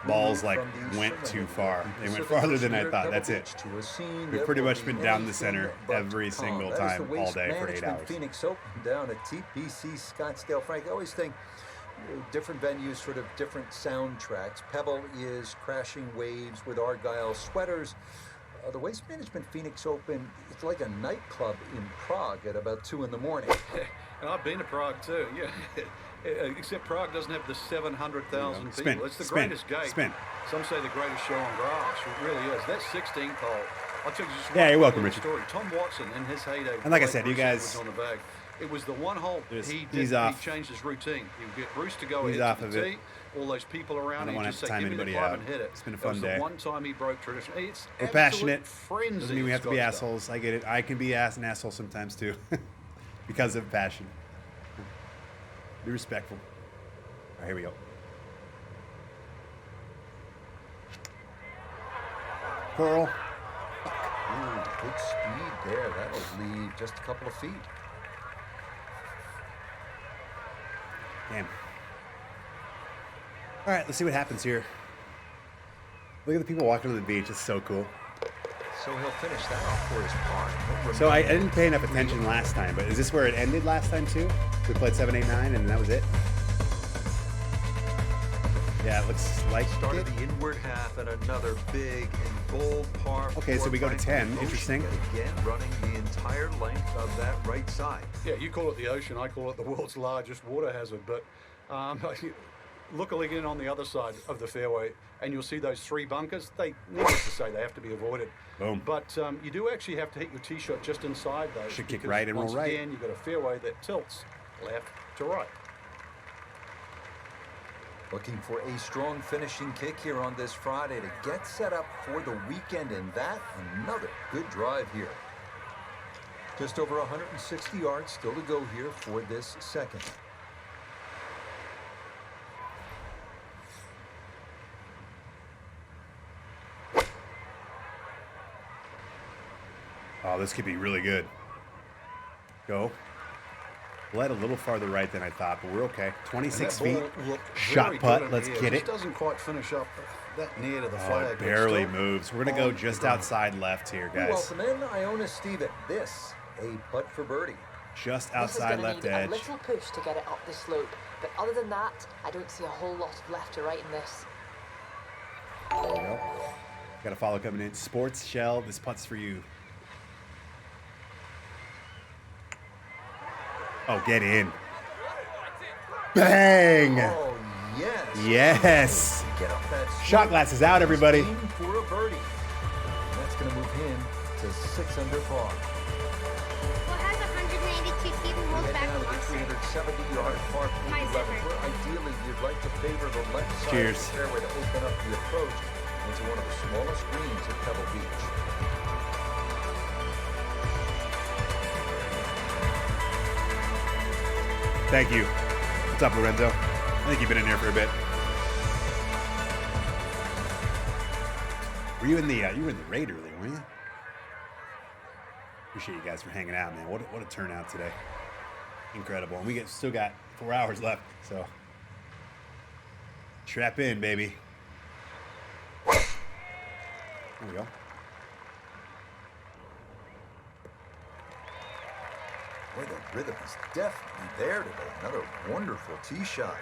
balls like went too far. They went farther than I thought. That's it. We've pretty much been down the center every single time all day for 8 hours. Phoenix Open down at TPC Scottsdale. Frank, I always think different venues, sort of different soundtracks. Pebble is crashing waves with Argyle sweaters. The Waste Management Phoenix Open, it's like a nightclub in Prague at about 2 in the morning. And I've been to Prague too, yeah. Except Prague doesn't have the 700,000 people. It's the greatest gate. Some say the greatest show on grass. It really is. That 16th hole. I'll tell you just you're welcome, Richard. Story. Tom Watson in his heyday. And like I said, you guys. On the bag. It was the one hole he changed his routine. He would get Bruce to go ahead to the tee. All those people around him, just say, give me the club and hit it. It's been a fun day. The one time he broke tradition. It's we're passionate. Doesn't mean we have to be assholes. I get it. I can be an asshole sometimes too, because of passion. Be respectful. All right, here we go. Coral. Ooh, good speed there. That'll leave just a couple of feet. Damn. All right, let's see what happens here. Look at the people walking on the beach. It's so cool. So he'll finish that off for his par. So I didn't pay enough attention last time, but is this where it ended last time too? We played 7, 8, 9, and that was it? Yeah, it looks like Started it. the inward half and another big and bold par. Okay, so we go to 10. Ocean Interesting. Again, running the entire length of that right side. Yeah, you call it the ocean, I call it the world's largest water hazard. But look again on the other side of the fairway, and you'll see those 3 bunkers. They, needless to say, they have to be avoided. Boom. But you do actually have to hit your tee shot just inside those. Should kick because right and roll once right. again, you've got a fairway that tilts left to right. Looking for a strong finishing kick here on this Friday to get set up for the weekend, and that another good drive here. Just over 160 yards still to go here for this second. Oh, this could be really good. Go. Led a little farther right than I thought, but we're okay. 26 feet. Shot putt. Let's get it. It doesn't quite finish up that near to the Oh, flag. it but barely still moves. We're going to go just outside left here, guys. Welcome in, Iona Steven. This, a putt for birdie. Just This is outside gonna left need edge. a little push to get it up the slope, but other than that, I don't see a whole lot of left to right in this. There we go. Got a follow coming in. Sports Shell, this putt's for you. Oh, get in. Bang! Oh, yes. Yes. Get up that Shot slope. glass is out, everybody. Aim for a birdie. That's going to move him to 6 under par. Well, has 182 feet and rolls Head back down a to long the side. 370-yard par My 11, zipper. where ideally you'd like to favor the left side Cheers. of the fairway to open up the approach into one of the smallest greens at Pebble Beach. Thank you. What's up, Lorenzo? I think you've been in here for a bit. Were you in the you were in the raid earlier, weren't you? Appreciate you guys for hanging out, man. What a turnout today. Incredible. And we still got 4 hours left, so strap in, baby. There we go. Boy, the rhythm is definitely there today. Another wonderful tee shot.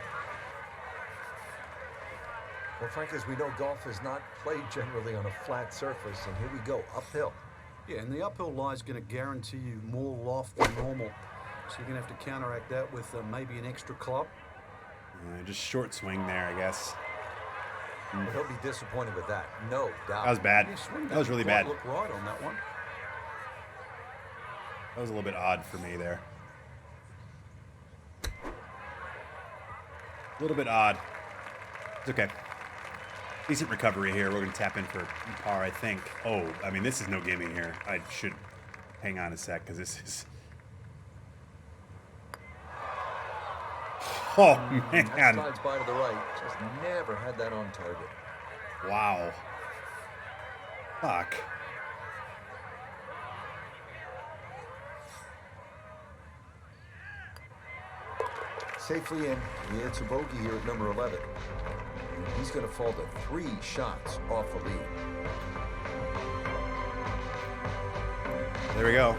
Well, Frank, as we know, golf is not played generally on a flat surface, and here we go, uphill. Yeah, and the uphill lie is going to guarantee you more loft than normal. So you're going to have to counteract that with maybe an extra club. Just short swing there, I guess. Well, he'll be disappointed with that, no doubt. That was bad. Yeah, swing That was really bad. Look right on that one. That was a little bit odd for me there. A little bit odd. It's okay. Decent recovery here. We're going to tap in for par, I think. Oh, I mean, this is no gimme here. I should hang on a sec because this is... Oh, That man. slides by to the right. Just never had that on target. Wow. Fuck. Safely in. It's a bogey here at number 11. And he's going to fall to 3 shots off the lead. There we go.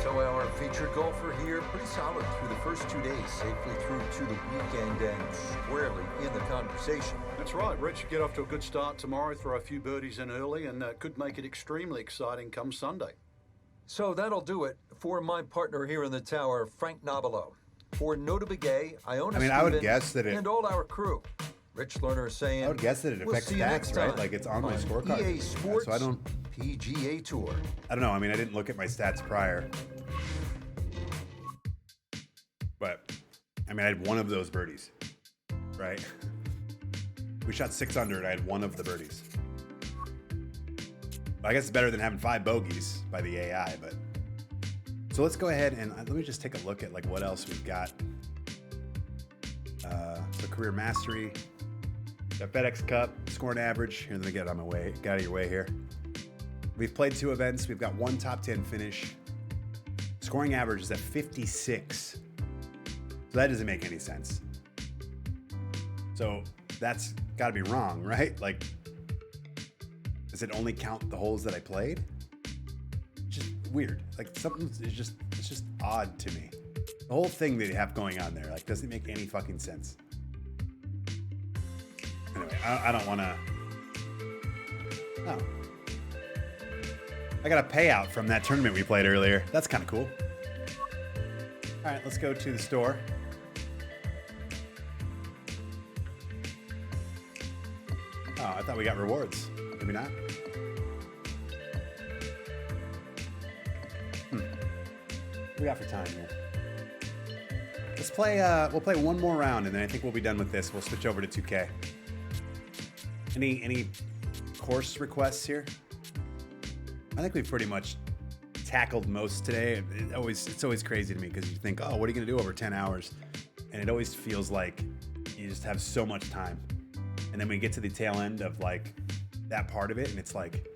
So our featured golfer here, pretty solid through the first 2 days, safely through to the weekend and squarely in the conversation. That's right. Rich, get off to a good start tomorrow, throw a few birdies in early, and could make it extremely exciting come Sunday. So that'll do it for my partner here in the tower, Frank Nobilo. For Nota Begay, Iona I would Stevens, guess that it- and all our crew. Rich Lerner saying, I would guess that it we'll affects see you stats, next right? time Like it's on my on scorecard. EA Sports So I don't PGA Tour. I don't know. I mean, I didn't look at my stats prior. But, I mean, I had one of those birdies, right? We shot 6 under and I had one of the birdies. I guess it's better than having 5 bogeys by the AI, but... So let's go ahead and let me just take a look at like what else we've got. So career mastery, got FedEx Cup, scoring average. Here, let me get out of your way here. We've played 2 events. We've got 1 top 10 finish. Scoring average is at 56. So that doesn't make any sense. So that's got to be wrong, right? Like, does it only count the holes that I played? Just weird. Like something is just, it's just odd to me. The whole thing that you have going on there, like, doesn't make any fucking sense. Anyway, I don't want to. Oh. I got a payout from that tournament we played earlier. That's kind of cool. All right, let's go to the store. Oh, I thought we got rewards. Maybe not. What we got for time here? Let's play, we'll play one more round, and then I think we'll be done with this. We'll switch over to 2K. Any course requests here? I think we've pretty much tackled most today. It's always crazy to me because you think, oh, what are you going to do over 10 hours? And it always feels like you just have so much time. And then we get to the tail end of like that part of it, and it's like,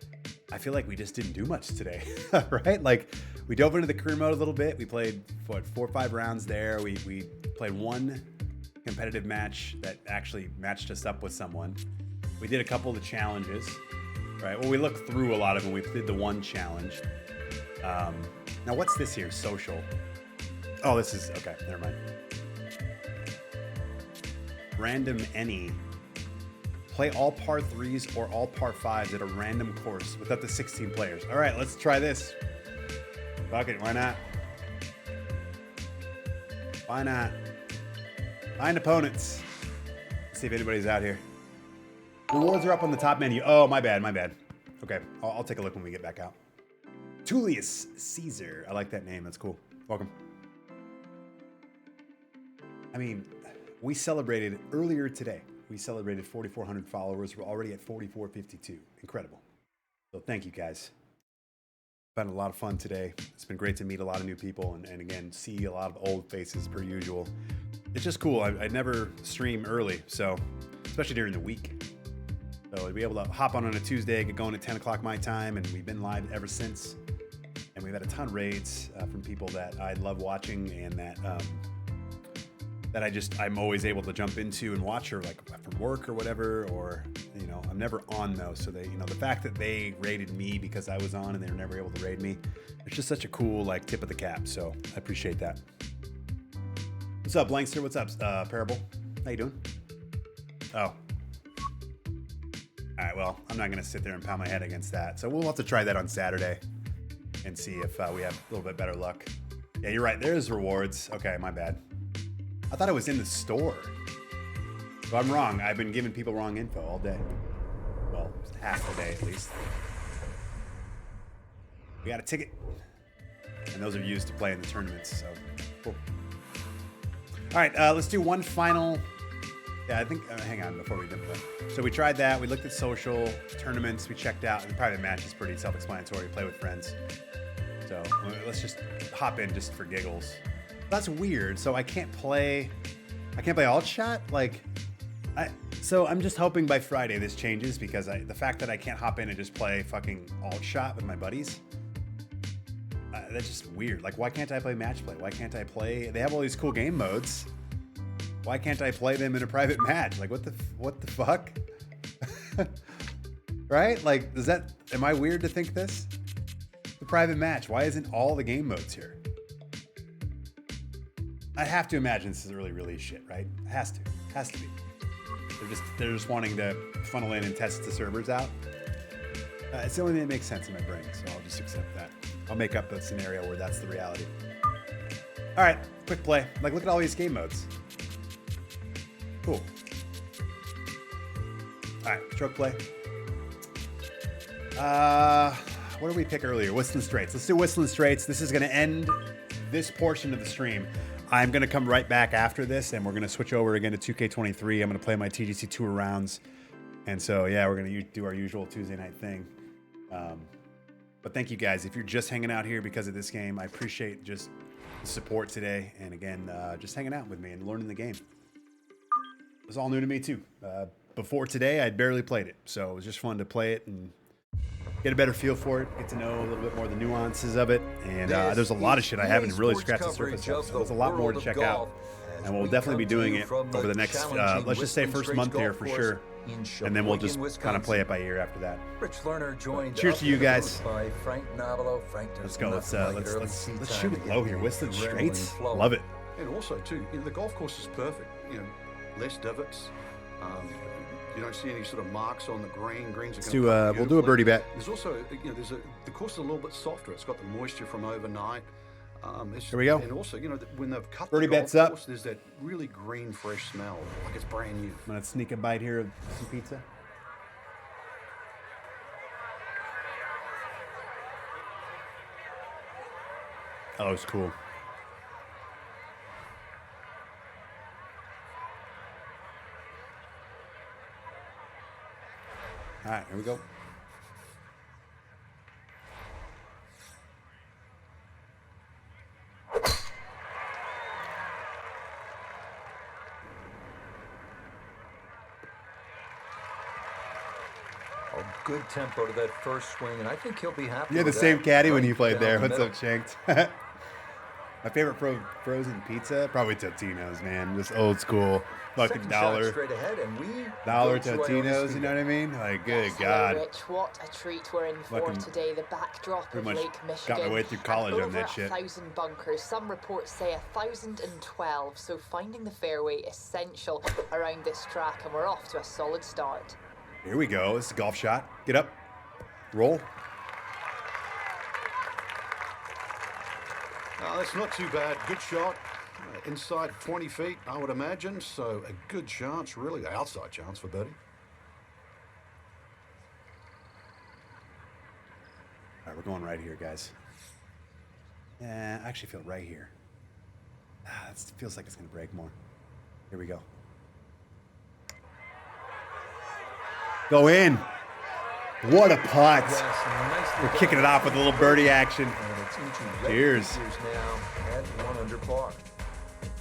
I feel like we just didn't do much today, right? Like, we dove into the career mode a little bit. We played, what, 4 or 5 rounds there. We played one competitive match that actually matched us up with someone. We did a couple of the challenges, right? Well, we looked through a lot of them. We did the one challenge. Now, what's this here? Social. Oh, this is, okay, never mind. Random any. Play all par 3s or all par 5s at a random course with up to 16 players. All right, let's try this. Fuck it, why not? Why not? Find opponents. Let's see if anybody's out here. Rewards are up on the top menu. Oh, my bad, my bad. Okay, I'll take a look when we get back out. Tullius Caesar. I like that name. That's cool. Welcome. I mean, we celebrated earlier today. We celebrated 4,400 followers. We're already at 4,452. Incredible. So thank you, guys. Had a lot of fun today. It's been great to meet a lot of new people and again, see a lot of old faces per usual. It's just cool. I never stream early, so especially during the week. So to be able to hop on a Tuesday, get going at 10 o'clock my time, and we've been live ever since. And we've had a ton of raids from people that I love watching and that I'm always able to jump into and watch, or like from work or whatever, or, you know, I'm never on though. So they, you know, the fact that they raided me because I was on and they were never able to raid me, it's just such a cool, like, tip of the cap. So I appreciate that. What's up, Blankster? What's up, Parable? How you doing? Oh. All right, well, I'm not going to sit there and pound my head against that. So we'll have to try that on Saturday and see if we have a little bit better luck. Yeah, you're right. There's rewards. Okay, my bad. I thought it was in the store. So I'm wrong. I've been giving people wrong info all day. Well, half the day at least. We got a ticket. And those are used to play in the tournaments, so cool. All right, let's do one final. Yeah, I think, hang on before we jump in. So we tried that. We looked at social tournaments. We checked out. The private match is pretty self-explanatory. Play with friends. So let's just hop in just for giggles. That's weird. So I can't play alt shot. Like, so I'm just hoping by Friday this changes, because the fact that I can't hop in and just play fucking alt shot with my buddies, that's just weird. Like, why can't I play match play? Why can't I play? They have all these cool game modes. Why can't I play them in a private match? Like, what the fuck? Right? Like, am I weird to think this? The private match. Why isn't all the game modes here? I have to imagine this is early release shit, right? It has to be. They're just wanting to funnel in and test the servers out. It's the only thing that makes sense in my brain, so I'll just accept that. I'll make up a scenario where that's the reality. All right, quick play. Like, look at all these game modes. Cool. All right, stroke play. What did we pick earlier? Whistling Straits. Let's do Whistling Straits. This is going to end this portion of the stream. I'm going to come right back after this, and we're going to switch over again to 2K23. I'm going to play my TGC Tour rounds. And so, yeah, we're going to do our usual Tuesday night thing. But thank you, guys. If you're just hanging out here because of this game, I appreciate just the support today. And again, just hanging out with me and learning the game. It was all new to me, too. Before today, I'd barely played it. So it was just fun to play it and get a better feel for it, get to know a little bit more of the nuances of it. And This there's a lot of is shit I haven't really EA scratched the Sports surface of. coverage So of there's a the lot more to world check of out. golf as And we'll we definitely be come to doing you it from over the next, challenging let's just say Whistling first month Straits here Golf for Course sure. in And then we'll Sheboygan, just kind of Wisconsin. play it by ear after that. Rich Lerner joined Cheers up to you in the guys. booth by Frank Novello. Frank, Let's there's go. nothing like early Let's tee shoot time it to low get here. the Whistling adrenaline Straits. flowing. Love it. And also, too, the golf course is perfect. Less divots. You don't see any sort of marks on the green. Greens are Let's going to we'll do a birdie bet. There's also, the course is a little bit softer. It's got the moisture from overnight. Here we go. And also, when they've cut Birdie the golf bets up. course, there's that really green, fresh smell, like it's brand new. I'm gonna sneak a bite here of some pizza. Oh, it's cool. All right, here we go. A good tempo to that first swing, and I think he'll be happy. You had the with same that. caddy when Right you played down there. the What's middle. up, Shanked? My favorite frozen pizza, probably Totino's, man. Just old school, fucking Second dollar, shot straight ahead, and we dollar go to Totino's. Iona You know what I mean? Like, good Yes, God. hello, Rich. What a treat we're in for Fucking today. The backdrop pretty of much Lake Michigan. got my way through college and on over that shit. 1,000 bunkers. Some reports say 1,012. So finding the fairway essential around this track, and we're off to a solid start. Here we go. This is a golf shot. Get up, roll. That's not too bad. Good shot. Inside 20 feet, I would imagine. So a good chance, really, outside chance for birdie. All right, we're going right here, guys. Yeah, I actually feel right here. It feels like it's going to break more. Here we go. Go in. What a putt. Yes, nicely We're done. kicking it off with a little birdie action. And it's into Cheers. Cheers now at 1 under par.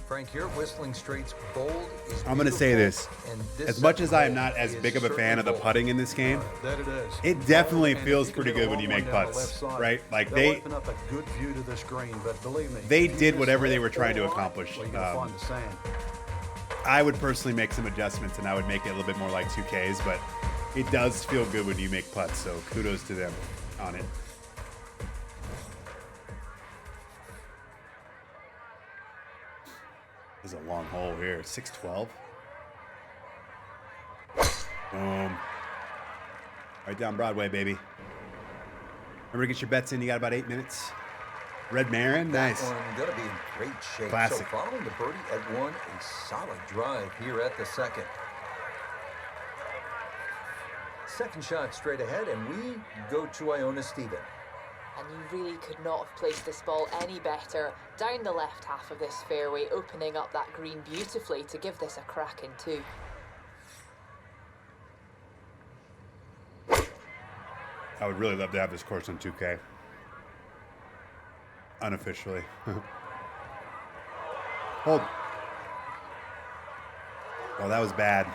Frank, here at Whistling Straits, bold is I'm going to say this. beautiful, and this As much as I am second not hole as is big of a fan certainly of the bold. putting in this game, That it is. it definitely And feels if you can pretty hit a good when you long make one down the putts, left side, right? Like they'll they open up a good view to this green, but believe me, they if you did miss whatever they left were trying to or right, accomplish. well, you're gonna find the sand. I would personally make some adjustments and I would make it a little bit more like 2Ks, but it does feel good when you make putts, so kudos to them on it. This is a long hole here. 612. Boom. Right down Broadway, baby. Remember to get your bets in. You got about 8 minutes. Red Marin, nice. That one gonna be in great shape. Classic. So following the birdie at 1, a solid drive here at the second. Second shot straight ahead, and we go to Iona Stephen. And you really could not have placed this ball any better down the left half of this fairway, opening up that green beautifully to give this a crack in two. I would really love to have this course on 2K. Unofficially. Hold. Oh, that was bad.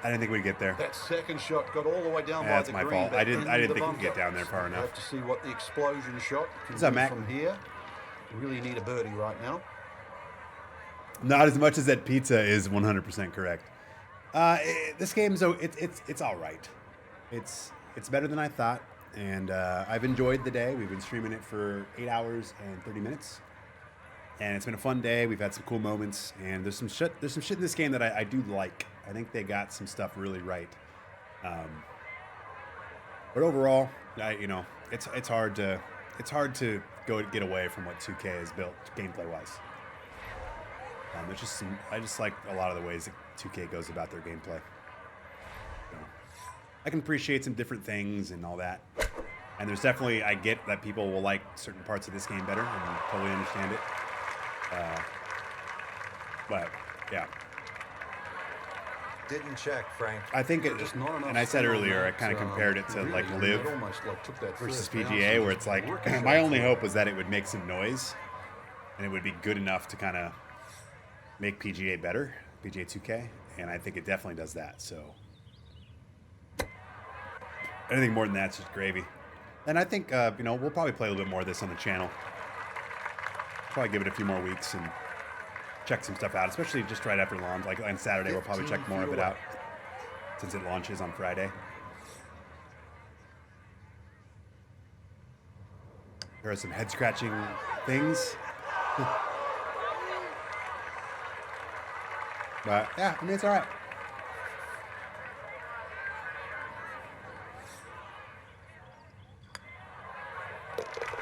I didn't think we'd get there. That second shot got all the way down Yeah, by that's the my green. fault. but I didn't into think the we'd get bunker. down there far So we'll enough. have to see what the explosion shot can What's up, do Mac? from here. Really need a birdie right now. Not as much as that pizza is 100% correct. This game's it's all right. It's better than I thought, and I've enjoyed the day. We've been streaming it for 8 hours and 30 minutes, and it's been a fun day. We've had some cool moments, and there's some shit in this game that I do like. I think they got some stuff really right. But overall, it's hard to get away from what 2K has built gameplay wise. I just like a lot of the ways that 2K goes about their gameplay. So, I can appreciate some different things and all that. And there's definitely, I get that people will like certain parts of this game better, and I totally understand it. But yeah, Didn't check, Frank. I think it, Just not enough and I said spin on earlier, I that, kind of compared it to really, like I mean, Live it almost like took that versus first bounce PGA, and where just it's like ricocheted my only through. hope was that it would make some noise, and it would be good enough to kind of make PGA better, PGA 2K, and I think it definitely does that. So Anything more than that's just gravy. And I think, you know, we'll probably play a little bit more of this on the channel. Probably give it a few more weeks and check some stuff out, especially just right after launch. Like on Saturday, we'll probably check more of it out since it launches on Friday. There are some head-scratching things. But, yeah, I mean, it's all right.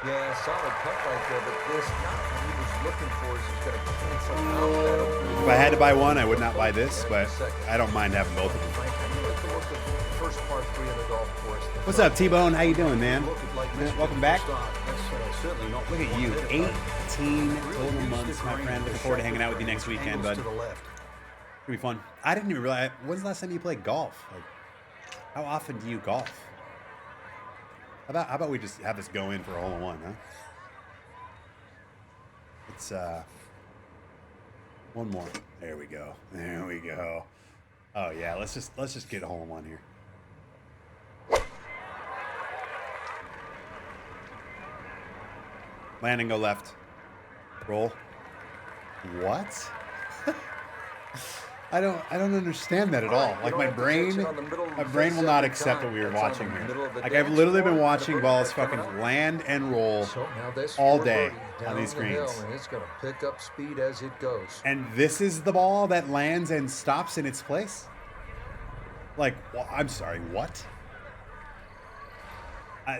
Yeah, solid putt right there, but this not what he was looking for is he's going to cancel out that. If I had to buy one, I would not buy this, but I don't mind having both of them. Frank, how do you like the look of the first par 3 of the golf course? What's up, T-Bone? How you doing, man? Welcome back. Certainly not Look at you, 18 total months, my friend. Looking forward to hanging out with you next weekend, bud. It's gonna be fun. I didn't even realize. When's the last time you played golf? Like, how often do you golf? How about we just have this go in for a hole-in-one, huh? It's one more. There we go. There we go. Oh yeah, let's just get a hole-in-one here. Landing, go left. Roll. What? I don't understand that at all. Like my brain will not accept what we were watching here. Like I've literally been watching balls fucking land and roll all day on these greens. And it's going to pick up speed as it goes. And this is the ball that lands and stops in its place? Like, well, I'm sorry, what?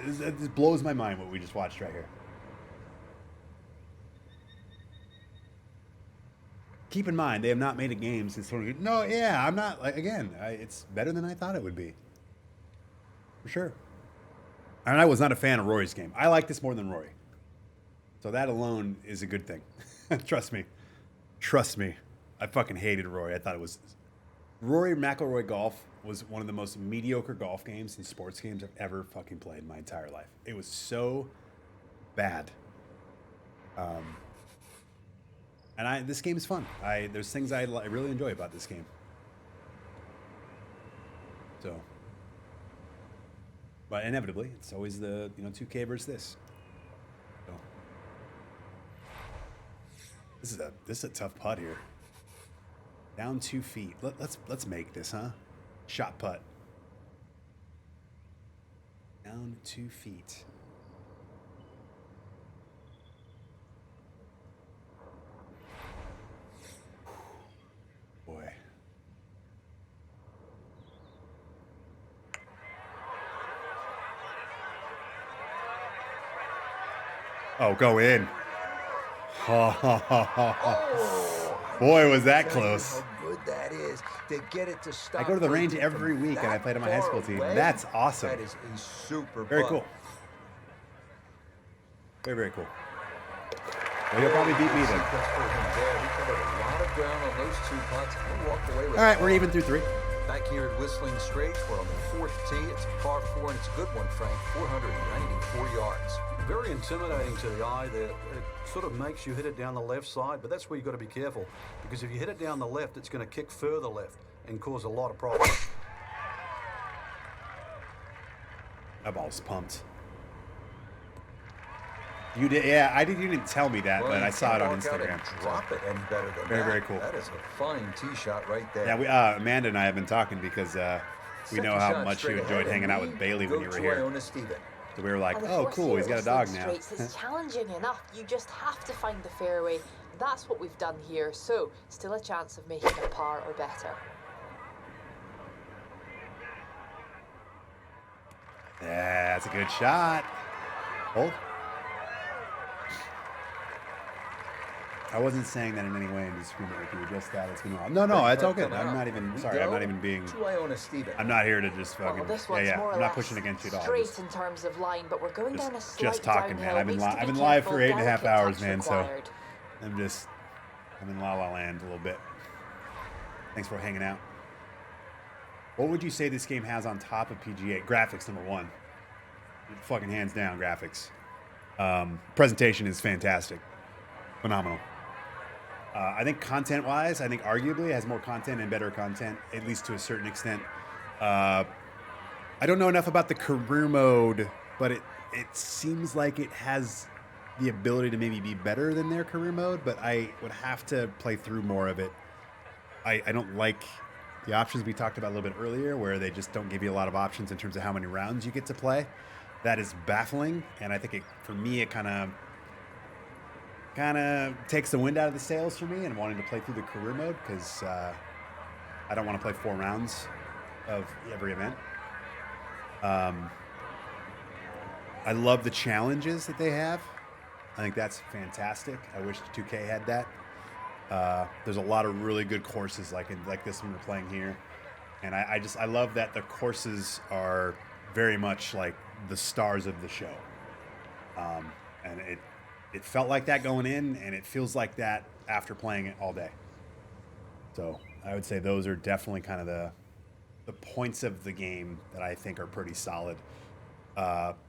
This blows my mind what we just watched right here. Keep in mind, they have not made a game since. No, yeah, I'm not. Like, again, it's better than I thought it would be. For sure. And I was not a fan of Rory's game. I like this more than Rory. So that alone is a good thing. Trust me. Trust me. I fucking hated Rory. I thought it was... Rory McIlroy golf was one of the most mediocre golf games and sports games I've ever fucking played in my entire life. It was so bad. And this game is fun. There's things I really enjoy about this game. So, but inevitably, it's always the 2K versus this. So, this is a tough putt here. Down 2 feet. Let's make this, huh? Shot putt. Down 2 feet. Boy. Oh, go in. Boy, was that close. How good that is to get it to stop. I go to the range every week, and I played on my high school team. That's awesome. That is a super very cool. Very, very cool. Well, he'll probably beat me then. All right, we're even through 3. Back here at Whistling Straits, we're on the 4th tee. It's a par 4, and it's a good one, Frank. 494 yards. Very intimidating to the eye there. It sort of makes you hit it down the left side, but that's where you've got to be careful. Because if you hit it down the left, it's going to kick further left and cause a lot of problems. That ball's pumped. You did, yeah. You didn't tell me that, but I saw it on Instagram. Drop it any better than very, that. very cool. That is a fine tee shot right there. Yeah, Amanda and I have been talking because we know how much you enjoyed hanging out with Bailey when you were here. So we were like, oh, cool, he's got a dog now. It's challenging enough. You just have to find the fairway. That's what we've done here. So, still a chance of making a par or better. Yeah, that's a good shot. Hold. I wasn't saying that in any way in disagreement with you. Just that it's been wrong. No, it's all good. I'm not even sorry. I'm not even being. I'm not here to just fucking. I'm not pushing against you at all. Straight in terms of line, but we're going down a slight just talking, man. I've been careful, live for 8.5 hours, man. Required. So I'm in La La Land a little bit. Thanks for hanging out. What would you say this game has on top of PGA? Graphics, number one. Fucking hands down, graphics. Presentation is fantastic. Phenomenal. I think content-wise, I think arguably it has more content and better content, at least to a certain extent. I I don't know enough about the career mode, but it seems like it has the ability to maybe be better than their career mode, but I would have to play through more of it. I don't like the options we talked about a little bit earlier, where they just don't give you a lot of options in terms of how many rounds you get to play. That is baffling, and I think for me it kind of takes the wind out of the sails for me and wanting to play through the career mode, because I don't want to play 4 rounds of every event. I love the challenges that they have. I think that's fantastic. I wish 2K had that. There's a lot of really good courses like this one we're playing here, and I love that the courses are very much like the stars of the show, and it felt like that going in, and it feels like that after playing it all day. So I would say those are definitely kind of the points of the game that I think are pretty solid.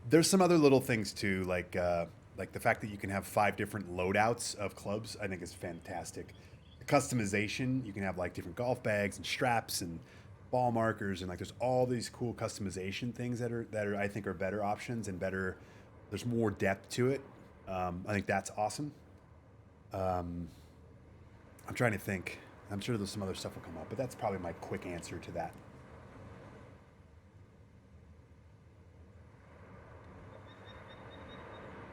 There's some other little things too, like the fact that you can have 5 different loadouts of clubs. I think is fantastic. The customization, you can have like different golf bags and straps and ball markers, and like there's all these cool customization things that are I think are better options and better. There's more depth to it. I think that's awesome. I'm trying to think. I'm sure there's some other stuff will come up, but that's probably my quick answer to that.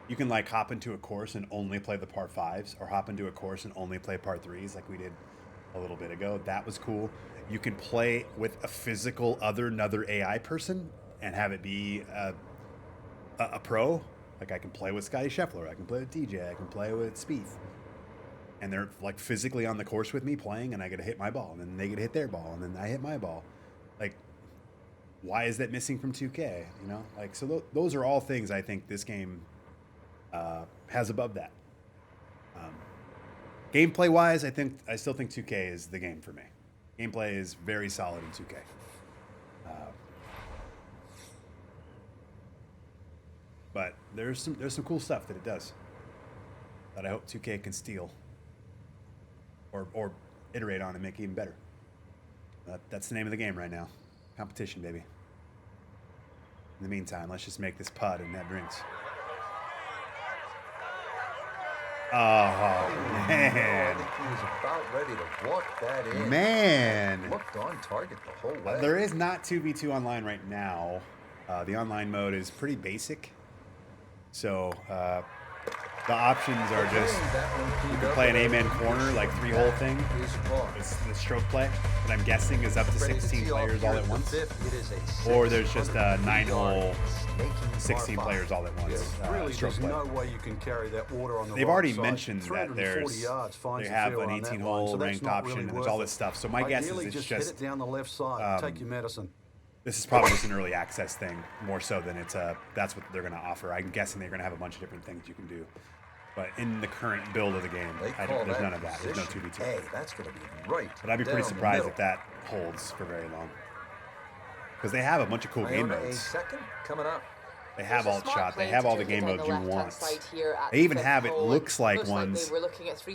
You can like hop into a course and only play the par 5s, or hop into a course and only play par 3s like we did a little bit ago. That was cool. You can play with another AI person and have it be a pro. Like I can play with Scotty Scheffler, I can play with DJ, I can play with Spieth. And they're like physically on the course with me playing, and I get to hit my ball, and then they get to hit their ball, and then I hit my ball. Like, why is that missing from 2K? You know, like, so those are all things I think this game has above that. Gameplay wise, I still think 2K is the game for me. Gameplay is very solid in 2K. But there's some cool stuff that it does that I hope 2K can steal or iterate on and make even better. That's the name of the game right now. Competition, baby. In the meantime, let's just make this putt and have drinks. Oh, man. I think he was about ready to walk that in. Man. Looked on target the whole way. There is not 2v2 online right now. The online mode is pretty basic. So the options are just, you can play an amen corner, like 3-hole thing. It's the stroke play, that I'm guessing is up to 16 players all at once. Or there's just a 9-hole, 16 players all at once. Really, stroke there's play. no way you can carry that water on the They've right already side. mentioned that they finds have the an field on that 18-hole line, so ranked that's not option, really and there's worth all this it. stuff. So my guess is Ideally, it's just just hit it down the left side. Take your medicine. This is probably just an early access thing, more so than that's what they're going to offer. I'm guessing they're going to have a bunch of different things you can do. But in the current build of the game, there's none of that. There's no 2v2. Hey, that's going to be right. But I'd be pretty surprised if that holds for very long. Because they have a bunch of cool game modes. Second coming up. They have alt shot. They have all the game modes you want. They even have, it looks like ones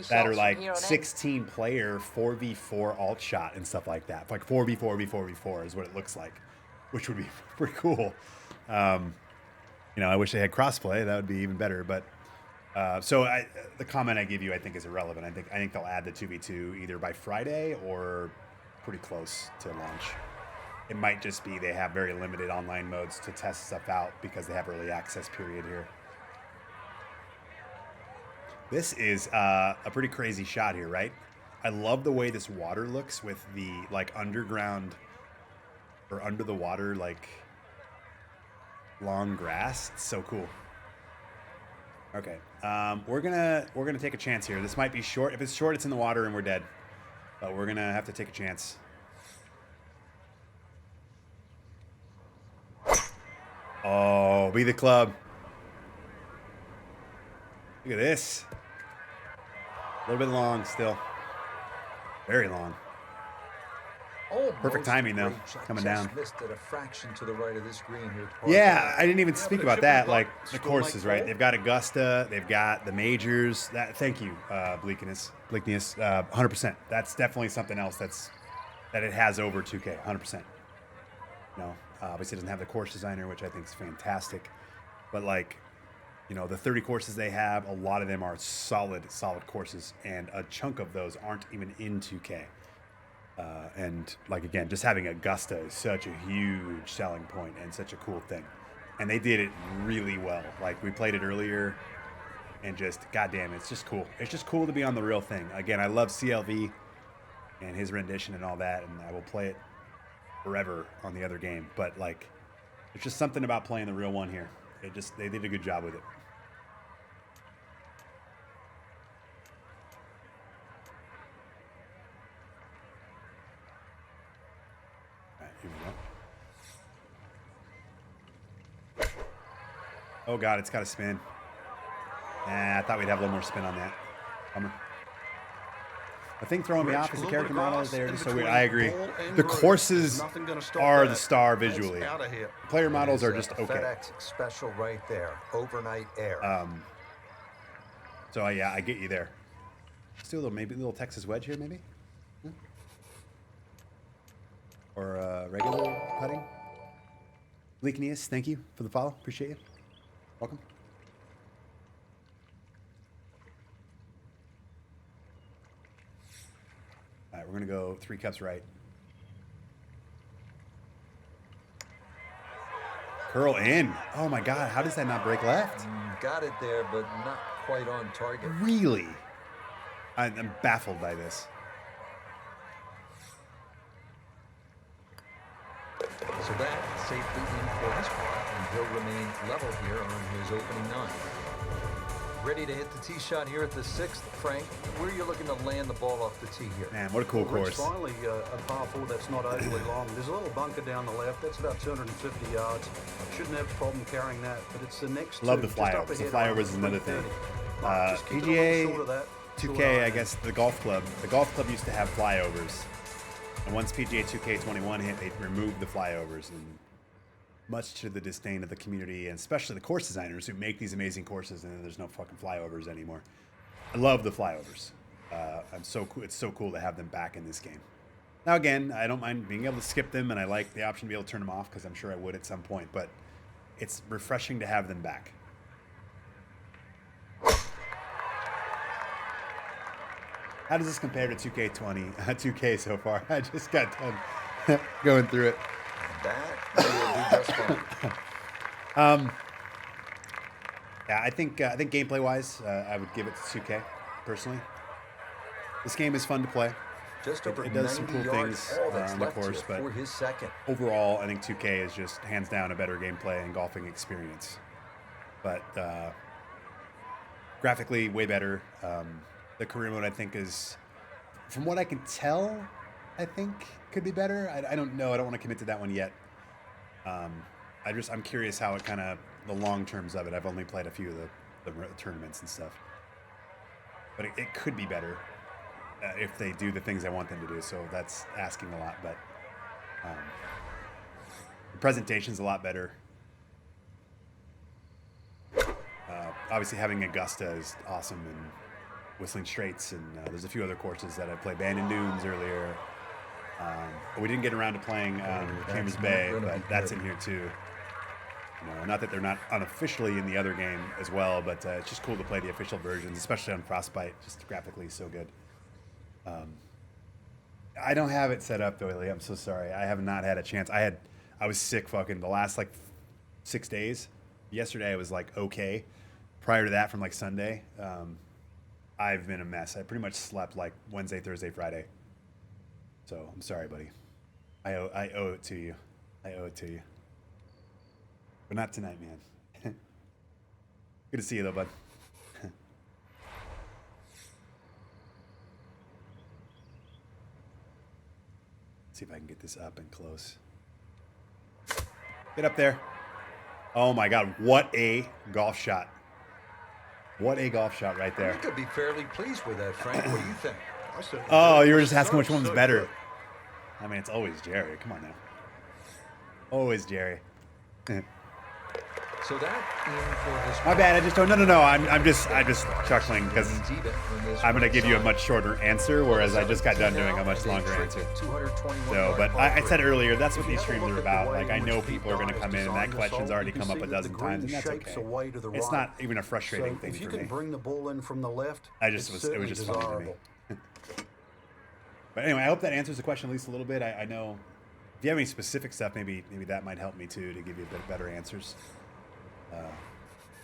that are like 16-player 4v4 alt shot and stuff like that. Like 4v4v4v4 is what it looks like, which would be pretty cool. I wish they had crossplay. That would be even better. But the comment I give you, I think, is irrelevant. I think they'll add the 2v2 either by Friday or pretty close to launch. It might just be they have very limited online modes to test stuff out because they have early access period here. This is a pretty crazy shot here, right? I love the way this water looks with the like underground or under the water like long grass. It's so cool. Okay, we're gonna take a chance here. This might be short. If it's short, it's in the water and we're dead. But we're gonna have to take a chance. Oh, be the club. Look at this. A little bit long still. Very long. Perfect timing though, coming down. Missed it a fraction to the right of this green here. Yeah, I didn't even speak about that. Like the courses, right? They've got Augusta, they've got the majors. Thank you, Bleakness, 100%. That's definitely something else that it has over 2K, 100%. Obviously, it doesn't have the course designer, which I think is fantastic. But like, you know, the 30 courses they have, a lot of them are solid courses, and a chunk of those aren't even in 2K. And like again, just having Augusta is such a huge selling point and such a cool thing. And they did it really well. Like we played it earlier, and just goddamn, it's just cool. It's just cool to be on the real thing. Again, I love CLV and his rendition and all that, and I will play it forever on the other game. But like, it's just something about playing the real one here. They did a good job with it. All right, here we go. Oh god, it's got to spin. I thought we'd have a little more spin on that. Bummer. The thing throwing me off is the character model is there just so weird. I agree. The courses are the star visually. Player models are just okay. FedEx special right there. Overnight air. So yeah, I get you there. Let's do a little Texas wedge here, maybe. Yeah. Or regular putting. Leakneus, thank you for the follow. Appreciate you. Welcome. All right, we're gonna go 3 cups right. Curl in. Oh my God, how does that not break left? Got it there, but not quite on target. Really? I'm baffled by this. So that safely in for his part, and he'll remain level here on his opening 9. Ready to hit the tee shot here at the 6th, Frank. Where are you looking to land the ball off the tee here? Man, what a cool course. Finally, a par 4 that's not overly long. There's a little bunker down the left. That's about 250 yards. Shouldn't have a problem carrying that, but it's the next Love two. the flyovers. The flyovers is another thing. PGA, 2K, I guess the golf club. The golf club used to have flyovers. And once PGA 2K21 hit, they removed the flyovers. And much to the disdain of the community, and especially the course designers who make these amazing courses, and then there's no fucking flyovers anymore. I love the flyovers. It's so cool to have them back in this game. Now again, I don't mind being able to skip them, and I like the option to be able to turn them off because I'm sure I would at some point, but it's refreshing to have them back. How does this compare to 2K so far? I just got done going through it. That will be just fine. Yeah, I think gameplay-wise, I would give it to 2K personally. This game is fun to play. Just over it does some 90 cool yards, things all that's on the left course, here but for his second. Overall, I think 2K is just hands down a better gameplay and golfing experience. But graphically, way better. The career mode, I think, is, from what I can tell, I think could be better. I don't know. I don't want to commit to that one yet. I'm curious how it kind of the long terms of it. I've only played a few of the tournaments and stuff, but it could be better if they do the things I want them to do. So that's asking a lot, but the presentation's a lot better. Obviously, having Augusta is awesome, and Whistling Straits, and there's a few other courses that I played. Bandon Dunes earlier. But we didn't get around to playing Chambers Bay, but that's in here too. You know, not that they're not unofficially in the other game as well, but it's just cool to play the official versions, especially on Frostbite. Just graphically so good. I don't have it set up though, Ilya. I'm so sorry. I have not had a chance. I was sick fucking the last like 6 days. Yesterday I was like okay. Prior to that, from like Sunday, I've been a mess. I pretty much slept like Wednesday, Thursday, Friday. So I'm sorry, buddy. I owe it to you. I owe it to you. But not tonight, man. Good to see you, though, bud. See if I can get this up and close. Get up there. Oh my God, what a golf shot. What a golf shot right there. You could be fairly pleased with that, Frank. What do you think? Oh, you were just asking which one's better. I mean, it's always Jerry. Come on now. Always Jerry. So that in for this. My bad. I just don't. No. I'm just chuckling because I'm gonna give you a much shorter answer, whereas I just got done doing a much longer answer. So, but I said earlier, that's what these streams are about. Like, I know people are gonna come in, and that question's already come up a dozen times, and that's okay. It's not even a frustrating thing if you for me. can bring the ball in from the left, It was just funny to me. But anyway, I hope that answers the question at least a little bit. I know if you have any specific stuff, maybe that might help me too to give you a bit better answers.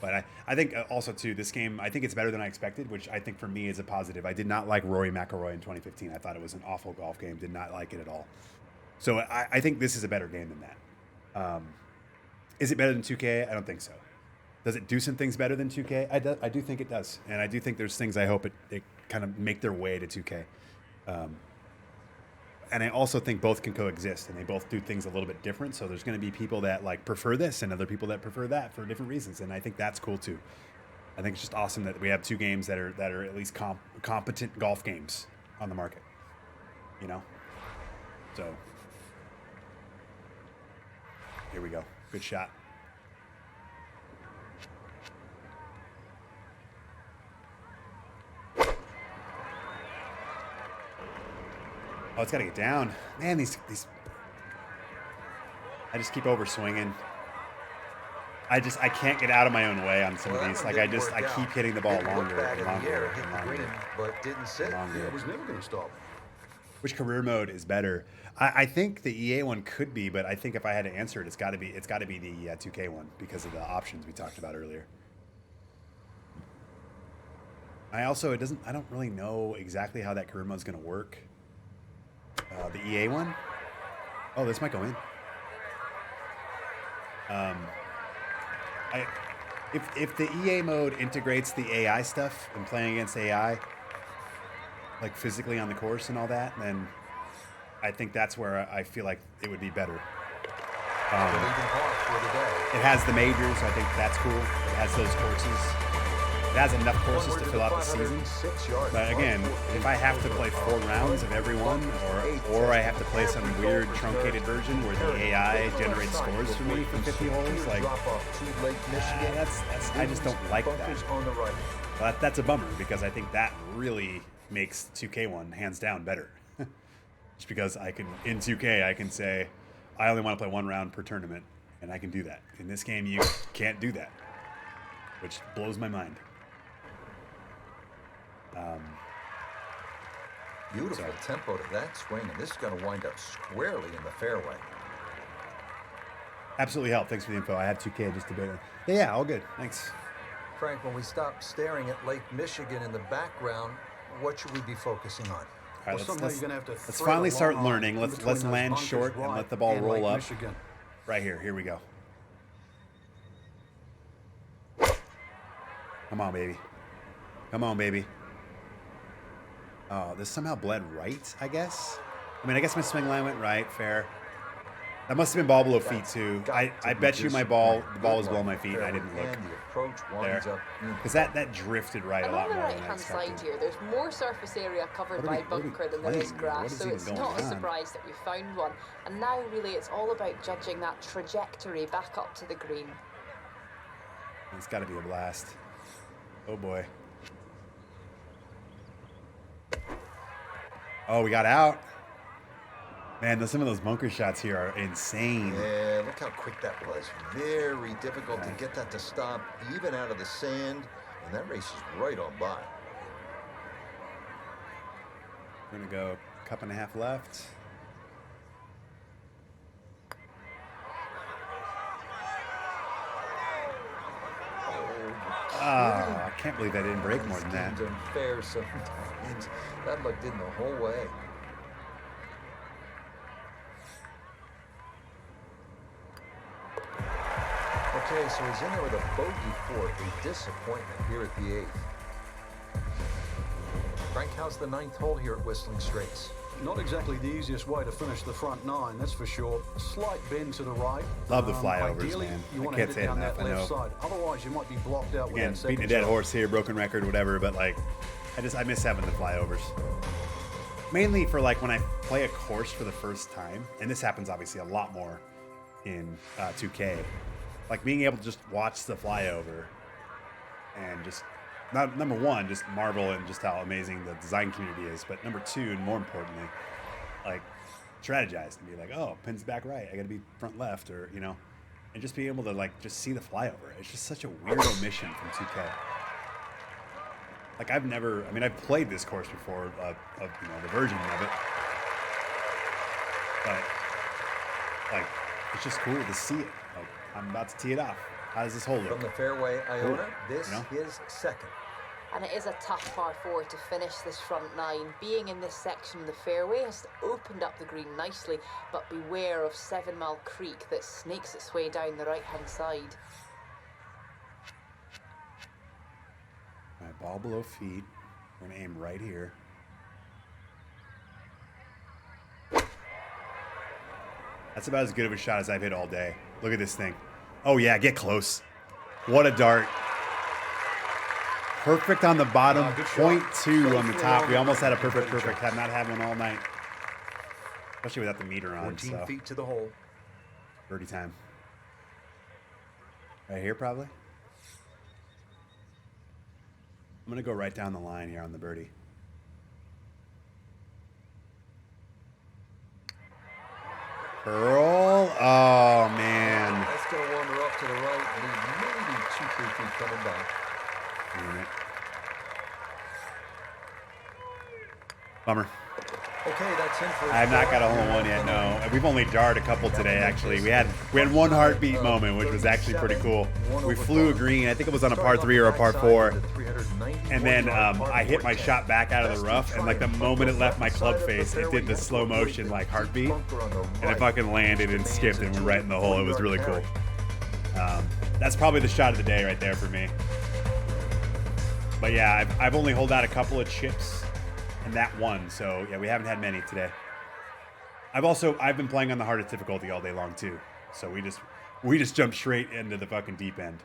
But I think also too, this game, I think it's better than I expected, which I think for me is a positive. I did not like Rory McIlroy in 2015. I thought it was an awful golf game. Did not like it at all. So I think this is a better game than that. Is it better than 2K? I don't think so. Does it do some things better than 2K? I do think it does. And I do think there's things I hope it kind of make their way to 2K. And I also think both can coexist, and they both do things a little bit different. So there's going to be people that like prefer this and other people that prefer that for different reasons. And I think that's cool too. I think it's just awesome that we have two games that are at least competent golf games on the market, you know? So here we go. Good shot. Oh, it's got to get down. Man, these I just keep over swinging. I can't get out of my own way on some of these. Like I keep hitting the ball longer and longer and longer. But didn't sit. Yeah, it was never going to stop. Which career mode is better? I think the EA one could be, but I think if I had to answer it, it's got to be the 2K one because of the options we talked about earlier. I don't really know exactly how that career mode is going to work. The EA one? Oh, this might go in. If the EA mode integrates the AI stuff and playing against AI, like physically on the course and all that, then I think that's where I feel like it would be better. It has the majors, so I think that's cool. It has those courses. It has enough courses to fill out the season. But again, if I have to play 4 rounds of every one, or I have to play some weird truncated version where the AI generates scores for me for 50 holes, like I just don't like that. But that's a bummer because I think that really makes 2K1 hands down better. Just because in 2K I can say I only want to play 1 round per tournament, and I can do that. In this game, you can't do that, which blows my mind. Beautiful tempo to that swing, and this is going to wind up squarely in the fairway. Absolutely help. Thanks for the info. I have 2K just a bit. Yeah, all good. Thanks. Frank, when we stop staring at Lake Michigan in the background, what should we be focusing on? All right, let's finally start learning. Let's land short and let the ball roll up. Right here. Here we go. Come on, baby. Come on, baby. Oh, this somehow bled right, I guess. I mean, I guess my swing line went right. Fair. That must have been ball below feet too. I bet you the ball was below my feet. I didn't look there because that drifted right a lot more than I expected. On the right-hand side here, there's more surface area covered by bunker than there is grass, so it's not a surprise that we found one. And now, really, it's all about judging that trajectory back up to the green. It's got to be a blast. Oh boy. Oh, we got out. Man, some of those bunker shots here are insane. Yeah, look how quick that was. Very difficult to get that to stop, even out of the sand. And that race is right on by. We're going to go a cup and a half left. I can't believe I didn't break more than that. Unfair sometimes. That looked in the whole way. Okay, so he's in there with a bogey for a disappointment here at the 8th. Frank, how's the 9th hole here at Whistling Straits? Not exactly the easiest way to finish the front 9, that's for sure. Slight bend to the right. Love the flyovers, ideally, man. You want I to can't hit it say down enough. that left side. Otherwise, you might be blocked out Again, with that second beating a dead shot. horse here, broken record, whatever. But like, I miss having the flyovers. Mainly for like when I play a course for the first time, and this happens obviously a lot more in 2K. like being able to just watch the flyover and just number one, just marvel at just how amazing the design community is, but number two, and more importantly, like strategize and be like, oh, pin's back right, I got to be front left, or you know, and just be able to like just see the flyover. It's just such a weird omission from 2K. Like I've played this course before, of you know, the version of it, but like it's just cool to see it. Like I'm about to tee it off. How does this hole look? From the fairway, Iona, this You know? is second. And it is a tough par 4 to finish this front 9. Being in this section of the fairway has opened up the green nicely, but beware of 7 Mile Creek that snakes its way down the right-hand side. All right, ball below feet. We're gonna aim right here. That's about as good of a shot as I've hit all day. Look at this thing. Oh yeah, get close. What a dart. Perfect on the bottom, Good shot. 0.2 on the top. We almost had a perfect. Have not had one all night. Especially without the meter on. 14 So. feet to the hole. Birdie time. Right here, probably. I'm going to go right down the line here on the birdie. Curl. Oh, man. That's going to wander off to the right. Maybe 2-3 feet coming back. Damn it. Bummer. Okay, that's in for. I have not got a hole-in-one yet, no. We've only jarred a couple today, actually. We had one heartbeat moment, which was actually pretty cool. We flew a green. I think it was on a par 3 or a par 4. And then I hit my shot back out of the rough, and like the moment it left my club face, it did the slow motion like heartbeat, and it fucking landed and skipped and went right in the hole. It was really cool. That's probably the shot of the day right there for me. But yeah, I've only holed out a couple of chips and that one, so yeah, we haven't had many today. I've been playing on the hardest difficulty all day long too, so we just jumped straight into the fucking deep end.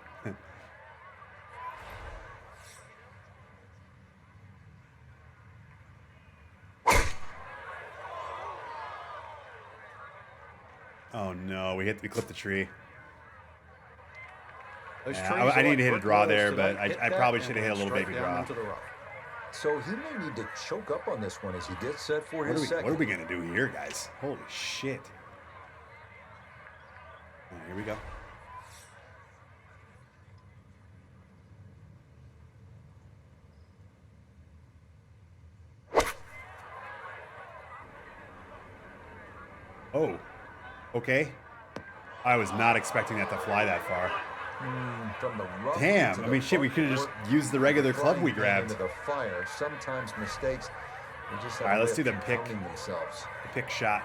Oh no, we clipped the tree. Yeah, I need to hit a draw there, but I probably should have hit a little baby draw. So he may need to choke up on this one as he gets set for his second. What are we going to do here, guys? Holy shit. Oh, here we go. Oh, okay. I was not expecting that to fly that far. From the rough Damn, to I the mean, shit, we could have just used the regular club we grabbed. Into the fire. Sometimes mistakes. Just all right, let's do the pick. Themselves. The pick shot.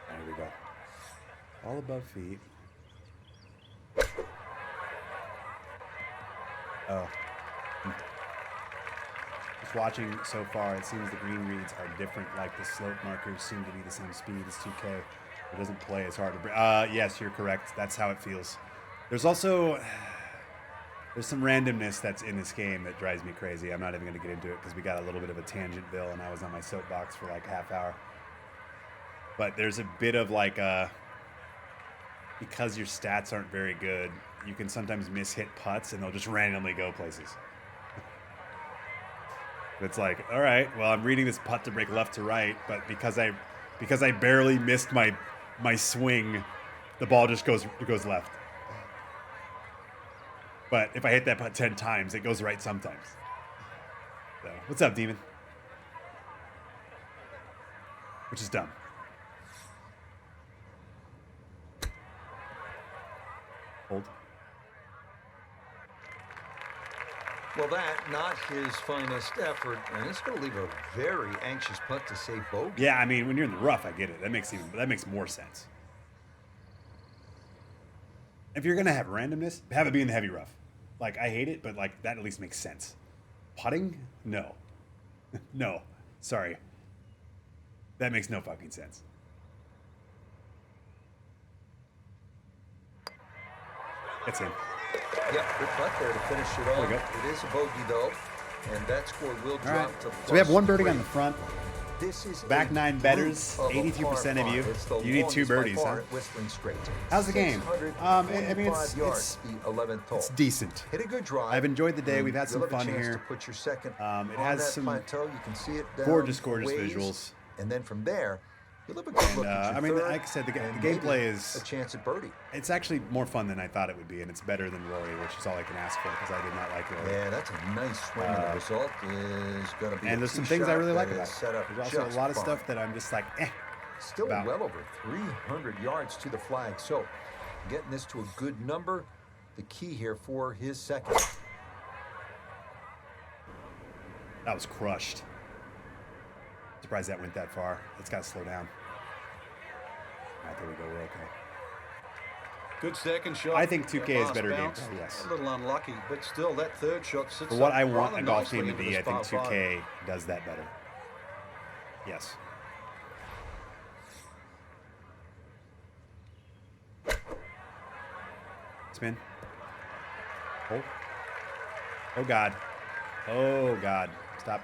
There we go. All above feet. Oh. Just watching so far, it seems the green reads are different, like the slope markers seem to be the same speed as 2K. It doesn't play as hard. Yes, you're correct. That's how it feels. There's also... There's some randomness that's in this game that drives me crazy. I'm not even going to get into it because we got a little bit of a tangent, Bill, and I was on my soapbox for like a half hour. But there's a bit of like because your stats aren't very good, you can sometimes miss-hit putts and they'll just randomly go places. It's like, all right, well, I'm reading this putt to break left to right, but because I barely missed my swing, the ball just goes left. But if I hit that putt 10 times, it goes right sometimes. So, what's up, Demon? Which is dumb. Hold. Well, that, not his finest effort, and it's going to leave a very anxious putt to say bogey. Yeah, I mean, when you're in the rough, I get it. That makes more sense. If you're going to have randomness, have it be in the heavy rough. Like, I hate it, but, like, that at least makes sense. Putting? No. No. Sorry. That makes no fucking sense. It's in. Yep, good putt there to finish it off. There we go. It is a bogey, though, and that score will drop to plus So we have one birdie 3. on the front. This is Back a nine betters, brute of a 82% of par you. five. It's the You need 2 longest by birdies, far huh? at Whistling Straits. How's the game? I mean, 625 yards, the 11th hole. it's decent. Hit a good drive. I've enjoyed the day. We've had You'll some have a fun chance here. To put your second It on has that some plateau. You can see it down gorgeous a ways, visuals. and then from there, you'll have a good look at your I mean, third, like I said, the and gameplay maybe is a chance at birdie. It's actually more fun than I thought it would be, and it's better than Rory, which is all I can ask for because I did not like Rory. Yeah, that's a nice swing. And the result is going to be. And a there's some tee things I shot really like that about is it. set up There's also just a lot of fine. stuff that I'm just like, Still about. well over 300 yards to the flag. So getting this to a good number, the key here for his second. That was crushed. Surprised that went that far. It's got to slow down. All right, there we go. We're okay. Good second shot. I think 2K is Last better bounce. gameplay, yes. A little unlucky, but still, that third shot sits For what up I want rather a golf nicely game to into be, this I think par 2K does that better. Yes. Spin. Oh. Oh, God. Oh, God. Stop.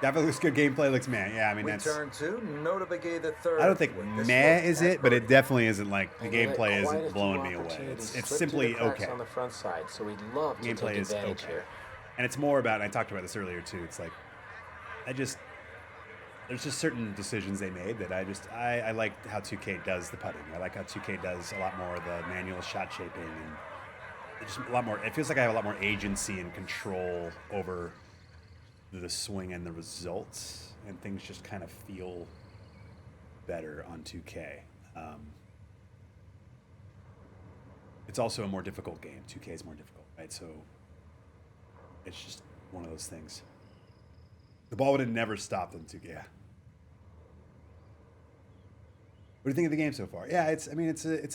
Definitely looks good gameplay. Looks meh. Yeah, I mean, We that's... turn to Nota Begay the third. I don't think with this meh look is at it, but it birdie. definitely isn't like the And he let gameplay quite a isn't few blowing me away. opportunities It's slip through simply the cracks okay. on the front side, so we'd love to Gameplay take is advantage okay. here. And it's more about, and I talked about this earlier too, it's like, there's just certain decisions they made that I like how 2K does the putting. I like how 2K does a lot more of the manual shot shaping and just a lot more, it feels like I have a lot more agency and control over the swing and the results, and things just kind of feel better on 2K. It's also a more difficult game. 2K is more difficult, right? So it's just one of those things. The ball would have never stopped in 2K. Yeah. What do you think of the game so far? Yeah, it's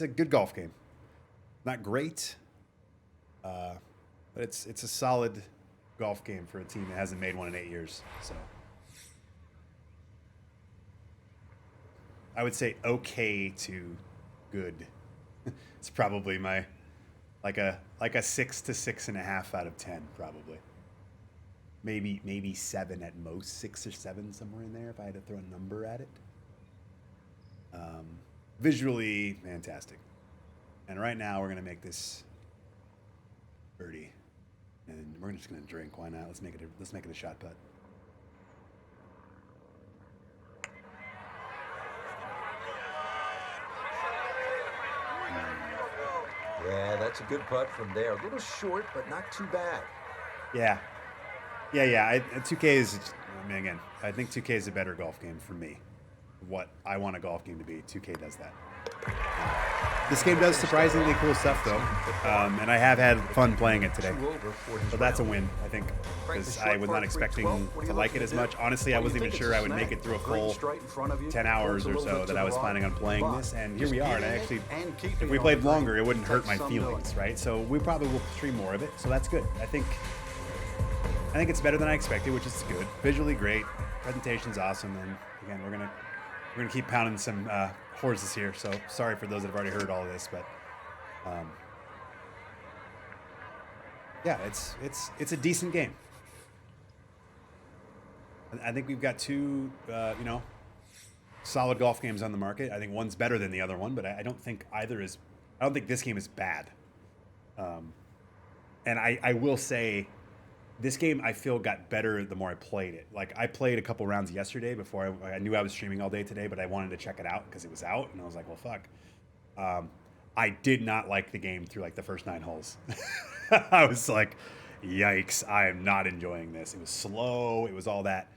a good golf game. Not great, but it's a solid golf game for a team that hasn't made one in 8 years. So I would say okay to good. It's probably my like a 6 to 6.5 out of 10 probably. Maybe 7 at most, 6 or 7 somewhere in there if I had to throw a number at it. Visually fantastic, and right now we're gonna make this birdie, and we're just gonna drink. Why not? Let's make it a shot putt. Yeah, that's a good putt from there. A little short, but not too bad. Yeah. 2K is, I mean, again, I think 2K is a better golf game for me. What I want a golf game to be, 2K does that. This game does surprisingly cool stuff, though, and I have had fun playing it today. So that's a win, I think, because I was not expecting to like it as much. Honestly, I wasn't even sure I would make it through a full 10 hours or so that I was planning on playing this, and here we are. And I actually, if we played longer, it wouldn't hurt my feelings, right? So we probably will stream more of it, so that's good. I think it's better than I expected, which is good. Visually great, presentation's awesome, and again, we're gonna keep pounding some horses here. So sorry for those that have already heard all of this, but yeah, it's a decent game. I think we've got two solid golf games on the market. I think one's better than the other one, but I don't think either is. I don't think this game is bad. And I will say, this game I feel got better the more I played it. Like I played a couple rounds yesterday before I knew I was streaming all day today, but I wanted to check it out because it was out, and I was like, well, fuck. I did not like the game through like the first 9 holes. I was like, yikes, I am not enjoying this. It was slow. It was all that.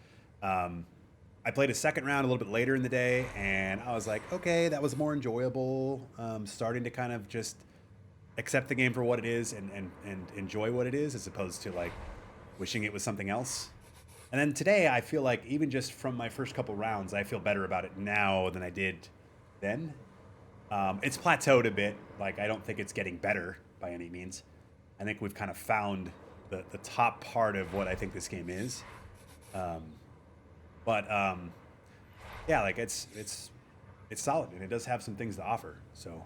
I played a second round a little bit later in the day, and I was like, okay, that was more enjoyable. Starting to kind of just accept the game for what it is and enjoy what it is, as opposed to like wishing it was something else. And then today, I feel like even just from my first couple rounds, I feel better about it now than I did then. It's plateaued a bit. Like, I don't think it's getting better by any means. I think we've kind of found the top part of what I think this game is. But yeah, like it's solid, and it does have some things to offer. So,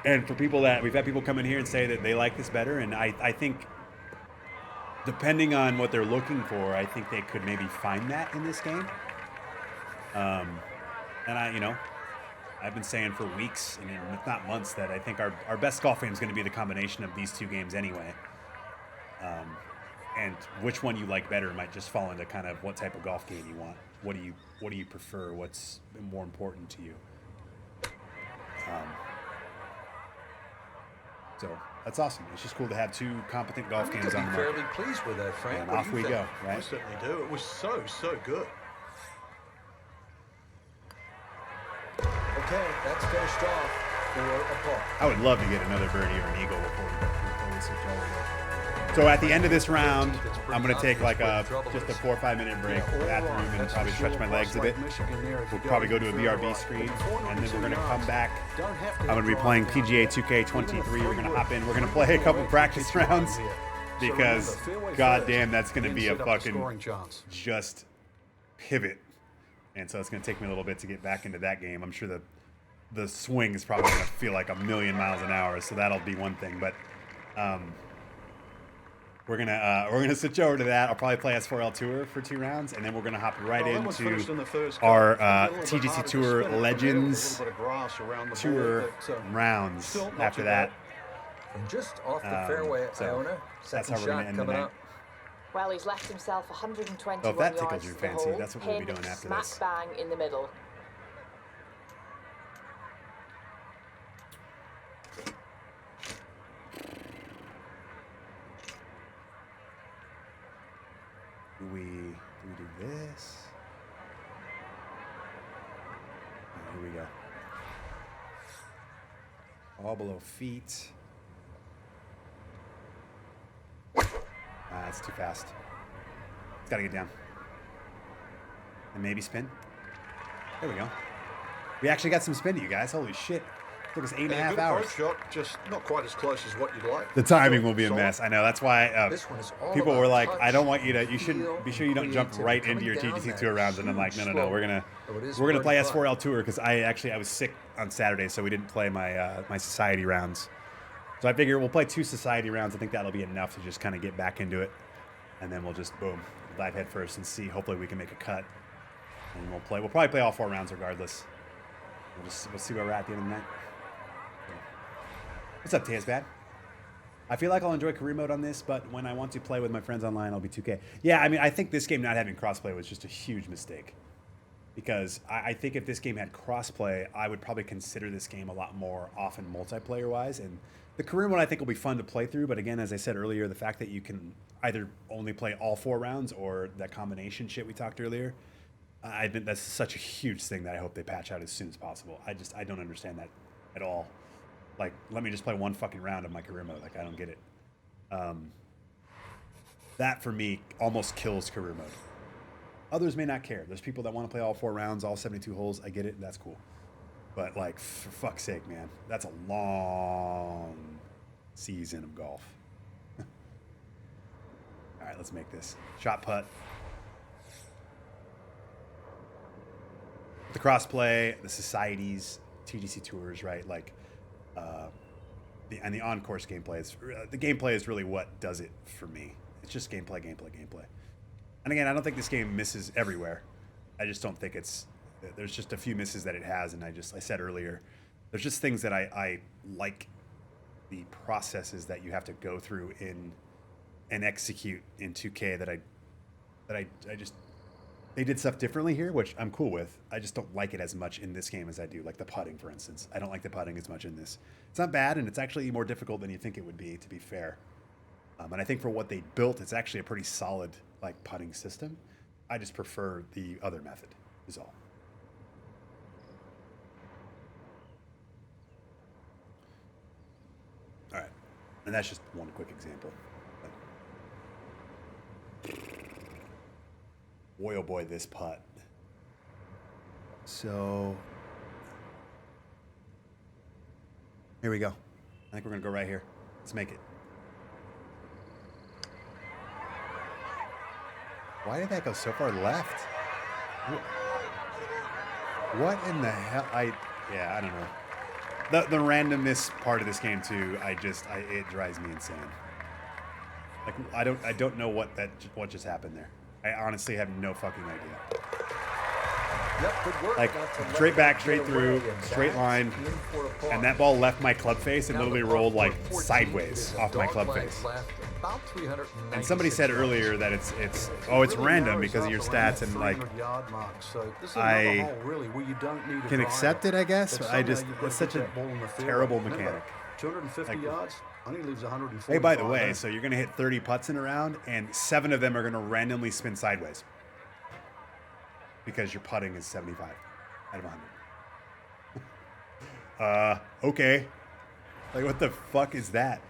and for people that we've had people come in here and say that they like this better, and I think depending on what they're looking for, I think they could maybe find that in this game. And I've been saying for weeks, and if not months, that I think our best golf game is going to be the combination of these two games anyway. And which one you like better might just fall into kind of what type of golf game you want. What do you prefer? What's more important to you? So that's awesome. It's just cool to have two competent golf games on the market. Fairly pleased with that, Frank. And What off do you we think? go, I right? certainly do. It was so good. Okay, that's finished off for a par. I would love to get another birdie or an eagle before we switch over. So at the end of this round, I'm going to take like just a 4 or 5 minute break, bathroom, and probably stretch my legs a bit. We'll probably go to a BRB screen, and then we're going to come back. I'm going to be playing PGA 2K23. We're going to hop in. We're going to play a couple practice rounds because, goddamn, that's going to be a fucking just pivot. And so it's going to take me a little bit to get back into that game. I'm sure the swing is probably going to feel like a million miles an hour, so that'll be one thing. But we're gonna switch over to that. I'll probably play S4L Tour for 2 rounds, and then we're gonna hop right into our TGC Tour Legends Tour rounds after that. From just off the fairway, Iona. That's Second how we're gonna shot end the coming night. up. Well, he's left himself 121 So if that yards tickles your to the fancy, hole, that's what we'll be pinned doing after smack this. bang in the middle. Do we do this? Oh, here we go. All below feet. It's too fast. It's got to get down. And maybe spin. There we go. We actually got some spin to you guys. Holy shit. Took us 8.5 hours. Shot, just not quite as close as what you'd like. The timing will be a mess. I know. That's why This one is all people about were like, touch, I don't want you to, you feel, shouldn't, be sure you don't jump creativity. right into your Coming TGC down Tour that rounds. And I'm like, no, huge we're slope. going It is to play pretty fun. S4L Tour because I was sick on Saturday, so we didn't play my my society rounds. So I figure we'll play 2 society rounds. I think that'll be enough to just kind of get back into it. And then we'll just, boom, dive head first and see. Hopefully we can make a cut. And we'll probably play all 4 rounds regardless. We'll see where we're at the end of the night. What's up, Tazbad? I feel like I'll enjoy career mode on this, but when I want to play with my friends online, I'll be 2K. Yeah, I mean, I think this game not having crossplay was just a huge mistake. Because I think if this game had crossplay, I would probably consider this game a lot more often multiplayer-wise. And the career mode, I think, will be fun to play through. But again, as I said earlier, the fact that you can either only play all 4 rounds or that combination shit we talked earlier, I think that's such a huge thing that I hope they patch out as soon as possible. I don't understand that at all. Like, let me just play 1 fucking round of my career mode. Like, I don't get it. That, for me, almost kills career mode. Others may not care. There's people that want to play all 4 rounds, all 72 holes. I get it. That's cool. But, like, for fuck's sake, man. That's a long season of golf. All right, let's make this. Shot putt. The crossplay, the societies, TGC tours, right? Like, the on-course gameplay is the gameplay is really what does it for me. It's just gameplay. And again, I don't think this game misses everywhere. I just don't think there's just a few misses that it has, and I said earlier, there's just things that I like the processes that you have to go through and execute in 2K that I just. They did stuff differently here, which I'm cool with. I just don't like it as much in this game as I do. Like the putting, for instance. I don't like the putting as much in this. It's not bad, and it's actually more difficult than you think it would be, to be fair. And I think for what they built, it's actually a pretty solid like putting system. I just prefer the other method, is all. All right. And that's just one quick example. Boy, oh boy, this putt. So, here we go. I think we're going to go right here. Let's make it. Why did that go so far left? What in the hell? I don't know. The randomness part of this game, too, it drives me insane. Like I don't know what just happened there. I honestly have no fucking idea. Yep, good work. Like straight back, straight through, straight line, and that ball left my club face and literally rolled like sideways off my club face. And somebody said earlier that it's random because of your stats, and like I can accept it, I guess. But it's such a terrible mechanic. 250 yards, only leaves 140. Hey, by the way, so you're gonna hit 30 putts in a round, and 7 of them are gonna randomly spin sideways because your putting is 75 out of 100. Okay. Like, what the fuck is that?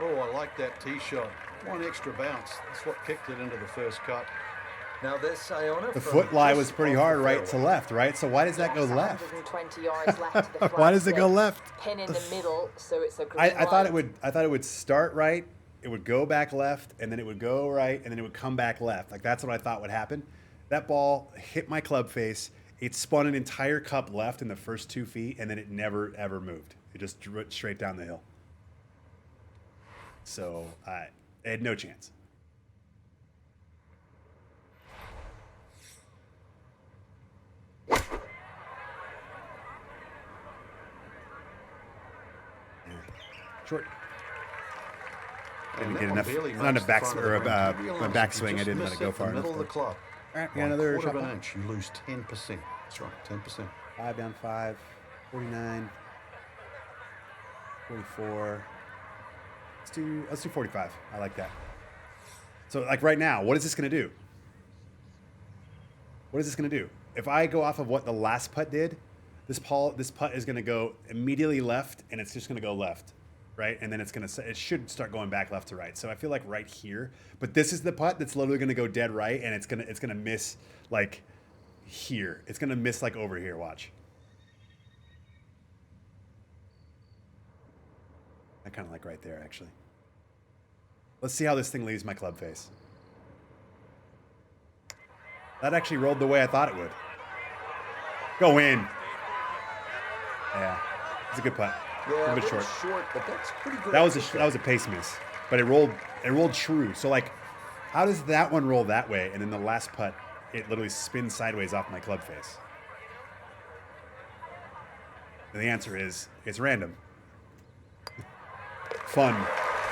Oh, I like that tee shot. One extra bounce. That's what kicked it into the first cut. Now this Iona. The foot lie was pretty hard right to left, right? So why does that go left? 120 yards left to the Why does it go left? Pin in the middle, so it's a green I thought line. it would start right, it would go back left, and then it would go right, and then it would come back left. Like, that's what I thought would happen. That ball hit my club face. It spun an entire cup left in the first 2 feet, and then it never ever moved. It just drew it straight down the hill. So I had no chance. Short. Didn't get enough. Not a backswing. I didn't let it go far enough. Middle of the club. All right, got another quarter shot. of an inch. You lose 10%. That's right, 10%. 5 down 5, 49, 44. Let's do 45. I like that. So, like, right now, what is this going to do? What is this going to do? If I go off of what the last putt did, this putt is going to go immediately left, and it's just going to go left, right? And then it should start going back left to right. So I feel like right here, but this is the putt that's literally going to go dead right, and it's going to miss like here. It's going to miss like over here. Watch. I kind of like right there, actually. Let's see how this thing leaves my club face. That actually rolled the way I thought it would. Go in. Yeah, it's a good putt. Yeah, a bit short. But that's pretty good. That was a pace miss, but it rolled true. So like, how does that one roll that way, and then the last putt it literally spins sideways off my club face? And the answer is it's random. Fun.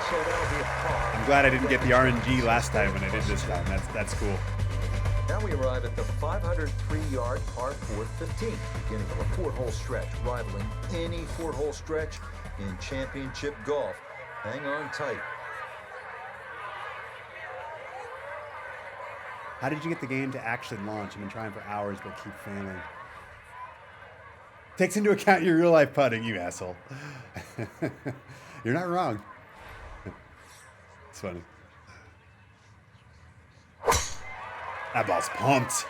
So that'll be a par. I'm glad I didn't get the RNG last time when I did this time. That's cool. Now we arrive at the 503-yard par 4 15, beginning of a 4-hole stretch, rivaling any 4-hole stretch in championship golf. Hang on tight. How did you get the game to actually launch? I've been trying for hours, but keep failing. Takes into account your real life putting, you asshole. You're not wrong. It's funny. That ball's pumped.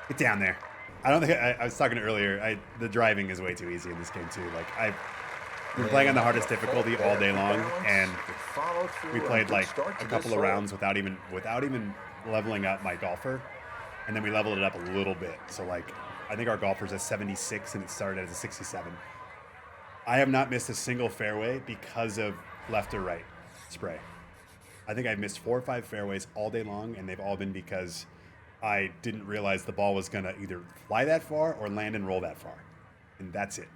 Get down there. I don't think I was talking earlier. The driving is way too easy in this game too. Like I've been playing on the hardest difficulty all day long, and we played like a couple of rounds without even leveling up my golfer, and then we leveled it up a little bit. So like I think our golfer's at 76 and it started as a 67. I have not missed a single fairway because of left or right spray. I think I've missed 4 or 5 fairways all day long, and they've all been because I didn't realize the ball was going to either fly that far or land and roll that far. And that's it.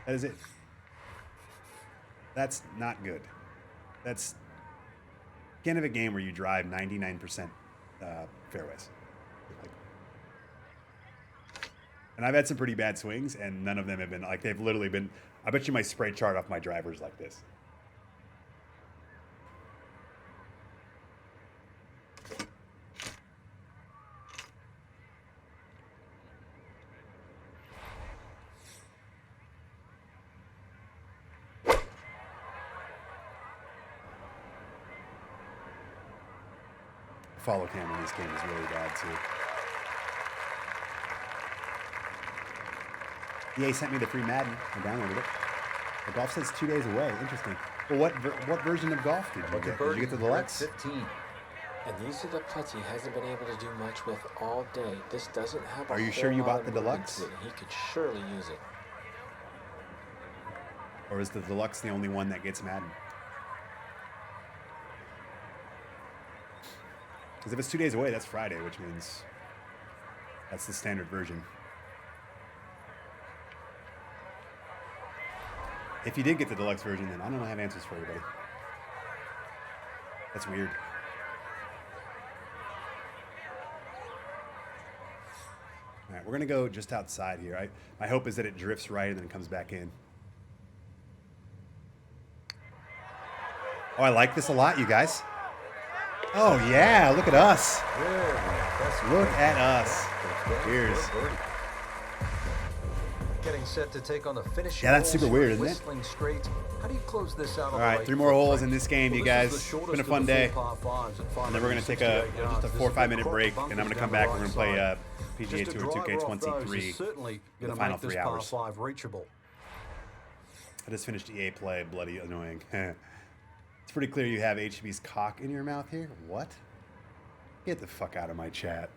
That is it. That's not good. That's can't have a game where you drive 99% fairways. And I've had some pretty bad swings, and none of them have been like they've literally been. I bet you my spray chart off my drivers like this. Follow cam in this game is really bad too. EA sent me the free Madden. I downloaded it. The golf says 2 days away. Interesting. Well, what version of golf did you get? Did you get the deluxe? 15. And these are the putts he hasn't been able to do much with all day. This doesn't have a Are you whole sure you lot bought of the movement deluxe? to it. He could surely use it. Or is the deluxe the only one that gets Madden? Because if it's 2 days away, that's Friday, which means that's the standard version. If you did get the deluxe version, then I don't have answers for you, buddy. That's weird. All right, we're going to go just outside here. My hope is that it drifts right and then comes back in. Oh, I like this a lot, you guys. Oh, yeah, look at us. Look at us. Cheers. Getting set to take on the finishing. Yeah, that's super weird, isn't it? Whistling straight. How do you close this out? All right, 3 more holes in this game, you guys. It's been a fun day. And then we're going to take just a 4 or 5 minute break, and I'm going to come back. We're going to play PGA Tour 2K23 for the final 3 hours. I just finished EA play, bloody annoying. It's pretty clear you have HB's cock in your mouth here. What? Get the fuck out of my chat.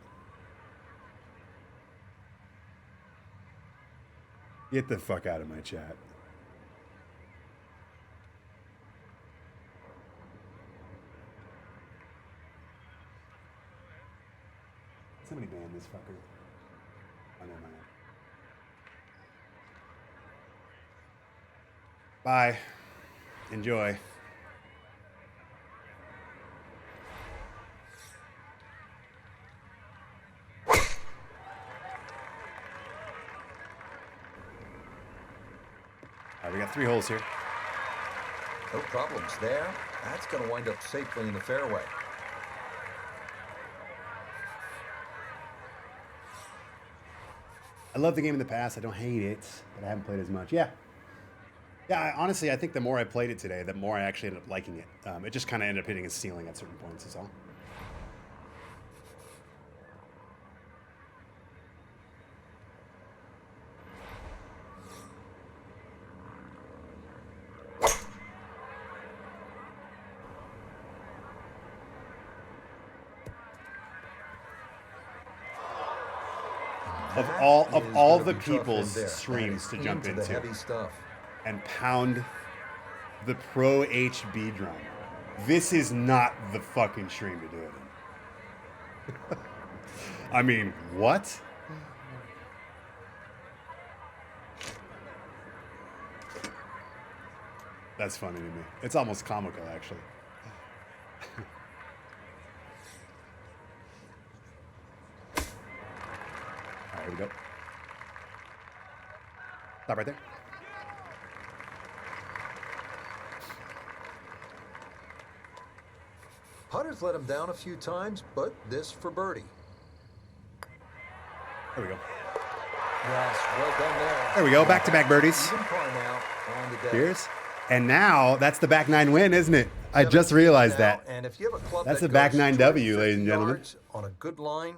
Get the fuck out of my chat. Somebody ban this fucker. Oh, never mind. Bye. Enjoy. All right, we got 3 holes here. No problems there. That's going to wind up safely in the fairway. I love the game in the past. I don't hate it, but I haven't played as much. Yeah. Yeah, honestly, I think the more I played it today, the more I actually ended up liking it. It just kind of ended up hitting a ceiling at certain points, is all. Of all the people's streams to jump into heavy stuff and pound the Pro HB drum, this is not the fucking stream to do it in. I mean, what? That's funny to me. It's almost comical, actually. All right, here we go. Stop right there. Putter's let him down a few times, but this for birdie. There we go. Yes, well done there. There we go. Back-to-back birdies. Even par now on the day. Cheers. And now that's the back 9 win, isn't it? I just realized that. And if you have a club that's that the back goes 9 W, ladies and gentlemen. yards on a good line,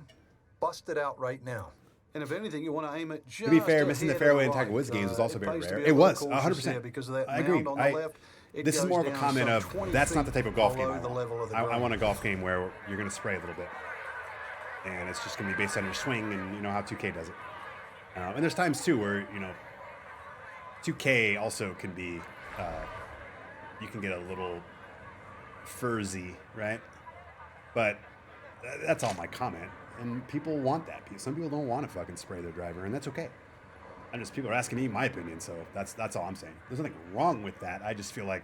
bust it out right now. And if anything, you want to aim it just To be fair, missing the ahead fairway of in the Tiger right. Woods games was also very pays to rare. be It a was, little cautious 100%. there because of that I agree. mound on the left. It This is goes more of a down comment some of 20 that's not the type of golf game below I the want. level of the I green. want a golf game where you're going to spray a little bit. And it's just going to be based on your swing and you know how 2K does it. And there's times, too, where, you know, 2K also can be, you can get a little furzy, right? But that's all my comment. And people want that. Some people don't want to fucking spray their driver, and that's okay. People are asking me my opinion, so that's all I'm saying. There's nothing wrong with that. I just feel like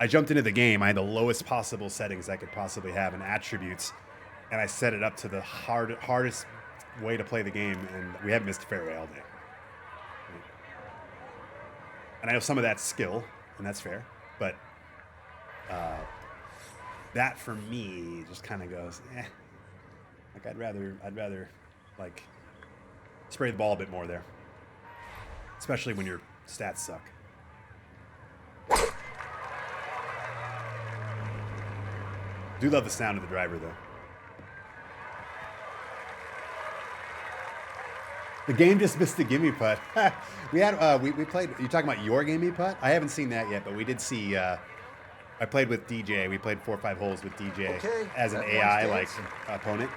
I jumped into the game. I had the lowest possible settings I could possibly have in attributes, and I set it up to the hardest way to play the game, and we haven't missed a fairway all day. And I know some of that's skill, and that's fair, but that for me just kind of goes, Like I'd rather like spray the ball a bit more there, especially when your stats suck. Do love the sound of the driver though. The game just missed the gimme putt. We had we played. You talking about your gimme putt? I haven't seen that yet, but we did see. I played with DJ. We played 4 or 5 holes with DJ as an AI like opponent,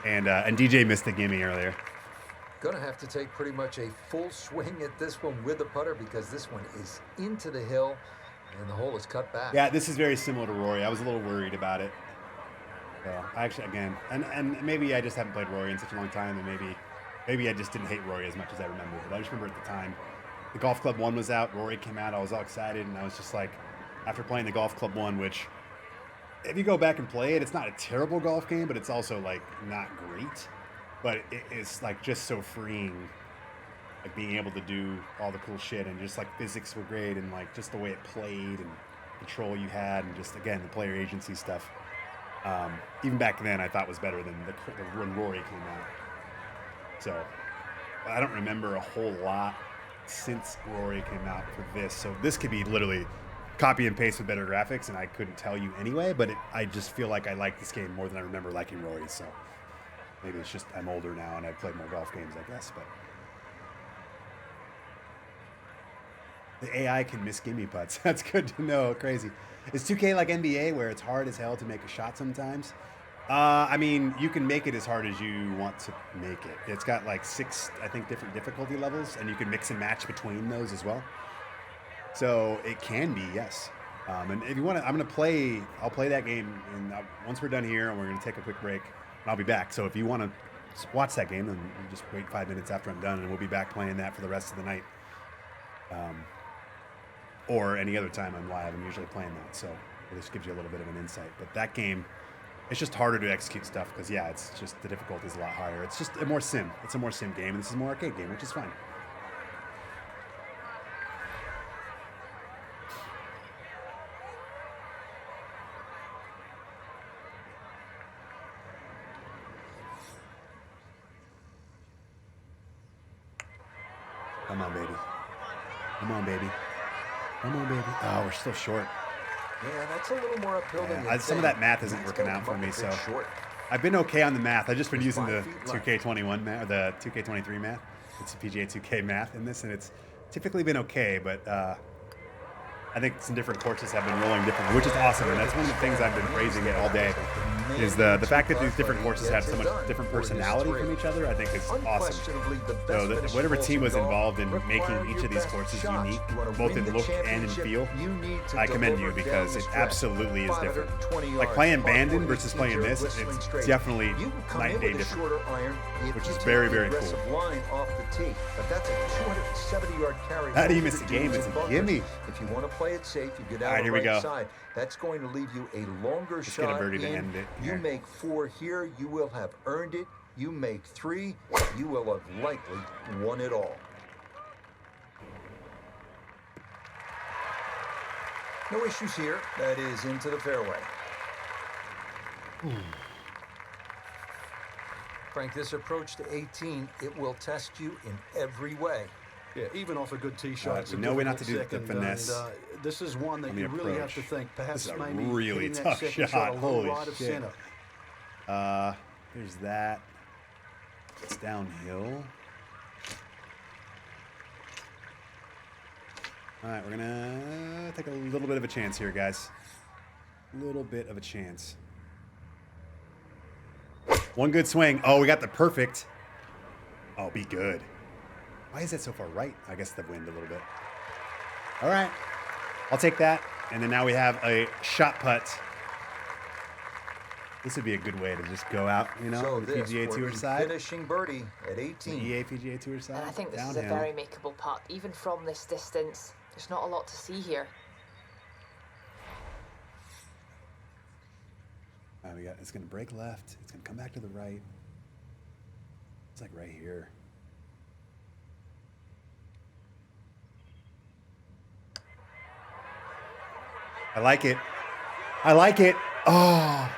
and DJ missed the gimme earlier. Gonna have to take pretty much a full swing at this one with the putter because this one is into the hill, and the hole is cut back. Yeah, this is very similar to Rory. I was a little worried about it. So actually, again, and maybe I just haven't played Rory in such a long time, and maybe I just didn't hate Rory as much as I remember. But I just remember at the time, the Golf Club 1 was out, Rory came out, I was all excited, and I was just like, after playing the Golf Club 1, which, if you go back and play it, it's not a terrible golf game, but it's also, like, not great. But it's, like, just so freeing, like, being able to do all the cool shit, and just, like, physics were great, and, like, just the way it played, and control you had, and just, again, the player agency stuff. Even back then, I thought was better than when Rory came out. So, I don't remember a whole lot since Rory came out for this. So this could be literally copy and paste with better graphics, and I couldn't tell you anyway. But I just feel like I like this game more than I remember liking Rory. So maybe it's just I'm older now and I've played more golf games, I guess. But the AI can miss gimme putts. That's good to know. Crazy. Is 2K like NBA where it's hard as hell to make a shot sometimes? I mean, you can make it as hard as you want to make it. It's got like 6, I think, different difficulty levels, and you can mix and match between those as well. So it can be, yes. And if you want to, I'll play that game, and once we're done here, and we're going to take a quick break, and I'll be back. So if you want to watch that game, then we'll just wait 5 minutes after I'm done, and we'll be back playing that for the rest of the night. Or any other time I'm live, I'm usually playing that. So it just gives you a little bit of an insight. But that game, it's just harder to execute stuff because, yeah, it's just the difficulty is a lot higher. It's just a more sim. It's a more sim game. And this is a more arcade game, which is fine. Come on, baby. Come on, baby. Come on, baby. Oh, we're still short. Yeah, that's a little more uphill than you think. Some of that math isn't working out for me, so I've been okay on the math. I've just been using the 2K21 math, or the 2K23 math. It's PGA 2K math in this, and it's typically been okay, but I think some different courses have been rolling differently, which is awesome, and that's one of the things I've been praising it all day, is the fact that these different courses have so much different personality from each other, I think is awesome. So whatever team was involved in making each of these courses unique, both in look and in feel, I commend you because it absolutely is different. Like playing Bandon versus playing this, it's definitely night and day different, which is very, very cool. How do you miss the game? It's a gimme. If you want to play it safe, you get out on the right side. That's going to leave you a longer shot. Get a birdie to end it. You make 4 here, you will have earned it. You make 3, you will have likely won it all. No issues here. That is into the fairway. Frank, this approach to 18, it will test you in every way. Yeah, even off a good tee shot. It's no way not to do the finesse. And, this is one that you really have to think. Perhaps this is maybe a really tough shot. Holy shit. Here's that. It's downhill. All right, we're gonna take a little bit of a chance here, guys. A little bit of a chance. One good swing. Oh, we got the perfect. Oh, be good. Why is that so far right? I guess the wind a little bit. All right. I'll take that. And then now we have a shot putt. This would be a good way to just go out, you know, the PGA Tour side. Finishing birdie at 18. The EA PGA Tour side. And I think this is a very makeable putt. Even from this distance, there's not a lot to see here. It's going to break left. It's going to come back to the right. It's like right here. I like it. I like it. Oh.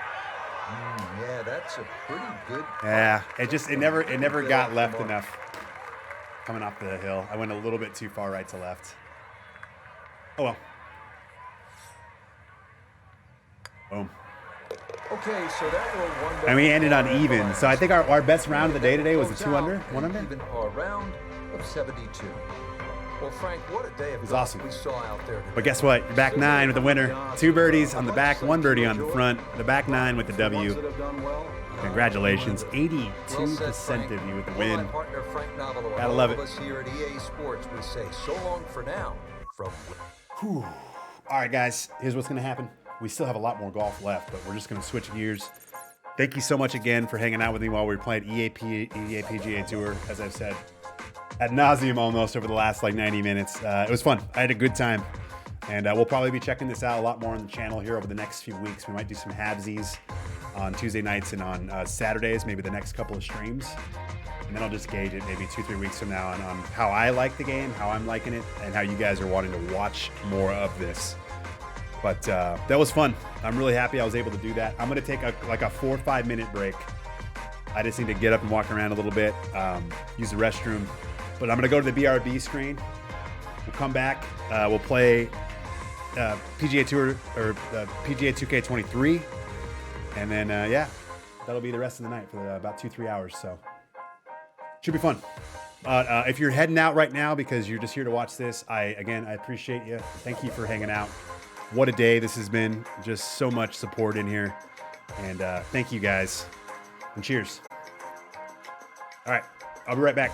Yeah, that's a pretty good. Yeah, it never got left enough coming off the hill. I went a little bit too far right to left. Oh well. Boom. Okay, so that will one. And we ended on even. So I think our best round of the day today was a 2 under, 1 under. Even par round of 72. Well, Frank, what a day of was golf awesome. we saw out there today. But guess what? You're back 9 with the winner. 2 birdies on the back, 1 birdie on the front. The back 9 with the W. Congratulations. 82% of you with the win. Gotta love it. Us here at EA Sports, we say so long for now from. Whew. All right, guys. Here's what's going to happen. We still have a lot more golf left, but we're just going to switch gears. Thank you so much again for hanging out with me while we were playing EA PGA Tour, as I've said ad nauseum almost over the last like 90 minutes. It was fun. I had a good time. And we'll probably be checking this out a lot more on the channel here over the next few weeks. We might do some halvesies on Tuesday nights and on Saturdays, maybe the next couple of streams. And then I'll just gauge it maybe 2-3 weeks from now on how I like the game, how I'm liking it, and how you guys are wanting to watch more of this. But that was fun. I'm really happy I was able to do that. I'm going to take like a 4 or 5 minute break. I just need to get up and walk around a little bit, use the restroom. But I'm going to go to the BRB screen. We'll come back. We'll play PGA Tour or PGA 2K23. And then, yeah, that'll be the rest of the night for about 2-3 hours. So should be fun. If you're heading out right now because you're just here to watch this, I appreciate you. Thank you for hanging out. What a day this has been. Just so much support in here. And thank you guys. And cheers. All right. I'll be right back.